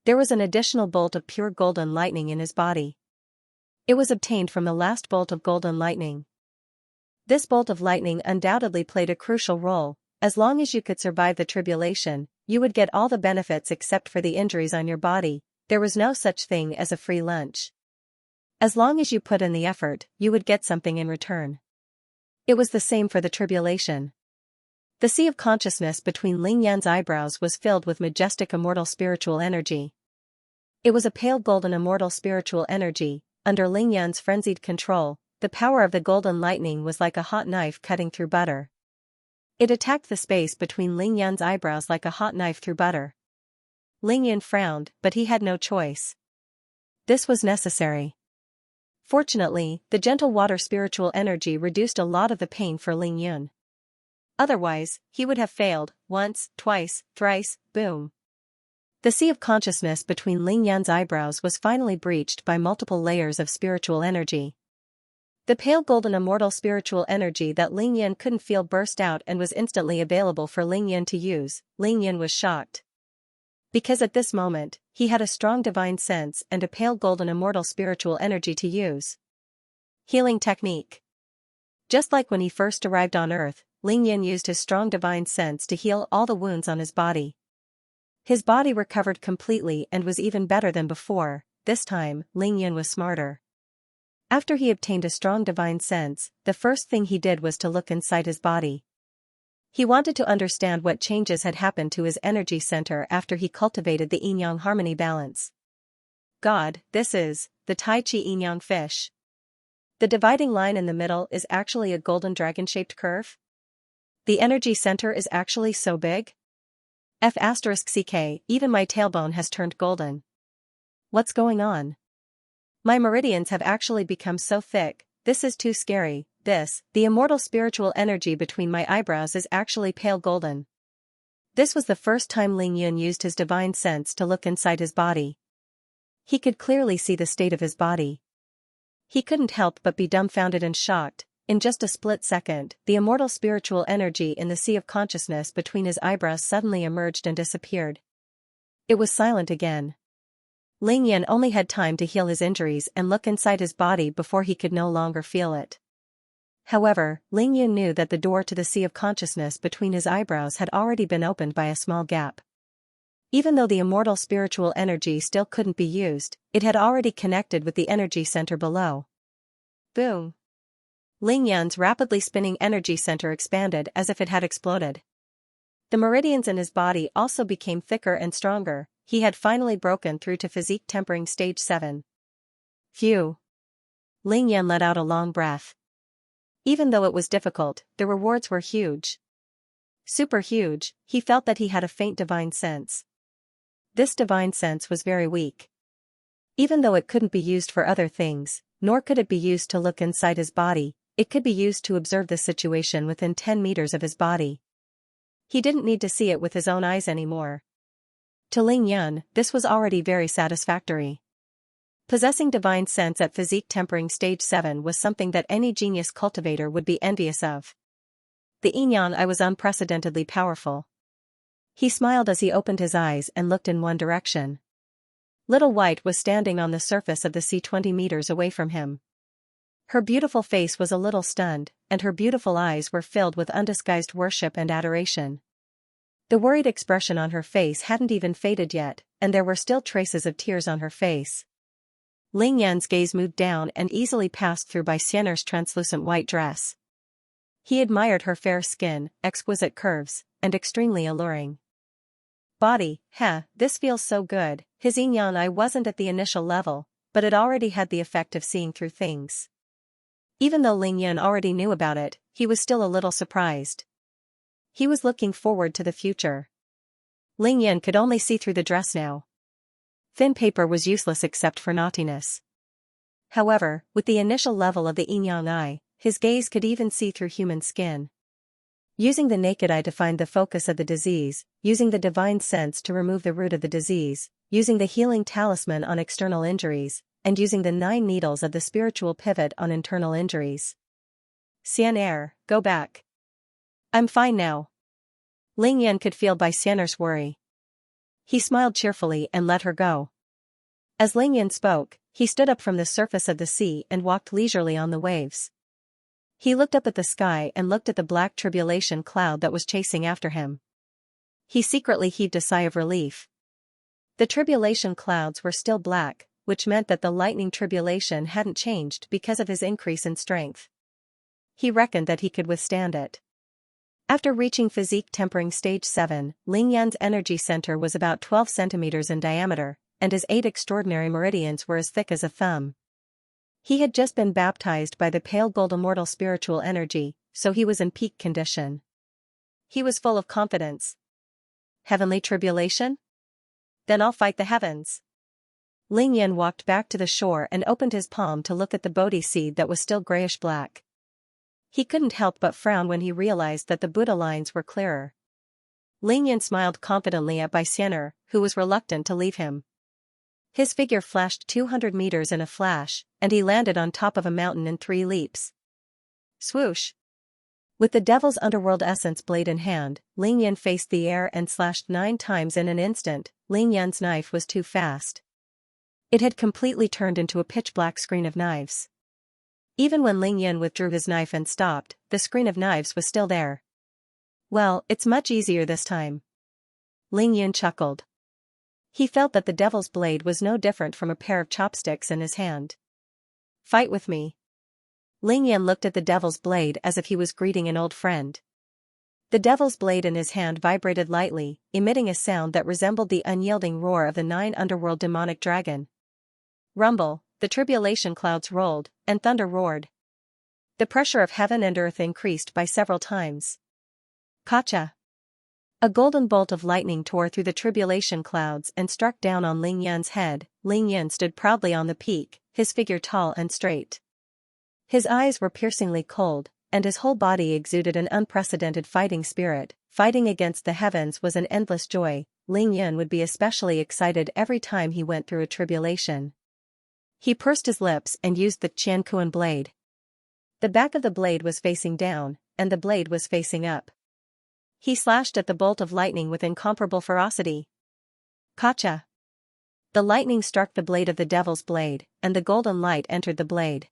Speaker 1: There was an additional bolt of pure golden lightning in his body. It was obtained from the last bolt of golden lightning. This bolt of lightning undoubtedly played a crucial role. As long as you could survive the tribulation, you would get all the benefits except for the injuries on your body. There was no such thing as a free lunch. As long as you put in the effort, you would get something in return. It was the same for the tribulation. The sea of consciousness between Ling Yan's eyebrows was filled with majestic immortal spiritual energy. It was a pale golden immortal spiritual energy. Under Ling Yan's frenzied control, the power of the golden lightning was like a hot knife cutting through butter. It attacked the space between Ling Yan's eyebrows like a hot knife through butter. Ling Yan frowned, but he had no choice. This was necessary. Fortunately, the gentle water spiritual energy reduced a lot of the pain for Ling Yan. Otherwise, he would have failed, once, twice, thrice, boom. The sea of consciousness between Ling Yan's eyebrows was finally breached by multiple layers of spiritual energy. The pale golden immortal spiritual energy that Ling Yan couldn't feel burst out and was instantly available for Ling Yan to use. Ling Yan was shocked. Because at this moment, he had a strong divine sense and a pale golden immortal spiritual energy to use. Healing technique. Just like when he first arrived on Earth, Ling Yan used his strong divine sense to heal all the wounds on his body. His body recovered completely and was even better than before. This time, Ling Yan was smarter. After he obtained a strong divine sense, the first thing he did was to look inside his body. He wanted to understand what changes had happened to his energy center after he cultivated the yin-yang harmony balance. God, this is the Tai Chi yin-yang fish. The dividing line in the middle is actually a golden dragon-shaped curve. The energy center is actually so big. F***ck, even my tailbone has turned golden. What's going on? My meridians have actually become so thick. This is too scary. The immortal spiritual energy between my eyebrows is actually pale golden. This was the first time Ling Yan used his divine sense to look inside his body. He could clearly see the state of his body. He couldn't help but be dumbfounded and shocked. In just a split second, the immortal spiritual energy in the sea of consciousness between his eyebrows suddenly emerged and disappeared. It was silent again. Ling Yan only had time to heal his injuries and look inside his body before he could no longer feel it. However, Ling Yan knew that the door to the sea of consciousness between his eyebrows had already been opened by a small gap. Even though the immortal spiritual energy still couldn't be used, it had already connected with the energy center below. Boom! Ling Yan's rapidly spinning energy center expanded as if it had exploded. The meridians in his body also became thicker and stronger. He had finally broken through to physique tempering stage 7. Phew! Ling Yan let out a long breath. Even though it was difficult, the rewards were huge. Super huge. He felt that he had a faint divine sense. This divine sense was very weak. Even though it couldn't be used for other things, nor could it be used to look inside his body, it could be used to observe the situation within 10 meters of his body. He didn't need to see it with his own eyes anymore. To Ling Yan, this was already very satisfactory. Possessing divine sense at physique tempering stage 7 was something that any genius cultivator would be envious of. The yin-yang eye was unprecedentedly powerful. He smiled as he opened his eyes and looked in one direction. Little White was standing on the surface of the sea 20 meters away from him. Her beautiful face was a little stunned, and her beautiful eyes were filled with undisguised worship and adoration. The worried expression on her face hadn't even faded yet, and there were still traces of tears on her face. Ling Yan's gaze moved down and easily passed through by Xianxia's translucent white dress. He admired her fair skin, exquisite curves, and extremely alluring body. This feels so good. His yin-yang eye wasn't at the initial level, but it already had the effect of seeing through things. Even though Ling Yan already knew about it, he was still a little surprised. He was looking forward to the future. Ling Yan could only see through the dress now. Thin paper was useless except for naughtiness. However, with the initial level of the yin-yang eye, his gaze could even see through human skin. Using the naked eye to find the focus of the disease, using the divine sense to remove the root of the disease, using the healing talisman on external injuries, and using the 9 needles of the spiritual pivot on internal injuries. Xian'er, go back. I'm fine now. Ling Yan could feel by Xian'er's worry. He smiled cheerfully and let her go. As Ling Yan spoke, he stood up from the surface of the sea and walked leisurely on the waves. He looked up at the sky and looked at the black tribulation cloud that was chasing after him. He secretly heaved a sigh of relief. The tribulation clouds were still black, which meant that the lightning tribulation hadn't changed because of his increase in strength. He reckoned that he could withstand it. After reaching physique tempering stage 7, Ling Yan's energy center was about 12 centimeters in diameter, and his 8 extraordinary meridians were as thick as a thumb. He had just been baptized by the pale gold immortal spiritual energy, so he was in peak condition. He was full of confidence. Heavenly tribulation? Then I'll fight the heavens. Ling Yan walked back to the shore and opened his palm to look at the Bodhi seed that was still grayish-black. He couldn't help but frown when he realized that the Buddha lines were clearer. Ling Yan smiled confidently at Xian'er, who was reluctant to leave him. His figure flashed 200 meters in a flash, and he landed on top of a mountain in 3 leaps. Swoosh! With the Devil's Underworld Essence blade in hand, Ling Yan faced the air and slashed 9 times in an instant. Ling Yan's knife was too fast. It had completely turned into a pitch-black screen of knives. Even when Ling Yan withdrew his knife and stopped, the screen of knives was still there. Well, it's much easier this time. Ling Yan chuckled. He felt that the Devil's blade was no different from a pair of chopsticks in his hand. Fight with me. Ling Yan looked at the Devil's blade as if he was greeting an old friend. The Devil's blade in his hand vibrated lightly, emitting a sound that resembled the unyielding roar of the 9 underworld demonic dragon. Rumble, the tribulation clouds rolled, and thunder roared. The pressure of heaven and earth increased by several times. Kacha! A golden bolt of lightning tore through the tribulation clouds and struck down on Ling Yan's head. Ling Yan stood proudly on the peak, his figure tall and straight. His eyes were piercingly cold, and his whole body exuded an unprecedented fighting spirit. Fighting against the heavens was an endless joy. Ling Yan would be especially excited every time he went through a tribulation. He pursed his lips and used the Qianquan blade. The back of the blade was facing down, and the blade was facing up. He slashed at the bolt of lightning with incomparable ferocity. Kacha! The lightning struck the blade of the Devil's blade, and the golden light entered the blade.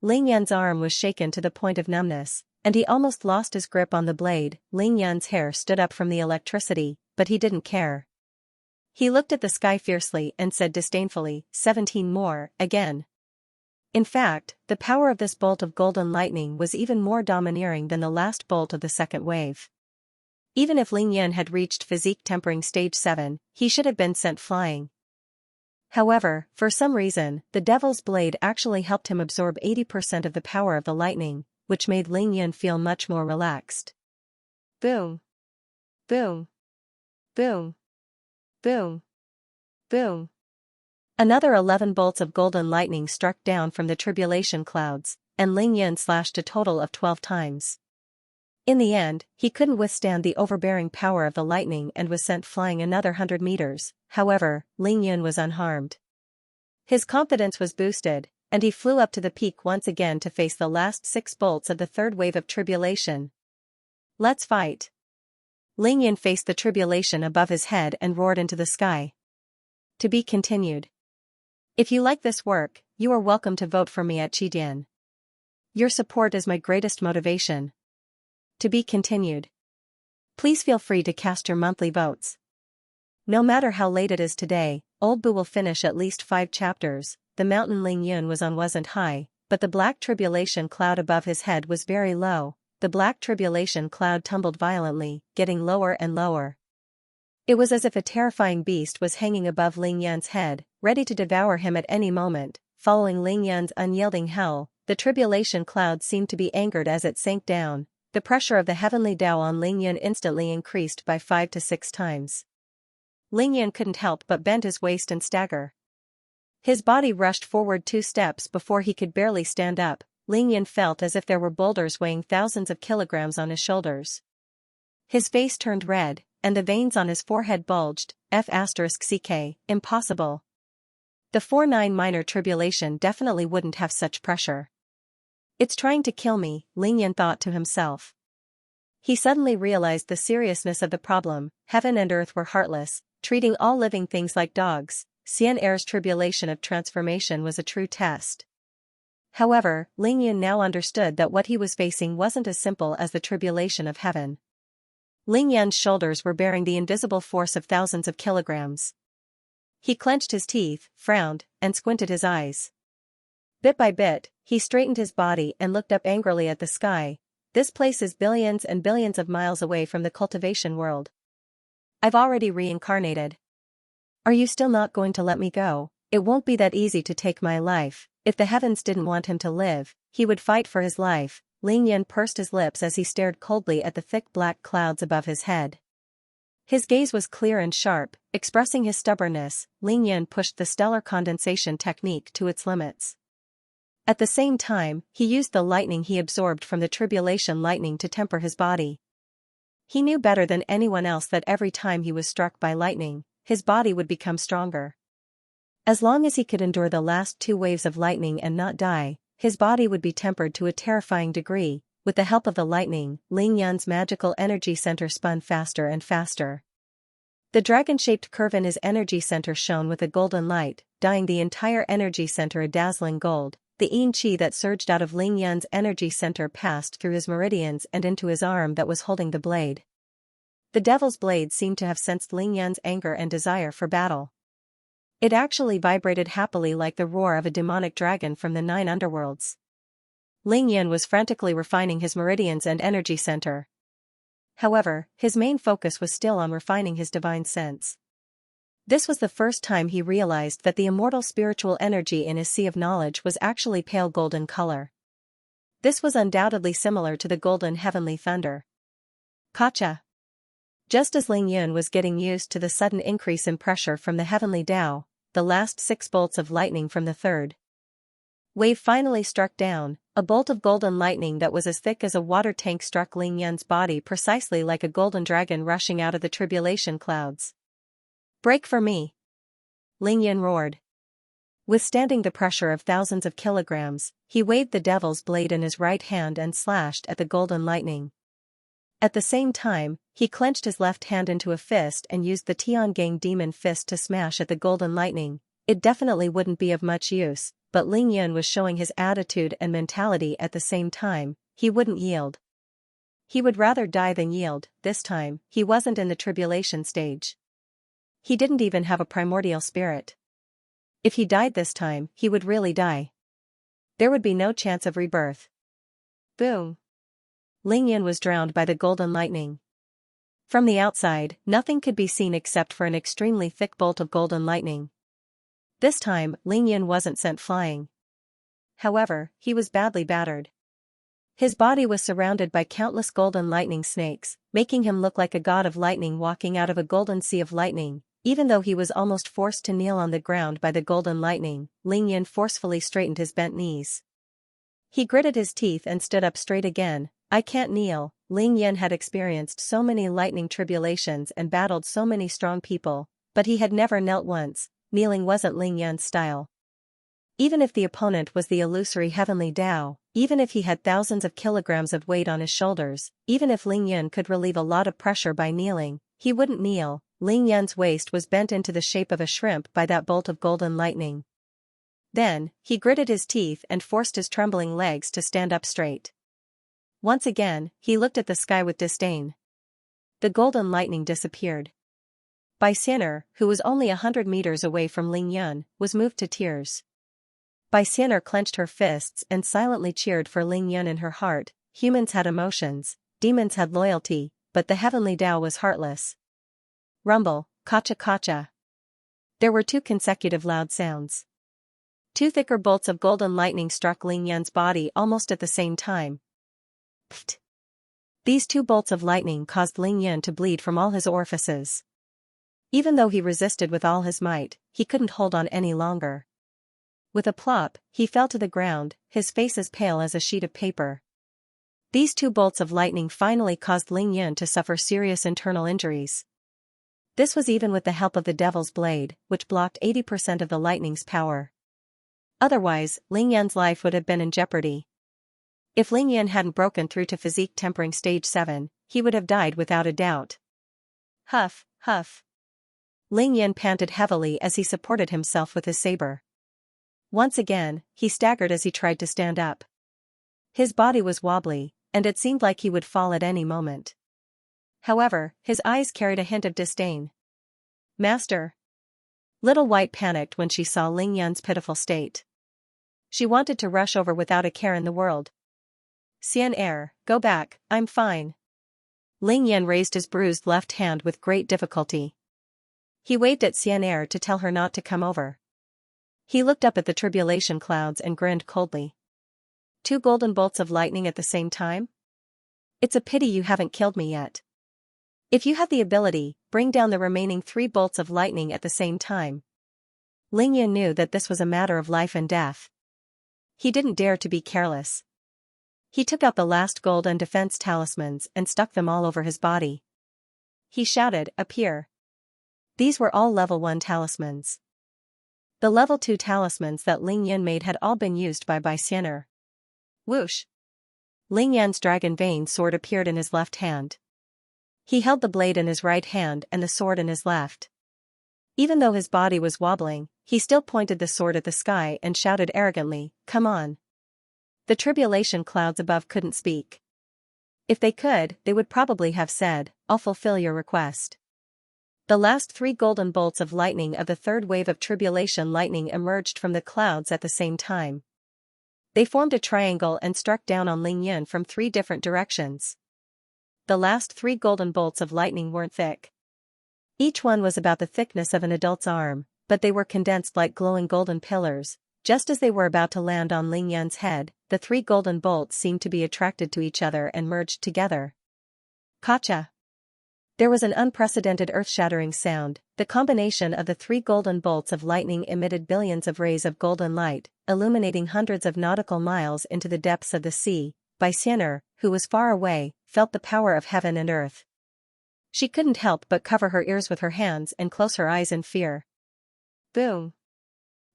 Speaker 1: Ling Yan's arm was shaken to the point of numbness, and he almost lost his grip on the blade. Ling Yan's hair stood up from the electricity, but he didn't care. He looked at the sky fiercely and said disdainfully, 17 more, again. In fact, the power of this bolt of golden lightning was even more domineering than the last bolt of the second wave. Even if Ling Yan had reached physique tempering stage 7, he should have been sent flying. However, for some reason, the Devil's blade actually helped him absorb 80% of the power of the lightning, which made Ling Yan feel much more relaxed. Boom! Boom! Boom! Boom! Boom! Another 11 bolts of golden lightning struck down from the tribulation clouds, and Ling Yan slashed a total of 12 times. In the end, he couldn't withstand the overbearing power of the lightning and was sent flying another 100 meters. However, Ling Yan was unharmed. His confidence was boosted, and he flew up to the peak once again to face the last 6 bolts of the third wave of tribulation. Let's fight. Ling Yan faced the tribulation above his head and roared into the sky. To be continued. If you like this work, you are welcome to vote for me at Qidian. Your support is my greatest motivation. To be continued. Please feel free to cast your monthly votes. No matter how late it is today, Old Boo will finish at least 5 chapters. The mountain Ling Yun was on wasn't high, but the black tribulation cloud above his head was very low. The black tribulation cloud tumbled violently, getting lower and lower. It was as if a terrifying beast was hanging above Ling Yan's head, ready to devour him at any moment. Following Ling Yan's unyielding hell, the tribulation cloud seemed to be angered as it sank down. The pressure of the heavenly Tao on Ling Yan instantly increased by 5 to 6 times. Ling Yan couldn't help but bend his waist and stagger. His body rushed forward 2 steps before he could barely stand up. Ling Yan felt as if there were boulders weighing thousands of kilograms on his shoulders. His face turned red, and the veins on his forehead bulged. F*ck, impossible. The 4-9 minor tribulation definitely wouldn't have such pressure. It's trying to kill me, Ling Yan thought to himself. He suddenly realized the seriousness of the problem. Heaven and earth were heartless, treating all living things like dogs. Xianxia's tribulation of transformation was a true test. However, Ling Yan now understood that what he was facing wasn't as simple as the tribulation of heaven. Ling Yan's shoulders were bearing the invisible force of thousands of kilograms. He clenched his teeth, frowned, and squinted his eyes. Bit by bit, he straightened his body and looked up angrily at the sky. This place is billions and billions of miles away from the cultivation world. I've already reincarnated. Are you still not going to let me go? It won't be that easy to take my life. If the heavens didn't want him to live, he would fight for his life. Ling Yan pursed his lips as he stared coldly at the thick black clouds above his head. His gaze was clear and sharp, expressing his stubbornness. Ling Yan pushed the stellar condensation technique to its limits. At the same time, he used the lightning he absorbed from the tribulation lightning to temper his body. He knew better than anyone else that every time he was struck by lightning, his body would become stronger. As long as he could endure the last 2 waves of lightning and not die, his body would be tempered to a terrifying degree. With the help of the lightning, Ling Yan's magical energy center spun faster and faster. The dragon-shaped curve in his energy center shone with a golden light, dyeing the entire energy center a dazzling gold. The yin qi that surged out of Ling Yan's energy center passed through his meridians and into his arm that was holding the blade. The devil's blade seemed to have sensed Ling Yan's anger and desire for battle. It actually vibrated happily like the roar of a demonic dragon from the 9 underworlds. Ling Yan was frantically refining his meridians and energy center. However, his main focus was still on refining his divine sense. This was the first time he realized that the immortal spiritual energy in his sea of knowledge was actually pale golden color. This was undoubtedly similar to the golden heavenly thunder. Kacha. Just as Ling Yan was getting used to the sudden increase in pressure from the heavenly Tao, the last 6 bolts of lightning from the 3rd wave finally struck down. A bolt of golden lightning that was as thick as a water tank struck Ling Yan's body precisely like a golden dragon rushing out of the tribulation clouds. Break for me! Ling Yan roared. Withstanding the pressure of thousands of kilograms, he waved the devil's blade in his right hand and slashed at the golden lightning. At the same time, he clenched his left hand into a fist and used the Tiangang demon fist to smash at the golden lightning. It definitely wouldn't be of much use, but Ling Yan was showing his attitude and mentality at the same time. He wouldn't yield. He would rather die than yield. This time, he wasn't in the tribulation stage. He didn't even have a primordial spirit. If he died this time, he would really die. There would be no chance of rebirth. Boom! Ling Yan was drowned by the golden lightning. From the outside, nothing could be seen except for an extremely thick bolt of golden lightning. This time, Ling Yan wasn't sent flying. However, he was badly battered. His body was surrounded by countless golden lightning snakes, making him look like a god of lightning walking out of a golden sea of lightning. Even though he was almost forced to kneel on the ground by the golden lightning, Ling Yan forcefully straightened his bent knees. He gritted his teeth and stood up straight again. I can't kneel. Ling Yan had experienced so many lightning tribulations and battled so many strong people, but he had never knelt once. Kneeling wasn't Ling Yan's style. Even if the opponent was the illusory heavenly Tao, even if he had thousands of kilograms of weight on his shoulders, even if Ling Yan could relieve a lot of pressure by kneeling, he wouldn't kneel. Ling Yan's waist was bent into the shape of a shrimp by that bolt of golden lightning. Then, he gritted his teeth and forced his trembling legs to stand up straight. Once again, he looked at the sky with disdain. The golden lightning disappeared. Bai Xian'er, who was only 100 meters away from Ling Yan, was moved to tears. Bai Xian'er clenched her fists and silently cheered for Ling Yan in her heart. Humans had emotions, demons had loyalty, but the heavenly Tao was heartless. Rumble, kacha kacha. There were 2 consecutive loud sounds. 2 thicker bolts of golden lightning struck Ling Yan's body almost at the same time. Pfft. These 2 bolts of lightning caused Ling Yan to bleed from all his orifices. Even though he resisted with all his might, he couldn't hold on any longer. With a plop, he fell to the ground, his face as pale as a sheet of paper. These 2 bolts of lightning finally caused Ling Yan to suffer serious internal injuries. This was even with the help of the Devil's Blade, which blocked 80% of the lightning's power. Otherwise, Ling Yan's life would have been in jeopardy. If Ling Yan hadn't broken through to physique tempering stage 7, he would have died without a doubt. Huff, huff. Ling Yan panted heavily as he supported himself with his saber. Once again, he staggered as he tried to stand up. His body was wobbly, and it seemed like he would fall at any moment. However, his eyes carried a hint of disdain. Master. Little White panicked when she saw Ling Yan's pitiful state. She wanted to rush over without a care in the world. Xianxia, go back, I'm fine. Ling Yan raised his bruised left hand with great difficulty. He waved at Xianxia to tell her not to come over. He looked up at the tribulation clouds and grinned coldly. 2 golden bolts of lightning at the same time? It's a pity you haven't killed me yet. If you have the ability, bring down the remaining 3 bolts of lightning at the same time. Ling Yan knew that this was a matter of life and death. He didn't dare to be careless. He took out the last gold and defense talismans and stuck them all over his body. He shouted, appear. These were all level 1 talismans. The level 2 talismans that Ling Yan made had all been used by Xianxia. Whoosh! Ling Yan's dragon vein sword appeared in his left hand. He held the blade in his right hand and the sword in his left. Even though his body was wobbling, he still pointed the sword at the sky and shouted arrogantly, come on. The tribulation clouds above couldn't speak. If they could, they would probably have said, I'll fulfill your request. The last 3 golden bolts of lightning of the 3rd wave of tribulation lightning emerged from the clouds at the same time. They formed a triangle and struck down on Ling Yan from 3 different directions. The last 3 golden bolts of lightning weren't thick. Each one was about the thickness of an adult's arm, but they were condensed like glowing golden pillars. Just as they were about to land on Ling Yan's head, the 3 golden bolts seemed to be attracted to each other and merged together. Kacha! There was an unprecedented earth-shattering sound. The combination of the 3 golden bolts of lightning emitted billions of rays of golden light, illuminating hundreds of nautical miles into the depths of the sea. Xianxia, who was far away, felt the power of heaven and earth. She couldn't help but cover her ears with her hands and close her eyes in fear. Boom!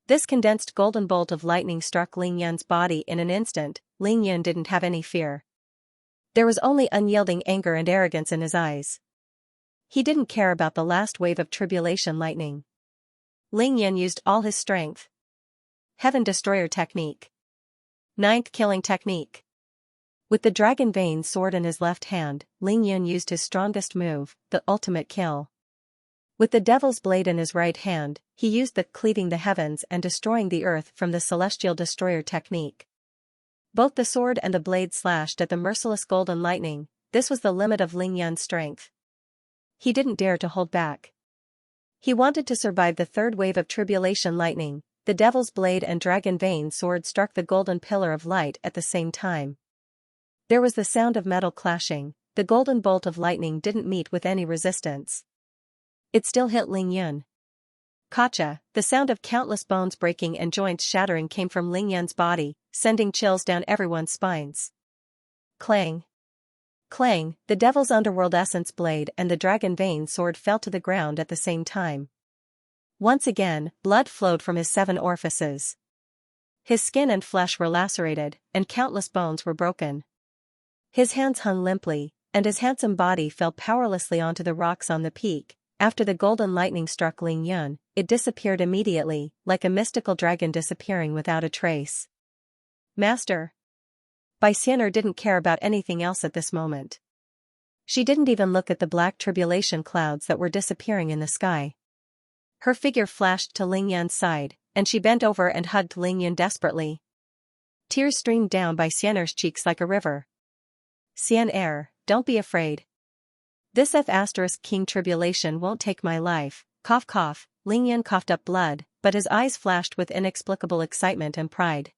Speaker 1: This condensed golden bolt of lightning struck Ling Yan's body in an instant. Ling Yan didn't have any fear. There was only unyielding anger and arrogance in his eyes. He didn't care about the last wave of tribulation lightning. Ling Yan used all his strength. Heaven Destroyer Technique. 9th Killing Technique. With the dragon vein sword in his left hand, Ling Yan used his strongest move, the ultimate kill. With the Devil's Blade in his right hand, he used the cleaving the heavens and destroying the earth from the Celestial Destroyer Technique. Both the sword and the blade slashed at the merciless golden lightning. This was the limit of Ling Yan's strength. He didn't dare to hold back. He wanted to survive the 3rd wave of tribulation lightning. The Devil's Blade and dragon vein sword struck the golden pillar of light at the same time. There was the sound of metal clashing. The golden bolt of lightning didn't meet with any resistance. It still hit Ling Yan. Kacha! The sound of countless bones breaking and joints shattering came from Ling Yan's body, sending chills down everyone's spines. Clang! Clang! The Devil's Underworld Essence Blade and the dragon vein sword fell to the ground at the same time. Once again, blood flowed from his 7 orifices. His skin and flesh were lacerated, and countless bones were broken. His hands hung limply, and his handsome body fell powerlessly onto the rocks on the peak. After the golden lightning struck Ling Yan, it disappeared immediately, like a mystical dragon disappearing without a trace. Master! Xianxia didn't care about anything else at this moment. She didn't even look at the black tribulation clouds that were disappearing in the sky. Her figure flashed to Ling Yan's side, and she bent over and hugged Ling Yan desperately. Tears streamed down Xianxia's cheeks like a river. Xianxia, don't be afraid. This King tribulation won't take my life. Cough cough. Ling Yan coughed up blood, but his eyes flashed with inexplicable excitement and pride.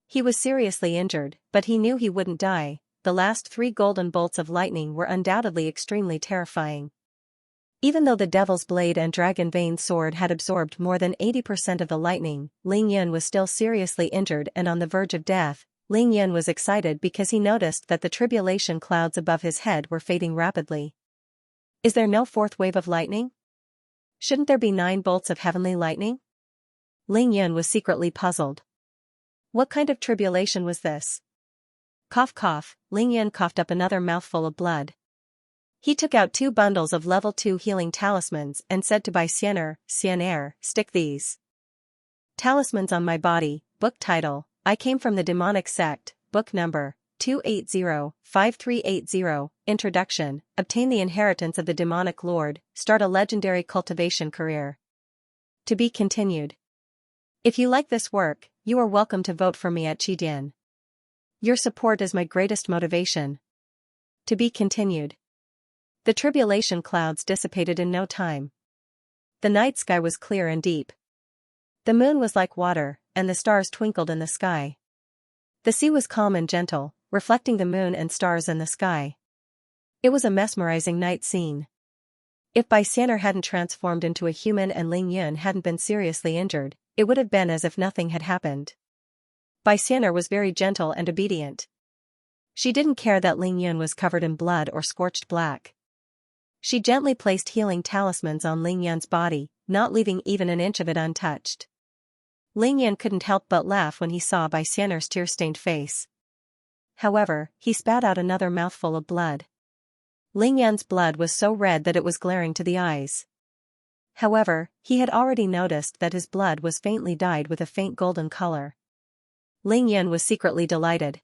Speaker 1: He was seriously injured, but he knew he wouldn't die. The last 3 golden bolts of lightning were undoubtedly extremely terrifying. Even though the Devil's Blade and dragon vein sword had absorbed more than 80% of the lightning, Ling Yan was still seriously injured and on the verge of death. Ling Yan was excited because he noticed that the tribulation clouds above his head were fading rapidly. Is there no 4th wave of lightning? Shouldn't there be 9 bolts of heavenly lightning? Ling Yun was secretly puzzled. What kind of tribulation was this? Cough cough, Ling Yun coughed up another mouthful of blood. He took out 2 bundles of level 2 healing talismans and said to Xianxia, stick these talismans on my body. Book title, I came from the demonic sect, book number 280-5380, Introduction, obtain the inheritance of the demonic lord, start a legendary cultivation career. To be continued. If you like this work, you are welcome to vote for me at Qidian. Your support is my greatest motivation. To be continued. The tribulation clouds dissipated in no time. The night sky was clear and deep. The moon was like water, and the stars twinkled in the sky. The sea was calm and gentle, reflecting the moon and stars in the sky. It was a mesmerizing night scene. If Xianxia hadn't transformed into a human and Ling Yun hadn't been seriously injured, it would have been as if nothing had happened. Xianxia was very gentle and obedient. She didn't care that Ling Yun was covered in blood or scorched black. She gently placed healing talismans on Ling Yun's body, not leaving even an inch of it untouched. Ling Yun couldn't help but laugh when he saw Xianxia's tear-stained face. However, he spat out another mouthful of blood. Ling Yun's blood was so red that it was glaring to the eyes. However, he had already noticed that his blood was faintly dyed with a faint golden color. Ling Yun was secretly delighted.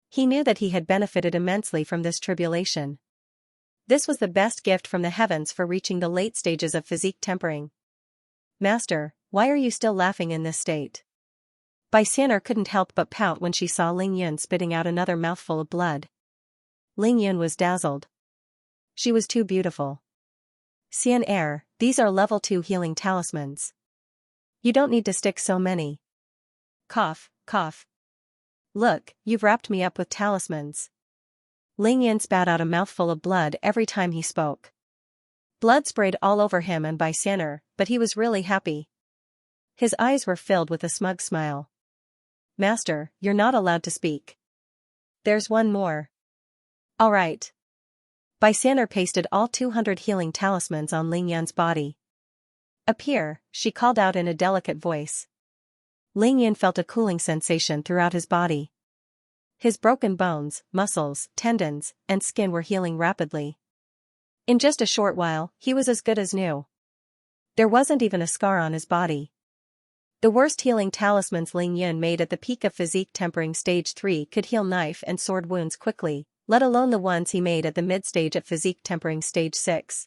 Speaker 1: He knew that he had benefited immensely from this tribulation. This was the best gift from the heavens for reaching the late stages of physique tempering. Master, why are you still laughing in this state? Xianxia couldn't help but pout when she saw Ling Yun spitting out another mouthful of blood. Ling Yun was dazzled. She was too beautiful. Xianxia, these are level 2 healing talismans. You don't need to stick so many. Cough, cough. Look, you've wrapped me up with talismans. Ling Yun spat out a mouthful of blood every time he spoke. Blood sprayed all over him and Xianxia, but he was really happy. His eyes were filled with a smug smile. Master, you're not allowed to speak. There's one more. All right. Xianxia pasted all 200 healing talismans on Ling Yun's body. Appear, she called out in a delicate voice. Ling Yun felt a cooling sensation throughout his body. His broken bones, muscles, tendons, and skin were healing rapidly. In just a short while, he was as good as new. There wasn't even a scar on his body. The worst healing talismans Ling Yun made at the peak of physique tempering stage 3 could heal knife and sword wounds quickly, let alone the ones he made at the mid-stage of physique tempering stage 6.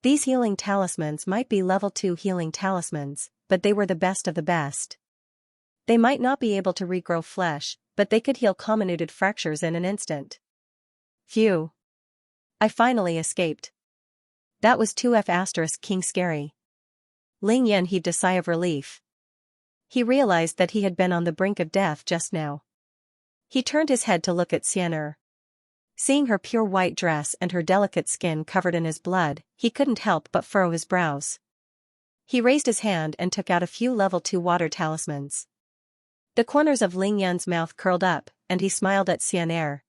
Speaker 1: These healing talismans might be level 2 healing talismans, but they were the best of the best. They might not be able to regrow flesh, but they could heal comminuted fractures in an instant. Phew. I finally escaped. That was 2F** King scary. Ling Yun heaved a sigh of relief. He realized that he had been on the brink of death just now. He turned his head to look at Xianxia. Seeing her pure white dress and her delicate skin covered in his blood, he couldn't help but furrow his brows. He raised his hand and took out a few level 2 water talismans. The corners of Ling Yun's mouth curled up, and he smiled at Xianxia.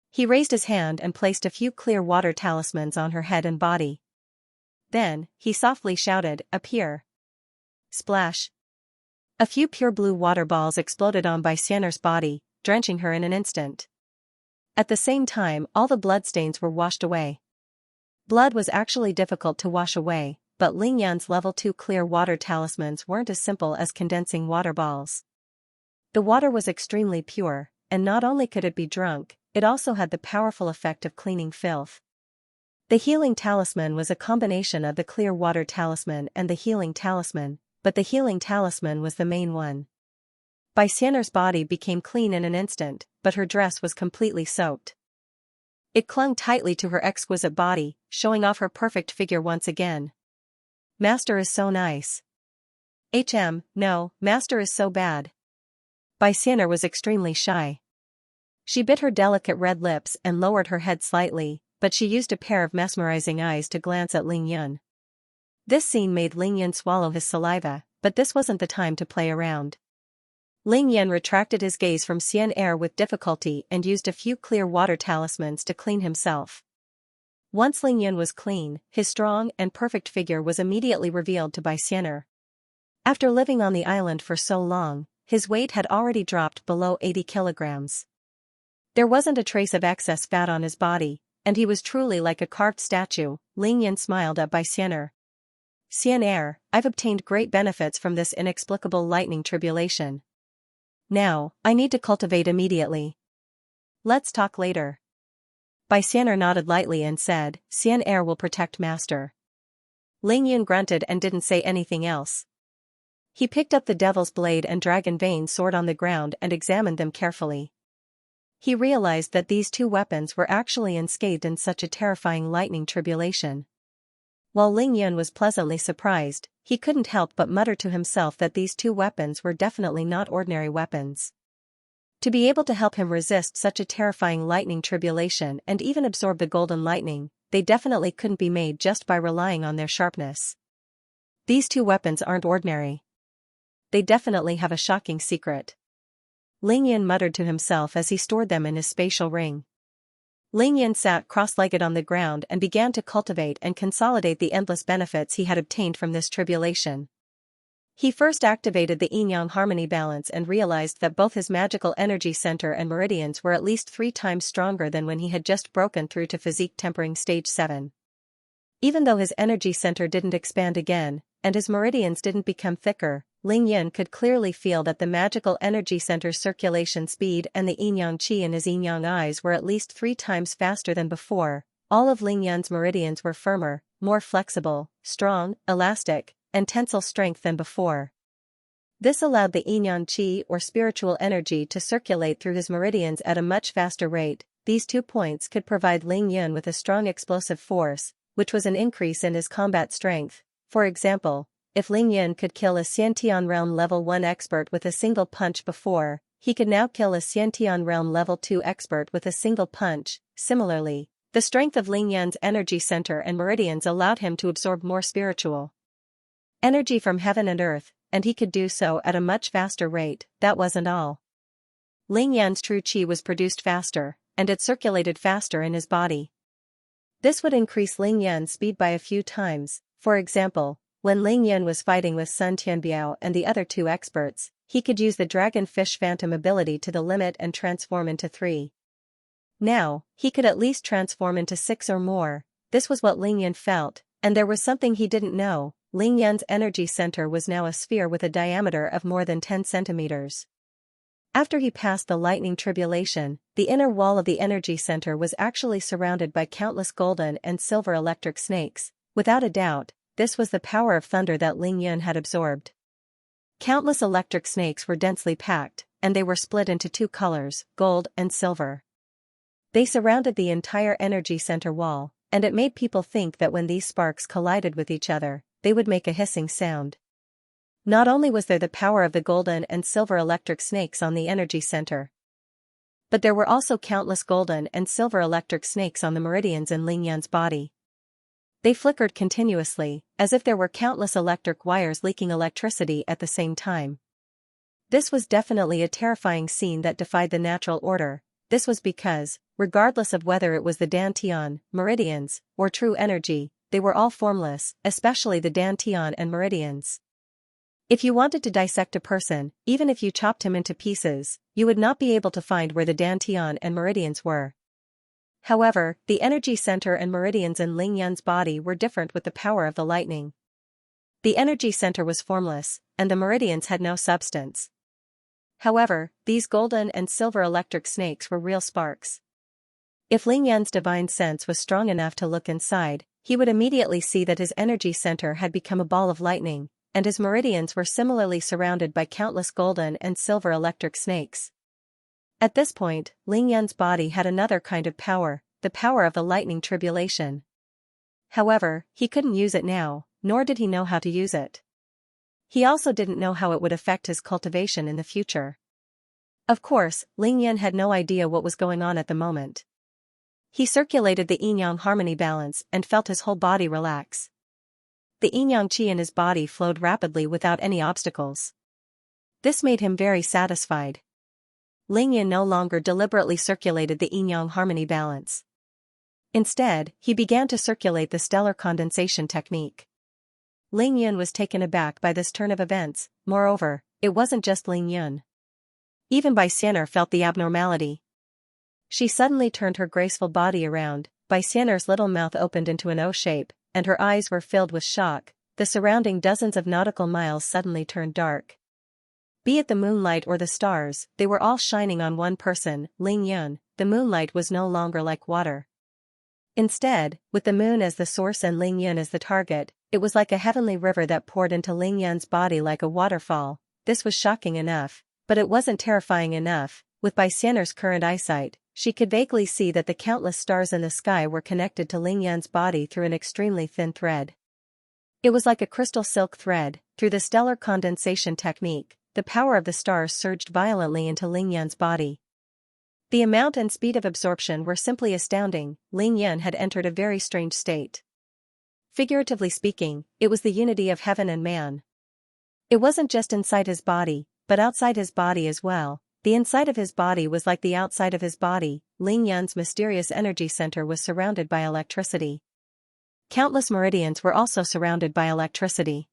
Speaker 1: He raised his hand and placed a few clear water talismans on her head and body. Then, he softly shouted, Appear. Splash. A few pure blue water balls exploded on Xianxia's body, drenching her in an instant. At the same time, all the bloodstains were washed away. Blood was actually difficult to wash away, but Ling Yun's level 2 clear water talismans weren't as simple as condensing water balls. The water was extremely pure, and not only could it be drunk, it also had the powerful effect of cleaning filth. The healing talisman was a combination of the clear water talisman and the healing talisman, but the healing talisman was the main one. Xianxia's body became clean in an instant, but her dress was completely soaked. It clung tightly to her exquisite body, showing off her perfect figure once again. Master is so nice. No, Master is so bad. Xianxia was extremely shy. She bit her delicate red lips and lowered her head slightly, but she used a pair of mesmerizing eyes to glance at Ling Yun. This scene made Ling Yun swallow his saliva, but this wasn't the time to play around. Ling Yun retracted his gaze from Xianxia with difficulty and used a few clear water talismans to clean himself. Once Ling Yun was clean, his strong and perfect figure was immediately revealed to Xianxia. After living on the island for so long, his weight had already dropped below 80 kilograms. There wasn't a trace of excess fat on his body, and he was truly like a carved statue. Ling Yun smiled at Xianxia. Xianxia, I've obtained great benefits from this inexplicable lightning tribulation. Now, I need to cultivate immediately. Let's talk later. Xianxia nodded lightly and said, Xianxia will protect master. Ling Yun grunted and didn't say anything else. He picked up the Devil's Blade and Dragon Vein sword on the ground and examined them carefully. He realized that these two weapons were actually unscathed in such a terrifying lightning tribulation. While Ling Yun was pleasantly surprised, he couldn't help but mutter to himself that these two weapons were definitely not ordinary weapons. To be able to help him resist such a terrifying lightning tribulation and even absorb the golden lightning, they definitely couldn't be made just by relying on their sharpness. These two weapons aren't ordinary. They definitely have a shocking secret. Ling Yun muttered to himself as he stored them in his spatial ring. Ling Yun sat cross-legged on the ground and began to cultivate and consolidate the endless benefits he had obtained from this tribulation. He first activated the yin-yang harmony balance and realized that both his magical energy center and meridians were at least 3 times stronger than when he had just broken through to physique tempering stage 7. Even though his energy center didn't expand again, and his meridians didn't become thicker, Ling Yun could clearly feel that the magical energy center's circulation speed and the yin-yang qi in his yin-yang eyes were at least 3 times faster than before. All of Ling Yun's meridians were firmer, more flexible, strong, elastic, and tensile strength than before. This allowed the yin-yang qi or spiritual energy to circulate through his meridians at a much faster rate. These 2 points could provide Ling Yun with a strong explosive force, which was an increase in his combat strength. For example, if Ling Yun could kill a Xiantian Realm Level 1 expert with a single punch before, he could now kill a Xiantian Realm Level 2 expert with a single punch. Similarly, the strength of Ling Yun's energy center and meridians allowed him to absorb more spiritual energy from heaven and earth, and he could do so at a much faster rate. That wasn't all. Ling Yun's true qi was produced faster, and it circulated faster in his body. This would increase Ling Yun's speed by a few times. For example, when Ling Yun was fighting with Sun Tianbiao and the other 2 experts, he could use the Dragonfish Phantom ability to the limit and transform into 3. Now, he could at least transform into 6 or more. This was what Ling Yun felt, and there was something he didn't know. Ling Yun's energy center was now a sphere with a diameter of more than 10 centimeters. After he passed the lightning tribulation, the inner wall of the energy center was actually surrounded by countless golden and silver electric snakes. Without a doubt, this was the power of thunder that Ling Yun had absorbed. Countless electric snakes were densely packed, and they were split into 2 colors, gold and silver. They surrounded the entire energy center wall, and it made people think that when these sparks collided with each other, they would make a hissing sound. Not only was there the power of the golden and silver electric snakes on the energy center, but there were also countless golden and silver electric snakes on the meridians in Ling Yun's body. They flickered continuously, as if there were countless electric wires leaking electricity at the same time. This was definitely a terrifying scene that defied the natural order. This was because, regardless of whether it was the dantian, meridians, or true energy, they were all formless, especially the dantian and meridians. If you wanted to dissect a person, even if you chopped him into pieces, you would not be able to find where the dantian and meridians were. However, the energy center and meridians in Ling Yun's body were different with the power of the lightning. The energy center was formless, and the meridians had no substance. However, these golden and silver electric snakes were real sparks. If Ling Yun's divine sense was strong enough to look inside, he would immediately see that his energy center had become a ball of lightning, and his meridians were similarly surrounded by countless golden and silver electric snakes. At this point, Ling Yun's body had another kind of power, the power of the lightning tribulation. However, he couldn't use it now, nor did he know how to use it. He also didn't know how it would affect his cultivation in the future. Of course, Ling Yun had no idea what was going on at the moment. He circulated the yin-yang harmony balance and felt his whole body relax. The yin-yang qi in his body flowed rapidly without any obstacles. This made him very satisfied. Ling Yun no longer deliberately circulated the yin-yang harmony balance. Instead, he began to circulate the stellar condensation technique. Ling Yun was taken aback by this turn of events. Moreover, it wasn't just Ling Yun. Even Bai Xian'er felt the abnormality. She suddenly turned her graceful body around, Bai Xian'er's little mouth opened into an O shape, and her eyes were filled with shock. The surrounding dozens of nautical miles suddenly turned dark. Be it the moonlight or the stars, they were all shining on one person, Ling Yun. The moonlight was no longer like water. Instead, with the moon as the source and Ling Yun as the target, it was like a heavenly river that poured into Ling Yun's body like a waterfall. This was shocking enough, but it wasn't terrifying enough. With Bai Xian'er's current eyesight, she could vaguely see that the countless stars in the sky were connected to Ling Yun's body through an extremely thin thread. It was like a crystal silk thread. Through the stellar condensation technique, the power of the stars surged violently into Ling Yun's body. The amount and speed of absorption were simply astounding. Ling Yun had entered a very strange state. Figuratively speaking, it was the unity of heaven and man. It wasn't just inside his body, but outside his body as well. The inside of his body was like the outside of his body. Ling Yun's mysterious energy center was surrounded by electricity. Countless meridians were also surrounded by electricity.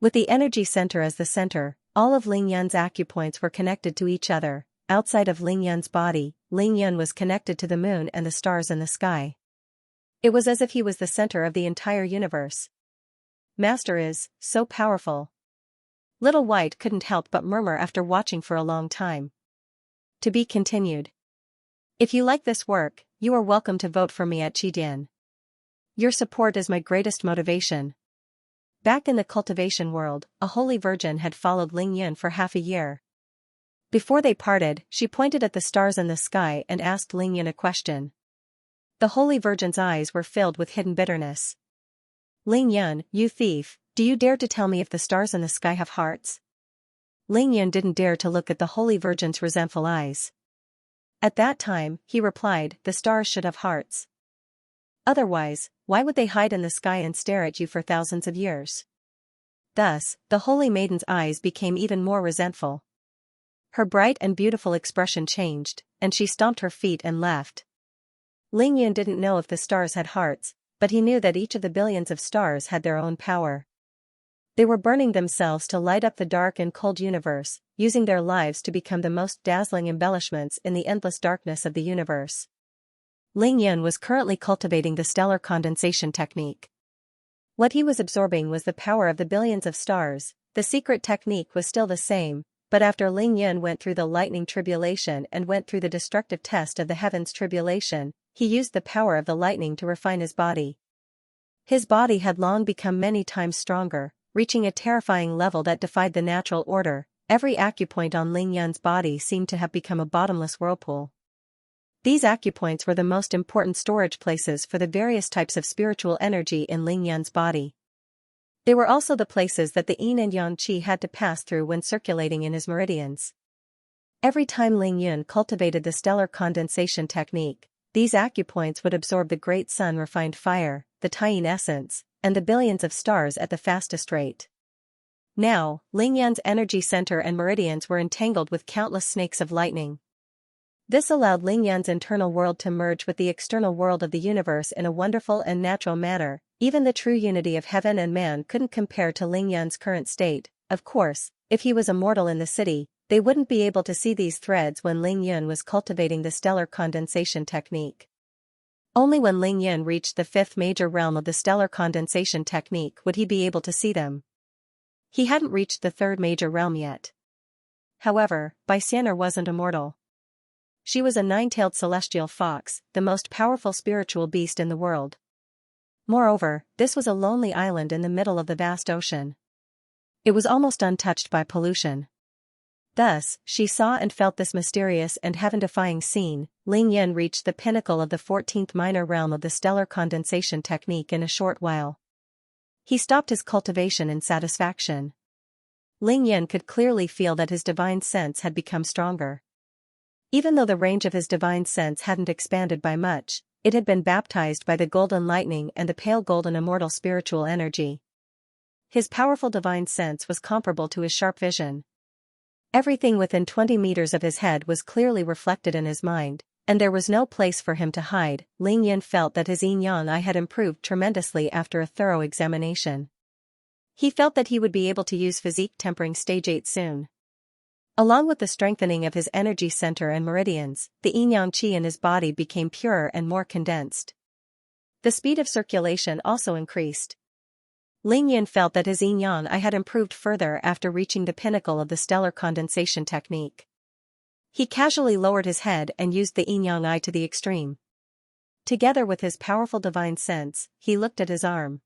Speaker 1: With the energy center as the center, all of Ling Yun's acupoints were connected to each other. Outside of Ling Yun's body, Ling Yun was connected to the moon and the stars in the sky. It was as if he was the center of the entire universe. Master is so powerful. Little White couldn't help but murmur after watching for a long time. To be continued. If you like this work, you are welcome to vote for me at Qidian. Your support is my greatest motivation. Back in the cultivation world, a holy virgin had followed Ling Yun for half a year. Before they parted, she pointed at the stars in the sky and asked Ling Yun a question. The holy virgin's eyes were filled with hidden bitterness. Ling Yun, you thief, do you dare to tell me if the stars in the sky have hearts? Ling Yun didn't dare to look at the holy virgin's resentful eyes. At that time, he replied, the stars should have hearts. Otherwise, why would they hide in the sky and stare at you for thousands of years? Thus, the holy maiden's eyes became even more resentful. Her bright and beautiful expression changed, and she stomped her feet and left. Ling Yun didn't know if the stars had hearts, but he knew that each of the billions of stars had their own power. They were burning themselves to light up the dark and cold universe, using their lives to become the most dazzling embellishments in the endless darkness of the universe. Ling Yun was currently cultivating the stellar condensation technique. What he was absorbing was the power of the billions of stars. The secret technique was still the same. But after Ling Yun went through the lightning tribulation and went through the destructive test of the heavens tribulation, he used the power of the lightning to refine his body. His body had long become many times stronger, reaching a terrifying level that defied the natural order. Every acupoint on Ling Yun's body seemed to have become a bottomless whirlpool. These acupoints were the most important storage places for the various types of spiritual energy in Ling Yun's body. They were also the places that the yin and yang qi had to pass through when circulating in his meridians. Every time Ling Yun cultivated the stellar condensation technique, these acupoints would absorb the great sun-refined fire, the Taiyin essence, and the billions of stars at the fastest rate. Now, Ling Yun's energy center and meridians were entangled with countless snakes of lightning. This allowed Ling Yun's internal world to merge with the external world of the universe in a wonderful and natural manner. Even the true unity of heaven and man couldn't compare to Ling Yun's current state. Of course, if he was a mortal in the city, they wouldn't be able to see these threads when Ling Yun was cultivating the stellar condensation technique. Only when Ling Yun reached the fifth major realm of the stellar condensation technique would he be able to see them. He hadn't reached the third major realm yet. However, Bai Xian'er wasn't a mortal. She was a nine-tailed celestial fox, the most powerful spiritual beast in the world. Moreover, this was a lonely island in the middle of the vast ocean. It was almost untouched by pollution. Thus, she saw and felt this mysterious and heaven-defying scene. Ling Yun reached the pinnacle of the 14th minor realm of the stellar condensation technique in a short while. He stopped his cultivation in satisfaction. Ling Yun could clearly feel that his divine sense had become stronger. Even though the range of his divine sense hadn't expanded by much, it had been baptized by the golden lightning and the pale golden immortal spiritual energy. His powerful divine sense was comparable to his sharp vision. Everything within 20 meters of his head was clearly reflected in his mind. and there was no place for him to hide. Ling Yin felt that his yin-yang eye had improved tremendously after a thorough examination. He felt that he would be able to use physique tempering stage 8 soon. Along with the strengthening of his energy center and meridians, the yin-yang qi in his body became purer and more condensed. The speed of circulation also increased. Ling Yin felt that his yin-yang eye had improved further after reaching the pinnacle of the stellar condensation technique. He casually lowered his head and used the yin-yang eye to the extreme. Together with his powerful divine sense, he looked at his arm.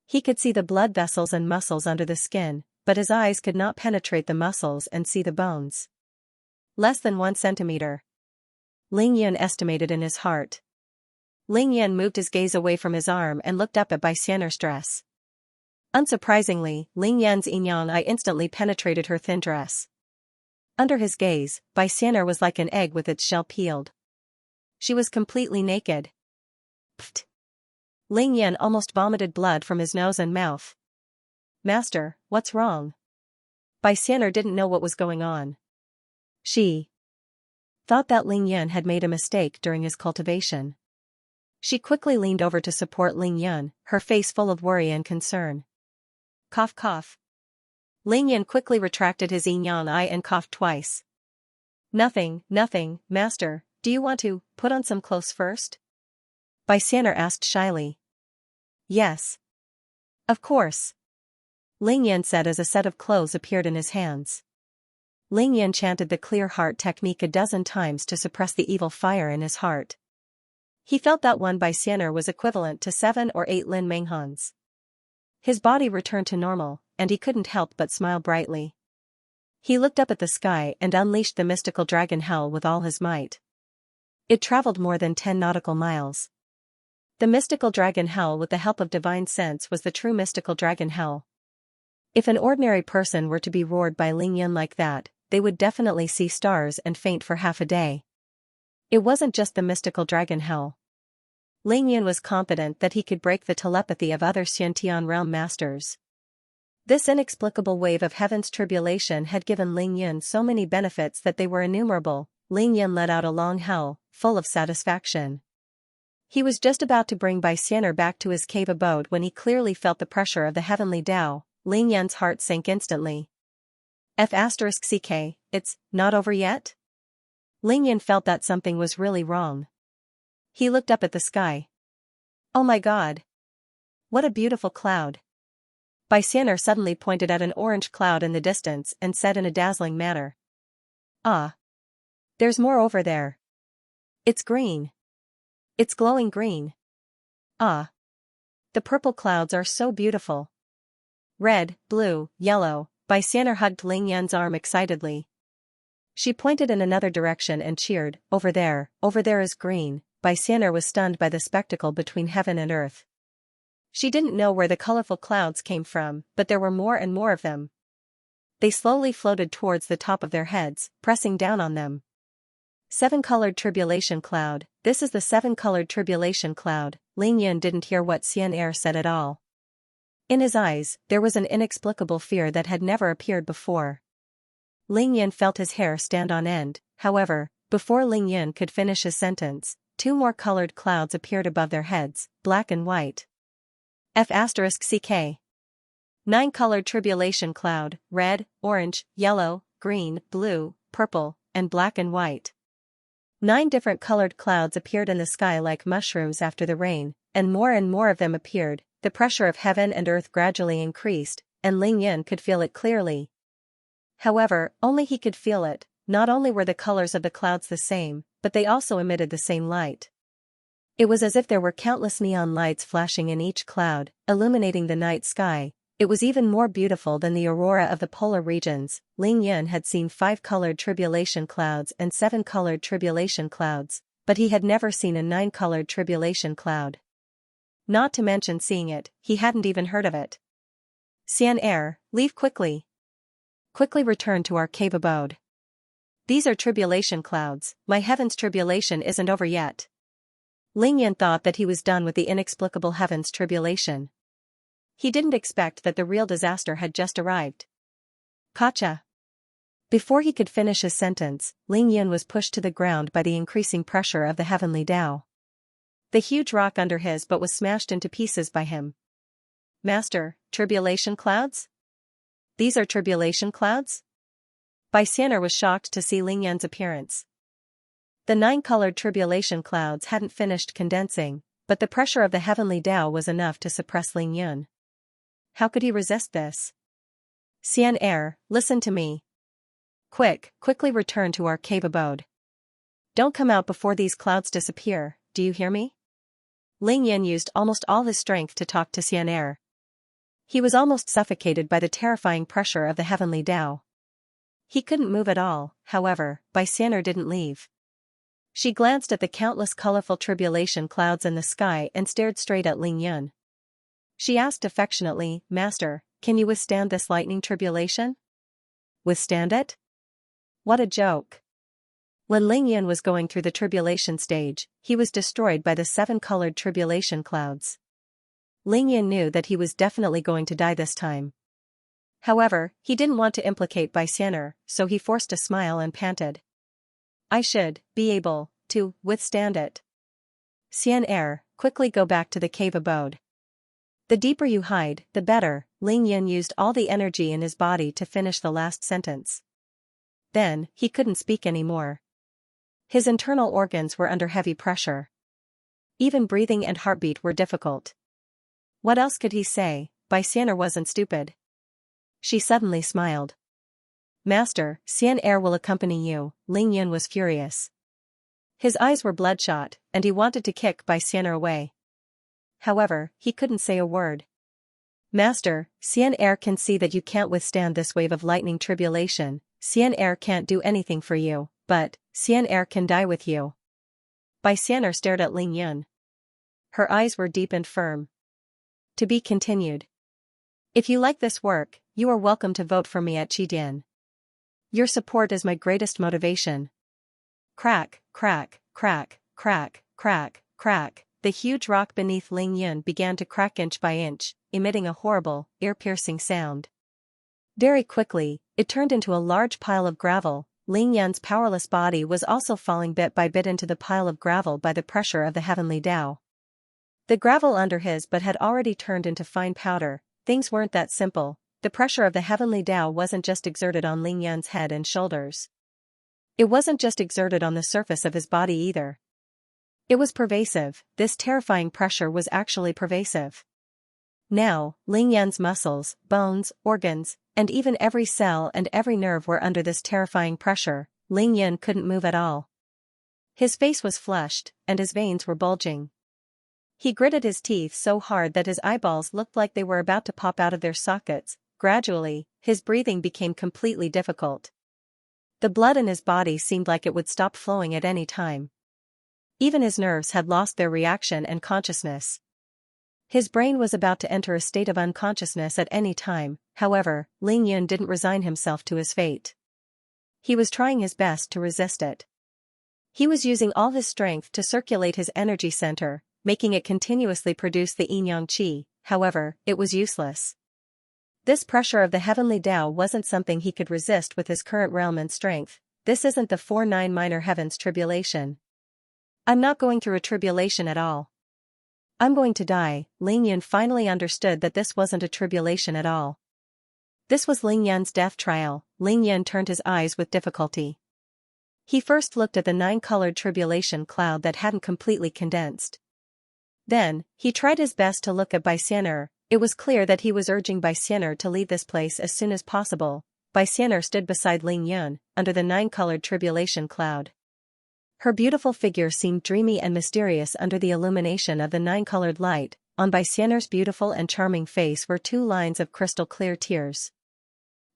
Speaker 1: He could see the blood vessels and muscles under the skin, but his eyes could not penetrate the muscles and see the bones. Less than 1 centimeter. Ling Yin estimated in his heart. Ling Yin moved his gaze away from his arm and looked up at Bai Xian'er's dress. Unsurprisingly, Ling Yan's yin-yang eye instantly penetrated her thin dress. Under his gaze, Bai Xian'er was like an egg with its shell peeled. She was completely naked. Pfft! Ling Yan almost vomited blood from his nose and mouth. Master, what's wrong? Bai Xian'er didn't know what was going on. She thought that Ling Yan had made a mistake during his cultivation. She quickly leaned over to support Ling Yan, her face full of worry and concern. Cough cough. Ling Yan quickly retracted his yin-yang eye and coughed twice. Nothing, master, do you want to put on some clothes first? Bai Xian'er asked shyly. Yes. Of course. Ling Yan said as a set of clothes appeared in his hands. Ling Yan chanted the clear heart technique a dozen times to suppress the evil fire in his heart. He felt that one Bai Xian'er was equivalent to 7 or 8 Lin Menghans. His body returned to normal, and he couldn't help but smile brightly. He looked up at the sky and unleashed the mystical dragon hell with all his might. It traveled more than 10 nautical miles. The mystical dragon hell with the help of divine sense was the true mystical dragon hell. If an ordinary person were to be roared by Ling Yan like that, they would definitely see stars and faint for half a day. It wasn't just the mystical dragon hell. Ling Yan was confident that he could break the telepathy of other Xiantian realm masters. This inexplicable wave of heaven's tribulation had given Ling Yan so many benefits that they were innumerable. Ling Yan let out a long howl, full of satisfaction. He was just about to bring Bai Xian'er back to his cave abode when he clearly felt the pressure of the heavenly Tao. Ling Yan's heart sank instantly. F***ck, it's not over yet? Ling Yan felt that something was really wrong. He looked up at the sky. Oh my god! What a beautiful cloud! Bai Xian'er suddenly pointed at an orange cloud in the distance and said in a dazzling manner. Ah! There's more over there. It's green. It's glowing green. Ah! The purple clouds are so beautiful. Red, blue, yellow. Bai Xian'er hugged Ling Yan's arm excitedly. She pointed in another direction and cheered, over there is green. Bai Xian'er was stunned by the spectacle between heaven and earth. She didn't know where the colorful clouds came from, but there were more and more of them. They slowly floated towards the top of their heads, pressing down on them. 7-colored tribulation cloud, this is the 7-colored tribulation cloud. Ling Yan didn't hear what Xian'er said at all. In his eyes, there was an inexplicable fear that had never appeared before. Ling Yan felt his hair stand on end. However, before Ling Yan could finish his sentence, 2 more colored clouds appeared above their heads, black and white. F***ck. 9-colored tribulation cloud, red, orange, yellow, green, blue, purple, and black and white. 9 different colored clouds appeared in the sky like mushrooms after the rain, and more of them appeared. The pressure of heaven and earth gradually increased, and Ling Yan could feel it clearly. However, only he could feel it. Not only were the colors of the clouds the same, but they also emitted the same light. It was as if there were countless neon lights flashing in each cloud, illuminating the night sky. It was even more beautiful than the aurora of the polar regions. Ling Yan had seen 5-colored tribulation clouds and 7-colored tribulation clouds, but he had never seen a 9-colored tribulation cloud. Not to mention seeing it, he hadn't even heard of it. Xian'er, leave quickly. Quickly return to our cave abode. These are tribulation clouds, my heaven's tribulation isn't over yet. Ling Yan thought that he was done with the inexplicable heaven's tribulation. He didn't expect that the real disaster had just arrived. Kacha. Before he could finish his sentence, Ling Yun was pushed to the ground by the increasing pressure of the heavenly Tao. The huge rock under his butt was smashed into pieces by him. Master, tribulation clouds? These are tribulation clouds? Bai Xian'er was shocked to see Ling Yun's appearance. The 9-colored tribulation clouds hadn't finished condensing, but the pressure of the heavenly Tao was enough to suppress Ling Yun. How could he resist this? Xian'er, listen to me. Quickly return to our cave abode. Don't come out before these clouds disappear, do you hear me? Ling Yun used almost all his strength to talk to Xian'er. He was almost suffocated by the terrifying pressure of the heavenly Tao. He couldn't move at all, however, Bai Xian'er didn't leave. She glanced at the countless colorful tribulation clouds in the sky and stared straight at Ling Yun. She asked affectionately, Master, can you withstand this lightning tribulation? Withstand it? What a joke. When Ling Yun was going through the tribulation stage, he was destroyed by the 7-colored tribulation clouds. Ling Yun knew that he was definitely going to die this time. However, he didn't want to implicate Bai Xian'er, so he forced a smile and panted. I should be able to withstand it. Xian'er, quickly go back to the cave abode. The deeper you hide, the better. Ling Yun used all the energy in his body to finish the last sentence. Then, he couldn't speak anymore. His internal organs were under heavy pressure. Even breathing and heartbeat were difficult. What else could he say? Bai Xian'er wasn't stupid. She suddenly smiled. Master, Xian'er will accompany you. Ling Yun was furious. His eyes were bloodshot, and he wanted to kick Bai Xian'er away. However, he couldn't say a word. Master, Xian'er can see that you can't withstand this wave of lightning tribulation. Xian'er can't do anything for you, but Xian'er can die with you. Bai Xian'er stared at Ling Yun. Her eyes were deep and firm. To be continued. If you like this work, you are welcome to vote for me at Qidian. Your support is my greatest motivation. Crack, crack, crack, crack, crack, crack. The huge rock beneath Ling Yun began to crack inch by inch, emitting a horrible, ear-piercing sound. Very quickly, it turned into a large pile of gravel. Ling Yun's powerless body was also falling bit by bit into the pile of gravel by the pressure of the heavenly Tao. The gravel under his butt had already turned into fine powder. Things weren't that simple. The pressure of the heavenly Tao wasn't just exerted on Ling Yun's head and shoulders. It wasn't just exerted on the surface of his body either. It was pervasive. This terrifying pressure was actually pervasive. Now, Ling Yun's muscles, bones, organs, and even every cell and every nerve were under this terrifying pressure. Ling Yun couldn't move at all. His face was flushed, and his veins were bulging. He gritted his teeth so hard that his eyeballs looked like they were about to pop out of their sockets. Gradually, his breathing became completely difficult. The blood in his body seemed like it would stop flowing at any time. Even his nerves had lost their reaction and consciousness. His brain was about to enter a state of unconsciousness at any time. However, Ling Yun didn't resign himself to his fate. He was trying his best to resist it. He was using all his strength to circulate his energy center, making it continuously produce the yin-yang qi. However, it was useless. This pressure of the heavenly Tao wasn't something he could resist with his current realm and strength. This isn't the 4-9 minor heavens tribulation. I'm not going through a tribulation at all. I'm going to die. Ling Yun finally understood that this wasn't a tribulation at all. This was Ling Yun's death trial. Ling Yun turned his eyes with difficulty. He first looked at the 9-colored tribulation cloud that hadn't completely condensed. Then, he tried his best to look at Bai Xian'er. It was clear that he was urging Bai Xian'er to leave this place as soon as possible. Bai Xian'er stood beside Ling Yun, under the 9-colored tribulation cloud. Her beautiful figure seemed dreamy and mysterious under the illumination of the 9-colored light. On Bai Xian'er's beautiful and charming face were 2 lines of crystal-clear tears.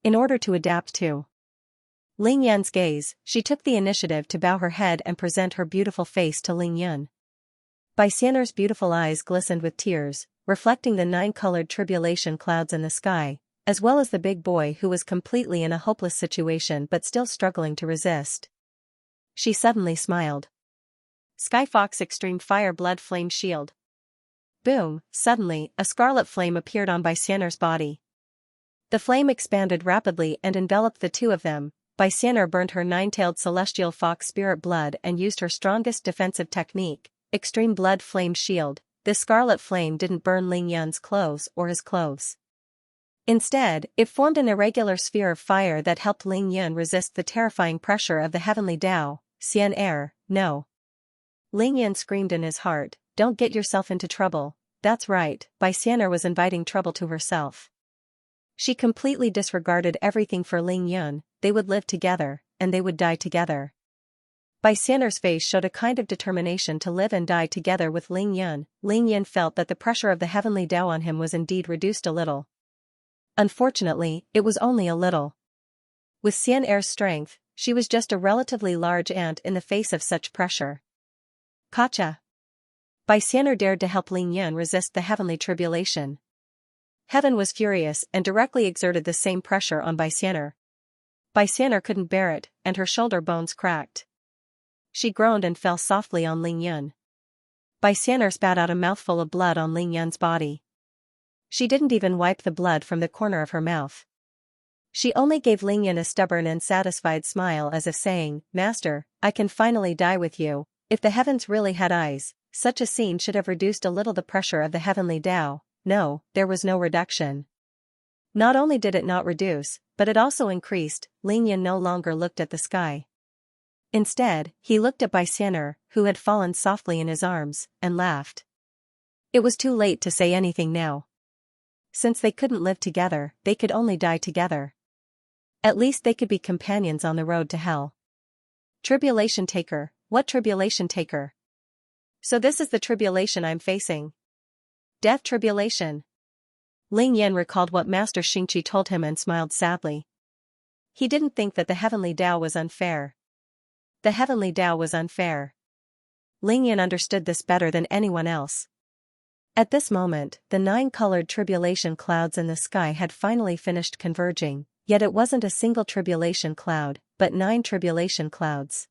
Speaker 1: In order to adapt to Ling Yun's gaze, she took the initiative to bow her head and present her beautiful face to Ling Yun. Bai Xian'er's beautiful eyes glistened with tears, reflecting the 9-colored tribulation clouds in the sky, as well as the big boy who was completely in a hopeless situation but still struggling to resist. She suddenly smiled. Sky Fox Extreme Fire Blood Flame Shield. Boom! Suddenly, a scarlet flame appeared on Bai Xian'er's body. The flame expanded rapidly and enveloped the two of them. Xianxia burned her nine-tailed celestial fox spirit blood and used her strongest defensive technique, extreme blood flame shield. This scarlet flame didn't burn Ling Yan's clothes or his clothes. Instead, it formed an irregular sphere of fire that helped Ling Yan resist the terrifying pressure of the heavenly Tao. Xianxia, no. Ling Yan screamed in his heart, don't get yourself into trouble. That's right, Xianxia was inviting trouble to herself. She completely disregarded everything for Ling Yan. They would live together, and they would die together. Xianxia's face showed a kind of determination to live and die together with Ling Yan. Ling Yan felt that the pressure of the heavenly Tao on him was indeed reduced a little. Unfortunately, it was only a little. With Xianxia's strength, she was just a relatively large ant in the face of such pressure. Gotcha! Xianxia dared to help Ling Yan resist the heavenly tribulation. Heaven was furious and directly exerted the same pressure on Xianxia. Xianxia couldn't bear it, and her shoulder bones cracked. She groaned and fell softly on Ling Yan. Xianxia spat out a mouthful of blood on Ling Yan's body. She didn't even wipe the blood from the corner of her mouth. She only gave Ling Yan a stubborn and satisfied smile as if saying, Master, I can finally die with you. If the heavens really had eyes, such a scene should have reduced a little the pressure of the heavenly Tao. No, there was no reduction. Not only did it not reduce, but it also increased. Ling Yan no longer looked at the sky. Instead, he looked at Xianxia, who had fallen softly in his arms, and laughed. It was too late to say anything now. Since they couldn't live together, they could only die together. At least they could be companions on the road to hell. Tribulation taker, what tribulation taker? So this is the tribulation I'm facing. Death tribulation. Ling Yan recalled what Master Xianxia told him and smiled sadly. He didn't think that the heavenly Tao was unfair. The heavenly Tao was unfair. Ling Yan understood this better than anyone else. At this moment, the 9-colored tribulation clouds in the sky had finally finished converging, yet it wasn't a single tribulation cloud, but 9 tribulation clouds.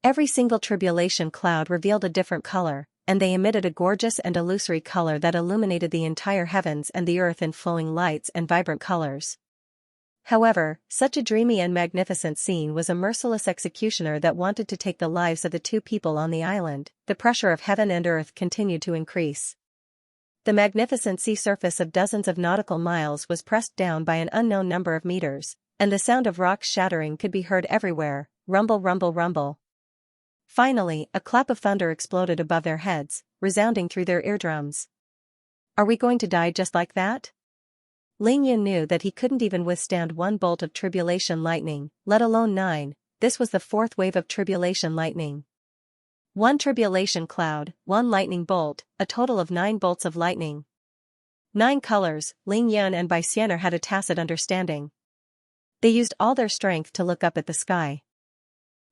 Speaker 1: Every single tribulation cloud revealed a different color, and they emitted a gorgeous and illusory color that illuminated the entire heavens and the earth in flowing lights and vibrant colors. However, such a dreamy and magnificent scene was a merciless executioner that wanted to take the lives of the 2 people on the island. The pressure of heaven and earth continued to increase. The magnificent sea surface of dozens of nautical miles was pressed down by an unknown number of meters, and the sound of rocks shattering could be heard everywhere. Rumble, rumble, rumble. Finally, a clap of thunder exploded above their heads, resounding through their eardrums. Are we going to die just like that? Ling Yan knew that he couldn't even withstand 1 bolt of tribulation lightning, let alone 9. This was the 4th wave of tribulation lightning. 1 tribulation cloud, 1 lightning bolt, a total of 9 bolts of lightning. 9 colors. Ling Yan and Xianxia had a tacit understanding. They used all their strength to look up at the sky.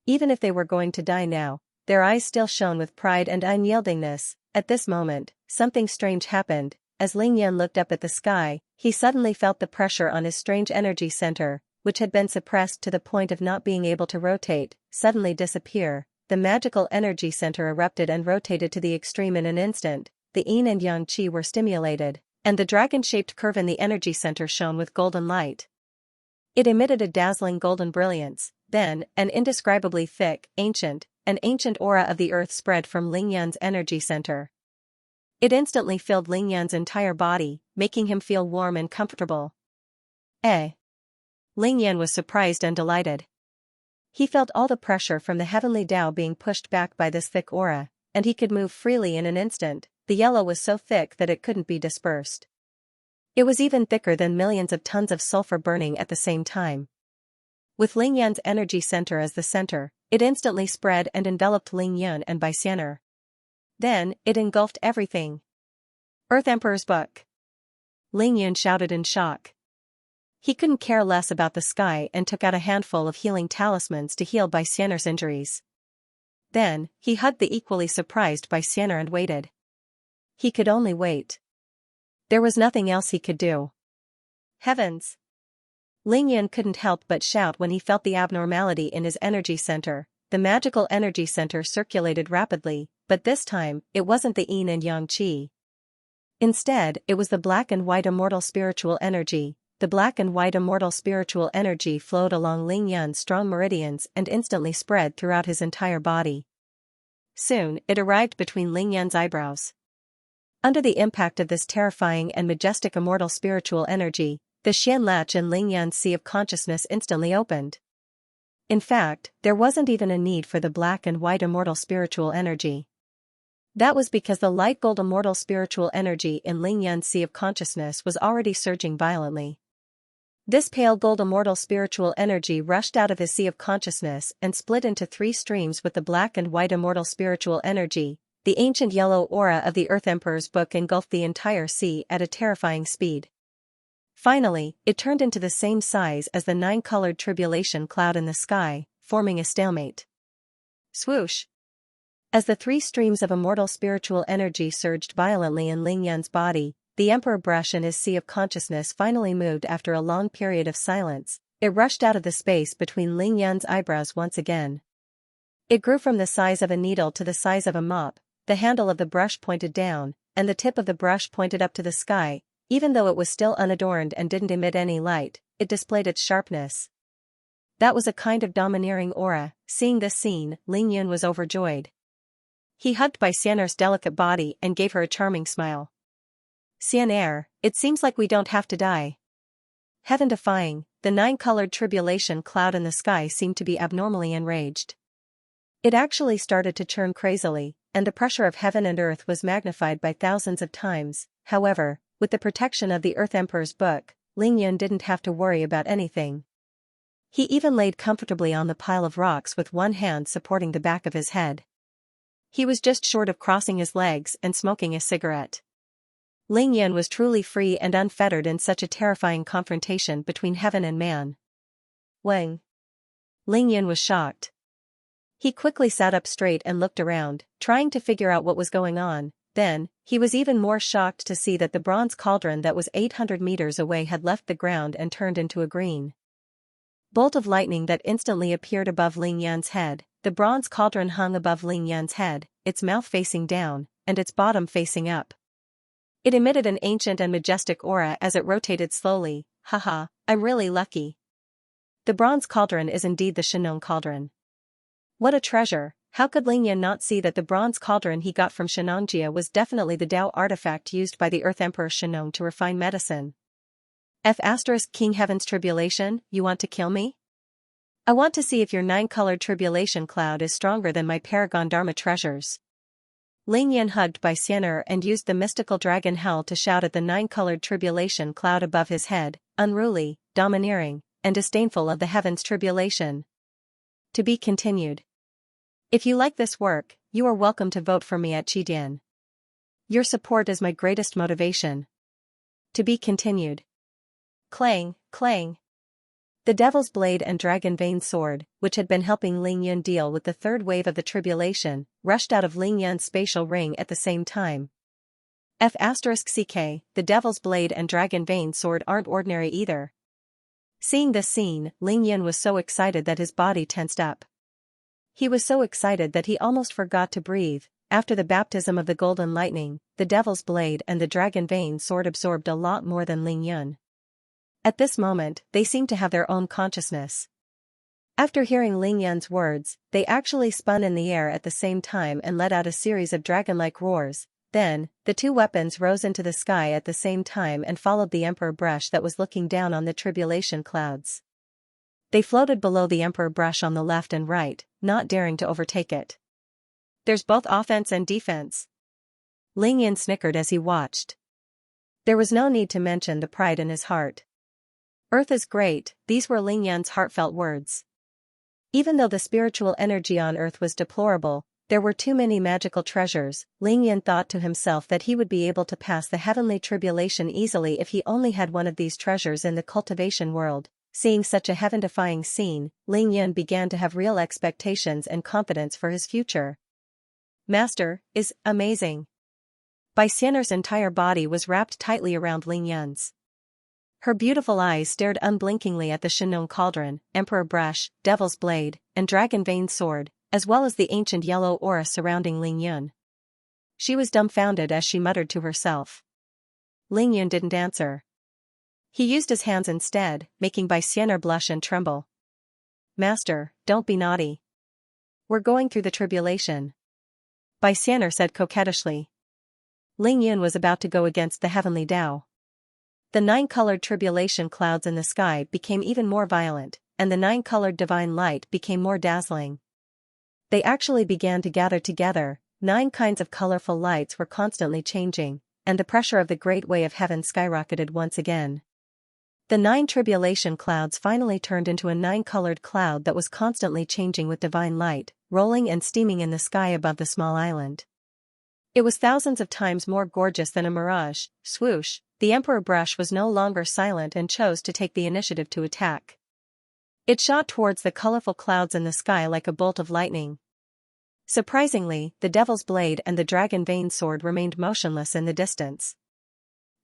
Speaker 1: Even if they were going to die now, their eyes still shone with pride and unyieldingness. At this moment, something strange happened. As Ling Yan looked up at the sky, he suddenly felt the pressure on his strange energy center, which had been suppressed to the point of not being able to rotate, suddenly disappear. The magical energy center erupted and rotated to the extreme in an instant. The yin and yang qi were stimulated, and the dragon-shaped curve in the energy center shone with golden light. It emitted a dazzling golden brilliance. Then, an indescribably thick, ancient aura of the earth spread from Ling Yan's energy center. It instantly filled Ling Yan's entire body, making him feel warm and comfortable. Ling Yan was surprised and delighted. He felt all the pressure from the heavenly Tao being pushed back by this thick aura, and he could move freely in an instant. The yellow was so thick that it couldn't be dispersed. It was even thicker than millions of tons of sulfur burning at the same time. With Ling Yan's energy center as the center, it instantly spread and enveloped Ling Yan and Xianxia. Then, it engulfed everything. Earth Emperor's book. Ling Yan shouted in shock. He couldn't care less about the sky and took out a handful of healing talismans to heal Xianxia's injuries. Then, he hugged the equally surprised Xianxia and waited. He could only wait. There was nothing else he could do. Heavens! Ling Yan couldn't help but shout when he felt the abnormality in his energy center. The magical energy center circulated rapidly, but this time, it wasn't the yin and yang qi. Instead, it was the black and white immortal spiritual energy. the black and white immortal spiritual energy flowed along Ling Yun's strong meridians and instantly spread throughout his entire body. Soon, it arrived between Ling Yun's eyebrows. Under the impact of this terrifying and majestic immortal spiritual energy, the Xian latch in Ling Yun's sea of consciousness instantly opened. In fact, there wasn't even a need for the black and white immortal spiritual energy. That was because the light gold immortal spiritual energy in Ling Yun's sea of consciousness was already surging violently. This pale gold immortal spiritual energy rushed out of his sea of consciousness and split into 3 streams with the black and white immortal spiritual energy. The ancient yellow aura of the Earth Emperor's book engulfed the entire sea at a terrifying speed. Finally, it turned into the same size as the 9-colored tribulation cloud in the sky, forming a stalemate. Swoosh! As the 3 streams of immortal spiritual energy surged violently in Ling Yun's body, the Emperor brush in his sea of consciousness finally moved after a long period of silence. It rushed out of the space between Ling Yun's eyebrows once again. It grew from the size of a needle to the size of a mop, the handle of the brush pointed down, and the tip of the brush pointed up to the sky. Even though it was still unadorned and didn't emit any light, it displayed its sharpness. That was a kind of domineering aura. Seeing this scene, Ling Yun was overjoyed. He hugged by Xian'er's delicate body and gave her a charming smile. Xian'er, it seems like we don't have to die. Heaven-defying, the 9-colored tribulation cloud in the sky seemed to be abnormally enraged. It actually started to churn crazily, and the pressure of heaven and earth was magnified by thousands of times. However, with the protection of the Earth Emperor's book, Ling Yun didn't have to worry about anything. He even laid comfortably on the pile of rocks with one hand supporting the back of his head. He was just short of crossing his legs and smoking a cigarette. Ling Yun was truly free and unfettered in such a terrifying confrontation between heaven and man. Wang! Ling Yun was shocked. He quickly sat up straight and looked around, trying to figure out what was going on. Then, he was even more shocked to see that the bronze cauldron that was 800 meters away had left the ground and turned into a green bolt of lightning that instantly appeared above Ling Yun's head. The bronze cauldron hung above Ling Yun's head, its mouth facing down, and its bottom facing up. It emitted an ancient and majestic aura as it rotated slowly. Haha, I'm really lucky. The bronze cauldron is indeed the Xianong cauldron. What a treasure! How could Ling Yun not see that the bronze cauldron he got from Xianxia was definitely the Tao artifact used by the Earth Emperor Xianong to refine medicine? King Heaven's tribulation, you want to kill me? I want to see if your 9-colored tribulation cloud is stronger than my Paragon Dharma treasures. Ling Yun hugged by Xian'er and used the mystical dragon hell to shout at the 9-colored tribulation cloud above his head, unruly, domineering, and disdainful of the heavens' tribulation. To be continued. If you like this work, you are welcome to vote for me at Qidian. Your support is my greatest motivation. To be continued. Clang, clang. The Devil's Blade and Dragon Vein Sword, which had been helping Ling Yun deal with the 3rd wave of the tribulation, rushed out of Ling Yun's spatial ring at the same time. The Devil's Blade and Dragon Vein Sword aren't ordinary either. Seeing this scene, Ling Yun was so excited that his body tensed up. He was so excited that he almost forgot to breathe. After the baptism of the golden lightning, the Devil's Blade and the Dragon Vein Sword absorbed a lot more than Ling Yun. At this moment, they seemed to have their own consciousness. After hearing Ling Yun's words, they actually spun in the air at the same time and let out a series of dragon-like roars. Then, the 2 weapons rose into the sky at the same time and followed the Emperor brush that was looking down on the tribulation clouds. They floated below the Emperor brush on the left and right, not daring to overtake it. There's both offense and defense. Ling Yun snickered as he watched. There was no need to mention the pride in his heart. Earth is great, these were Ling Yun's heartfelt words. Even though the spiritual energy on Earth was deplorable, there were too many magical treasures. Ling Yun thought to himself that he would be able to pass the heavenly tribulation easily if he only had one of these treasures in the cultivation world. Seeing such a heaven-defying scene, Ling Yun began to have real expectations and confidence for his future. Master, is amazing. Bai Xian'er's entire body was wrapped tightly around Ling Yun's. Her beautiful eyes stared unblinkingly at the Xianong cauldron, Emperor brush, Devil's Blade, and Dragon Vein Sword, as well as the ancient yellow aura surrounding Ling Yun. She was dumbfounded as she muttered to herself. Ling Yun didn't answer. He used his hands instead, making Xianxia blush and tremble. "Master, don't be naughty. We're going through the tribulation," Xianxia said coquettishly. Ling Yun was about to go against the heavenly Tao. The 9-colored tribulation clouds in the sky became even more violent, and the 9-colored divine light became more dazzling. They actually began to gather together. 9 kinds of colorful lights were constantly changing, and the pressure of the great way of heaven skyrocketed once again. The 9 tribulation clouds finally turned into a 9-colored cloud that was constantly changing with divine light, rolling and steaming in the sky above the small island. It was thousands of times more gorgeous than a mirage. Swoosh, the Emperor Brush was no longer silent and chose to take the initiative to attack. It shot towards the colorful clouds in the sky like a bolt of lightning. Surprisingly, the Devil's Blade and the Dragon Vein Sword remained motionless in the distance.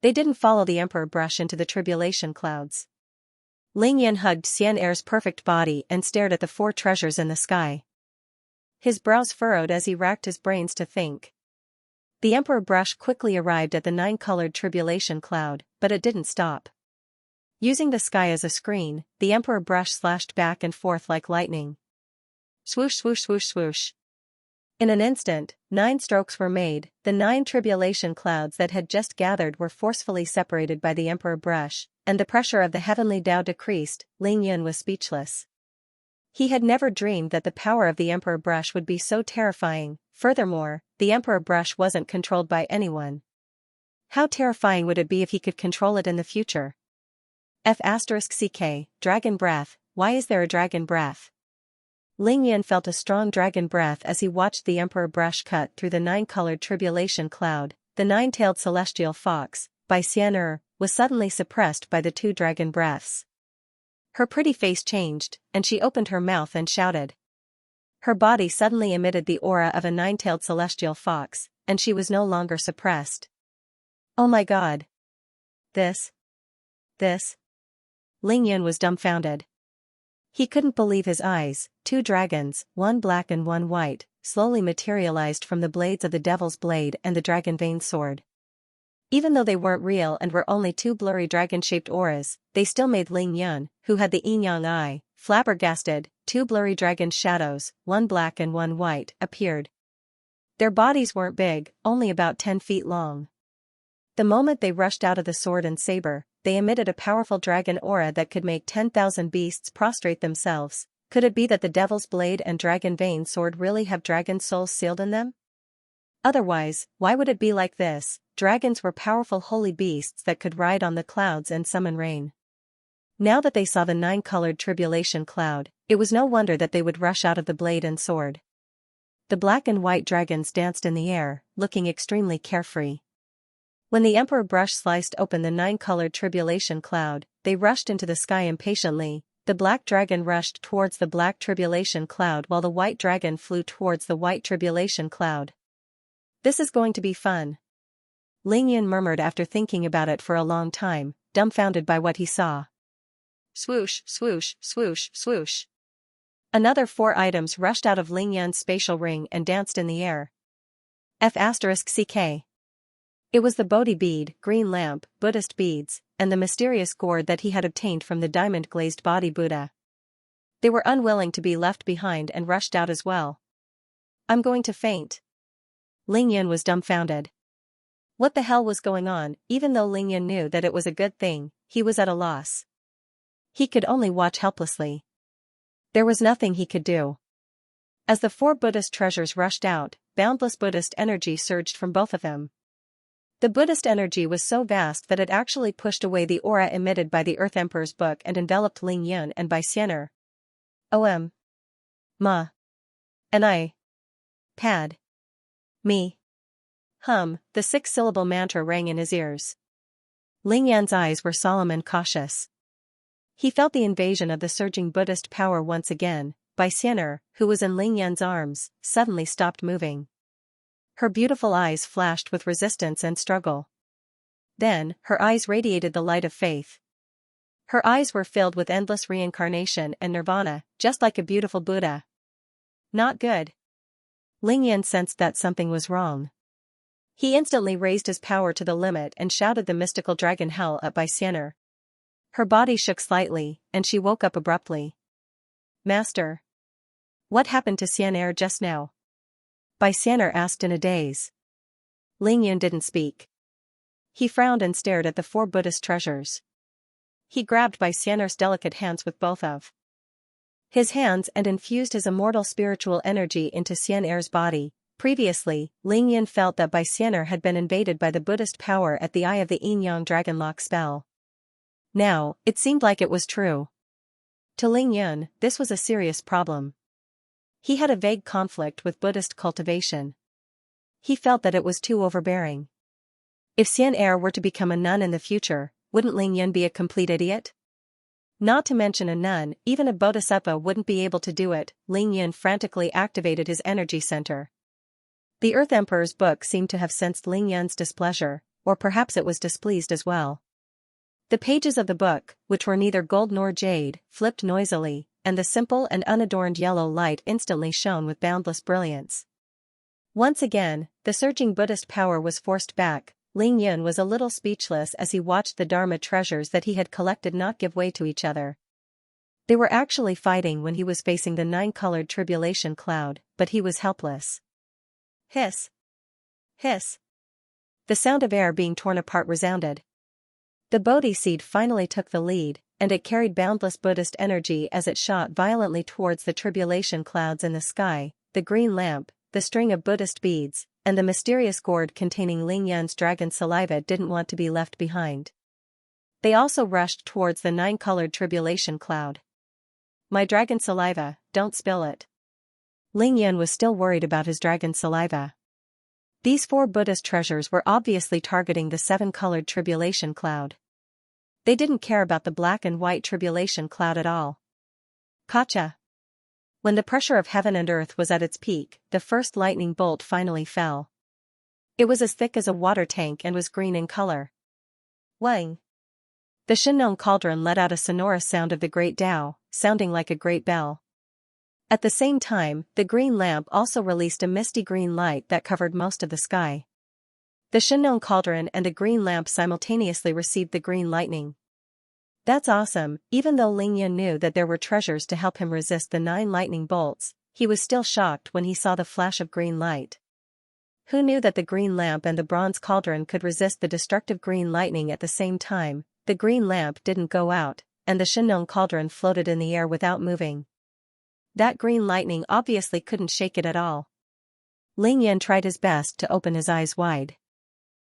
Speaker 1: They didn't follow the Emperor Brush into the tribulation clouds. Ling Yun hugged Xianxia's perfect body and stared at the 4 treasures in the sky. His brows furrowed as he racked his brains to think. The Emperor Brush quickly arrived at the 9-colored tribulation cloud, but it didn't stop. Using the sky as a screen, the Emperor Brush slashed back and forth like lightning. Swoosh swoosh swoosh swoosh. In an instant, 9 strokes were made. The 9 tribulation clouds that had just gathered were forcefully separated by the Emperor Brush, and the pressure of the heavenly Tao decreased. Ling Yun was speechless. He had never dreamed that the power of the Emperor Brush would be so terrifying. Furthermore, the Emperor Brush wasn't controlled by anyone. How terrifying would it be if he could control it in the future? F***ck, Dragon Breath. Why is there a dragon breath? Ling Yun felt a strong dragon breath as he watched the Emperor Brush cut through the 9-colored tribulation cloud. The 9-tailed celestial fox, Xianxia, was suddenly suppressed by the 2 dragon breaths. Her pretty face changed, and she opened her mouth and shouted. Her body suddenly emitted the aura of a 9-tailed celestial fox, and she was no longer suppressed. Oh my god! This? Ling Yun was dumbfounded. He couldn't believe his eyes. 2 dragons, one black and one white, slowly materialized from the blades of the Devil's Blade and the Dragon Vein Sword. Even though they weren't real and were only 2 blurry dragon-shaped auras, they still made Ling Yun, who had the yin-yang eye, flabbergasted. 2 blurry dragon shadows, one black and one white, appeared. Their bodies weren't big, only about 10 feet long. The moment they rushed out of the sword and saber, they emitted a powerful dragon aura that could make 10,000 beasts prostrate themselves. Could it be that the Devil's Blade and Dragon Vein Sword really have dragon souls sealed in them? Otherwise, why would it be like this? Dragons were powerful holy beasts that could ride on the clouds and summon rain. Now that they saw the 9-colored tribulation cloud, it was no wonder that they would rush out of the blade and sword. The black and white dragons danced in the air, looking extremely carefree. When the Emperor Brush sliced open the 9-colored tribulation cloud, they rushed into the sky impatiently. The black dragon rushed towards the black tribulation cloud while the white dragon flew towards the white tribulation cloud. This is going to be fun. Ling Yun murmured after thinking about it for a long time, dumbfounded by what he saw. Swoosh, swoosh, swoosh, swoosh. Another 4 items rushed out of Ling Yun's spatial ring and danced in the air. F***ck. It was the Bodhi bead, green lamp, Buddhist beads, and the mysterious gourd that he had obtained from the diamond-glazed body Buddha. They were unwilling to be left behind and rushed out as well. I'm going to faint. Ling Yun was dumbfounded. What the hell was going on? Even though Ling Yun knew that it was a good thing, he was at a loss. He could only watch helplessly. There was nothing he could do. As the 4 Buddhist treasures rushed out, boundless Buddhist energy surged from both of them. The Buddhist energy was so vast that it actually pushed away the aura emitted by the Earth Emperor's book and enveloped Ling Yun and Xianxia. Om. Ma. And I. Pad. Me. Hum, the 6-syllable mantra rang in his ears. Ling Yun's eyes were solemn and cautious. He felt the invasion of the surging Buddhist power once again. Xianxia, who was in Ling Yun's arms, suddenly stopped moving. Her beautiful eyes flashed with resistance and struggle. Then, her eyes radiated the light of faith. Her eyes were filled with endless reincarnation and nirvana, just like a beautiful Buddha. Not good. Ling Yun sensed that something was wrong. He instantly raised his power to the limit and shouted the mystical dragon hell at Xianxia. Her body shook slightly, and she woke up abruptly. Master. What happened to Xianxia just now? Bai Xian'er asked in a daze. Ling Yun didn't speak. He frowned and stared at the 4 Buddhist treasures. He grabbed Bai Xian'er's delicate hands with both of his hands and infused his immortal spiritual energy into Xian'er's body. Previously, Ling Yun felt that Bai Xian'er had been invaded by the Buddhist power at the eye of the Yin-Yang Dragon Lock spell. Now, it seemed like it was true. To Ling Yun, this was a serious problem. He had a vague conflict with Buddhist cultivation. He felt that it was too overbearing. If Xian'er were to become a nun in the future, wouldn't Ling Yun be a complete idiot? Not to mention a nun, even a bodhisattva wouldn't be able to do it. Ling Yun frantically activated his energy center. The Earth Emperor's book seemed to have sensed Ling Yun's displeasure, or perhaps it was displeased as well. The pages of the book, which were neither gold nor jade, flipped noisily, and the simple and unadorned yellow light instantly shone with boundless brilliance. Once again, the surging Buddhist power was forced back. Ling Yun was a little speechless as he watched the Dharma treasures that he had collected not give way to each other. They were actually fighting when he was facing the 9-colored tribulation cloud, but he was helpless. Hiss! Hiss! The sound of air being torn apart resounded. The Bodhi seed finally took the lead, and it carried boundless Buddhist energy as it shot violently towards the tribulation clouds in the sky. The green lamp, the string of Buddhist beads, and the mysterious gourd containing Ling Yun's dragon saliva didn't want to be left behind. They also rushed towards the 9-colored tribulation cloud. My dragon saliva, don't spill it. Ling Yun was still worried about his dragon saliva. These 4 Buddhist treasures were obviously targeting the 7-colored tribulation cloud. They didn't care about the black and white tribulation cloud at all. Kacha! When the pressure of heaven and earth was at its peak, the first lightning bolt finally fell. It was as thick as a water tank and was green in color. Wang! The Xianxia cauldron let out a sonorous sound of the great Tao, sounding like a great bell. At the same time, the green lamp also released a misty green light that covered most of the sky. The Xianxia cauldron and the green lamp simultaneously received the green lightning. That's awesome. Even though Ling Yun knew that there were treasures to help him resist the 9 lightning bolts, he was still shocked when he saw the flash of green light. Who knew that the green lamp and the bronze cauldron could resist the destructive green lightning at the same time? The green lamp didn't go out, and the Xianxia cauldron floated in the air without moving. That green lightning obviously couldn't shake it at all. Ling Yun tried his best to open his eyes wide.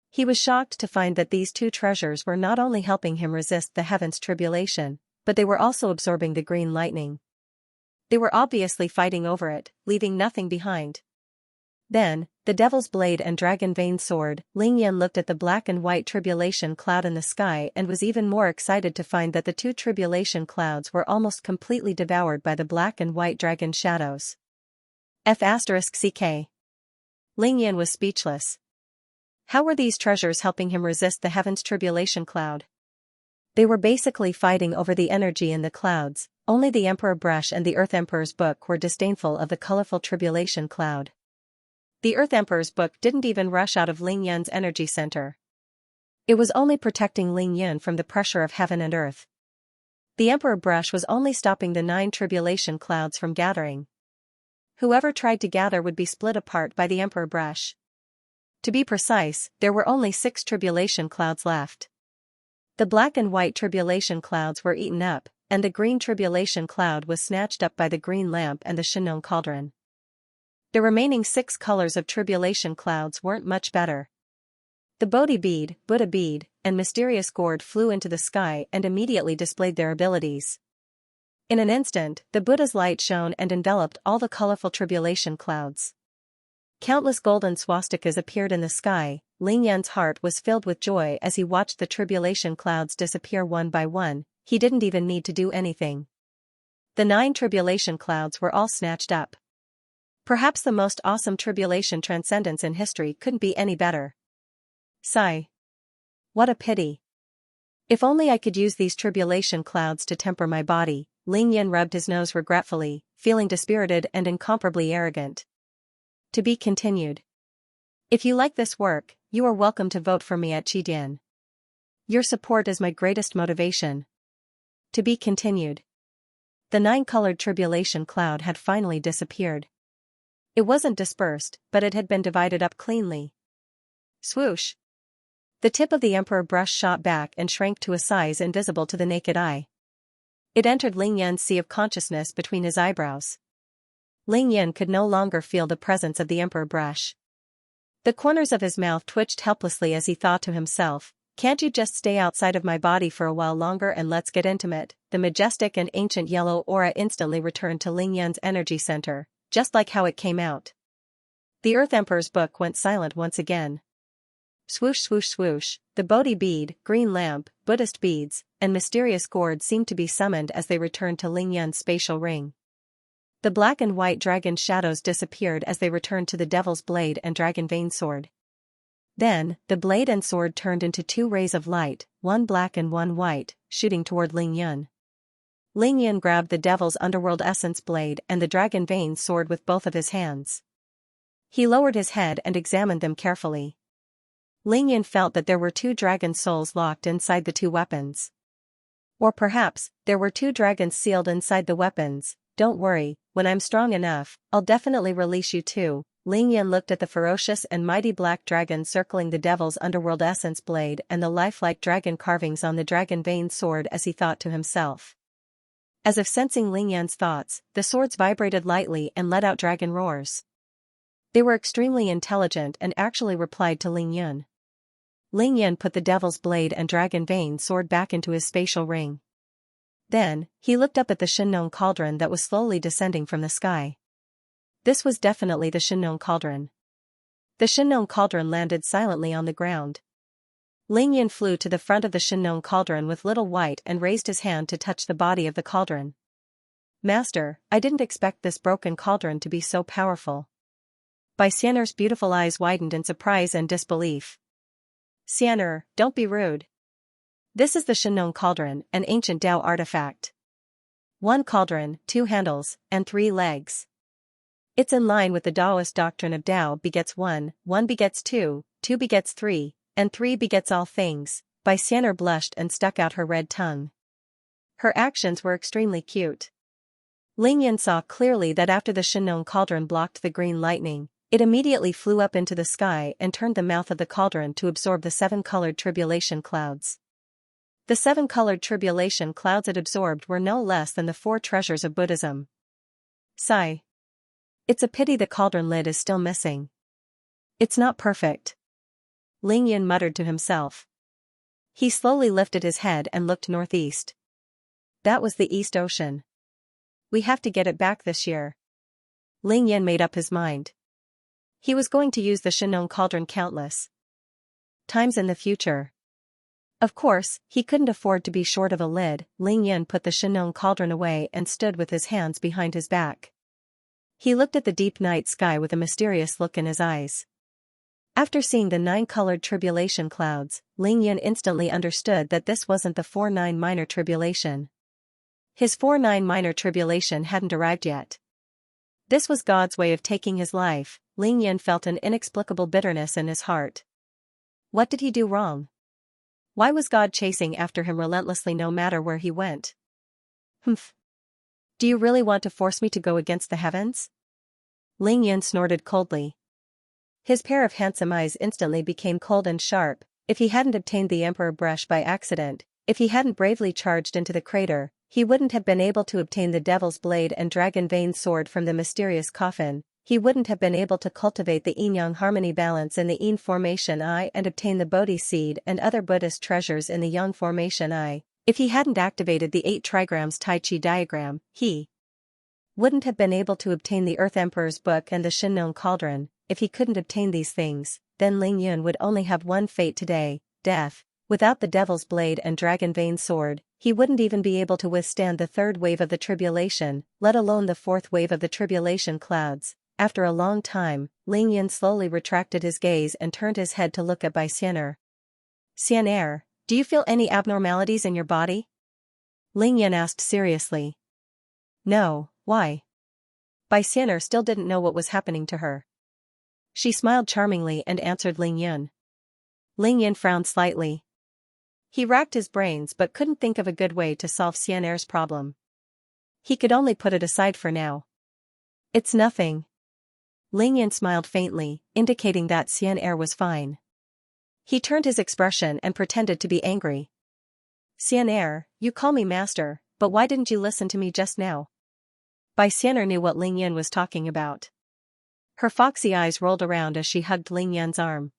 Speaker 1: He was shocked to find that these 2 treasures were not only helping him resist the heaven's tribulation, but they were also absorbing the green lightning. They were obviously fighting over it, leaving nothing behind. Then, the Devil's Blade and Dragon Vein Sword. Ling Yun looked at the black and white tribulation cloud in the sky and was even more excited to find that the 2 tribulation clouds were almost completely devoured by the black and white dragon shadows. F***CK. Ling Yun was speechless. How were these treasures helping him resist the heaven's tribulation cloud? They were basically fighting over the energy in the clouds. Only the Emperor Brush and the Earth Emperor's book were disdainful of the colorful tribulation cloud. The Earth Emperor's book didn't even rush out of Ling Yun's energy center. It was only protecting Ling Yun from the pressure of heaven and earth. The Emperor Brush was only stopping the 9 tribulation clouds from gathering. Whoever tried to gather would be split apart by the Emperor Brush. To be precise, there were only 6 tribulation clouds left. The black and white tribulation clouds were eaten up, and the green tribulation cloud was snatched up by the green lamp and the Xianxia cauldron. The remaining 6 colors of tribulation clouds weren't much better. The Bodhi bead, Buddha bead, and mysterious gourd flew into the sky and immediately displayed their abilities. In an instant, the Buddha's light shone and enveloped all the colorful tribulation clouds. Countless golden swastikas appeared in the sky. Ling Yun's heart was filled with joy as he watched the tribulation clouds disappear one by one. He didn't even need to do anything. The 9 tribulation clouds were all snatched up. Perhaps the most awesome tribulation transcendence in history couldn't be any better. Sigh. What a pity. If only I could use these tribulation clouds to temper my body. Ling Yun rubbed his nose regretfully, feeling dispirited and incomparably arrogant. To be continued. If you like this work, you are welcome to vote for me at Qidian. Your support is my greatest motivation. To be continued. The nine-colored tribulation cloud had finally disappeared. It wasn't dispersed, but it had been divided up cleanly. Swoosh! The tip of the emperor brush shot back and shrank to a size invisible to the naked eye. It entered Ling Yan's sea of consciousness between his eyebrows. Ling Yan could no longer feel the presence of the emperor brush. The corners of his mouth twitched helplessly as he thought to himself, "Can't you just stay outside of my body for a while longer and let's get intimate?" The majestic and ancient yellow aura instantly returned to Ling Yan's energy center, just like how it came out. The Earth Emperor's book went silent once again. Swoosh swoosh swoosh, the Bodhi bead, green lamp, Buddhist beads, and mysterious gourd seemed to be summoned as they returned to Ling Yan's spatial ring. The black and white dragon shadows disappeared as they returned to the Devil's Blade and Dragon Vein Sword. Then, the blade and sword turned into two rays of light, one black and one white, shooting toward Ling Yan. Ling Yan grabbed the Devil's Underworld Essence Blade and the Dragon Vein Sword with both of his hands. He lowered his head and examined them carefully. Ling Yan felt that there were two dragon souls locked inside the two weapons. Or perhaps, there were two dragons sealed inside the weapons. "Don't worry, when I'm strong enough, I'll definitely release you too." Ling Yan looked at the ferocious and mighty black dragon circling the Devil's Underworld Essence Blade and the lifelike dragon carvings on the Dragon Vein Sword as he thought to himself. As if sensing Ling Yan's thoughts, the swords vibrated lightly and let out dragon roars. They were extremely intelligent and actually replied to Ling Yan. Ling Yan put the Devil's Blade and Dragon Vein Sword back into his spatial ring. Then, he looked up at the Shinnon cauldron that was slowly descending from the sky. This was definitely the Shinnon cauldron. The Shinnon cauldron landed silently on the ground. Ling Yan flew to the front of the Shinnon cauldron with Little White and raised his hand to touch the body of the cauldron. "Master, I didn't expect this broken cauldron to be so powerful." Xianxia's beautiful eyes widened in surprise and disbelief. "Xianxia, don't be rude. This is the Shinnon cauldron, an ancient Tao artifact. One cauldron, two handles, and three legs. It's in line with the Taoist doctrine of Tao begets one, one begets two, two begets three, and three begets all things." Xianxia blushed and stuck out her red tongue. Her actions were extremely cute. Ling Yan saw clearly that after the Shinnon cauldron blocked the green lightning, it immediately flew up into the sky and turned the mouth of the cauldron to absorb the seven-colored tribulation clouds. The seven-colored tribulation clouds it absorbed were no less than the four treasures of Buddhism. Sigh. It's a pity the cauldron lid is still missing. It's not perfect. Ling Yan muttered to himself. He slowly lifted his head and looked northeast. That was the East Ocean. We have to get it back this year. Ling Yan made up his mind. He was going to use the Shinnon cauldron countless times in the future. Of course, he couldn't afford to be short of a lid. Ling Yan put the Shinnon cauldron away and stood with his hands behind his back. He looked at the deep night sky with a mysterious look in his eyes. After seeing the nine-colored tribulation clouds, Ling Yan instantly understood that this wasn't the 4-9 minor tribulation. His 4-9 minor tribulation hadn't arrived yet. This was God's way of taking his life. Ling Yan felt an inexplicable bitterness in his heart. What did he do wrong? Why was God chasing after him relentlessly no matter where he went? Humph. Do you really want to force me to go against the heavens? Ling Yan snorted coldly. His pair of handsome eyes instantly became cold and sharp. If he hadn't obtained the Emperor brush by accident, if he hadn't bravely charged into the crater, he wouldn't have been able to obtain the Devil's Blade and Dragon Vein Sword from the mysterious coffin. He wouldn't have been able to cultivate the yin-yang harmony balance in the yin formation I and obtain the Bodhi seed and other Buddhist treasures in the yang formation I. If he hadn't activated the 8 trigrams Tai Chi diagram, he wouldn't have been able to obtain the Earth Emperor's book and the Shinnon cauldron. If he couldn't obtain these things, then Ling Yan would only have one fate today, death. Without the Devil's Blade and Dragon Vein Sword, he wouldn't even be able to withstand the 3rd wave of the tribulation, let alone the 4th wave of the tribulation clouds. After a long time, Ling Yan slowly retracted his gaze and turned his head to look at Xianxia. "Xianxia, do you feel any abnormalities in your body?" Ling Yan asked seriously. "No, why?" Xianxia still didn't know what was happening to her. She smiled charmingly and answered Ling Yan. Ling Yan frowned slightly. He racked his brains but couldn't think of a good way to solve Xian'er's problem. He could only put it aside for now. It's nothing. Ling Yan smiled faintly, indicating that Xian'er was fine. He turned his expression and pretended to be angry. Xian'er, you call me master, but why didn't you listen to me just now? Xian'er knew what Ling Yan was talking about. Her foxy eyes rolled around as she hugged Ling Yan's arm.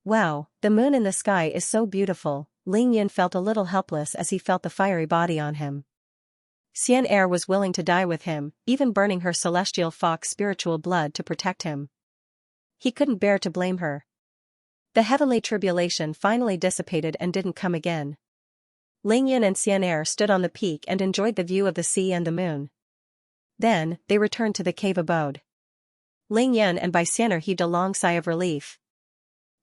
Speaker 1: Wow, the moon in the sky is so beautiful. Ling Yan felt a little helpless as he felt the fiery body on him. Xian'er was willing to die with him, even burning her celestial fox spiritual blood to protect him. He couldn't bear to blame her. The heavenly tribulation finally dissipated and didn't come again. Ling Yan and Xian'er stood on the peak and enjoyed the view of the sea and the moon. Then, they returned to the cave abode. Ling Yan and Xian'er heaved a long sigh of relief.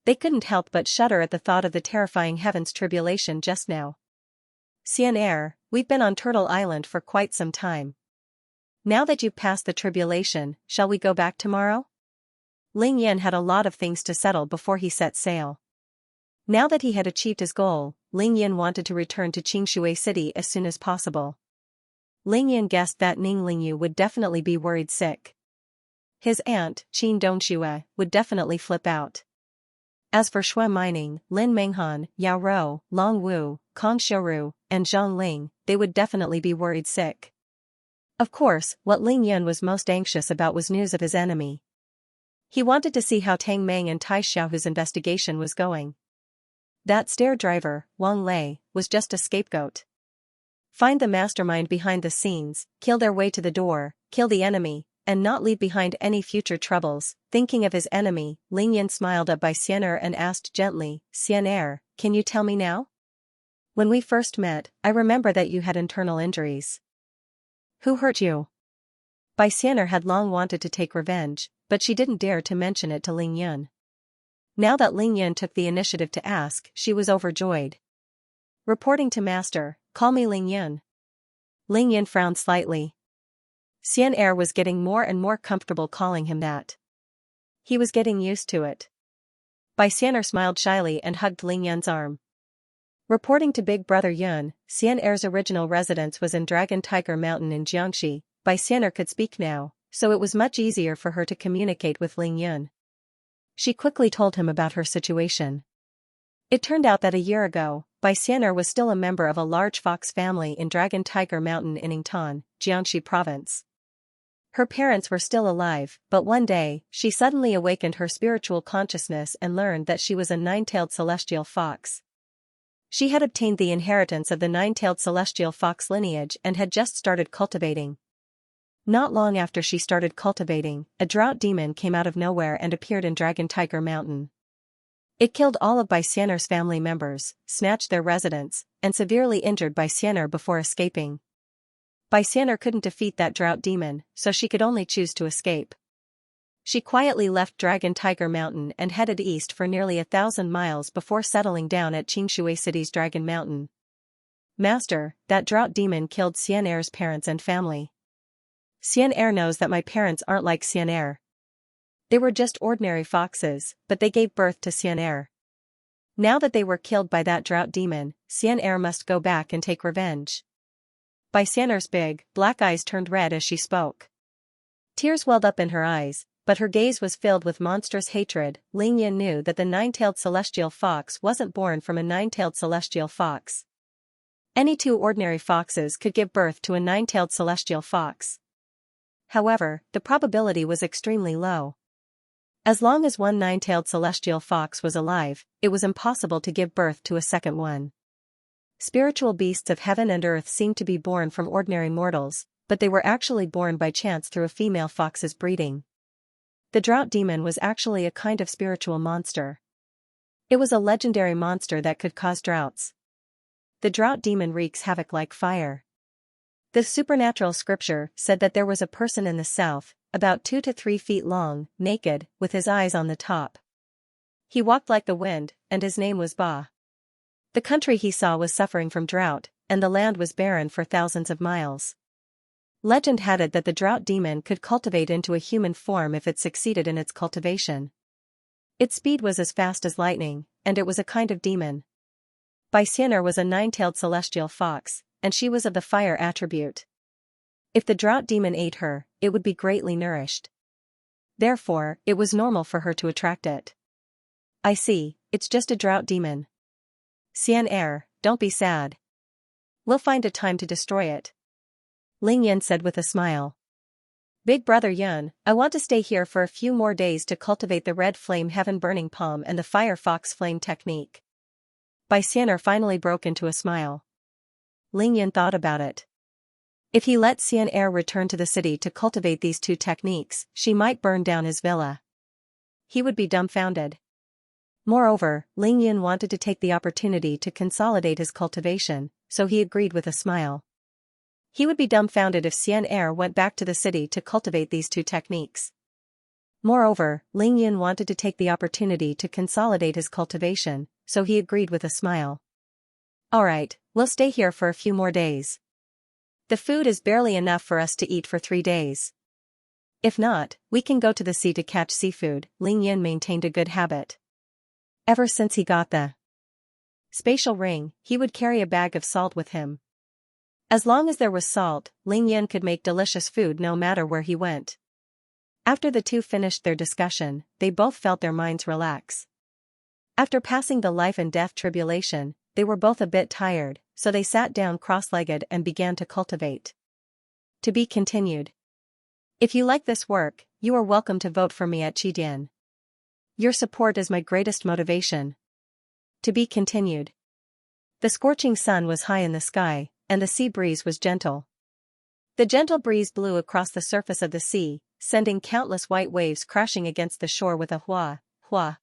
Speaker 1: They couldn't help but shudder at the thought of the terrifying heaven's tribulation just now. Xian'er, we've been on Turtle Island for quite some time. Now that you've passed the tribulation, shall we go back tomorrow? Ling Yan had a lot of things to settle before he set sail. Now that he had achieved his goal, Ling Yan wanted to return to Xianxia City as soon as possible. Ling Yan guessed that Ning Lingyu would definitely be worried sick. His aunt, Qin Dongxue, would definitely flip out. As for Shui Mining, Lin Menghan, Yao Rou, Long Wu, Kong Xiaoru, and Zhang Ling, they would definitely be worried sick. Of course, what Ling Yan was most anxious about was news of his enemy. He wanted to see how Tang Meng and Tai Xiaohu's investigation was going. That stair driver, Wang Lei, was just a scapegoat. Find the mastermind behind the scenes, kill their way to the door, kill the enemy, and not leave behind any future troubles. Thinking of his enemy, Ling Yan smiled up Xian'er and asked gently, Xian'er, can you tell me now? When we first met, I remember that you had internal injuries. Who hurt you? Xian'er had long wanted to take revenge, but she didn't dare to mention it to Ling Yan. Now that Ling Yan took the initiative to ask, she was overjoyed. Reporting to master, call me Ling Yan. Ling Yan frowned slightly. Xian'er was getting more and more comfortable calling him that. He was getting used to it. Xian'er smiled shyly and hugged Ling Yan's arm. Reporting to Big Brother Yun, Xian'er's original residence was in Dragon Tiger Mountain in Jiangxi. Xian'er could speak now, so it was much easier for her to communicate with Ling Yun. She quickly told him about her situation. It turned out that a year ago, Xian'er was still a member of a large fox family in Dragon Tiger Mountain in Yingtan, Jiangxi province. Her parents were still alive, but one day, she suddenly awakened her spiritual consciousness and learned that she was a nine-tailed celestial fox. She had obtained the inheritance of the nine-tailed celestial fox lineage and had just started cultivating. Not long after she started cultivating, a drought demon came out of nowhere and appeared in Dragon Tiger Mountain. It killed all of Xian'er's family members, snatched their residence, and severely injured Xian'er before escaping. Xian'er couldn't defeat that drought demon, so she could only choose to escape. She quietly left Dragon Tiger Mountain and headed east for nearly 1,000 miles before settling down at Xianxia City's Dragon Mountain. Master, that drought demon killed Xian'er's parents and family. Xian'er knows that my parents aren't like Xian'er. They were just ordinary foxes, but they gave birth to Xian'er. Now that they were killed by that drought demon, Xian'er must go back and take revenge. Xian'er's big, black eyes turned red as she spoke. Tears welled up in her eyes, but her gaze was filled with monstrous hatred. Ling Yan knew that the nine-tailed celestial fox wasn't born from a nine-tailed celestial fox. Any two ordinary foxes could give birth to a nine-tailed celestial fox. However, the probability was extremely low. As long as one nine-tailed celestial fox was alive, it was impossible to give birth to a second one. Spiritual beasts of heaven and earth seemed to be born from ordinary mortals, but they were actually born by chance through a female fox's breeding. The drought demon was actually a kind of spiritual monster. It was a legendary monster that could cause droughts. The drought demon wreaks havoc like fire. The supernatural scripture said that there was a person in the south, about 2 to 3 feet long, naked, with his eyes on the top. He walked like the wind, and his name was Ba. The country he saw was suffering from drought, and the land was barren for thousands of miles. Legend had it that the drought demon could cultivate into a human form if it succeeded in its cultivation. Its speed was as fast as lightning, and it was a kind of demon. By Xianxia was a nine-tailed celestial fox, and she was of the fire attribute. If the drought demon ate her, it would be greatly nourished. Therefore, it was normal for her to attract it. I see, it's just a drought demon. Xianxia, don't be sad. We'll find a time to destroy it. Ling Yan said with a smile. Big brother Yun, I want to stay here for a few more days to cultivate the red flame heaven burning palm and the fire fox flame technique. Bai Xianxia finally broke into a smile. Ling Yan thought about it. If he let Xianxia return to the city to cultivate these two techniques, she might burn down his villa. He would be dumbfounded. Moreover, Ling Yan wanted to take the opportunity to consolidate his cultivation, so he agreed with a smile. He would be dumbfounded if Xianxia went back to the city to cultivate these two techniques. Moreover, Ling Yan wanted to take the opportunity to consolidate his cultivation, so he agreed with a smile. Alright, we'll stay here for a few more days. The food is barely enough for us to eat for 3 days. If not, we can go to the sea to catch seafood. Ling Yan maintained a good habit. Ever since he got the spatial ring, he would carry a bag of salt with him. As long as there was salt, Ling Yan could make delicious food no matter where he went. After the two finished their discussion, they both felt their minds relax. After passing the life and death tribulation, they were both a bit tired, so they sat down cross-legged and began to cultivate. To be continued. If you like this work, you are welcome to vote for me at Qidian. Your support is my greatest motivation. To be continued. The scorching sun was high in the sky, and the sea breeze was gentle. The gentle breeze blew across the surface of the sea, sending countless white waves crashing against the shore with a hua, hua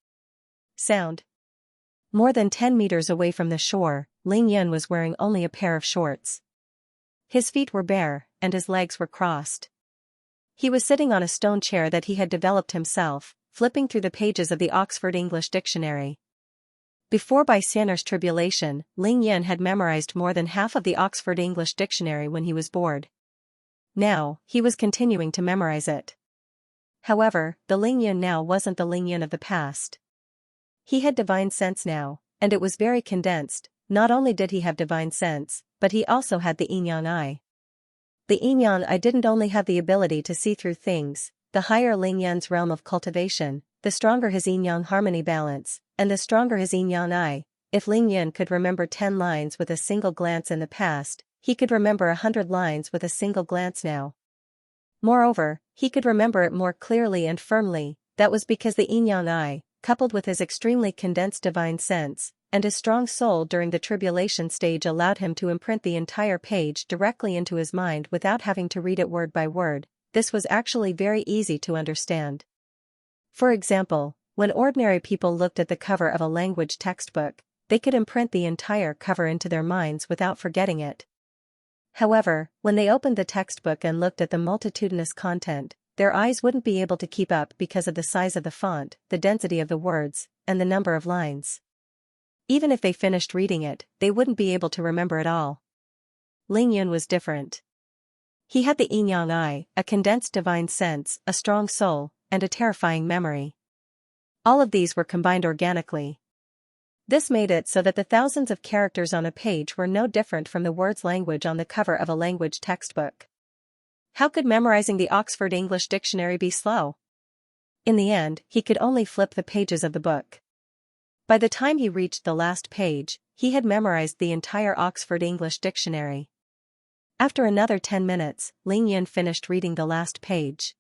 Speaker 1: sound. More than 10 meters away from the shore, Ling Yan was wearing only a pair of shorts. His feet were bare, and his legs were crossed. He was sitting on a stone chair that he had developed himself, flipping through the pages of the Oxford English Dictionary. Before Bai Xianxia's tribulation, Ling Yan had memorized more than half of the Oxford English Dictionary when he was bored. Now, he was continuing to memorize it. However, the Ling Yan now wasn't the Ling Yan of the past. He had divine sense now, and it was very condensed. Not only did he have divine sense, but he also had the yin-yang eye. The yin-yang eye didn't only have the ability to see through things. The higher Ling Yan's realm of cultivation, the stronger his yin-yang harmony balance, and the stronger his yin-yang eye. If Ling Yan could remember 10 lines with a single glance in the past, he could remember 100 lines with a single glance now. Moreover, he could remember it more clearly and firmly. That was because the yin-yang eye, coupled with his extremely condensed divine sense, and his strong soul during the tribulation stage allowed him to imprint the entire page directly into his mind without having to read it word by word. This was actually very easy to understand. For example, when ordinary people looked at the cover of a language textbook, they could imprint the entire cover into their minds without forgetting it. However, when they opened the textbook and looked at the multitudinous content, their eyes wouldn't be able to keep up because of the size of the font, the density of the words, and the number of lines. Even if they finished reading it, they wouldn't be able to remember it all. Ling Yan was different. He had the yin-yang eye, a condensed divine sense, a strong soul, and a terrifying memory. All of these were combined organically. This made it so that the thousands of characters on a page were no different from the words language on the cover of a language textbook. How could memorizing the Oxford English Dictionary be slow? In the end, he could only flip the pages of the book. By the time he reached the last page, he had memorized the entire Oxford English Dictionary. After another 10 minutes, Ling Yan finished reading the last page.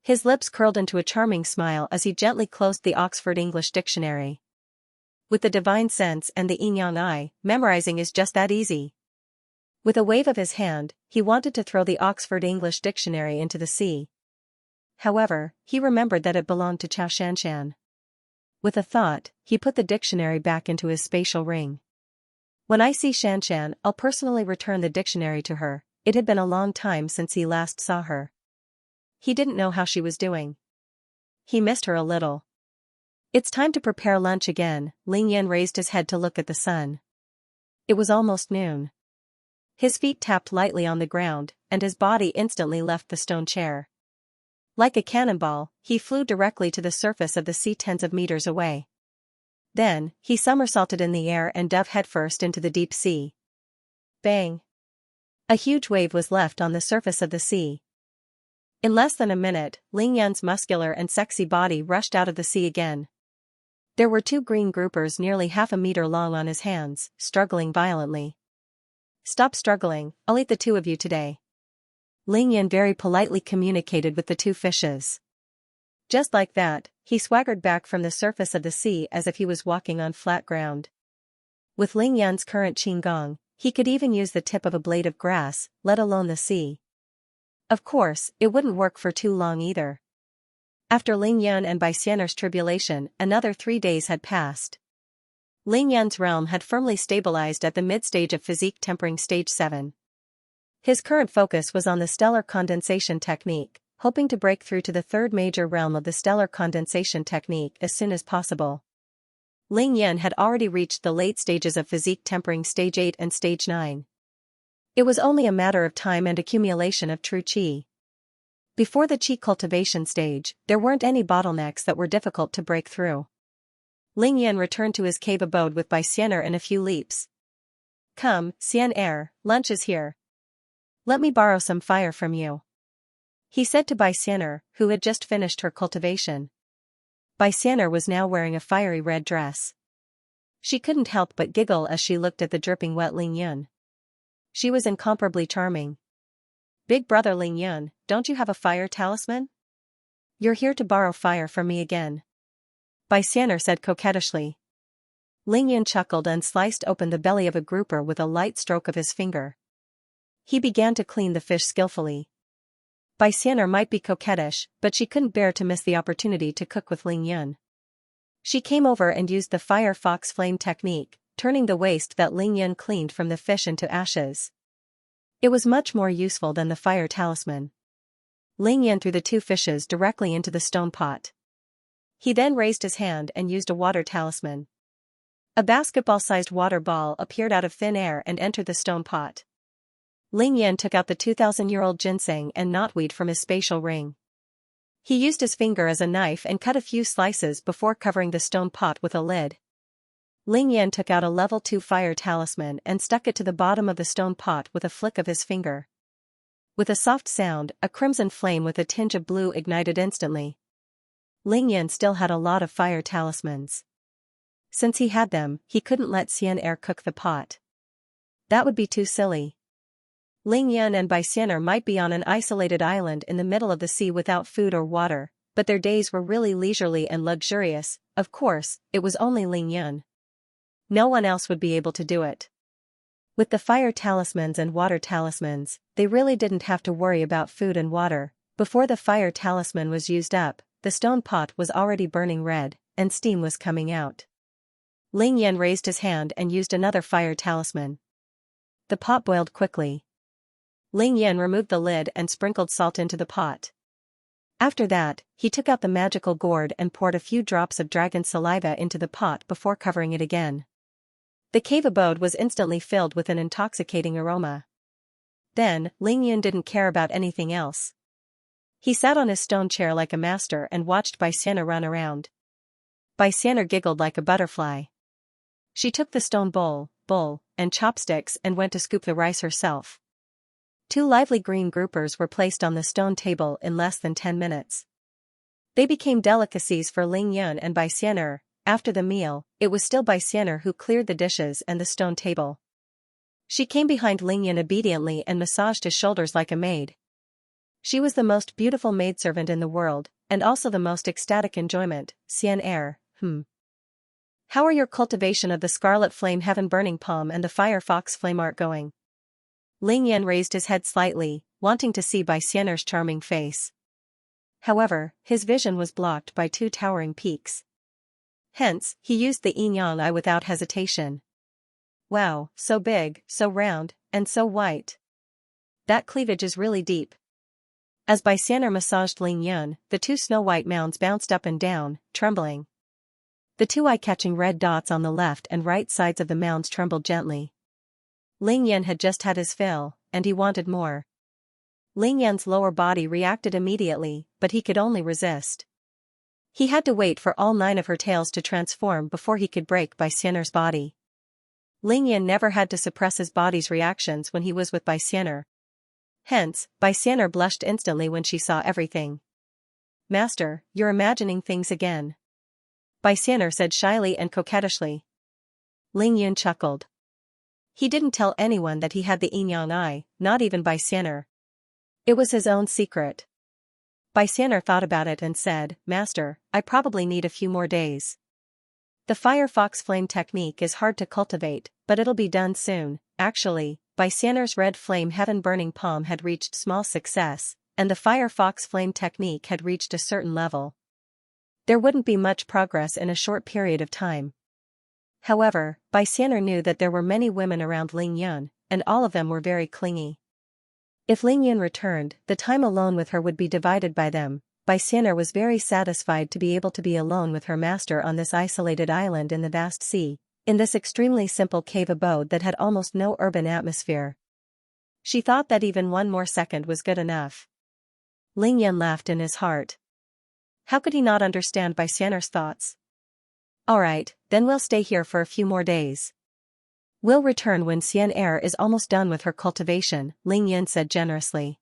Speaker 1: His lips curled into a charming smile as he gently closed the Oxford English Dictionary. With the divine sense and the yin-yang eye, memorizing is just that easy. With a wave of his hand, he wanted to throw the Oxford English Dictionary into the sea. However, he remembered that it belonged to Xianxia. With a thought, he put the dictionary back into his spatial ring. When I see Xianxia, I'll personally return the dictionary to her. It had been a long time since he last saw her. He didn't know how she was doing. He missed her a little. It's time to prepare lunch again. Ling Yan raised his head to look at the sun. It was almost noon. His feet tapped lightly on the ground, and his body instantly left the stone chair. Like a cannonball, he flew directly to the surface of the sea tens of meters away. Then, he somersaulted in the air and dove headfirst into the deep sea. Bang! A huge wave was left on the surface of the sea. In less than a minute, Ling Yan's muscular and sexy body rushed out of the sea again. There were 2 green groupers nearly half a meter long on his hands, struggling violently. "Stop struggling, I'll eat the 2 of you today." Ling Yan very politely communicated with the 2 fishes. Just like that, he swaggered back from the surface of the sea as if he was walking on flat ground. With Ling Yan's current qigong, he could even use the tip of a blade of grass, let alone the sea. Of course, it wouldn't work for too long either. After Ling Yan and Xianxia's tribulation, another 3 days had passed. Ling Yan's realm had firmly stabilized at the mid-stage of physique tempering stage 7. His current focus was on the stellar condensation technique, hoping to break through to the 3rd major realm of the stellar condensation technique as soon as possible. Ling Yan had already reached the late stages of physique tempering stage 8 and stage 9. It was only a matter of time and accumulation of true qi. Before the qi cultivation stage, there weren't any bottlenecks that were difficult to break through. Ling Yan returned to his cave abode with Xianxia in a few leaps. "Come, Xianxia, lunch is here. Let me borrow some fire from you," he said to Xianxia, who had just finished her cultivation. Xianxia was now wearing a fiery red dress. She couldn't help but giggle as she looked at the dripping wet Ling Yan. She was incomparably charming. "Big brother Ling Yan, don't you have a fire talisman? You're here to borrow fire from me again," Xianxia said coquettishly. Ling Yan chuckled and sliced open the belly of a grouper with a light stroke of his finger. He began to clean the fish skillfully. Xianxia might be coquettish, but she couldn't bear to miss the opportunity to cook with Ling Yan. She came over and used the fire fox flame technique, turning the waste that Ling Yan cleaned from the fish into ashes. It was much more useful than the fire talisman. Ling Yan threw the 2 fishes directly into the stone pot. He then raised his hand and used a water talisman. A basketball-sized water ball appeared out of thin air and entered the stone pot. Ling Yan took out the 2,000-year-old ginseng and knotweed from his spatial ring. He used his finger as a knife and cut a few slices before covering the stone pot with a lid. Ling Yan took out a level 2 fire talisman and stuck it to the bottom of the stone pot with a flick of his finger. With a soft sound, a crimson flame with a tinge of blue ignited instantly. Ling Yan still had a lot of fire talismans. Since he had them, he couldn't let Xianxia cook the pot. That would be too silly. Ling Yan and Xianxia might be on an isolated island in the middle of the sea without food or water, but their days were really leisurely and luxurious. Of course, it was only Ling Yan. No one else would be able to do it. With the fire talismans and water talismans, they really didn't have to worry about food and water. Before the fire talisman was used up, the stone pot was already burning red, and steam was coming out. Ling Yan raised his hand and used another fire talisman. The pot boiled quickly. Ling Yan removed the lid and sprinkled salt into the pot. After that, he took out the magical gourd and poured a few drops of dragon saliva into the pot before covering it again. The cave abode was instantly filled with an intoxicating aroma. Then, Ling Yan didn't care about anything else. He sat on his stone chair like a master and watched Xianxia run around. Xianxia giggled like a butterfly. She took the stone bowl, and chopsticks and went to scoop the rice herself. 2 lively green groupers were placed on the stone table in less than 10 minutes. They became delicacies for Ling Yan and Xianxia. After the meal, it was still Xianxia who cleared the dishes and the stone table. She came behind Ling Yan obediently and massaged his shoulders like a maid. She was the most beautiful maidservant in the world, and also the most ecstatic enjoyment. Xianxia, how are your cultivation of the scarlet flame heaven burning palm and the fire fox flame art going? Ling Yan raised his head slightly, wanting to see Xianxia's charming face. However, his vision was blocked by 2 towering peaks. Hence, he used the yin-yang eye without hesitation. Wow, so big, so round, and so white. That cleavage is really deep. As Xianxia massaged Ling Yan, the 2 snow-white mounds bounced up and down, trembling. The 2 eye-catching red dots on the left and right sides of the mounds trembled gently. Ling Yan had just had his fill, and he wanted more. Ling Yan's lower body reacted immediately, but he could only resist. He had to wait for all 9 of her tails to transform before he could break Xian'er's body. Xian never had to suppress his body's reactions when he was with Xian'er. Hence, Xian'er blushed instantly when she saw everything. "Master, you're imagining things again," Xian'er said shyly and coquettishly. Xian chuckled. He didn't tell anyone that he had the yin yang eye, not even Xian'er. It was his own secret. Xian'er thought about it and said, "Master, I probably need a few more days. The fire fox flame technique is hard to cultivate, but it'll be done soon." Actually, Xian'er's red flame heaven burning palm had reached small success, and the fire fox flame technique had reached a certain level. There wouldn't be much progress in a short period of time. However, Xian'er knew that there were many women around Xian, and all of them were very clingy. If Xian returned, the time alone with her would be divided by them. Xian'er was very satisfied to be able to be alone with her master on this isolated island in the vast sea, in this extremely simple cave abode that had almost no urban atmosphere. She thought that even one more second was good enough. Xian laughed in his heart. How could he not understand Xian'er's thoughts? "Alright, then we'll stay here for a few more days. We'll return when Xian'er is almost done with her cultivation," Xian said generously.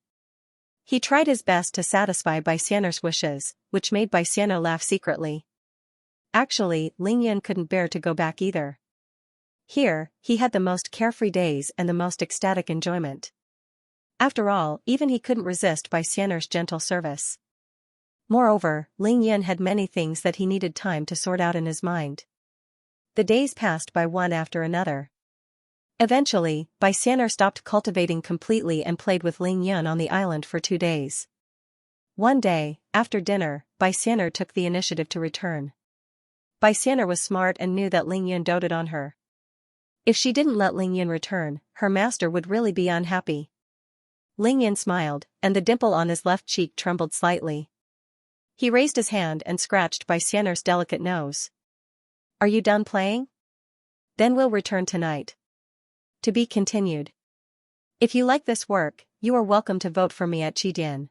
Speaker 1: He tried his best to satisfy Xian'er's wishes, which made Xian'er laugh secretly. Actually, Xian couldn't bear to go back either. Here, he had the most carefree days and the most ecstatic enjoyment. After all, even he couldn't resist Xian'er's gentle service. Moreover, Xian had many things that he needed time to sort out in his mind. The days passed by one after another. Eventually, Xian'er stopped cultivating completely and played with Xian on the island for 2 days. One day, after dinner, Xian'er took the initiative to return. Xian'er was smart and knew that Xian doted on her. If she didn't let Xian return, her master would really be unhappy. Xian smiled, and the dimple on his left cheek trembled slightly. He raised his hand and scratched Xian'er's delicate nose. "Are you done playing? Then we'll return tonight. To be continued. If you like this work, you are welcome to vote for me at Qidian.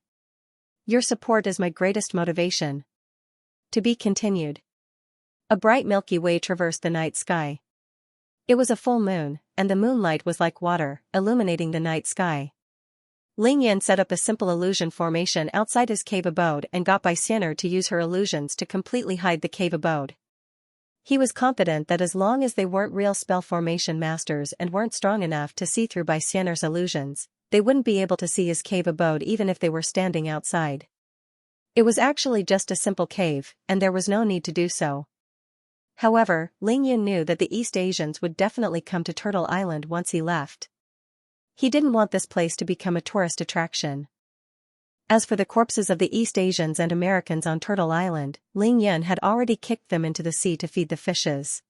Speaker 1: Your support is my greatest motivation." To be continued. A bright Milky Way traversed the night sky. It was a full moon, and the moonlight was like water, illuminating the night sky. Xian set up a simple illusion formation outside his cave abode and got Xian'er to use her illusions to completely hide the cave abode. He was confident that as long as they weren't real spell formation masters and weren't strong enough to see through Xian'er's illusions, they wouldn't be able to see his cave abode even if they were standing outside. It was actually just a simple cave, and there was no need to do so. However, Xian knew that the East Asians would definitely come to Turtle Island once he left. He didn't want this place to become a tourist attraction. As for the corpses of the East Asians and Americans on Turtle Island, Xian had already kicked them into the sea to feed the fishes.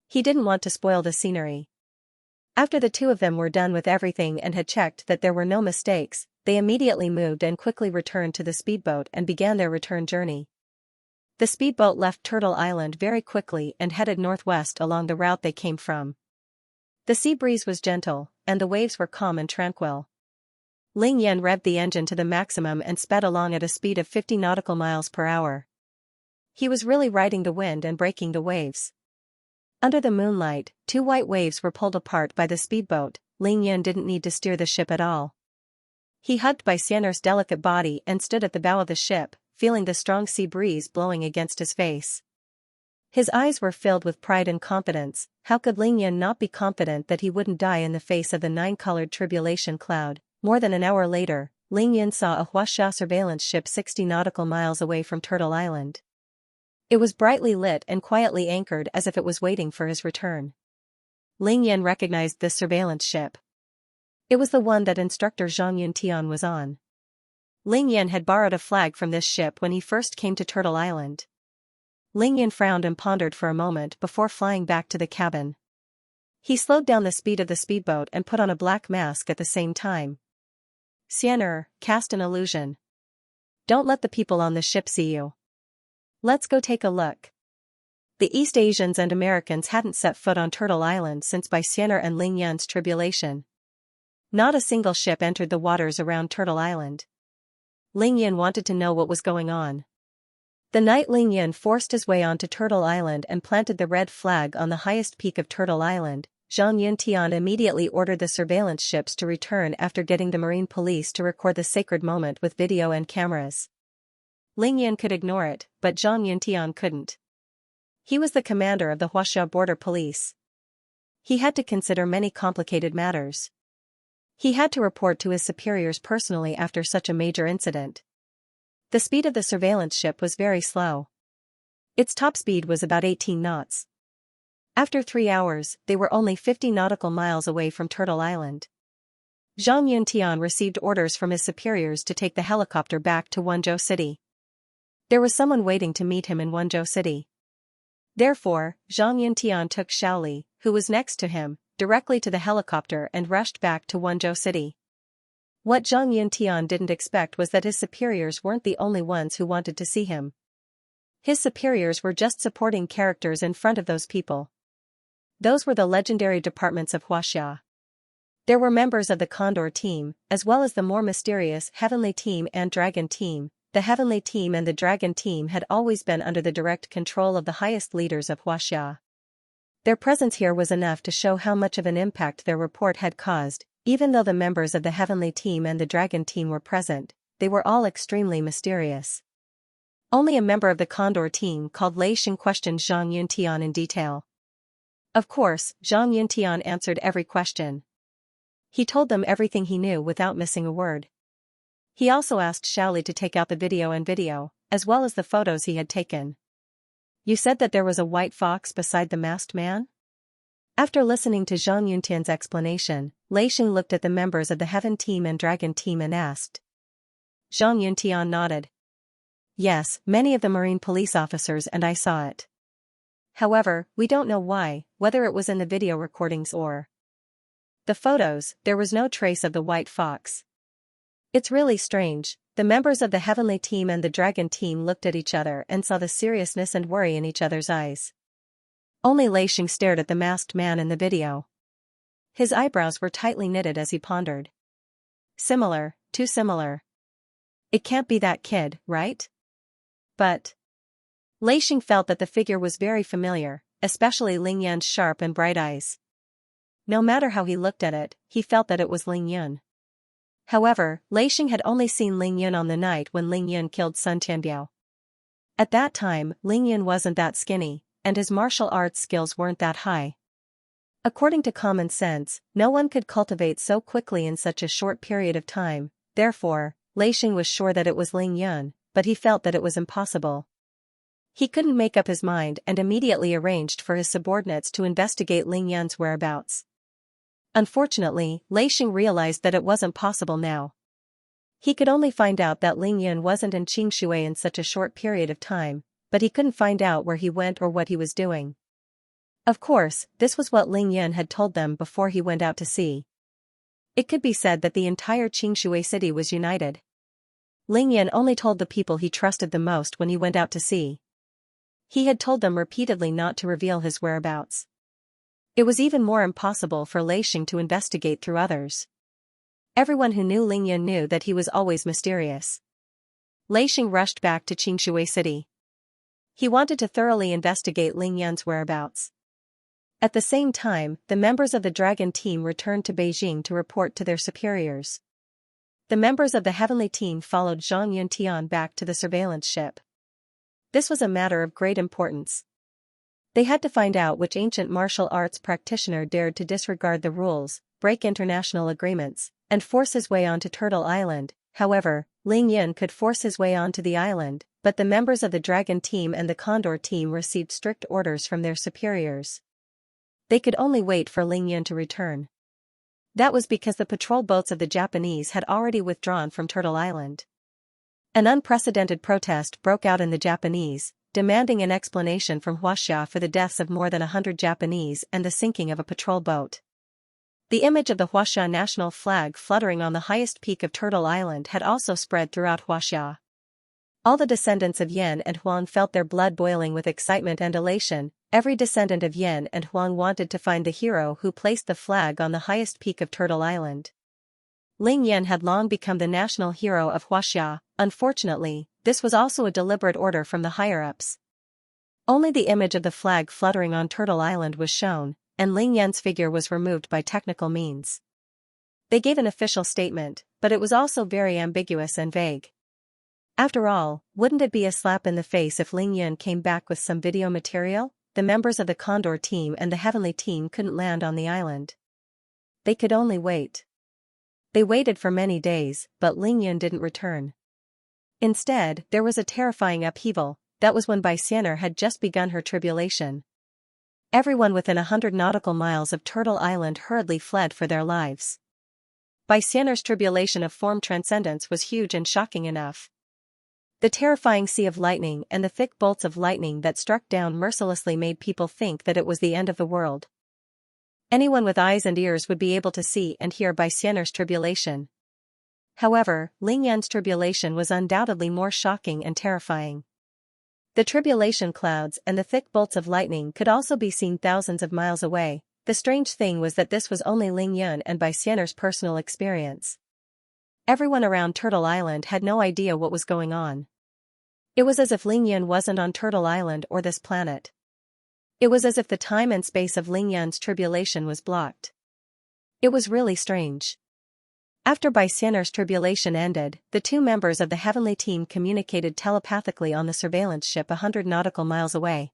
Speaker 1: He didn't want to spoil the scenery. After the 2 of them were done with everything and had checked that there were no mistakes, they immediately moved and quickly returned to the speedboat and began their return journey. The speedboat left Turtle Island very quickly and headed northwest along the route they came from. The sea breeze was gentle, and the waves were calm and tranquil. Xian revved the engine to the maximum and sped along at a speed of 50 nautical miles per hour. He was really riding the wind and breaking the waves. Under the moonlight, 2 white waves were pulled apart by the speedboat. Xian didn't need to steer the ship at all. He hugged Xian'er's delicate body and stood at the bow of the ship, feeling the strong sea breeze blowing against his face. His eyes were filled with pride and confidence. How could Xian not be confident that he wouldn't die in the face of the 9-colored tribulation cloud? More than an hour later, Xian saw a Huaxia surveillance ship 60 nautical miles away from Turtle Island. It was brightly lit and quietly anchored as if it was waiting for his return. Xian recognized this surveillance ship. It was the one that instructor Zhang Yuntian was on. Xian had borrowed a flag from this ship when he first came to Turtle Island. Xian frowned and pondered for a moment before flying back to the cabin. He slowed down the speed of the speedboat and put on a black mask at the same time. "Xian'er, cast an illusion. Don't let the people on the ship see you. Let's go take a look." The East Asians and Americans hadn't set foot on Turtle Island since Xian'er and Xian's tribulation. Not a single ship entered the waters around Turtle Island. Xian wanted to know what was going on. The night Ling Yin forced his way onto Turtle Island and planted the red flag on the highest peak of Turtle Island, Zhang Yuntian immediately ordered the surveillance ships to return after getting the marine police to record the sacred moment with video and cameras. Ling Yin could ignore it, but Zhang Yuntian couldn't. He was the commander of the Huaxia border police. He had to consider many complicated matters. He had to report to his superiors personally after such a major incident. The speed of the surveillance ship was very slow. Its top speed was about 18 knots. After 3 hours, they were only 50 nautical miles away from Turtle Island. Zhang Yuntian received orders from his superiors to take the helicopter back to Wenzhou City. There was someone waiting to meet him in Wenzhou City. Therefore, Zhang Yuntian took Xiaoli, who was next to him, directly to the helicopter and rushed back to Wenzhou City. What Zhang Yuntian didn't expect was that his superiors weren't the only ones who wanted to see him. His superiors were just supporting characters in front of those people. Those were the legendary departments of Huaxia. There were members of the Condor team, as well as the more mysterious Heavenly Team and Dragon Team. The Heavenly Team and the Dragon Team had always been under the direct control of the highest leaders of Huaxia. Their presence here was enough to show how much of an impact their report had caused. Even though the members of the Heavenly Team and the Dragon Team were present, they were all extremely mysterious. Only a member of the Condor team called Lei Xing questioned Zhang Yuntian in detail. Of course, Zhang Yuntian answered every question. He told them everything he knew without missing a word. He also asked Xiaoli to take out the video, as well as the photos he had taken. You said that there was a white fox beside the masked man? After listening to Zhang Yuntian's explanation, Lei Xing looked at the members of the Heaven Team and Dragon Team and asked. Zhang Yuntian nodded. Yes, many of the marine police officers and I saw it. However, we don't know why, whether it was in the video recordings or the photos, there was no trace of the white fox. It's really strange. The members of the Heavenly Team and the Dragon Team looked at each other and saw the seriousness and worry in each other's eyes. Only Lei Xing stared at the masked man in the video. His eyebrows were tightly knitted as he pondered. Similar, too similar. It can't be that kid, right? But Lei Xing felt that the figure was very familiar, especially Ling Yun's sharp and bright eyes. No matter how he looked at it, he felt that it was Ling Yun. However, Lei Xing had only seen Ling Yun on the night when Ling Yun killed Sun Tianbiao. At that time, Ling Yun wasn't that skinny, and his martial arts skills weren't that high. According to common sense, no one could cultivate so quickly in such a short period of time. Therefore, Lei Xing was sure that it was Ling Yun, but he felt that it was impossible. He couldn't make up his mind and immediately arranged for his subordinates to investigate Ling Yun's whereabouts. Unfortunately, Lei Xing realized that it wasn't possible now. He could only find out that Ling Yun wasn't in Xianxia in such a short period of time, but he couldn't find out where he went or what he was doing. Of course, this was what Ling Yun had told them before he went out to sea. It could be said that the entire Xianxia city was united. Ling Yun only told the people he trusted the most when he went out to sea. He had told them repeatedly not to reveal his whereabouts. It was even more impossible for Lei Xing to investigate through others. Everyone who knew Ling Yun knew that he was always mysterious. Lei Xing rushed back to Xianxia City. He wanted to thoroughly investigate Ling Yun's whereabouts. At the same time, the members of the Dragon Team returned to Beijing to report to their superiors. The members of the Heavenly Team followed Zhang Yuntian back to the surveillance ship. This was a matter of great importance. They had to find out which ancient martial arts practitioner dared to disregard the rules, break international agreements, and force his way onto Turtle Island. However, Ling Yun could force his way onto the island, but the members of the Dragon Team and the Condor Team received strict orders from their superiors. They could only wait for Ling Yun to return. That was because the patrol boats of the Japanese had already withdrawn from Turtle Island. An unprecedented protest broke out in the Japanese, demanding an explanation from Huaxia for the deaths of more than 100 Japanese and the sinking of a patrol boat. The image of the Huaxia national flag fluttering on the highest peak of Turtle Island had also spread throughout Huaxia. All the descendants of Yan and Huang felt their blood boiling with excitement and elation. Every descendant of Yan and Huang wanted to find the hero who placed the flag on the highest peak of Turtle Island. Ling Yan had long become the national hero of Huaxia. Unfortunately, this was also a deliberate order from the higher-ups. Only the image of the flag fluttering on Turtle Island was shown, and Ling Yan's figure was removed by technical means. They gave an official statement, but it was also very ambiguous and vague. After all, wouldn't it be a slap in the face if Ling Yan came back with some video material? The members of the Condor team and the Heavenly team couldn't land on the island. They could only wait. They waited for many days, but Ling Yan didn't return. Instead, there was a terrifying upheaval. That was when Xianxia had just begun her tribulation. Everyone within 100 nautical miles of Turtle Island hurriedly fled for their lives. Xianxia's tribulation of form transcendence was huge and shocking enough. The terrifying sea of lightning and the thick bolts of lightning that struck down mercilessly made people think that it was the end of the world. Anyone with eyes and ears would be able to see and hear Xianxia's tribulation. However, Ling Yan's tribulation was undoubtedly more shocking and terrifying. The tribulation clouds and the thick bolts of lightning could also be seen thousands of miles away. The strange thing was that this was only Ling Yan and Xianxia's personal experience. Everyone around Turtle Island had no idea what was going on. It was as if Ling Yan wasn't on Turtle Island or this planet. It was as if the time and space of Ling Yan's tribulation was blocked. It was really strange. After Xianxia's tribulation ended, the two members of the Heavenly team communicated telepathically on the surveillance ship 100 nautical miles away.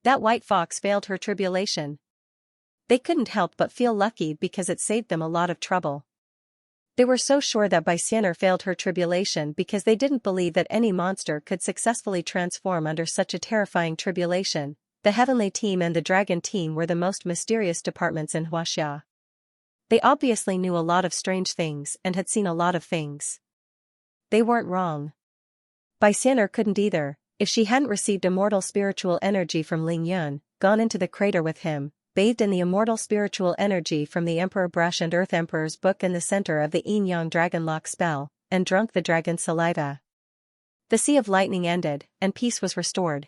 Speaker 1: That white fox failed her tribulation. They couldn't help but feel lucky because it saved them a lot of trouble. They were so sure that Xianxia failed her tribulation because they didn't believe that any monster could successfully transform under such a terrifying tribulation. The Heavenly team and the Dragon team were the most mysterious departments in Huaxia. They obviously knew a lot of strange things and had seen a lot of things. They weren't wrong. Xianxia couldn't either. If she hadn't received immortal spiritual energy from Ling Yan, gone into the crater with him, bathed in the immortal spiritual energy from the Emperor Brush and Earth Emperor's book in the center of the Yin-Yang Dragon Lock spell, and drunk the dragon's saliva. The Sea of Lightning ended, and peace was restored.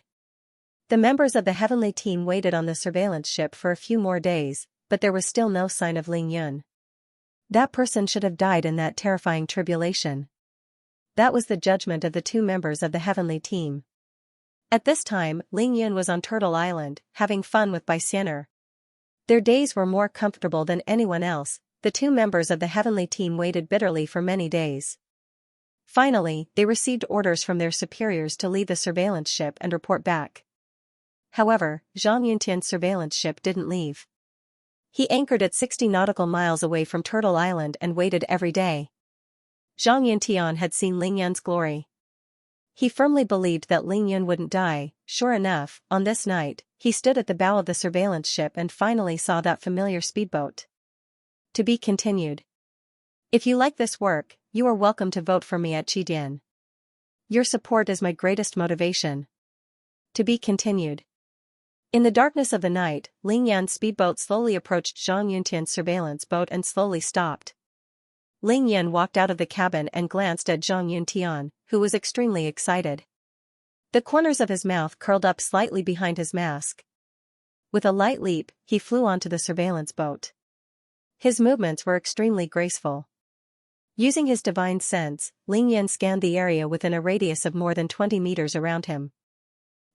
Speaker 1: The members of the Heavenly team waited on the surveillance ship for a few more days, but there was still no sign of Ling Yan. That person should have died in that terrifying tribulation. That was the judgment of the two members of the Heavenly team. At this time, Ling Yan was on Turtle Island, having fun with Xianxia. Their days were more comfortable than anyone else. The two members of the Heavenly team waited bitterly for many days. Finally, they received orders from their superiors to leave the surveillance ship and report back. However, Xianxia's surveillance ship didn't leave. He anchored at 60 nautical miles away from Turtle Island and waited every day. Xianxia had seen Ling Yan's glory. He firmly believed that Ling Yan wouldn't die. Sure enough, on this night, he stood at the bow of the surveillance ship and finally saw that familiar speedboat. To be continued. If you like this work, you are welcome to vote for me at Qidian. Your support is my greatest motivation. To be continued. In the darkness of the night, Ling Yan's speedboat slowly approached Xianxia's surveillance boat and slowly stopped. Ling Yan walked out of the cabin and glanced at Xianxia, who was extremely excited. The corners of his mouth curled up slightly behind his mask. With a light leap, he flew onto the surveillance boat. His movements were extremely graceful. Using his divine sense, Ling Yan scanned the area within a radius of more than 20 meters around him.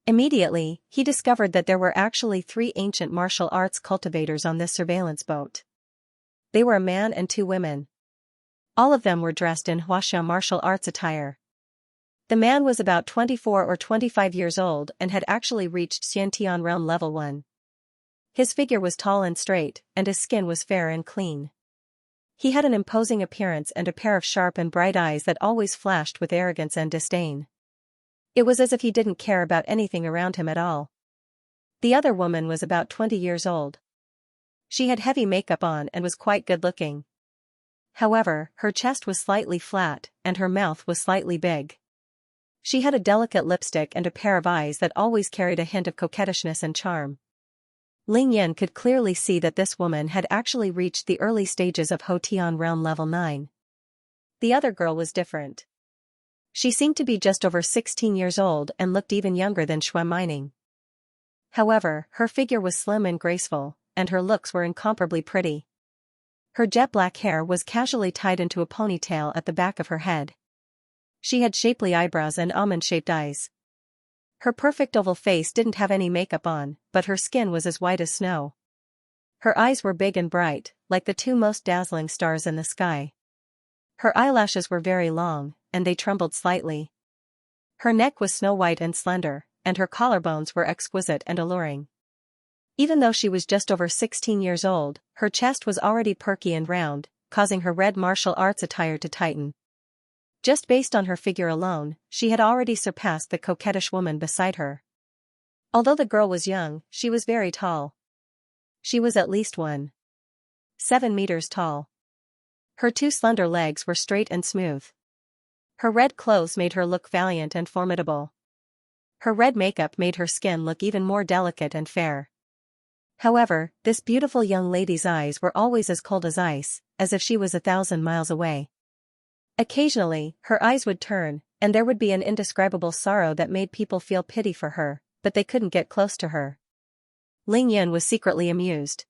Speaker 1: Immediately, he discovered that there were actually 3 ancient martial arts cultivators on this surveillance boat. They were a man and 2 women. All of them were dressed in Huaxia martial arts attire. The man was about 24 or 25 years old and had actually reached Xiantian realm level 1. His figure was tall and straight, and his skin was fair and clean. He had an imposing appearance and a pair of sharp and bright eyes that always flashed with arrogance and disdain. It was as if he didn't care about anything around him at all. The other woman was about 20 years old. She had heavy makeup on and was quite good-looking. However, her chest was slightly flat, and her mouth was slightly big. She had a delicate lipstick and a pair of eyes that always carried a hint of coquettishness and charm. Ling Yan could clearly see that this woman had actually reached the early stages of Hotian realm level 9. The other girl was different. She seemed to be just over 16 years old and looked even younger than Shui Mining. However, her figure was slim and graceful, and her looks were incomparably pretty. Her jet black hair was casually tied into a ponytail at the back of her head. She had shapely eyebrows and almond-shaped eyes. Her perfect oval face didn't have any makeup on, but her skin was as white as snow. Her eyes were big and bright, like the two most dazzling stars in the sky. Her eyelashes were very long, and they trembled slightly. Her neck was snow-white and slender, and her collarbones were exquisite and alluring. Even though she was just over 16 years old, her chest was already perky and round, causing her red martial arts attire to tighten. Just based on her figure alone, she had already surpassed the coquettish woman beside her. Although the girl was young, she was very tall. She was at least 1.7 meters tall. Her two slender legs were straight and smooth. Her red clothes made her look valiant and formidable. Her red makeup made her skin look even more delicate and fair. However, this beautiful young lady's eyes were always as cold as ice, as if she was 1,000 miles away. Occasionally, her eyes would turn, and there would be an indescribable sorrow that made people feel pity for her, but they couldn't get close to her. Ling Yun was secretly amused.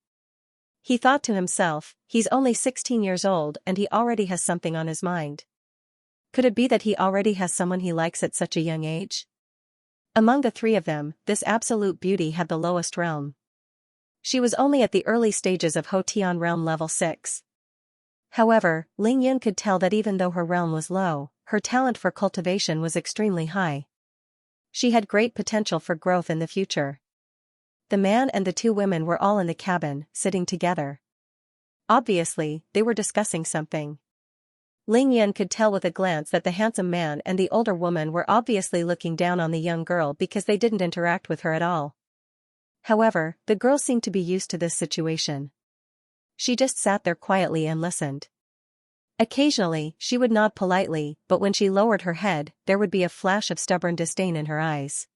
Speaker 1: He thought to himself, he's only 16 years old and he already has something on his mind. Could it be that he already has someone he likes at such a young age? Among the three of them, this absolute beauty had the lowest realm. She was only at the early stages of Hotian realm level 6. However, Ling Yun could tell that even though her realm was low, her talent for cultivation was extremely high. She had great potential for growth in the future. The man and the two women were all in the cabin, sitting together. Obviously, they were discussing something. Ling Yun could tell with a glance that the handsome man and the older woman were obviously looking down on the young girl because they didn't interact with her at all. However, the girl seemed to be used to this situation. She just sat there quietly and listened. Occasionally, she would nod politely, but when she lowered her head, there would be a flash of stubborn disdain in her eyes.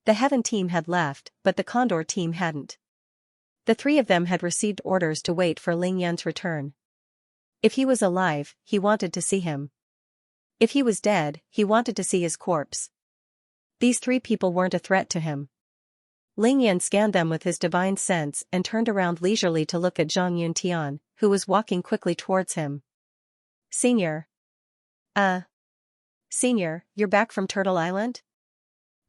Speaker 1: The Heaven team had left, but the Condor team hadn't. The three of them had received orders to wait for Ling Yun's return. If he was alive, he wanted to see him. If he was dead, he wanted to see his corpse. These three people weren't a threat to him. Ling Yun scanned them with his divine sense and turned around leisurely to look at Zhang Yuntian, who was walking quickly towards him. Senior. Senior, you're back from Turtle Island?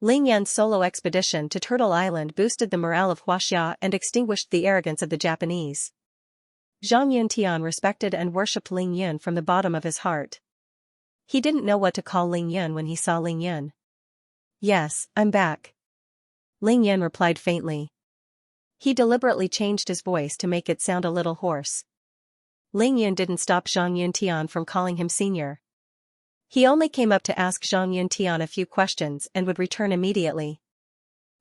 Speaker 1: Ling Yun's solo expedition to Turtle Island boosted the morale of Xianxia and extinguished the arrogance of the Japanese. Zhang Yuntian respected and worshipped Ling Yun from the bottom of his heart. He didn't know what to call Ling Yun when he saw Ling Yun. Yes, I'm back. Ling Yun replied faintly. He deliberately changed his voice to make it sound a little hoarse. Ling Yun didn't stop Zhang Yuntian from calling him senior. He only came up to ask Zhang Yuntian a few questions and would return immediately.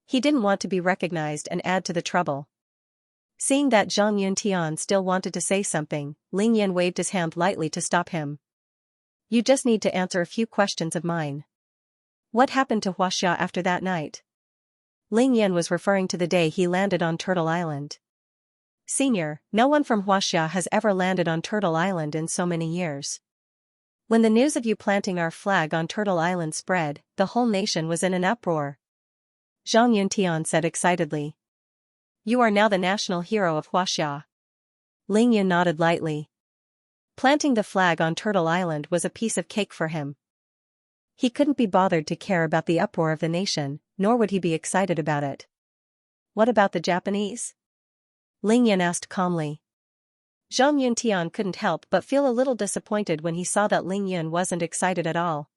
Speaker 1: He didn't want to be recognized and add to the trouble. Seeing that Zhang Yuntian still wanted to say something, Ling Yun waved his hand lightly to stop him. You just need to answer a few questions of mine. What happened to Xianxia after that night? Ling Yun was referring to the day he landed on Turtle Island. Senior, no one from Xianxia has ever landed on Turtle Island in so many years. When the news of you planting our flag on Turtle Island spread, the whole nation was in an uproar. Zhang Yuntian said excitedly. You are now the national hero of Xianxia. Ling Yun nodded lightly. Planting the flag on Turtle Island was a piece of cake for him. He couldn't be bothered to care about the uproar of the nation, nor would he be excited about it. What about the Japanese? Ling Yun asked calmly. Zhang Yuntian couldn't help but feel a little disappointed when he saw that Ling Yun wasn't excited at all.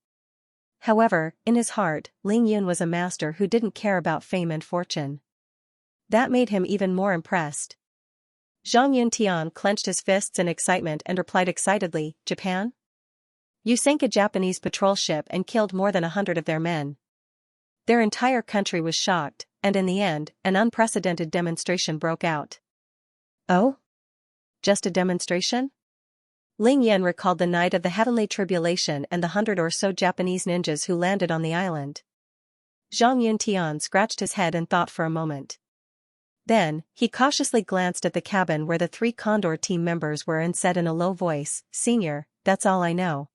Speaker 1: However, in his heart, Ling Yun was a master who didn't care about fame and fortune. That made him even more impressed. Zhang Yuntian clenched his fists in excitement and replied excitedly, Japan? You sank a Japanese patrol ship and killed more than 100 of their men. Their entire country was shocked, and in the end, an unprecedented demonstration broke out. Oh? Just a demonstration? Ling Yun recalled the night of the heavenly tribulation and the 100 or so Japanese ninjas who landed on the island. Zhang Yuntian scratched his head and thought for a moment. Then, he cautiously glanced at the cabin where the three Condor team members were and said in a low voice, Senior, that's all I know.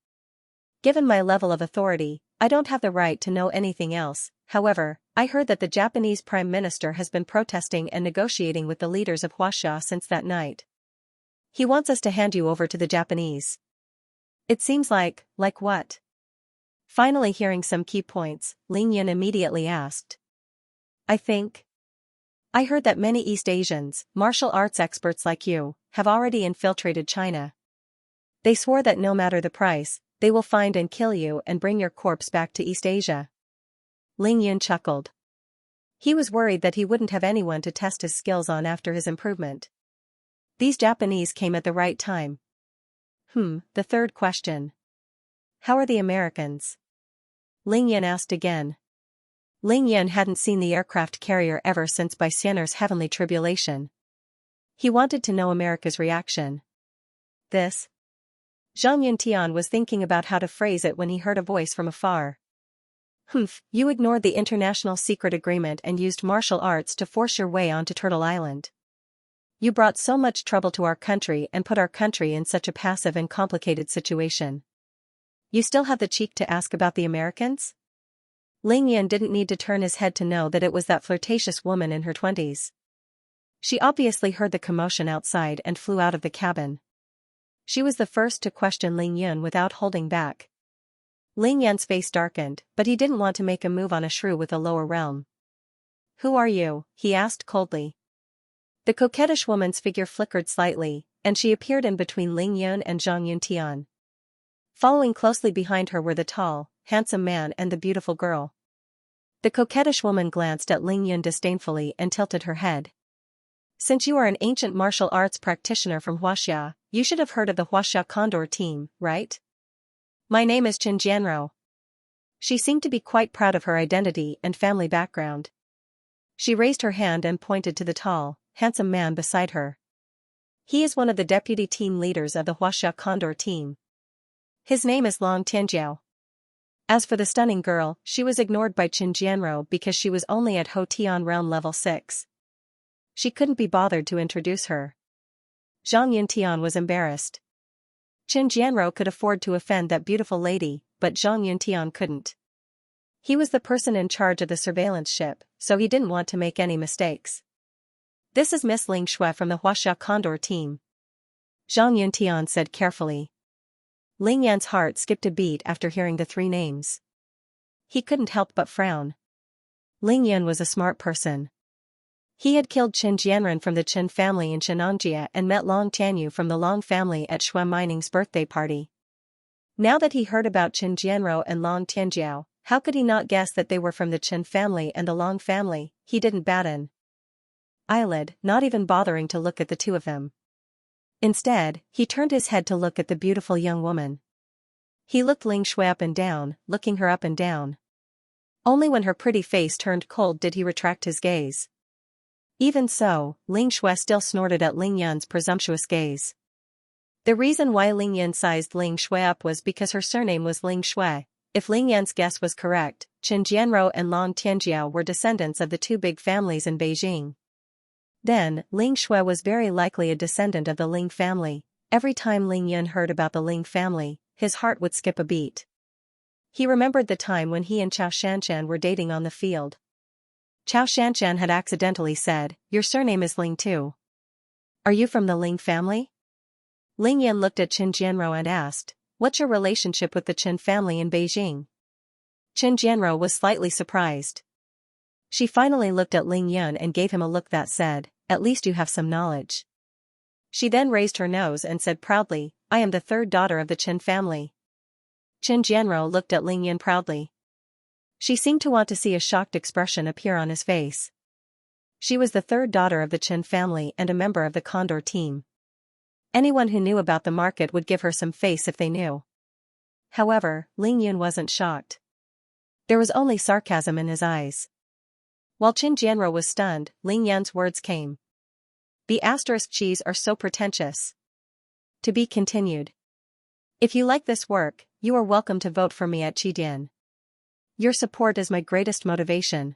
Speaker 1: Given my level of authority, I don't have the right to know anything else. However, I heard that the Japanese Prime Minister has been protesting and negotiating with the leaders of Xianxia since that night. He wants us to hand you over to the Japanese. It seems like what? Finally hearing some key points, Ling Yun immediately asked. I heard that many East Asians, martial arts experts like you, have already infiltrated China. They swore that no matter the price, they will find and kill you and bring your corpse back to East Asia. Ling Yun chuckled. He was worried that he wouldn't have anyone to test his skills on after his improvement. These Japanese came at the right time. The third question. How are the Americans? Ling Yun asked again. Ling Yun hadn't seen the aircraft carrier ever since by Xian'er's heavenly tribulation. He wanted to know America's reaction. This? Zhang Yuntian was thinking about how to phrase it when he heard a voice from afar. You ignored the international secret agreement and used martial arts to force your way onto Turtle Island. You brought so much trouble to our country and put our country in such a passive and complicated situation. You still have the cheek to ask about the Americans? Ling Yun didn't need to turn his head to know that it was that flirtatious woman in her 20s. She obviously heard the commotion outside and flew out of the cabin. She was the first to question Ling Yun without holding back. Ling Yun's face darkened, but he didn't want to make a move on a shrew with a lower realm. Who are you? He asked coldly. The coquettish woman's figure flickered slightly, and she appeared in between Ling Yun and Zhang Yuntian. Following closely behind her were the tall, handsome man and the beautiful girl. The coquettish woman glanced at Ling Yun disdainfully and tilted her head. Since you are an ancient martial arts practitioner from Huaxia, you should have heard of the Huaxia Condor team, right? My name is Qin Jianrou. She seemed to be quite proud of her identity and family background. She raised her hand and pointed to the tall, handsome man beside her. He is one of the deputy team leaders of the Huaxia Condor team. His name is Long Tianjiao. As for the stunning girl, she was ignored by Qin Jianrou because she was only at Hotian realm level 6. She couldn't be bothered to introduce her. Zhang Yuntian was embarrassed. Qin Jianrou could afford to offend that beautiful lady, but Zhang Yuntian couldn't. He was the person in charge of the surveillance ship, so he didn't want to make any mistakes. This is Miss Ling Shui from the Huaxia Condor team. Zhang Yuntian said carefully. Ling Yan's heart skipped a beat after hearing the 3 names. He couldn't help but frown. Ling Yan was a smart person. He had killed Qin Jianren from the Qin family in Xianxia and met Long Tianyu from the Long family at Shui Mining's birthday party. Now that he heard about Qin Jianrou and Long Tianjiao, how could he not guess that they were from the Qin family and the Long family? He didn't bat an eyelid, not even bothering to look at the two of them. Instead, he turned his head to look at the beautiful young woman. He looked Ling Shui up and down, looking her up and down. Only when her pretty face turned cold did he retract his gaze. Even so, Ling Shui still snorted at Ling Yan's presumptuous gaze. The reason why Ling Yan sized Ling Shui up was because her surname was Ling Shui. If Ling Yan's guess was correct, Qin Jianrou and Long Tianjiao were descendants of the 2 big families in Beijing. Then, Ling Shui was very likely a descendant of the Ling family. Every time Ling Yan heard about the Ling family, his heart would skip a beat. He remembered the time when he and Chao Shanshan were dating on the field. Chao Shanshan had accidentally said, "Your surname is Ling too. Are you from the Ling family?" Ling Yan looked at Qin Jianrou and asked, "What's your relationship with the Qin family in Beijing?" Qin Jianrou was slightly surprised. She finally looked at Ling Yan and gave him a look that said, "At least you have some knowledge." She then raised her nose and said proudly, "I am the 3rd daughter of the Qin family." Qin Jianrou looked at Ling Yan proudly. She seemed to want to see a shocked expression appear on his face. She was the 3rd daughter of the Qin family and a member of the Condor team. Anyone who knew about the market would give her some face if they knew. However, Ling Yun wasn't shocked. There was only sarcasm in his eyes. While Qin Jianrou was stunned, Ling Yan's words came. The asterisk cheese are so pretentious. To be continued. If you like this work, you are welcome to vote for me at Qidian. Your support is my greatest motivation.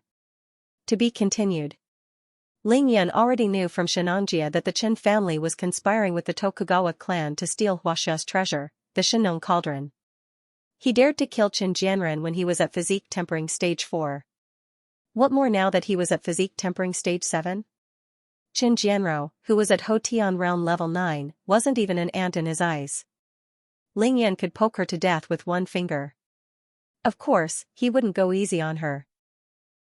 Speaker 1: To be continued. Ling Yan already knew from Xianxia that the Qin family was conspiring with the Tokugawa clan to steal Huaxia's treasure, the Shinong Cauldron. He dared to kill Qin Jianren when he was at physique tempering stage 4. What more now that he was at physique tempering stage 7? Qin Jianrou, who was at Hotian realm level 9, wasn't even an ant in his eyes. Ling Yan could poke her to death with one finger. Of course, he wouldn't go easy on her.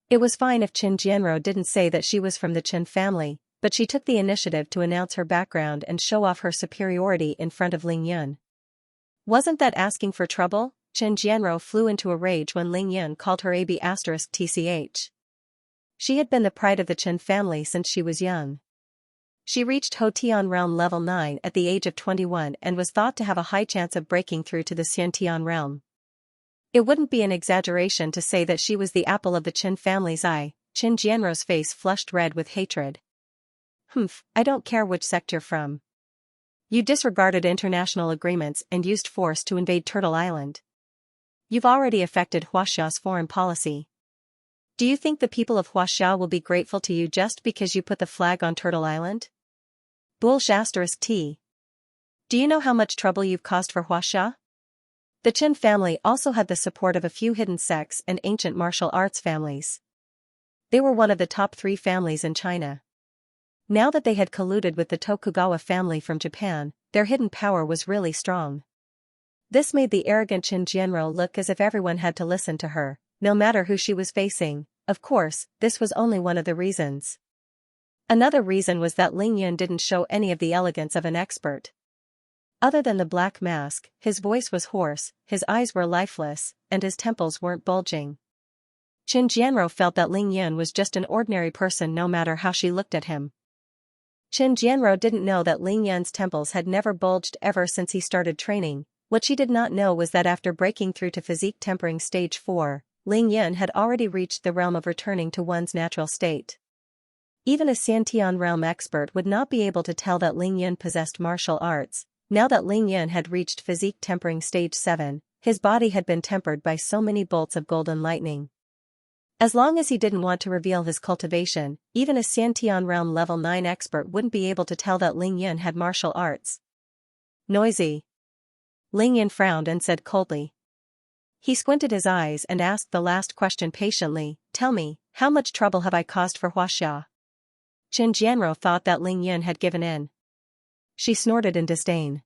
Speaker 1: It was fine if Qin Jianrou didn't say that she was from the Qin family, but she took the initiative to announce her background and show off her superiority in front of Ling Yan. Wasn't that asking for trouble? Qin Jianrou flew into a rage when Ling Yan called her AB*TCH. She had been the pride of the Qin family since she was young. She reached Hotian realm level 9 at the age of 21 and was thought to have a high chance of breaking through to the Xiantian realm. It wouldn't be an exaggeration to say that she was the apple of the Qin family's eye. Qin Jianrou's face flushed red with hatred. Humph, I don't care which sect you're from. You disregarded international agreements and used force to invade Turtle Island. You've already affected Huaxia's foreign policy. Do you think the people of Huaxia will be grateful to you just because you put the flag on Turtle Island? Bull*T. Do you know how much trouble you've caused for Huaxia? The Qin family also had the support of a few hidden sects and ancient martial arts families. They were one of the top 3 families in China. Now that they had colluded with the Tokugawa family from Japan, their hidden power was really strong. This made the arrogant Qin Jianrou look as if everyone had to listen to her, no matter who she was facing. Of course, this was only one of the reasons. Another reason was that Ling Yan didn't show any of the elegance of an expert. Other than the black mask, his voice was hoarse, his eyes were lifeless, and his temples weren't bulging. Qin Jianrou felt that Ling Yan was just an ordinary person no matter how she looked at him. Qin Jianrou didn't know that Ling Yan's temples had never bulged ever since he started training. What she did not know was that after breaking through to physique tempering stage 4, Ling Yan had already reached the realm of returning to one's natural state. Even a Xiantian realm expert would not be able to tell that Ling Yan possessed martial arts. Now that Ling Yan had reached physique tempering stage 7, his body had been tempered by so many bolts of golden lightning. As long as he didn't want to reveal his cultivation, even a Xiantian realm level 9 expert wouldn't be able to tell that Ling Yan had martial arts. Noisy. Ling Yan frowned and said coldly. He squinted his eyes and asked the last question patiently, "Tell me, how much trouble have I caused for Huaxia?" Qin Jianrou thought that Ling Yan had given in. She snorted in disdain.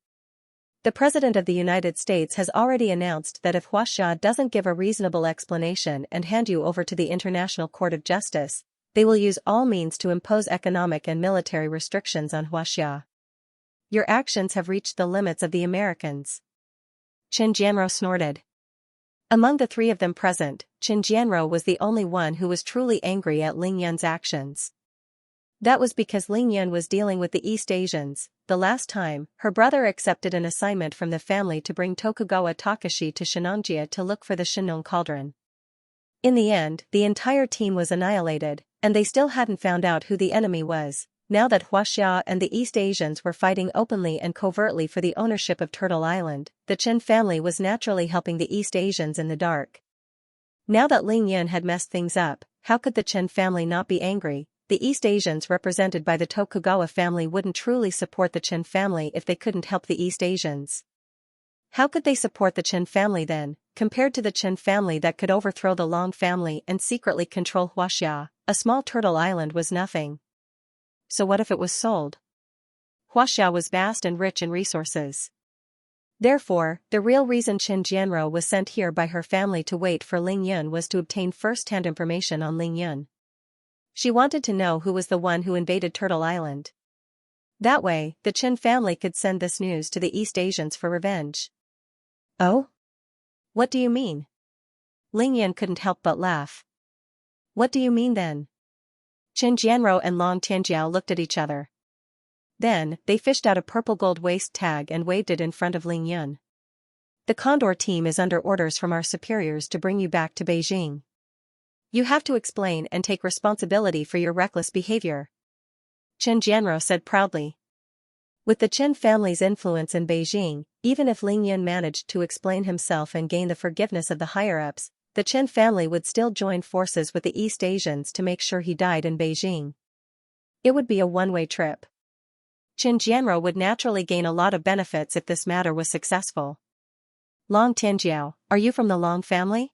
Speaker 1: The President of the United States has already announced that if Huaxia doesn't give a reasonable explanation and hand you over to the International Court of Justice, they will use all means to impose economic and military restrictions on Huaxia. Your actions have reached the limits of the Americans. Qin Jianrou snorted. Among the 3 of them present, Qin Jianrou was the only one who was truly angry at Ling Yan's actions. That was because Ling Yan was dealing with the East Asians. The last time, her brother accepted an assignment from the family to bring Tokugawa Takashi to Xianxia to look for the Shinnon cauldron. In the end, the entire team was annihilated, and they still hadn't found out who the enemy was. Now that Huaxia and the East Asians were fighting openly and covertly for the ownership of Turtle Island, the Qin family was naturally helping the East Asians in the dark. Now that Ling Yan had messed things up, how could the Qin family not be angry? The East Asians represented by the Tokugawa family wouldn't truly support the Qin family if they couldn't help the East Asians. How could they support the Qin family then, compared to the Qin family that could overthrow the Long family and secretly control Huaxia? A small turtle island was nothing. So what if it was sold? Huaxia was vast and rich in resources. Therefore, the real reason Qin Jianrou was sent here by her family to wait for Ling Yan was to obtain first-hand information on Ling Yan. She wanted to know who was the one who invaded Turtle Island. That way, the Qin family could send this news to the East Asians for revenge. Oh? What do you mean? Ling Yan couldn't help but laugh. What do you mean then? Qin Jianrou and Long Tianjiao looked at each other. Then, they fished out a purple gold waist tag and waved it in front of Ling Yan. The Condor team is under orders from our superiors to bring you back to Beijing. You have to explain and take responsibility for your reckless behavior. Qin Jianrou said proudly. With the Qin family's influence in Beijing, even if Ling Yan managed to explain himself and gain the forgiveness of the higher-ups, the Qin family would still join forces with the East Asians to make sure he died in Beijing. It would be a one-way trip. Qin Jianrou would naturally gain a lot of benefits if this matter was successful. Long Tianjiao, are you from the Long family?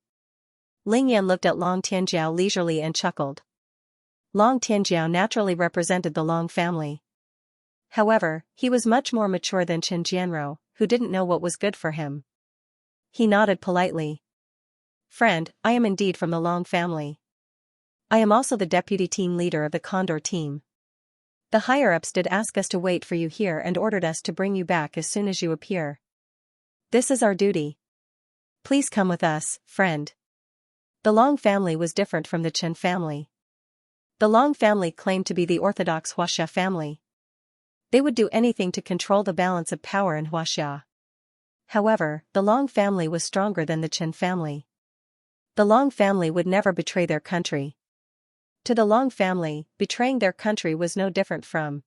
Speaker 1: Ling Yan looked at Long Tianjiao leisurely and chuckled. Long Tianjiao naturally represented the Long family. However, he was much more mature than Chen Jianrou, who didn't know what was good for him. He nodded politely. Friend, I am indeed from the Long family. I am also the deputy team leader of the Condor team. The higher-ups did ask us to wait for you here and ordered us to bring you back as soon as you appear. This is our duty. Please come with us, friend. The Long family was different from the Chen family. The Long family claimed to be the orthodox Huaxia family. They would do anything to control the balance of power in Huaxia. However, the Long family was stronger than the Chen family. The Long family would never betray their country. To the Long family, betraying their country was no different from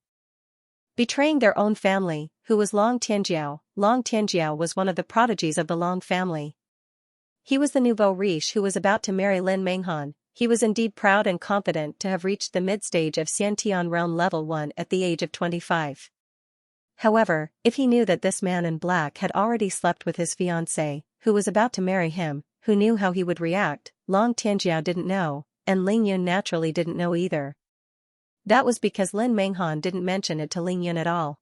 Speaker 1: betraying their own family, who was Long Tianjiao. Long Tianjiao was one of the prodigies of the Long family. He was the nouveau riche who was about to marry Lin Menghan. He was indeed proud and confident to have reached the mid-stage of Xiantian realm level 1 at the age of 25. However, if he knew that this man in black had already slept with his fiancée, who was about to marry him, who knew how he would react? Long Tianjiao didn't know, and Ling Yun naturally didn't know either. That was because Lin Menghan didn't mention it to Ling Yun at all.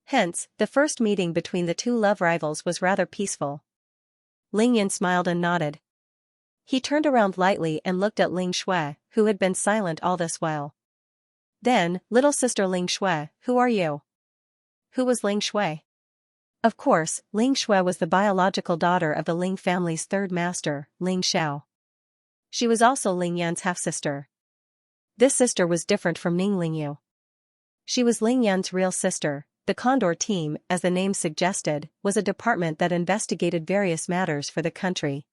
Speaker 1: Hence, the first meeting between the two love rivals was rather peaceful. Ling Yun smiled and nodded. He turned around lightly and looked at Ling Shui, who had been silent all this while. Then, little sister Ling Shui, who are you? Who was Ling Shui? Of course, Ling Shui was the biological daughter of the Ling family's third master, Ling Xiao. She was also Ling Yan's half-sister. This sister was different from Ning Lingyu. She was Ling Yan's real sister. The Condor team, as the name suggested, was a department that investigated various matters for the country.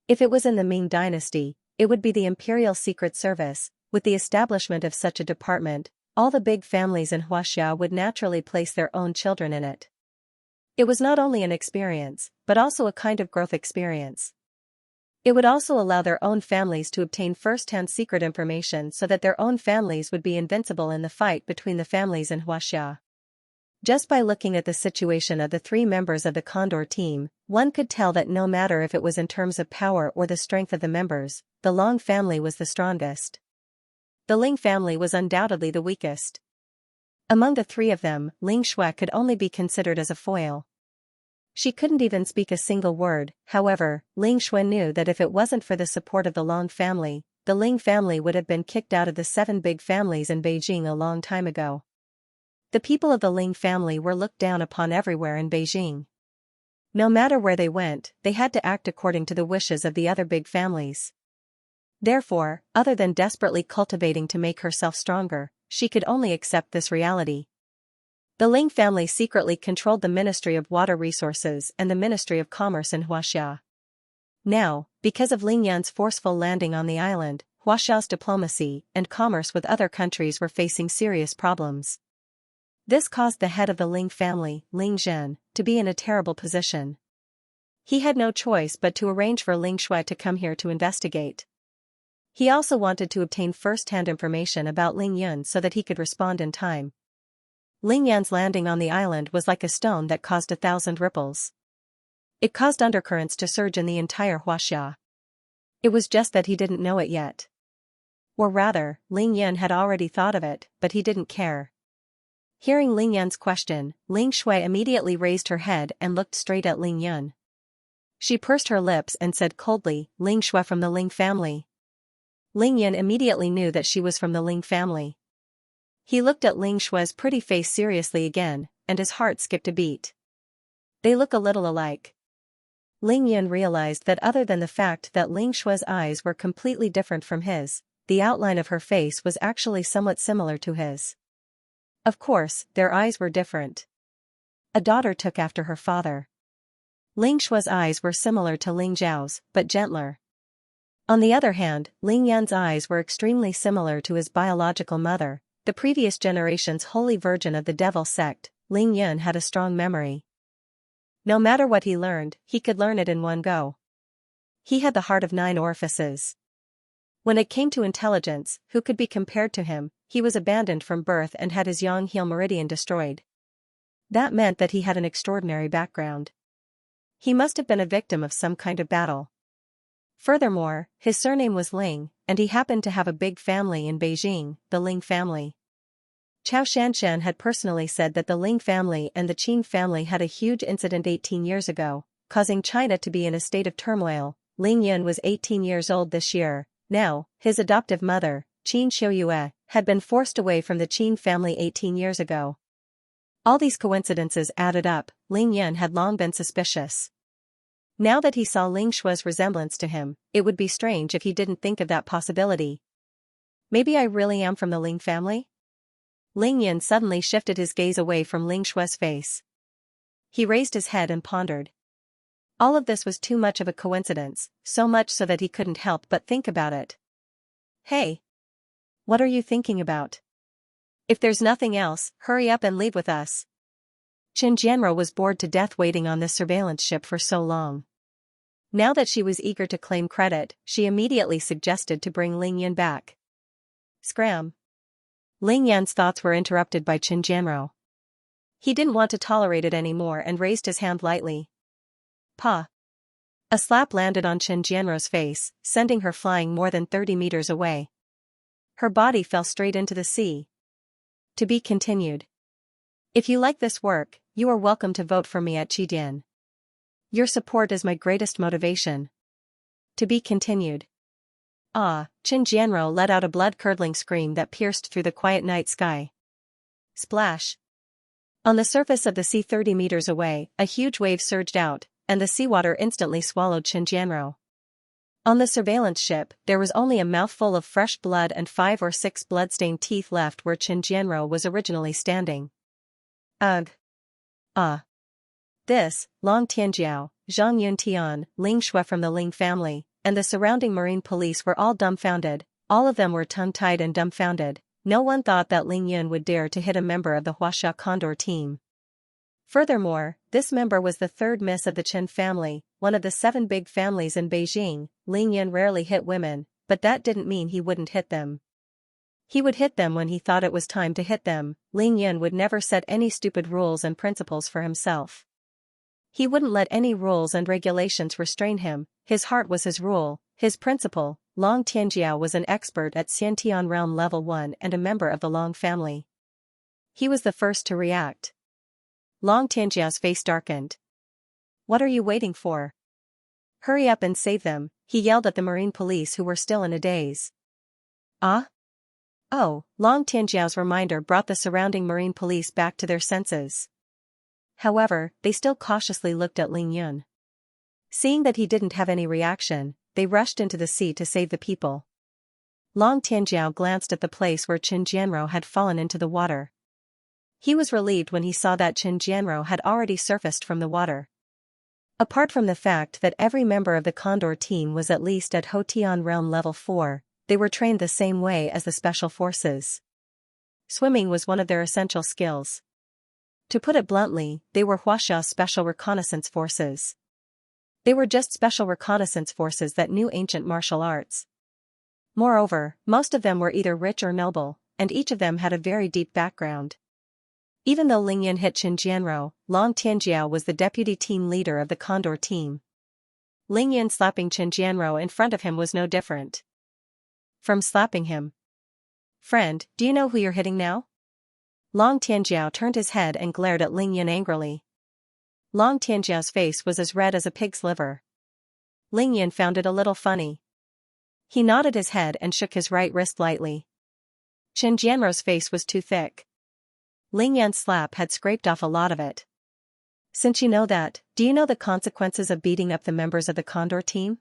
Speaker 1: If it was in the Ming dynasty, it would be the Imperial Secret Service. With the establishment of such a department, all the big families in Huaxia would naturally place their own children in it. It was not only an experience, but also a kind of growth experience. It would also allow their own families to obtain first-hand secret information so that their own families would be invincible in the fight between the families in Huaxia. Just by looking at the situation of the three members of the Condor team, one could tell that no matter if it was in terms of power or the strength of the members, the Long family was the strongest. The Ling family was undoubtedly the weakest. Among the three of them, Ling Shui could only be considered as a foil. She couldn't even speak a single word. However, Ling Shui knew that if it wasn't for the support of the Long family, the Ling family would have been kicked out of the 7 big families in Beijing a long time ago. The people of the Ling family were looked down upon everywhere in Beijing. No matter where they went, they had to act according to the wishes of the other big families. Therefore, other than desperately cultivating to make herself stronger, she could only accept this reality. The Ling family secretly controlled the Ministry of Water Resources and the Ministry of Commerce in Huaxia. Now, because of Ling Yan's forceful landing on the island, Huaxia's diplomacy and commerce with other countries were facing serious problems. This caused the head of the Ling family, Ling Zhen, to be in a terrible position. He had no choice but to arrange for Ling Shui to come here to investigate. He also wanted to obtain first-hand information about Ling Yun so that he could respond in time. Ling Yan's landing on the island was like a stone that caused 1,000 ripples. It caused undercurrents to surge in the entire Huaxia. It was just that he didn't know it yet. Or rather, Ling Yun had already thought of it, but he didn't care. Hearing Ling Yun's question, Ling Shui immediately raised her head and looked straight at Ling Yun. She pursed her lips and said coldly, "Ling Shui from the Ling family." Ling Yun immediately knew that she was from the Ling family. He looked at Ling Shui's pretty face seriously again, and his heart skipped a beat. They look a little alike. Ling Yun realized that other than the fact that Ling Shui's eyes were completely different from his, the outline of her face was actually somewhat similar to his. Of course, their eyes were different. A daughter took after her father. Ling Shui's eyes were similar to Ling Zhao's, but gentler. On the other hand, Ling Yan's eyes were extremely similar to his biological mother, the previous generation's holy virgin of the devil sect. Ling Yun had a strong memory. No matter what he learned, he could learn it in one go. He had the heart of 9 orifices. When it came to intelligence, who could be compared to him? He was abandoned from birth and had his yang heel meridian destroyed. That meant that he had an extraordinary background. He must have been a victim of some kind of battle. Furthermore, his surname was Ling, and he happened to have a big family in Beijing, the Ling family. Xianxia had personally said that the Ling family and the Qin family had a huge incident 18 years ago, causing China to be in a state of turmoil. Ling Yun was 18 years old this year. Now, his adoptive mother, Qin Xiuyue, had been forced away from the Qin family 18 years ago. All these coincidences added up. Ling Yun had long been suspicious. Now that he saw Ling Shua's resemblance to him, it would be strange if he didn't think of that possibility. Maybe I really am from the Ling family? Ling Yun suddenly shifted his gaze away from Ling Shua's face. He raised his head and pondered. All of this was too much of a coincidence, so much so that he couldn't help but think about it. Hey! What are you thinking about? If there's nothing else, hurry up and leave with us. Qin Jianro was bored to death waiting on this surveillance ship for so long. Now that she was eager to claim credit, she immediately suggested to bring Ling Yun back. Scram! Ling Yan's thoughts were interrupted by Qin Jianro. He didn't want to tolerate it anymore and raised his hand lightly. Pa! A slap landed on Qin Jianro's face, sending her flying more than 30 meters away. Her body fell straight into the sea. To be continued. If you like this work, you are welcome to vote for me at Qidian. Your support is my greatest motivation. To be continued. Ah, Qin Jianro let out a blood-curdling scream that pierced through the quiet night sky. Splash! On the surface of the sea 30 meters away, a huge wave surged out, and the seawater instantly swallowed Qin Jianro. On the surveillance ship, there was only a mouthful of fresh blood and 5 or 6 blood-stained teeth left where Qin Jianro was originally standing. Ugh. Ah. This, Long Tianjiao, Zhang Yuntian, Ling Shui from the Ling family, and the surrounding marine police were all dumbfounded. All of them were tongue-tied and dumbfounded. No one thought that Ling Yun would dare to hit a member of the Huaxia Condor team. Furthermore, this member was the third miss of the Qin family, one of the 7 big families in Beijing. Ling Yun rarely hit women, but that didn't mean he wouldn't hit them. He would hit them when he thought it was time to hit them. Ling Yun would never set any stupid rules and principles for himself. He wouldn't let any rules and regulations restrain him. His heart was his rule, his principle. Long Tianjiao was an expert at Xiantian Realm Level 1 and a member of the Long family. He was the first to react. Long Tianjiao's face darkened. What are you waiting for? Hurry up and save them, he yelled at the marine police who were still in a daze. Ah? Oh, Long Tianjiao's reminder brought the surrounding marine police back to their senses. However, they still cautiously looked at Ling Yun. Seeing that he didn't have any reaction, they rushed into the sea to save the people. Long Tianjiao glanced at the place where Qin Jianro had fallen into the water. He was relieved when he saw that Qin Jianro had already surfaced from the water. Apart from the fact that every member of the Condor team was at least at Hotian Realm Level 4, they were trained the same way as the Special Forces. Swimming was one of their essential skills. To put it bluntly, they were Huaxia's Special Reconnaissance Forces. They were just Special Reconnaissance Forces that knew ancient martial arts. Moreover, most of them were either rich or noble, and each of them had a very deep background. Even though Ling Yun hit Qin Jianro, Long Tianjiao was the deputy team leader of the Condor team. Ling Yun slapping Qin Jianro in front of him was no different from slapping him. Friend, do you know who you're hitting now? Long Tianjiao turned his head and glared at Ling Yun angrily. Long Tianjiao's face was as red as a pig's liver. Ling Yun found it a little funny. He nodded his head and shook his right wrist lightly. Qin Jianro's face was too thick. Ling Yun's slap had scraped off a lot of it. Since you know that, do you know the consequences of beating up the members of the Condor team?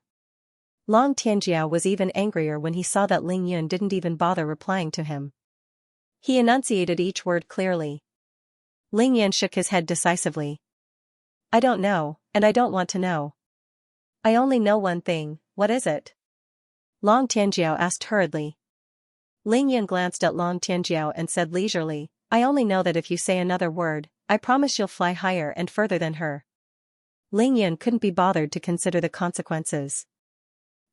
Speaker 1: Long Tianjiao was even angrier when he saw that Ling Yun didn't even bother replying to him. He enunciated each word clearly. Ling Yun shook his head decisively. I don't know, and I don't want to know. I only know one thing. What is it? Long Tianjiao asked hurriedly. Ling Yun glanced at Long Tianjiao and said leisurely, I only know that if you say another word, I promise you'll fly higher and further than her. Ling Yun couldn't be bothered to consider the consequences.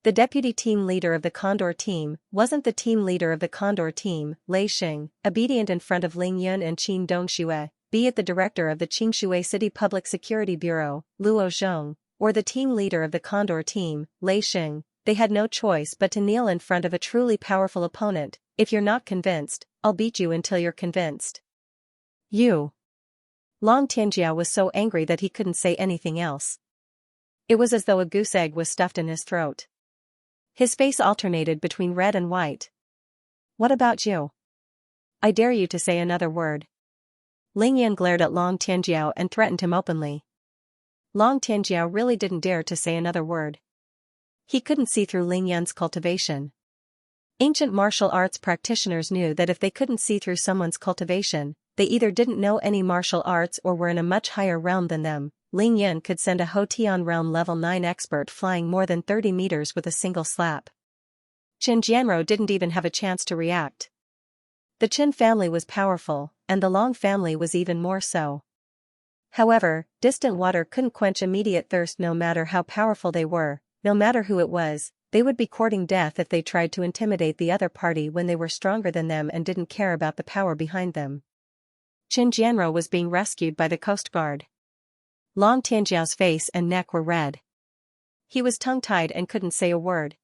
Speaker 1: The deputy team leader of the Condor team wasn't the team leader of the Condor team, Lei Xing, obedient in front of Ling Yun and Qin Dongxue, be it the director of the Qingshui City Public Security Bureau, Luo Zhong, or the team leader of the Condor team, Lei Xing, they had no choice but to kneel in front of a truly powerful opponent. If you're not convinced, I'll beat you until you're convinced. You. Long Tianjiao was so angry that he couldn't say anything else. It was as though a goose egg was stuffed in his throat. His face alternated between red and white. What about you? I dare you to say another word. Ling Yan glared at Long Tianjiao and threatened him openly. Long Tianjiao really didn't dare to say another word. He couldn't see through Ling Yan's cultivation. Ancient martial arts practitioners knew that if they couldn't see through someone's cultivation, they either didn't know any martial arts or were in a much higher realm than them. Ling Yan could send a Hotian realm level 9 expert flying more than 30 meters with a single slap. Chen Jianrou didn't even have a chance to react. The Chen family was powerful, and the Long family was even more so. However, distant water couldn't quench immediate thirst no matter how powerful they were, no matter who it was. They would be courting death if they tried to intimidate the other party when they were stronger than them and didn't care about the power behind them. Chen Jianrou was being rescued by the Coast Guard. Long Tianjiao's face and neck were red. He was tongue-tied and couldn't say a word.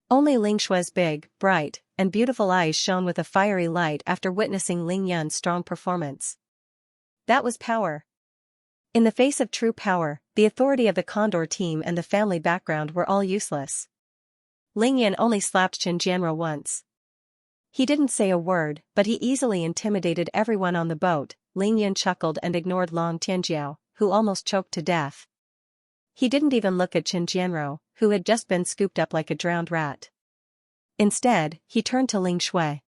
Speaker 1: Only Ling Shui's big, bright, and beautiful eyes shone with a fiery light after witnessing Ling Yan's strong performance. That was power. In the face of true power, the authority of the Condor team and the family background were all useless. Ling Yan only slapped Chen Jianrou once. He didn't say a word, but he easily intimidated everyone on the boat. Ling Yan chuckled and ignored Long Tianjiao, who almost choked to death. He didn't even look at Chen Jianrou, who had just been scooped up like a drowned rat. Instead, he turned to Ling Shui.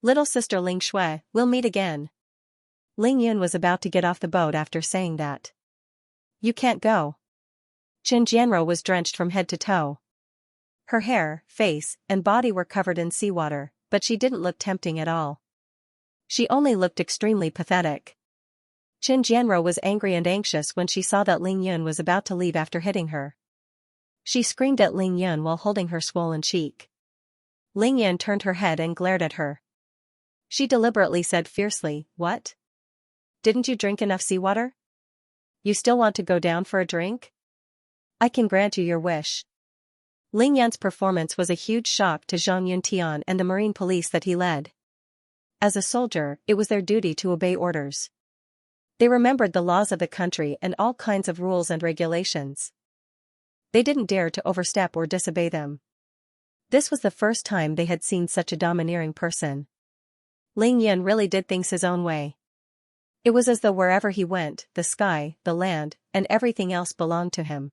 Speaker 1: Little sister Ling Shui, we'll meet again. Ling Yun was about to get off the boat after saying that. You can't go. Chen Jianrou was drenched from head to toe. Her hair, face, and body were covered in seawater, but she didn't look tempting at all. She only looked extremely pathetic. Chen Jianrou was angry and anxious when she saw that Ling Yun was about to leave after hitting her. She screamed at Ling Yun while holding her swollen cheek. Ling Yun turned her head and glared at her. She deliberately said fiercely, "What? Didn't you drink enough seawater? You still want to go down for a drink? I can grant you your wish." Ling Yan's performance was a huge shock to Zhang Yuntian and the Marine police that he led. As a soldier, it was their duty to obey orders. They remembered the laws of the country and all kinds of rules and regulations. They didn't dare to overstep or disobey them. This was the first time they had seen such a domineering person. Ling Yan really did things his own way. It was as though wherever he went, the sky, the land, and everything else belonged to him.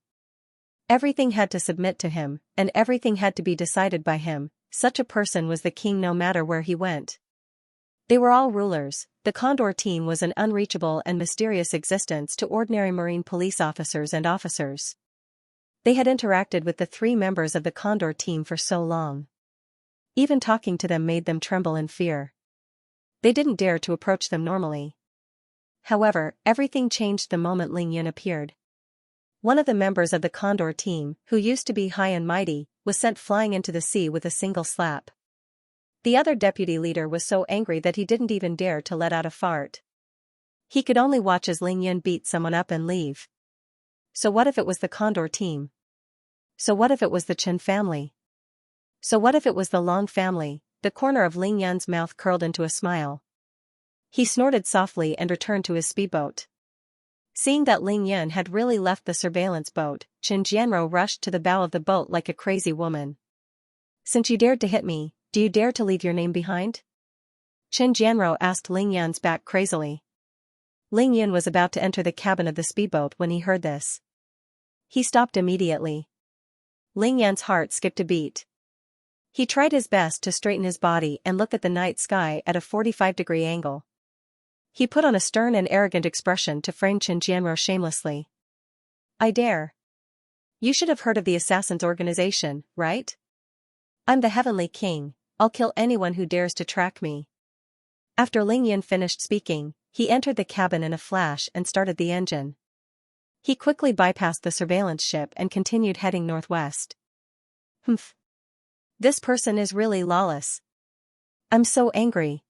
Speaker 1: Everything had to submit to him, and everything had to be decided by him. Such a person was the king no matter where he went. They were all rulers. The Condor team was an unreachable and mysterious existence to ordinary Marine police officers and officers. They had interacted with the 3 members of the Condor team for so long. Even talking to them made them tremble in fear. They didn't dare to approach them normally. However, everything changed the moment Ling Yun appeared. One of the members of the Condor team, who used to be high and mighty, was sent flying into the sea with a single slap. The other deputy leader was so angry that he didn't even dare to let out a fart. He could only watch as Ling Yun beat someone up and leave. So what if it was the Condor team? So what if it was the Chen family? So what if it was the Long family? The corner of Ling Yun's mouth curled into a smile. He snorted softly and returned to his speedboat. Seeing that Ling Yun had really left the surveillance boat, Chen Jianrou rushed to the bow of the boat like a crazy woman. Since you dared to hit me, do you dare to leave your name behind? Chen Jianrou asked Ling Yun's back crazily. Ling Yun was about to enter the cabin of the speedboat when he heard this. He stopped immediately. Ling Yan's heart skipped a beat. He tried his best to straighten his body and look at the night sky at a 45-degree angle. He put on a stern and arrogant expression to frame Chen Jianrou shamelessly. I dare. You should have heard of the Assassin's Organization, right? I'm the Heavenly King. I'll kill anyone who dares to track me. After Ling Yan finished speaking, he entered the cabin in a flash and started the engine. He quickly bypassed the surveillance ship and continued heading northwest. Humph. This person is really lawless. I'm so angry.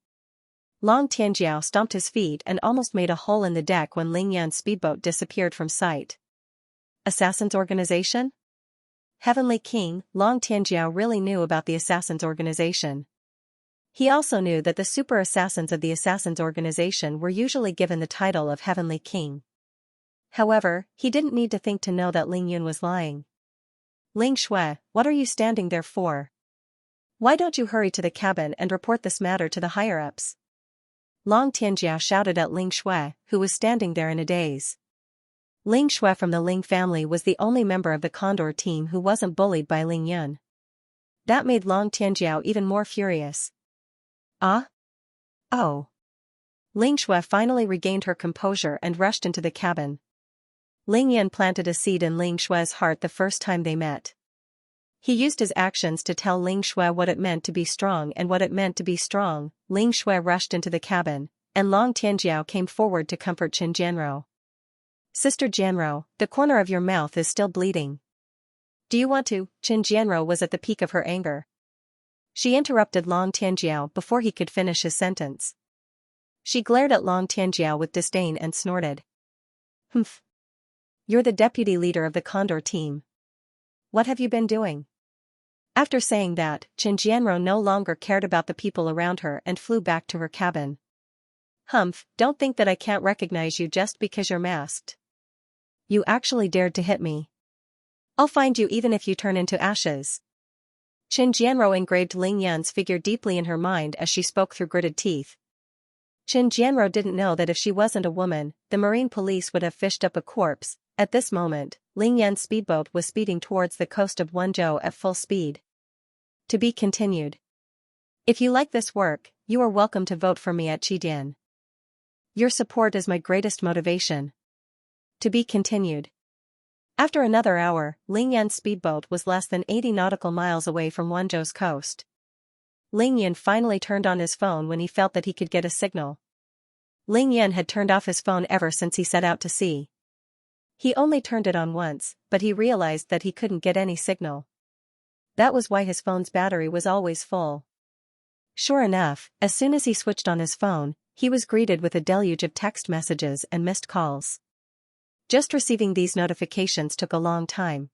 Speaker 1: Long Tianjiao stomped his feet and almost made a hole in the deck when Ling Yan's speedboat disappeared from sight. Assassin's Organization? Heavenly King, Long Tianjiao really knew about the Assassins organization. He also knew that the super assassins of the Assassins organization were usually given the title of Heavenly King. However, he didn't need to think to know that Ling Yun was lying. Ling Shui, what are you standing there for? Why don't you hurry to the cabin and report this matter to the higher-ups? Long Tianjiao shouted at Ling Shui, who was standing there in a daze. Ling Shui from the Ling family was the only member of the Condor team who wasn't bullied by Ling Yun. That made Long Tianjiao even more furious. Ah? Oh. Ling Shui finally regained her composure and rushed into the cabin. Ling Yun planted a seed in Ling Shui's heart the first time they met. He used his actions to tell Ling Shui what it meant to be strong and what it meant to be strong. Ling Shui rushed into the cabin, and Long Tianjiao came forward to comfort Qin Jianrou. Sister Jianrou, the corner of your mouth is still bleeding. Do you want to? Qin Jianrou was at the peak of her anger. She interrupted Long Tianjiao before he could finish his sentence. She glared at Long Tianjiao with disdain and snorted. Humph. You're the deputy leader of the Condor team. What have you been doing? After saying that, Qin Jianrou no longer cared about the people around her and flew back to her cabin. Humph, don't think that I can't recognize you just because you're masked. You actually dared to hit me. I'll find you even if you turn into ashes. Qin Jianrou engraved Ling Yun's figure deeply in her mind as she spoke through gritted teeth. Qin Jianrou didn't know that if she wasn't a woman, the marine police would have fished up a corpse. At this moment, Ling Yun's speedboat was speeding towards the coast of Wenzhou at full speed. To be continued. If you like this work, you are welcome to vote for me at Qidian. Your support is my greatest motivation. To be continued. After another hour, Ling Yun's speedboat was less than 80 nautical miles away from Wenzhou's coast. Ling Yun finally turned on his phone when he felt that he could get a signal. Ling Yun had turned off his phone ever since he set out to sea. He only turned it on once, but he realized that he couldn't get any signal. That was why his phone's battery was always full. Sure enough, as soon as he switched on his phone, he was greeted with a deluge of text messages and missed calls. Just receiving these notifications took a long time.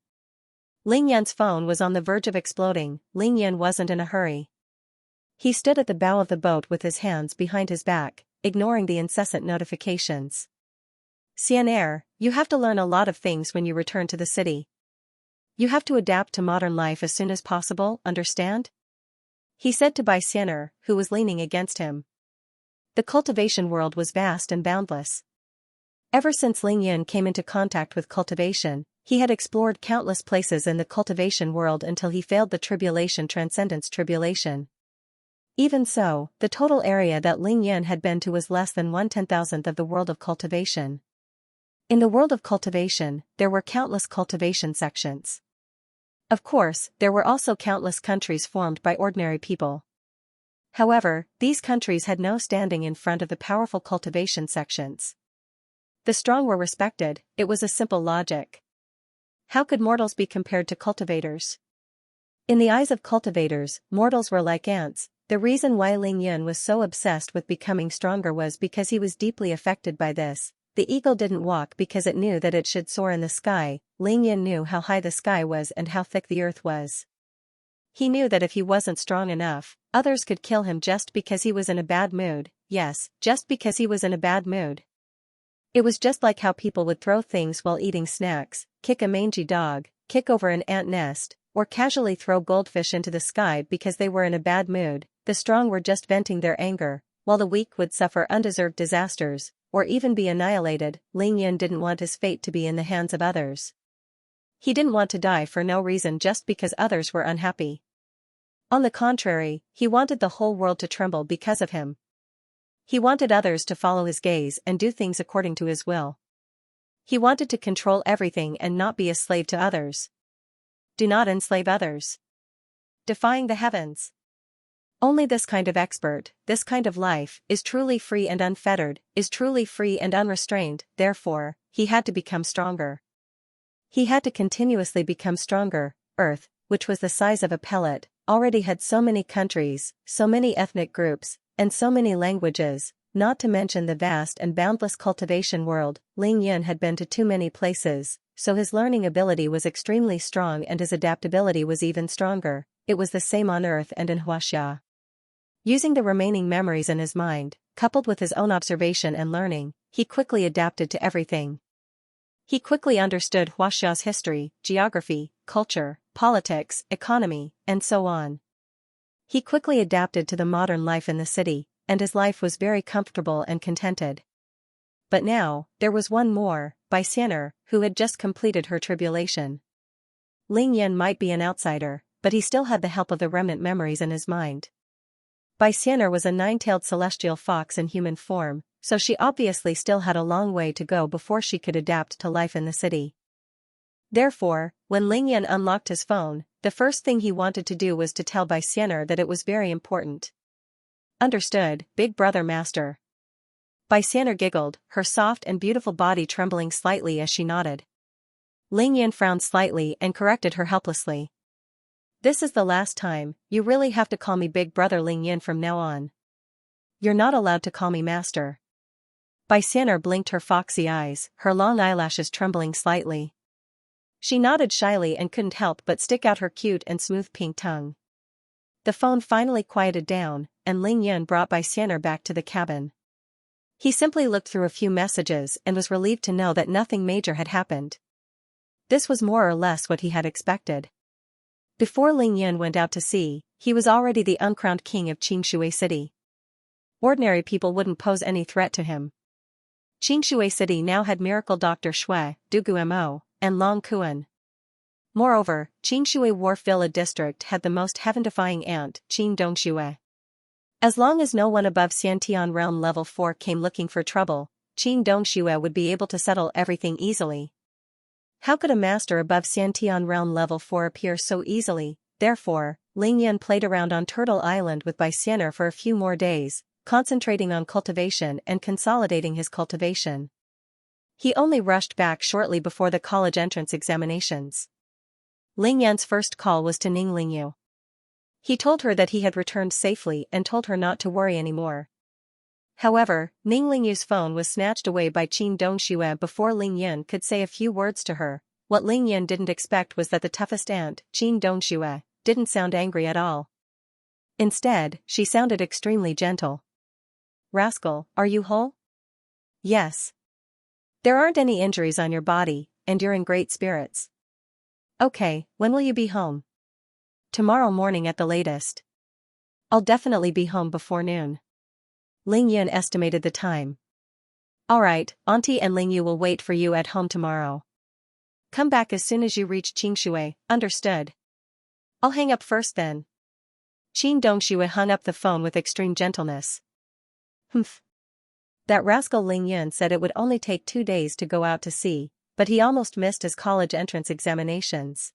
Speaker 1: Ling Yun's phone was on the verge of exploding. Ling Yun wasn't in a hurry. He stood at the bow of the boat with his hands behind his back, ignoring the incessant notifications. Xianxia, you have to learn a lot of things when you return to the city. You have to adapt to modern life as soon as possible, understand? He said to Bai Xian'er, who was leaning against him. The cultivation world was vast and boundless. Ever since Ling Yun came into contact with cultivation, he had explored countless places in the cultivation world until he failed the tribulation transcendence tribulation. Even so, the total area that Ling Yun had been to was less than 1/10,000th of the world of cultivation. In the world of cultivation, there were countless cultivation sections. Of course, there were also countless countries formed by ordinary people. However, these countries had no standing in front of the powerful cultivation sections. The strong were respected. It was a simple logic. How could mortals be compared to cultivators? In the eyes of cultivators, mortals were like ants. The reason why Ling Yun was so obsessed with becoming stronger was because he was deeply affected by this. The eagle didn't walk because it knew that it should soar in the sky. Ling Yun knew how high the sky was and how thick the earth was. He knew that if he wasn't strong enough, others could kill him just because he was in a bad mood. Yes, just because he was in a bad mood. It was just like how people would throw things while eating snacks, kick a mangy dog, kick over an ant nest, or casually throw goldfish into the sky because they were in a bad mood. The strong were just venting their anger, while the weak would suffer undeserved disasters, or even be annihilated. Ling Yun didn't want his fate to be in the hands of others. He didn't want to die for no reason just because others were unhappy. On the contrary, he wanted the whole world to tremble because of him. He wanted others to follow his gaze and do things according to his will. He wanted to control everything and not be a slave to others. Do not enslave others. Defying the heavens. Only this kind of expert, this kind of life, is truly free and unfettered, is truly free and unrestrained. Therefore, he had to become stronger. He had to continuously become stronger. Earth, which was the size of a pellet, already had so many countries, so many ethnic groups, and so many languages, not to mention the vast and boundless cultivation world. Ling Yun had been to too many places, so his learning ability was extremely strong and his adaptability was even stronger. It was the same on Earth and in Xianxia. Using the remaining memories in his mind, coupled with his own observation and learning, he quickly adapted to everything. He quickly understood Xiaxia's history, geography, culture, politics, economy, and so on. He quickly adapted to the modern life in the city, and his life was very comfortable and contented. But now, there was one more, Xianxia, who had just completed her tribulation. Ling Yan might be an outsider, but he still had the help of the remnant memories in his mind. Xianxia was a nine-tailed celestial fox in human form, so she obviously still had a long way to go before she could adapt to life in the city. Therefore, when Ling Yan unlocked his phone, the first thing he wanted to do was to tell Xianxia that it was very important. Understood, Big Brother Master. Xianxia giggled, her soft and beautiful body trembling slightly as she nodded. Ling Yan frowned slightly and corrected her helplessly. This is the last time, you really have to call me Big Brother Ling Yan from now on. You're not allowed to call me Master. Xianxia blinked her foxy eyes, her long eyelashes trembling slightly. She nodded shyly and couldn't help but stick out her cute and smooth pink tongue. The phone finally quieted down, and Ling Yan brought Xianxia back to the cabin. He simply looked through a few messages and was relieved to know that nothing major had happened. This was more or less what he had expected. Before Ling Yan went out to sea, he was already the uncrowned king of Xianxia City. Ordinary people wouldn't pose any threat to him. Xianxia City now had Miracle Dr. Shui, Dugu Mo, and Long Kuan. Moreover, Xianxia Wharf Villa District had the most heaven-defying aunt, Qin Dongshui. As long as no one above Xiantian Realm Level 4 came looking for trouble, Qin Dongshui would be able to settle everything easily. How could a master above Xiantian Realm Level 4 appear so easily? Therefore, Ling Yan played around on Turtle Island with Xianxia for a few more days, concentrating on cultivation and consolidating his cultivation. He only rushed back shortly before the college entrance examinations. Ling Yan's first call was to Ning Lingyu. He told her that he had returned safely and told her not to worry anymore. However, Ning Lingyu's phone was snatched away by Qin Dongshui before Ling Yan could say a few words to her. What Ling Yan didn't expect was that the toughest aunt, Qin Dongshui, didn't sound angry at all. Instead, she sounded extremely gentle. Rascal, are you whole? Yes. There aren't any injuries on your body, and you're in great spirits. Okay, when will you be home? Tomorrow morning at the latest. I'll definitely be home before noon. Ling Yan estimated the time. Alright, Auntie and Lingyu will wait for you at home tomorrow. Come back as soon as you reach Xianxia, understood? I'll hang up first then. Qin Dongshui hung up the phone with extreme gentleness. Humph. That rascal Ling Yan said it would only take 2 days to go out to sea, but he almost missed his college entrance examinations.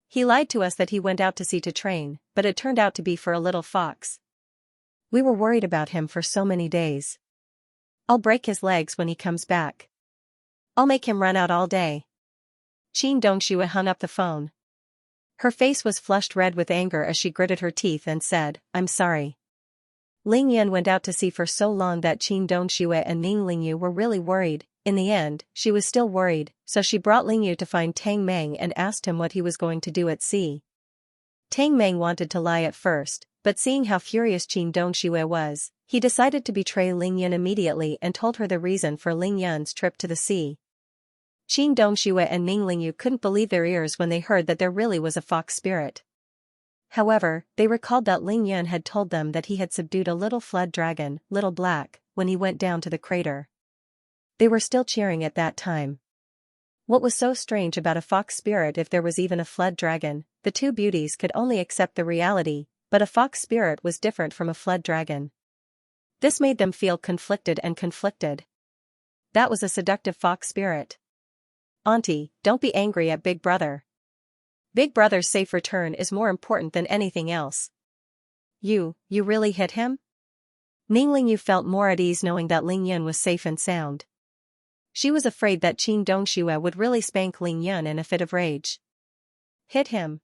Speaker 1: He lied to us that he went out to sea to train, but it turned out to be for a little fox. We were worried about him for so many days. I'll break his legs when he comes back. I'll make him run out all day. Qin Dongshui hung up the phone. Her face was flushed red with anger as she gritted her teeth and said, I'm sorry. Ling Yan went out to sea for so long that Qin Dongshui and Ning Lingyu were really worried. In the end, she was still worried, so she brought Lingyu to find Tang Meng and asked him what he was going to do at sea. Tang Meng wanted to lie at first, but seeing how furious Qin Dongshui was, he decided to betray Ling Yan immediately and told her the reason for Ling Yan's trip to the sea. Qin Dongshui and Ning Lingyu couldn't believe their ears when they heard that there really was a fox spirit. However, they recalled that Ling Yan had told them that he had subdued a little flood dragon, Little Black, when he went down to the crater. They were still cheering at that time. What was so strange about a fox spirit if there was even a flood dragon? The two beauties could only accept the reality, but a fox spirit was different from a flood dragon. This made them feel conflicted and conflicted. That was a seductive fox spirit. Auntie, don't be angry at Big Brother. Big Brother's safe return is more important than anything else. You really hit him? Ning Lingyu felt more at ease knowing that Ling Yan was safe and sound. She was afraid that Qin Dongshui would really spank Ling Yan in a fit of rage. Hit him?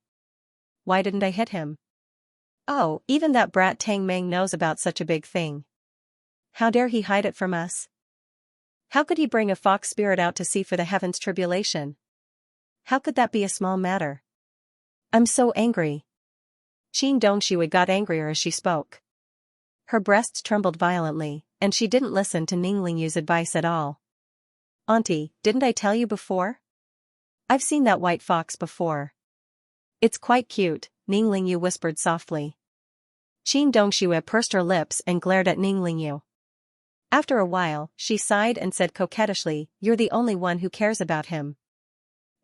Speaker 1: Why didn't I hit him? Oh, even that brat Tang Meng knows about such a big thing. How dare he hide it from us? How could he bring a fox spirit out to sea for the heavens tribulation? How could that be a small matter? I'm so angry. Qin Dongshui got angrier as she spoke. Her breasts trembled violently, and she didn't listen to Ning Lingyu's advice at all. Auntie, didn't I tell you before? I've seen that white fox before. It's quite cute, Ning Lingyu whispered softly. Qin Dongshui pursed her lips and glared at Ning Lingyu. After a while, she sighed and said coquettishly, "You're the only one who cares about him."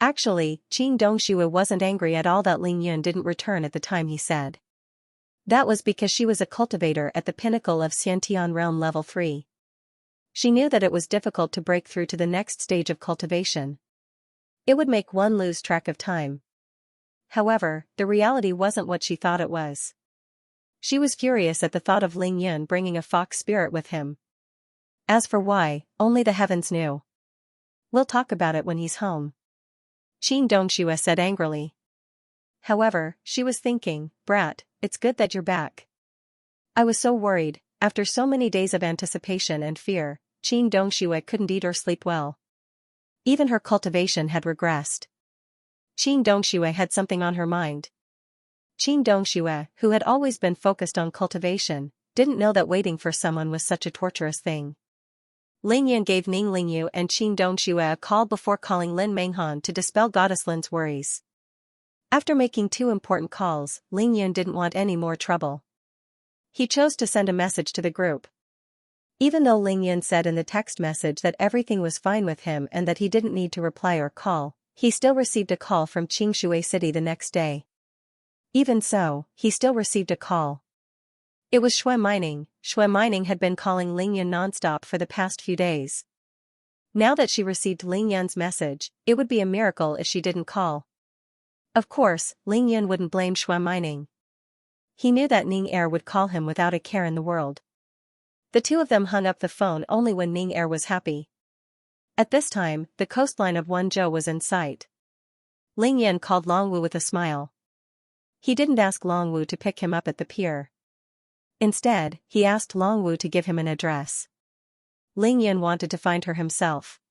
Speaker 1: Actually, Qin Dongshui wasn't angry at all that Ling Yun didn't return at the time he said. That was because she was a cultivator at the pinnacle of Xiantian realm level 3. She knew that it was difficult to break through to the next stage of cultivation. It would make one lose track of time. However, the reality wasn't what she thought it was. She was furious at the thought of Ling Yun bringing a fox spirit with him. As for why, only the heavens knew. We'll talk about it when he's home, Qin Dongshui said angrily. However, she was thinking, brat, it's good that you're back. I was so worried, after so many days of anticipation and fear, Qin Dongshui couldn't eat or sleep well. Even her cultivation had regressed. Qin Dongshui had something on her mind. Qin Dongshui, who had always been focused on cultivation, didn't know that waiting for someone was such a torturous thing. Ling Yun gave Ning Lingyu and Qin Dongshui a call before calling Lin Menghan to dispel Goddess Lin's worries. After making 2 important calls, Ling Yun didn't want any more trouble. He chose to send a message to the group. Even though Ling Yun said in the text message that everything was fine with him and that he didn't need to reply or call, he still received a call from Qingshui City the next day. Even so, he still received a call. It was Shui Mining. Shui Mining had been calling Ling Yun non-stop for the past few days. Now that she received Ling Yun's message, it would be a miracle if she didn't call. Of course, Ling Yun wouldn't blame Shui Mining. He knew that Ning Er would call him without a care in the world. The two of them hung up the phone only when Ning Er was happy. At this time, the coastline of Wenzhou was in sight. Ling Yun called Longwu with a smile. He didn't ask Longwu to pick him up at the pier. Instead, he asked Longwu to give him an address. Ling Yun wanted to find her himself.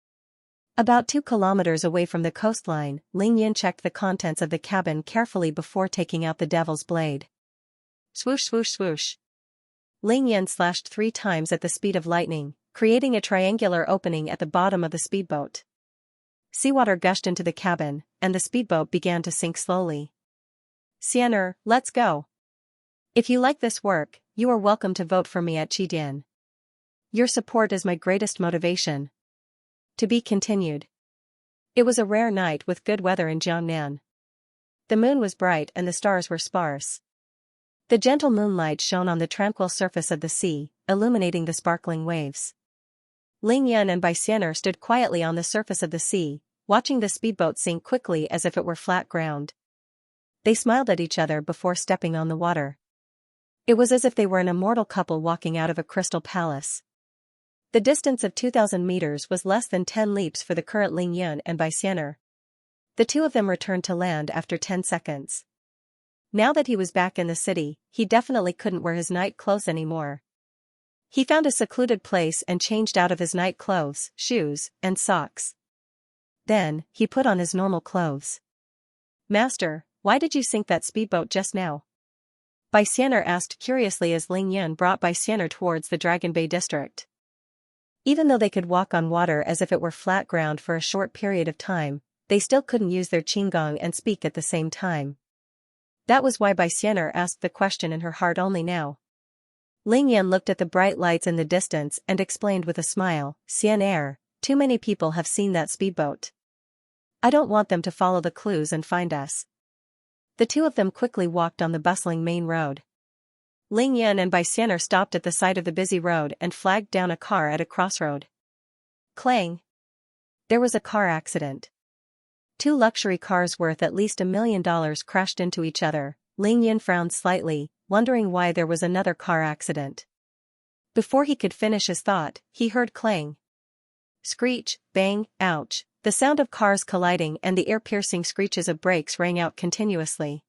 Speaker 1: About 2 kilometers away from the coastline, Ling Yun checked the contents of the cabin carefully before taking out the devil's blade. Swoosh swoosh swoosh. Ling Yun slashed 3 times at the speed of lightning, creating a triangular opening at the bottom of the speedboat. Seawater gushed into the cabin, and the speedboat began to sink slowly. Xian'er, let's go. If you like this work, you are welcome to vote for me at Qidian. Your support is my greatest motivation. To be continued. It was a rare night with good weather in Jiangnan. The moon was bright and the stars were sparse. The gentle moonlight shone on the tranquil surface of the sea, illuminating the sparkling waves. Ling Yun and Bai Xian'er stood quietly on the surface of the sea, watching the speedboat sink quickly as if it were flat ground. They smiled at each other before stepping on the water. It was as if they were an immortal couple walking out of a crystal palace. The distance of 2,000 meters was less than 10 leaps for the current Ling Yun and Bai Xian'er. The two of them returned to land after 10 seconds. Now that he was back in the city, he definitely couldn't wear his night clothes anymore. He found a secluded place and changed out of his night clothes, shoes, and socks. Then, he put on his normal clothes. Master, why did you sink that speedboat just now? Bai Xian'er asked curiously as Ling Yun brought Bai Xian'er towards the Dragon Bay district. Even though they could walk on water as if it were flat ground for a short period of time, they still couldn't use their qinggong and speak at the same time. That was why Bai Xian'er asked the question in her heart only now. Ling Yun looked at the bright lights in the distance and explained with a smile, Xian'er, too many people have seen that speedboat. I don't want them to follow the clues and find us. The two of them quickly walked on the bustling main road. Ling Yun and Bai Xian'er stopped at the side of the busy road and flagged down a car at a crossroad. Clang! There was a car accident. 2 luxury cars worth at least $1 million crashed into each other. Ling Yun frowned slightly, wondering why there was another car accident. Before he could finish his thought, he heard clang. Screech, bang, ouch. The sound of cars colliding and the ear-piercing screeches of brakes rang out continuously.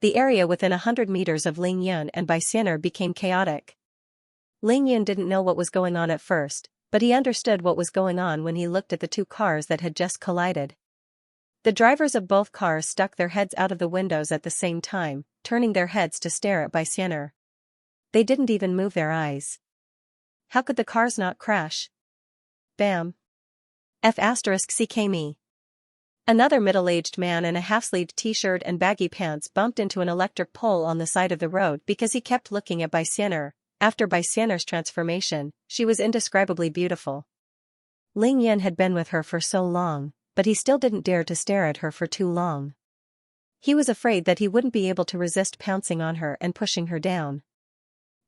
Speaker 1: The area within 100 meters of Ling Yun and Bai Xian'er became chaotic. Ling Yun didn't know what was going on at first, but he understood what was going on when he looked at the 2 cars that had just collided. The drivers of both cars stuck their heads out of the windows at the same time, turning their heads to stare at Xianxia. They didn't even move their eyes. How could the cars not crash? Bam. F***me. Another middle-aged man in a half-sleeved t-shirt and baggy pants bumped into an electric pole on the side of the road because he kept looking at Xianxia. After Xianxia's transformation, she was indescribably beautiful. Ling Yan had been with her for so long, but he still didn't dare to stare at her for too long. He was afraid that he wouldn't be able to resist pouncing on her and pushing her down.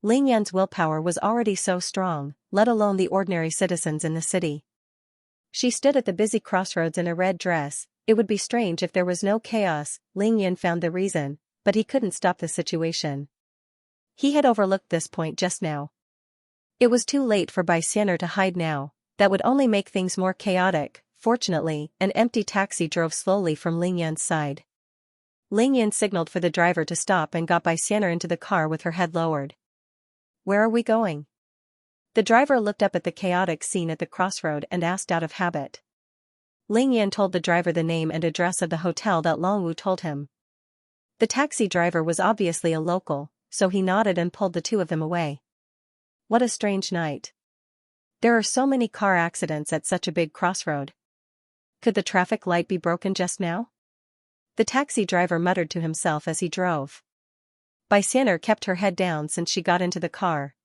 Speaker 1: Ling Yan's willpower was already so strong, let alone the ordinary citizens in the city. She stood at the busy crossroads in a red dress. It would be strange if there was no chaos. Ling Yan found the reason, but he couldn't stop the situation. He had overlooked this point just now. It was too late for Xianxia to hide now. That would only make things more chaotic. Fortunately, an empty taxi drove slowly from Ling Yan's side. Ling Yan signaled for the driver to stop and got Xianxia into the car with her head lowered. "Where are we going?" The driver looked up at the chaotic scene at the crossroad and asked out of habit. Ling Yan told the driver the name and address of the hotel that Longwu told him. The taxi driver was obviously a local, so he nodded and pulled the two of them away. What a strange night. There are so many car accidents at such a big crossroad. Could the traffic light be broken just now? The taxi driver muttered to himself as he drove. Xianxia kept her head down since she got into the car.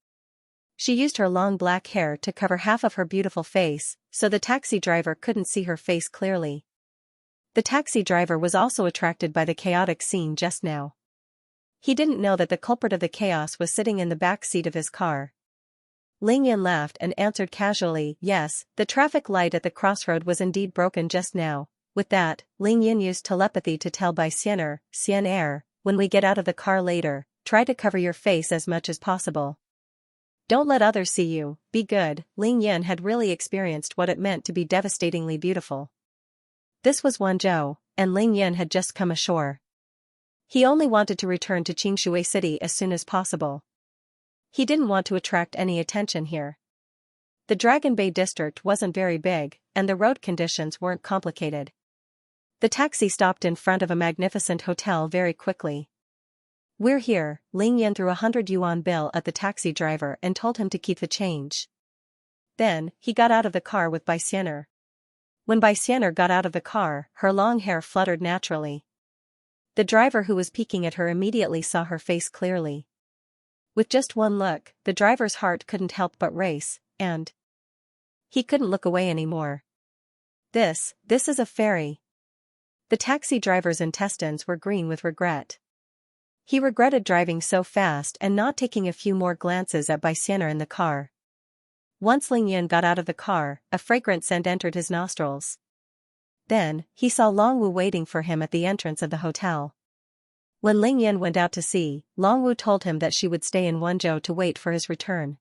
Speaker 1: She used her long black hair to cover half of her beautiful face, so the taxi driver couldn't see her face clearly. The taxi driver was also attracted by the chaotic scene just now. He didn't know that the culprit of the chaos was sitting in the back seat of his car. Ling Yan laughed and answered casually, "Yes, the traffic light at the crossroad was indeed broken just now." With that, Ling Yan used telepathy to tell Xianxia, "When we get out of the car later, try to cover your face as much as possible. Don't let others see you, be good." Ling Yan had really experienced what it meant to be devastatingly beautiful. This was Wanzhou, and Ling Yan had just come ashore. He only wanted to return to Xianxia City as soon as possible. He didn't want to attract any attention here. The Dragon Bay district wasn't very big, and the road conditions weren't complicated. The taxi stopped in front of a magnificent hotel very quickly. "We're here." Ling Yan threw a 100 yuan bill at the taxi driver and told him to keep the change. Then, he got out of the car with Xianxia. When Xianxia got out of the car, her long hair fluttered naturally. The driver who was peeking at her immediately saw her face clearly. With just one look, the driver's heart couldn't help but race, and he couldn't look away anymore. This is a fairy." The taxi driver's intestines were green with regret. He regretted driving so fast and not taking a few more glances at Xianxia in the car. Once Ling Yan got out of the car, a fragrant scent entered his nostrils. Then, he saw Longwu waiting for him at the entrance of the hotel. When Ling Yan went out to sea, Longwu told him that she would stay in Wanzhou to wait for his return.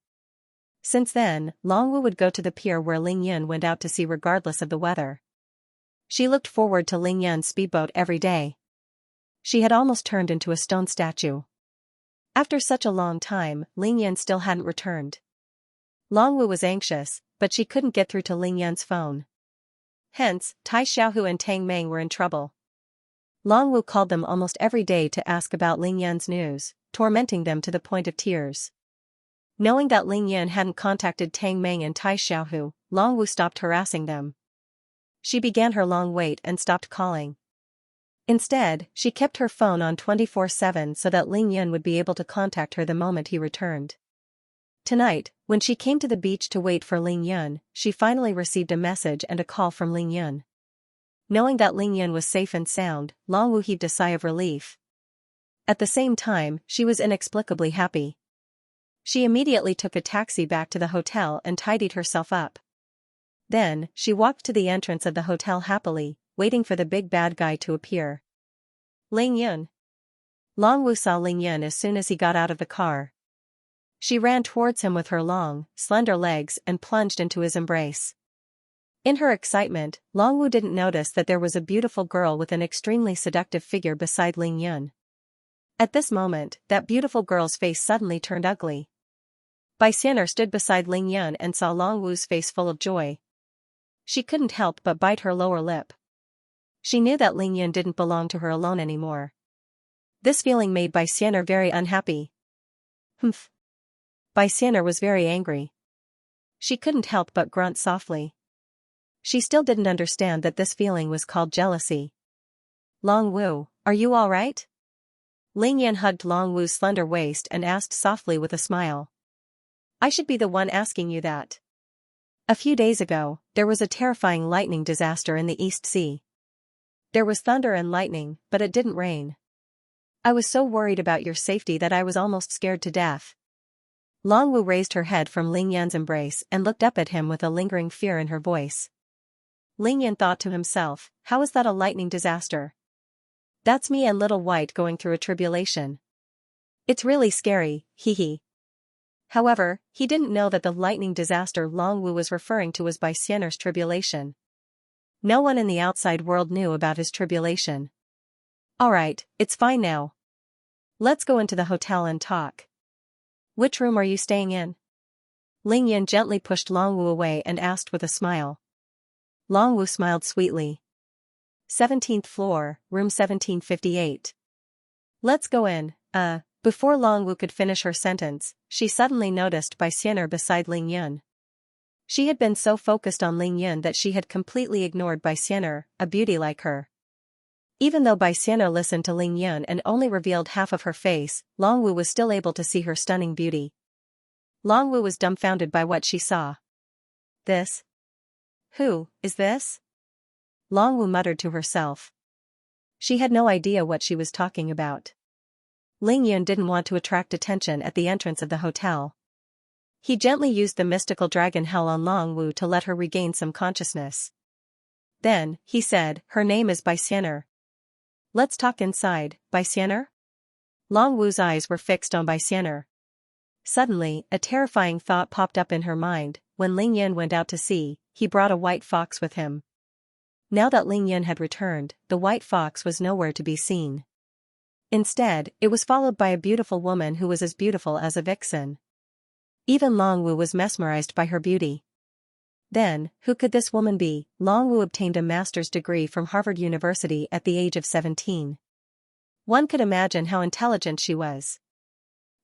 Speaker 1: Since then, Longwu would go to the pier where Ling Yan went out to sea regardless of the weather. She looked forward to Ling Yan's speedboat every day. She had almost turned into a stone statue. After such a long time, Ling Yan still hadn't returned. Longwu was anxious, but she couldn't get through to Ling Yan's phone. Hence, Tai Xiaohu and Tang Meng were in trouble. Longwu called them almost every day to ask about Ling Yan's news, tormenting them to the point of tears. Knowing that Ling Yan hadn't contacted Tang Meng and Tai Xiaohu, Longwu stopped harassing them. She began her long wait and stopped calling. Instead, she kept her phone on 24/7 so that Ling Yan would be able to contact her the moment he returned. Tonight, when she came to the beach to wait for Ling Yan, she finally received a message and a call from Ling Yan. Knowing that Ling Yan was safe and sound, Longwu heaved a sigh of relief. At the same time, she was inexplicably happy. She immediately took a taxi back to the hotel and tidied herself up. Then, she walked to the entrance of the hotel happily, waiting for the big bad guy to appear. "Ling Yan." Longwu saw Ling Yan as soon as he got out of the car. She ran towards him with her long, slender legs and plunged into his embrace. In her excitement, Longwu didn't notice that there was a beautiful girl with an extremely seductive figure beside Ling Yan. At this moment, that beautiful girl's face suddenly turned ugly. Xianxia stood beside Ling Yan and saw Longwu's face full of joy. She couldn't help but bite her lower lip. She knew that Ling Yun didn't belong to her alone anymore. This feeling made Bai Xian'er very unhappy. Humph. Bai Xian'er was very angry. She couldn't help but grunt softly. She still didn't understand that this feeling was called jealousy. Long Wu, are you all right? Ling Yan hugged Long Wu's slender waist and asked softly with a smile. I should be the one asking you that. A few days ago, there was a terrifying lightning disaster in the East Sea. There was thunder and lightning, but it didn't rain. I was so worried about your safety that I was almost scared to death. Long Wu raised her head from Ling Yan's embrace and looked up at him with a lingering fear in her voice. Ling Yan thought to himself, how is that a lightning disaster? That's me and Little White going through a tribulation. It's really scary, hee hee. However, he didn't know that the lightning disaster Long Wu was referring to was Bai Xian'er's tribulation. No one in the outside world knew about his tribulation. Alright, it's fine now. Let's go into the hotel and talk. Which room are you staying in? Ling Yan gently pushed Long Wu away and asked with a smile. Long Wu smiled sweetly. 17th floor, room 1758. Let's go in, Before Long Wu could finish her sentence, she suddenly noticed Bai Xian'er beside Ling Yun. She had been so focused on Ling Yun that she had completely ignored Bai Xian'er, a beauty like her. Even though Bai Xian'er listened to Ling Yun and only revealed half of her face, Long Wu was still able to see her stunning beauty. Long Wu was dumbfounded by what she saw. This? Who is this? Long Wu muttered to herself. She had no idea what she was talking about. Ling Yun didn't want to attract attention at the entrance of the hotel. He gently used the mystical dragon hell on Long Wu to let her regain some consciousness. Then, he said, her name is Bai Xian'er. Let's talk inside, Bai Xian'er? Long Wu's eyes were fixed on Bai Xian'er. Suddenly, a terrifying thought popped up in her mind. When Ling Yun went out to sea, he brought a white fox with him. Now that Ling Yun had returned, the white fox was nowhere to be seen. Instead, it was followed by a beautiful woman who was as beautiful as a vixen. Even Long Wu was mesmerized by her beauty. Then, who could this woman be? Long Wu obtained a master's degree from Harvard University at the age of 17. One could imagine how intelligent she was.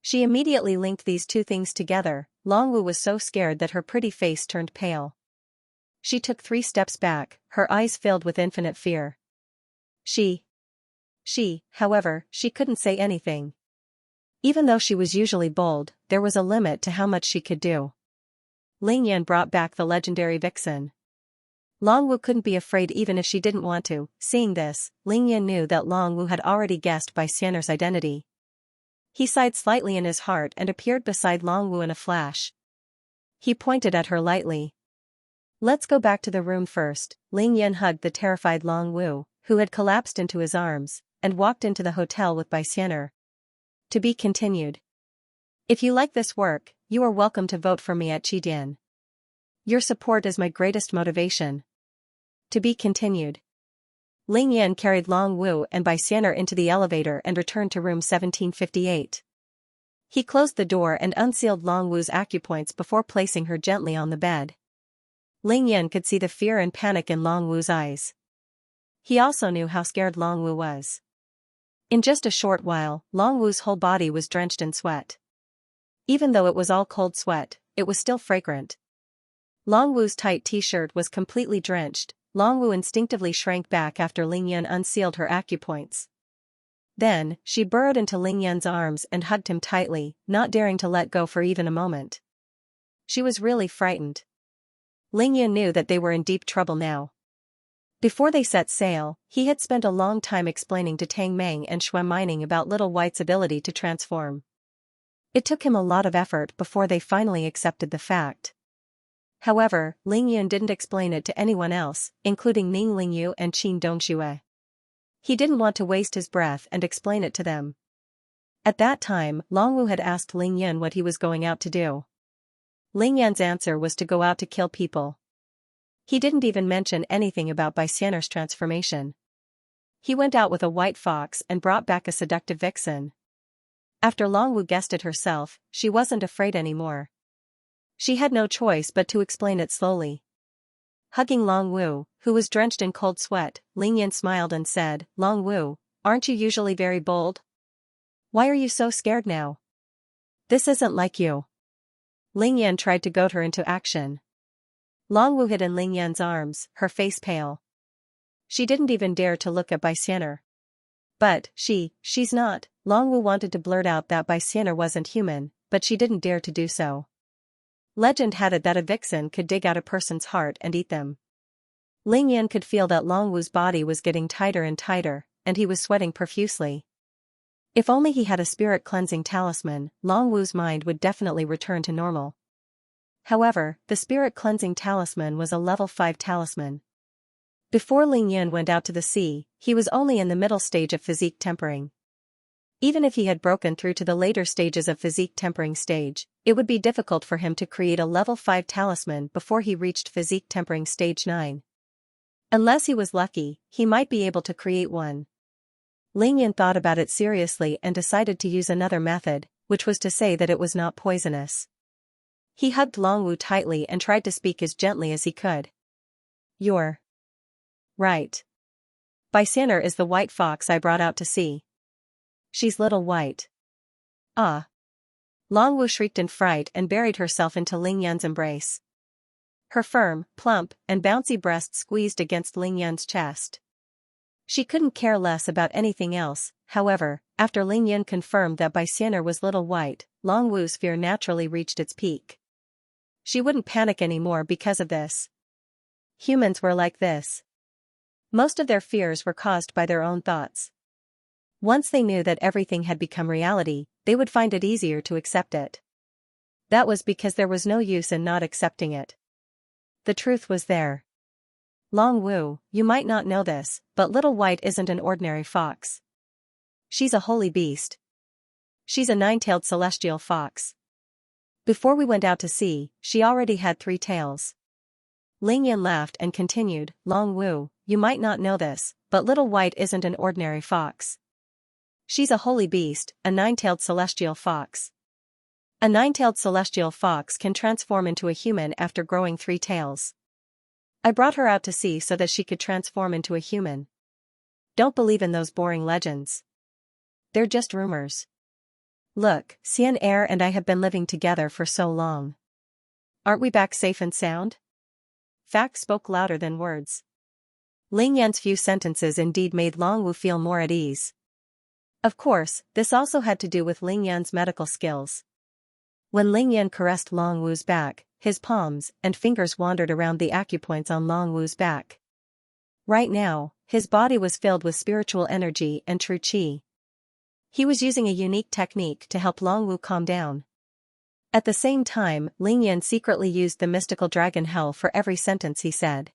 Speaker 1: She immediately linked these two things together. Long Wu was so scared that her pretty face turned pale. She took 3 steps back, her eyes filled with infinite fear. However, she couldn't say anything. Even though she was usually bold, there was a limit to how much she could do. Ling Yan brought back the legendary vixen. Long Wu couldn't be afraid even if she didn't want to. Seeing this, Ling Yan knew that Long Wu had already guessed Bai Xian'er's identity. He sighed slightly in his heart and appeared beside Long Wu in a flash. He pointed at her lightly. Let's go back to the room first. Ling Yan hugged the terrified Long Wu, who had collapsed into his arms, and walked into the hotel with Bai Xian'er. To be continued. If you like this work, you are welcome to vote for me at Qidian. Your support is my greatest motivation. To be continued. Ling Yan carried Long Wu and Bai Xian'er into the elevator and returned to room 1758. He closed the door and unsealed Long Wu's acupoints before placing her gently on the bed. Ling Yan could see the fear and panic in Long Wu's eyes. He also knew how scared Long Wu was. In just a short while, Long Wu's whole body was drenched in sweat. Even though it was all cold sweat, it was still fragrant. Long Wu's tight t-shirt was completely drenched. Long Wu instinctively shrank back after Ling Yan unsealed her acupoints. Then, she burrowed into Ling Yan's arms and hugged him tightly, not daring to let go for even a moment. She was really frightened. Ling Yan knew that they were in deep trouble now. Before they set sail, he had spent a long time explaining to Tang Meng and Xue Mining about Little White's ability to transform. It took him a lot of effort before they finally accepted the fact. However, Ling Yan didn't explain it to anyone else, including Ning Lingyu and Qin Dongxue. He didn't want to waste his breath and explain it to them. At that time, Long Wu had asked Ling Yan what he was going out to do. Ling Yan's answer was to go out to kill people. He didn't even mention anything about Bai Xian'er's transformation. He went out with a white fox and brought back a seductive vixen. After Long Wu guessed it herself, she wasn't afraid anymore. She had no choice but to explain it slowly. Hugging Long Wu, who was drenched in cold sweat, Ling Yan smiled and said, "Long Wu, aren't you usually very bold? Why are you so scared now? This isn't like you." Ling Yan tried to goad her into action. Long Wu hid in Ling Yan's arms, her face pale. She didn't even dare to look at Bai Xian'er. But, she's not. Long Wu wanted to blurt out that Bai Xian'er wasn't human, but she didn't dare to do so. Legend had it that a vixen could dig out a person's heart and eat them. Ling Yan could feel that Long Wu's body was getting tighter and tighter, and he was sweating profusely. If only he had a spirit-cleansing talisman, Long Wu's mind would definitely return to normal. However, the spirit-cleansing talisman was a level 5 talisman. Before Ling Yan went out to the sea, he was only in the middle stage of physique tempering. Even if he had broken through to the later stages of physique tempering stage, it would be difficult for him to create a level 5 talisman before he reached physique tempering stage 9. Unless he was lucky, he might be able to create one. Ling Yan thought about it seriously and decided to use another method, which was to say that it was not poisonous. He hugged Long Wu tightly and tried to speak as gently as he could. "You're right. Bai Xian'er is the white fox I brought out to sea. She's little white." "Ah." Long Wu shrieked in fright and buried herself into Ling Yan's embrace. Her firm, plump, and bouncy breast squeezed against Ling Yan's chest. She couldn't care less about anything else. However, after Ling Yan confirmed that Bai Xian'er was little white, Long Wu's fear naturally reached its peak. She wouldn't panic anymore because of this. Humans were like this. Most of their fears were caused by their own thoughts. Once they knew that everything had become reality, they would find it easier to accept it. That was because there was no use in not accepting it. The truth was there. "Long Wu, you might not know this, but Little White isn't an ordinary fox. She's a holy beast. She's a 9-tailed celestial fox. Before we went out to sea, she already had 3 tails." Ling Yan laughed and continued, "Long Wu, you might not know this, but Little White isn't an ordinary fox. She's a holy beast, a 9-tailed celestial fox. A 9-tailed celestial fox can transform into a human after growing 3 tails. I brought her out to sea so that she could transform into a human. Don't believe in those boring legends. They're just rumors. Look, Xian'er and I have been living together for so long. Aren't we back safe and sound?" Facts spoke louder than words. Ling Yan's few sentences indeed made Long Wu feel more at ease. Of course, this also had to do with Ling Yan's medical skills. When Ling Yan caressed Long Wu's back, his palms and fingers wandered around the acupoints on Long Wu's back. Right now, his body was filled with spiritual energy and true qi. He was using a unique technique to help Long Wu calm down. At the same time, Ling Yan secretly used the mystical dragon hell for every sentence he said.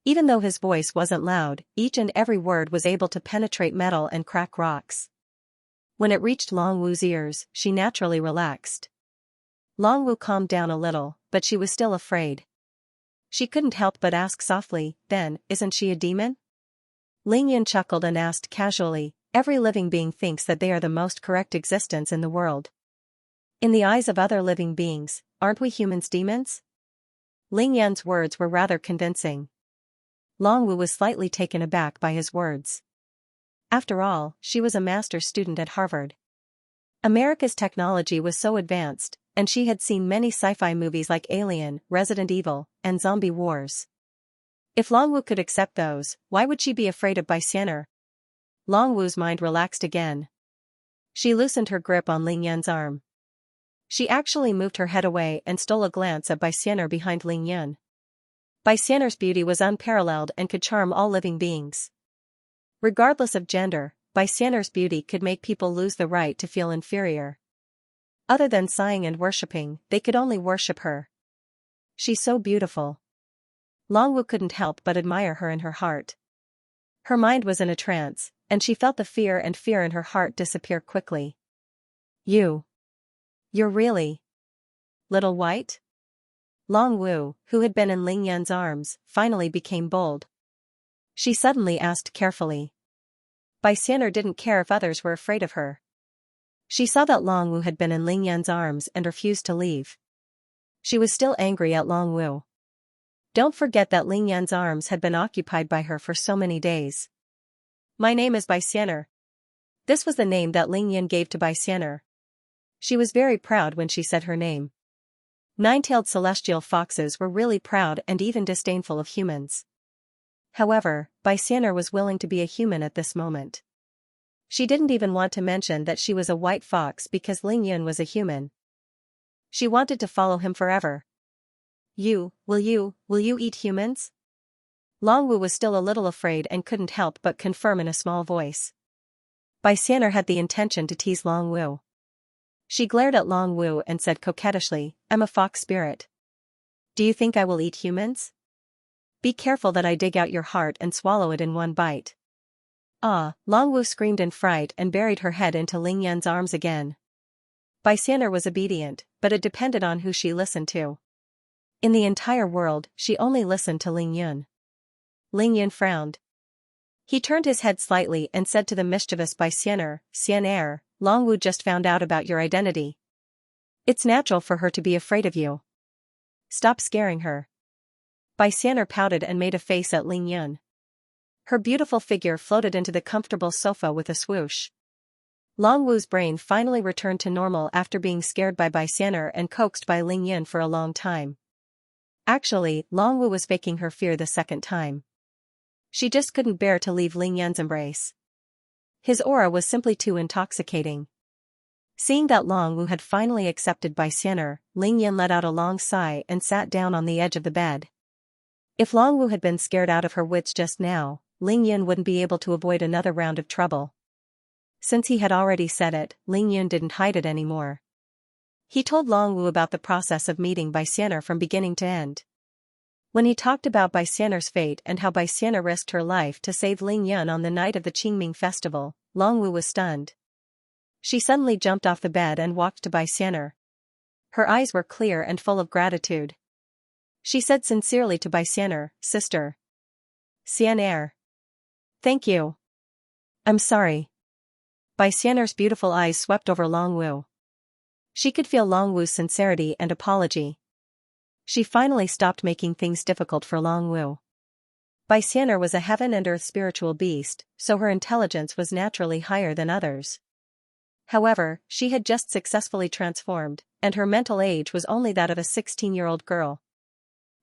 Speaker 1: Even though his voice wasn't loud, each and every word was able to penetrate metal and crack rocks. When it reached Long Wu's ears, she naturally relaxed. Long Wu calmed down a little, but she was still afraid. She couldn't help but ask softly, "Then, isn't she a demon?" Ling Yan chuckled and asked casually, "Every living being thinks that they are the most correct existence in the world. In the eyes of other living beings, aren't we humans demons?" Ling Yan's words were rather convincing. Long Wu was slightly taken aback by his words. After all, she was a master's student at Harvard. America's technology was so advanced, and she had seen many sci-fi movies like Alien, Resident Evil, and Zombie Wars. If Long Wu could accept those, why would she be afraid of Bai Xian'er? Long Wu's mind relaxed again. She loosened her grip on Ling Yan's arm. She actually moved her head away and stole a glance at Bai Xian'er behind Ling Yan. Bai Xian'er's beauty was unparalleled and could charm all living beings. Regardless of gender, Bai Xian'er's beauty could make people lose the right to feel inferior. Other than sighing and worshipping, they could only worship her. She's so beautiful. Long Wu couldn't help but admire her in her heart. Her mind was in a trance, and she felt the fear in her heart disappear quickly. You're really Little White?" Long Wu, who had been in Ling Yan's arms, finally became bold. She suddenly asked carefully. Bai Xian'er didn't care if others were afraid of her. She saw that Long Wu had been in Ling Yan's arms and refused to leave. She was still angry at Long Wu. Don't forget that Ling Yan's arms had been occupied by her for so many days. My name is Bai Xianer. This was the name that Ling Yan gave to Bai Xianer. She was very proud when she said her name. Nine-tailed celestial foxes were really proud and even disdainful of humans. However, Bai Xianer was willing to be a human at this moment. She didn't even want to mention that she was a white fox because Ling Yan was a human. She wanted to follow him forever. Will you eat humans? Long Wu was still a little afraid and couldn't help but confirm in a small voice. Bai Xianer had the intention to tease Long Wu. She glared at Long Wu and said coquettishly, I'm a fox spirit. Do you think I will eat humans? Be careful that I dig out your heart and swallow it in one bite. Ah, Long Wu screamed in fright and buried her head into Ling Yan's arms again. Bai Xianer was obedient, but it depended on who she listened to. In the entire world, she only listened to Ling Yan. Ling Yan frowned. He turned his head slightly and said to the mischievous Bai Xianer, Xianer, Long Wu just found out about your identity. It's natural for her to be afraid of you. Stop scaring her. Bai Xianer pouted and made a face at Ling Yan. Her beautiful figure floated into the comfortable sofa with a swoosh. Long Wu's brain finally returned to normal after being scared by Bai Xianer and coaxed by Ling Yan for a long time. Actually, Long Wu was faking her fear the second time. She just couldn't bear to leave Ling Yan's embrace. His aura was simply too intoxicating. Seeing that Long Wu had finally accepted Bai Xianer, Ling Yan let out a long sigh and sat down on the edge of the bed. If Long Wu had been scared out of her wits just now, Ling Yan wouldn't be able to avoid another round of trouble. Since he had already said it, Ling Yan didn't hide it anymore. He told Long Wu about the process of meeting Bai Xianer from beginning to end. When he talked about Bai Xianer's fate and how Bai Xianer risked her life to save Ling Yan on the night of the Qingming festival, Long Wu was stunned. She suddenly jumped off the bed and walked to Bai Xianer. Her eyes were clear and full of gratitude. She said sincerely to Bai Xianer, Sister Xianer. Thank you. I'm sorry. Bai Xianer's beautiful eyes swept over Long Wu. She could feel Long Wu's sincerity and apology. She finally stopped making things difficult for Long Wu. Bai Xianer was a heaven and earth spiritual beast, so her intelligence was naturally higher than others. However, she had just successfully transformed, and her mental age was only that of a 16-year-old girl.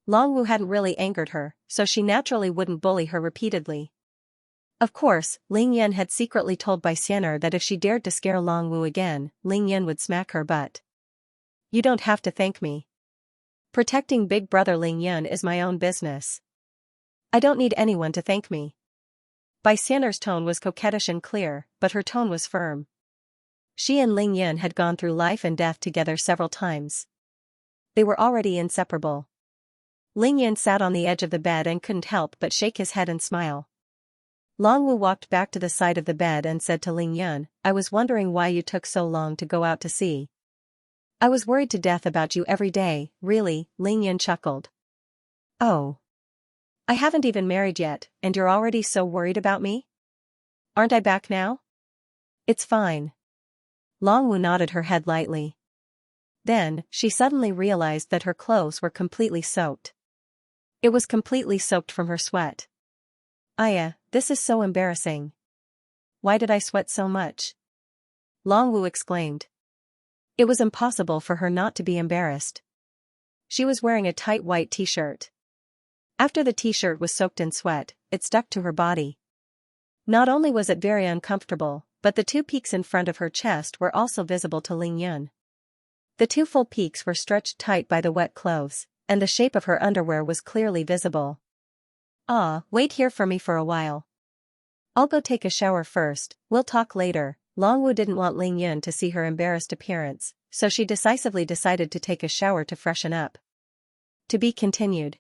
Speaker 1: Long Wu hadn't really angered her, so she naturally wouldn't bully her repeatedly. Of course, Ling Yan had secretly told Bai Xianer that if she dared to scare Long Wu again, Ling Yan would smack her butt. You don't have to thank me. Protecting Big Brother Ling Yan is my own business. I don't need anyone to thank me. Bai Xianer's tone was coquettish and clear, but her tone was firm. She and Ling Yan had gone through life and death together several times. They were already inseparable. Ling Yan sat on the edge of the bed and couldn't help but shake his head and smile. Long Wu walked back to the side of the bed and said to Ling Yan, I was wondering why you took so long to go out to sea. I was worried to death about you every day, really, Ling Yan chuckled. Oh. I haven't even married yet, and you're already so worried about me? Aren't I back now? It's fine. Long Wu nodded her head lightly. Then, she suddenly realized that her clothes were completely soaked. It was completely soaked from her sweat. Aya, this is so embarrassing. Why did I sweat so much? Long Wu exclaimed. It was impossible for her not to be embarrassed. She was wearing a tight white t-shirt. After the t-shirt was soaked in sweat, it stuck to her body. Not only was it very uncomfortable, but the two peaks in front of her chest were also visible to Ling Yan. The two full peaks were stretched tight by the wet clothes, and the shape of her underwear was clearly visible. Ah, wait here for me for a while. I'll go take a shower first, we'll talk later. Long Wu didn't want Ling Yan to see her embarrassed appearance, so she decisively decided to take a shower to freshen up. To be continued.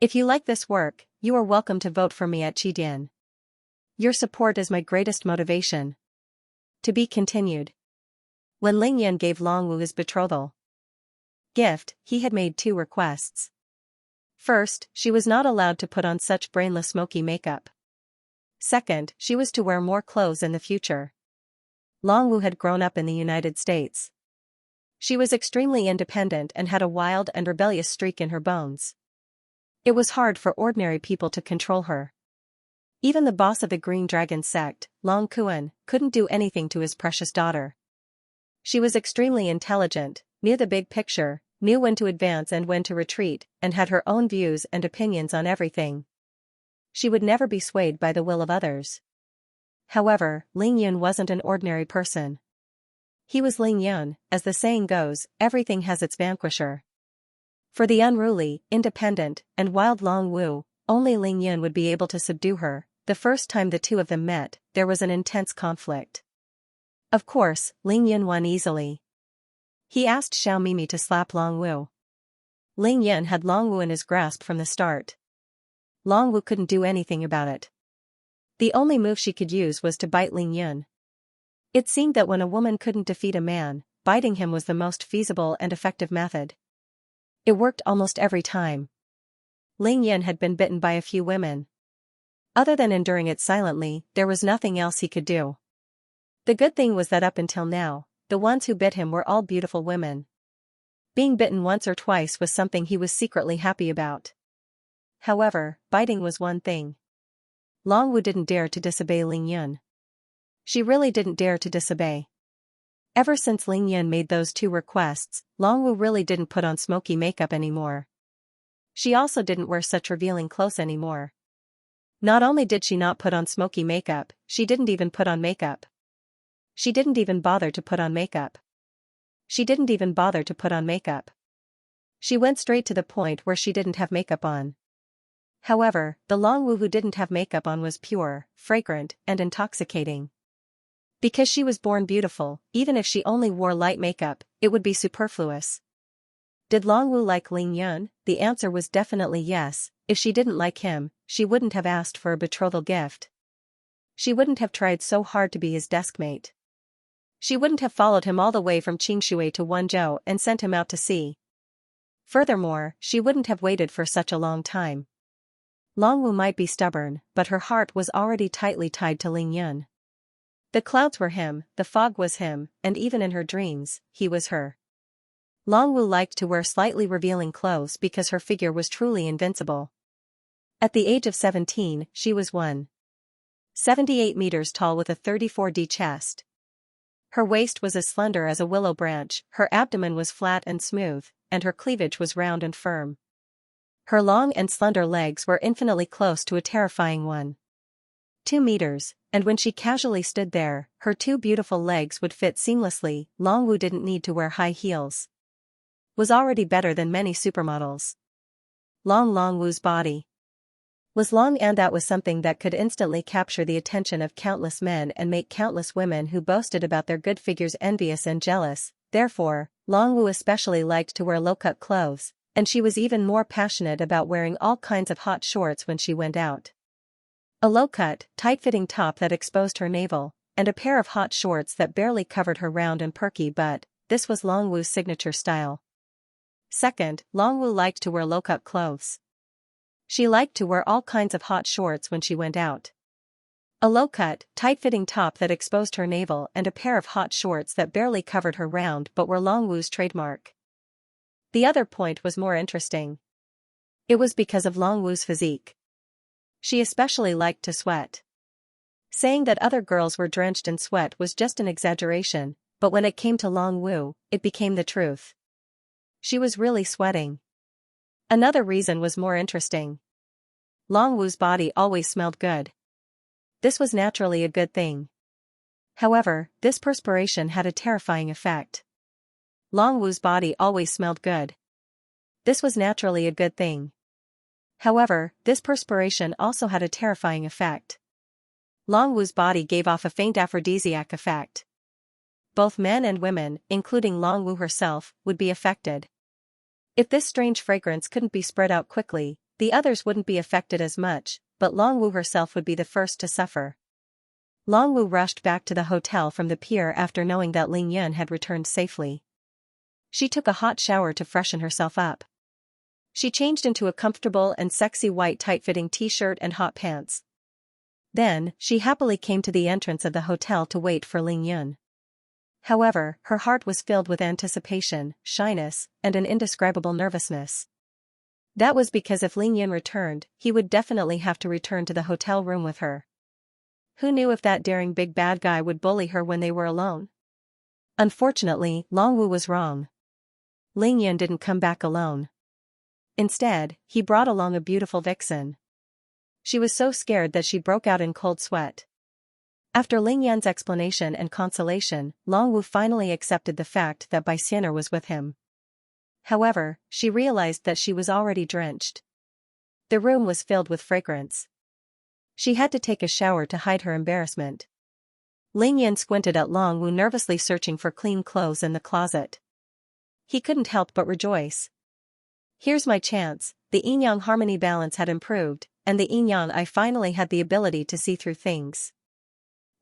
Speaker 1: If you like this work, you are welcome to vote for me at Qidian. Your support is my greatest motivation. To be continued. When Ling Yan gave Long Wu his betrothal gift, he had made two requests. First, she was not allowed to put on such brainless smoky makeup. Second, she was to wear more clothes in the future. Long Wu had grown up in the United States. She was extremely independent and had a wild and rebellious streak in her bones. It was hard for ordinary people to control her. Even the boss of the Green Dragon sect, Long Kuan, couldn't do anything to his precious daughter. She was extremely intelligent, knew the big picture, knew when to advance and when to retreat, and had her own views and opinions on everything. She would never be swayed by the will of others. However, Ling Yun wasn't an ordinary person. He was Ling Yun, as the saying goes, everything has its vanquisher. For the unruly, independent, and wild Long Wu, only Ling Yun would be able to subdue her. The first time the two of them met, there was an intense conflict. Of course, Ling Yun won easily. He asked Xiao Mimi to slap Long Wu. Ling Yun had Long Wu in his grasp from the start. Long Wu couldn't do anything about it. The only move she could use was to bite Ling Yun. It seemed that when a woman couldn't defeat a man, biting him was the most feasible and effective method. It worked almost every time. Ling Yun had been bitten by a few women. Other than enduring it silently, there was nothing else he could do. The good thing was that up until now, the ones who bit him were all beautiful women. Being bitten once or twice was something he was secretly happy about. However, biting was one thing. Long Wu didn't dare to disobey Ling Yun. She really didn't dare to disobey. Ever since Ling Yun made those two requests, Long Wu really didn't put on smoky makeup anymore. She also didn't wear such revealing clothes anymore. Not only did she not put on smoky makeup, she didn't even put on makeup. She didn't even bother to put on makeup. She didn't even bother to put on makeup. She went straight to the point where she didn't have makeup on. However, the Long Wu who didn't have makeup on was pure, fragrant, and intoxicating. Because she was born beautiful, even if she only wore light makeup, it would be superfluous. Did Long Wu like Ling Yun? The answer was definitely yes. If she didn't like him, she wouldn't have asked for a betrothal gift. She wouldn't have tried so hard to be his deskmate. She wouldn't have followed him all the way from Qingshui to Wenzhou and sent him out to sea. Furthermore, she wouldn't have waited for such a long time. Long Wu might be stubborn, but her heart was already tightly tied to Ling Yun. The clouds were him, the fog was him, and even in her dreams, he was her. Long Wu liked to wear slightly revealing clothes because her figure was truly invincible. At the age of 17, she was 1.78 meters tall with a 34D chest. Her waist was as slender as a willow branch, her abdomen was flat and smooth, and her cleavage was round and firm. Her long and slender legs were infinitely close to a terrifying 1.2 meters, and when she casually stood there, her two beautiful legs would fit seamlessly. Long Wu didn't need to wear high heels. Was already better than many supermodels. Long Wu's body was long, and that was something that could instantly capture the attention of countless men and make countless women who boasted about their good figures envious and jealous. Therefore, Long Wu especially liked to wear low-cut clothes, and she was even more passionate about wearing all kinds of hot shorts when she went out. A low-cut, tight-fitting top that exposed her navel, and a pair of hot shorts that barely covered her round and perky butt. This was Long Wu's signature style. Second, Long Wu liked to wear low-cut clothes. She liked to wear all kinds of hot shorts when she went out. A low-cut, tight-fitting top that exposed her navel and a pair of hot shorts that barely covered her round but were Long Wu's trademark. The other point was more interesting. It was because of Long Wu's physique. She especially liked to sweat. Saying that other girls were drenched in sweat was just an exaggeration, but when it came to Long Wu, it became the truth. She was really sweating. Another reason was more interesting. Long Wu's body always smelled good. This was naturally a good thing. However, this perspiration had a terrifying effect. Long Wu's body always smelled good. This was naturally a good thing. However, this perspiration also had a terrifying effect. Long Wu's body gave off a faint aphrodisiac effect. Both men and women, including Long Wu herself, would be affected. If this strange fragrance couldn't be spread out quickly, the others wouldn't be affected as much, but Long Wu herself would be the first to suffer. Long Wu rushed back to the hotel from the pier after knowing that Ling Yun had returned safely. She took a hot shower to freshen herself up. She changed into a comfortable and sexy white tight-fitting t-shirt and hot pants. Then, she happily came to the entrance of the hotel to wait for Ling Yun. However, her heart was filled with anticipation, shyness, and an indescribable nervousness. That was because if Ling Yan returned, he would definitely have to return to the hotel room with her. Who knew if that daring big bad guy would bully her when they were alone? Unfortunately, Longwu was wrong. Ling Yan didn't come back alone. Instead, he brought along a beautiful vixen. She was so scared that she broke out in cold sweat. After Ling Yan's explanation and consolation, Longwu finally accepted the fact that Xianxia was with him. However, she realized that she was already drenched. The room was filled with fragrance. She had to take a shower to hide her embarrassment. Ling Yan squinted at Longwu, nervously searching for clean clothes in the closet. He couldn't help but rejoice. Here's my chance. The yin-yang harmony balance had improved, and the yin-yang I finally had the ability to see through things.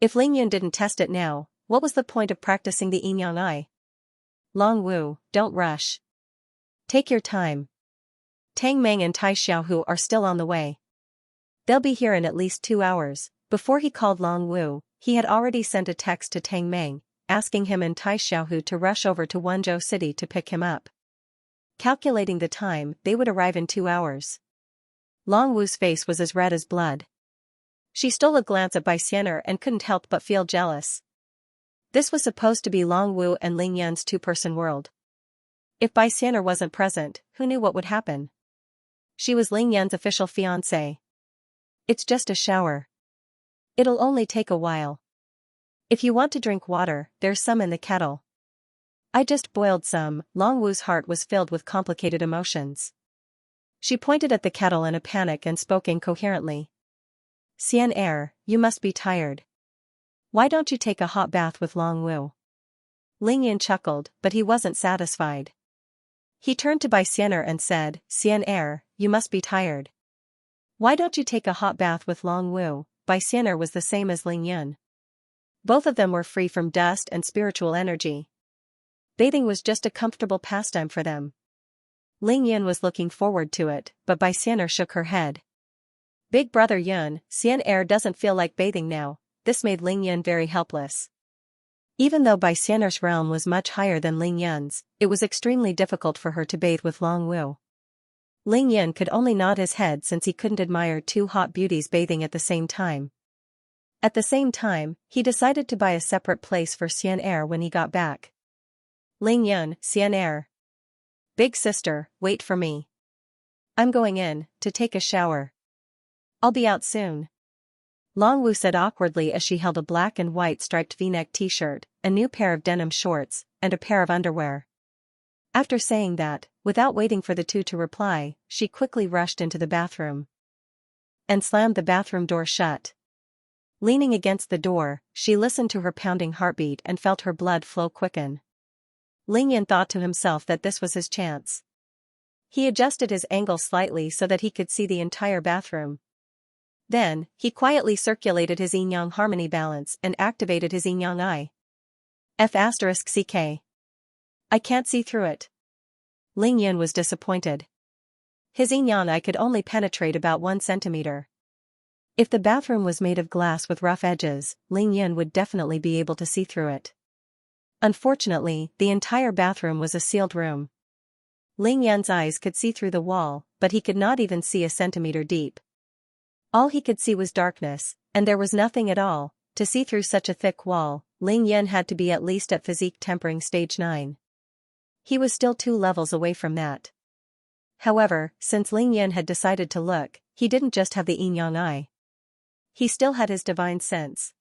Speaker 1: If Ling Yan didn't test it now, what was the point of practicing the yin-yang eye? Longwu, don't rush. Take your time. Tang Meng and Tai Xiaohu are still on the way. They'll be here in at least 2 hours. Before he called Longwu, he had already sent a text to Tang Meng, asking him and Tai Xiaohu to rush over to Wenzhou City to pick him up. Calculating the time, they would arrive in 2 hours. Longwu's face was as red as blood. She stole a glance at Xianxia and couldn't help but feel jealous. This was supposed to be Longwu and Ling Yan's two-person world. If Xianxia wasn't present, who knew what would happen? She was Ling Yan's official fiancée. It's just a shower. It'll only take a while. If you want to drink water, there's some in the kettle. I just boiled some. Longwu's heart was filled with complicated emotions. She pointed at the kettle in a panic and spoke incoherently. Xianxia, you must be tired. Why don't you take a hot bath with Longwu? Ling Yan chuckled, but he wasn't satisfied. He turned to Xianxia and said, Xianxia, you must be tired. Why don't you take a hot bath with Longwu? Xianxia was the same as Ling Yan. Both of them were free from dust and spiritual energy. Bathing was just a comfortable pastime for them. Ling Yan was looking forward to it, but Xianxia shook her head. Big brother Yun, Xianxia doesn't feel like bathing now. This made Ling Yan very helpless. Even though Xianxia's realm was much higher than Ling Yan's, it was extremely difficult for her to bathe with Longwu. Ling Yan could only nod his head since he couldn't admire two hot beauties bathing at the same time. At the same time, he decided to buy a separate place for Xianxia when he got back. Ling Yan, Xianxia. Big sister, wait for me. I'm going in to take a shower. I'll be out soon. Longwu said awkwardly as she held a black and white striped v-neck t-shirt, a new pair of denim shorts, and a pair of underwear. After saying that, without waiting for the two to reply, she quickly rushed into the bathroom and slammed the bathroom door shut. Leaning against the door, she listened to her pounding heartbeat and felt her blood flow quicken. Ling Yan thought to himself that this was his chance. He adjusted his angle slightly so that he could see the entire bathroom. Then, he quietly circulated his yin-yang harmony balance and activated his yin-yang eye. F***CK. I can't see through it. Ling Yan was disappointed. His yin-yang eye could only penetrate about 1 centimeter. If the bathroom was made of glass with rough edges, Ling Yan would definitely be able to see through it. Unfortunately, the entire bathroom was a sealed room. Ling Yan's eyes could see through the wall, but he could not even see a centimeter deep. All he could see was darkness, and there was nothing at all. To see through such a thick wall, Ling Yan had to be at least at physique tempering stage 9. He was still 2 levels away from that. However, since Ling Yan had decided to look, he didn't just have the yin-yang eye. He still had his divine sense.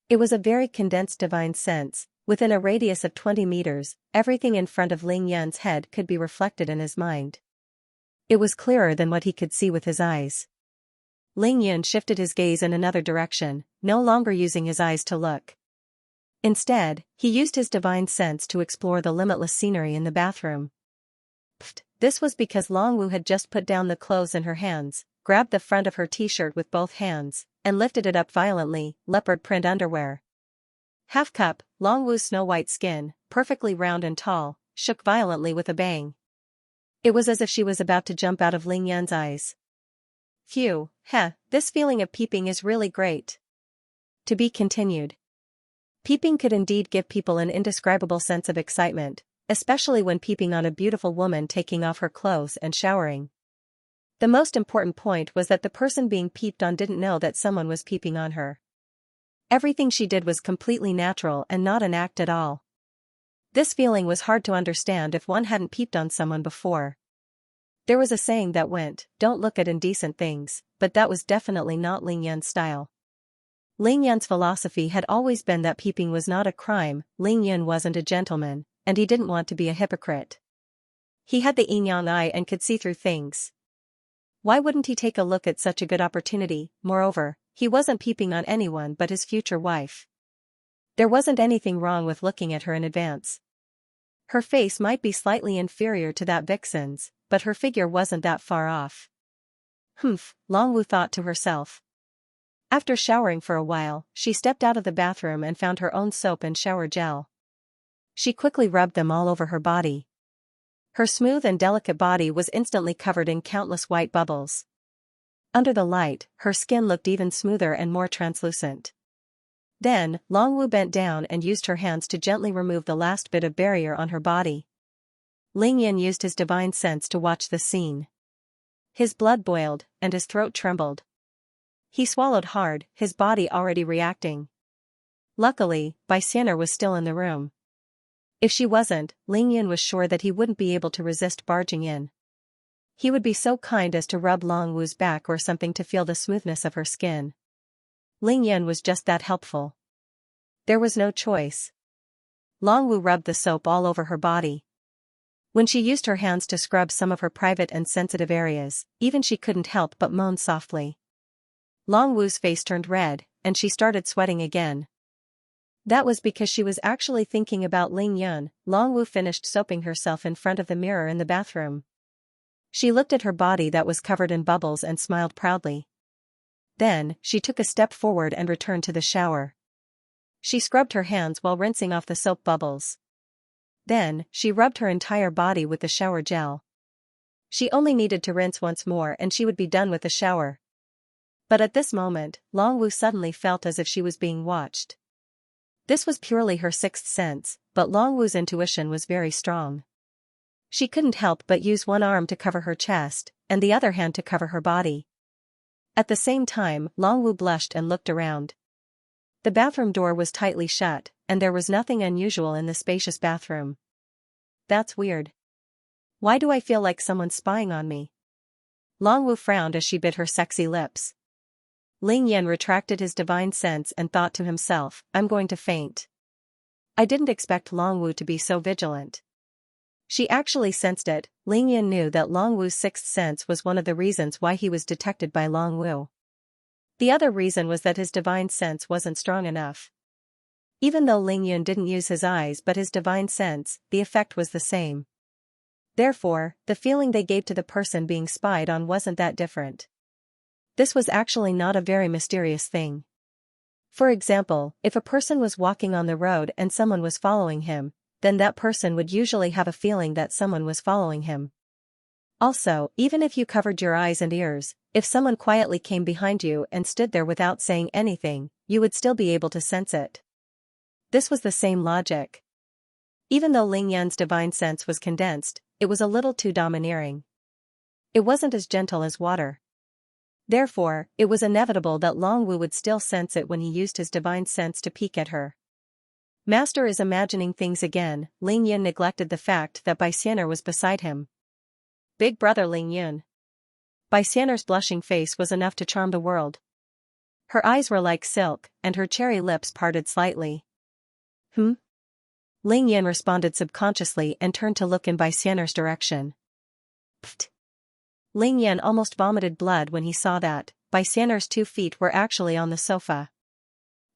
Speaker 1: It was a very condensed divine sense. Within a radius of 20 meters, everything in front of Ling Yan's head could be reflected in his mind. It was clearer than what he could see with his eyes. Ling Yan shifted his gaze in another direction, no longer using his eyes to look. Instead, he used his divine sense to explore the limitless scenery in the bathroom. This was because Longwu had just put down the clothes in her hands, grabbed the front of her t-shirt with both hands, and lifted it up violently, leopard print underwear. Half cup, Longwu's snow-white skin, perfectly round and tall, shook violently with a bang. It was as if she was about to jump out of Ling Yan's eyes. Phew, this feeling of peeping is really great. To be continued. Peeping could indeed give people an indescribable sense of excitement, especially when peeping on a beautiful woman taking off her clothes and showering. The most important point was that the person being peeped on didn't know that someone was peeping on her. Everything she did was completely natural and not an act at all. This feeling was hard to understand if one hadn't peeped on someone before. There was a saying that went, "Don't look at indecent things," but that was definitely not Ling Yan's style. Ling Yan's philosophy had always been that peeping was not a crime. Ling Yan wasn't a gentleman, and he didn't want to be a hypocrite. He had the yin-yang eye and could see through things. Why wouldn't he take a look at such a good opportunity? Moreover, he wasn't peeping on anyone but his future wife. There wasn't anything wrong with looking at her in advance. Her face might be slightly inferior to that vixen's, but her figure wasn't that far off. Humph, Longwu thought to herself. After showering for a while, she stepped out of the bathroom and found her own soap and shower gel. She quickly rubbed them all over her body. Her smooth and delicate body was instantly covered in countless white bubbles. Under the light, her skin looked even smoother and more translucent. Then, Longwu bent down and used her hands to gently remove the last bit of barrier on her body. Ling Yan used his divine sense to watch the scene. His blood boiled, and his throat trembled. He swallowed hard, his body already reacting. Luckily, Xianxia was still in the room. If she wasn't, Ling Yan was sure that he wouldn't be able to resist barging in. He would be so kind as to rub Longwu's back or something to feel the smoothness of her skin. Ling Yan was just that helpful. There was no choice. Longwu rubbed the soap all over her body. When she used her hands to scrub some of her private and sensitive areas, even she couldn't help but moan softly. Longwu's face turned red, and she started sweating again. That was because she was actually thinking about Ling Yan. Longwu finished soaping herself in front of the mirror in the bathroom. She looked at her body that was covered in bubbles and smiled proudly. Then, she took a step forward and returned to the shower. She scrubbed her hands while rinsing off the soap bubbles. Then, she rubbed her entire body with the shower gel. She only needed to rinse once more and she would be done with the shower. But at this moment, Longwu suddenly felt as if she was being watched. This was purely her sixth sense, but Longwu's intuition was very strong. She couldn't help but use one arm to cover her chest, and the other hand to cover her body. At the same time, Longwu blushed and looked around. The bathroom door was tightly shut, and there was nothing unusual in the spacious bathroom. That's weird. Why do I feel like someone's spying on me? Longwu frowned as she bit her sexy lips. Ling Yan retracted his divine sense and thought to himself, I'm going to faint. I didn't expect Longwu to be so vigilant. She actually sensed it. Ling Yan knew that Longwu's sixth sense was one of the reasons why he was detected by Longwu. The other reason was that his divine sense wasn't strong enough. Even though Ling Yan didn't use his eyes but his divine sense, the effect was the same. Therefore, the feeling they gave to the person being spied on wasn't that different. This was actually not a very mysterious thing. For example, if a person was walking on the road and someone was following him, then that person would usually have a feeling that someone was following him. Also, even if you covered your eyes and ears, if someone quietly came behind you and stood there without saying anything, you would still be able to sense it. This was the same logic. Even though Ling Yan's divine sense was condensed, it was a little too domineering. It wasn't as gentle as water. Therefore, it was inevitable that Longwu would still sense it when he used his divine sense to peek at her. Master is imagining things again. Ling Yan neglected the fact that Xianxia was beside him. Big brother Ling Yan. Xianxia's blushing face was enough to charm the world. Her eyes were like silk, and her cherry lips parted slightly. Ling Yan responded subconsciously and turned to look in Xianxia's direction. Pfft. Ling Yan almost vomited blood when he saw that Xianxia's 2 feet were actually on the sofa.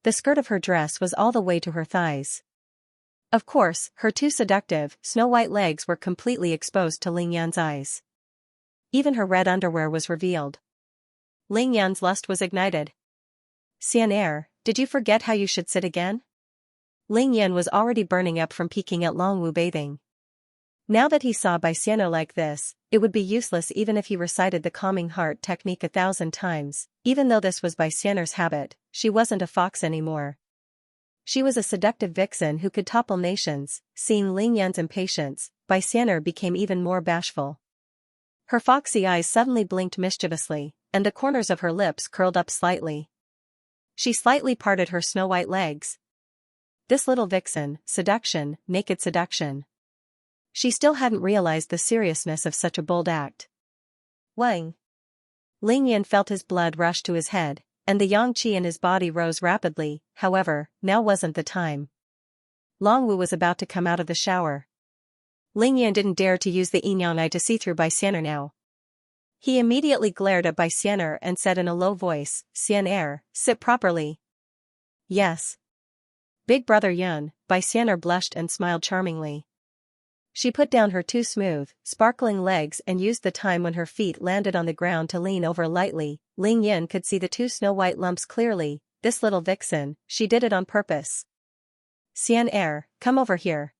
Speaker 1: The skirt of her dress was all the way to her thighs. Of course, her 2 seductive, snow-white legs were completely exposed to Ling Yan's eyes. Even her red underwear was revealed. Ling Yan's lust was ignited. Xianxia, did you forget how you should sit again? Ling Yan was already burning up from peeking at Longwu bathing. Now that he saw Xianxia like this, it would be useless even if he recited the calming heart technique 1,000 times. Even though this was Xianxia's habit, she wasn't a fox anymore. She was a seductive vixen who could topple nations. Seeing Ling Yan's impatience, Xianxia became even more bashful. Her foxy eyes suddenly blinked mischievously, and the corners of her lips curled up slightly. She slightly parted her snow-white legs. This little vixen, seduction, naked seduction. She still hadn't realized the seriousness of such a bold act. Wang. Ling Yan felt his blood rush to his head, and the yang qi in his body rose rapidly. However, now wasn't the time. Long Wu was about to come out of the shower. Ling Yan didn't dare to use the yin-yang eye to see through Bai Xian'er now. He immediately glared at Bai Xian'er and said in a low voice, "Xian'er, sit properly." "Yes." Big brother Yun. Bai Xian'er blushed and smiled charmingly. She put down her two smooth, sparkling legs and used the time when her feet landed on the ground to lean over lightly. Ling Yin could see the two snow-white lumps clearly. This little vixen, she did it on purpose. "Xian'er, come over here."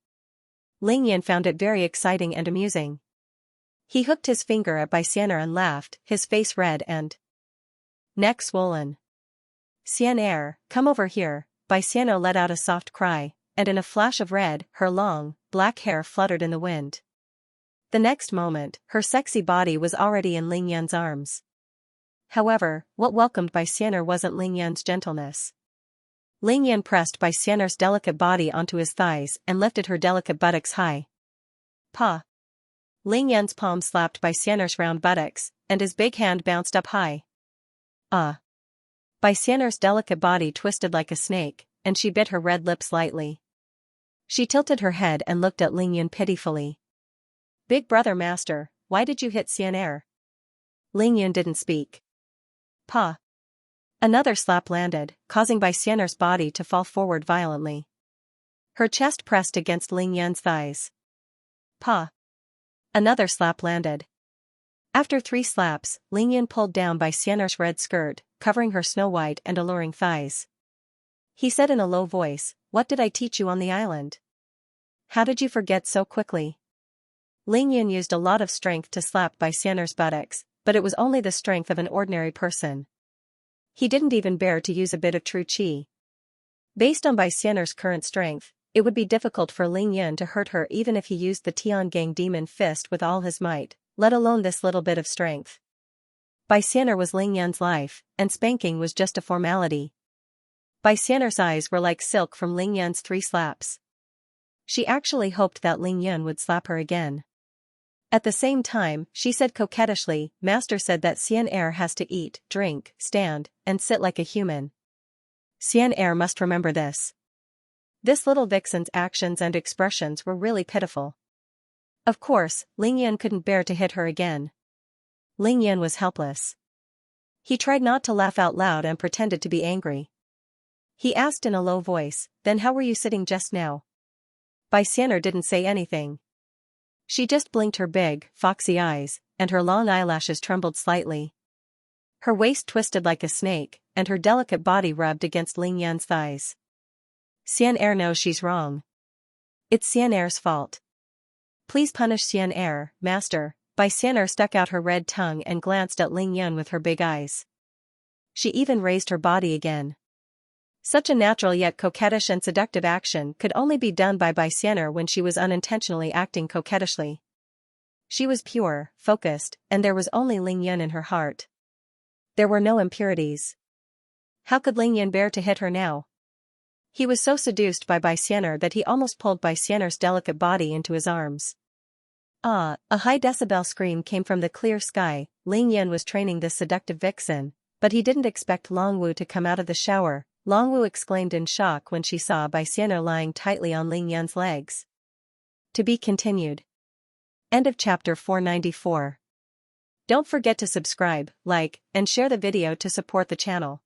Speaker 1: Ling Yin found it very exciting and amusing. He hooked his finger at Bai Xian'er and laughed, his face red and neck swollen. "Xian'er, come over here." Bai Xian'er let out a soft cry, and in a flash of red, her long, black hair fluttered in the wind. The next moment, her sexy body was already in Ling Yan's arms. However, what welcomed Bai Xian'er wasn't Ling Yan's gentleness. Ling Yan pressed Bai Xian'er's delicate body onto his thighs and lifted her delicate buttocks high. "Pa!" Ling Yan's palm slapped Bai Xian'er's round buttocks, and his big hand bounced up high. "Ah!" Bai Xian'er's delicate body twisted like a snake, and she bit her red lips lightly. She tilted her head and looked at Ling Yan pitifully. "Big brother master, why did you hit Xian'er?" Ling Yan didn't speak. "Pa!" Another slap landed, causing Bai Xian'er's body to fall forward violently. Her chest pressed against Ling Yan's thighs. "Pa!" Another slap landed. After 3 slaps, Ling Yan pulled down Bai Xian'er's red skirt, covering her snow-white and alluring thighs. He said in a low voice, "What did I teach you on the island? How did you forget so quickly?" Ling Yan used a lot of strength to slap Bai Xian'er's buttocks, but it was only the strength of an ordinary person. He didn't even bear to use a bit of true qi. Based on Bai Xian'er's current strength, it would be difficult for Ling Yan to hurt her even if he used the Tiangang demon fist with all his might, let alone this little bit of strength. Bai Xian'er was Ling Yan's life, and spanking was just a formality. Bai Xian'er's eyes were like silk from Ling Yan's 3 slaps. She actually hoped that Ling Yan would slap her again. At the same time, she said coquettishly, "Master said that Xian'er has to eat, drink, stand, and sit like a human. Xian'er must remember this." This little vixen's actions and expressions were really pitiful. Of course, Ling Yan couldn't bear to hit her again. Ling Yan was helpless. He tried not to laugh out loud and pretended to be angry. He asked in a low voice, "Then how were you sitting just now?" Bai Xian'er didn't say anything. She just blinked her big, foxy eyes, and her long eyelashes trembled slightly. Her waist twisted like a snake, and her delicate body rubbed against Ling Yan's thighs. "Xian'er knows she's wrong. It's Xian'er's fault. Please punish Xian'er, master." Bai Xian'er stuck out her red tongue and glanced at Ling Yan with her big eyes. She even raised her body again. Such a natural yet coquettish and seductive action could only be done by Bai Xian'er when she was unintentionally acting coquettishly. She was pure, focused, and there was only Ling Yan in her heart. There were no impurities. How could Ling Yan bear to hit her now? He was so seduced by Bai Xian'er that he almost pulled Bai Xian'er's delicate body into his arms. Ah! A high decibel scream came from the clear sky. Ling Yan was training this seductive vixen, but he didn't expect Long Wu to come out of the shower. Long Wu exclaimed in shock when she saw Bai Xian'er lying tightly on Ling Yan's legs. To be continued. End of chapter 494. Don't forget to subscribe, like, and share the video to support the channel.